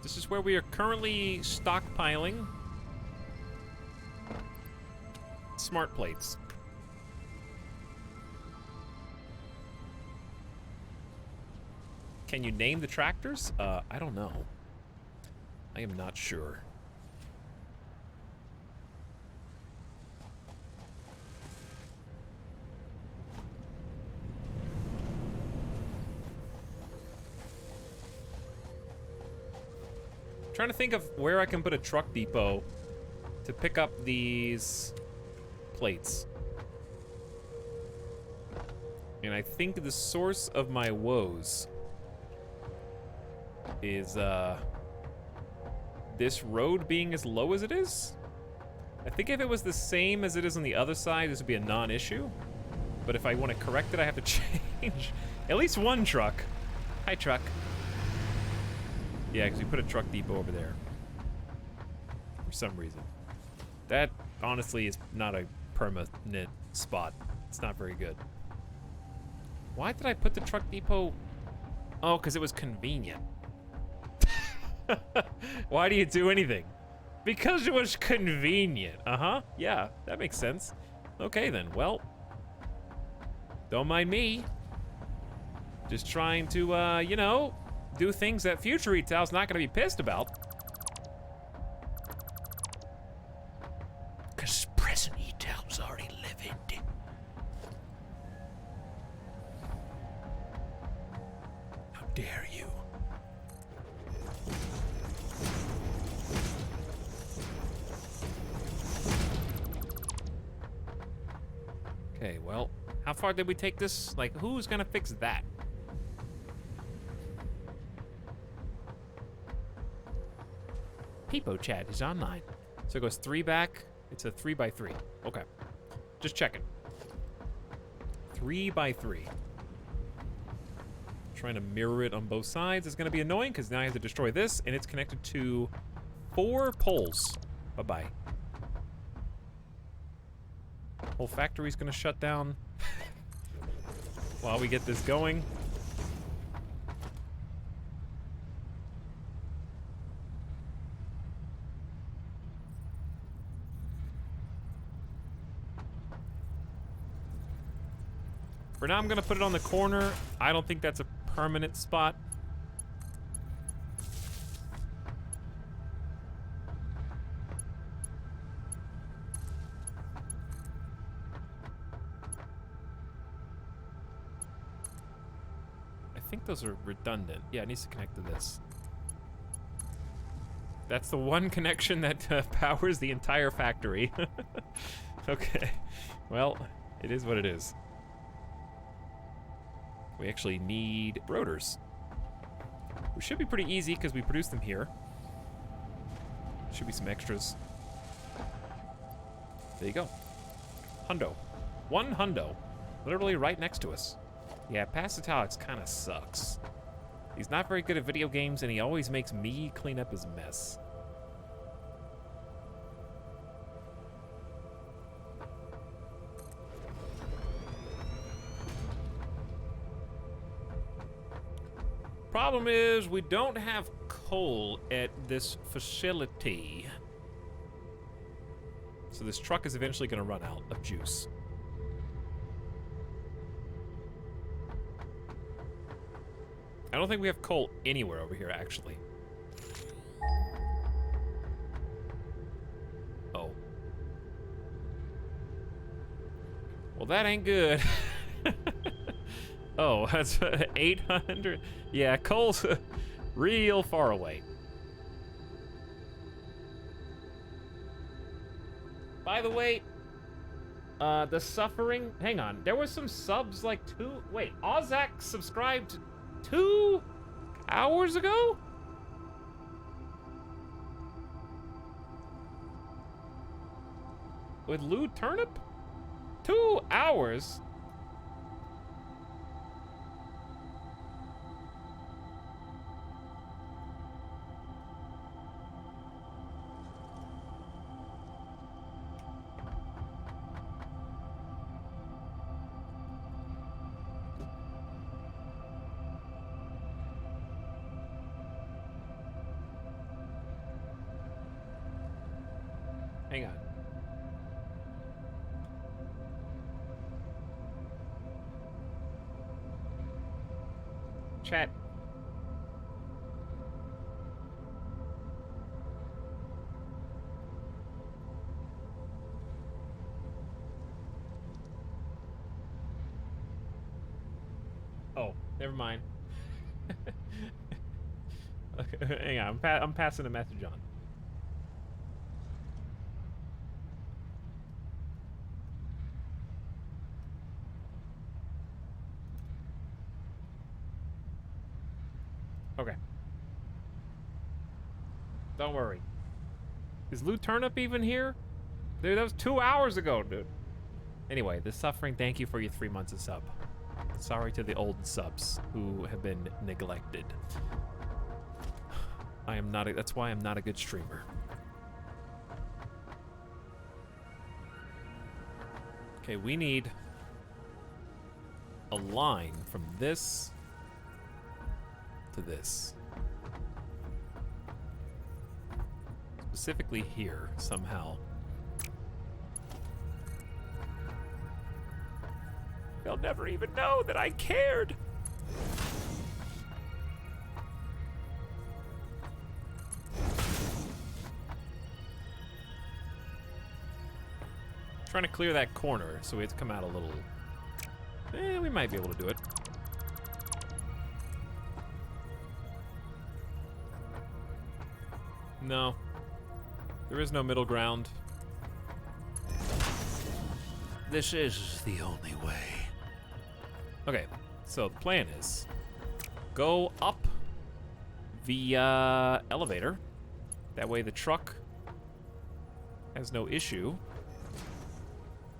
This is where we are currently stockpiling smart plates. Can you name the tractors? I don't know. I am not sure. trying to think of where I can put a truck depot to pick up these plates. And I think the source of my woes is this road being as low as it is. I think if it was the same as it is on the other side, this would be a non-issue. But if I want to correct it, I have to change at least one truck. Hi, truck. Yeah, because we put a truck depot over there for some reason. That, honestly, is not a permanent spot. It's not very good. Why did I put the truck depot? Oh, because it was convenient. Why do you do anything? Because it was convenient. Uh-huh. Yeah, that makes sense. Okay, then. Well, don't mind me. Just trying to, you know, do things that future retail's not going to be pissed about. Because present retail's already living. How dare you? Okay, well, how far did we take this? Like, who's gonna fix that? Peepo chat is online. So it goes 3 back. It's a 3x3. Okay. Just checking. 3x3. Trying to mirror it on both sides is gonna be annoying because now I have to destroy this and it's connected to 4 poles. Bye-bye. Whole factory's gonna shut down while we get this going. For now, I'm gonna put it on the corner. I don't think that's a permanent spot. I think those are redundant. Yeah, it needs to connect to this. That's the one connection that powers the entire factory. Okay. Well, it is what it is. We actually need rotors. Which should be pretty easy because we produce them here. Should be some extras. There you go. Hundo. 1 hundo. Literally right next to us. Yeah, past Etalyx kind of sucks. He's not very good at video games and he always makes me clean up his mess. Problem is, we don't have coal at this facility. So this truck is eventually going to run out of juice. I don't think we have coal anywhere over here, actually. Oh. Well, that ain't good. Oh, that's 800. Yeah, coal's real far away. By the way, the suffering. Hang on, there was some subs like 2. Wait, Ozak subscribed 2 hours ago? With Lou Turnip? 2 hours? Hang on. Chat. Oh, never mind. Okay, hang on, I'm passing a message on. Okay. Don't worry. Is Lou Turnip even here? Dude, that was 2 hours ago, dude. Anyway, the suffering, thank you for your 3 months of sub. Sorry to the old subs who have been neglected. That's why I'm not a good streamer. Okay, we need a line from this to this. Specifically here, somehow. They'll never even know that I cared. Trying to clear that corner, so we have to come out a little. We might be able to do it. No. There is no middle ground. This is the only way. Okay, so the plan is go up via elevator. That way the truck has no issue.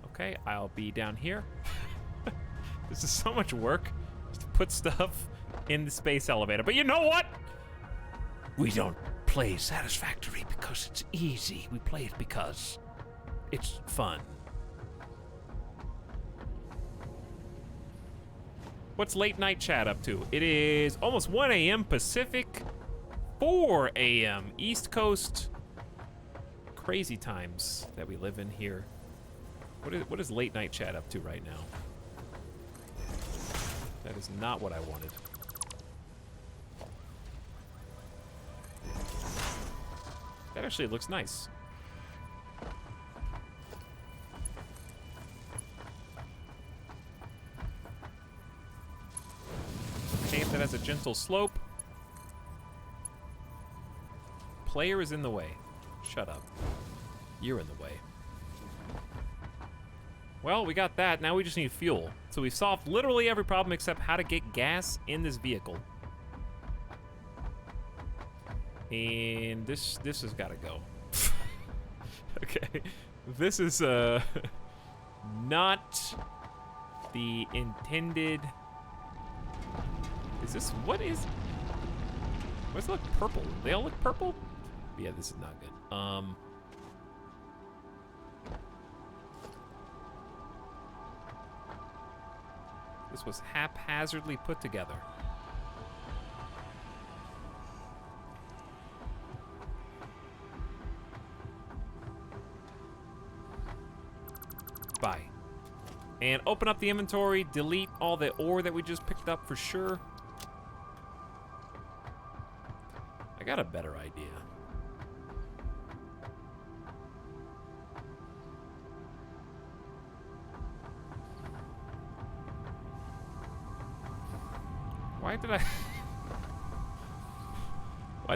Okay, I'll be down here. This is so much work just to put stuff in the space elevator. But you know what? We don't play Satisfactory because it's easy. We play it because it's fun. What's late night chat up to? It is almost 1 a.m. Pacific, 4 a.m. East Coast. Crazy times that we live in here. What is late night chat up to right now? That is not what I wanted. That actually looks nice. Cave that has a gentle slope. Player is in the way. Shut up. You're in the way. Well, we got that. Now we just need fuel. So we've solved literally every problem except how to get gas in this vehicle. And this has got to go. Okay. This is not the intended. Is this what is? Why does it look purple? They all look purple? Yeah, this is not good. This was haphazardly put together. Bye. And open up the inventory, delete all the ore that we just picked up for sure. I got a better idea. Why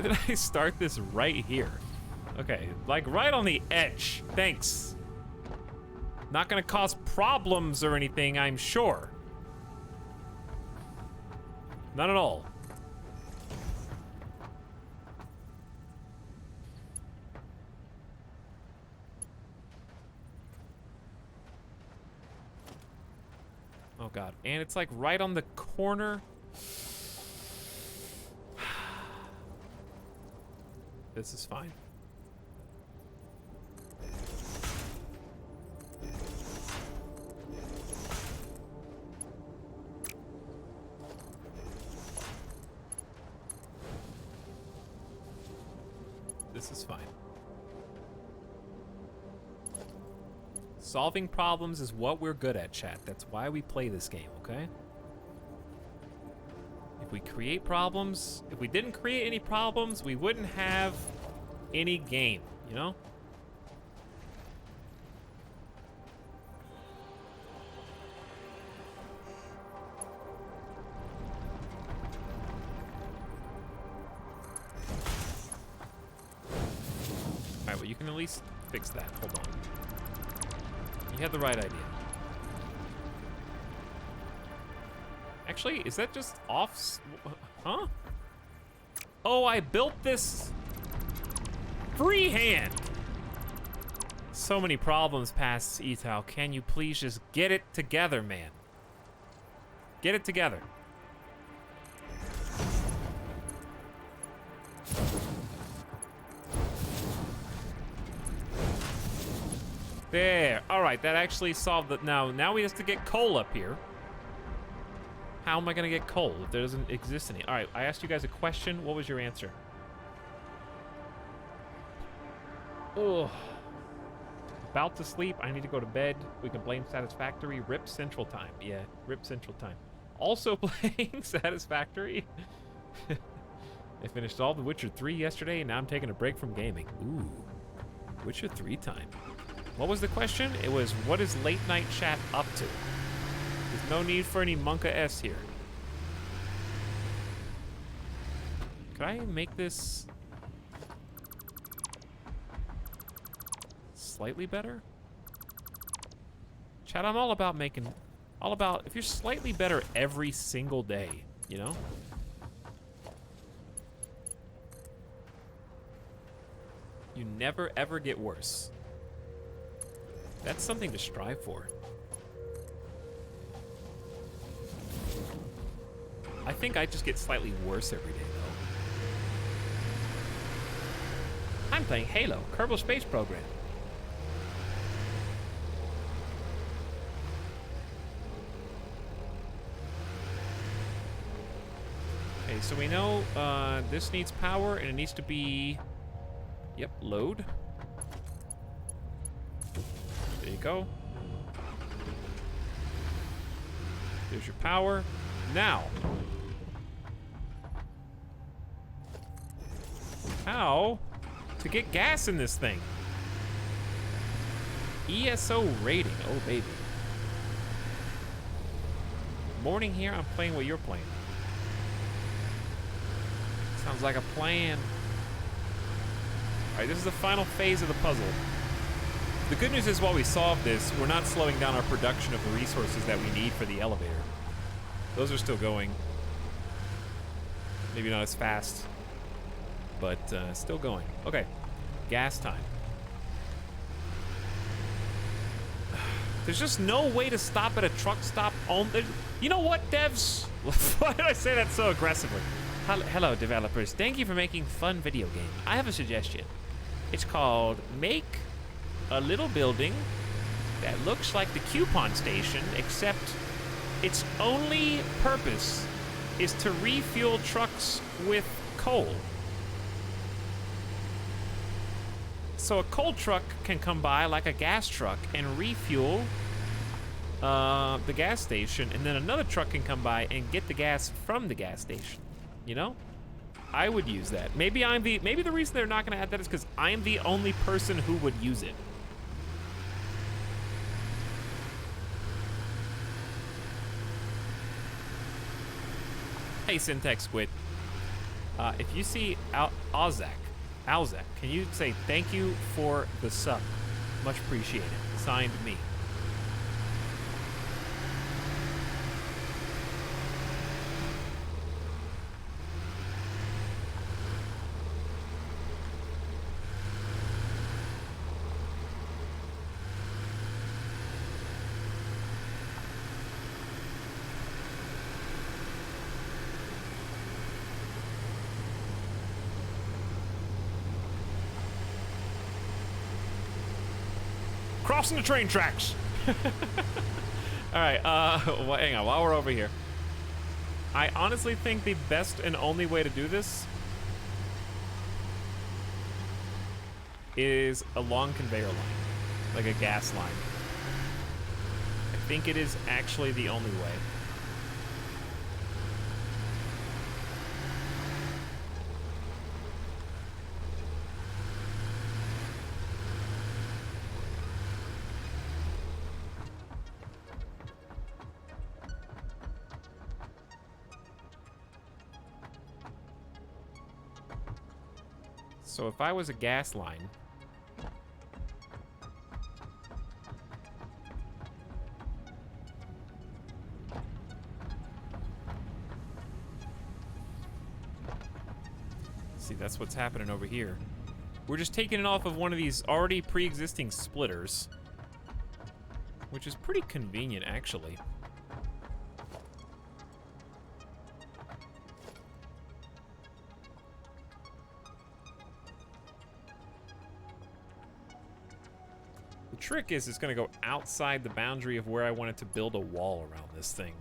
did I start this right here? Okay, like right on the edge. Thanks. Not gonna cause problems or anything, I'm sure. Not at all. Oh god, and it's like right on the corner. This is fine. This is fine. Solving problems is what we're good at, chat. That's why we play this game, okay? If we create problems, if we didn't create any problems, we wouldn't have any game, you know? least fix that. Hold on. You had the right idea. Actually, is that just off? Huh? Oh, I built this freehand. So many problems past Etal. Can you please just get it together, man? Get it together. There. All right, that actually solved it. Now we have to get coal up here. How am I gonna get coal if there doesn't exist any? All right, I asked you guys a question. What was your answer? Oh. About to sleep. I need to go to bed. We can blame Satisfactory. Rip Central Time. Yeah, Rip Central Time. Also playing Satisfactory. I finished all the Witcher 3 yesterday, and now I'm taking a break from gaming. Ooh, Witcher 3 time. What was the question? It was, what is late night chat up to? There's no need for any Monka S here. Could I make this slightly better? Chat, I'm all about if you're slightly better every single day, you know? You never ever get worse. That's something to strive for. I think I just get slightly worse every day, though. I'm playing Halo, Kerbal Space Program. Okay, so we know this needs power, and it needs to be... Yep, load. There you go. There's your power. Now, how to get gas in this thing? ESO rating. Oh, baby. Morning here. I'm playing what you're playing. Sounds like a plan. All right, this is the final phase of the puzzle. The good news is while we solve this, we're not slowing down our production of the resources that we need for the elevator. Those are still going. Maybe not as fast, but still going. Okay, gas time. There's just no way to stop at a truck stop on the... You know what, devs? Why did I say that so aggressively? Hello, developers. Thank you for making fun video game. I have a suggestion. It's called Make a Little Building that looks like the coupon station, except its only purpose is to refuel trucks with coal. So a coal truck can come by like a gas truck and refuel the gas station, and then another truck can come by and get the gas from the gas station. You know? I would use that. Maybe the reason they're not gonna add that is because I'm the only person who would use it. Hey, Syntax Squid. If you see Alzak, can you say thank you for the sub? Much appreciated. Signed, me. Crossing the train tracks. All right, well, hang on, while we're over here. I honestly think the best and only way to do this is a long conveyor line, like a gas line. I think it is actually the only way. So if I was a gas line, See, that's what's happening over here. We're just taking it off of one of these already pre-existing splitters, which is pretty convenient, actually. The trick is it's going to go outside the boundary of where I wanted to build a wall around this thing.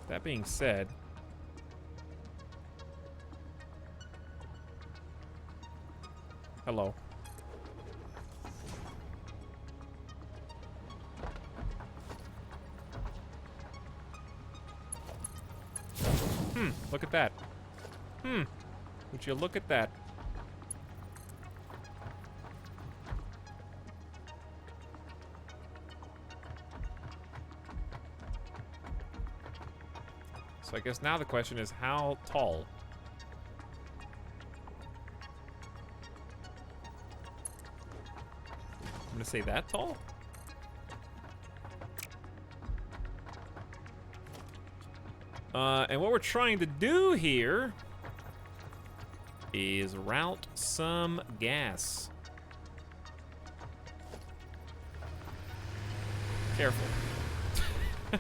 That being said, hello. Look at that. Would you look at that? So I guess now the question is, how tall? I'm gonna say that tall? And what we're trying to do here is route some gas. Careful. I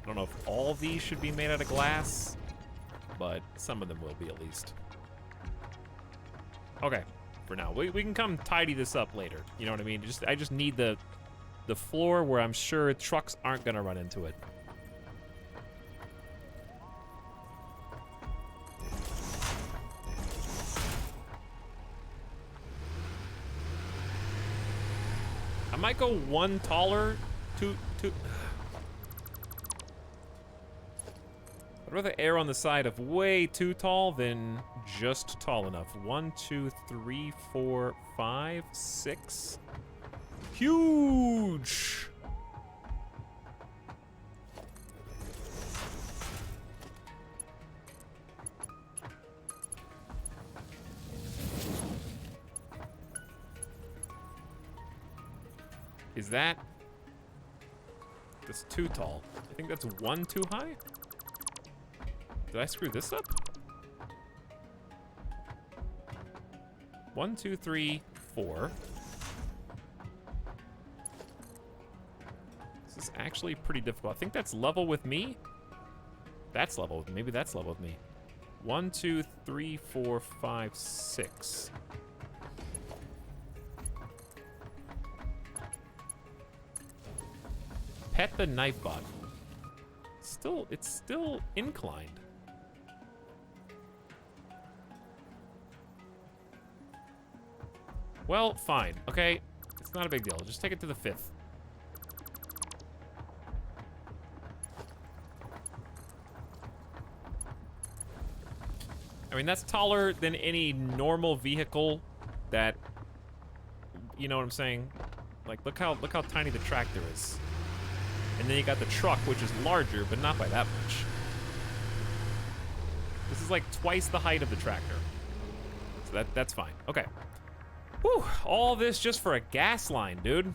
don't know if all of these should be made out of glass, but some of them will be at least. Okay, for now. We can come tidy this up later. You know what I mean? I just need the floor where I'm sure trucks aren't gonna run into it. I might go one taller, two. I'd rather err on the side of way too tall than just tall enough. 1, 2, 3, 4, 5, 6. Huge! Is that... That's too tall. I think that's 1 too high? Did I screw this up? 1, 2, 3, 4. This is actually pretty difficult. I think that's level with me. That's level with me. Maybe that's level with me. 1, 2, 3, 4, 5, 6. Pet the knife bot. It's still inclined. Well, fine. Okay, it's not a big deal. Just take it to the 5th. I mean, that's taller than any normal vehicle that, you know what I'm saying? Like, look how tiny the tractor is. And then you got the truck, which is larger, but not by that much. This is like twice the height of the tractor. So that's fine. Okay. Whew, all this just for a gas line, dude.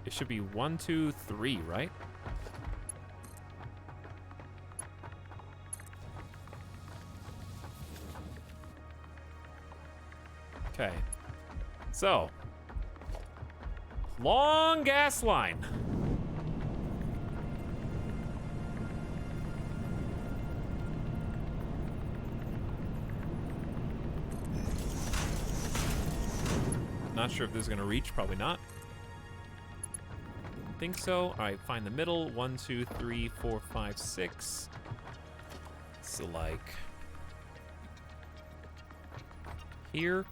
It should be 1, 2, 3, right? Okay. So, long gas line. Not sure if this is gonna reach, probably not. Don't think so. All right, find the middle. 1, 2, 3, 4, 5, 6. So like here.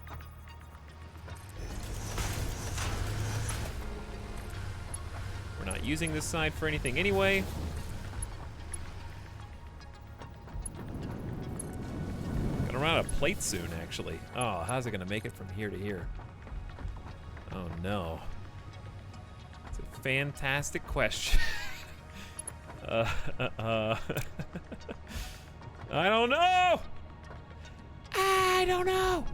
We're not using this side for anything anyway. Gonna run out of plates soon, actually. Oh, how's it gonna make it from here to here? Oh no. It's a fantastic question. I don't know! I don't know!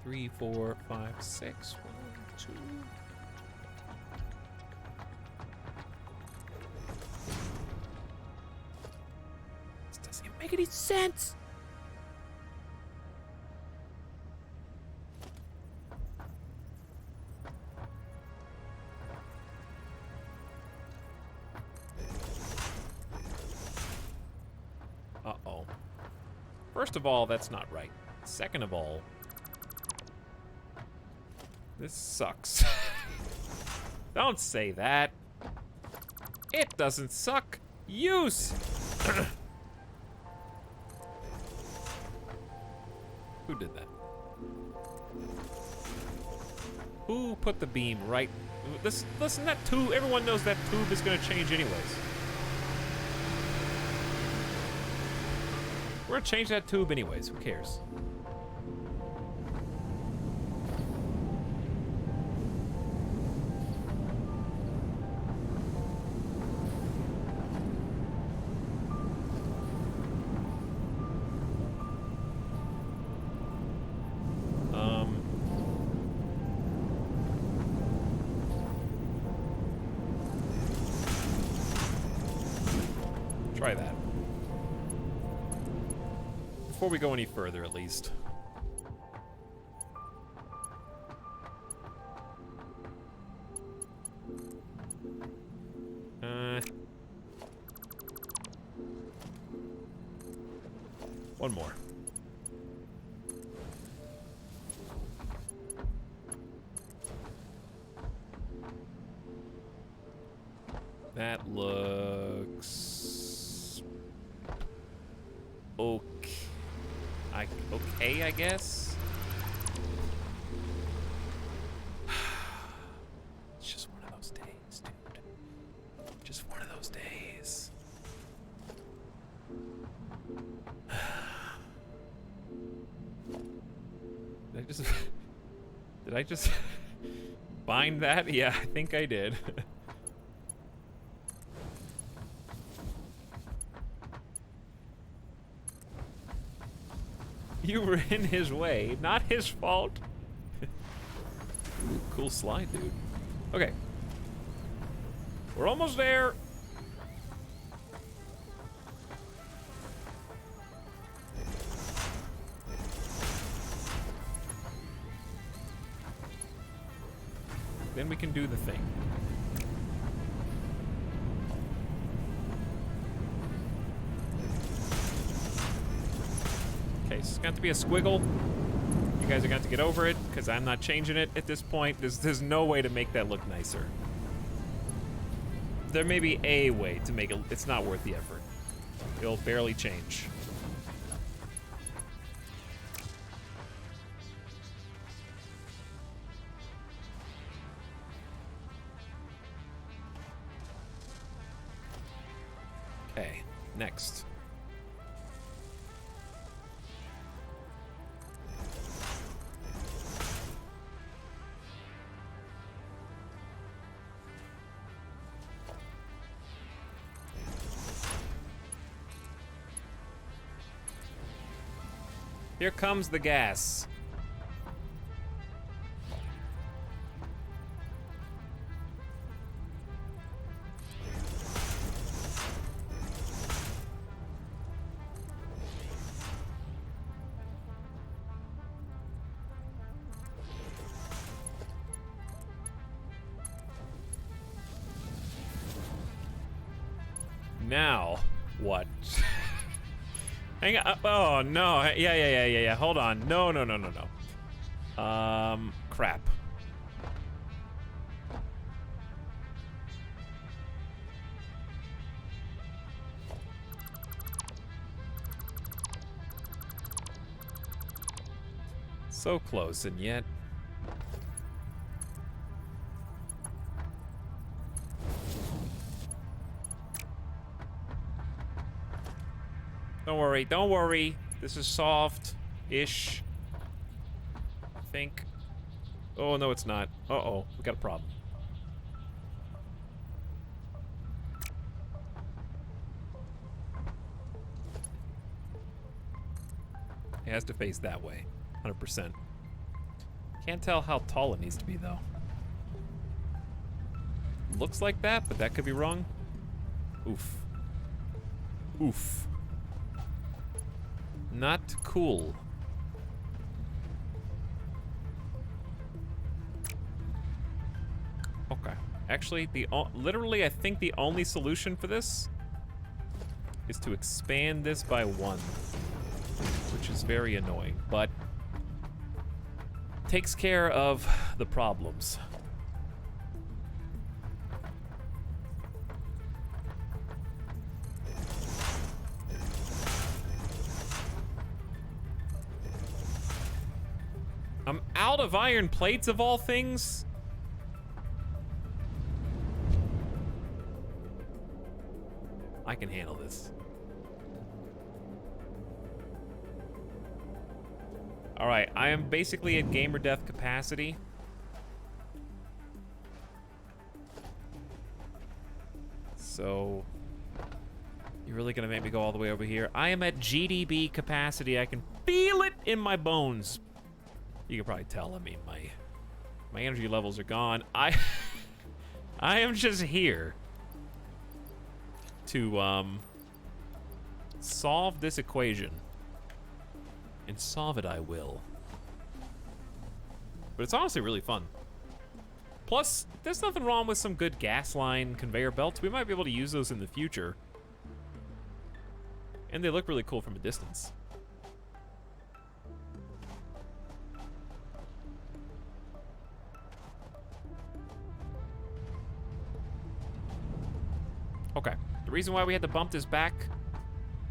Three, 4, 5, 6. 1, 2. This doesn't even make any sense! Uh-oh. First of all, that's not right. Second of all, this sucks. Don't say that. It doesn't suck. Use! Who did that? Who put the beam right? Listen, that tube, everyone knows that tube is gonna change anyways. We're gonna change that tube anyways, who cares? Try that. Before we go any further, at least. One more. That looks okay. Okay, I guess. It's just one of those days, dude. Just one of those days. Did I just bind that? Yeah, I think I did. You were in his way, not his fault. Ooh, cool slide, dude. Okay. We're almost there. Then we can do the thing. Okay, so it's got to be a squiggle. You guys are going to have to get over it, because I'm not changing it at this point. There's no way to make that look nicer. There may be a way to make it. It's not worth the effort. It'll barely change. Okay, next. Here comes the gas. Now, what? Hang on. Oh, no. Yeah. Hold on. No. Crap. So close, and yet... Don't worry. This is soft-ish. I think. Oh, no, it's not. Uh-oh, we got a problem. It has to face that way, 100%. Can't tell how tall it needs to be, though. Looks like that, but that could be wrong. Oof. Oof. Not cool. Okay. Actually, literally, I think the only solution for this is to expand this by 1, which is very annoying, but takes care of the problems. I'm out of iron plates of all things. I can handle this. All right, I am basically at gamer death capacity. So, you're really gonna make me go all the way over here? I am at GDB capacity. I can feel it in my bones. You can probably tell. I mean, my energy levels are gone. I am just here to solve this equation. And solve it I will. But it's honestly really fun. Plus, there's nothing wrong with some good gas line conveyor belts. We might be able to use those in the future. And they look really cool from a distance. Okay, the reason why we had to bump this back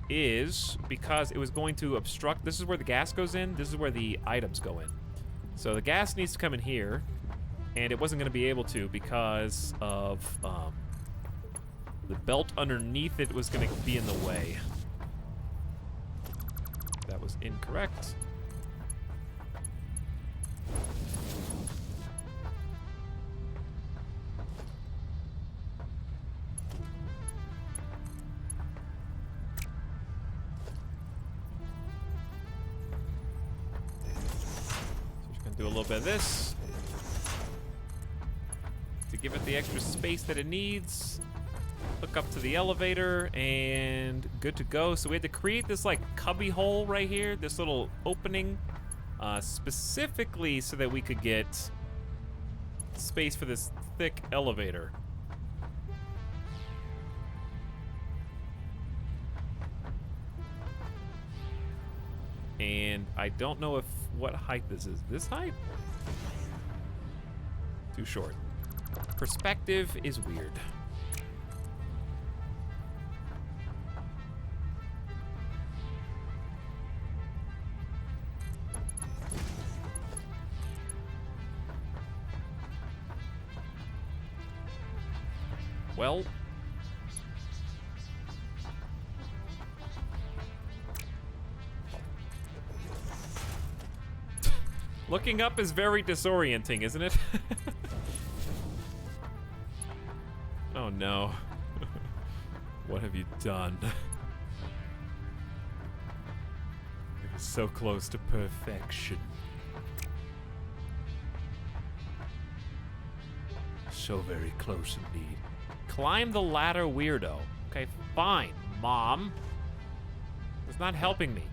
is because it was going to obstruct. This is where the gas goes in. This is where the items go in. So the gas needs to come in here, and it wasn't going to be able to because of the belt underneath it was going to be in the way. That was incorrect. Do a little bit of this to give it the extra space that it needs. Hook up to the elevator and good to go. So we had to create this like cubby hole right here, this little opening, specifically so that we could get space for this thick elevator. And I don't know what height this is. This height? Too short. Perspective is weird. Well, looking up is very disorienting, isn't it? Oh no. What have you done? It was so close to perfection. So very close indeed. Climb the ladder, weirdo. Okay, fine, Mom. It's not helping me.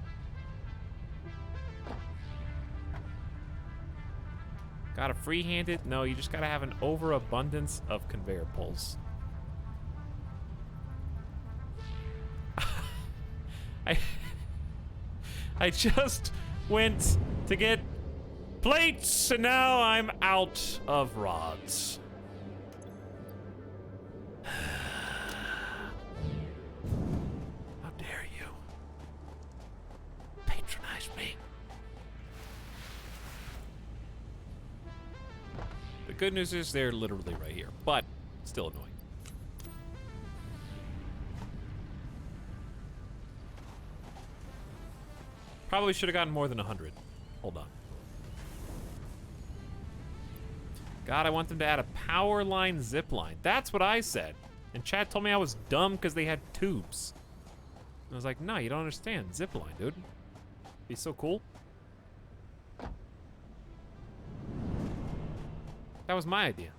Gotta freehand it? No, you just gotta have an overabundance of conveyor pulls. I just went to get plates, and now I'm out of rods. How dare you patronize me? The good news is they're literally right here, but still annoying. Probably should have gotten more than 100. Hold on. God, I want them to add a power line zip line. That's what I said. And chat told me I was dumb because they had tubes. And I was like, no, you don't understand. Zip line, dude. Be so cool. That was my idea.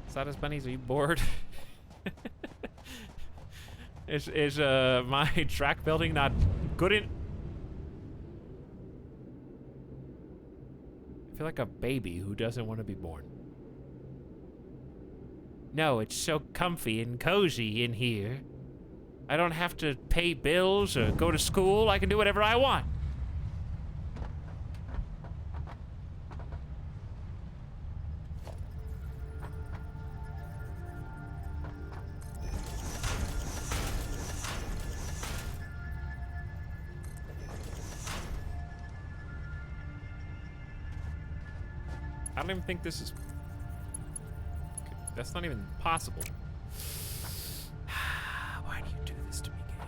Satis bunnies, are you bored? Is my track building not good in? I feel like a baby who doesn't want to be born. No, it's so comfy and cozy in here. I don't have to pay bills or go to school. I can do whatever I want. I don't even think this is... That's not even possible. Why do you do this to me, game?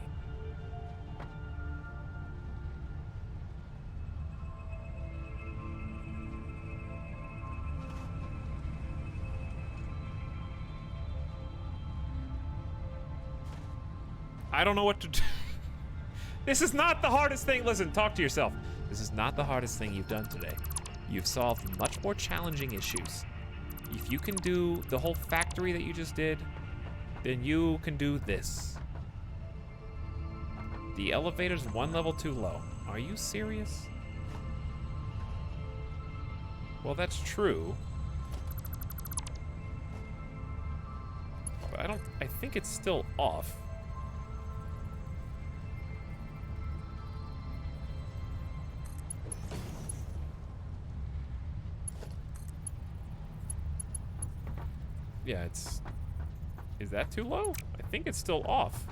I don't know what to do. This is not the hardest thing. Listen, talk to yourself. This is not the hardest thing you've done today. You've solved much more challenging issues. If you can do the whole factory that you just did, then you can do this. The elevator's one level too low. Are you serious? Well, that's true. But I think it's still off. Yeah, it's... Is that too low? I think it's still off.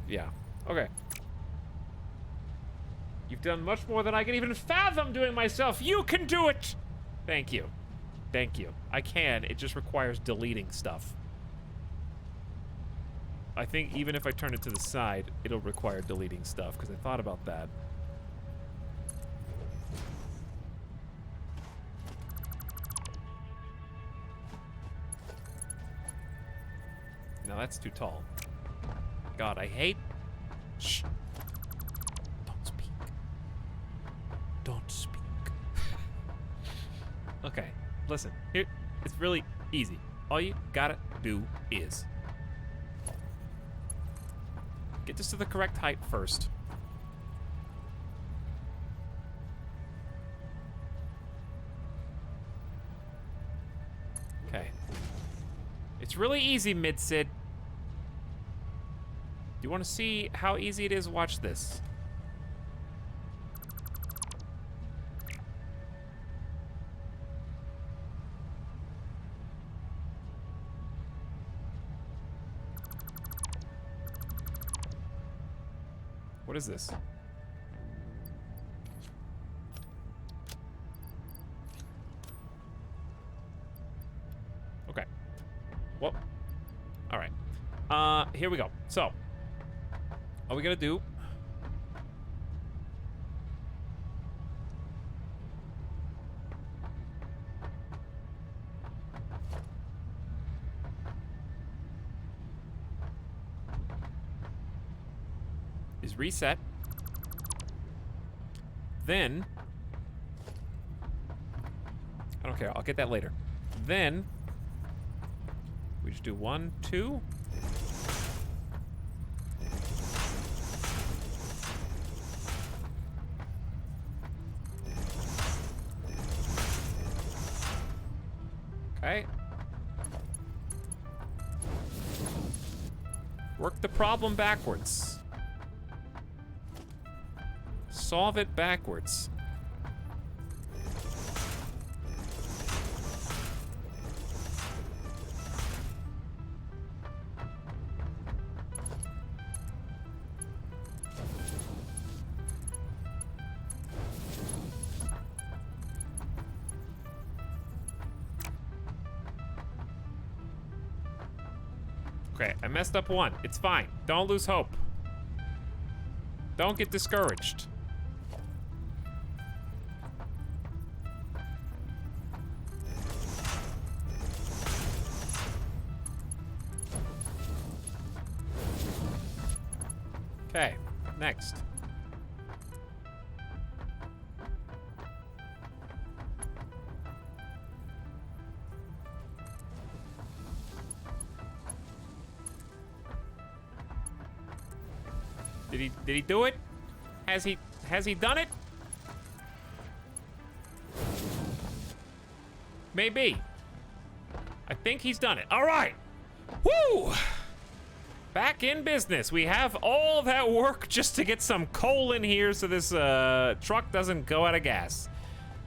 Yeah. Okay. You've done much more than I can even fathom doing myself. You can do it! Thank you. Thank you. I can. It just requires deleting stuff. I think even if I turn it to the side, it'll require deleting stuff, because I thought about that. Now that's too tall. God, I hate... Shh. Don't speak. Don't speak. Okay, listen. Here, it's really easy. All you gotta do is... get this to the correct height first. Okay. It's really easy, Mid-Sid. Do you want to see how easy it is? Watch this. What is this? Okay. Well, all right. Here we go. So, all we gotta do is reset. Then, I don't care, I'll get that later. Then, we just do 1, 2. Okay. Work the problem backwards. Solve it backwards. Okay, I messed up one. It's fine. Don't lose hope. Don't get discouraged. Okay, next. Did he do it? Has he done it? Maybe. I think he's done it. All right. Woo! Back in business. We have all that work just to get some coal in here so this truck doesn't go out of gas.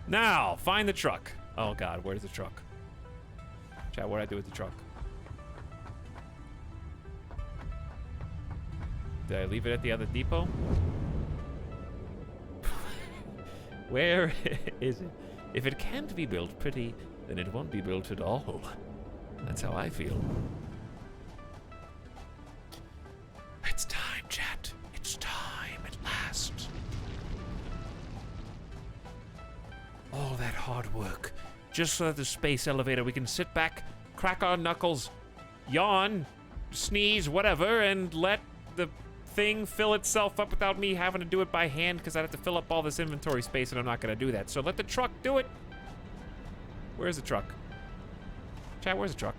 Now, find the truck. Oh God, where's the truck? Chat, what did I do with the truck? Did I leave it at the other depot? Where is it? If it can't be built pretty, then it won't be built at all. That's how I feel. It's time, chat. It's time at last. All that hard work, just so that the space elevator, we can sit back, crack our knuckles, yawn, sneeze, whatever, and let the thing fill itself up without me having to do it by hand, because I'd have to fill up all this inventory space, and I'm not gonna do that. So let the truck do it. Where's the truck? Chat, where's the truck?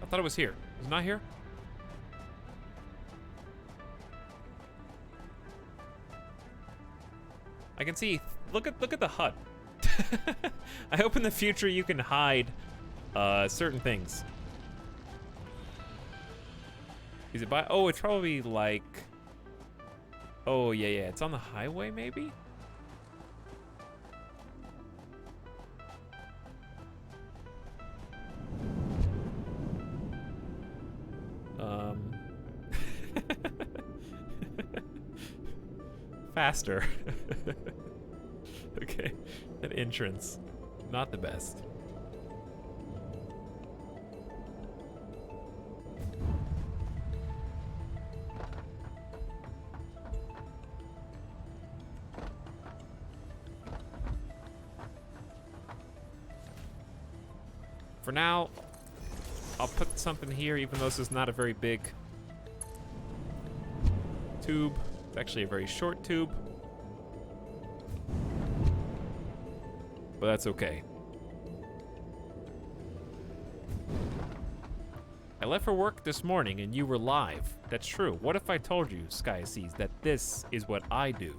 I thought it was here. Is it not here? I can see. Look at the HUD. I hope in the future you can hide certain things. Is it by? Oh, it's probably like. Oh yeah, it's on the highway maybe. Faster. Okay, an entrance, not the best. For now, I'll put something here, even though this is not a very big tube. It's actually a very short tube. But that's okay. I left for work this morning and you were live. That's true. What if I told you, Sky Seas, that this is what I do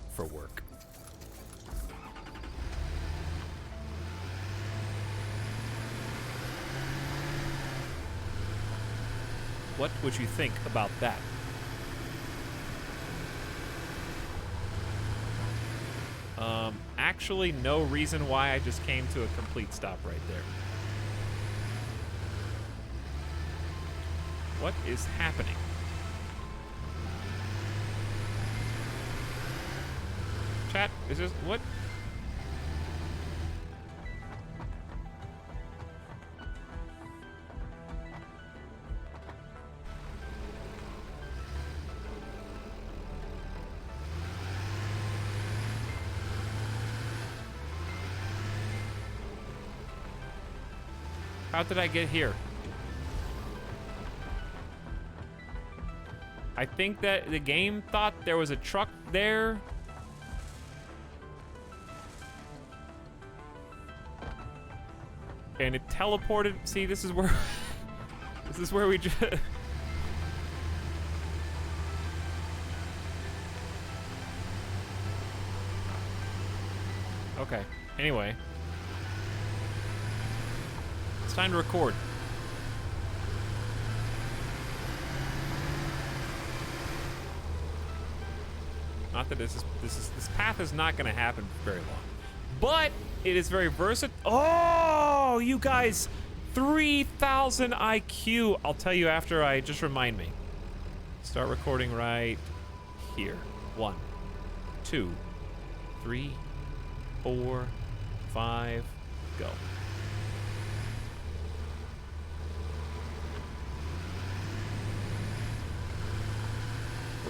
for work? What would you think about that? Actually, no reason why. I just came to a complete stop right there. What is happening? Chat, is this what? How did I get here? I think that the game thought there was a truck there. And it teleported. See, this is where this is where we just Okay. Anyway. It's time to record. Not that this path is not gonna happen for very long. But it is very versatile. Oh, you guys, 3,000 IQ. I'll tell you after I just remind me. Start recording right here. 1, 2, 3, 4, 5, go.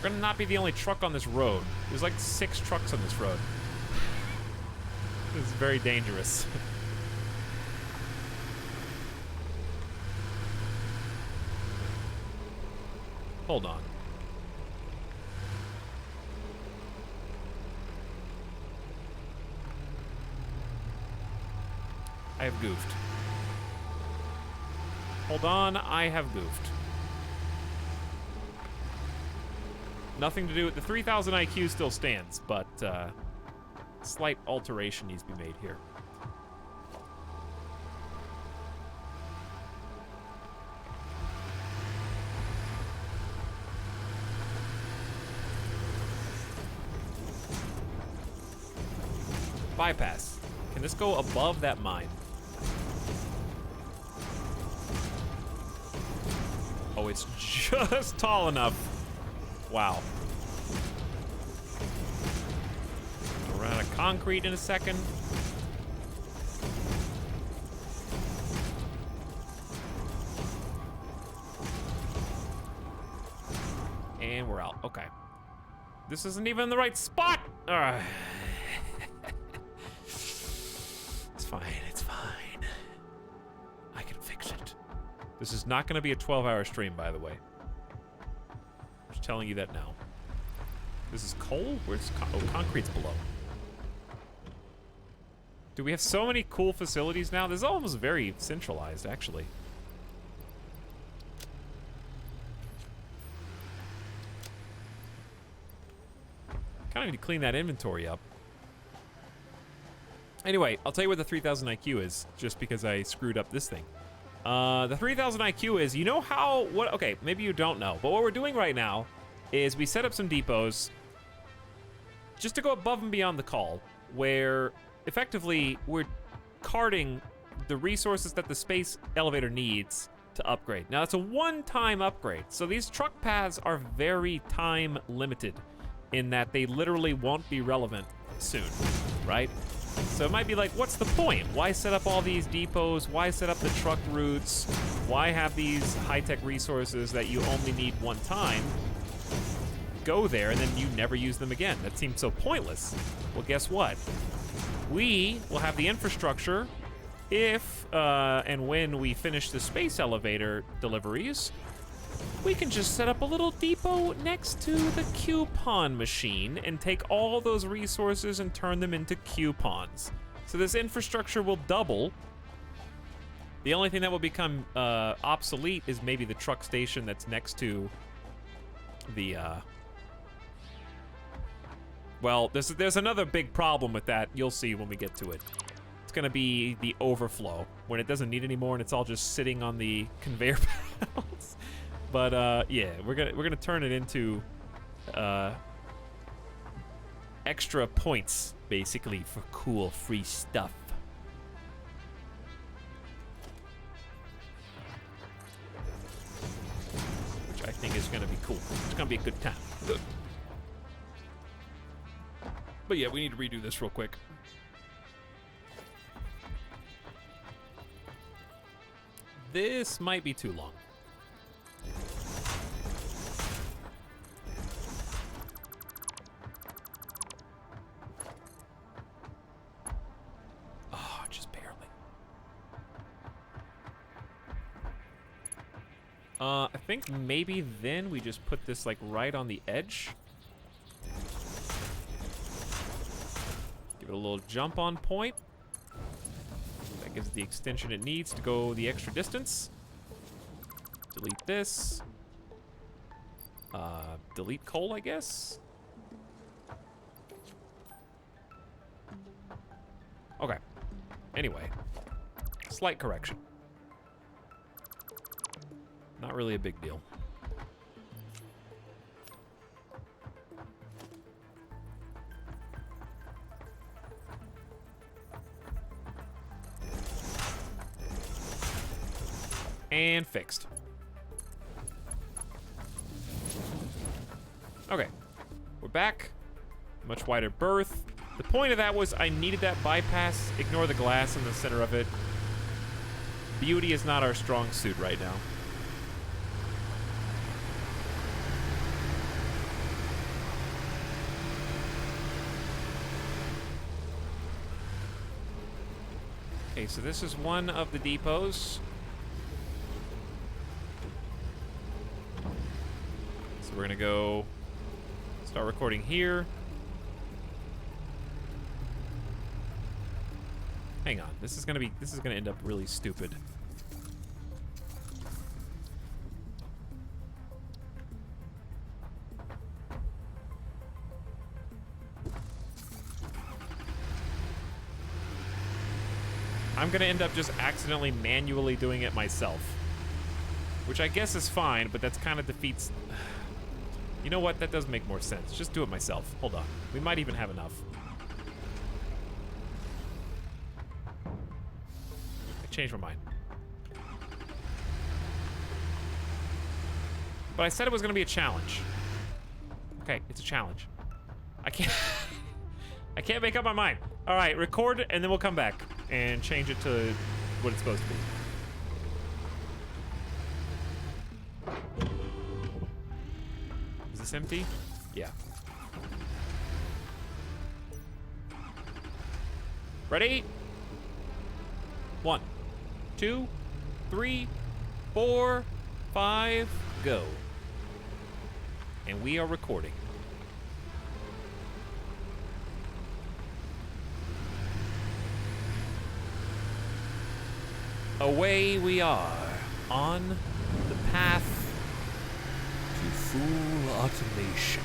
gonna not be the only truck on this road. There's like 6 trucks on this road. This is very dangerous. Hold on. I have goofed. Hold on, I have goofed. Nothing to do with the 3000 IQ still stands, but slight alteration needs to be made here. Bypass. Can this go above that mine? Oh, it's just tall enough. Wow. We'll run out of concrete in a second. And we're out. Okay. This isn't even the right spot. It's fine. It's fine. I can fix it. This is not going to be a 12-hour stream, by the way. Just telling you that now. This is coal? Where's concrete's below. Do we have so many cool facilities now? This is almost very centralized, actually. Kind of need to clean that inventory up. Anyway, I'll tell you what the 3000 IQ is, just because I screwed up this thing. The 3000 IQ is, you know how, okay, maybe you don't know, but what we're doing right now is we set up some depots just to go above and beyond the call, where effectively we're carting the resources that the space elevator needs to upgrade. Now, it's a one-time upgrade, so these truck paths are very time limited in that they literally won't be relevant soon, right? So it might be like, what's the point? Why set up all these depots? Why set up the truck routes? Why have these high-tech resources that you only need one time? Go there and then you never use them again. That seems so pointless. Well, guess what? We will have the infrastructure if and when we finish the space elevator deliveries. We can just set up a little depot next to the coupon machine and take all those resources and turn them into coupons. So this infrastructure will double. The only thing that will become obsolete is maybe the truck station that's next to the... Well, there's another big problem with that. You'll see when we get to it. It's gonna be the overflow, when it doesn't need any more and it's all just sitting on the conveyor belts. But yeah, we're gonna turn it into extra points, basically, for cool free stuff. Which I think is gonna be cool. It's gonna be a good time. Good. But yeah, we need to redo this real quick. This might be too long. Just barely. I think maybe then we just put this like right on the edge. Give it a little jump on point. That gives it the extension it needs to go the extra distance. Delete this. Delete coal, I guess. Okay. Anyway, slight correction. Not really a big deal. And fixed. Okay, we're back. Much wider berth. The point of that was I needed that bypass. Ignore the glass in the center of it. Beauty is not our strong suit right now. Okay, so this is one of the depots. So we're gonna go start recording here. Hang on, this is gonna end up really stupid. I'm gonna end up just accidentally manually doing it myself. Which I guess is fine, but that's kind of defeats... You know what? That does make more sense. Just do it myself. Hold on. We might even have enough. I changed my mind. But I said it was gonna be a challenge. Okay, it's a challenge. I can't... I can't make up my mind. All right, record, and then we'll come back and change it to what it's supposed to be. Is this empty? Yeah. Ready? 1, 2, 3, 4, 5, go. And we are recording. Away we are, on the path to full automation.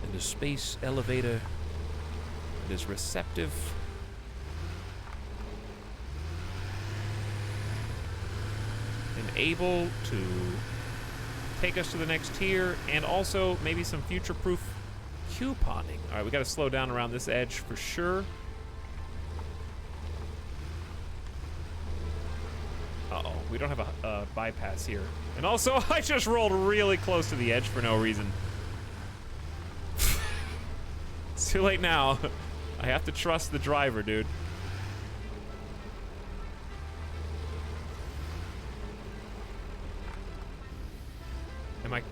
And a space elevator that is receptive and able to take us to the next tier, and also maybe some future-proof couponing. All right, we got to slow down around this edge for sure. Uh-oh, we don't have a bypass here. And also, I just rolled really close to the edge for no reason. It's too late now. I have to trust the driver, dude. Am I...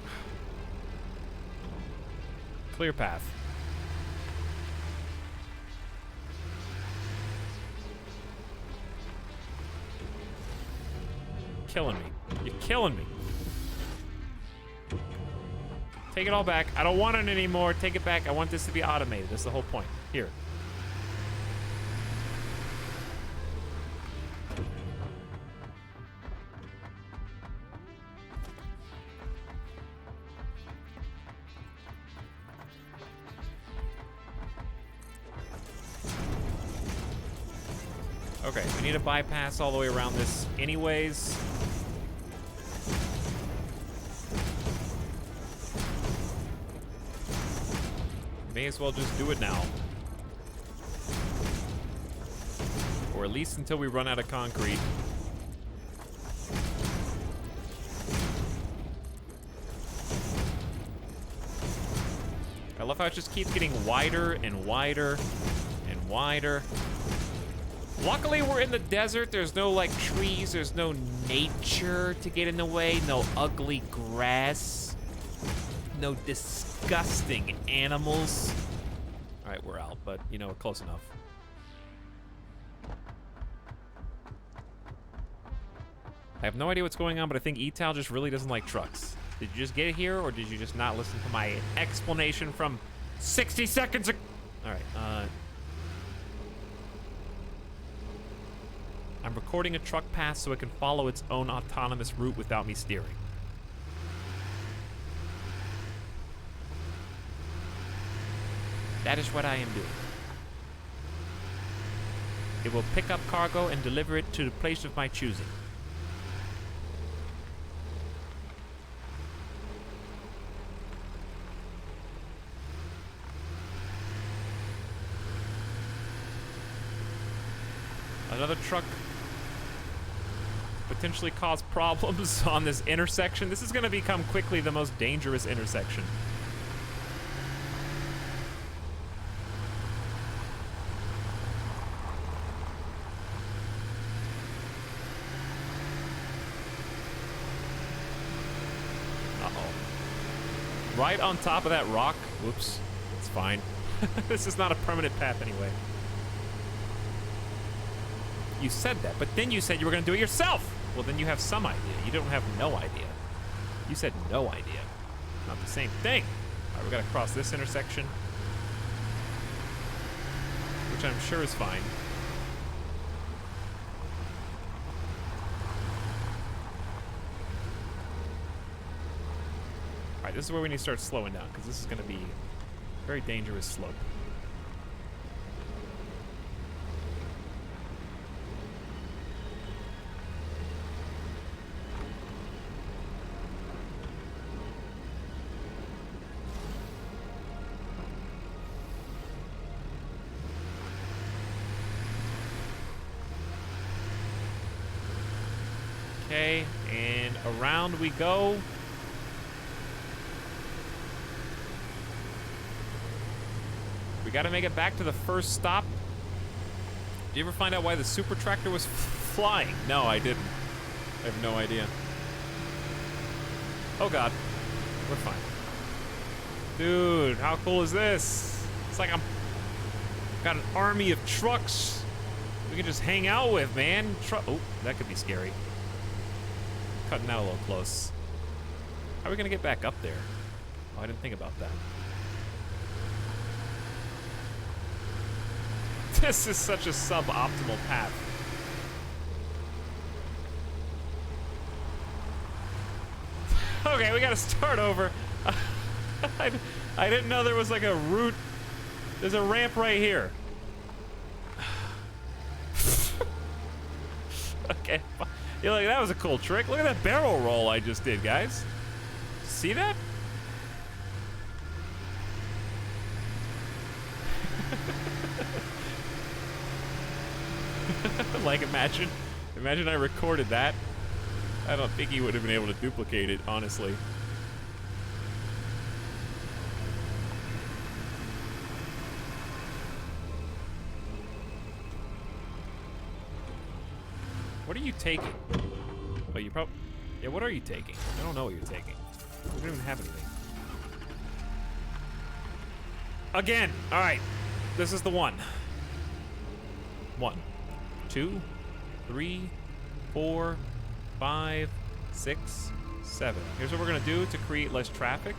Clear path. Killing me. You're killing me. Take it all back. I don't want it anymore. Take it back. I want this to be automated. That's the whole point. Here. Okay, we need a bypass all the way around this anyways. May as well just do it now. Or at least until we run out of concrete. I love how it just keeps getting wider and wider and wider. Luckily, we're in the desert. There's no, like, trees. There's no nature to get in the way. No ugly grass. No disgusting animals. All right, we're out, but, you know, close enough. I have no idea what's going on, but I think Etal just really doesn't like trucks. Did you just get here, or did you just not listen to my explanation from 60 seconds ago? All right, I'm recording a truck path so it can follow its own autonomous route without me steering. That is what I am doing. It will pick up cargo and deliver it to the place of my choosing. Another truck potentially cause problems on this intersection. This is going to become quickly the most dangerous intersection. Uh-oh. Right on top of that rock. Whoops. It's fine. This is not a permanent path anyway. You said that, but then you said you were gonna do it yourself. Well, then you have some idea. You don't have no idea. You said no idea. Not the same thing. All right, we gotta cross this intersection, which I'm sure is fine. All right, this is where we need to start slowing down, because this is gonna be a very dangerous slope. Okay, and around we go. We gotta make it back to the first stop. Did you ever find out why the super tractor was flying? No, I didn't. I have no idea. Oh god, we're fine. Dude, how cool is this? It's like I'm got an army of trucks we can just hang out with, man. Oh, that could be scary. Cutting out a little close. How are we gonna get back up there? Oh, I didn't think about that. This is such a suboptimal path. Okay, we gotta start over. I didn't know there was like a route. There's a ramp right here. Okay, you're like, that was a cool trick. Look at that barrel roll I just did, guys. See that? Like, imagine I recorded that. I don't think he would have been able to duplicate it, honestly. What are you taking? Oh, you probably... Yeah, what are you taking? I don't know what you're taking. We don't even have anything. Again! Alright. This is the one. 1, 2, 3, 4, 5, 6, 7. Here's what we're gonna do to create less traffic.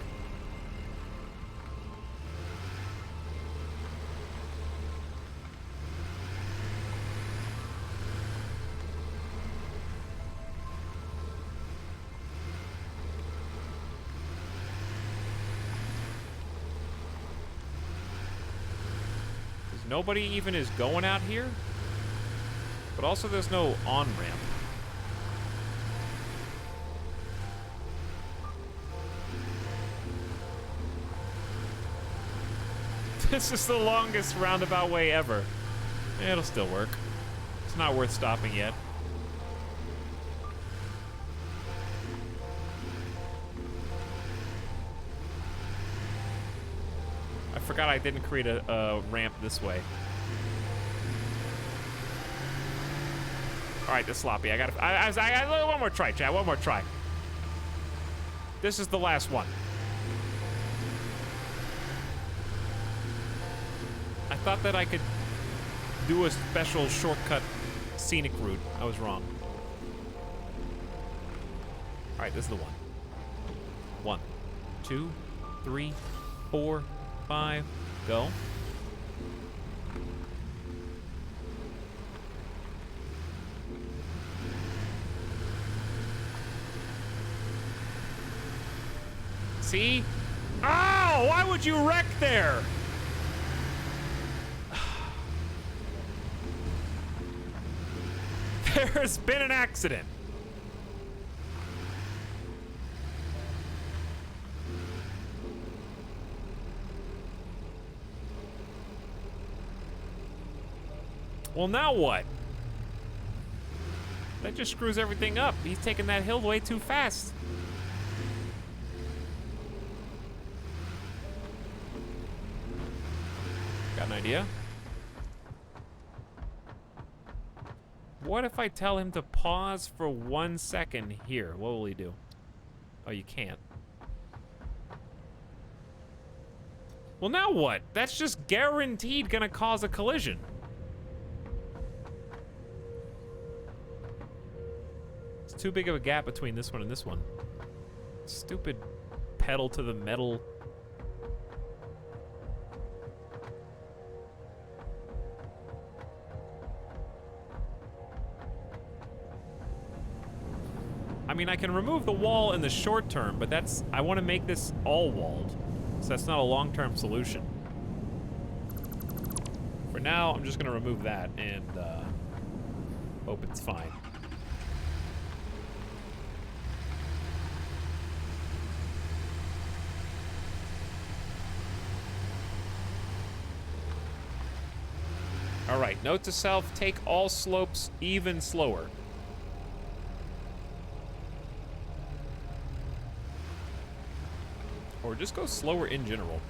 Nobody even is going out here, but also there's no on-ramp. This is the longest roundabout way ever. It'll still work. It's not worth stopping yet. I forgot I didn't create a ramp this way. All right, this sloppy. I got one more try, chat. One more try. This is the last one. I thought that I could do a special shortcut scenic route. I was wrong. All right, this is the one. 1, 2, 3, 4, 5, go. See? Ow! Why would you wreck there? There's been an accident. Well, now what? That just screws everything up. He's taking that hill way too fast. Got an idea? What if I tell him to pause for 1 second here? What will he do? Oh, you can't. Well, now what? That's just guaranteed gonna cause a collision. too big of a gap between this one and this one. Stupid pedal to the metal. I mean, I can remove the wall in the short term, but that's... I want to make this all walled. So that's not a long-term solution. For now, I'm just going to remove that and hope it's fine. All right, note to self, take all slopes even slower. Or just go slower in general.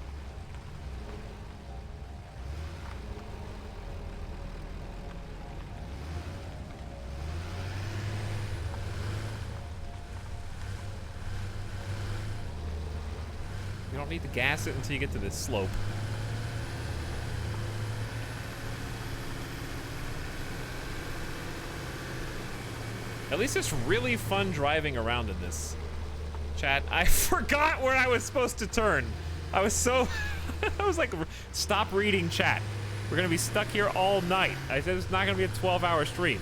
You don't need to gas it until you get to this slope. At least it's really fun driving around in this. Chat, I forgot where I was supposed to turn. I was so... I was like, stop reading chat. We're going to be stuck here all night. I said it's not going to be a 12-hour stream.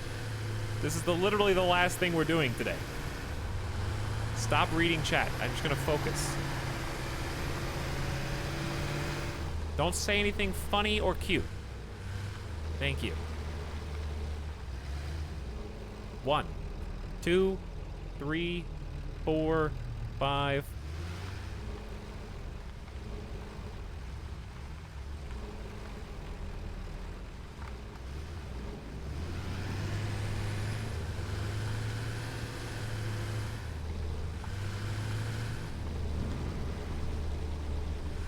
This is literally the last thing we're doing today. Stop reading chat. I'm just going to focus. Don't say anything funny or cute. Thank you. 1, 2, 3, 4, 5.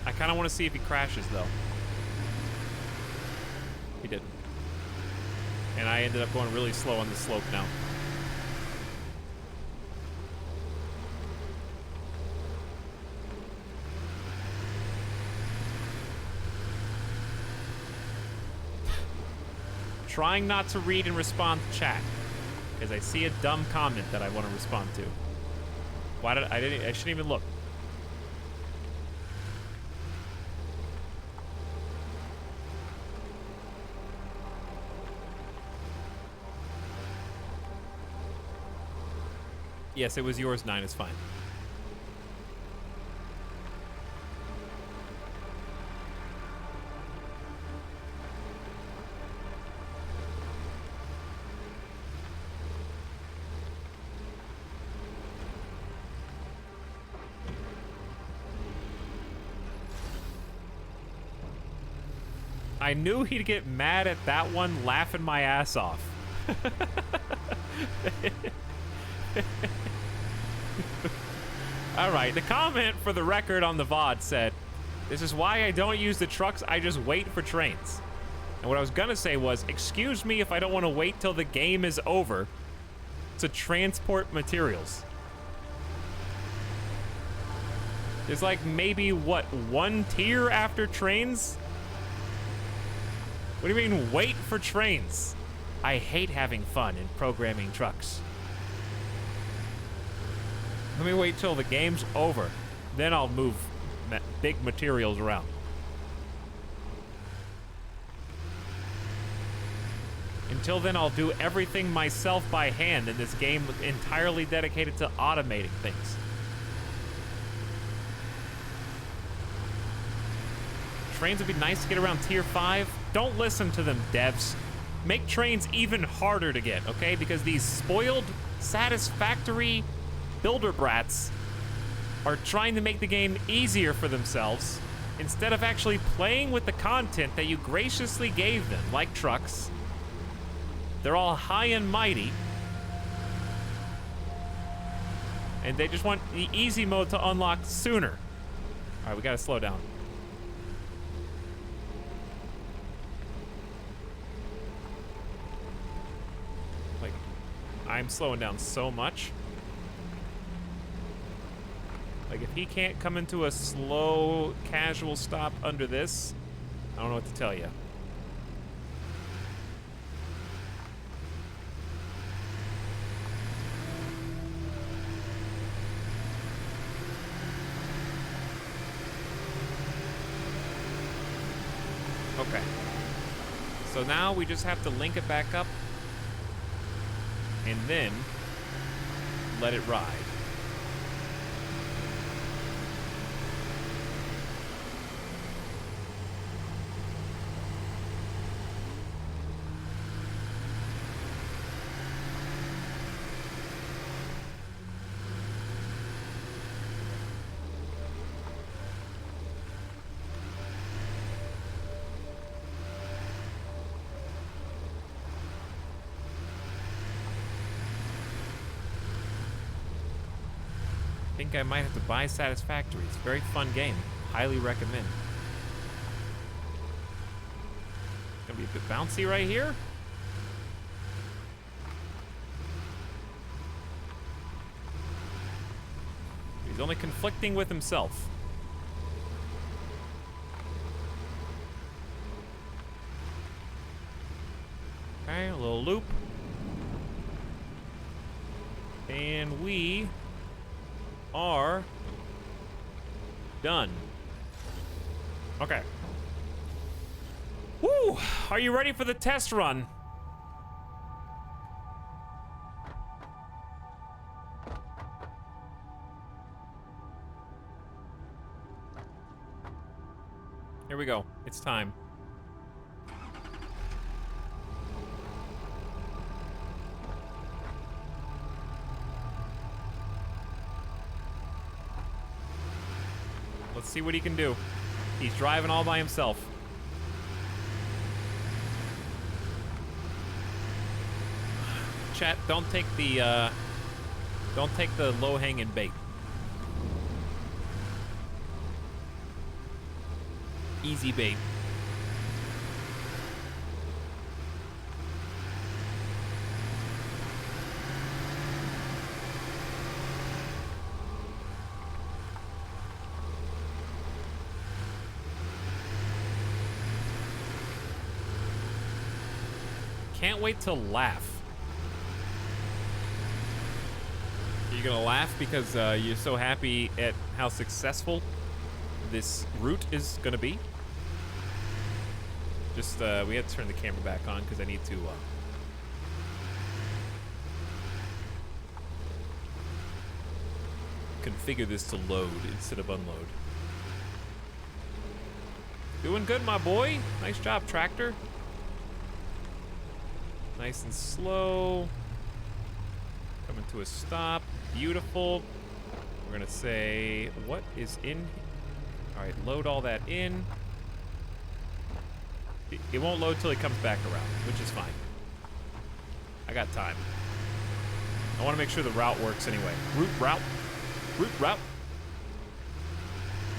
I kind of want to see if he crashes, though. He didn't. And I ended up going really slow on the slope now. Trying not to read and respond to chat because I see a dumb comment that I want to respond to. Why did I shouldn't even look. Yes, it was yours, 9. It's fine. I knew he'd get mad at that one, laughing my ass off. Alright, the comment for the record on the VOD said, "This is why I don't use the trucks, I just wait for trains." And what I was gonna say was, excuse me if I don't want to wait till the game is over to transport materials. There's like maybe, what, 1 tier after trains? What do you mean, wait for trains? I hate having fun in programming trucks. Let me wait till the game's over. Then I'll move big materials around. Until then, I'll do everything myself by hand in this game entirely dedicated to automating things. Trains would be nice to get around tier 5. Don't listen to them, devs. Make trains even harder to get, okay? Because these spoiled, satisfactory builder brats are trying to make the game easier for themselves instead of actually playing with the content that you graciously gave them, like trucks. They're all high and mighty. And they just want the easy mode to unlock sooner. All right, we gotta slow down. Like, I'm slowing down so much. Like, if he can't come into a slow, casual stop under this, I don't know what to tell you. So now we just have to link it back up and then let it ride. I think I might have to buy Satisfactory. It's a very fun game. Highly recommend. Gonna be a bit bouncy right here. He's only conflicting with himself. Okay, a little loop. And we are done. Okay. Woo! Are you ready for the test run? Here we go. It's time. Let's see what he can do. He's driving all by himself. Chat, don't take the low-hanging bait. Easy bait. Can't wait to laugh. Are you gonna laugh because you're so happy at how successful this route is gonna be? Just, we have to turn the camera back on because I need to, configure this to load instead of unload. Doing good, my boy. Nice job, tractor. Nice and slow. Coming to a stop. Beautiful. We're gonna say, what is in? All right, load all that in. It won't load till it comes back around, which is fine. I got time. I want to make sure the route works anyway. Route.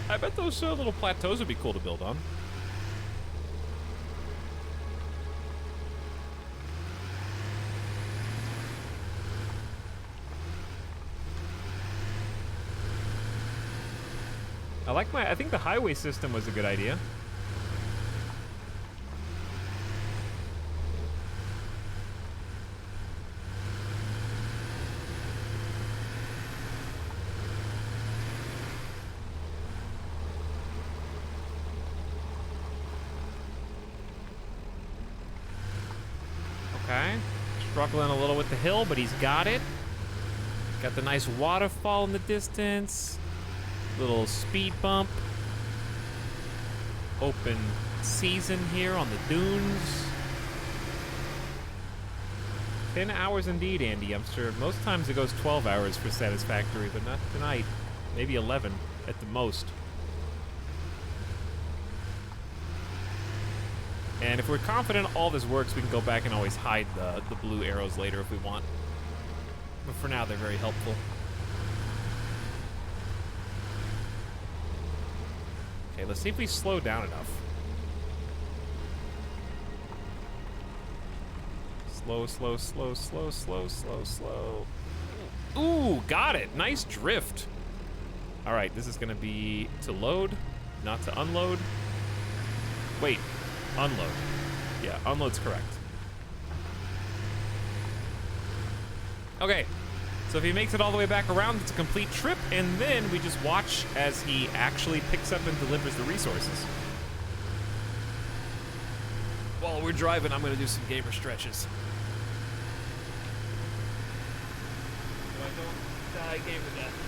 I bet those little plateaus would be cool to build on. I think the highway system was a good idea. Okay. Struggling a little with the hill, but he's got it. Got the nice waterfall in the distance. Little speed bump. Open season here on the dunes. 10 hours indeed, Andy. I'm sure most times it goes 12 hours for Satisfactory, but not tonight. Maybe 11 at the most. And if we're confident all this works, we can go back and always hide the blue arrows later if we want. But for now, they're very helpful. Okay, let's see if we slow down enough. Slow, slow, slow, slow, slow, slow, slow. Ooh, got it. Nice drift. All right, this is gonna be to load, not to unload. Wait, unload. Yeah, unload's correct. Okay, so if he makes it all the way back around, it's a complete trip, and then we just watch as he actually picks up and delivers the resources. Whoa, while we're driving, I'm gonna do some gamer stretches. So I don't die gamer death.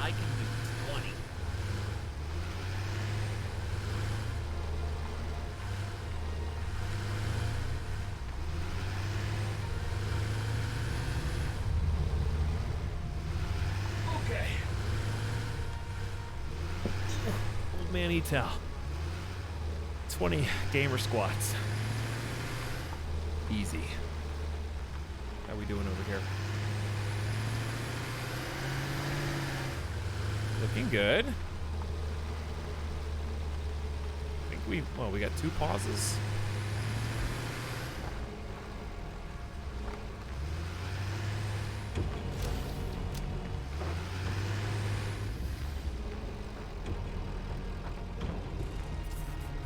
I can do 20. Okay. Old man Etal. 20 gamer squats. Easy. How we doing over here? Looking good. I think we got 2 pauses.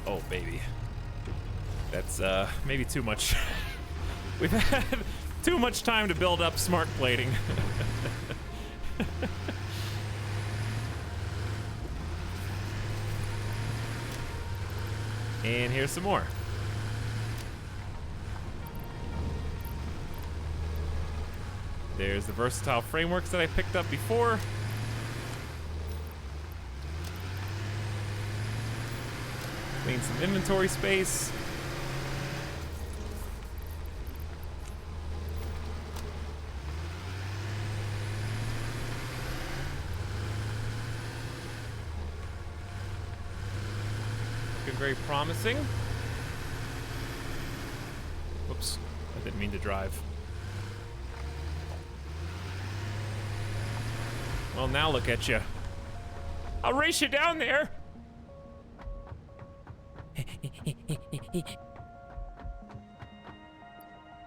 Oh, baby. That's, maybe too much. We've had too much time to build up smart plating. And here's some more. There's the versatile frameworks that I picked up before. Clean some inventory space. Very promising. Whoops, I didn't mean to drive. Well, now look at you. I'll race you down there.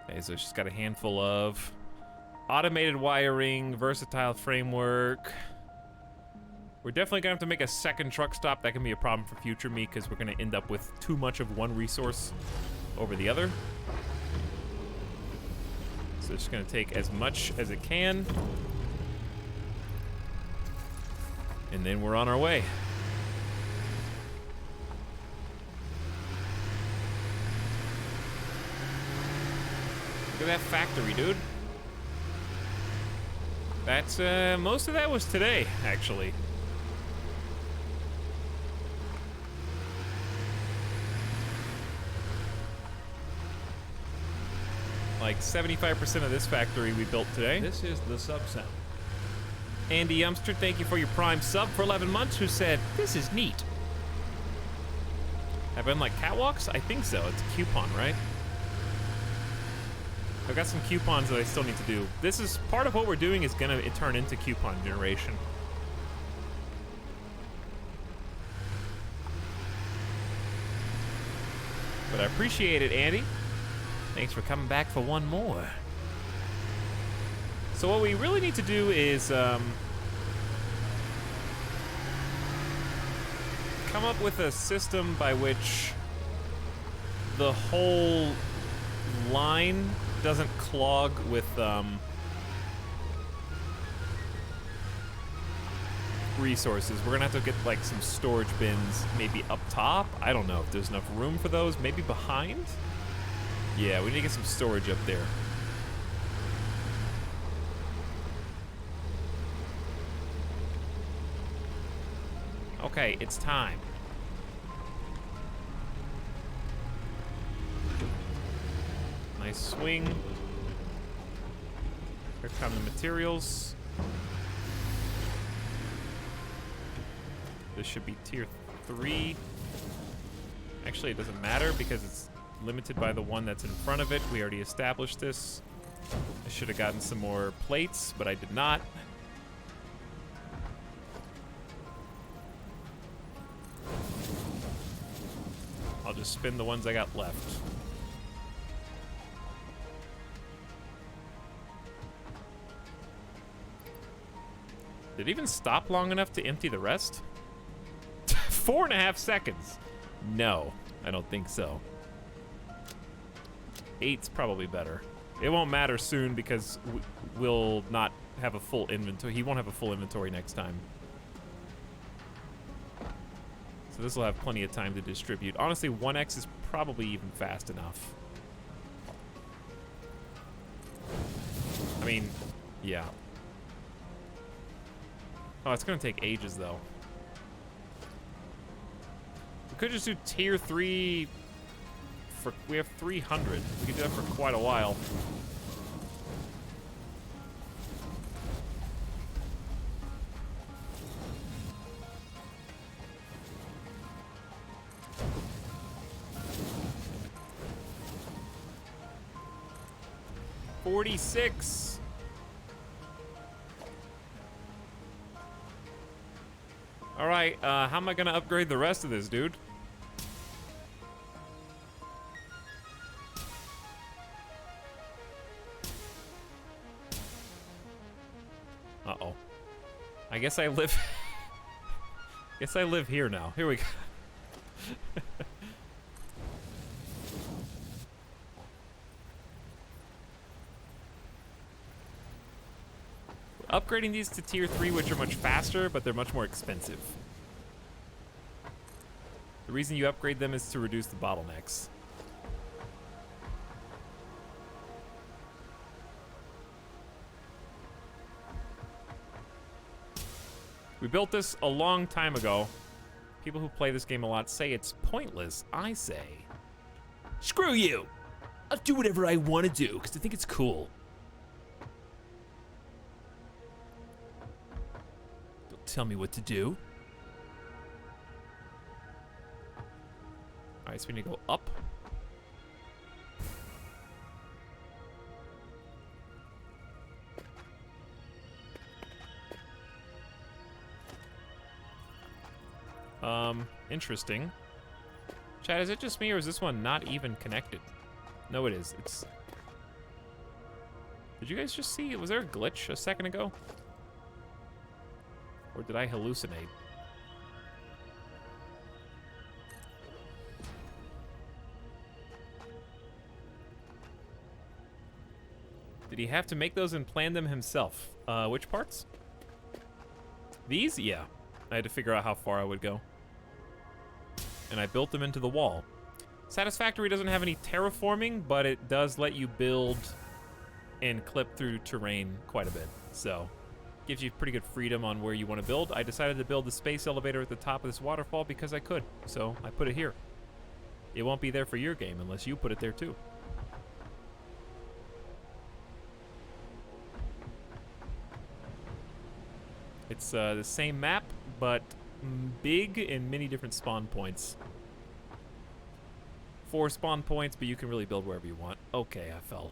Okay, so she's got a handful of automated wiring, versatile framework. We're definitely gonna have to make a second truck stop. That can be a problem for future me because we're gonna end up with too much of one resource over the other. So it's gonna take as much as it can. And then we're on our way. Look at that factory, dude. That's, most of that was today, actually. Like 75% of this factory we built today. This is the sub-sound. Andy Youngster, thank you for your Prime sub for 11 months, who said, "This is neat." Have been like catwalks? I think so. It's a coupon, right? I've got some coupons that I still need to do. This is part of what we're doing is gonna turn into coupon generation. But I appreciate it, Andy. Thanks for coming back for one more. So what we really need to do is come up with a system by which the whole line doesn't clog with resources. We're gonna have to get like some storage bins maybe up top. I don't know if there's enough room for those. Maybe behind? Yeah, we need to get some storage up there. Okay, it's time. Nice swing. Here come the materials. This should be tier 3. Actually, it doesn't matter because it's limited by the one that's in front of it. We already established this. I should have gotten some more plates, but I did not. I'll just spin the ones I got left. Did it even stop long enough to empty the rest? 4.5 seconds. No, I don't think so. 8's probably better. It won't matter soon because we'll not have a full inventory. He won't have a full inventory next time. So this will have plenty of time to distribute. Honestly, 1x is probably even fast enough. I mean, yeah. Oh, it's gonna take ages though. We could just do tier 3 for, we have 300. We could do that for quite a while. $46. All right, how am I gonna upgrade the rest of this, dude? Uh-oh. I guess I live... guess I live here now. Here we go. Upgrading these to tier 3, which are much faster, but they're much more expensive. The reason you upgrade them is to reduce the bottlenecks. We built this a long time ago. People who play this game a lot say it's pointless. I say, screw you! I'll do whatever I want to do, because I think it's cool. Tell me what to do. All right, so we need to go up. Interesting. Chad, is it just me or is this one not even connected? No, it is. It's... Did you guys just see? Was there a glitch a second ago? Or did I hallucinate? Did he have to make those and plan them himself? Which parts? These? Yeah. I had to figure out how far I would go. And I built them into the wall. Satisfactory doesn't have any terraforming, but it does let you build and clip through terrain quite a bit. So, gives you pretty good freedom on where you want to build. I decided to build the space elevator at the top of this waterfall because I could. So, I put it here. It won't be there for your game unless you put it there too. It's the same map, but big and many different spawn points. 4 spawn points, but you can really build wherever you want. Okay, I fell.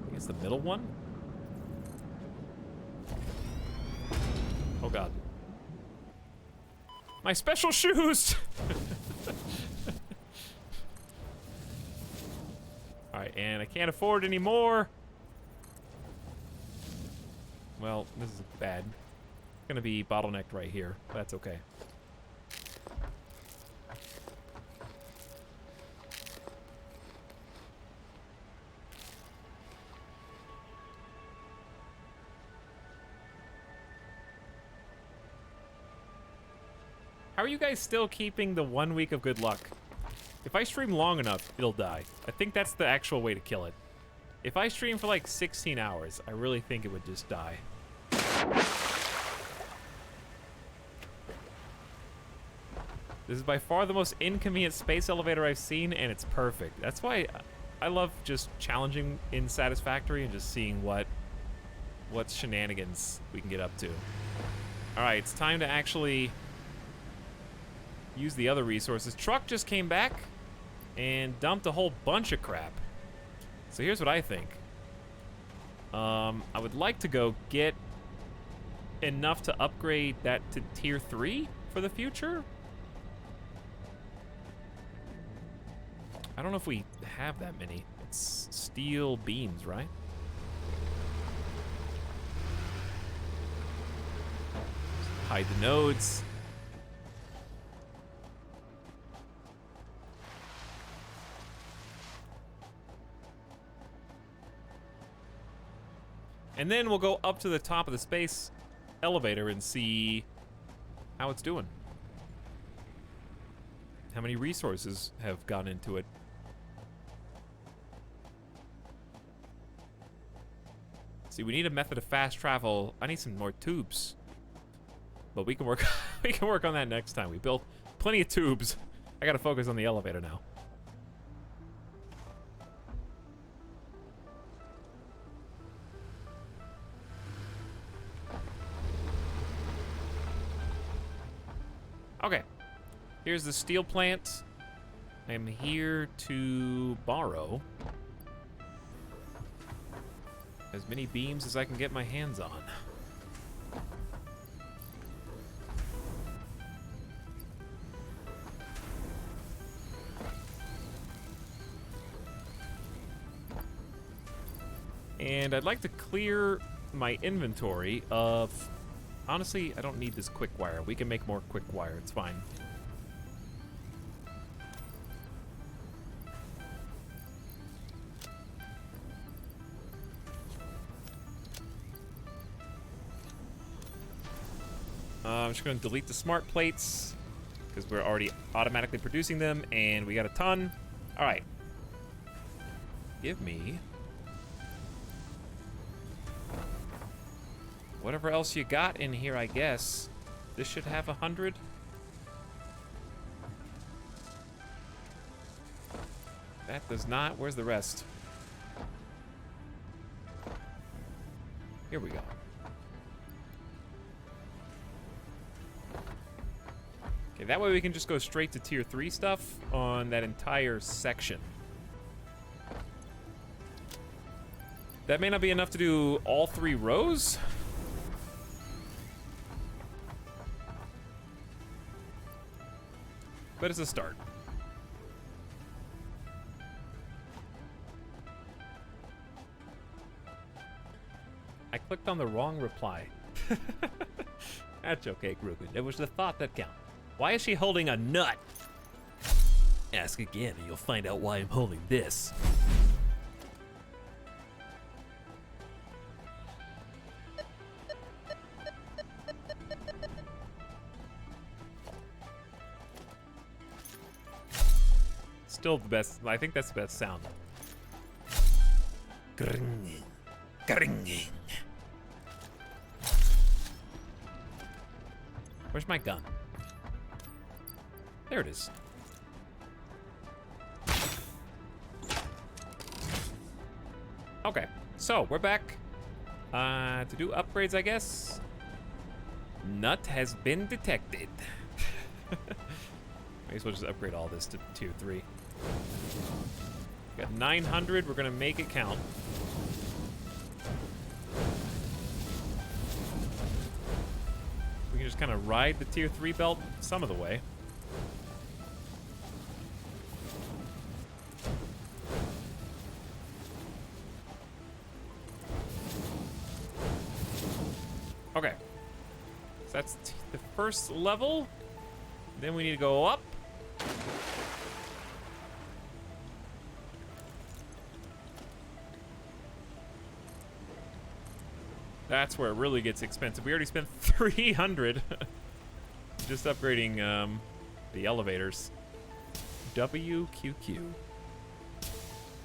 I guess the middle one? Oh god. My special shoes! Alright, and I can't afford any more. Well, this is bad. It's gonna be bottlenecked right here. That's okay. How are you guys still keeping the 1 week of good luck? If I stream long enough, it'll die. I think that's the actual way to kill it. If I stream for like 16 hours, I really think it would just die. This is by far the most inconvenient space elevator I've seen, and it's perfect. That's why I love just challenging in Satisfactory and just seeing what shenanigans we can get up to. All right, it's time to actually use the other resources. Truck just came back and dumped a whole bunch of crap. So here's what I think. I would like to go get enough to upgrade that to tier 3 for the future. I don't know if we have that many. It's steel beams, right? Hide the nodes. And then we'll go up to the top of the space elevator and see how it's doing. How many resources have gone into it. See, we need a method of fast travel. I need some more tubes. But we can work we can work on that next time. We built plenty of tubes. I gotta focus on the elevator now. Okay, here's the steel plant. I'm here to borrow as many beams as I can get my hands on. And I'd like to clear my inventory of... Honestly, I don't need this quick wire. We can make more quick wire. It's fine. I'm just going to delete the smart plates because we're already automatically producing them, and we got a ton. All right. Give me whatever else you got in here, I guess. This should have 100. That does not. Where's the rest? Here we go. Okay, that way we can just go straight to tier 3 stuff on that entire section. That may not be enough to do all 3 rows. But it's a start. I clicked on the wrong reply. That's okay, Grugan. It was the thought that counted. Why is she holding a nut? Ask again and you'll find out why I'm holding this. Still the best. I think that's the best sound. Gringing. Gringing. Where's my gun? There it is. Okay, so we're back to do upgrades, I guess. Nut has been detected. May as well just upgrade all this to tier 3. Got 900. We're gonna make it count. We can just kind of ride the tier 3 belt some of the way. Okay, so that's the first level. Then we need to go up. That's where it really gets expensive. We already spent 300 just upgrading the elevators. WQQ.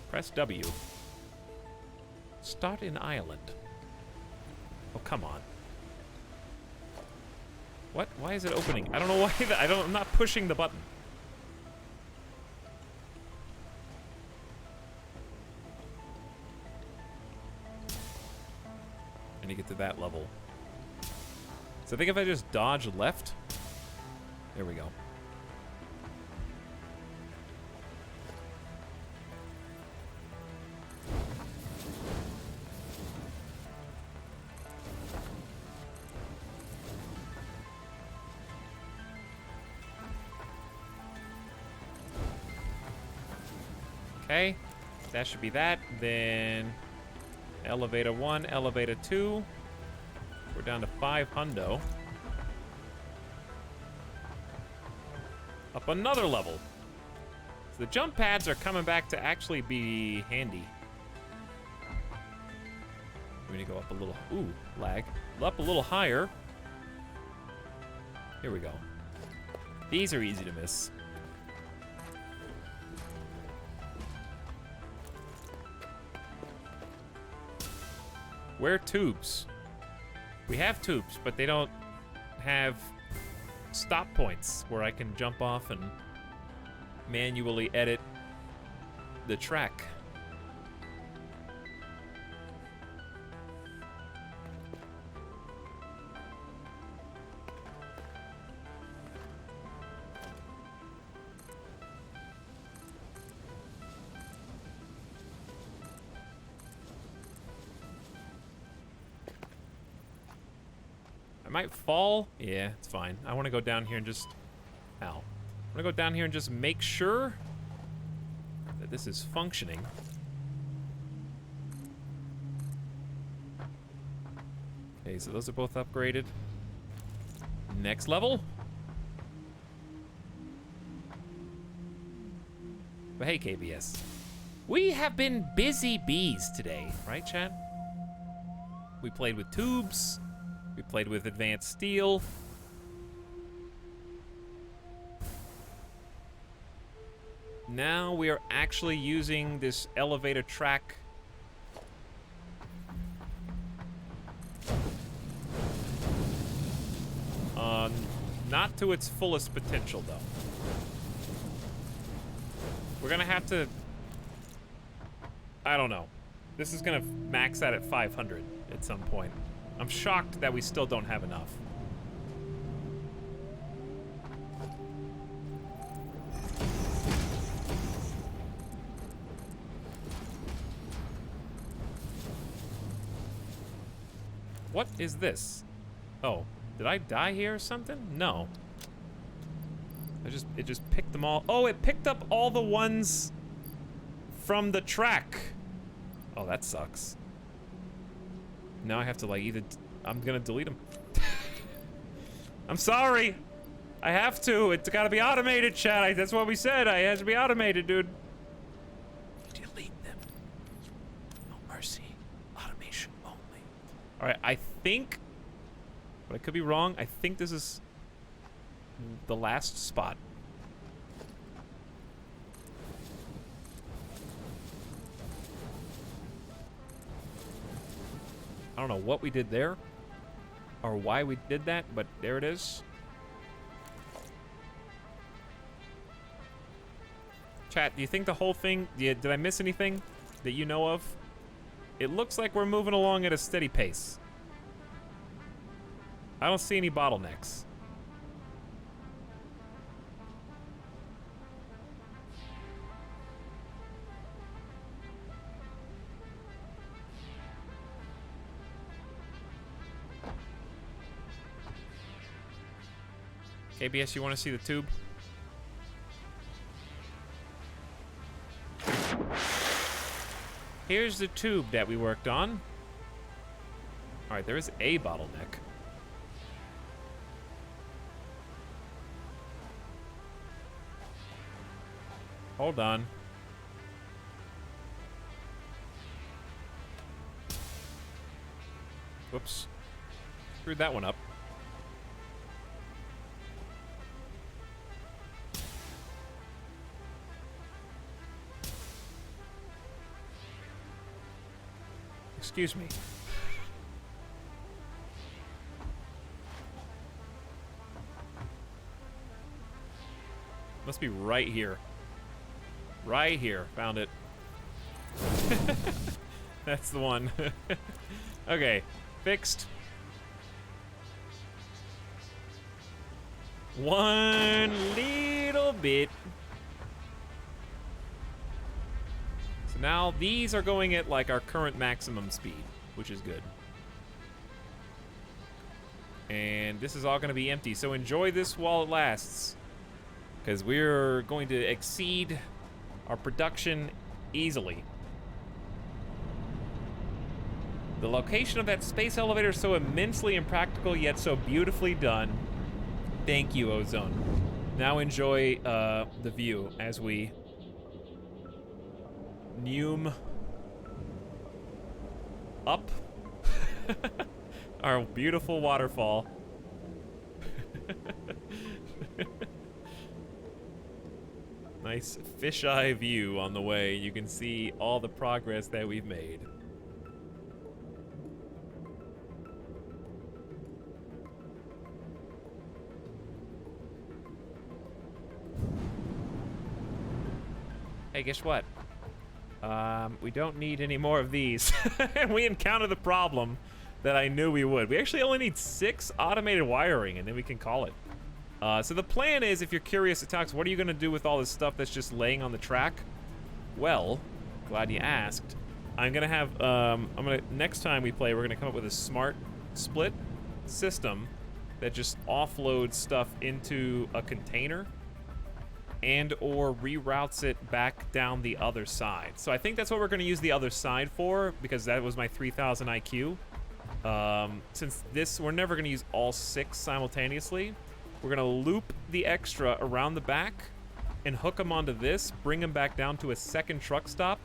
Press W. Start in Ireland. Oh, come on. What? Why is it opening? I don't know why. I'm not pushing the button. I need to get to that level. So I think if I just dodge left, there we go. Okay, that should be that. Then elevator 1, elevator 2. We're down to 5 hundo. Up another level. So the jump pads are coming back to actually be handy. We need to go up a little. Ooh, lag. Up a little higher. Here we go. These are easy to miss. Where are tubes? We have tubes, but they don't have stop points where I can jump off and manually edit the track. Might fall. Yeah, it's fine. I want to go down here and just... Ow. I want to go down here and just make sure that this is functioning. Okay, so those are both upgraded. Next level. But hey, KBS. We have been busy bees today, right, Chad? We played with tubes. We played with advanced steel. Now we are actually using this elevator track. Not to its fullest potential, though. We're gonna have to... I don't know. This is gonna max out at 500 at some point. I'm shocked that we still don't have enough. What is this? Oh, did I die here or something? No. It just picked them all. Oh, it picked up all the ones from the track. Oh, that sucks. Now I have to, like, either... I'm gonna delete them. I'm sorry. I have to. It's gotta be automated, chat. That's what we said. It has to be automated, dude. Delete them. No mercy. Automation only. Alright, I think... But I could be wrong. I think this is... the last spot. I don't know what we did there or why we did that, but there it is. Chat, do you think the whole thing, did I miss anything that you know of? It looks like we're moving along at a steady pace. I don't see any bottlenecks. KBS, you want to see the tube? Here's the tube that we worked on. All right, there is a bottleneck. Hold on. Whoops. Screwed that one up. Excuse me. Must be right here. Right here. Found it. That's the one. Okay. Fixed. One little bit. So now these are going at like our current maximum speed, which is good. And this is all going to be empty, so enjoy this while it lasts, because we're going to exceed our production easily. The location of that space elevator is so immensely impractical, yet so beautifully done. Thank you, Ozone. Now enjoy the view as we neum up our beautiful waterfall. Nice fisheye view on the way. You can see all the progress that we've made. Hey, guess what? We don't need any more of these. And we encountered the problem that I knew we would. We actually only need 6 automated wiring, and then we can call it. So the plan is, if you're curious, Etalyx, what are you gonna do with all this stuff that's just laying on the track? Well, glad you asked. I'm gonna have, next time we play, we're gonna come up with a smart split system that just offloads stuff into a container and or reroutes it back down the other side. So I think that's what we're gonna use the other side for, because that was my 3000 IQ. Since this, we're never gonna use all 6 simultaneously. We're gonna loop the extra around the back and hook them onto this, bring them back down to a second truck stop,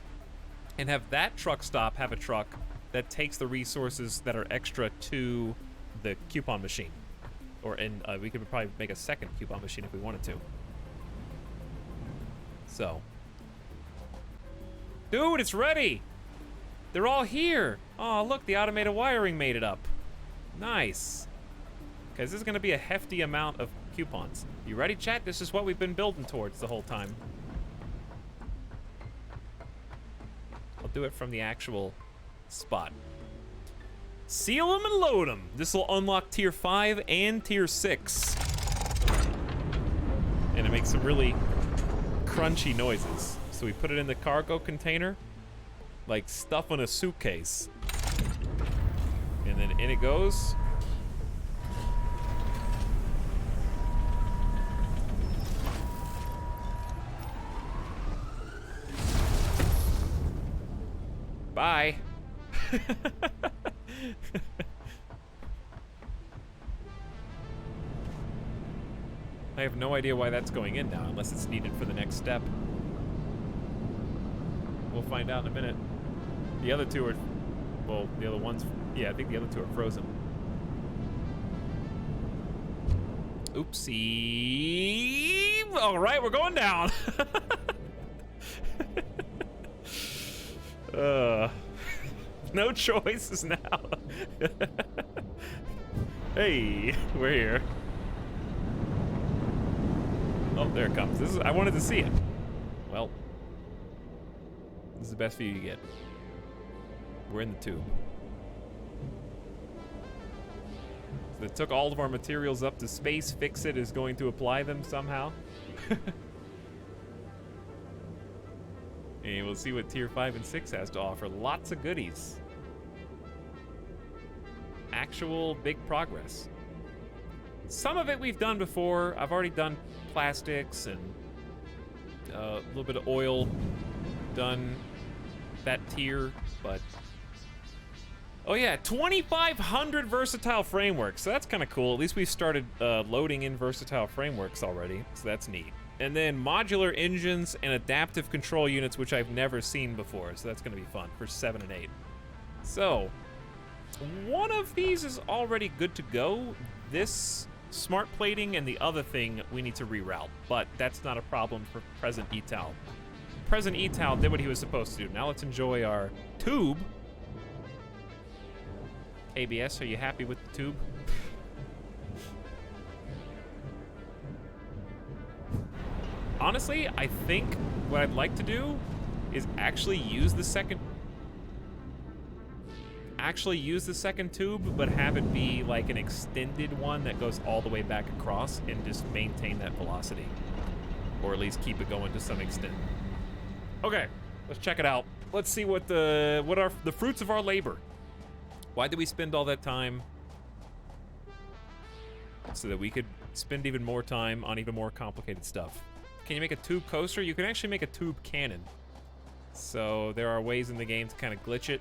and have that truck stop have a truck that takes the resources that are extra to the coupon machine. And we could probably make a second coupon machine if we wanted to. So. Dude, it's ready! They're all here! Oh, look, the automated wiring made it up. Nice. Because this is going to be a hefty amount of coupons. You ready, chat? This is what we've been building towards the whole time. I'll do it from the actual spot. Seal them and load them. This will unlock tier 5 and tier 6. And it makes some really crunchy noises. So we put it in the cargo container, like stuff in a suitcase. And then in it goes. Bye. I have no idea why that's going in now, unless it's needed for the next step. We'll find out in a minute. The other two are, well, the other ones, yeah, I think the other two are frozen. Oopsie. All right, we're going down. No choices now. Hey, we're here. Oh, there it comes. This is, I wanted to see it. Well, this is the best view you get. We're in the tube. So they took all of our materials up to space. Fix-It is going to apply them somehow. And we'll see what tier 5 and 6 has to offer. Lots of goodies. Actual big progress. Some of it we've done before. I've already done plastics and a little bit of oil. Done that tier, but... Oh yeah, 2,500 versatile frameworks. So that's kind of cool. At least we've started loading in versatile frameworks already. So that's neat. And then modular engines and adaptive control units, which I've never seen before. So that's going to be fun for 7 and 8. So, one of these is already good to go. This smart plating and the other thing we need to reroute. But that's not a problem for present etal. Present etal did what he was supposed to do. Now let's enjoy our tube. ABS, are you happy with the tube? Honestly, I think what I'd like to do is actually use the second tube, but have it be like an extended one that goes all the way back across and just maintain that velocity. Or at least keep it going to some extent. Okay, let's check it out. Let's see what are the fruits of our labor. Why did we spend all that time? So that we could spend even more time on even more complicated stuff. Can you make a tube coaster? You can actually make a tube cannon. So there are ways in the game to kind of glitch it.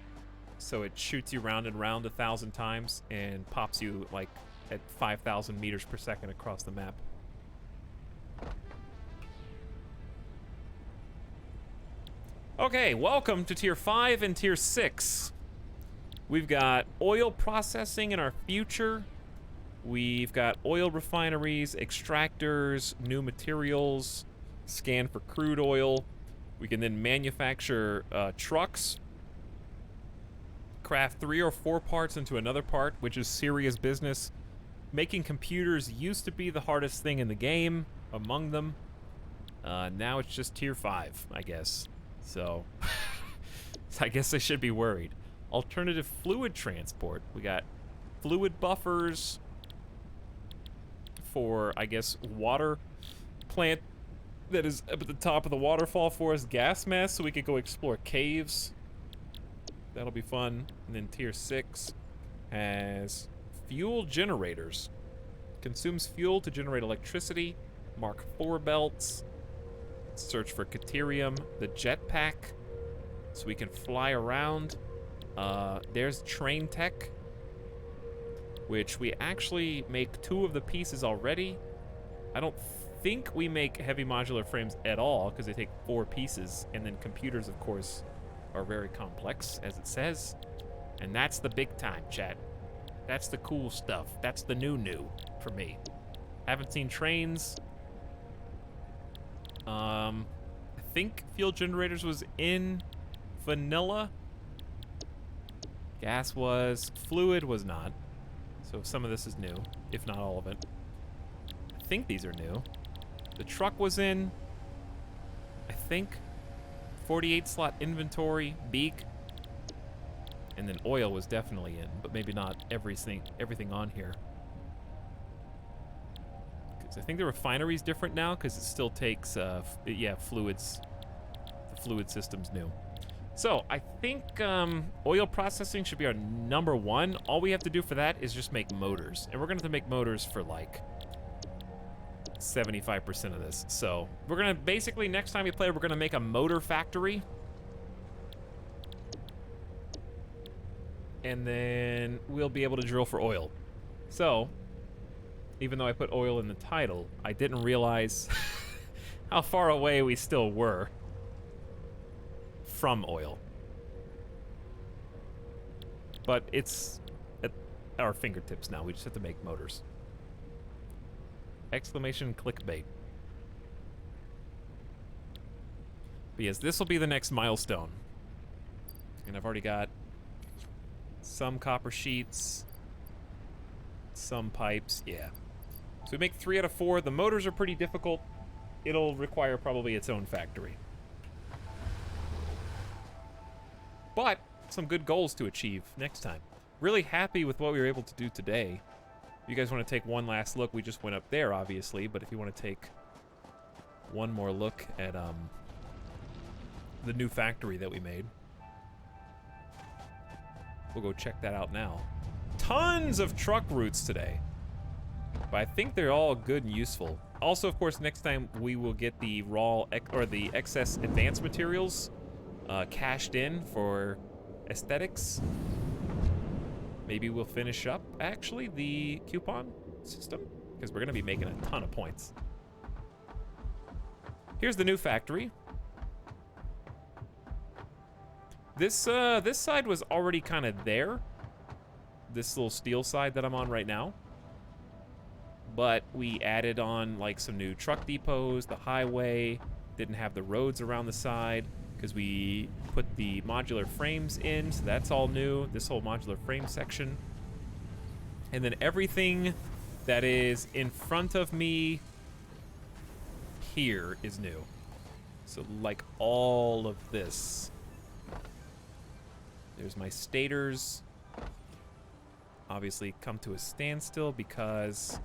So it shoots you round and round 1,000 times and pops you like at 5,000 meters per second across the map. Okay, welcome to Tier 5 and Tier 6. We've got oil processing in our future. We've got oil refineries, extractors, new materials, scan for crude oil. We can then manufacture trucks, craft 3 or 4 parts into another part, which is serious business. Making computers used to be the hardest thing in the game, among them. Now it's just Tier 5, I guess. So, I guess I should be worried. Alternative fluid transport. We got fluid buffers for, I guess, water plant that is up at the top of the waterfall for us. Gas mask, so we could go explore caves. That'll be fun. And then Tier 6 has fuel generators. Consumes fuel to generate electricity. Mark 4 belts. Search for Caterium. The jetpack, so we can fly around. There's train tech, which we actually make 2 of the pieces already. I don't think we make heavy modular frames at all, because they take 4 pieces, and then computers, of course, are very complex, as it says. And that's the big time, chat. That's the cool stuff. That's the new for me. Haven't seen trains. I think fuel generators was in vanilla. Gas was. Fluid was not. So some of this is new, if not all of it. I think these are new. The truck was in, I think. 48 slot inventory, beak. And then oil was definitely in, but maybe not everything on here. I think the refinery's different now because it still takes, yeah, fluids. The fluid system's new. So I think oil processing should be our number 1. All we have to do for that is just make motors. And we're going to have to make motors for like 75% of this. So we're going to basically, next time we play, we're going to make a motor factory. And then we'll be able to drill for oil. So, even though I put oil in the title, I didn't realize how far away we still were from oil. But it's at our fingertips now. We just have to make motors. Exclamation clickbait. But yes, this will be the next milestone. And I've already got some copper sheets, some pipes, yeah. So we make 3 out of 4. The motors are pretty difficult. It'll require probably its own factory. But some good goals to achieve next time. Really happy with what we were able to do today. If you guys want to take one last look, we just went up there, obviously, but if you want to take one more look at the new factory that we made, we'll go check that out now. Tons of truck routes today, but I think they're all good and useful. Also, of course, next time we will get the raw or the excess advanced materials cashed in for Etalyx. Maybe we'll finish up, actually, the coupon system, because we're going to be making a ton of points. Here's the new factory. This side was already kind of there. This little steel side that I'm on right now. But we added on like some new truck depots, the highway, didn't have the roads around the side because we put the modular frames in, so that's all new, this whole modular frame section. And then everything that is in front of me here is new. So like all of this. There's my stators. Obviously come to a standstill because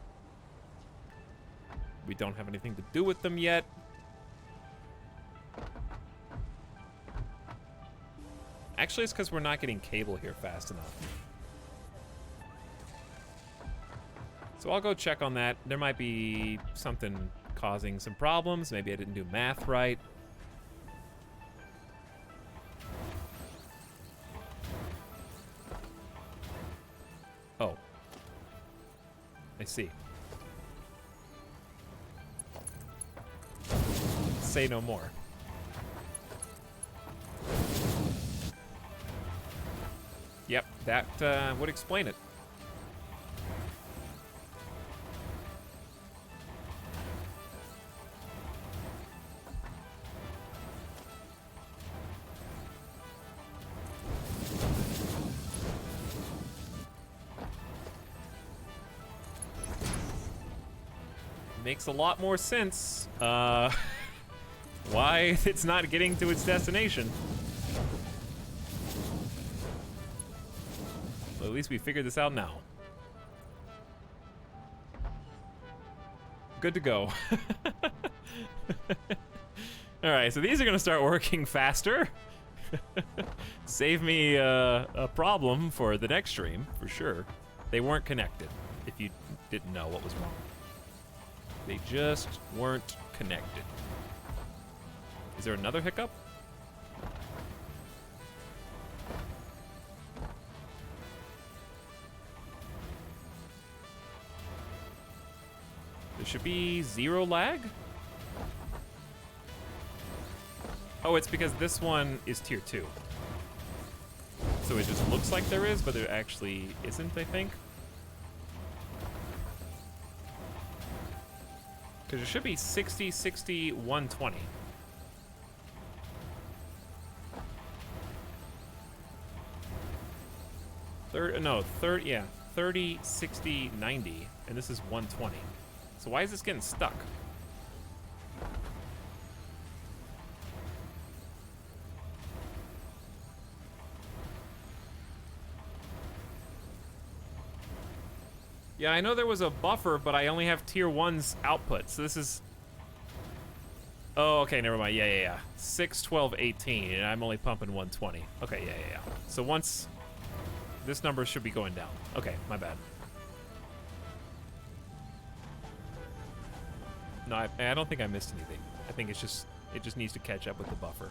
we don't have anything to do with them yet. Actually, it's because we're not getting cable here fast enough. So I'll go check on that. There might be something causing some problems. Maybe I didn't do math right. Oh. I see. Say no more. Yep, that would explain it. Makes a lot more sense why it's not getting to its destination. Well, at least we figured this out now. Good to go. Alright, so these are gonna start working faster. Save me a problem for the next stream, for sure. They weren't connected, if you didn't know what was wrong. They just weren't connected. Is there another hiccup? There should be 0 lag? Oh, it's because this one is tier 2. So it just looks like there is, but there actually isn't, I think. Because it should be 60, 60, 120. Yeah, 30, 60, 90, and this is 120. So why is this getting stuck? Yeah, I know there was a buffer, but I only have tier 1's output, so this is... Oh, okay, never mind. Yeah. 6, 12, 18, and I'm only pumping 120. Okay, yeah. So once... This number should be going down. Okay, my bad. No, I don't think I missed anything. I think it just needs to catch up with the buffer.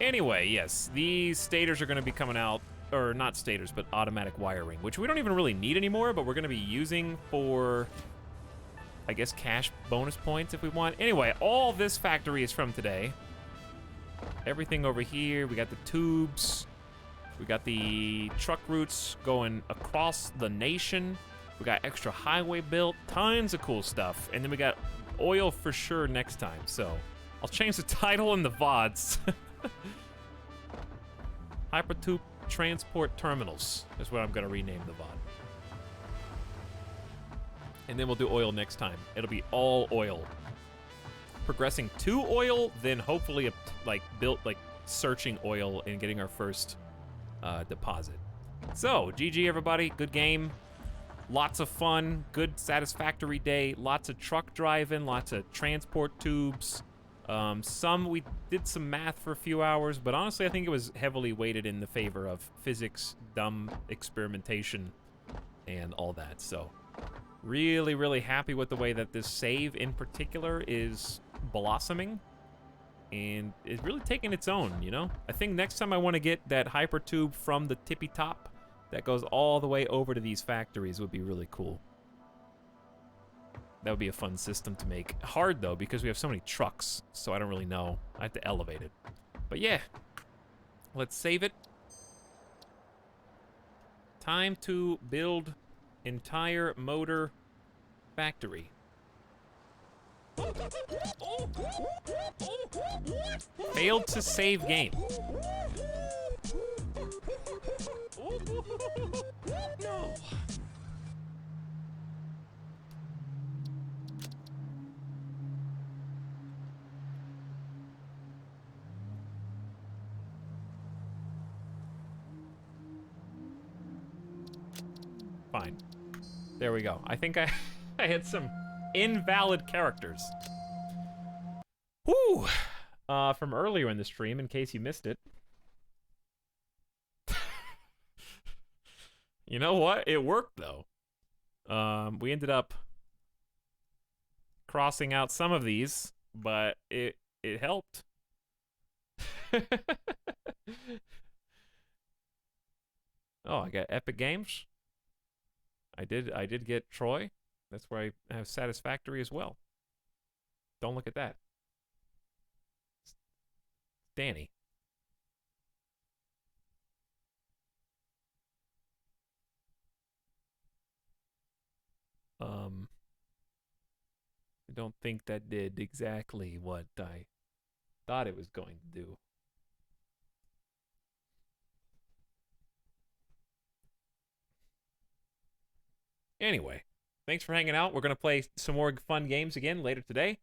Anyway, yes, these stators are going to be coming out, or not stators, but automatic wiring, which we don't even really need anymore, but we're going to be using for, I guess, cash bonus points if we want. Anyway, all this factory is from today. Everything over here, we got the tubes, we got the truck routes going across the nation. We got extra highway built, tons of cool stuff. And then we got oil for sure next time. So I'll change the title in the VODs. Hypertube Transport Terminals is what I'm gonna rename the VOD. And then we'll do oil next time. It'll be all oil. Progressing to oil, then hopefully searching oil and getting our first deposit. So, GG everybody, good game. Lots of fun, good satisfactory day, lots of truck driving, lots of transport tubes. We did some math for a few hours, but honestly I think it was heavily weighted in the favor of physics, dumb experimentation, and all that. So really, really happy with the way that this save in particular is blossoming. And it's really taking its own, you know? I think next time I want to get that hypertube from the tippy top that goes all the way over to these factories would be really cool. That would be a fun system to make. Hard, though, because we have so many trucks, so I don't really know. I have to elevate it. But yeah, let's save it. Time to build entire motor factory. Failed to save game. No. Fine. There we go. I think I had some invalid characters. Whew! From earlier in the stream, in case you missed it. You know what? It worked, though. We ended up crossing out some of these, but it helped. Oh, I got Epic Games. I did get Troy. That's where I have Satisfactory as well. Don't look at that. Danny. I don't think that did exactly what I thought it was going to do. Anyway, thanks for hanging out. We're going to play some more fun games again later today.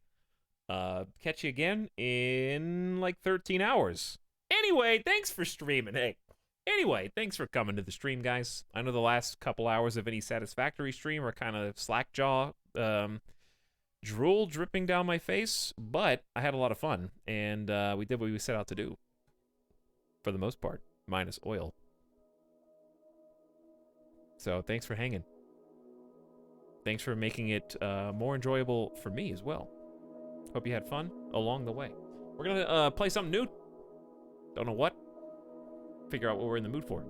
Catch you again in like 13 hours. Anyway, thanks for streaming. Hey. Anyway, thanks for coming to the stream, guys. I know the last couple hours of any Satisfactory stream are kind of slackjaw, drool dripping down my face, but I had a lot of fun, and we did what we set out to do. For the most part, minus oil. So thanks for hanging. Thanks for making it more enjoyable for me as well. Hope you had fun along the way. We're gonna play something new. Don't know what. Figure out what we're in the mood for.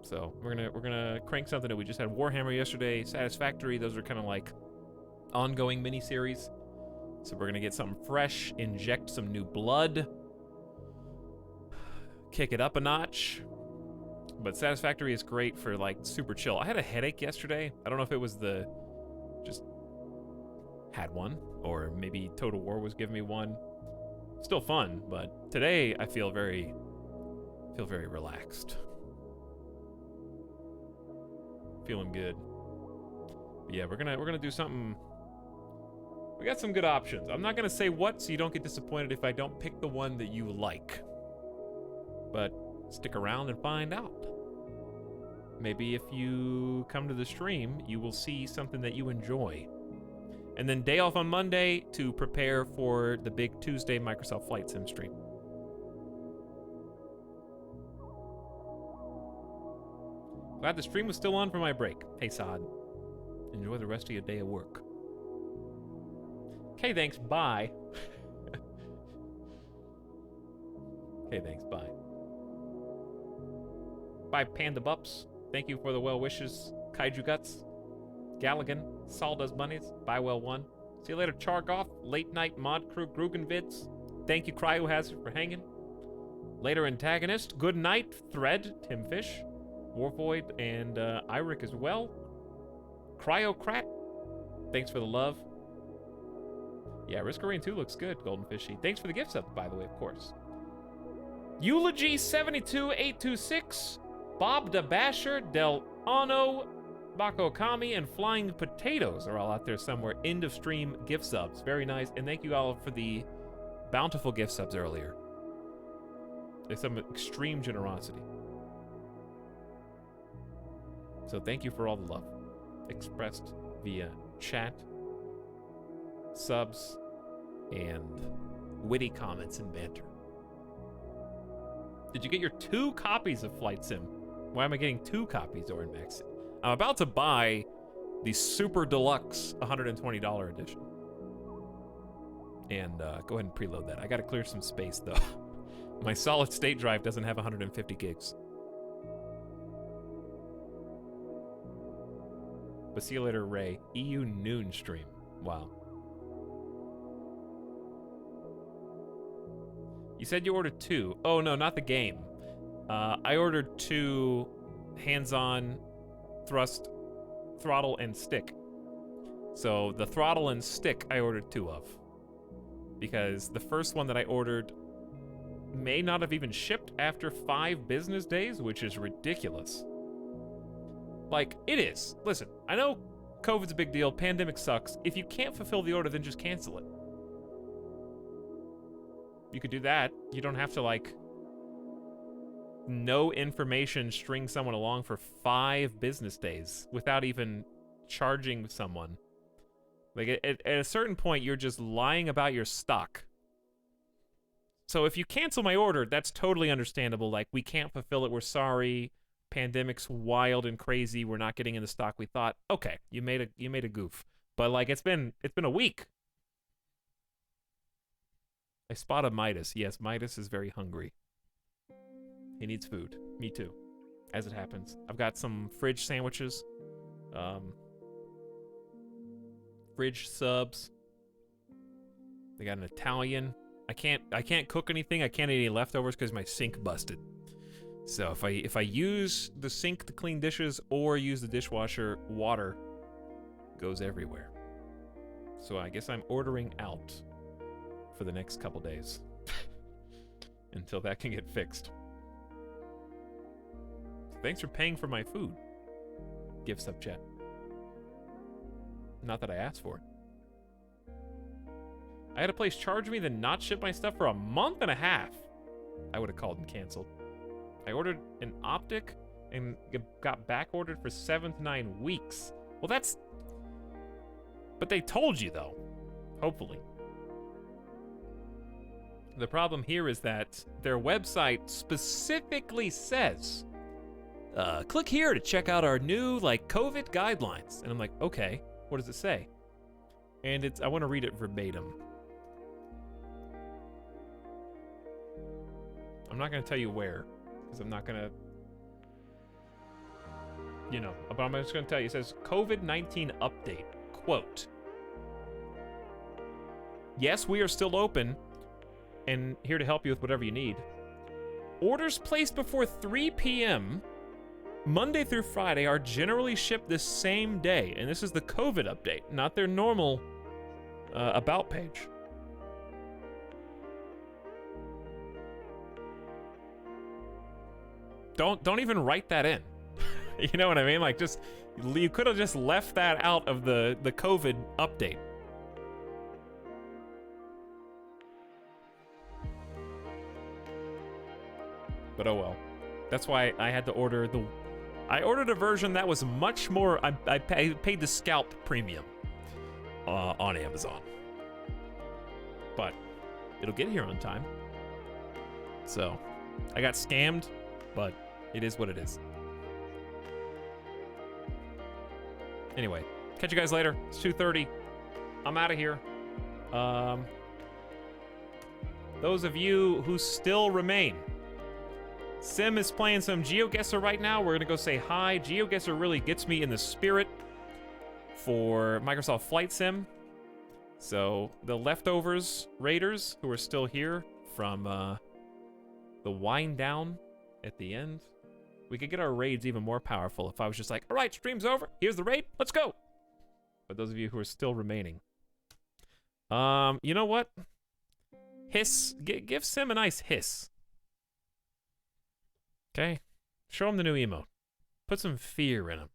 So we're gonna crank something new. We just had Warhammer yesterday, Satisfactory. Those are kind of like ongoing mini-series. So we're gonna get something fresh, inject some new blood, kick it up a notch. But Satisfactory is great for like super chill. I had a headache yesterday. I don't know if it was just had one, or maybe Total War was giving me one. Still fun, but today I feel very relaxed. Feeling good. But yeah, we're gonna do something. We got some good options. I'm not gonna say what, so you don't get disappointed if I don't pick the one that you like. But stick around and find out. Maybe if you come to the stream, you will see something that you enjoy. And then day off on Monday to prepare for the big Tuesday Microsoft Flight Sim stream. Glad the stream was still on for my break. Hey, Saad. Enjoy the rest of your day at work. Okay, thanks. Bye. Okay, thanks. Bye. Bye, Panda Bups. Thank you for the well wishes. Kaiju Guts. Galligan. Sawdust Bunnies. Bye, Well One. See you later, Chargoff. Late Night Mod Crew. Grugan Vids. Thank you, Cryohazard, for hanging. Later, Antagonist. Good night, Thread. Tim Fish. Warvoid and Iric as well. Cryocrat. Thanks for the love. Yeah, Risk Arena 2 looks good, Golden Fishy. Thanks for the gift sub, by the way, of course. Eulogy 72826. Bob the Basher, Del Ano, Bako Kami, and Flying Potatoes are all out there somewhere. End of stream gift subs. Very nice. And thank you all for the bountiful gift subs earlier. There's some extreme generosity. So thank you for all the love expressed via chat, subs, and witty comments and banter. Did you get your 2 copies of Flight Sim? Why am I getting 2 copies, Orin Max? I'm about to buy the Super Deluxe $120 edition. And go ahead and preload that. I gotta clear some space, though. My solid state drive doesn't have 150 gigs. But see you later, Ray. EU noon stream. Wow. You said you ordered 2. Oh, no, not the game. I ordered 2 hands-on thrust, throttle, and stick. So the throttle and stick I ordered 2 of. Because the first one that I ordered may not have even shipped after 5 business days, which is ridiculous. Like, it is. Listen, I know COVID's a big deal, pandemic sucks. If you can't fulfill the order, then just cancel it. You could do that. You don't have to, like, no information string someone along for 5 business days without even charging someone. Like, at a certain point, you're just lying about your stock. So if you cancel my order, that's totally understandable. Like, we can't fulfill it, we're sorry. Pandemic's wild and crazy. We're not getting in the stock we thought. Okay, you made a goof. But like it's been a week. I spotted Midas. Yes, Midas is very hungry. He needs food. Me too. As it happens. I've got some fridge sandwiches. Fridge subs. They got an Italian. I can't cook anything. I can't eat any leftovers because my sink busted. So if I use the sink to clean dishes or use the dishwasher, water goes everywhere. So I guess I'm ordering out for the next couple days until that can get fixed. Thanks for paying for my food. Gift sub chat. Not that I asked for it. I had a place charge me then not ship my stuff for a month and a half. I would have called and canceled. I ordered an optic and got back ordered for 7 to 9 weeks. Well, that's... But they told you, though. Hopefully. The problem here is that their website specifically says, click here to check out our new, COVID guidelines. And I'm like, okay, what does it say? And I want to read it verbatim. I'm not going to tell you where, because I'm not going to, but I'm just going to tell you. It says, COVID-19 update, quote, yes, we are still open and here to help you with whatever you need. Orders placed before 3 p.m. Monday through Friday are generally shipped the same day. And this is the COVID update, not their normal about page. Don't even write that in. You know what I mean? You could have just left that out of the COVID update. But oh well. That's why I had to order I ordered a version that was much more. I paid the scalp premium on Amazon. But it'll get here on time. So I got scammed, but it is what it is. Anyway, catch you guys later. It's 2:30. I'm out of here. Those of you who still remain, Sim is playing some GeoGuessr right now. We're gonna go say hi. GeoGuessr really gets me in the spirit for Microsoft Flight Sim. So the leftovers raiders who are still here from the wind down at the end, we could get our raids even more powerful if I was just like, all right, stream's over. Here's the raid. Let's go. But those of you who are still remaining, you know what? Hiss. Give Sim a nice hiss. Okay? Show him the new emote. Put some fear in him.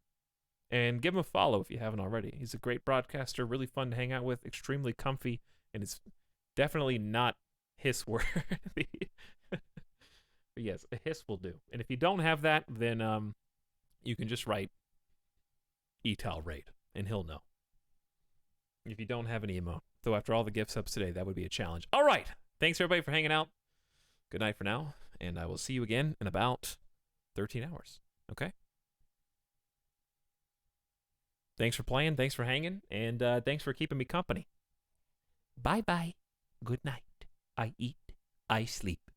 And give him a follow if you haven't already. He's a great broadcaster, really fun to hang out with, extremely comfy, and it's definitely not hiss worthy. But yes, a hiss will do. And if you don't have that, then you can just write etal raid, and he'll know. If you don't have an emote. Though after all the gift subs today, that would be a challenge. All right. Thanks, everybody, for hanging out. Good night for now, and I will see you again in about 13 hours. Okay? Thanks for playing. Thanks for hanging. And thanks for keeping me company. Bye-bye. Good night. I eat. I sleep.